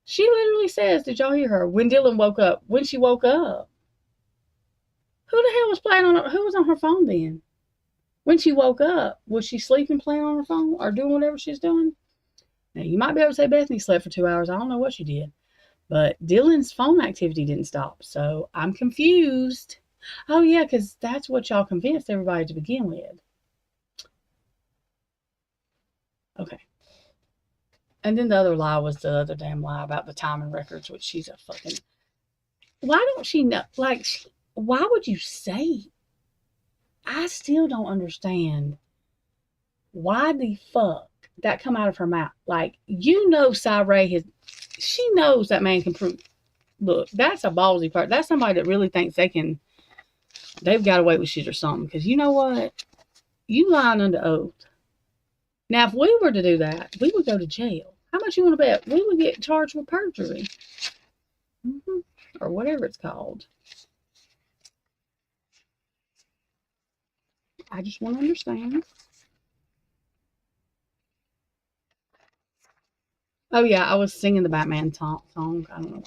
She literally says, did y'all hear her? When Dylan woke up, when she woke up. Who the hell was who was on her phone then? When she woke up, was she sleeping, playing on her phone, or doing whatever she's doing? Now, you might be able to say Bethany slept for 2 hours. I don't know what she did. But Dylan's phone activity didn't stop. So I'm confused. Oh, yeah, because that's what y'all convinced everybody to begin with. Okay. And then the other lie was the other damn lie about the timing records, which she's a fucking. Why don't she know? Like, why would you say? I still don't understand why the fuck that come out of her mouth. Like, you know, Ray has. She knows that man can prove. Look, that's a ballsy part. That's somebody that really thinks they've got away with shit or something. Because you know what? You lying under oath. Now, if we were to do that, we would go to jail. How much you want to bet? We would get charged with perjury. Or whatever it's called. I just want to understand. Oh, yeah, I was singing the Batman song. I don't know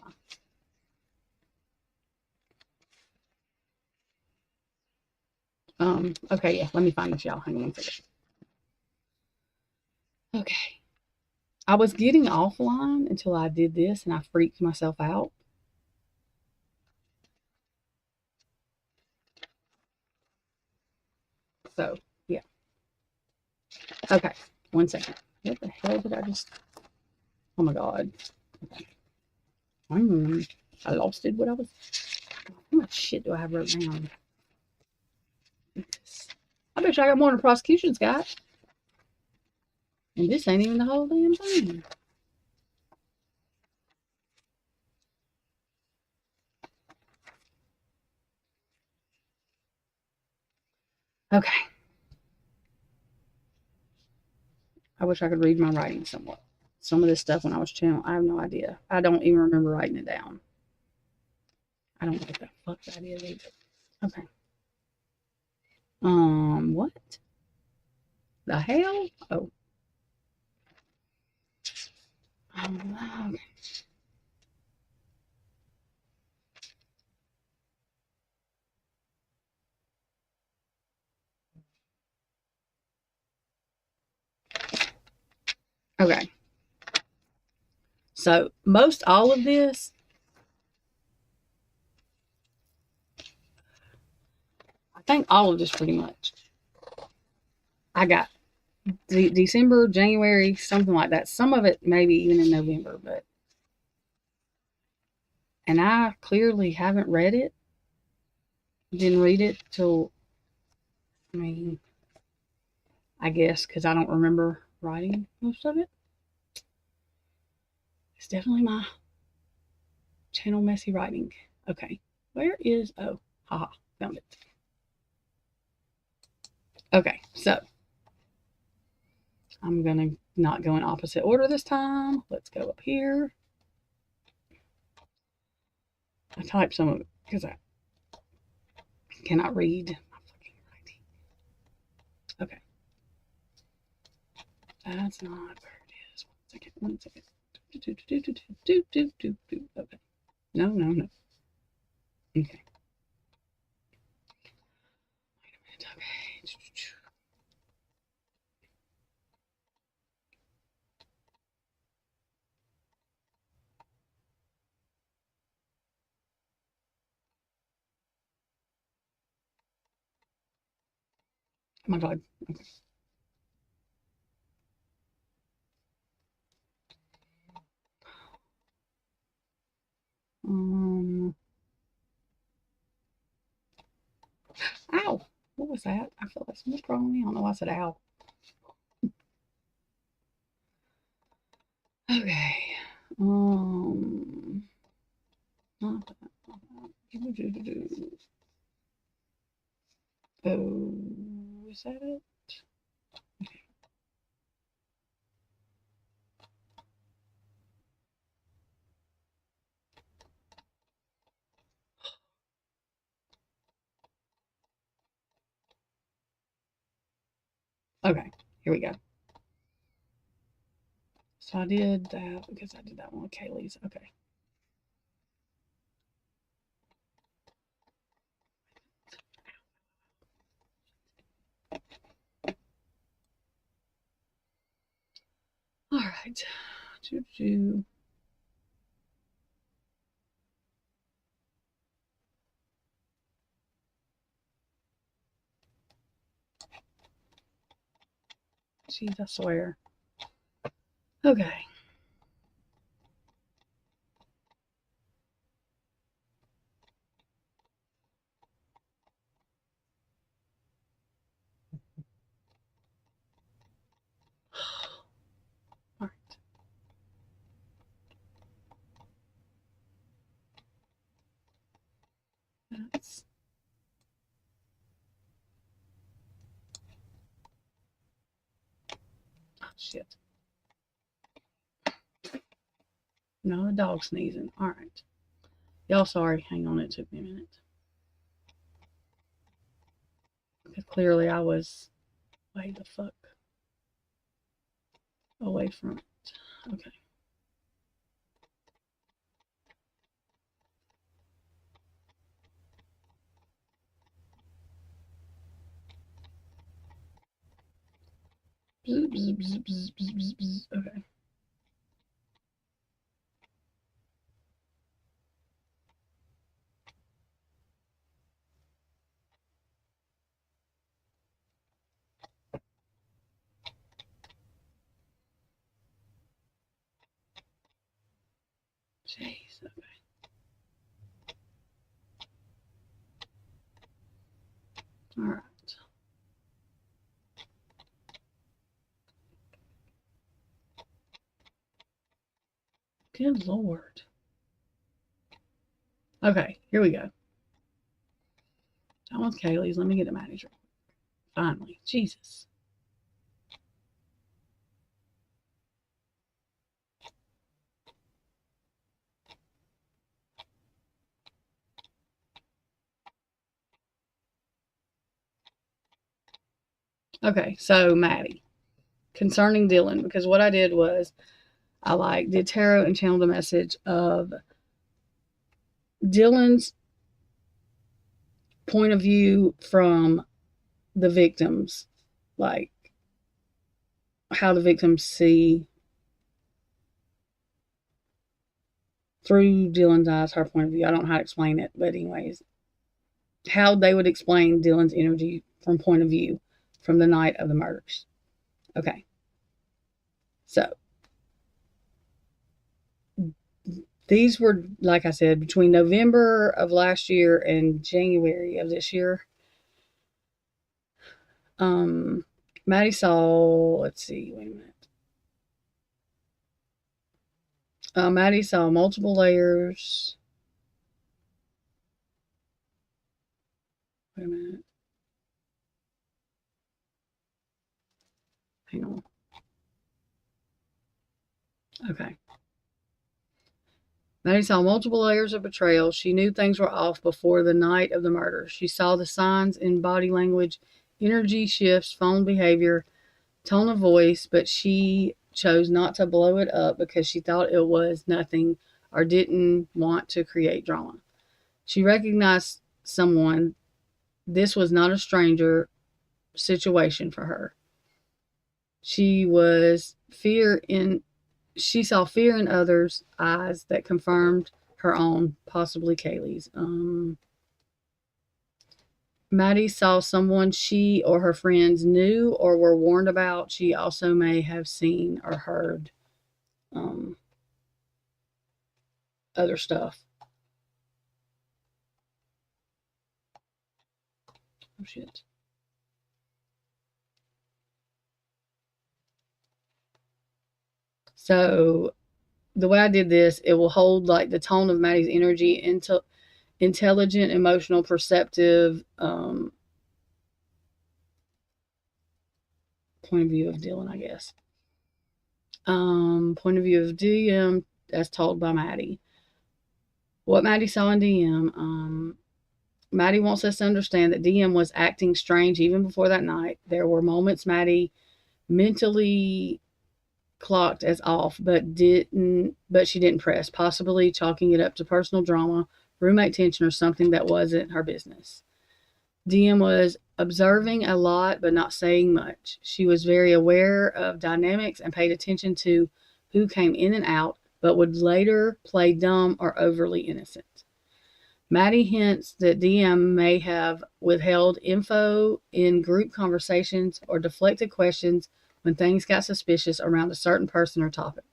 why. Okay, yeah, let me find this, y'all. Hang on one second. Okay. I was getting offline until I did this and I freaked myself out. So, yeah. Okay, 1 second. What the hell did I just... Oh my God. Okay. I lost it. What I was... How much shit do I have wrote down? I bet you I got more than the prosecution's got. And this ain't even the whole damn thing. Okay. I wish I could read my writing somewhat. Some of this stuff when I was channeling, I have no idea. I don't even remember writing it down. I don't know what the fuck that is either. Okay. What? The hell? Oh. Okay. Okay. So, most all of this, I think all of this pretty much, I got December, January, something like that. Some of it maybe even in November, but, and I clearly haven't read it. Didn't read it till, I mean, I guess because I don't remember writing most of it. It's definitely my channel messy writing. Okay. Where is, oh, haha, found it. Okay, so I'm gonna not go in opposite order this time. Let's go up here. I typed some of it because I cannot read my fucking writing. Okay. That's not where it is. 1 second. Okay. No. Okay. Wait a minute. Okay. Oh my God. Okay. Ow. What was that? I felt like someone was on me. I don't know why I said ow. Okay. Not that. Oh, is that it? Okay, here we go. So I did that because I did that one with Kaylee's. Okay. All right. Jeez, I swear. Okay. shit. No, the dog sneezing. All right. Y'all sorry. Hang on. It took me a minute. Because clearly I was way the fuck away from it. Okay. Bzz, bzz, bzz, bzz, bzz, bzz, bzz. Okay. Jeez. Okay. All right. Good Lord. Okay, here we go. That one's Kaylee's. Let me get a manager. Finally. Jesus. Okay, so Maddie. Concerning Dylan, because what I did was I did tarot and channeled a message of Dylan's point of view from the victims, like how the victims see through Dylan's eyes, her point of view. I don't know how to explain it, but anyways, how they would explain Dylan's energy from point of view from the night of the murders. Okay. So these were, like I said, between November of last year and January of this year. Maddie saw, let's see, wait a minute. Maddie saw multiple layers. Wait a minute. Hang on. Okay. Maddie saw multiple layers of betrayal. She knew things were off before the night of the murder. She saw the signs in body language, energy shifts, phone behavior, tone of voice, but she chose not to blow it up because she thought it was nothing or didn't want to create drama. She recognized someone. This was not a stranger situation for her. She saw fear in others' eyes that confirmed her own, possibly Kaylee's. Maddie saw someone she or her friends knew or were warned about. She also may have seen or heard other stuff. Oh, shit. So the way I did this, it will hold like the tone of Maddie's energy into intelligent, emotional, perceptive point of view of Dylan, I guess. Point of view of DM as told by Maddie. What Maddie saw in DM, Maddie wants us to understand that DM was acting strange even before that night. There were moments Maddie mentally clocked as off, but she didn't press, possibly chalking it up to personal drama, roommate tension, or something that wasn't her business. DM was observing a lot, but not saying much. She was very aware of dynamics and paid attention to who came in and out, but would later play dumb or overly innocent. Maddie hints that DM may have withheld info in group conversations or deflected questions when things got suspicious around a certain person or topic.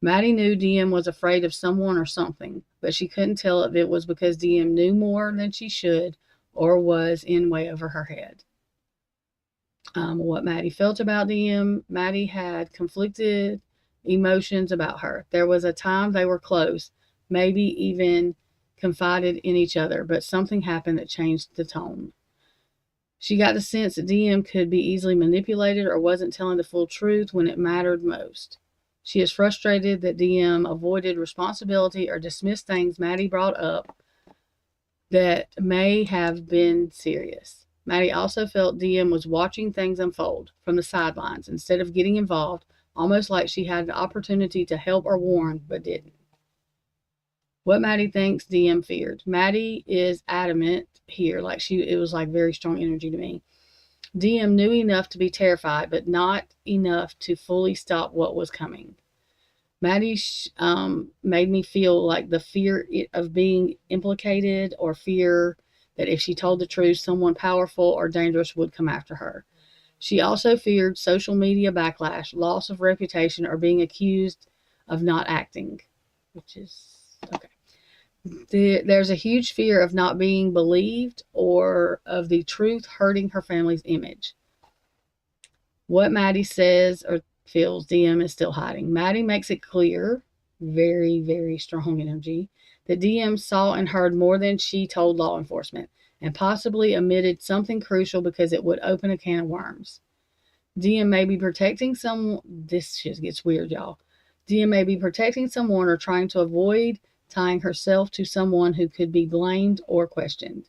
Maddie knew DM was afraid of someone or something, but she couldn't tell if it was because DM knew more than she should or was in way over her head. What Maddie felt about DM, Maddie had conflicted emotions about her. There was a time they were close, maybe even confided in each other, but something happened that changed the tone. She got the sense that DM could be easily manipulated or wasn't telling the full truth when it mattered most. She is frustrated that DM avoided responsibility or dismissed things Maddie brought up that may have been serious. Maddie also felt DM was watching things unfold from the sidelines instead of getting involved, almost like she had the opportunity to help or warn, but didn't. What Maddie thinks DM feared. Maddie is adamant here, it was like very strong energy to me. DM knew enough to be terrified, but not enough to fully stop what was coming. Maddie made me feel like the fear of being implicated, or fear that if she told the truth, someone powerful or dangerous would come after her. She also feared social media backlash, loss of reputation, or being accused of not acting, which is okay. There's a huge fear of not being believed or of the truth hurting her family's image. What Maddie says or feels DM is still hiding. Maddie makes it clear, very, very strong energy, that DM saw and heard more than she told law enforcement, and possibly omitted something crucial because it would open a can of worms. DM may be protecting someone. This shit gets weird, y'all. DM may be protecting someone or trying to avoid tying herself to someone who could be blamed or questioned.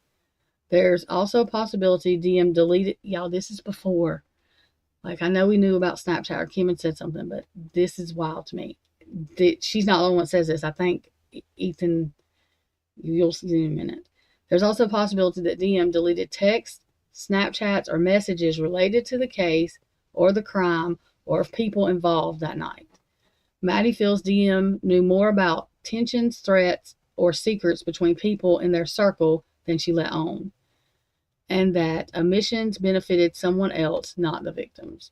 There's also a possibility DM deleted. Y'all, this is before. Like, I know we knew about Snapchat, or Kim had said something, but this is wild to me. She's not the only one that says this. I think Ethan, you'll see in a minute. There's also a possibility that DM deleted texts, Snapchats, or messages related to the case or the crime or of people involved that night. Maddie feels DM knew more about tensions, threats, or secrets between people in their circle than she let on, and that omissions benefited someone else, not the victims.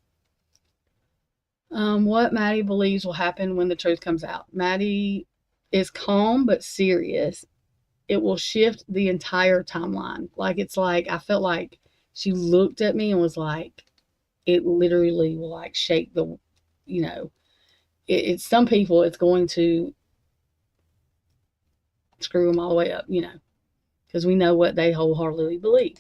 What Maddie believes will happen when the truth comes out. Maddie is calm but serious. It will shift the entire timeline. I felt like she looked at me and was like, it literally will like shake the, it's some people, it's going to screw them all the way up, because we know what they wholeheartedly believe.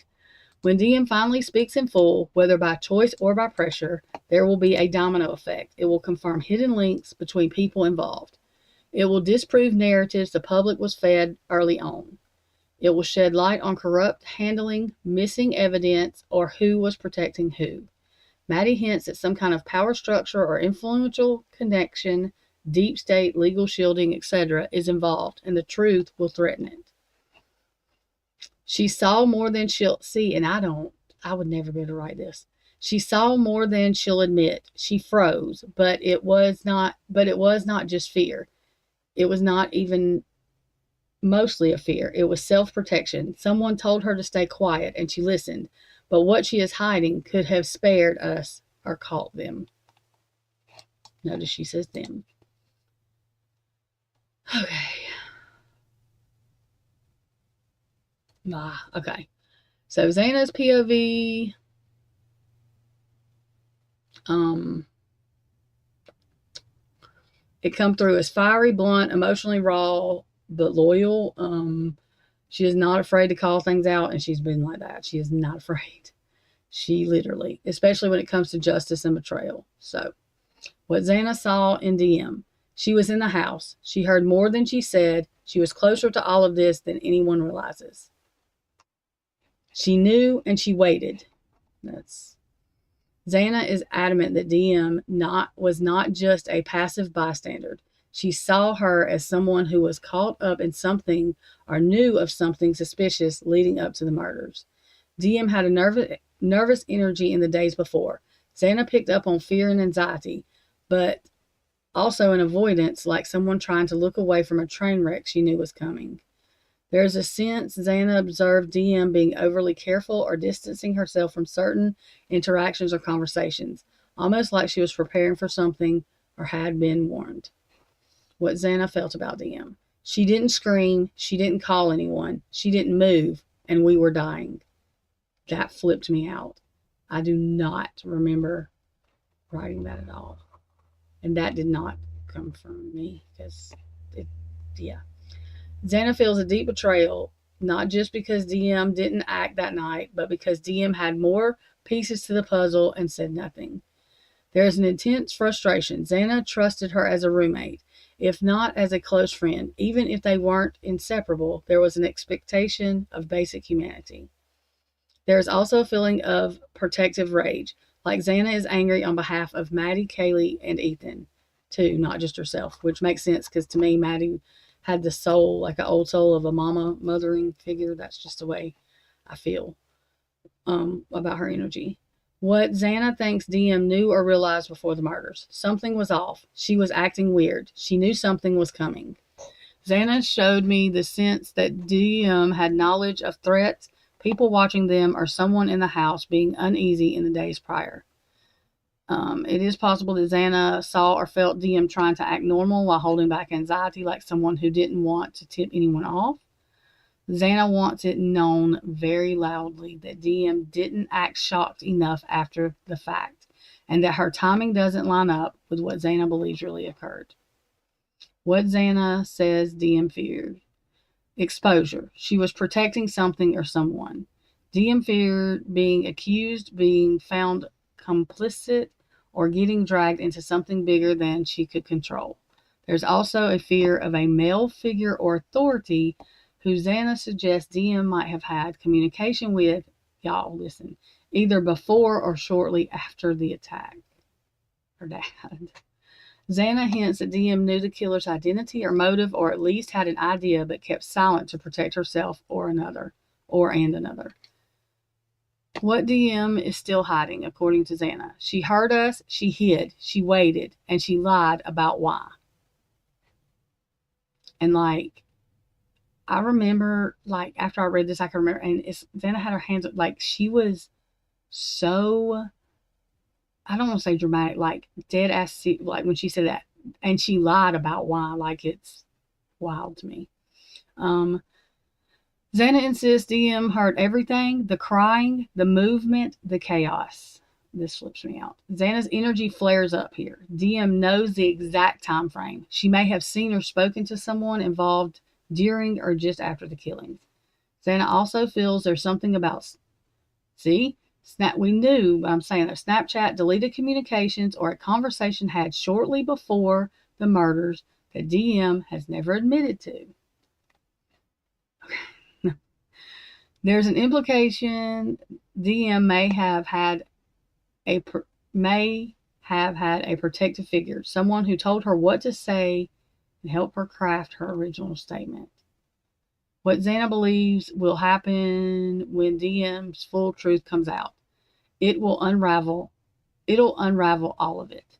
When DM finally speaks in full, whether by choice or by pressure, there will be a domino effect. It will confirm hidden links between people involved. It will disprove narratives the public was fed early on. It will shed light on corrupt handling, missing evidence, or who was protecting who. Maddie hints at some kind of power structure or influential connection, deep state, legal shielding, etc. is involved, and the truth will threaten it. She saw more than she'll see, and I would never be able to write this. She saw more than she'll admit. She froze, but it was not just fear. It was not even mostly a fear. It was self-protection. Someone told her to stay quiet, and she listened. But what she is hiding could have spared us or caught them. Notice she says them. Okay. Okay. So Xana's POV. It come through as fiery, blunt, emotionally raw, but loyal. She is not afraid to call things out, and she's been like that. She is not afraid. She literally, especially when it comes to justice and betrayal. So, what Xana saw in DM. She was in the house. She heard more than she said. She was closer to all of this than anyone realizes. She knew and she waited. Xana is adamant that DM was not just a passive bystander. She saw her as someone who was caught up in something or knew of something suspicious leading up to the murders. DM had a nervous energy in the days before. Xana picked up on fear and anxiety, but also an avoidance, like someone trying to look away from a train wreck she knew was coming. There's a sense Xana observed DM being overly careful or distancing herself from certain interactions or conversations, almost like she was preparing for something or had been warned. What Xana felt about DM. She didn't scream. She didn't call anyone. She didn't move, and we were dying. That flipped me out. I do not remember writing that at all. And that did not come from me, because Xana feels a deep betrayal not just because DM didn't act that night, but because DM had more pieces to the puzzle and said nothing. There is an intense frustration. Xana trusted her as a roommate, if not as a close friend. Even if they weren't inseparable, there was an expectation of basic humanity. There is also a feeling of protective rage, like Xana is angry on behalf of Maddie, Kaylee, and Ethan, too, not just herself, which makes sense because to me, Maddie had the soul, like an old soul of a mama, mothering figure. That's just the way I feel about her energy. What Xana thinks DM knew or realized before the murders. Something was off. She was acting weird. She knew something was coming. Xana showed me the sense that DM had knowledge of threats, people watching them, or someone in the house being uneasy in the days prior. It is possible that Xana saw or felt DM trying to act normal while holding back anxiety, like someone who didn't want to tip anyone off. Xana wants it known very loudly that DM didn't act shocked enough after the fact, and that her timing doesn't line up with what Xana believes really occurred. What Xana says DM feared. Exposure. She was protecting something or someone. DM feared being accused, being found complicit, or getting dragged into something bigger than she could control. There's also a fear of a male figure or authority who Xana suggests DM might have had communication with, y'all listen, either before or shortly after the attack. Her dad. Xana hints that DM knew the killer's identity or motive, or at least had an idea, but kept silent to protect herself or another. What DM is still hiding, according to Xana? She heard us, she hid, she waited, and she lied about why. And I remember, after I read this, I can remember, and Xana had her hands up, she was so, I don't want to say dramatic, dead ass, when she said that, and she lied about why, it's wild to me. Xana insists DM heard everything, the crying, the movement, the chaos. This flips me out. Xana's energy flares up here. DM knows the exact time frame. She may have seen or spoken to someone involved during or just after the killings. Xana also feels there's something about, we knew, but I'm saying that Snapchat, deleted communications, or a conversation had shortly before the murders that DM has never admitted to. There's an implication DM may have had a protective figure, someone who told her what to say and helped her craft her original statement. What Xana believes will happen when DM's full truth comes out. It'll unravel all of it.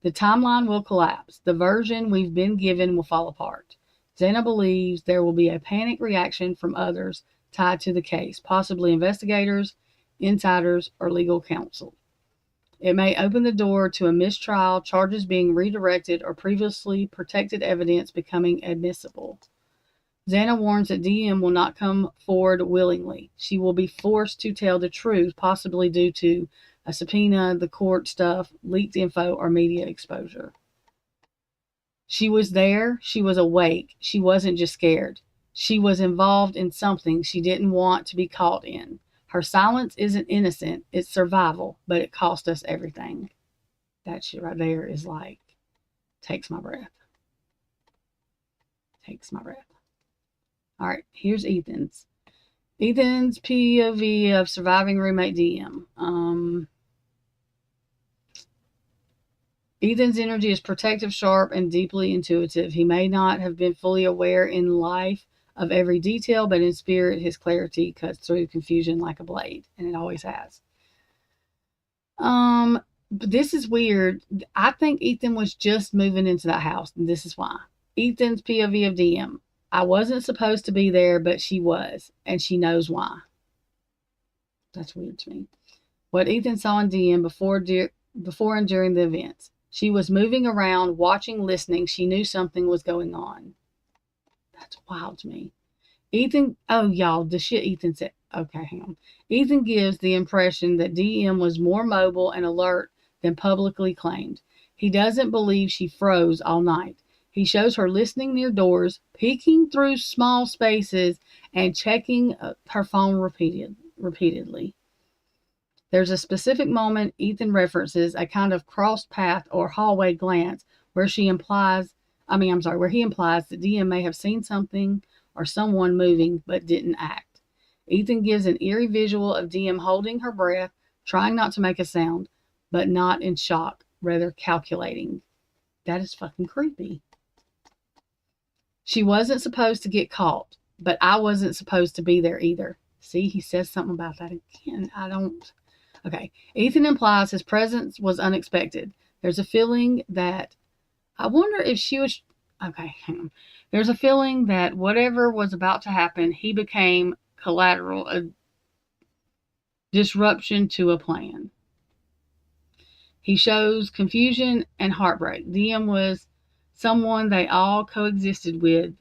The timeline will collapse. The version we've been given will fall apart. Xana believes there will be a panic reaction from others tied to the case, possibly investigators, insiders, or legal counsel. It may open the door to a mistrial, charges being redirected, or previously protected evidence becoming admissible. Xana warns that DM will not come forward willingly. She will be forced to tell the truth, possibly due to a subpoena, the court stuff, leaked info, or media exposure. She was there. She was awake. She wasn't just scared. She was involved in something she didn't want to be caught in. Her silence isn't innocent. It's survival, but it cost us everything. That shit right there is takes my breath. Takes my breath. All right, here's Ethan's. Ethan's POV of surviving roommate DM. Ethan's energy is protective, sharp, and deeply intuitive. He may not have been fully aware in life of every detail, but in spirit, his clarity cuts through confusion like a blade, and it always has. But this is weird. I think Ethan was just moving into that house, and this is why. Ethan's POV of DM. I wasn't supposed to be there, but she was, and she knows why. That's weird to me. What Ethan saw in DM before and during the events. She was moving around, watching, listening. She knew something was going on. That's wild to me. Ethan, oh, y'all, the shit Ethan said. Okay, hang on. Ethan gives the impression that DM was more mobile and alert than publicly claimed. He doesn't believe she froze all night. He shows her listening near doors, peeking through small spaces, and checking her phone repeatedly. There's a specific moment Ethan references, a kind of crossed path or hallway glance, where he implies that DM may have seen something or someone moving but didn't act. Ethan gives an eerie visual of DM holding her breath, trying not to make a sound, but not in shock, rather calculating. That is fucking creepy. She wasn't supposed to get caught, but I wasn't supposed to be there either. See, he says something about that again. Okay. Ethan implies his presence was unexpected. There's a feeling that I wonder if she was. Okay, hang on. There's a feeling that whatever was about to happen, he became collateral, a disruption to a plan. He shows confusion and heartbreak. DM was someone they all coexisted with,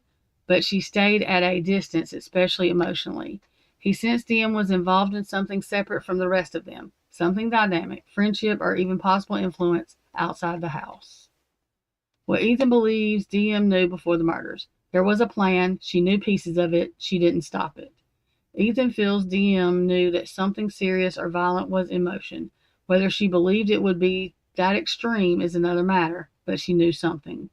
but she stayed at a distance, especially emotionally. He sensed DM was involved in something separate from the rest of them, something dynamic, friendship, or even possible influence outside the house. What Ethan believes DM knew before the murders. There was a plan. She knew pieces of it. She didn't stop it. Ethan feels DM knew that something serious or violent was in motion. Whether she believed it would be that extreme is another matter, but she knew something.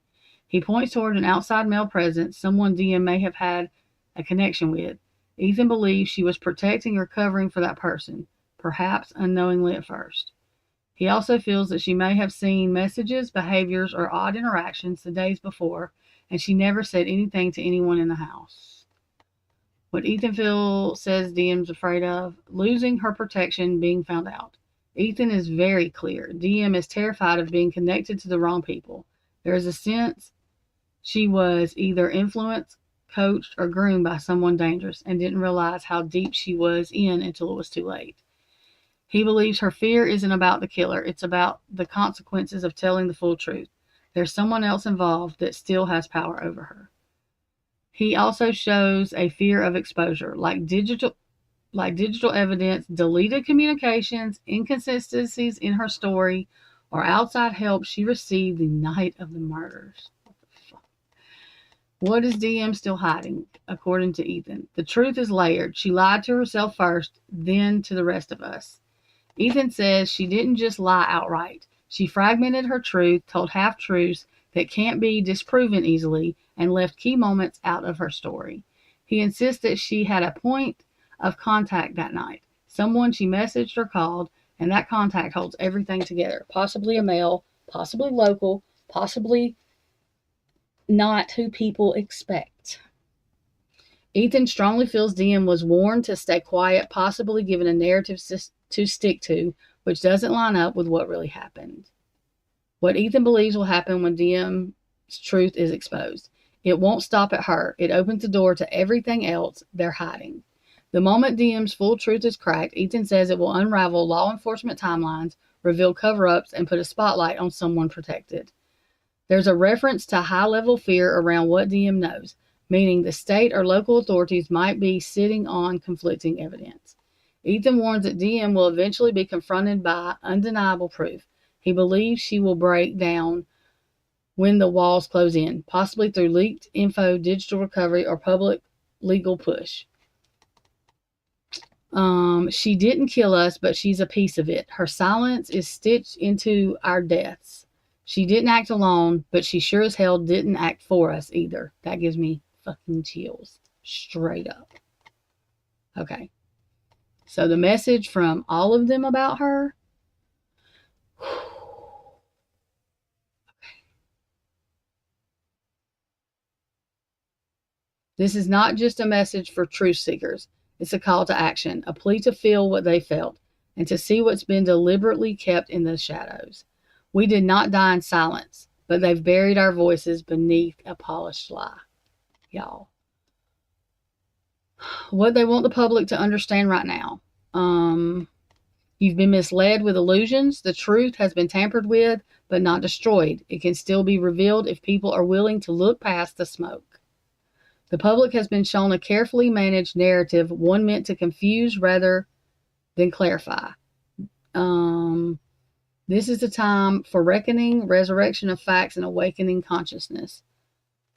He points toward an outside male presence, someone DM may have had a connection with. Ethan believes she was protecting or covering for that person, perhaps unknowingly at first. He also feels that she may have seen messages, behaviors, or odd interactions the days before, and she never said anything to anyone in the house. What Ethan says DM's afraid of, losing her protection, being found out. Ethan is very clear. DM is terrified of being connected to the wrong people. There is a sense she was either influenced, coached, or groomed by someone dangerous and didn't realize how deep she was in until it was too late. He believes her fear isn't about the killer. It's about the consequences of telling the full truth. There's someone else involved that still has power over her. He also shows a fear of exposure, like digital evidence, deleted communications, inconsistencies in her story, or outside help she received the night of the murders. What is DM still hiding, according to Ethan? The truth is layered. She lied to herself first, then to the rest of us. Ethan says she didn't just lie outright. She fragmented her truth, told half-truths that can't be disproven easily, and left key moments out of her story. He insists that she had a point of contact that night, someone she messaged or called, and that contact holds everything together. Possibly a male, possibly local, possibly not who people expect. Ethan strongly feels DM was warned to stay quiet, possibly given a narrative to stick to, which doesn't line up with what really happened. What Ethan believes will happen when DM's truth is exposed. It won't stop at her. It opens the door to everything else they're hiding. The moment DM's full truth is cracked, Ethan says it will unravel law enforcement timelines, reveal cover-ups, and put a spotlight on someone protected. There's a reference to high-level fear around what DM knows, meaning the state or local authorities might be sitting on conflicting evidence. Ethan warns that DM will eventually be confronted by undeniable proof. He believes she will break down when the walls close in, possibly through leaked info, digital recovery, or public legal push. She didn't kill us, but she's a piece of it. Her silence is stitched into our deaths. She didn't act alone, but she sure as hell didn't act for us either. That gives me fucking chills. Straight up. Okay. So the message from all of them about her. This is not just a message for truth seekers. It's a call to action, a plea to feel what they felt, and to see what's been deliberately kept in the shadows. We did not die in silence, but they've buried our voices beneath a polished lie. Y'all. What they want the public to understand right now. You've been misled with illusions. The truth has been tampered with, but not destroyed. It can still be revealed if people are willing to look past the smoke. The public has been shown a carefully managed narrative, one meant to confuse rather than clarify. This is the time for reckoning, resurrection of facts, and awakening consciousness.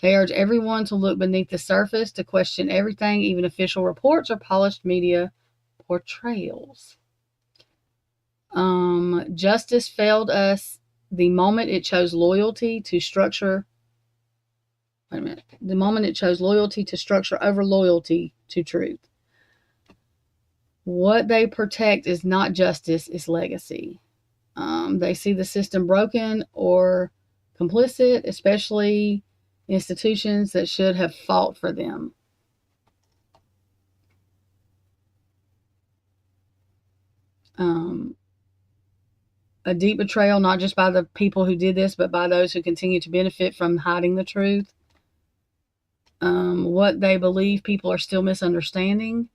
They urge everyone to look beneath the surface, to question everything, even official reports or polished media portrayals. Justice failed us the moment it chose loyalty to structure. Wait a minute. The moment it chose loyalty to structure over loyalty to truth. What they protect is not justice, it's legacy. They see the system broken or complicit, especially institutions that should have fought for them. A deep betrayal, not just by the people who did this, but by those who continue to benefit from hiding the truth. What they believe people are still misunderstanding.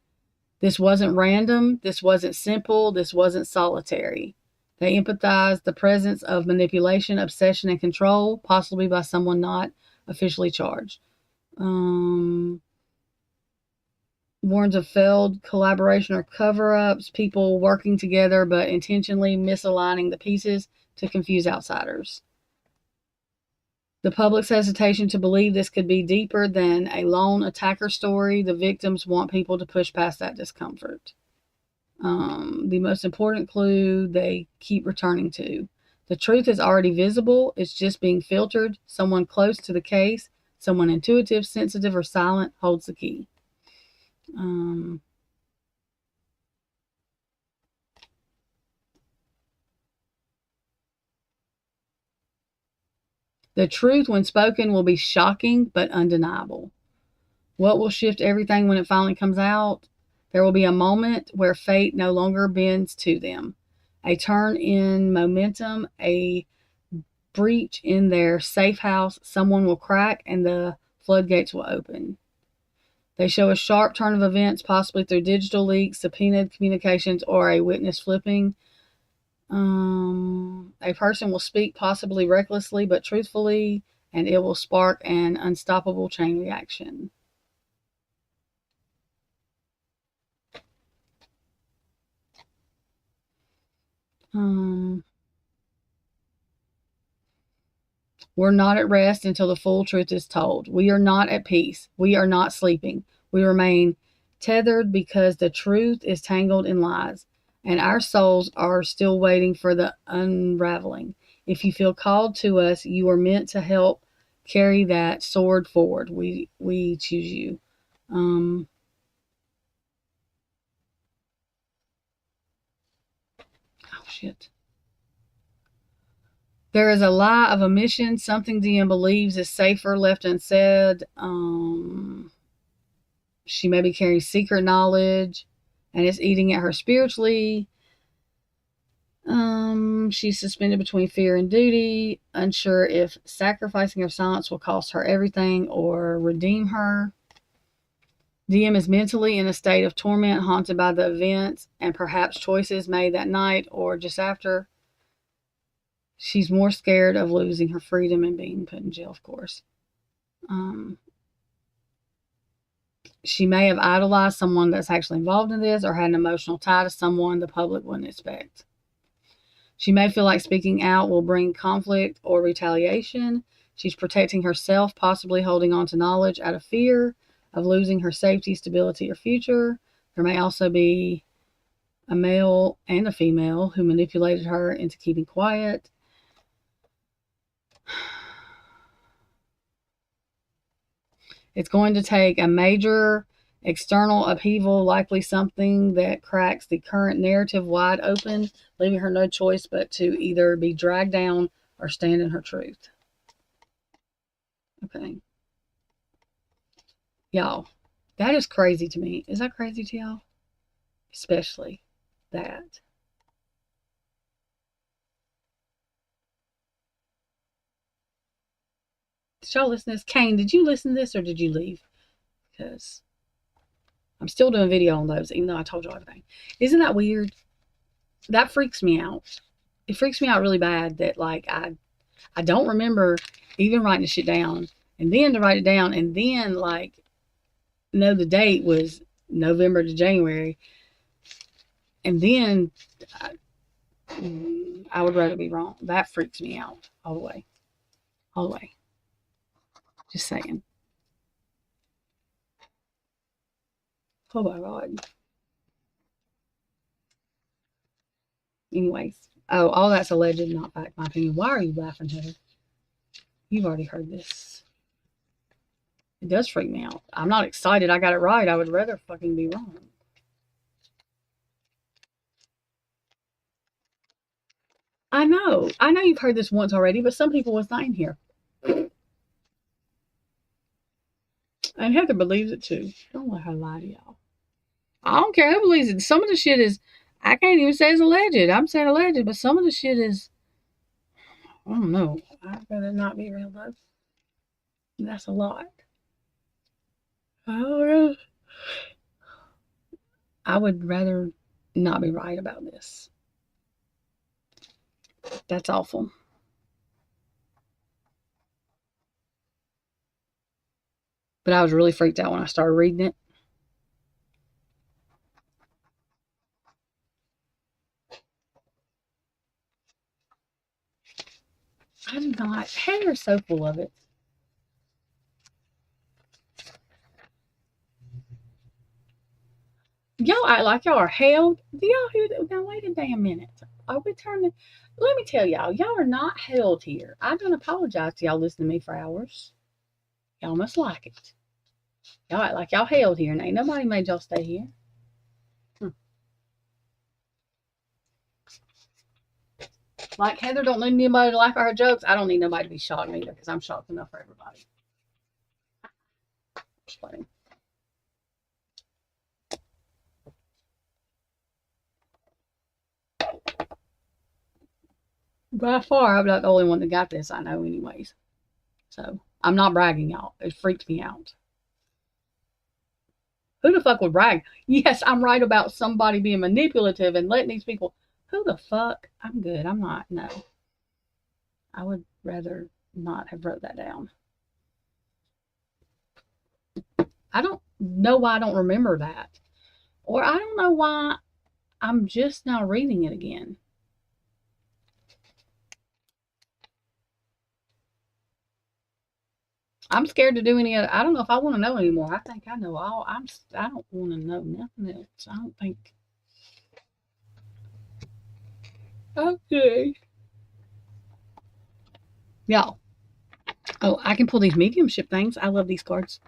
This wasn't random. This wasn't simple. This wasn't solitary. They empathize the presence of manipulation, obsession, and control, possibly by someone not officially charged. Warns of failed collaboration or cover-ups, people working together but intentionally misaligning the pieces to confuse outsiders. The public's hesitation to believe this could be deeper than a lone attacker story. The victims want people to push past that discomfort. The most important clue they keep returning to. The truth is already visible. It's just being filtered. Someone close to the case, someone intuitive, sensitive, or silent holds the key. The truth, when spoken, will be shocking but undeniable. What will shift everything when it finally comes out? There will be a moment where fate no longer bends to them. A turn in momentum, a breach in their safe house. Someone will crack and the floodgates will open. They show a sharp turn of events, possibly through digital leaks, subpoenaed communications, or a witness flipping. A person will speak possibly recklessly but truthfully, and it will spark an unstoppable chain reaction. We're not at rest until the full truth is told. We are not at peace. We are not sleeping. We remain tethered because the truth is tangled in lies, and our souls are still waiting for the unraveling. If you feel called to us, you are meant to help carry that sword forward. We choose you. Oh, shit. There is a lie of omission, something DM believes is safer left unsaid. She may be carrying secret knowledge, and it's eating at her spiritually. She's suspended between fear and duty, unsure if sacrificing her silence will cost her everything or redeem her. DM is mentally in a state of torment, haunted by the events and perhaps choices made that night or just after. She's more scared of losing her freedom and being put in jail, of course. She may have idolized someone that's actually involved in this or had an emotional tie to someone the public wouldn't expect. She may feel like speaking out will bring conflict or retaliation. She's protecting herself, possibly holding on to knowledge out of fear of losing her safety, stability, or future. There may also be a male and a female who manipulated her into keeping quiet. It's going to take a major external upheaval, likely something that cracks the current narrative wide open, leaving her no choice but to either be dragged down or stand in her truth. Okay. Y'all, that is crazy to me. Is that crazy to y'all? Especially that. Did y'all listen to this? Kane, did you listen to this or did you leave? Because I'm still doing video on those, even though I told you everything. Isn't that weird? That freaks me out. It freaks me out really bad that, like, I don't remember even writing the shit down. And then to write it down and then, like, know the date was November to January. And then I would rather be wrong. That freaks me out all the way. All the way. Just saying. Oh my God. Anyways. Oh, all that's alleged, not fact, my opinion. Why are you laughing, Heather? You've already heard this. It does freak me out. I'm not excited I got it right. I would rather fucking be wrong. I know you've heard this once already, but some people was not in here. And Heather believes it too. Don't let her lie to y'all. I don't care who believes it. Some of the shit is, I can't even say it's alleged. I'm saying alleged, but some of the shit is, I don't know. I'd rather not be real though. That's a lot. I would rather not be right about this. That's awful. But I was really freaked out when I started reading it. I'm not. Heather's so full of it. Y'all act like y'all are held. Do y'all hear that? Now, wait a damn minute. Are we turning? Let me tell y'all, y'all are not held here. I don't apologize to y'all listening to me for hours. Y'all must like it. Y'all act like y'all held here, and ain't nobody made y'all stay here. Like Heather don't need anybody to laugh at her jokes. I don't need nobody to be shocked either, because I'm shocked enough for everybody. Just playing. By far, I'm not the only one that got this, I know anyways. So, I'm not bragging, y'all. It freaked me out. Who the fuck would brag? Yes, I'm right about somebody being manipulative and letting these people... Who the fuck? I'm good. I'm not. No. I would rather not have wrote that down. I don't know why I don't remember that. Or I don't know why I'm just now reading it again. I'm scared to do any other. I don't know if I want to know anymore. I think I know all. I don't want to know nothing else. I don't think. Okay. Y'all. Oh, I can pull these mediumship things. I love these cards.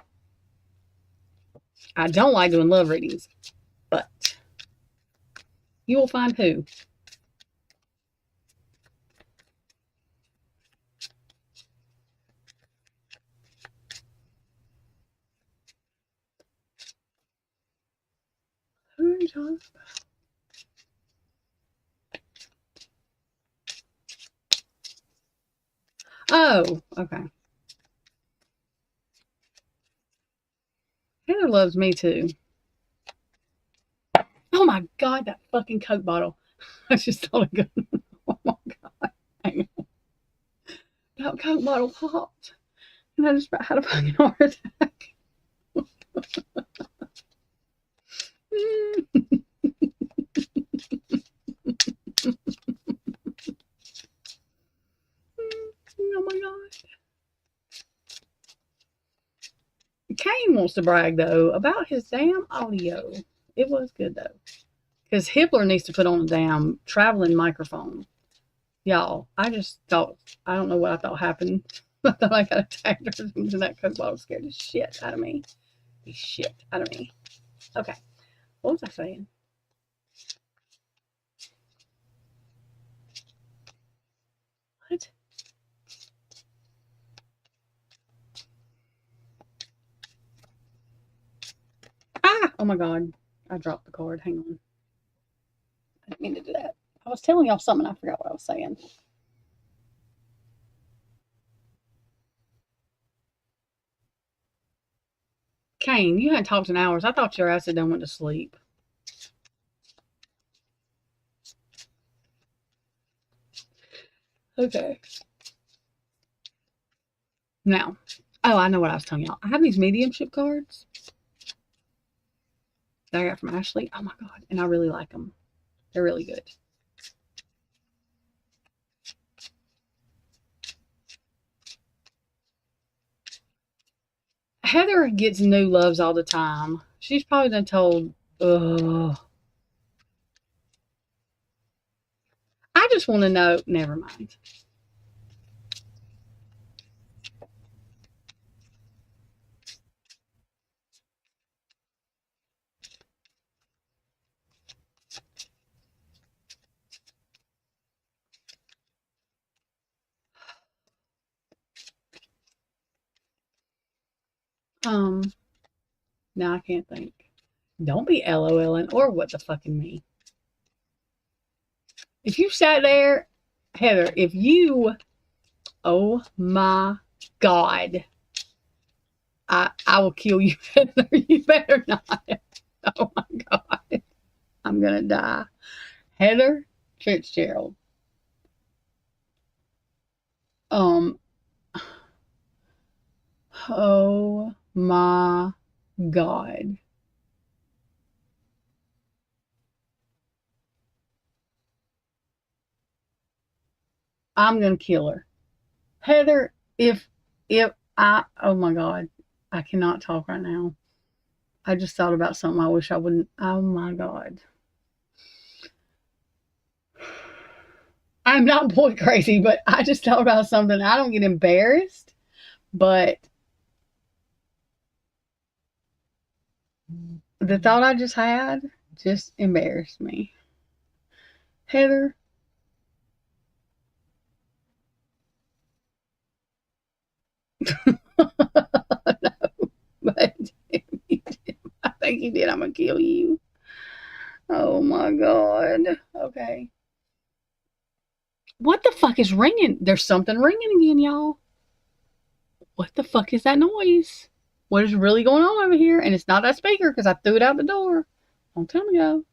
I don't like doing love readings, but you will find who. Who are you talking about? Oh, okay. Heather loves me too. Oh my God, that fucking Coke bottle. I just thought of good. Oh my God. Hang on. That Coke bottle popped. And I just about had a fucking heart attack. Oh my God. Kane wants to brag though about his damn audio. It was good though. Because Hibler needs to put on a damn traveling microphone. Y'all, I just thought, I don't know what I thought happened. I thought I got attacked or something. That Coke bottle scared the shit out of me. The shit out of me. Okay. What was I saying? What? Ah! Oh my God. I dropped the card. Hang on. I didn't mean to do that. I was telling y'all something. I forgot what I was saying. Kane, you hadn't talked in hours. I thought your ass had done went to sleep. Okay. Now, oh, I know what I was telling y'all. I have these mediumship cards that I got from Ashley. Oh my God. And I really like them. They're really good. Heather gets new loves all the time. She's probably done told, ugh. I just want to know, never mind. Now I can't think. Don't be LOLing or what the fucking me. If you sat there, Heather, if you, oh my God, I will kill you, Heather. You better not. Oh my God. I'm going to die. Heather Fitzgerald. Oh my God. I'm going to kill her. Heather, if I, oh my God, I cannot talk right now. I just thought about something I wish I wouldn't. Oh my God. I'm not boy crazy, but I just thought about something. I don't get embarrassed, but the thought I just had just embarrassed me. Heather, no, but I think you did. I'm gonna kill you. Oh my God. Okay. What the fuck is ringing? There's something ringing again, y'all. What the fuck is that noise? What is really going on over here? And it's not that speaker because I threw it out the door a long time ago.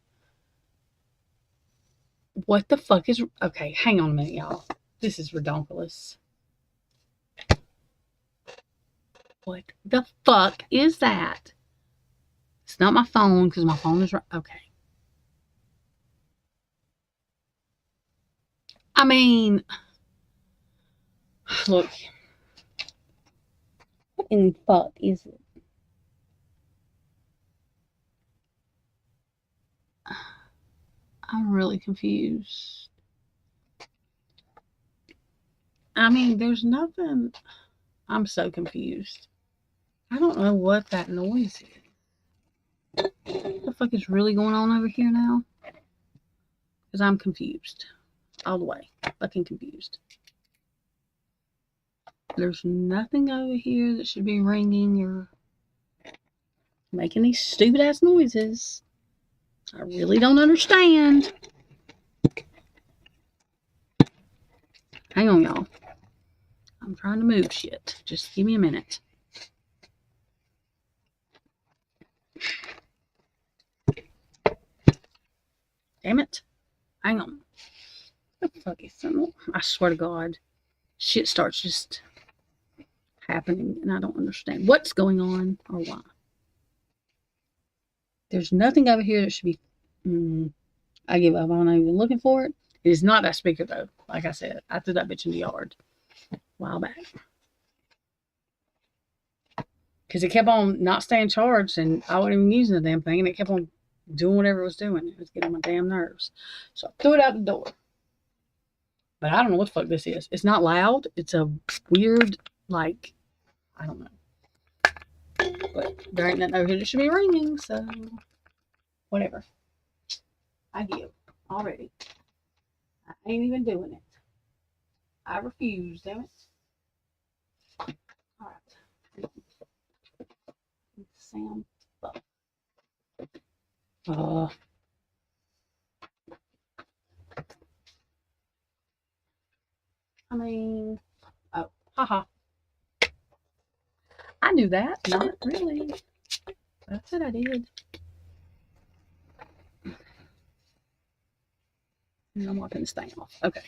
What the fuck is... Okay, hang on a minute, y'all. This is redonkulous. What the fuck is that? It's not my phone because my phone is... Okay. I mean... Look. What in the fuck is it? I'm really confused. I mean, there's nothing... I'm so confused. I don't know what that noise is. What the fuck is really going on over here now? Because I'm confused. All the way. Fucking confused. There's nothing over here that should be ringing or making these stupid ass noises. I really don't understand. Hang on, y'all. I'm trying to move shit. Just give me a minute. Damn it. Hang on. What the fuck is that? I swear to God. Shit starts just happening and I don't understand what's going on or why. There's nothing over here that should be... I give up. I'm not even looking for it. It is not that speaker though. Like I said, I threw that bitch in the yard a while back. Because it kept on not staying charged and I wasn't even using the damn thing and it kept on doing whatever it was doing. It was getting on my damn nerves. So I threw it out the door. But I don't know what the fuck this is. It's not loud. It's a weird, like, I don't know. But there ain't nothing over here that should be ringing, so whatever. I give already. I ain't even doing it. I refuse, damn it. Alright. Sam. I mean, oh, haha. I knew that. Not really. I said I did. I'm wiping this thing off. Okay.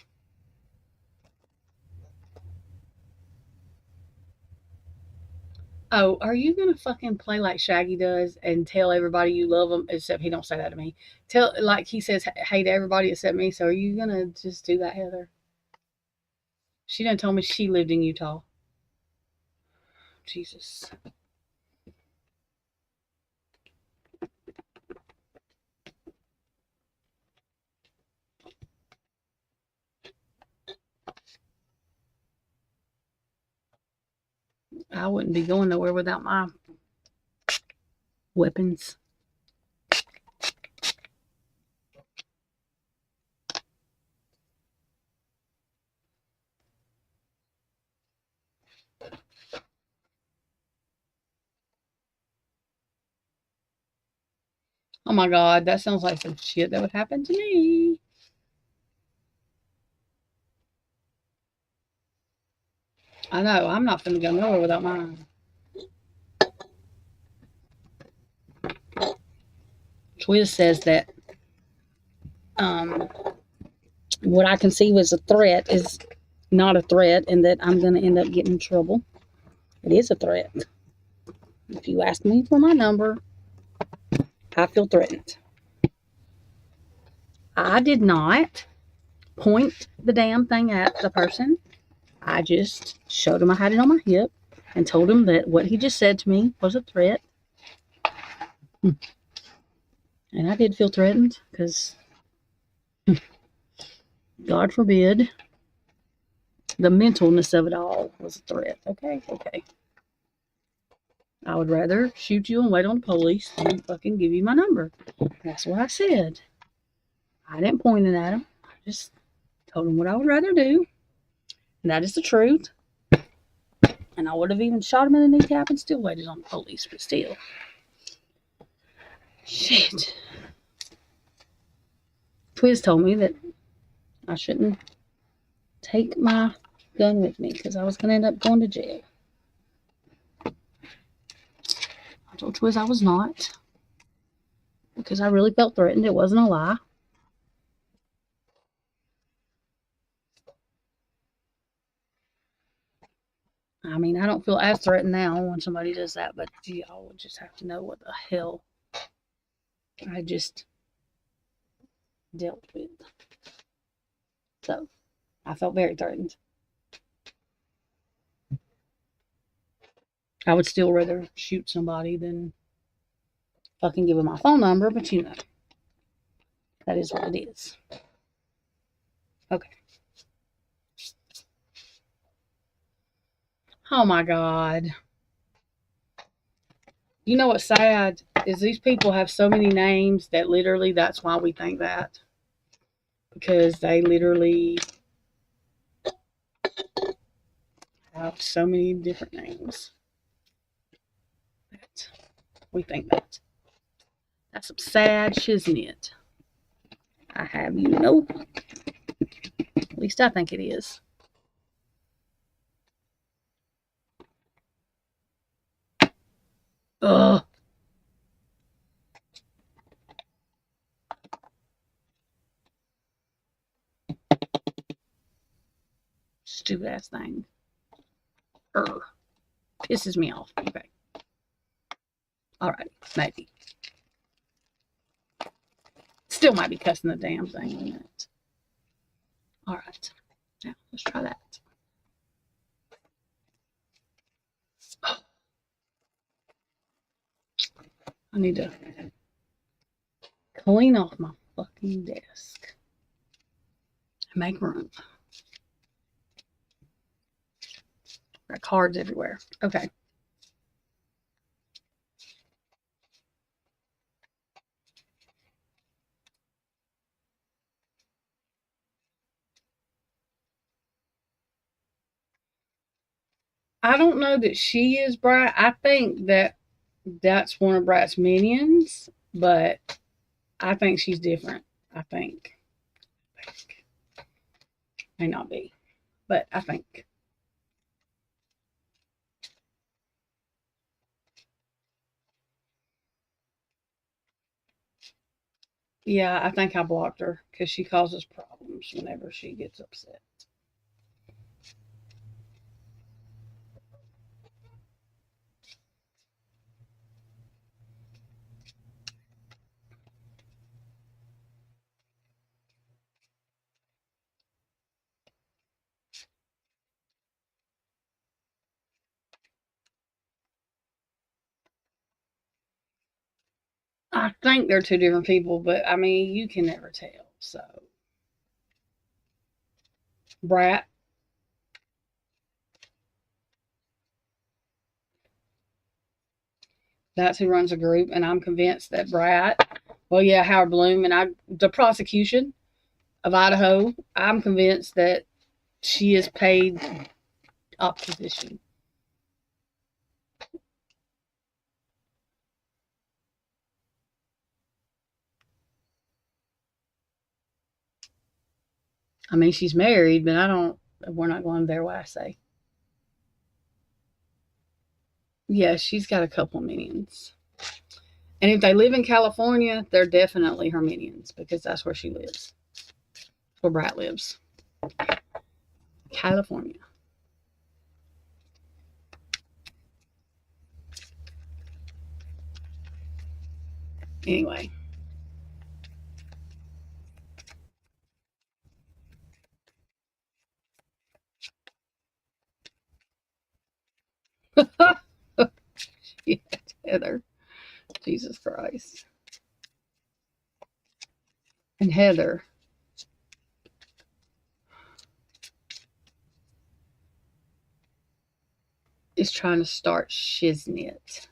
Oh, are you gonna fucking play like Shaggy does and tell everybody you love them? Except he don't say that to me. Tell like he says hey to everybody except me. So are you gonna just do that, Heather? She done told me she lived in Utah. Jesus. I wouldn't be going nowhere without my weapons. Oh my God, that sounds like some shit that would happen to me. I know, I'm not going to go nowhere without mine. Twiz says that what I conceive as a threat is not a threat and that I'm going to end up getting in trouble. It is a threat. If you ask me for my number, I feel threatened. I did not point the damn thing at the person. I just showed him I had it on my hip and told him that what he just said to me was a threat. And I did feel threatened because, God forbid, the mentalness of it all was a threat. Okay. I would rather shoot you and wait on the police than fucking give you my number. That's what I said. I didn't point it at him. I just told him what I would rather do. And that is the truth. And I would have even shot him in the kneecap and still waited on the police, but still. Shit. Twiz told me that I shouldn't take my gun with me because I was going to end up going to jail. I told Twiz I was not because I really felt threatened. It wasn't a lie. I mean, I don't feel as threatened now when somebody does that, but y'all would just have to know what the hell I just dealt with. So, I felt very threatened. I would still rather shoot somebody than fucking give them my phone number, but you know, that is what it is. Okay. Oh my God. You know what's sad is these people have so many names that literally that's why we think that. Because they literally have so many different names that we think that. That's some sad shiznit. I have you know. At least I think it is. Ugh. Stupid ass thing. Pisses me off. Okay. Alright, maybe. Still might be cussing the damn thing in a minute. Alright. Now, let's try that. I need to clean off my fucking desk and make room. Got cards everywhere. Okay. I don't know that she is Brat. I think that that's one of Brat's minions, but I think she's different. I think. May not be, but I think. Yeah, I think I blocked her because she causes problems whenever she gets upset. I think they're two different people, but I mean, you can never tell. So, Brat. That's who runs the group, and I'm convinced that Howard Bloom, and the prosecution of Idaho, I'm convinced that she is paid opposition. I mean, she's married, but we're not going there what I say. Yeah, she's got a couple minions. And if they live in California, they're definitely her minions because that's where she lives. Where Brat lives. California. Anyway. Yeah, Heather. Jesus Christ. And Heather. Is trying to start shiznit.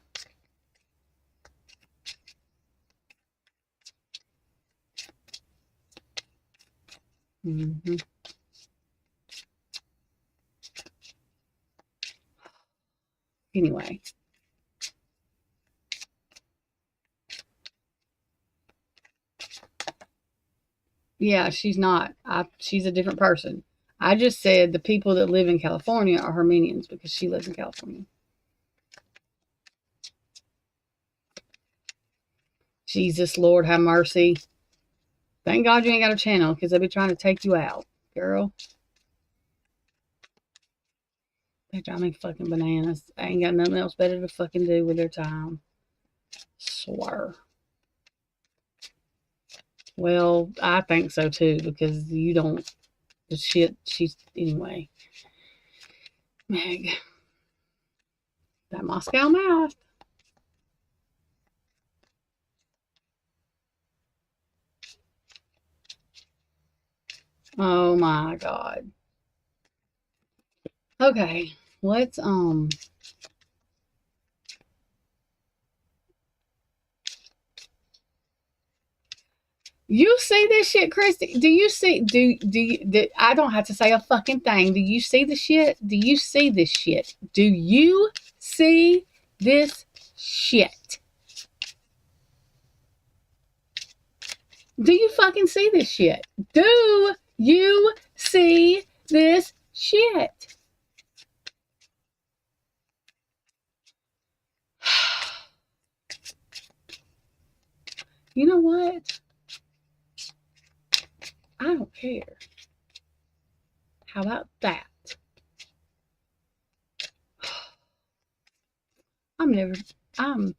Mm-hmm. Anyway. Yeah, she's not. She's a different person. I just said the people that live in California are her minions because she lives in California. Jesus, Lord, have mercy. Thank God you ain't got a channel because they'll be trying to take you out, girl. They drive me fucking bananas. I ain't got nothing else better to fucking do with their time. Swear. Well, I think so too because you don't. The shit she's. Anyway. Meg. That Moscow math. Oh my God. Okay, let's you see this shit, Christy? Do you see I don't have to say a fucking thing. Do you see the shit? Do you see this shit? Do you see this shit? Do you fucking see this shit? Do you see this shit? You know what? I don't care. How about that? I'm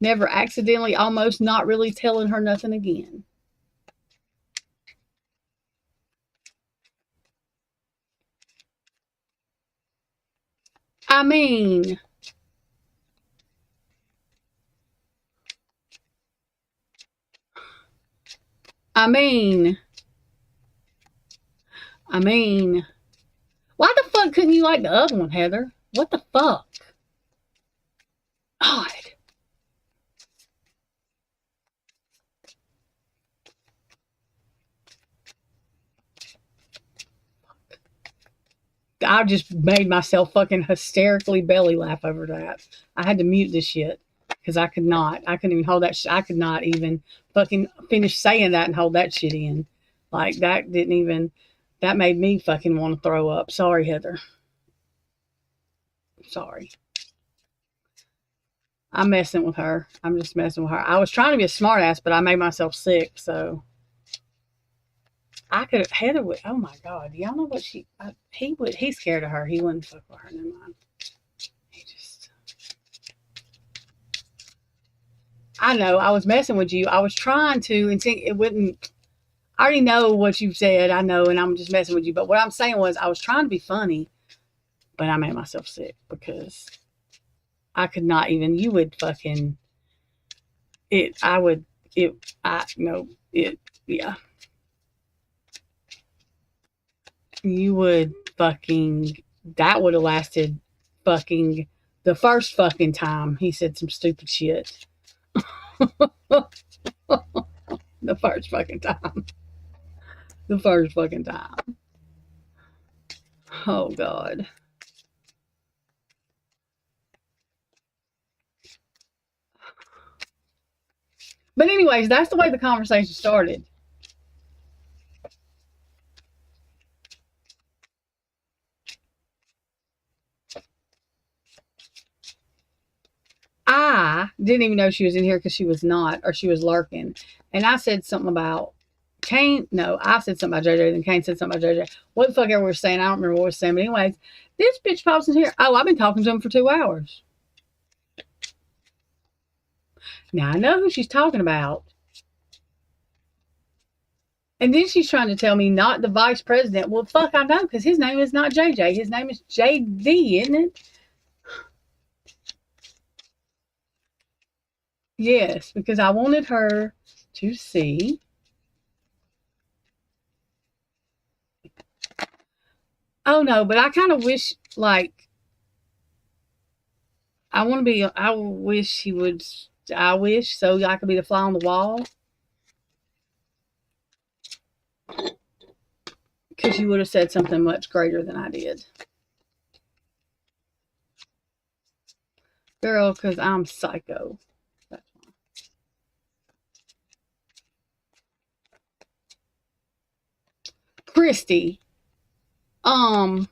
never accidentally almost not really telling her nothing again. I mean, why the fuck couldn't you like the other one, Heather? What the fuck? God. I just made myself fucking hysterically belly laugh over that. I had to mute this shit because I couldn't even hold that shit. I could not even fucking finish saying that and hold that shit in. Like, that made me fucking want to throw up. Sorry, Heather. Sorry. I'm messing with her. I'm just messing with her. I was trying to be a smart ass, but I made myself sick, so I could have, Heather would, oh my God, do y'all know what he's scared of her. He wouldn't fuck with her, never mind. I know, I was messing with you. I was trying to, and see, it wouldn't, I already know what you said, I know, and I'm just messing with you, but what I'm saying was, I was trying to be funny, but I made myself sick, because I could not even, you would fucking, yeah. You would fucking, that would have lasted fucking The first fucking time he said some stupid shit. The first fucking time. The first fucking time. Oh, God. But anyways, that's the way the conversation started. I didn't even know she was in here because she was not, or she was lurking. And I said something about Kane. No, I said something about JJ, then Kane said something about JJ. What the fuck ever we were saying? I don't remember what we were saying. But anyways, this bitch pops in here. Oh, I've been talking to him for 2 hours. Now I know who she's talking about. And then she's trying to tell me not the vice president. Well, fuck, I know, because his name is not JJ. His name is JD, isn't it? Yes, because I wanted her to see. Oh, no, but I kind of wish, like, I wish he would, I wish so I could be the fly on the wall. Because you would have said something much greater than I did. Girl, because I'm psycho. Christy, I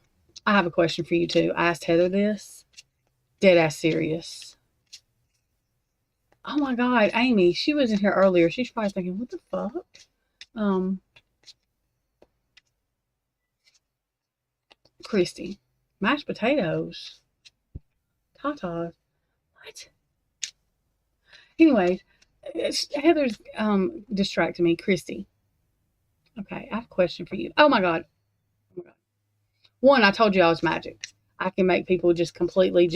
have a question for you too. I asked Heather this. Dead ass serious. Oh my God, Amy, she was in here earlier. She's probably thinking, what the fuck? Christy, mashed potatoes. Tatas. What? Anyways, Heather's distracting me. Christy. Okay, I have a question for you. Oh my God. One, I told you I was magic. I can make people just completely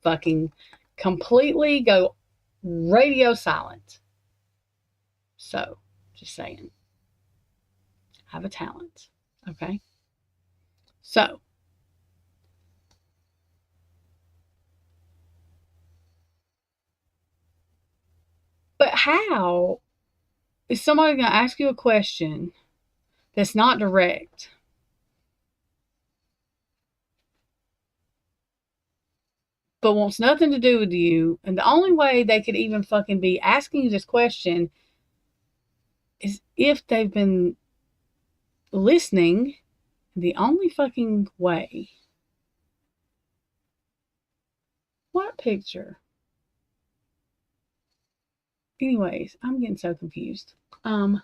fucking completely go radio silent. So, just saying. I have a talent. Okay? So, but how is somebody going to ask you a question that's not direct? But wants nothing to do with you. And the only way they could even fucking be asking you this question is if they've been listening. The only fucking way. What picture? Anyways, I'm getting so confused. But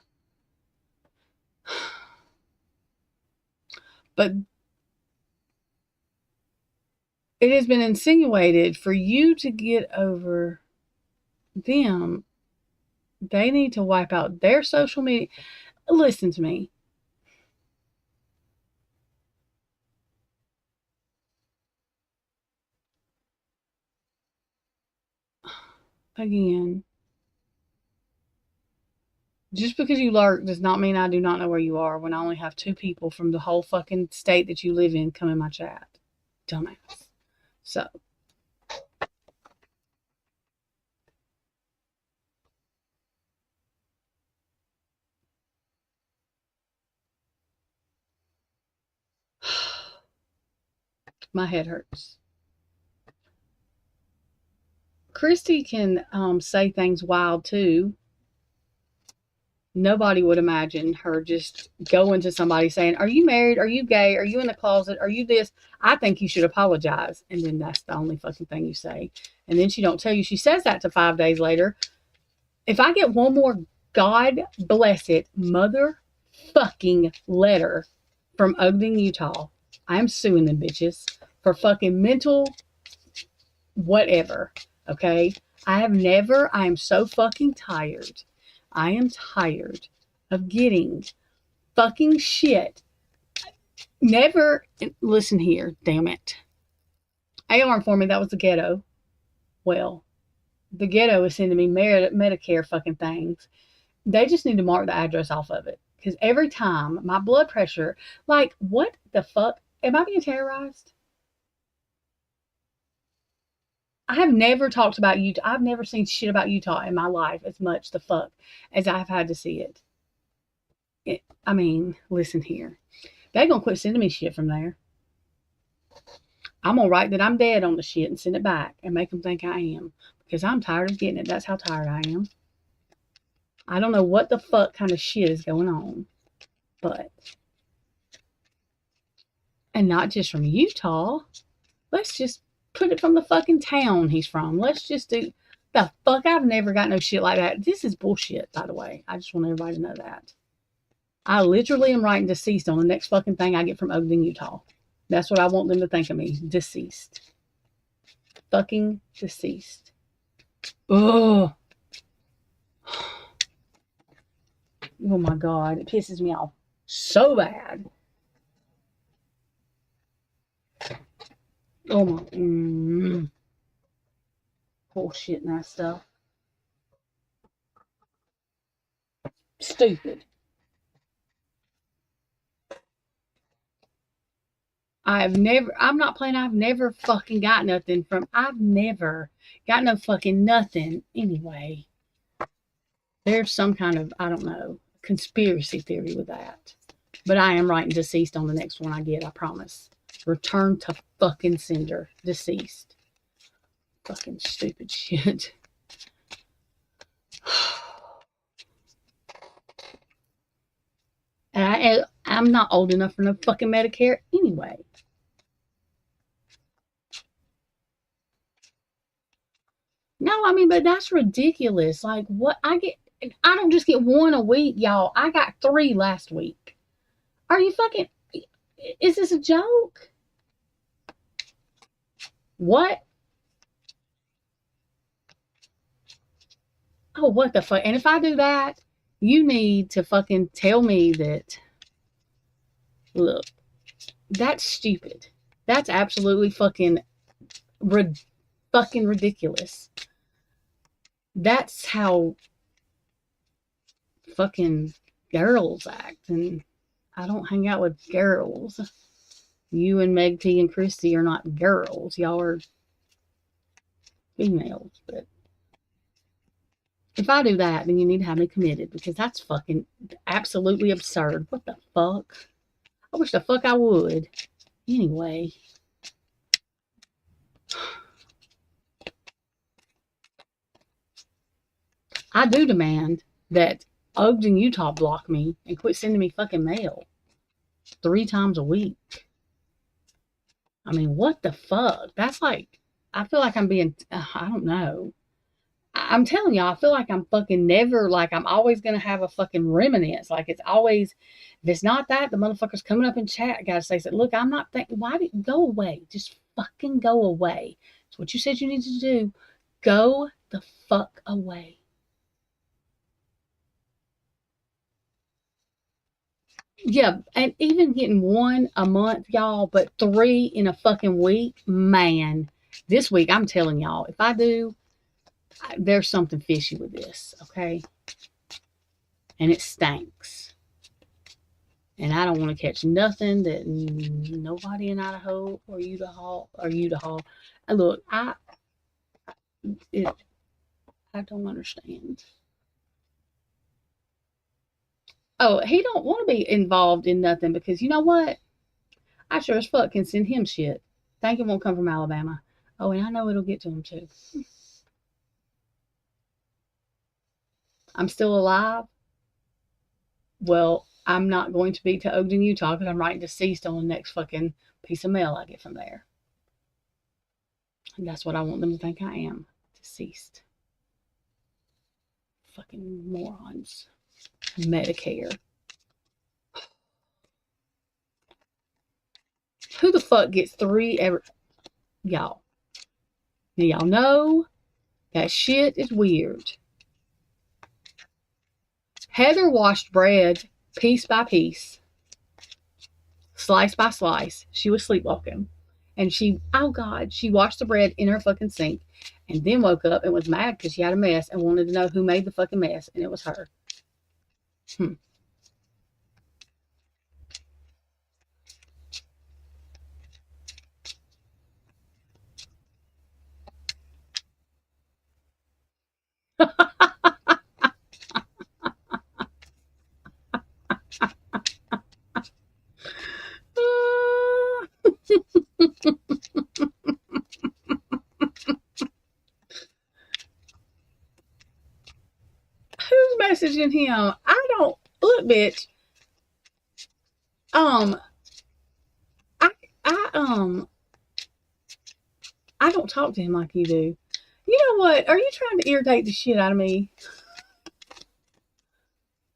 it has been insinuated for you to get over them, they need to wipe out their social media. Listen to me. Again, just because you lurk does not mean I do not know where you are when I only have 2 people from the whole fucking state that you live in come in my chat. Dumbass. So. My head hurts. Christy can say things wild too. Nobody would imagine her just going to somebody saying, are you married? Are you gay? Are you in the closet? Are you this? I think you should apologize. And then that's the only fucking thing you say. And then she don't tell you. She says that to 5 days later. If I get one more God bless it motherfucking letter from Ogden, Utah, I'm suing them bitches for fucking mental whatever. Okay? I am so fucking tired. I am tired of getting fucking shit. Never, listen here, damn it. AR informed me that was the ghetto. Well, the ghetto is sending me Medicare fucking things. They just need to mark the address off of it. Because every time my blood pressure, like, what the fuck? Am I being terrorized? I have never talked about Utah. I've never seen shit about Utah in my life as much the fuck as I've had to see it. I mean, listen here. They gonna quit sending me shit from there. I'm gonna write that I'm dead on the shit and send it back and make them think I am. Because I'm tired of getting it. That's how tired I am. I don't know what the fuck kind of shit is going on. But. And not just from Utah. Let's just put it from the fucking town he's from. Let's just do. The fuck? I've never got no shit like that. This is bullshit, by the way. I just want everybody to know that. I literally am writing deceased on the next fucking thing I get from Ogden, Utah. That's what I want them to think of me. Deceased. Fucking deceased. Ugh. Oh my God. It pisses me off so bad. Oh my. Bullshit and that stuff. Stupid. I'm not playing. I've never fucking got nothing from, I've never got no fucking nothing anyway. There's some kind of, I don't know, conspiracy theory with that. But I am writing deceased on the next one I get, I promise. Return to fucking sender. Deceased. Fucking stupid shit. And I'm not old enough for no fucking Medicare anyway. No, I mean, but that's ridiculous. Like, what I don't just get one a week, y'all. I got 3 last week. Are you fucking, is this a joke? What? Oh, what the fuck? And if I do that, you need to fucking tell me that, look, that's stupid. That's absolutely fucking ridiculous. That's how fucking girls act. And I don't hang out with girls. You and Meg T and Christy are not girls. Y'all are females. But if I do that, then you need to have me committed, because that's fucking absolutely absurd. What the fuck? I wish the fuck I would. Anyway. I do demand that Ogden, Utah block me and quit sending me fucking mail 3 times a week. I mean, what the fuck? That's like, I feel like I'm being, I don't know. I'm telling y'all, I feel like I'm fucking never, like I'm always going to have a fucking remnants. Like it's always, if it's not that, the motherfucker's coming up in chat. I got to say, look, I'm not thinking, why did you go away? Just fucking go away. It's what you said you needed to do. Go the fuck away. Yeah, and even getting 1 a month, y'all, but 3 in a fucking week, man. This week, I'm telling y'all, if I do, there's something fishy with this, okay? And it stinks. And I don't want to catch nothing that nobody in Idaho or Utah. Look, I don't understand. Oh, he don't want to be involved in nothing, because you know what? I sure as fuck can send him shit. Think it won't come from Alabama. Oh, and I know it'll get to him too. I'm still alive. Well, I'm not going to be to Ogden, Utah, because I'm writing deceased on the next fucking piece of mail I get from there. And that's what I want them to think I am. Deceased. Fucking morons. Medicare. Who the fuck gets 3 ever? Y'all. Now y'all know that shit is weird. Heather washed bread piece by piece, slice by slice. She was sleepwalking. And she washed the bread in her fucking sink, and then woke up and was mad because she had a mess and wanted to know who made the fucking mess, and it was her. Who's messaging him? I don't look, bitch. I I don't talk to him like you do. You know what? Are you trying to irritate the shit out of me?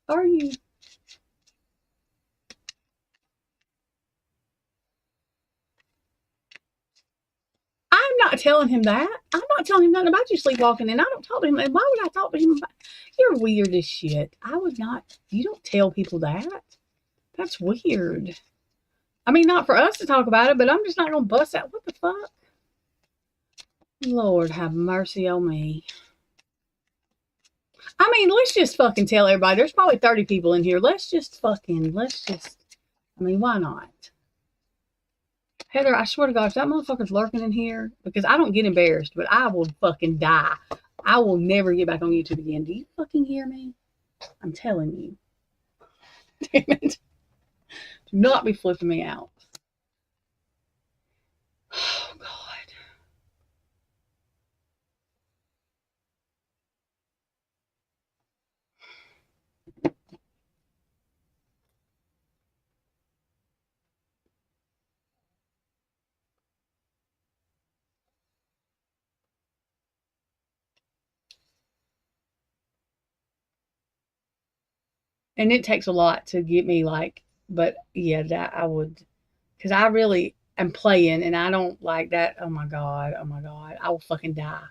Are you? I'm not telling him that. I'm not telling him nothing about you sleepwalking, and I don't talk to him. And why would I talk to him about? You're weird as shit. I would not. You don't tell people that. That's weird. I mean, not for us to talk about it, but I'm just not gonna bust out. What the fuck? Lord have mercy on me. I mean, let's just fucking tell everybody. There's probably 30 people in here. Let's just, I mean, why not? Heather, I swear to God, if that motherfucker's lurking in here, because I don't get embarrassed, but I will fucking die. I will never get back on YouTube again. Do you fucking hear me? I'm telling you. Damn it. Do not be flipping me out. Oh, God. And it takes a lot to get me like, but yeah, that I would, because I really am playing and I don't like that. Oh my God. Oh my God. I will fucking die.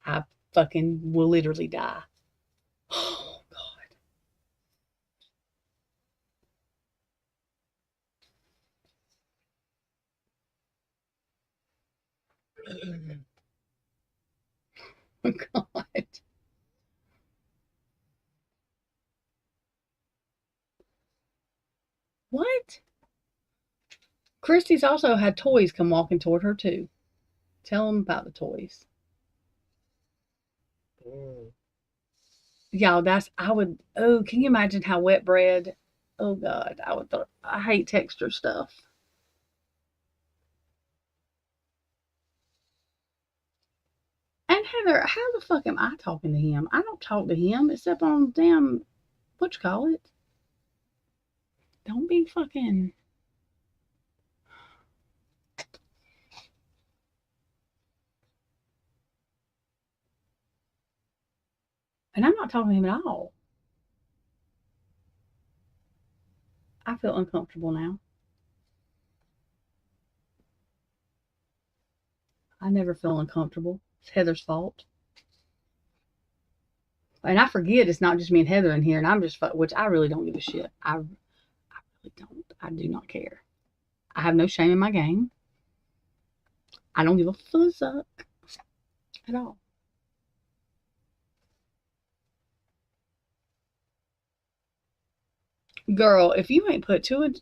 I fucking will literally die. Oh God. Oh God. What? Christy's also had toys come walking toward her too. Tell them about the toys. Y'all, can you imagine how wet bread? Oh God, I hate texture stuff. And Heather, how the fuck am I talking to him? I don't talk to him except on damn, what you call it? Don't be fucking. And I'm not talking to him at all. I feel uncomfortable now. I never feel uncomfortable. It's Heather's fault. And I forget it's not just me and Heather in here, and I'm just, which I really don't give a shit. I really don't. I do not care. I have no shame in my game. I don't give a fuck at all. Girl, if you ain't put two and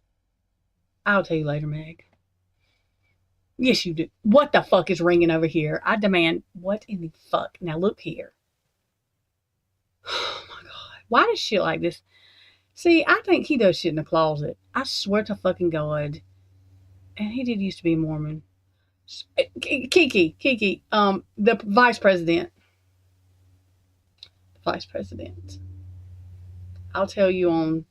I'll tell you later, Meg. Yes, you do. What the fuck is ringing over here? I demand, what in the fuck? Now look here. Oh my God. Why does shit like this? See, I think he does shit in the closet. I swear to fucking God. And he did used to be a Mormon. Kiki, the vice president. Vice president. I'll tell you on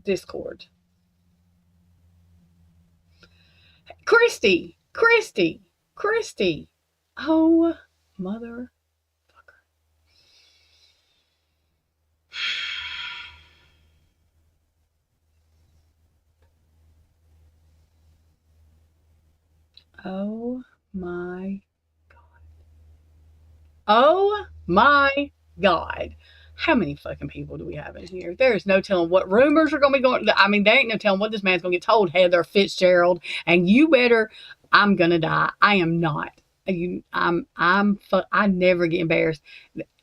Discord. Christy. Oh, motherfucker. Oh my God. Oh my God. How many fucking people do we have in here? There's no telling what rumors are going to be going. I mean, there ain't no telling what this man's going to get told, Heather Fitzgerald. And you better, I'm going to die. I am not. I never get embarrassed.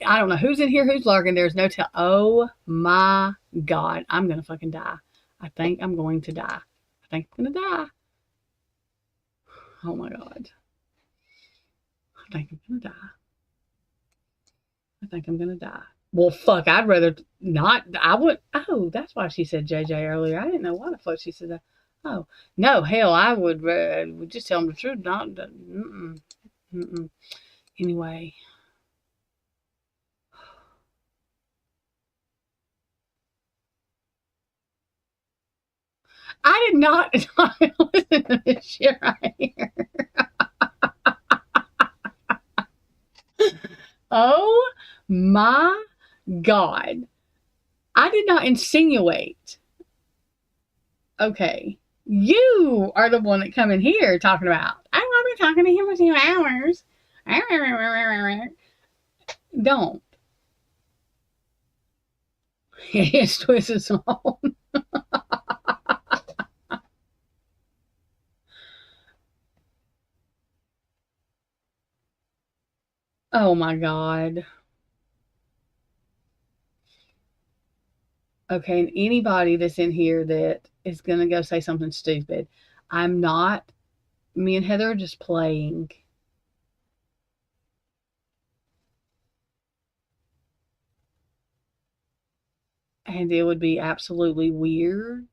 I don't know who's in here, who's lurking. There's no tell. Oh my God. I'm going to fucking die. I think I'm going to die. I think I'm going to die. Oh my God. I think I'm going to die. I think I'm going to die. Well, fuck, I'd rather not. I would. Oh, that's why she said JJ earlier. I didn't know why the fuck she said that. Oh, no, hell, I would just tell them the truth. Not, Anyway. I did not listen to this shit right here. Oh my God. I did not insinuate. Okay. You are the one that come in here talking about, I want to be talking to him for 2 hours. Don't. His twist is on. Oh my God. Okay, and anybody that's in here that is going to go say something stupid, I'm not. Me and Heather are just playing. And it would be absolutely weird,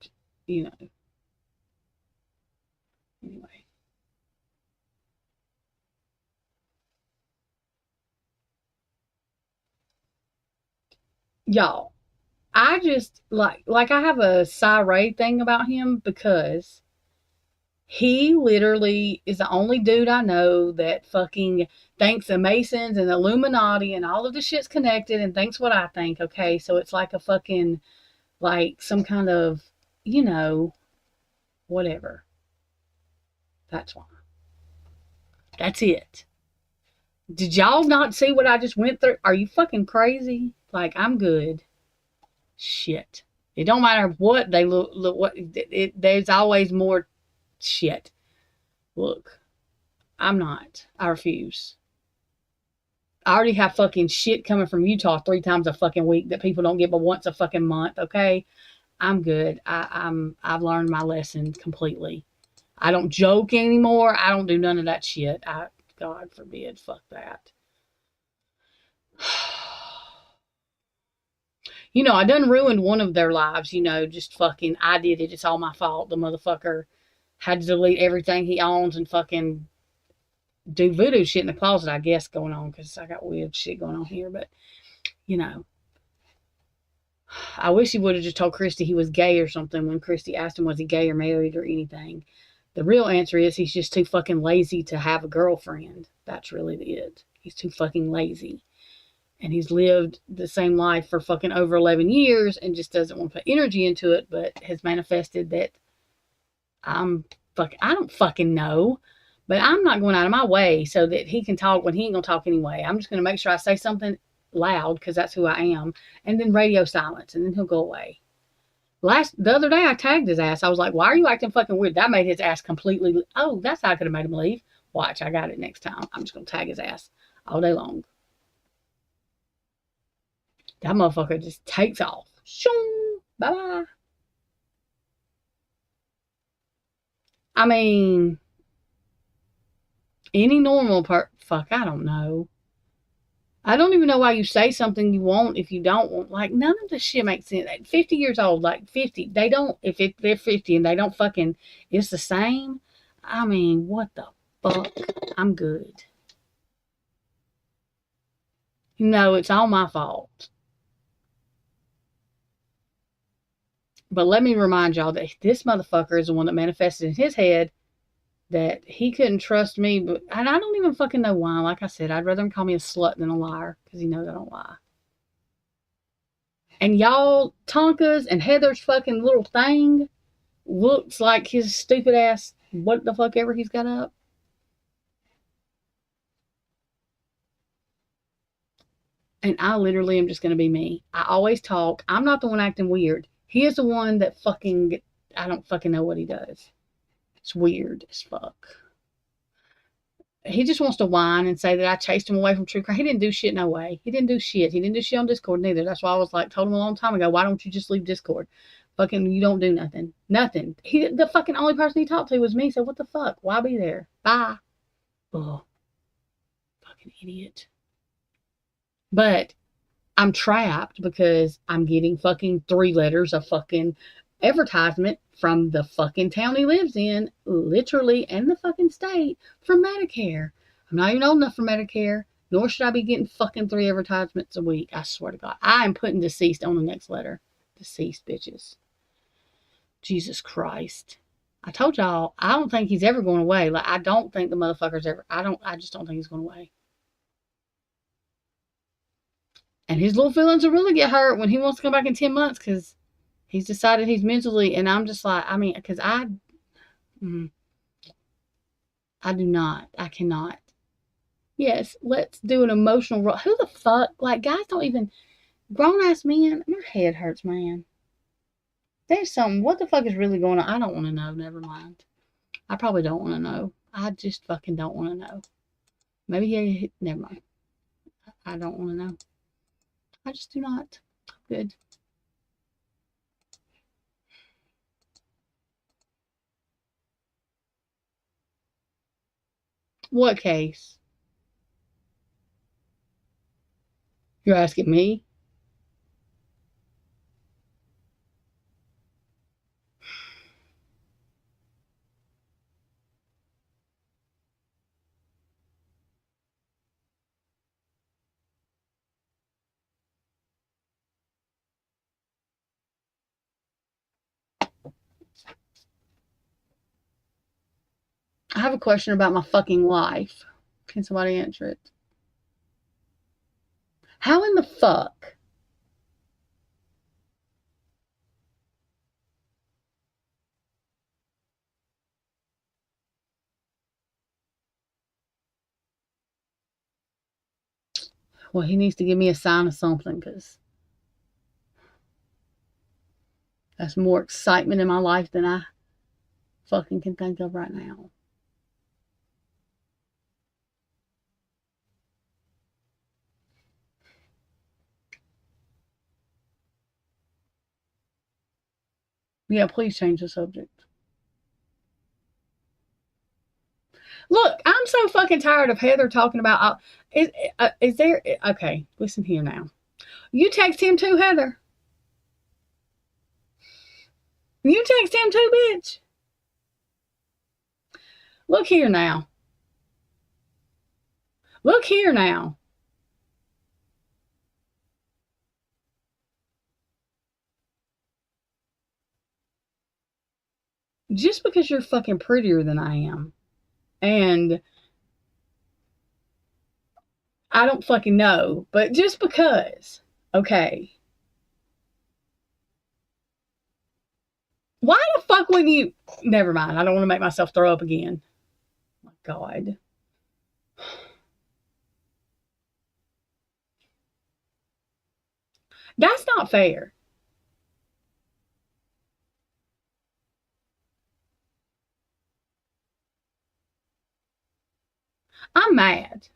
you know. Anyway. Y'all, I just like I have a tirade thing about him because he literally is the only dude I know that fucking thinks the Masons and the Illuminati and all of the shit's connected and thinks what I think, okay? So it's like a fucking, like some kind of, you know, whatever. That's why. That's it. Did y'all not see what I just went through? Are you fucking crazy? Like, I'm good. Shit. It don't matter what they look what there's always more shit. Look, I'm not. I refuse. I already have fucking shit coming from Utah 3 times a fucking week that people don't get but once a fucking month, okay? I'm good. I've learned my lesson completely. I don't joke anymore. I don't do none of that shit. God forbid, fuck that. You know, I done ruined one of their lives, you know, just fucking, I did it. It's all my fault. The motherfucker had to delete everything he owns and fucking do voodoo shit in the closet, I guess, going on, because I got weird shit going on here. But, you know, I wish he would have just told Christy he was gay or something when Christy asked him was he gay or married or anything. The real answer is he's just too fucking lazy to have a girlfriend. That's really it. He's too fucking lazy. And he's lived the same life for fucking over 11 years and just doesn't want to put energy into it, but has manifested that I don't fucking know, but I'm not going out of my way so that he can talk when he ain't going to talk anyway. I'm just going to make sure I say something loud because that's who I am, and then radio silence, and then he'll go away. The other day I tagged his ass. I was like, why are you acting fucking weird? That made his ass completely, oh, that's how I could have made him leave. Watch, I got it next time. I'm just going to tag his ass all day long. That motherfucker just takes off. Shoom, bye-bye. I mean, any normal fuck, I don't know. I don't even know why you say something you want if you don't want. Like, none of this shit makes sense. 50 years old, like 50, they don't, if they're 50 and they don't fucking, it's the same. I mean, what the fuck? I'm good. No, it's all my fault. But let me remind y'all that this motherfucker is the one that manifested in his head that he couldn't trust me. And I don't even fucking know why. Like I said, I'd rather him call me a slut than a liar because he knows I don't lie. And y'all, Tonka's and Heather's fucking little thing looks like his stupid ass, what the fuck ever he's got up. And I literally am just going to be me. I always talk. I'm not the one acting weird. He is the one that fucking, I don't fucking know what he does. It's weird as fuck. He just wants to whine and say that I chased him away from true crime. He didn't do shit, no way. He didn't do shit. He didn't do shit on Discord neither. That's why I was like, told him a long time ago, why don't you just leave Discord? Fucking, you don't do nothing. Nothing. The fucking only person he talked to was me, so what the fuck? Why be there? Bye. Oh. Fucking idiot. But I'm trapped because I'm getting fucking 3 letters of fucking advertisement from the fucking town he lives in, literally, and the fucking state for Medicare. I'm not even old enough for Medicare, nor should I be getting fucking 3 advertisements a week. I swear to God. I am putting deceased on the next letter. Deceased, bitches. Jesus Christ. I told y'all, I don't think he's ever going away. Like, I don't think the motherfucker's ever, I just don't think he's going away. And his little feelings will really get hurt when he wants to come back in 10 months because he's decided he's mentally, and I'm just like, I mean, because I do not, I cannot. Yes, let's do an emotional, who the fuck, like, guys don't even, grown-ass men, my head hurts, man. There's something, what the fuck is really going on? I don't want to know, never mind. I probably don't want to know. I just fucking don't want to know. Maybe, never mind. I don't want to know. I just do not. Good. What case? You're asking me? I have a question about my fucking life. Can somebody answer it? How in the fuck? Well, he needs to give me a sign of something because that's more excitement in my life than I fucking can think of right now. Yeah, please change the subject. Look, I'm so fucking tired of Heather talking about, is there, okay, listen here now. You text him too, Heather. You text him too, bitch. Look here now. Look here now. Just because you're fucking prettier than I am, and I don't fucking know, but just because, okay. Why the fuck wouldn't you? Never mind. I don't want to make myself throw up again. Oh my God. That's not fair. I'm mad.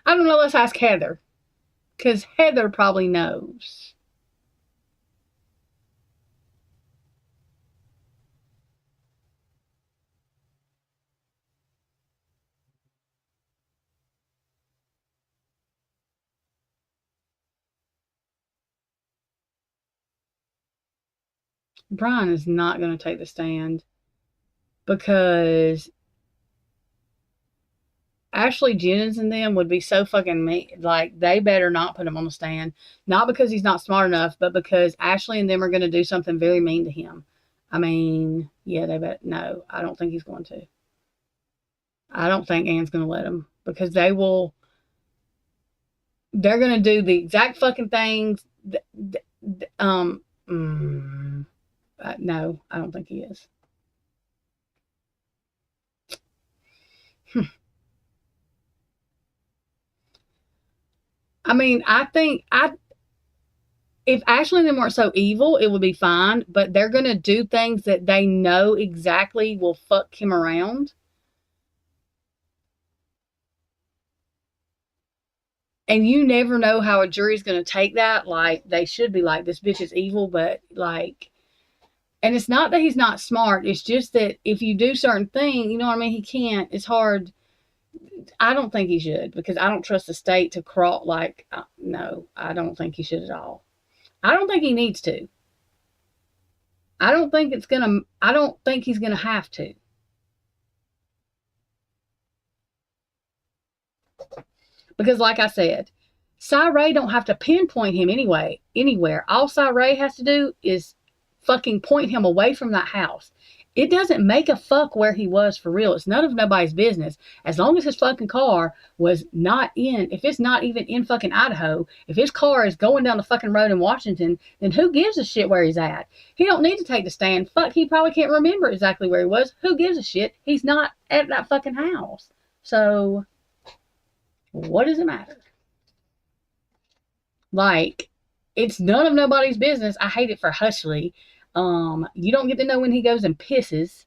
I don't know. Let's ask Heather. Because Heather probably knows. Brian is not going to take the stand because Ashley Jennings and them would be so fucking mean. Like, they better not put him on the stand. Not because he's not smart enough, but because Ashley and them are going to do something very mean to him. I mean, yeah, they bet. No, I don't think he's going to. I don't think Anne's going to let him because they're going to do the exact fucking things. No, I don't think he is. I mean, I think if Ashley and them weren't so evil, it would be fine, but they're going to do things that they know exactly will fuck him around. And you never know how a jury's going to take that. Like, they should be like, this bitch is evil, but like, and it's not that he's not smart. It's just that if you do certain things, you know what I mean? He can't. It's hard. I don't think he should, because I don't trust the state to crawl. Like, no, I don't think he should at all. I don't think he needs to. I don't think he's going to have to. Because like I said, Cy Ray don't have to pinpoint him anywhere. All Cy Ray has to do is fucking point him away from that house. It doesn't make a fuck where he was for real. It's none of nobody's business. As long as his fucking car was not in, if it's not even in fucking Idaho, if his car is going down the fucking road in Washington, then who gives a shit where he's at? He don't need to take the stand. Fuck, he probably can't remember exactly where he was. Who gives a shit? He's not at that fucking house. So, what does it matter? Like, it's none of nobody's business. I hate it for Hushley. You don't get to know when he goes and pisses.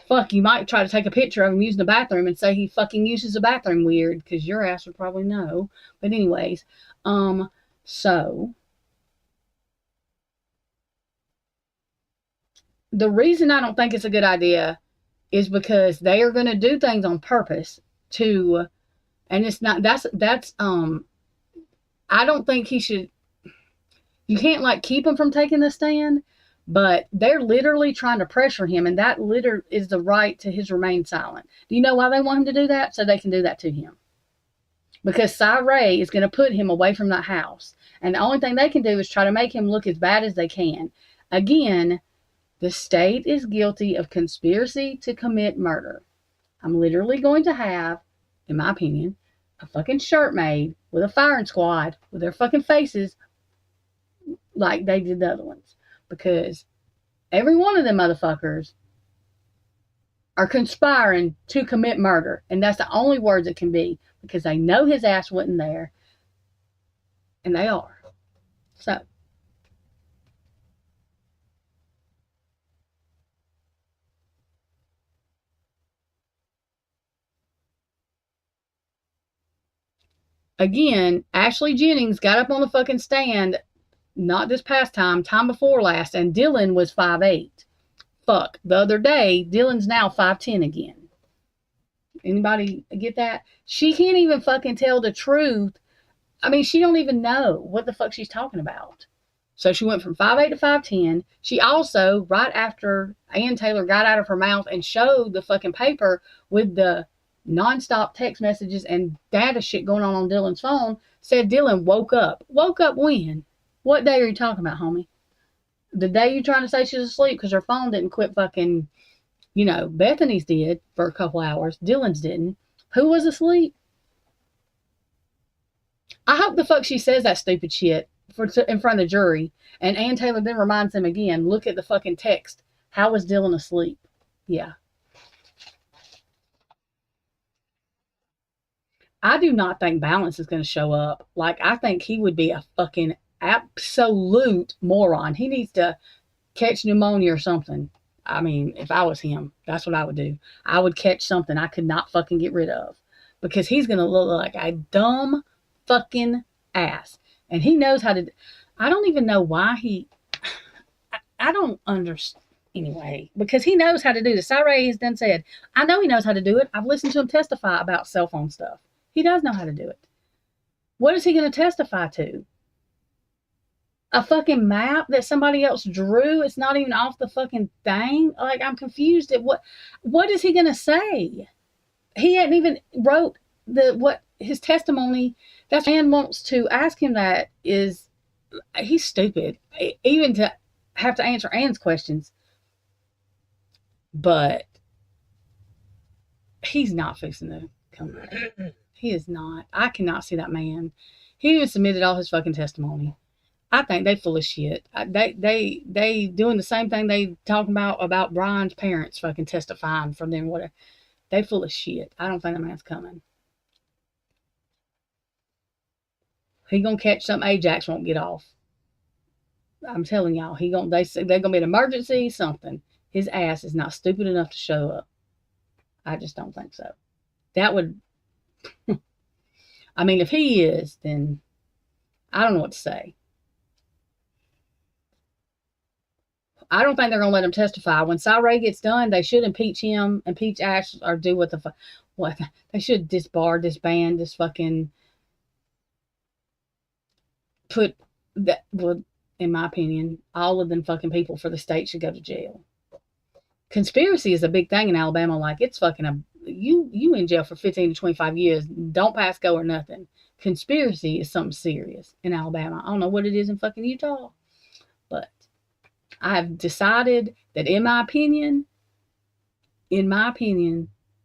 Fuck, you might try to take a picture of him using the bathroom and say he fucking uses the bathroom weird, because your ass would probably know. But anyways, so the reason I don't think it's a good idea is because they are going to do things on purpose to, and it's not, I don't think he should. You can't like keep him from taking the stand, but they're literally trying to pressure him, and that is the right to his remain silent. Do you know why they want him to do that? So they can do that to him. Because Cy Ray is going to put him away from that house, and the only thing they can do is try to make him look as bad as they can. Again, the state is guilty of conspiracy to commit murder. I'm literally going to have, in my opinion, a fucking shirt made with a firing squad with their fucking faces like they did the other ones, because every one of them motherfuckers are conspiring to commit murder, and that's the only words it can be, because they know his ass wasn't there, and they are. So again, Ashley Jennings got up on the fucking stand not this past time before last, and Dylan was 5'8". Fuck, the other day, Dylan's now 5'10" again. Anybody get that? She can't even fucking tell the truth. I mean, she don't even know what the fuck she's talking about. So she went from 5'8" to 5'10". She also, right after Ann Taylor got out of her mouth and showed the fucking paper with the nonstop text messages and data shit going on Dylan's phone, said Dylan woke up. Woke up when? What day are you talking about, homie? The day you're trying to say she's asleep because her phone didn't quit fucking, Bethany's did for a couple hours. Dylan's didn't. Who was asleep? I hope the fuck she says that stupid shit in front of the jury, and Ann Taylor then reminds them again, look at the fucking text. How was Dylan asleep? Yeah. I do not think Balance is going to show up. Like, I think he would be a fucking absolute moron. He needs to catch pneumonia or something. I mean, if I was him, that's what I would do. I would catch something I could not fucking get rid of, because he's going to look like a dumb fucking ass. And he knows how to, I don't even know why I don't understand. Anyway, because he knows how to do this. Cy Ray has done said, I know he knows how to do it. I've listened to him testify about cell phone stuff. He does know how to do it. What is he going to testify to? A fucking map that somebody else drew? It's not even off the fucking thing. Like, I'm confused at what is he going to say? He hadn't even wrote his testimony. That's man wants to ask him that is, he's stupid. Even to have to answer Ann's questions. But he's not fixing to come back. He is not. I cannot see that man. He even submitted all his fucking testimony. I think they full of shit. They doing the same thing they talking about Brian's parents fucking testifying from them. Whatever. They full of shit. I don't think that man's coming. He gonna catch something Ajax won't get off. I'm telling y'all, they're gonna be an emergency, something. His ass is not stupid enough to show up. I just don't think so. That would, I mean, if he is, then I don't know what to say. I don't think they're gonna let him testify. When Ray gets done, they should impeach him, impeach Ash, or do what they should disband, this fucking put that would, in my opinion, all of them fucking people for the state should go to jail. Conspiracy is a big thing in Alabama. Like, it's fucking you in jail for 15 to 25 years. Don't pass go or nothing. Conspiracy is something serious in Alabama. I don't know what it is in fucking Utah, but I've decided that in my opinion,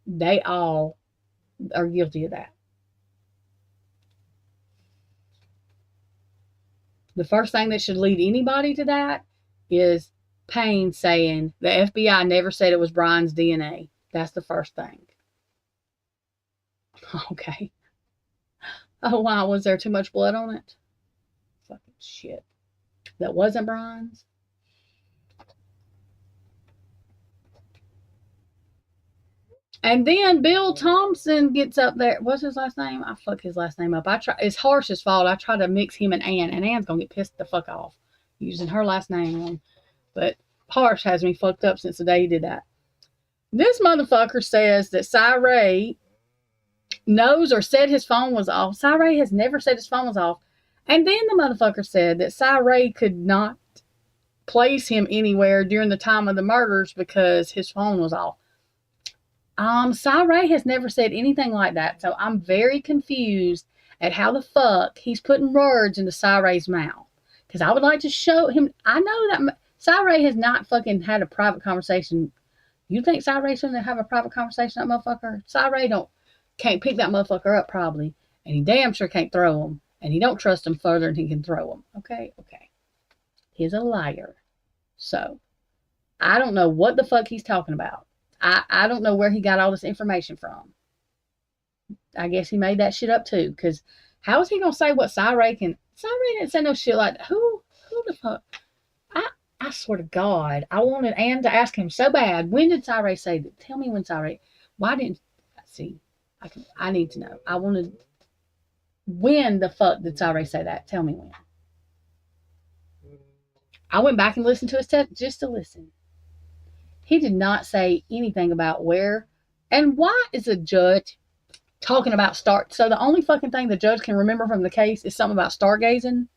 they all are guilty of that. The first thing that should lead anybody to that is Payne saying the FBI never said it was Brian's DNA. That's the first thing. Okay. Oh, wow. Was there too much blood on it? Fucking shit. That wasn't Brian's? And then Bill Thompson gets up there. What's his last name? I fuck his last name up. It's Harsh's fault. I try to mix him and Ann Ann's gonna get pissed the fuck off using her last name. But Harsh has me fucked up since the day he did that. This motherfucker says that Ray knows or said his phone was off. Ray has never said his phone was off. And then the motherfucker said that Ray could not place him anywhere during the time of the murders because his phone was off. Ray has never said anything like that, so I'm very confused at how the fuck he's putting words into Ray's mouth. Because I would like to show him. I know that Ray has not fucking had a private conversation. You think Ray's going to have a private conversation with that motherfucker? Ray can't pick that motherfucker up probably, and he damn sure can't throw him, and he don't trust him further than he can throw him. Okay. He's a liar. So I don't know what the fuck he's talking about. I don't know where he got all this information from. I guess he made that shit up too. Because how is he going to say what Ray can? Ray didn't say no shit like that. Who the fuck? I swear to God, I wanted Ann to ask him so bad. When did Ray say that? Tell me when Ray. Why didn't? See, I need to know. I wanted. When the fuck did Ray say that? Tell me when. I went back and listened to his test just to listen. He did not say anything about where. And why is a judge talking about so the only fucking thing the judge can remember from the case is something about stargazing?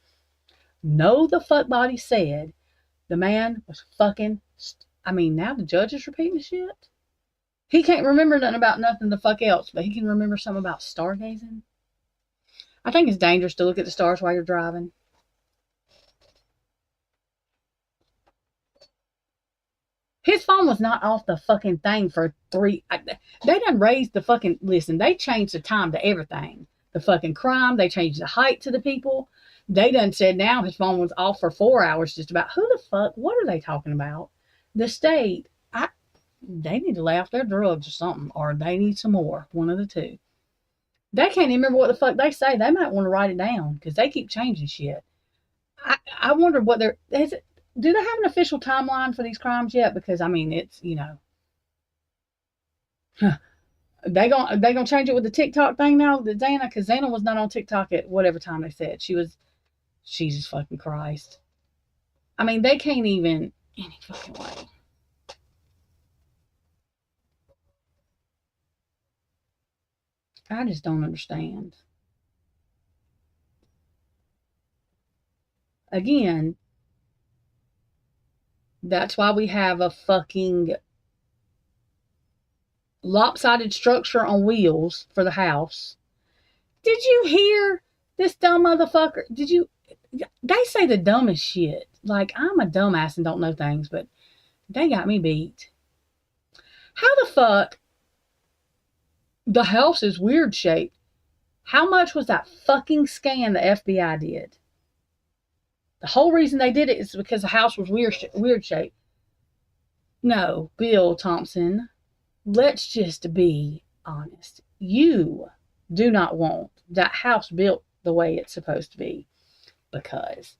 No, the fuck body said the man was fucking. Now the judge is repeating the shit. He can't remember nothing about nothing the fuck else, but he can remember something about stargazing. I think it's dangerous to look at the stars while you're driving. His phone was not off the fucking thing for they done raised the fucking, listen, they changed the time to everything. The fucking crime, they changed the height to the people. They done said now his phone was off for 4 hours just about. Who the fuck, what are they talking about? The state, they need to lay off their drugs or something, or they need some more, one of the two. They can't even remember what the fuck they say. They might want to write it down, because they keep changing shit. I wonder what do they have an official timeline for these crimes yet? Because, it's, they gonna change it with the TikTok thing now, because Xana was not on TikTok at whatever time they said. Jesus fucking Christ. They can't even, any fucking way. I just don't understand. Again, that's why we have a fucking lopsided structure on wheels for the house. Did you hear this dumb motherfucker? They say the dumbest shit. Like, I'm a dumbass and don't know things, but they got me beat. How the fuck? The house is weird shaped. How much was that fucking scan the FBI did? The whole reason they did it is because the house was weird shaped. No, Bill Thompson, let's just be honest. You do not want that house built the way it's supposed to be. Because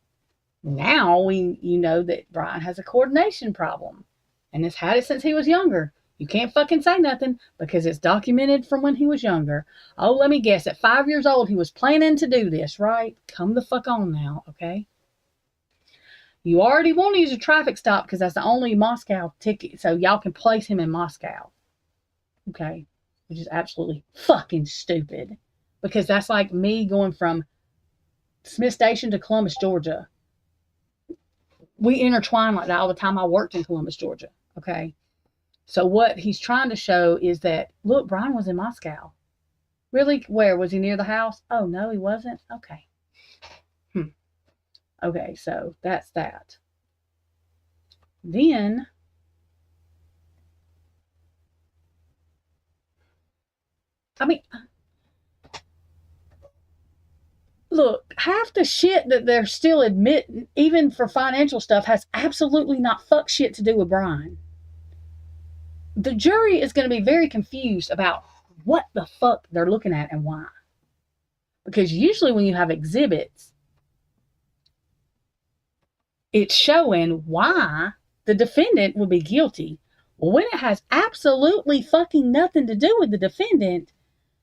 now you know that Brian has a coordination problem and has had it since he was younger. You can't fucking say nothing because it's documented from when he was younger. Oh, let me guess. At 5 years old, he was planning to do this, right? Come the fuck on now, okay? You already want to use a traffic stop because that's the only Moscow ticket, so y'all can place him in Moscow. Okay? Which is absolutely fucking stupid. Because that's like me going from Smith Station to Columbus, Georgia. We intertwine like that all the time. I worked in Columbus, Georgia. Okay? So what he's trying to show is that, look, Brian was in Moscow. Really? Where? Was he near the house? Oh, no, he wasn't? Okay. Okay, so that's that. Then, I mean, look, half the shit that they're still admitting, even for financial stuff, has absolutely not fuck shit to do with Brian. The jury is going to be very confused about what the fuck they're looking at and why. Because usually when you have exhibits, it's showing why the defendant would be guilty. Well, when it has absolutely fucking nothing to do with the defendant,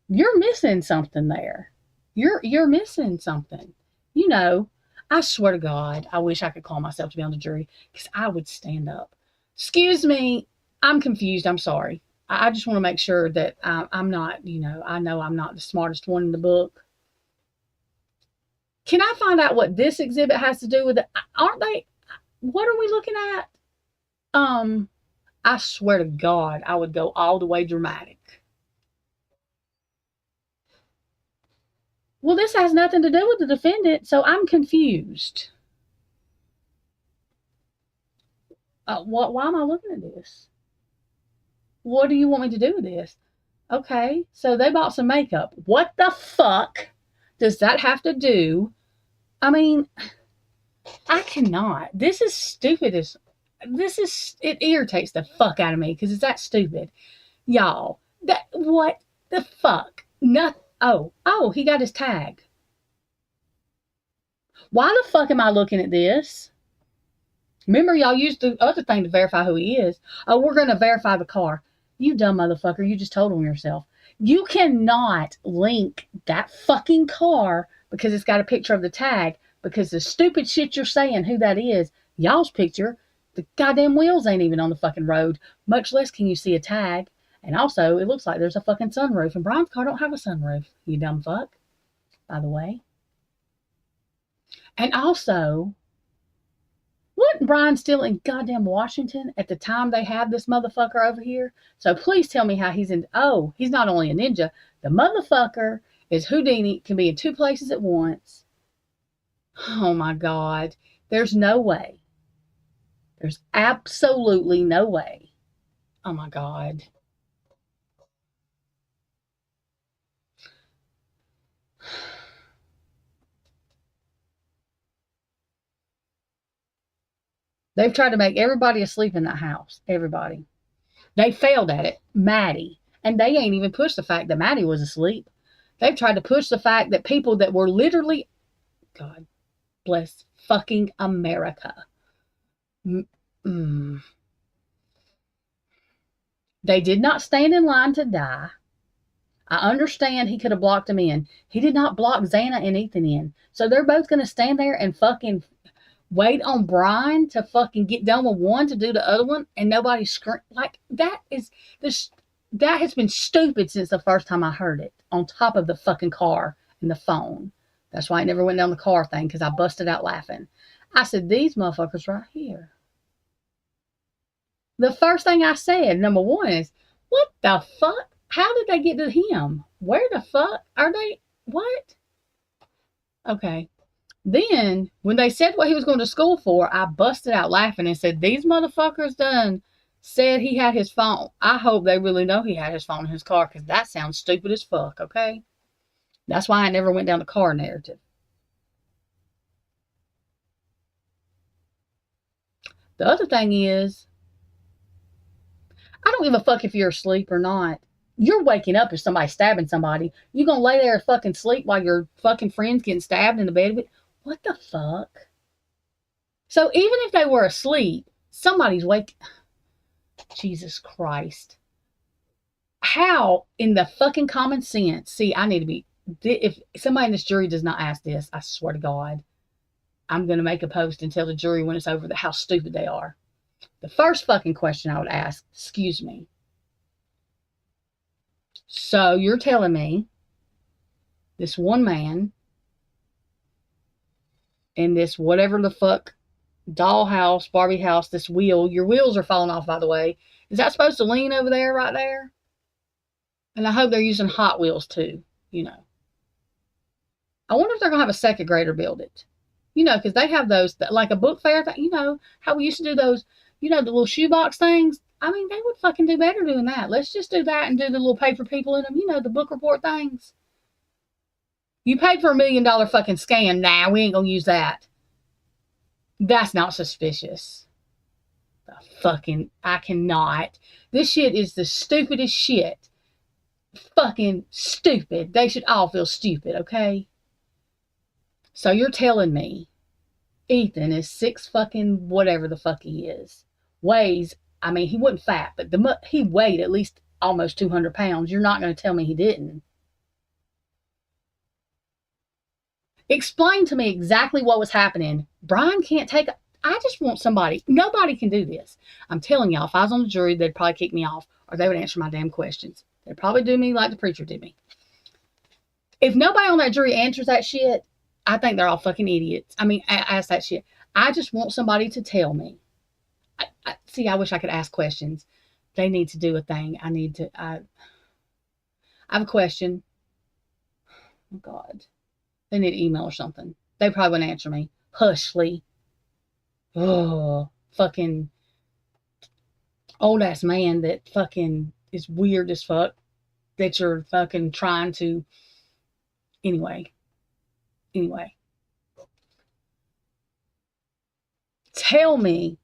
you're missing something there. You're missing something. You know, I swear to God, I wish I could call myself to be on the jury because I would stand up. Excuse me, I'm confused. I'm sorry. I just want to make sure that I'm not, I know I'm not the smartest one in the book. Can I find out what this exhibit has to do with it? Aren't they? What are we looking at? I swear to God, I would go all the way dramatic. Well, this has nothing to do with the defendant, so I'm confused. Why am I looking at this? What do you want me to do with this? Okay, so they bought some makeup. What the fuck does that have to do? I mean, I cannot. This is stupid as... It irritates the fuck out of me because it's that stupid. Y'all, what the fuck? Oh, he got his tag. Why the fuck am I looking at this? Remember, y'all used the other thing to verify who he is. Oh, we're going to verify the car. You dumb motherfucker, you just told on yourself. You cannot link that fucking car because it's got a picture of the tag because the stupid shit you're saying who that is, y'all's picture, the goddamn wheels ain't even on the fucking road, much less can you see a tag. And also, it looks like there's a fucking sunroof, and Brian's car don't have a sunroof, you dumb fuck, by the way. And also, wasn't Brian still in goddamn Washington at the time they had this motherfucker over here? So please tell me how he's in... Oh, he's not only a ninja, the motherfucker is Houdini, can be in two places at once. Oh my God. There's no way. There's absolutely no way. Oh my God. They've tried to make everybody asleep in that house. Everybody. They failed at it. Maddie. And they ain't even pushed the fact that Maddie was asleep. They've tried to push the fact that people that were literally... God bless fucking America. They did not stand in line to die. I understand he could have blocked them in. He did not block Xana and Ethan in. So they're both going to stand there and fucking wait on Brian to fucking get done with one to do the other one, and nobody scream. Like, that has been stupid since the first time I heard it, on top of the fucking car and the phone. That's why I never went down the car thing, because I busted out laughing. I said, these motherfuckers right here. The first thing I said, number one, is, what the fuck? How did they get to him? Where the fuck are they? What? Okay. Then, when they said what he was going to school for, I busted out laughing and said, these motherfuckers done said he had his phone. I hope they really know he had his phone in his car, because that sounds stupid as fuck, okay? That's why I never went down the car narrative. The other thing is, I don't give a fuck if you're asleep or not. You're waking up if somebody's stabbing somebody. You gonna lay there and fucking sleep while your fucking friend's getting stabbed in the bed with? What the fuck? So even if they were asleep, somebody's waking. Jesus Christ. How in the fucking common sense? See, I need to be. If somebody in this jury does not ask this, I swear to God, I'm going to make a post and tell the jury when it's over how stupid they are. The first fucking question I would ask, excuse me. So you're telling me this one man in this whatever the fuck dollhouse, Barbie house, this wheel, your wheels are falling off, by the way. Is that supposed to lean over there, right there? And I hope they're using Hot Wheels too, you know. I wonder if they're going to have a second grader build it. You know, because they have those, like a book fair, you know, how we used to do those, you know, the little shoebox things. I mean, they would fucking do better doing that. Let's just do that and do the little paper people in them, you know, the book report things. You paid for $1 million fucking scan. Nah, we ain't going to use that. That's not suspicious. The fucking, I cannot. This shit is the stupidest shit. Fucking stupid. They should all feel stupid, okay? So you're telling me Ethan is 6 fucking whatever the fuck he is. Weighs, I mean, he wasn't fat, but he weighed at least almost 200 pounds. You're not going to tell me he didn't. Explain to me exactly what was happening. Brian can't take, I just want somebody, nobody can do this. I'm telling y'all, if I was on the jury, they'd probably kick me off or they would answer my damn questions. They'd probably do me like the preacher did me. If nobody on that jury answers that shit, I think they're all fucking idiots. I mean, ask that shit. I just want somebody to tell me. See, I wish I could ask questions. They need to do a thing. I have a question. Oh, God. They need an email or something. They probably wouldn't answer me. Hushly. Oh, fucking old-ass man that fucking is weird as fuck. That you're fucking trying to... Anyway. Tell me.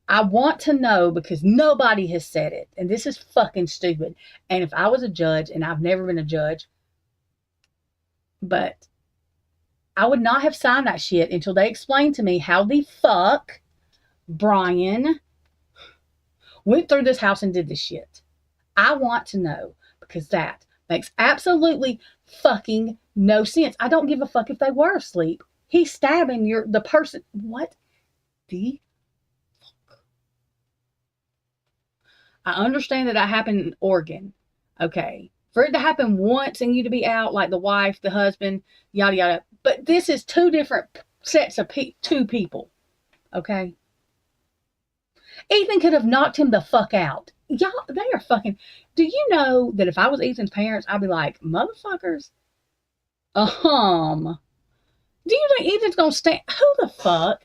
I want to know because nobody has said it. And this is fucking stupid. And if I was a judge, and I've never been a judge, but I would not have signed that shit until they explained to me how the fuck Brian went through this house and did this shit. I want to know because that makes absolutely fucking no sense. I don't give a fuck if they were asleep. He's stabbing the person. What the fuck? I understand that happened in Oregon. Okay. For it to happen once and you to be out, like the wife, the husband, yada, yada. But this is 2 different sets of 2 people. Okay? Ethan could have knocked him the fuck out. Y'all, they are fucking... Do you know that if I was Ethan's parents, I'd be like, motherfuckers? Do you think Ethan's going to stand... Who the fuck?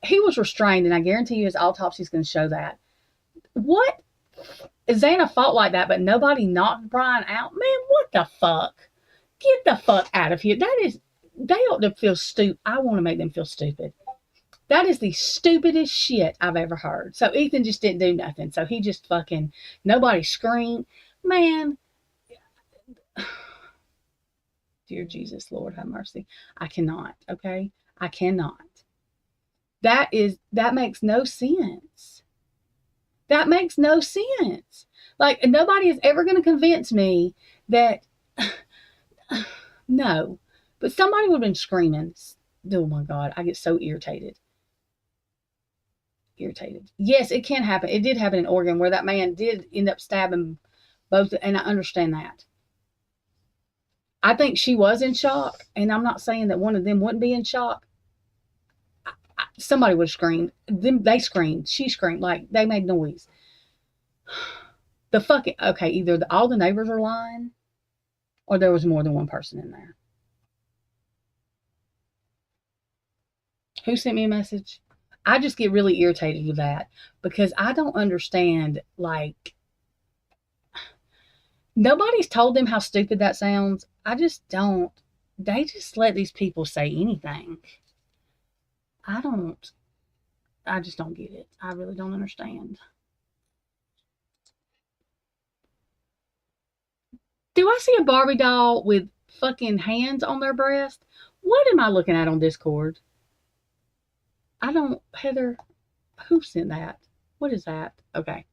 He was restrained, and I guarantee you his autopsy is going to show that. What? Xana fought like that, but nobody knocked Brian out? Man, what the fuck? Get the fuck out of here. That is... They ought to feel stupid. I want to make them feel stupid. That is the stupidest shit I've ever heard. So Ethan just didn't do nothing. So he just fucking... Nobody screamed. Man... Dear Jesus, Lord, have mercy. I cannot, okay? I cannot. That makes no sense. That makes no sense. Like, nobody is ever going to convince me that, no. But somebody would have been screaming. Oh my God, I get so irritated. Yes, it can happen. It did happen in Oregon where that man did end up stabbing both, and I understand that. I think she was in shock, and I'm not saying that one of them wouldn't be in shock. Somebody would have screamed. They screamed. She screamed. Like, they made noise. The fucking... Okay, either all the neighbors are lying, or there was more than one person in there. Who sent me a message? I just get really irritated with that, because I don't understand, like... Nobody's told them how stupid that sounds. I just don't. They just let these people say anything. I just don't get it. I really don't understand. Do I see a Barbie doll with fucking hands on their breast? What am I looking at on Discord? I don't, Heather, who sent that? What is that? Okay.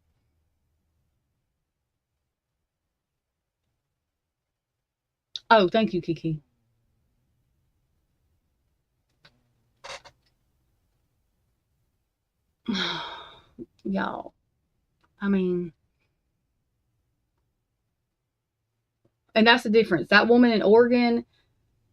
Oh, thank you, Kiki. Y'all, I mean, and that's the difference. That woman in Oregon,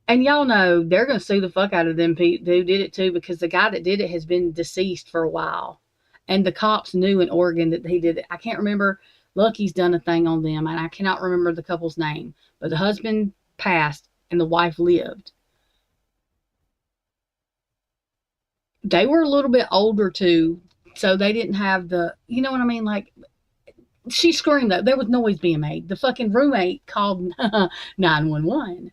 and y'all know they're going to sue the fuck out of them who did it too, because the guy that did it has been deceased for a while. And the cops knew in Oregon that he did it. I can't remember. Lucky's done a thing on them, and I cannot remember the couple's name. But the husband passed and the wife lived. They were a little bit older too, so they didn't have the, you know what I mean? Like, she screamed though. There was noise being made. The fucking roommate called 911.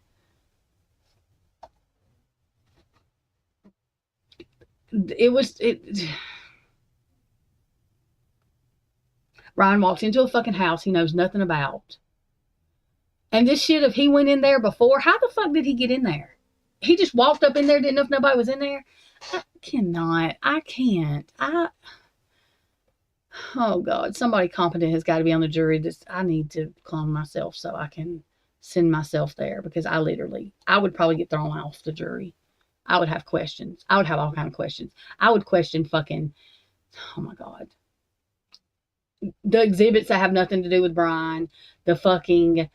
Ryan walks into a fucking house he knows nothing about. And this shit, if he went in there before, how the fuck did he get in there? He just walked up in there, didn't know if nobody was in there? I can't. Oh God, somebody competent has got to be on the jury. I need to clone myself so I can send myself there, because I would probably get thrown off the jury. I would have questions. I would have all kind of questions. I would question fucking, oh my God. The exhibits that have nothing to do with Brian, the fucking,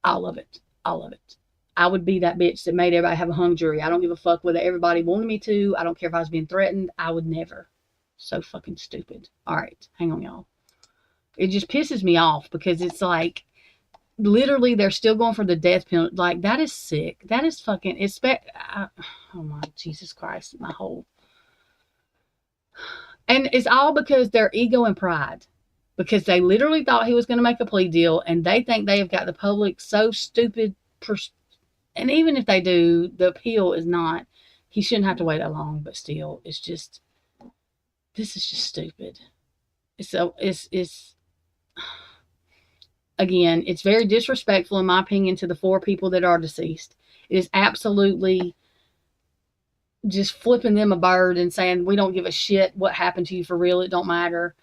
all of it. All of it. I would be that bitch that made everybody have a hung jury. I don't give a fuck whether everybody wanted me to. I don't care if I was being threatened. I would never. So fucking stupid. All right, hang on, y'all. It just pisses me off because it's like, literally, they're still going for the death penalty. Like, that is sick. That is fucking, oh my Jesus Christ, my whole. And it's all because their ego and pride. Because they literally thought he was going to make a plea deal, and they think they have got the public so stupid. And even if they do, the appeal is not, he shouldn't have to wait that long, but still, it's just, this is just stupid. Again, it's very disrespectful, in my opinion, to the 4 people that are deceased. It is absolutely just flipping them a bird and saying, we don't give a shit what happened to you for real. It don't matter.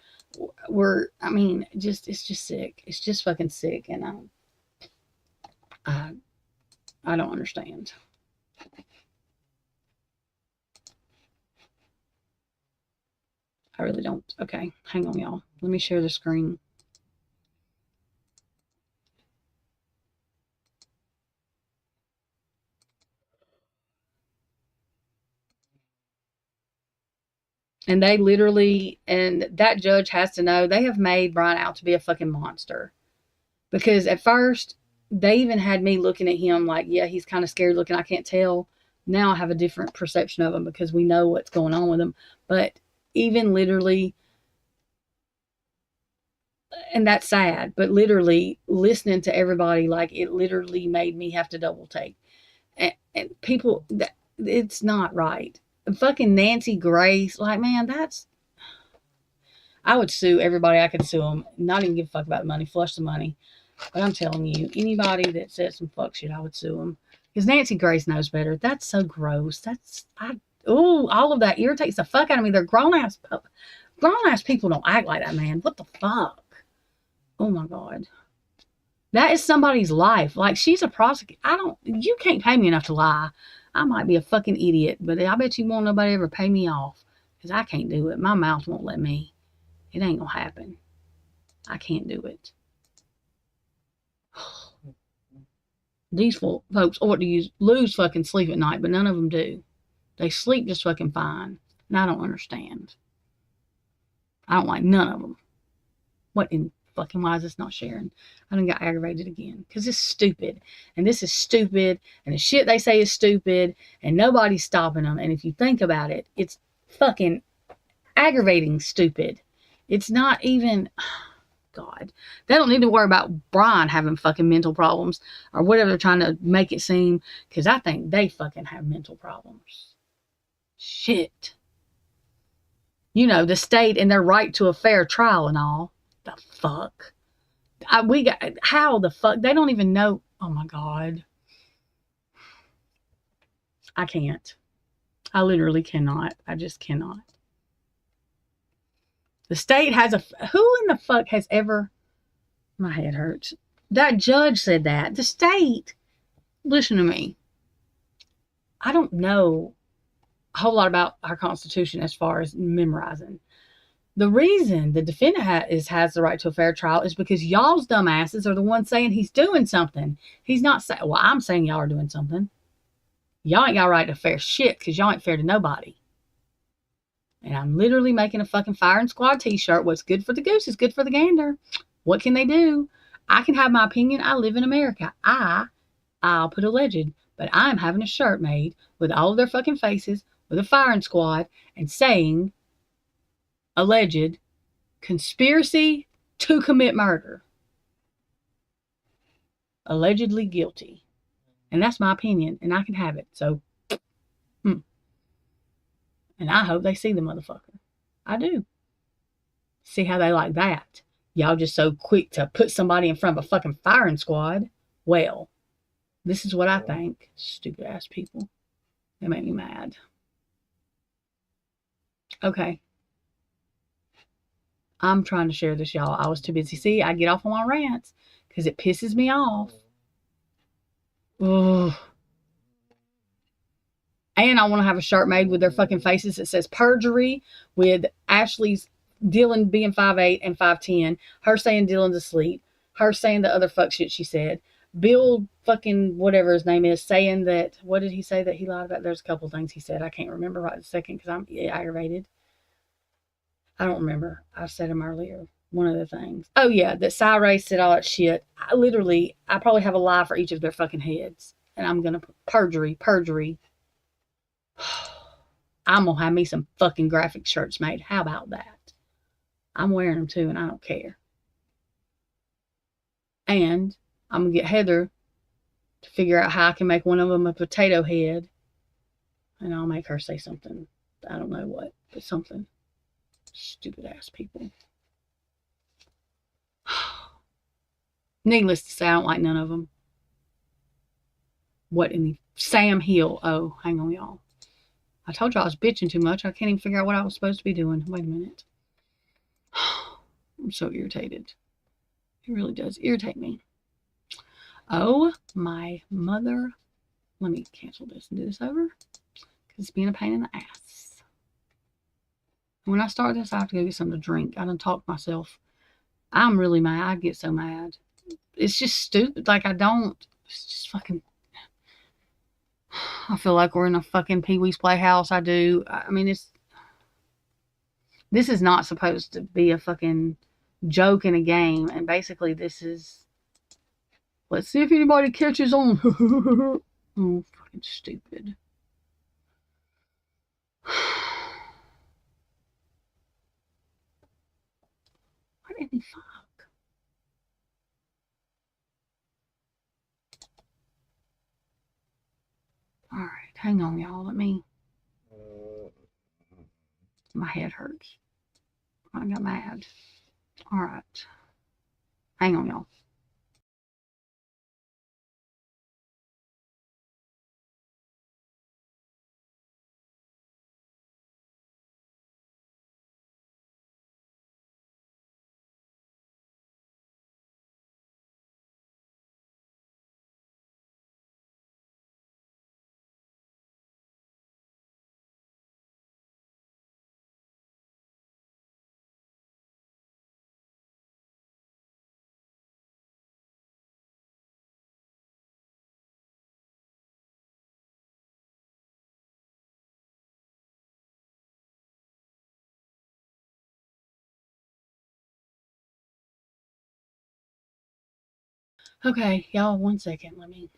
It's just sick. It's just fucking sick. And I don't understand. I really don't. Okay, hang on, y'all. Let me share the screen. And they literally, and that judge has to know, they have made Brian out to be a fucking monster. Because at first, they even had me looking at him like, yeah, he's kind of scary looking. I can't tell. Now I have a different perception of him because we know what's going on with him. But even literally, and that's sad, but literally listening to everybody, like, it literally made me have to double take. And people, it's not right. Fucking Nancy Grace, like, man, I would sue everybody I could sue them. Not even give a fuck about the money. Flush the money. But I'm telling you, anybody that says some fuck shit, I would sue them. Because Nancy Grace knows better. That's so gross. All of that irritates the fuck out of me. They're grown-ass people don't act like that, man. What the fuck? Oh my God. That is somebody's life. Like, she's a prosecutor. You can't pay me enough to lie. I might be a fucking idiot, but I bet you won't nobody ever pay me off. Because I can't do it. My mouth won't let me. It ain't gonna happen. I can't do it. These folks ought to lose fucking sleep at night, but none of them do. They sleep just fucking fine. And I don't understand. I don't like none of them. What in fucking, why is this not sharing? I done got aggravated again. Because it's stupid. And this is stupid. And the shit they say is stupid. And nobody's stopping them. And if you think about it, it's fucking aggravating stupid. It's not even, God. They don't need to worry about Brian having fucking mental problems or whatever they're trying to make it seem, because I think they fucking have mental problems. Shit. You know, the state and their right to a fair trial and all. The fuck? we got, how the fuck, they don't even know. Oh my God. I can't. I literally cannot. I just cannot. The state has who in the fuck has ever, my head hurts. That judge said that. The state, listen to me. I don't know a whole lot about our Constitution as far as memorizing. The reason the defendant has the right to a fair trial is because y'all's dumbasses are the ones saying he's doing something. He's not saying, well, I'm saying y'all are doing something. Y'all ain't got a right to fair shit because y'all ain't fair to nobody. And I'm literally making a fucking firing squad t-shirt. What's good for the goose is good for the gander. What can they do? I can have my opinion. I live in America. I'll put alleged, but I'm having a shirt made with all of their fucking faces with a firing squad and saying alleged conspiracy to commit murder. Allegedly guilty. And that's my opinion, and I can have it. So, and I hope they see the motherfucker. I do. See how they like that. Y'all just so quick to put somebody in front of a fucking firing squad. Well, this is what I think. Stupid ass people. They make me mad. Okay. I'm trying to share this, y'all. I was too busy. See, I get off on my rants because it pisses me off. Ugh. And I want to have a shirt made with their fucking faces that says perjury with Ashley's Dylan being 5'8" and 5'10", her saying Dylan's asleep, her saying the other fuck shit she said, Bill fucking whatever his name is saying that, what did he say that he lied about? There's a couple things he said. I can't remember right this second because I'm aggravated. I don't remember. I said them earlier. One of the things. Oh yeah, that Cy Ray said all that shit. I probably have a lie for each of their fucking heads. And I'm going to perjury. I'm going to have me some fucking graphic shirts made. How about that? I'm wearing them too, and I don't care. And I'm going to get Heather to figure out how I can make one of them a potato head. And I'll make her say something. I don't know what, but something. Stupid ass people. Needless to say, I don't like none of them. What in the Sam Hill? Oh, hang on, y'all. I told you I was bitching too much. I can't even figure out what I was supposed to be doing. Wait a minute. I'm so irritated. It really does irritate me. Oh, my mother. Let me cancel this and do this over. Because it's being a pain in the ass. When I start this, I have to go get something to drink. I done talked myself. I'm really mad. I get so mad. It's just stupid. Like, it's just fucking. I feel like we're in a fucking Pee-wee's Playhouse. I do. I mean, this is not supposed to be a fucking joke in a game. And basically, this is, let's see if anybody catches on. Oh, fucking stupid. What in the fuck? All right, hang on, y'all. Let me. My head hurts. I got mad. All right. Hang on, y'all. Okay, y'all, 1 second. Let me.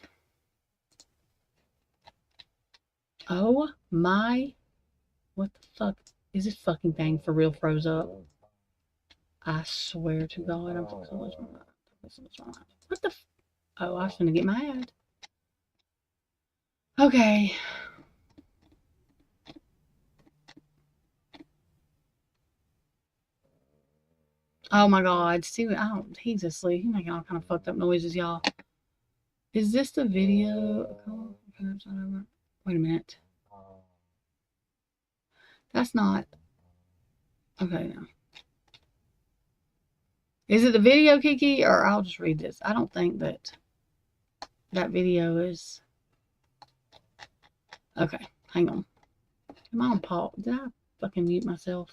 Oh my. What the fuck? Is this fucking thing for real froze up? I swear to God, I'm fucking lose my mind. What the? Oh, I was gonna get mad. Okay. Oh my God. See, he's asleep. He's making all kind of fucked up noises, y'all. Is this the video? Wait a minute. That's not. Okay, no. Is it the video, Kiki? Or I'll just read this. I don't think that video is. Okay, hang on. Am I on pause? Did I fucking mute myself?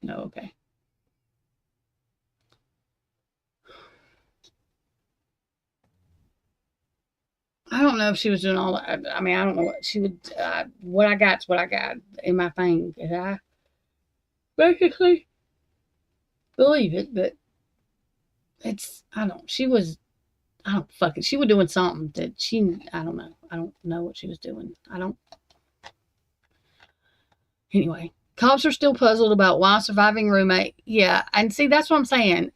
No, okay. I don't know if she was doing all that. I mean, I don't know what she would. What I got's what I got in my thing. And I basically believe it, but she was, she was doing something that I don't know. I don't know what she was doing. Anyway, cops are still puzzled about why a surviving roommate. Yeah, and see, that's what I'm saying.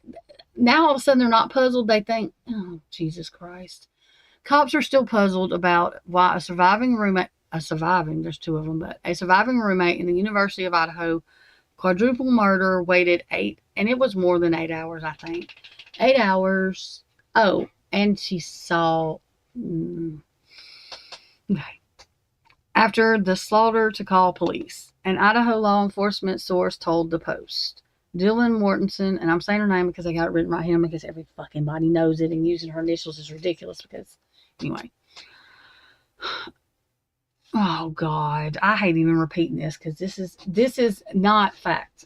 Now all of a sudden they're not puzzled. They think, oh, Jesus Christ. Cops are still puzzled about why a surviving roommate, there's two of them, but a surviving roommate in the University of Idaho quadruple murder waited 8, and it was more than 8 hours, I think. 8 hours. Oh, and she saw. Okay. After the slaughter to call police. An Idaho law enforcement source told the Post. Dylan Mortensen, and I'm saying her name because I got it written right here because every fucking body knows it, and using her initials is ridiculous because, anyway. Oh, God. I hate even repeating this because this is not fact.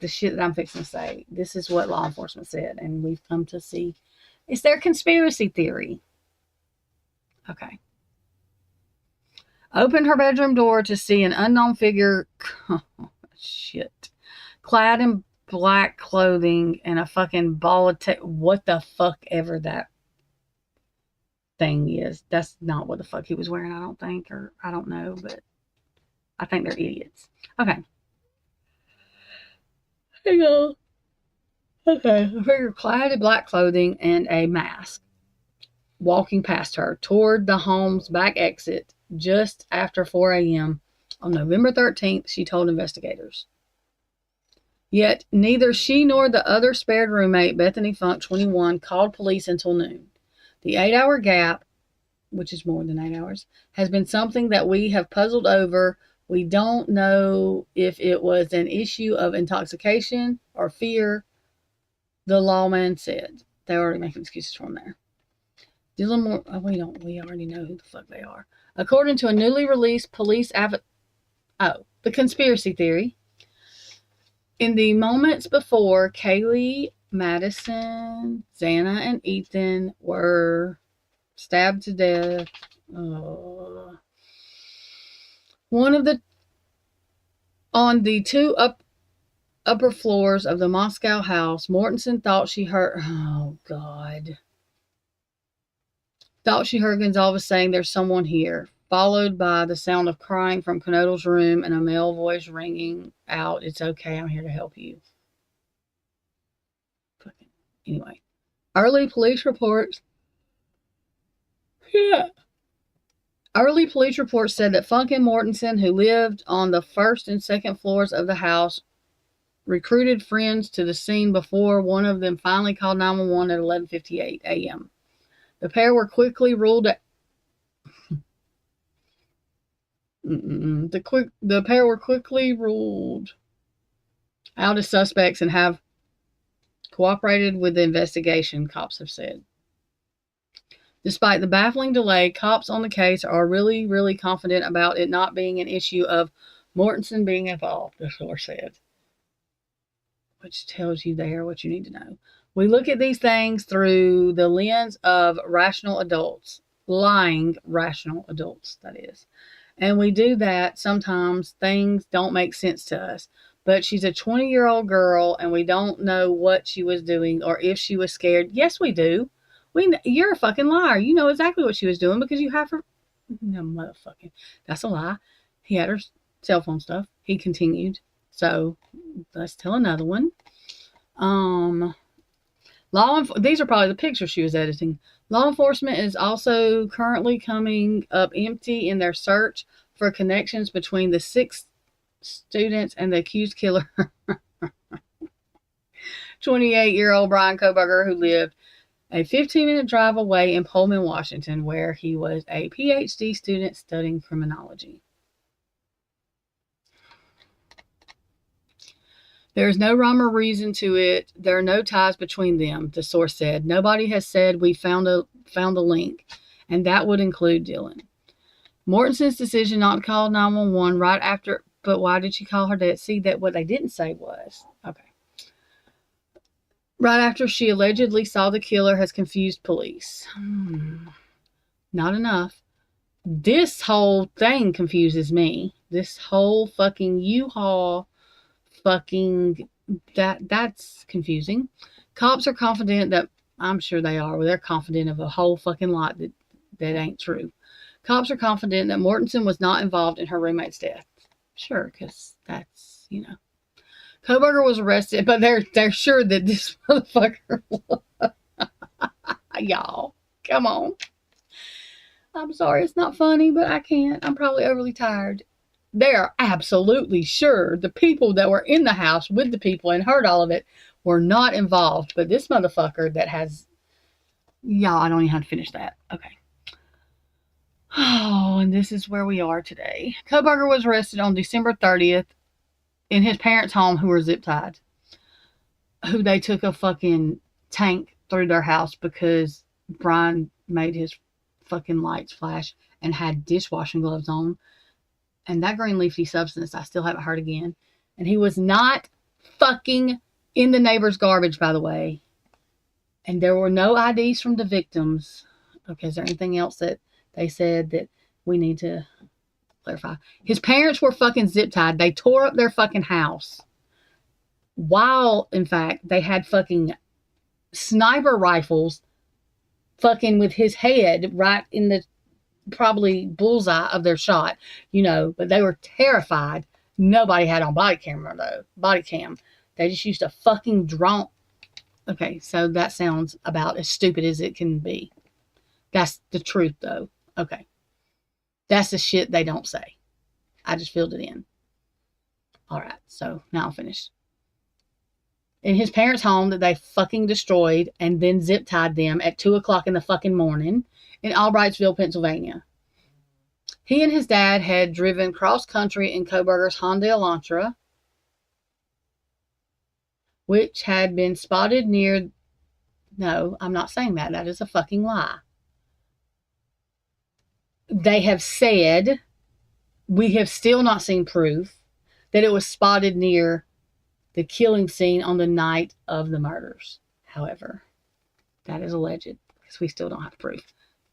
The shit that I'm fixing to say. This is what law enforcement said, and we've come to see. It's their conspiracy theory. Okay. Opened her bedroom door to see an unknown figure, clad in black clothing and a fucking ball of what the fuck ever that thing is. That's not what the fuck he was wearing, I don't think, or I don't know, but I think they're idiots. Okay. Here you go. Okay. A figure clad in black clothing and a mask walking past her toward the home's back exit just after 4 a.m. on November 13th, she told investigators. Yet neither she nor the other spared roommate, Bethany Funk, 21, called police until noon. The 8-hour gap, which is more than 8 hours, has been something that we have puzzled over. We don't know if it was an issue of intoxication or fear, the lawman said. They're already making excuses for him there. Dylan Moore, we already know who the fuck they are. According to a newly released police the conspiracy theory. In the moments before Kaylee, Madison, Xana, and Ethan were stabbed to death, on the two upper floors of the Moscow house, Mortensen thought she heard Gonzalez saying there's someone here, followed by the sound of crying from Knodle's room and a male voice ringing out, "It's okay, I'm here to help you." Anyway, early police reports said that Funk and Mortensen, who lived on the first and second floors of the house, recruited friends to the scene before one of them finally called 911 at 11:58 a.m. The pair were quickly ruled out. The pair were quickly ruled out as suspects and have cooperated with the investigation, cops have said. Despite the baffling delay, cops on the case are really, really confident about it not being an issue of Mortensen being involved, the source said. Which tells you there what you need to know. We look at these things through the lens of rational adults. Lying rational adults, that is. And we do that sometimes. Things don't make sense to us. But she's a 20-year-old girl, and we don't know what she was doing or if she was scared. Yes, we do. You're a fucking liar. You know exactly what she was doing because you have her. No, motherfucking. That's a lie. He had her cell phone stuff. He continued. So let's tell another one. These are probably the pictures she was editing. Law enforcement is also currently coming up empty in their search for connections between the 6 students and the accused killer. 28-year-old Brian Koberger, who lived a 15-minute drive away in Pullman, Washington, where he was a PhD student studying criminology. There is no rhyme or reason to it. There are no ties between them, the source said. Nobody has said we found a link, and that would include Dylan. Mortensen's decision not to call 911 right after, but why did she call her dad? See, that what they didn't say was, okay. Right after she allegedly saw the killer has confused police. Not enough. This whole thing confuses me. This whole fucking U-Haul fucking, that's confusing. Cops are confident that, I'm sure they are, they're confident of a whole fucking lot that ain't true. Cops are confident that Mortensen was not involved in her roommate's death. Sure, because that's, you know. Koberger was arrested, but they're sure that this motherfucker was. Y'all, come on. I'm sorry, it's not funny, but I can't. I'm probably overly tired. They are absolutely sure the people that were in the house with the people and heard all of it were not involved. But this motherfucker that has... Y'all, I don't even have to finish that. Okay. Oh, and this is where we are today. Koberger was arrested on December 30th in his parents' home, who were zip-tied. Who they took a fucking tank through their house because Brian made his fucking lights flash and had dishwashing gloves on. And that green leafy substance, I still haven't heard again. And he was not fucking in the neighbor's garbage, by the way. And there were no IDs from the victims. Okay, is there anything else that they said that we need to clarify? His parents were fucking zip-tied. They tore up their fucking house. While, in fact, they had fucking sniper rifles fucking with his head right in the probably bullseye of their shot, you know, but they were terrified. Nobody had on body camera though. Body cam. They just used a fucking drone. Okay, so that sounds about as stupid as it can be. That's the truth though. Okay. That's the shit they don't say. I just filled it in. Alright, so now I'm finished. In his parents' home that they fucking destroyed and then zip-tied them at 2 o'clock in the fucking morning in Albrightsville, Pennsylvania. He and his dad had driven cross-country in Koberger's Honda Elantra, which had been spotted near... No, I'm not saying that. That is a fucking lie. They have said, we have still not seen proof, that it was spotted near the killing scene on the night of the murders. However, that is alleged, because we still don't have proof.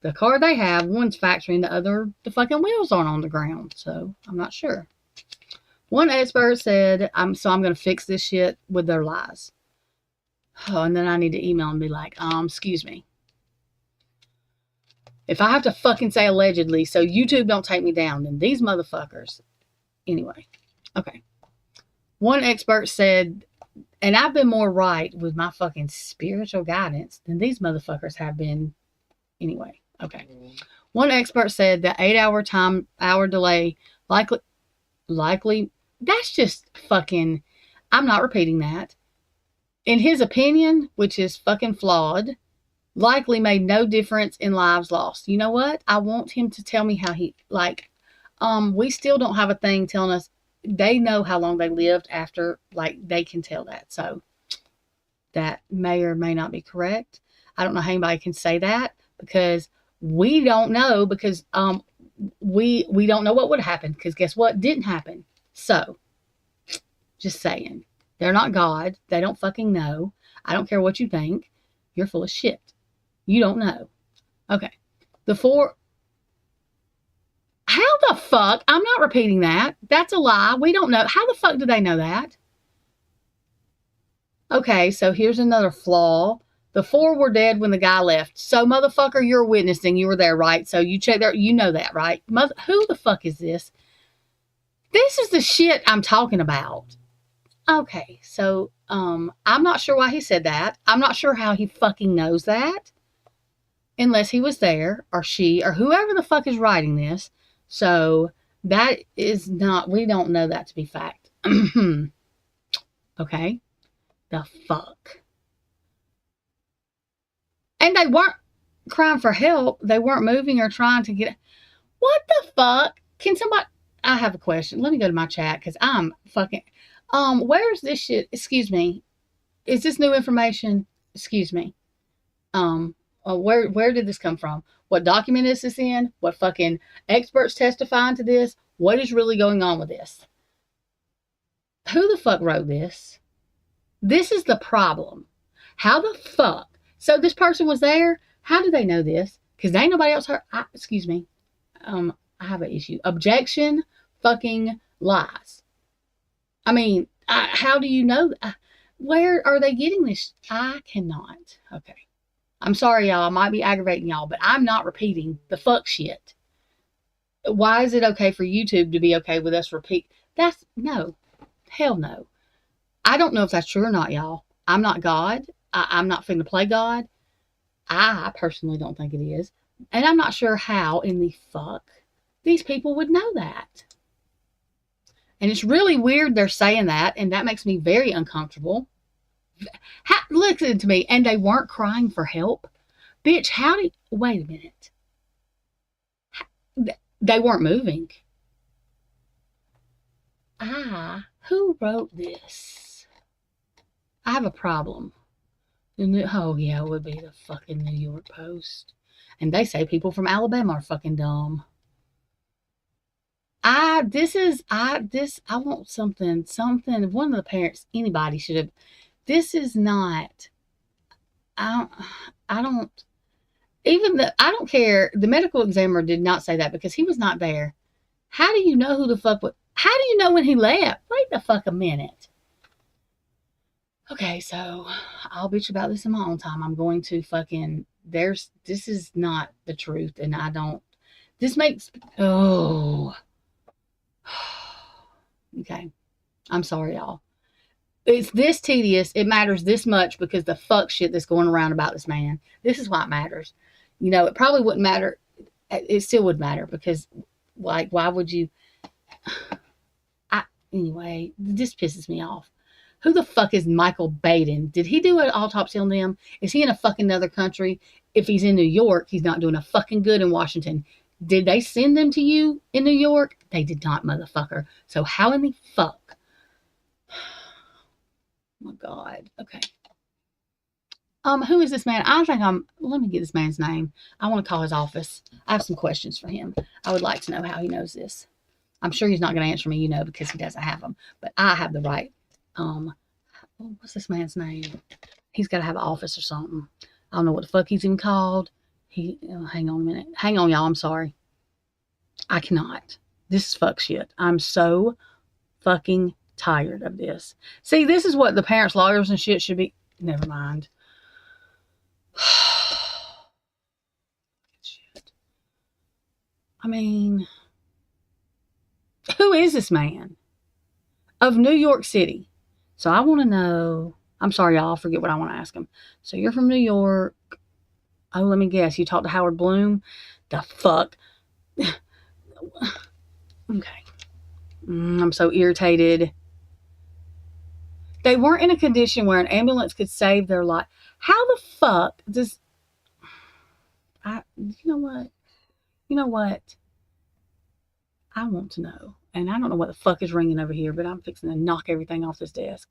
The car they have, one's factory, and the other, the fucking wheels aren't on the ground, so I'm not sure. One expert said, I'm going to fix this shit with their lies. Oh, and then I need to email and be like, excuse me. If I have to fucking say allegedly so YouTube don't take me down, then these motherfuckers. Anyway, okay. One expert said, and I've been more right with my fucking spiritual guidance than these motherfuckers have been. Anyway, okay. One expert said that 8-hour delay likely, that's just fucking, I'm not repeating that. In his opinion, which is fucking flawed, likely made no difference in lives lost. You know what? I want him to tell me how he, like, we still don't have a thing telling us. They know how long they lived after, like, they can tell that. So that may or may not be correct. I don't know how anybody can say that because we don't know, because we don't know what would happen, because guess what didn't happen. So just saying, they're not God. They don't fucking know. I don't care what you think. You're full of shit. You don't know. Okay. How the fuck? I'm not repeating that. That's a lie. We don't know. How the fuck do they know that? Okay, so here's another flaw. The 4 were dead when the guy left. So, motherfucker, you're witnessing. You were there, right? So, you check there. You know that, right? Who the fuck is this? This is the shit I'm talking about. Okay, so, I'm not sure why he said that. I'm not sure how he fucking knows that. Unless he was there, or she, or whoever the fuck is writing this. So, that is not, we don't know that to be fact. Okay. the fuck? And they weren't crying for help. They weren't moving or trying to get. What the fuck? Can somebody? I have a question. Let me go to my chat because I'm fucking. Where's this shit? Excuse me. Is this new information? Excuse me. Where did this come from? What document is this in? What fucking experts testifying to this? What is really going on with this? Who the fuck wrote this? This is the problem. How the fuck? So this person was there. How do they know this? Because ain't nobody else heard. Excuse me. I have an issue. Objection. Fucking lies. I mean, how do you know? Where are they getting this? I cannot. Okay. I'm sorry, y'all. I might be aggravating y'all, but I'm not repeating the fuck shit. Why is it okay for YouTube to be okay with us repeat? That's no. Hell no. I don't know if that's true or not, y'all. I'm not God. I'm not finna play God. I personally don't think it is. And I'm not sure how in the fuck these people would know that. And it's really weird they're saying that, and that makes me very uncomfortable. Listen to me. And they weren't crying for help. Bitch, how do you... Wait a minute. They weren't moving. Who wrote this? I have a problem. Oh, yeah, it would be the fucking New York Post. And they say people from Alabama are fucking dumb. I want something, one of the parents, anybody should have, this is not, I don't care. The medical examiner did not say that because he was not there. How do you know who the fuck how do you know when he left? Wait the fuck a minute. Okay, so I'll bitch about this in my own time. I'm going to fucking, this is not the truth, and this makes, okay. I'm sorry, y'all. It's this tedious. It matters this much because the fuck shit that's going around about this man. This is why it matters. You know, it probably wouldn't matter. It still would matter because, like, why would you? Anyway, this pisses me off. Who the fuck is Michael Baden? Did he do an autopsy on them? Is he in a fucking other country? If he's in New York, he's not doing a fucking good in Washington. Did they send them to you in New York? They did not, motherfucker. So how in the fuck? Oh my God. Okay. Who is this man? Let me get this man's name. I want to call his office. I have some questions for him. I would like to know how he knows this. I'm sure he's not going to answer me, because he doesn't have them. But I have the right. What's this man's name? He's got to have an office or something. I don't know what the fuck he's even called. Hang on a minute. Hang on, y'all. I'm sorry. I cannot. This is fuck shit. I'm so fucking tired of this. See, this is what the parents' lawyers and shit should be. Never mind. Shit. I mean, who is this man? Of New York City. So I want to know. I'm sorry, y'all. I forget what I want to ask him. So you're from New York. Oh, let me guess. You talked to Howard Bloom? The fuck? Okay. I'm so irritated. They weren't in a condition where an ambulance could save their life. How the fuck does... You know what? You know what? I want to know. And I don't know what the fuck is ringing over here, but I'm fixing to knock everything off this desk.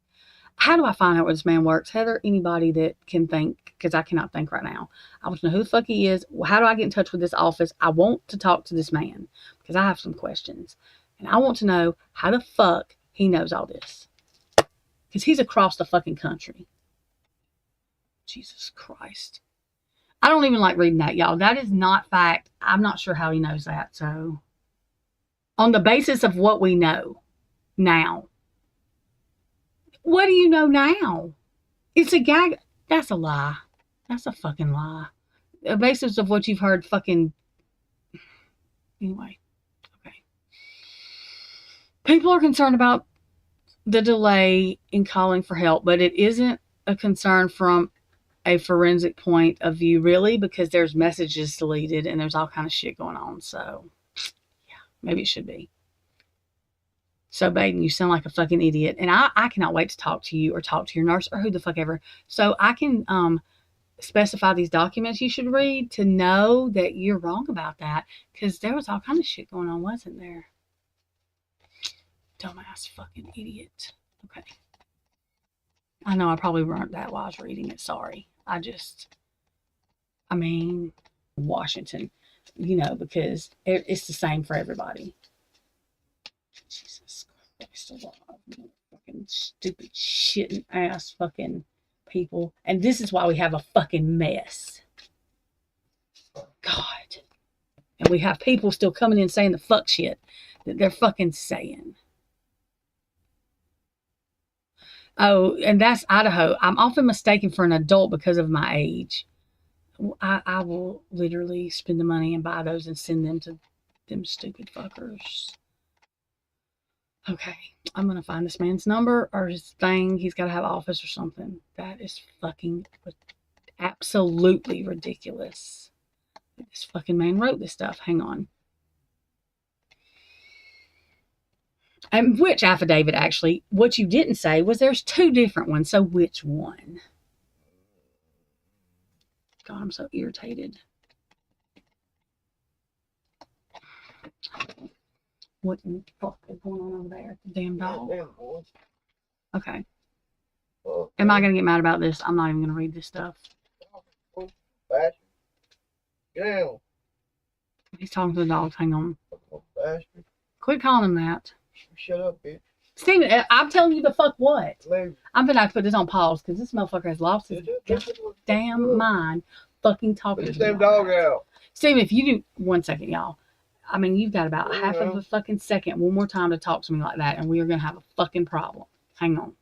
How do I find out where this man works? Heather, anybody that can think, because I cannot think right now. I want to know who the fuck he is. How do I get in touch with this office? I want to talk to this man because I have some questions. And I want to know how the fuck he knows all this. Because he's across the fucking country. Jesus Christ. I don't even like reading that, y'all. That is not fact. I'm not sure how he knows that. So, on the basis of what we know now. What do you know now? It's a gag. That's a lie. That's a fucking lie. The basis of what you've heard fucking... Anyway. Okay. People are concerned about the delay in calling for help, but it isn't a concern from a forensic point of view, really, because there's messages deleted and there's all kind of shit going on. So, yeah, maybe it should be. So, Baden, you sound like a fucking idiot. And I cannot wait to talk to you or talk to your nurse or who the fuck ever. So I can specify these documents you should read to know that you're wrong about that. Because there was all kind of shit going on, wasn't there? Dumbass fucking idiot. Okay. I know I probably weren't that while I was reading it. Sorry. Washington, because it's the same for everybody. Jesus Christ alive. Fucking stupid shitting ass fucking people. And this is why we have a fucking mess. God. And we have people still coming in saying the fuck shit that they're fucking saying. Oh, and that's Idaho. I'm often mistaken for an adult because of my age. I will literally spend the money and buy those and send them to them stupid fuckers. Okay, I'm going to find this man's number or his thing. He's got to have office or something. That is fucking absolutely ridiculous. This fucking man wrote this stuff. Hang on. And which affidavit, actually? What you didn't say was there's two different ones. So which one? God, I'm so irritated. What in the fuck is going on over there? The damn dog. Okay. Am I going to get mad about this? I'm not even going to read this stuff. Yeah. He's talking to the dogs. Hang on. Quit calling him that. Shut up, bitch. Steven, I'm telling you the fuck what? I'm gonna have to put this on pause because this motherfucker has lost his damn mind fucking talking to this damn dog out. Steven, if you do 1 second, y'all. I mean, you've got about half of a fucking second one more time to talk to me like that, and we are gonna have a fucking problem. Hang on.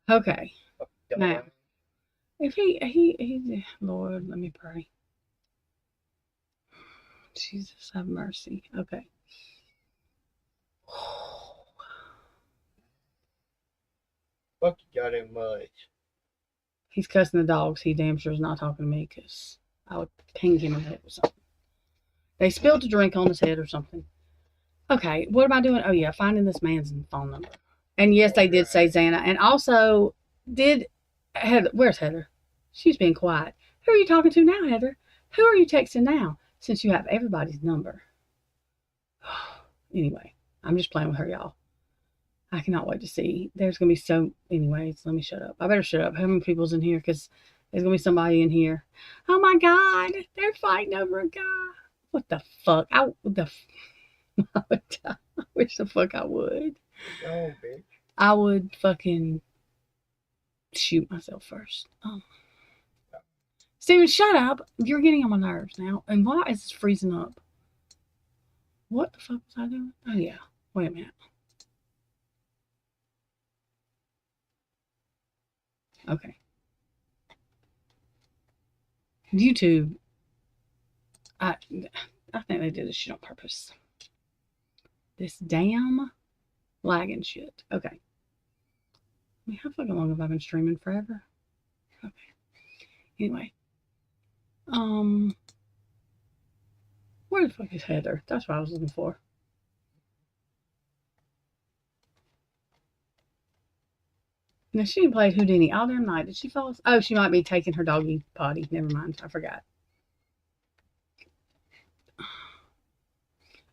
Okay. Now, if he, Lord, let me pray. Jesus, have mercy. Okay. Fuck you goddamn much. He's cussing the dogs. He damn sure is not talking to me because I would ping him in the head with something. They spilled a drink on his head or something. Okay, what am I doing? Oh, yeah, finding this man's phone number. And yes, they did say Xana. And also, did Heather, where's Heather? She's being quiet. Who are you talking to now, Heather? Who are you texting now? Since you have everybody's number. Anyway, I'm just playing with her, y'all. I cannot wait to see. There's going to be so... Anyways, let me shut up. I better shut up. How many people's in here? Because there's going to be somebody in here. Oh, my God. They're fighting over a guy. What the fuck? I would die. I wish the fuck I would. Oh, bitch. I would fucking shoot myself first. Oh. Steven, shut up. You're getting on my nerves now. And why is this freezing up? What the fuck was I doing? Oh, yeah. Wait a minute. Okay. YouTube. I think they did this shit on purpose. This damn lagging shit. Okay. I mean, how fucking long have I been streaming? Forever? Okay. Anyway. Where the fuck is Heather? That's what I was looking for. Now, she didn't play Houdini all damn night. Did she fall asleep? Oh, she might be taking her doggy potty. Never mind. I forgot.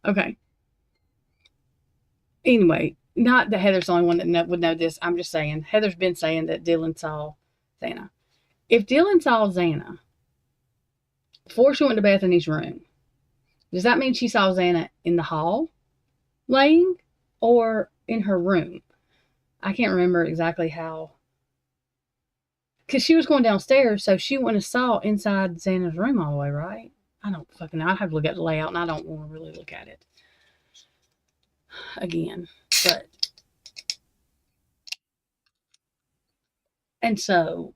Okay. Anyway, not that Heather's the only one that would know this. I'm just saying. Heather's been saying that Dylan saw Xana. If Dylan saw Xana before she went to Bethany's room, does that mean she saw Xana in the hall laying or in her room? I can't remember exactly how. Because she was going downstairs, so she wouldn't have saw inside Xana's room all the way, right? I don't fucking know. I'd have to look at the layout, and I don't want to really look at it again. But, and so,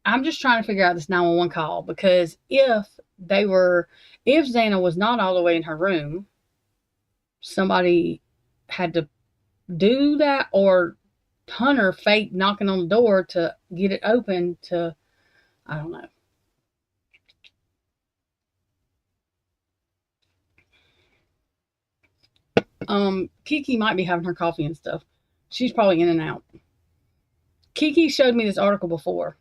I'm just trying to figure out this 911 call, because if Xana was not all the way in her room, somebody had to do that, or Hunter fake knocking on the door to get it open to, I don't know. Kiki might be having her coffee and stuff. She's probably in and out. Kiki showed me this article before.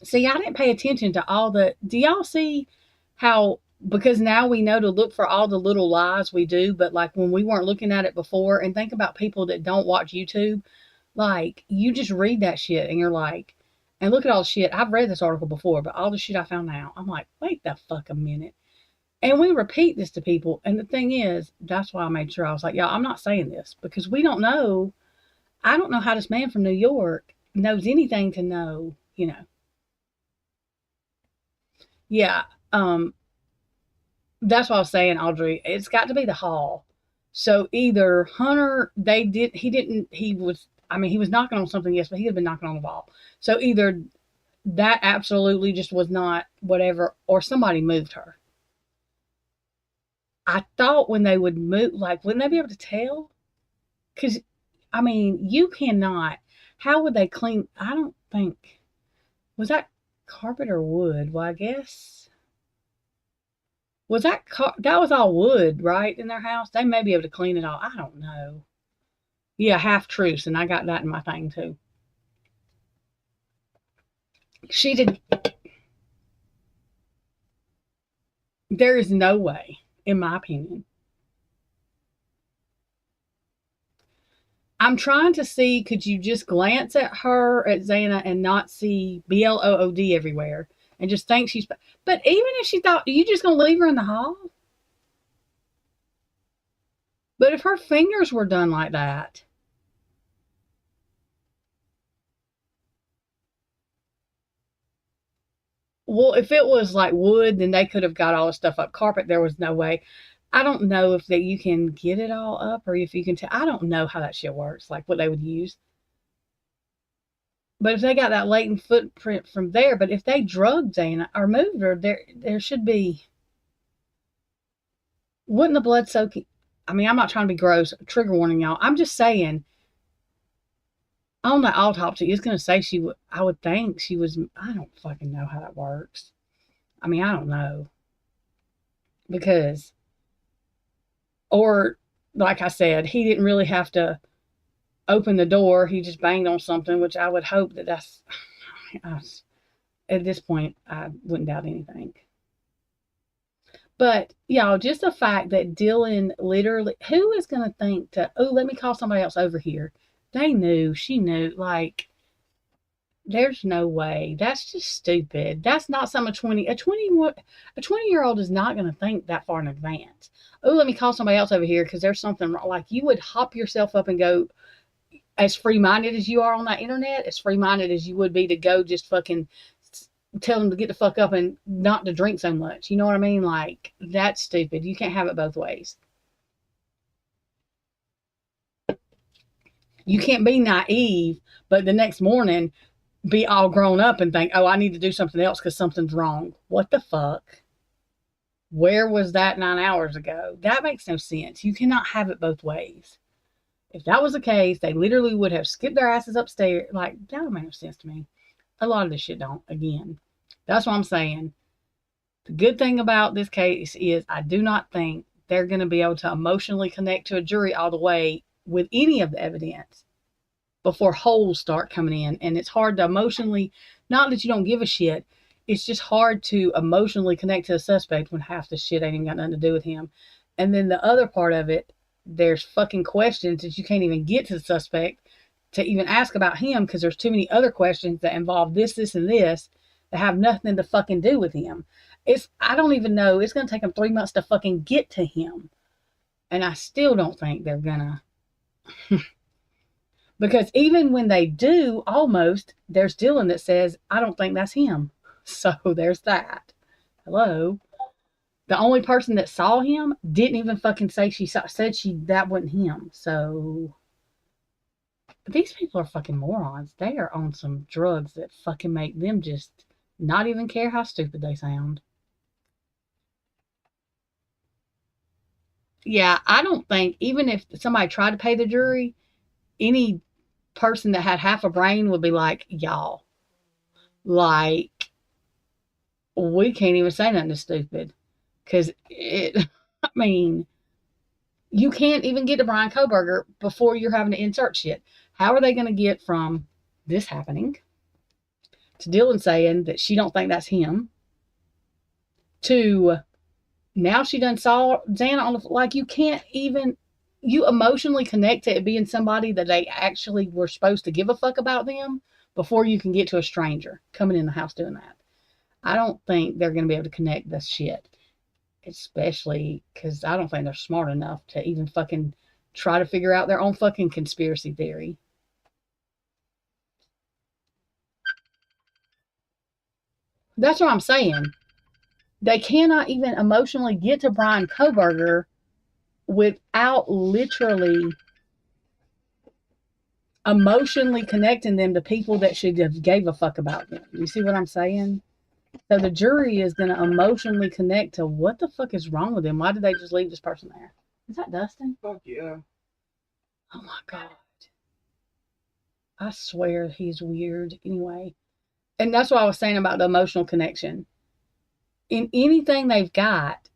See, I didn't pay attention to all the, do y'all see how, because now we know to look for all the little lies we do, but like when we weren't looking at it before, and think about people that don't watch YouTube, like you just read that shit and you're like, and look at all the shit. I've read this article before, but all the shit I found out, I'm like, wait the fuck a minute. And we repeat this to people. And the thing is, that's why I made sure I was like, yeah, I'm not saying this because we don't know. I don't know how this man from New York knows anything to know, you know. Yeah. That's what I was saying, Audrey. It's got to be the hall. So either Hunter, he was knocking on something, yes, but he had been knocking on the wall. So either that absolutely just was not whatever, or somebody moved her. I thought when they would move, like, wouldn't they be able to tell? Because, I mean, you cannot. How would they clean? I don't think. Was that carpet or wood? Well, I guess. Was that was all wood, right, in their house? They may be able to clean it all. I don't know. Yeah, half truths, and I got that in my thing, too. She did. There is no way, in my opinion. I'm trying to see, could you just glance at her, at Xana, and not see BLOOD everywhere? And just think she's... But even if she thought, are you just going to leave her in the hall? But if her fingers were done like that... Well, if it was like wood, then they could have got all the stuff up. Carpet, there was no way. I don't know if that you can get it all up or if you can tell. I don't know how that shit works, like what they would use. But if they got that latent footprint from there, but if they drugged Xana or moved her, there should be. Wouldn't the blood soaking? I mean, I'm not trying to be gross. Trigger warning, y'all. I'm just saying. On the autopsy, it's going to say she would. I would think she was. I don't fucking know how that works. I mean, I don't know. Because, or like I said, he didn't really have to open the door. He just banged on something, which I would hope that's. At this point, I wouldn't doubt anything. But, y'all, just the fact that Dylan literally, who is going to think to, oh, let me call somebody else over here. They knew, she knew, like, there's no way. That's just stupid. That's not something a 20-year-old is not going to think that far in advance. Oh, let me call somebody else over here because there's something wrong. Like, you would hop yourself up and go, as free-minded as you are on that internet, as free-minded as you would be to go just fucking tell them to get the fuck up and not to drink so much. You know what I mean? Like, that's stupid. You can't have it both ways. You can't be naive, but the next morning be all grown up and think, oh, I need to do something else because something's wrong. What the fuck? Where was that 9 hours ago? That makes no sense. You cannot have it both ways. If that was the case, they literally would have skipped their asses upstairs. Like, that don't make no sense to me. A lot of this shit don't. Again, that's what I'm saying. The good thing about this case is I do not think they're going to be able to emotionally connect to a jury all the way with any of the evidence before holes start coming in. And it's hard to emotionally, not that you don't give a shit, it's just hard to emotionally connect to a suspect when half the shit ain't even got nothing to do with him. And then the other part of it, there's fucking questions that you can't even get to the suspect to even ask about him because there's too many other questions that involve this, and this that have nothing to fucking do with him. I don't even know. It's going to take them 3 months to fucking get to him. And I still don't think they're going to. Because even when they do, almost, there's Dylan that says, I don't think that's him. So there's that. Hello. The only person that saw him didn't even fucking say that wasn't him. So these people are fucking morons. They are on some drugs that fucking make them just not even care how stupid they sound. Yeah, I don't think, even if somebody tried to pay the jury, any person that had half a brain would be like, y'all, like, we can't even say nothing stupid. Because I mean, you can't even get to Brian Koberger before you're having to insert shit. How are they going to get from this happening to Dylan saying that she don't think that's him to now she done saw Xana on the, like, you can't even, you emotionally connect to it being somebody that they actually were supposed to give a fuck about them before you can get to a stranger coming in the house doing that. I don't think they're going to be able to connect this shit, especially because I don't think they're smart enough to even fucking try to figure out their own fucking conspiracy theory. That's what I'm saying. They cannot even emotionally get to Brian Koberger without literally emotionally connecting them to people that should have gave a fuck about them. You see what I'm saying? So the jury is going to emotionally connect to what the fuck is wrong with them? Why did they just leave this person there? Is that Dustin? Fuck yeah. Oh my God. I swear he's weird anyway. And that's what I was saying about the emotional connection. In anything they've got,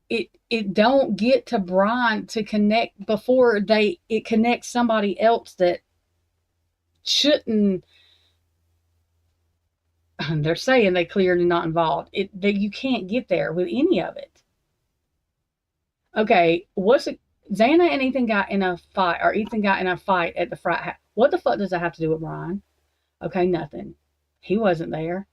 it don't get to Brian to connect before it connects somebody else that shouldn't. They're saying they clearly not involved. That you can't get there with any of it. Okay, Xana and Ethan got in a fight, or Ethan got in a fight at the frat house. What the fuck does that have to do with Brian? Okay, nothing. He wasn't there.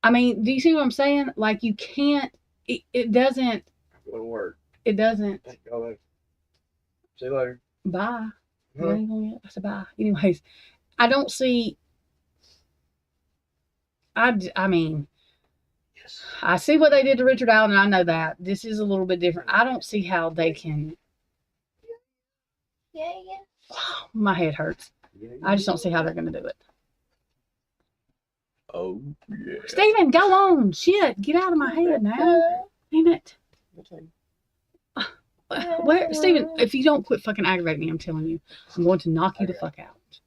I mean, do you see what I'm saying? Like, you can't, it doesn't. Go to work. It doesn't. Go later. See you later. Bye. I said bye. Anyways, I don't see, I mean, I see what they did to Richard Allen, and I know that. This is a little bit different. I don't see how they can. Yeah. My head hurts. I just don't see how they're going to do it. Oh, yeah. Steven, go on. Shit, get out of my head now. Damn it. Where, Steven, if you don't quit fucking aggravating me, I'm telling you, I'm going to knock you the fuck out.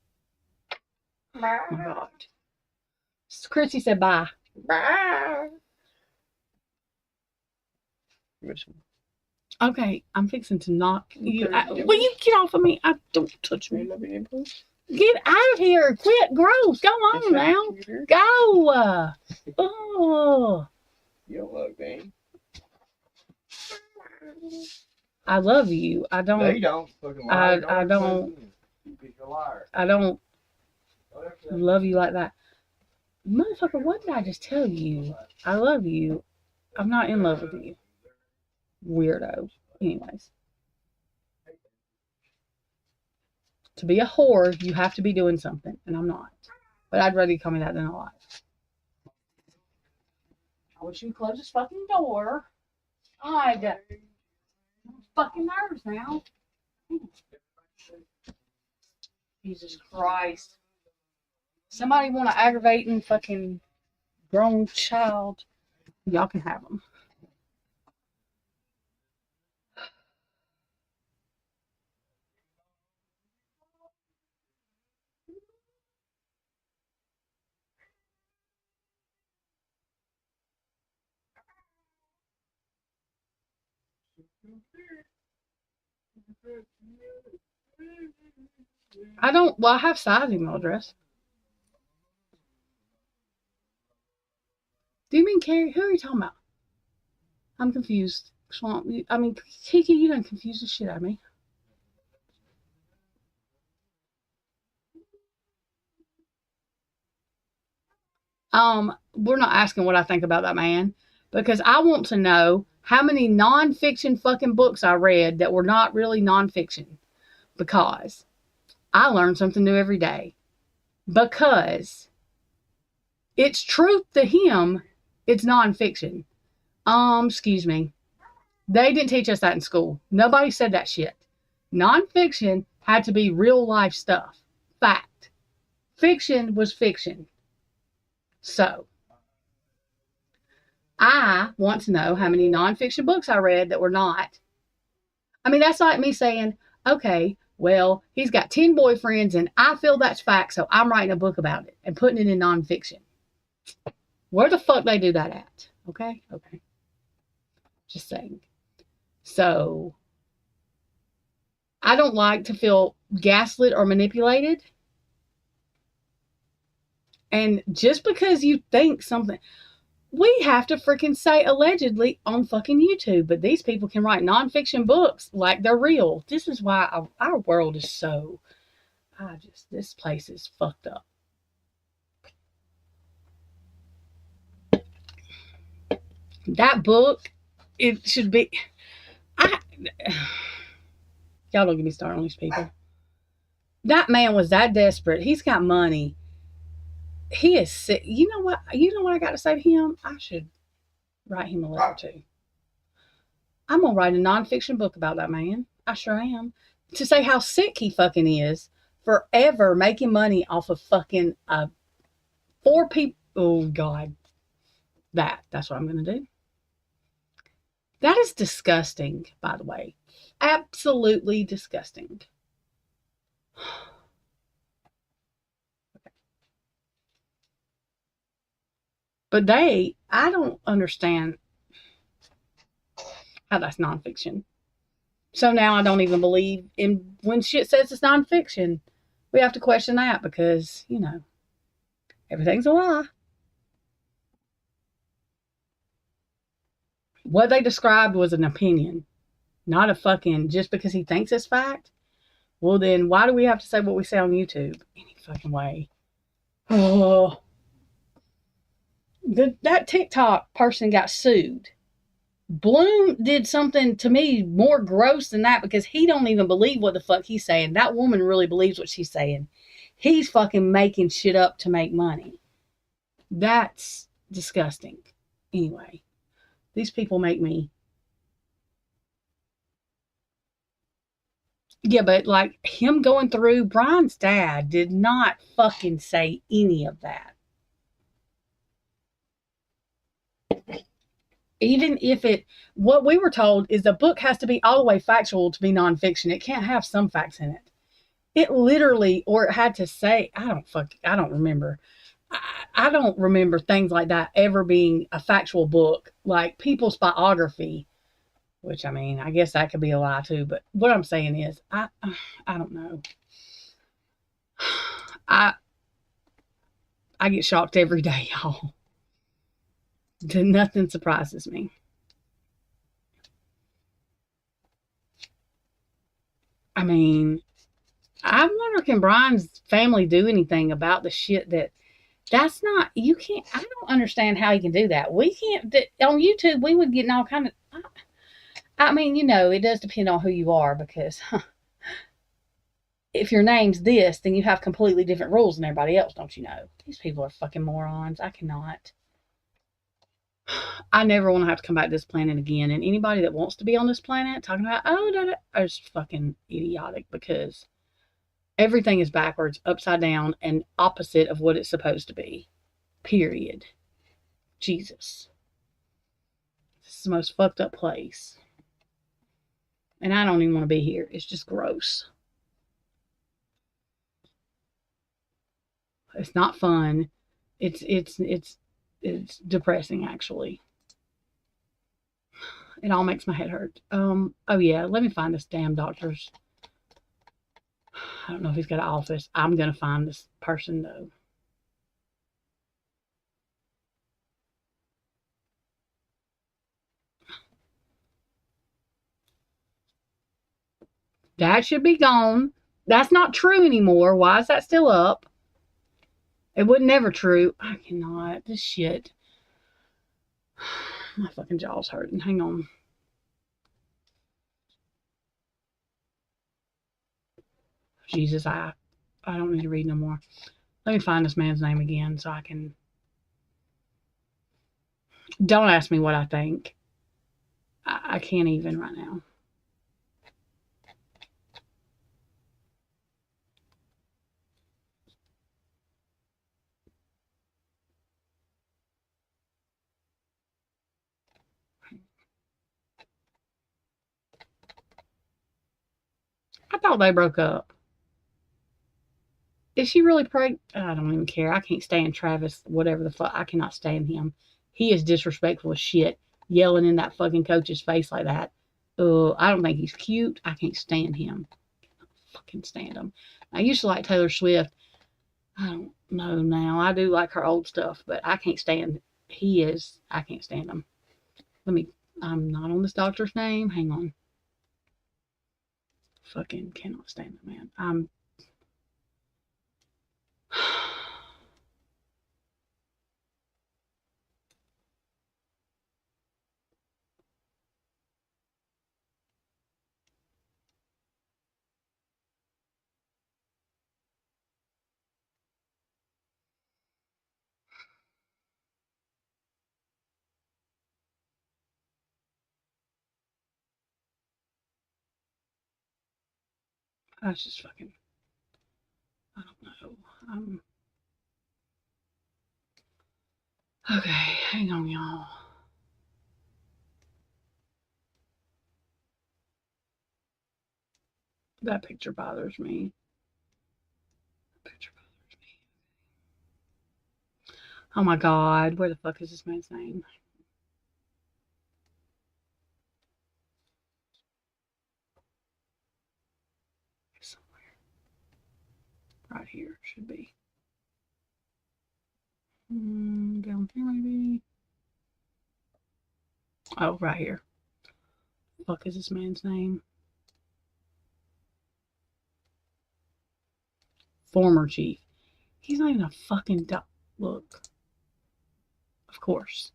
Oh my God. Chrissy said bye. Bye. Okay, I'm fixing to knock you out. Will you get off of me? Don't touch me. Get out of here. Quit. Gross. Go on now. Go. Oh. You don't love me. I love you. I don't. No, you don't. Fucking liar. I don't. You're a liar. I don't love you like that. Motherfucker, what did I just tell you? I love you. I'm not in love with you. Weirdo. Anyways. To be a whore, you have to be doing something, and I'm not. But I'd rather you call me that than a lie. I wish you'd close this fucking door. God. Fucking nerves now. Jesus Christ. Somebody want to aggravate and fucking grown child. Y'all can have them. I have Si's email address. Do you mean Carrie? Who are you talking about? I'm confused. I mean, Kiki, you done confused the shit out of me. We're not asking what I think about that man because I want to know how many nonfiction fucking books I read that were not really nonfiction because I learn something new every day. Because it's truth to him, it's nonfiction. Excuse me. They didn't teach us that in school. Nobody said that shit. Nonfiction had to be real life stuff. Fact. Fiction was fiction. So, I want to know how many nonfiction books I read that were not. I mean, that's like me saying, okay, well, he's got 10 boyfriends and I feel that's fact, so I'm writing a book about it and putting it in nonfiction. Where the fuck they do that at? Okay? Okay. Just saying. So, I don't like to feel gaslit or manipulated. And just because you think something, we have to freaking say allegedly on fucking YouTube, but these people can write nonfiction books like they're real. This is why our world is so, this place is fucked up. That book, it should be, y'all don't get me started on these people. That man was that desperate. He's got money. He is sick. You know what I got to say to him? I should write him a letter too. I'm going to write a nonfiction book about that man. I sure am. To say how sick he fucking is forever making money off of fucking 4 people. Oh, God. That's what I'm going to do. That is disgusting, by the way. Absolutely disgusting. But I don't understand how that's nonfiction. So now I don't even believe in when shit says it's nonfiction. We have to question that because, everything's a lie. What they described was an opinion, not a fucking, just because he thinks it's fact. Well, then why do we have to say what we say on YouTube? Any fucking way. Oh. That TikTok person got sued. Bloom did something to me more gross than that because he don't even believe what the fuck he's saying. That woman really believes what she's saying. He's fucking making shit up to make money. That's disgusting. Anyway, these people make me. Yeah, but like him going through, Brian's dad did not fucking say any of that. Even if what we were told is the book has to be all the way factual to be nonfiction. It can't have some facts in it. It literally, or it had to say, I don't remember. I don't remember things like that ever being a factual book, like people's biography, which I mean, I guess that could be a lie too. But what I'm saying is, I don't know. I get shocked every day, y'all. Nothing surprises me. I mean, I wonder, can Brian's family do anything about the shit that's not, you can't, I don't understand how you can do that. We can't, on YouTube, we would get all kind of, I mean, it does depend on who you are because if your name's this, then you have completely different rules than everybody else, don't you know? These people are fucking morons. I cannot. I never want to have to come back to this planet again. And anybody that wants to be on this planet talking about, is fucking idiotic because everything is backwards, upside down, and opposite of what it's supposed to be. Period. Jesus. This is the most fucked up place. And I don't even want to be here. It's just gross. It's not fun. It's depressing, actually. It all makes my head hurt. Oh yeah, let me find this damn doctor's. I don't know if he's got an office. I'm gonna find this person though. That should be gone. That's not true anymore. Why is that still up? It was never true. I cannot. This shit. My fucking jaw's hurting. Hang on. Jesus, I don't need to read no more. Let me find this man's name again so I can. Don't ask me what I think. I can't even right now. I thought they broke up. Is she really pregnant? I don't even care. I can't stand Travis, whatever the fuck. I cannot stand him. He is disrespectful as shit, yelling in that fucking coach's face like that. I don't think he's cute. I can't stand him. I cannot fucking stand him. I used to like Taylor Swift. I don't know now. I do like her old stuff, but I can't stand. I can't stand him. I'm not on this doctor's name. Hang on. Fucking cannot stand the man. That's just fucking. I don't know. Okay, hang on, y'all. That picture bothers me. Oh my god, where the fuck is this man's name? Somewhere. Right here should be. Down here maybe. Oh, right here. Fuck is this man's name? Former chief. He's not even a fucking look. Of course.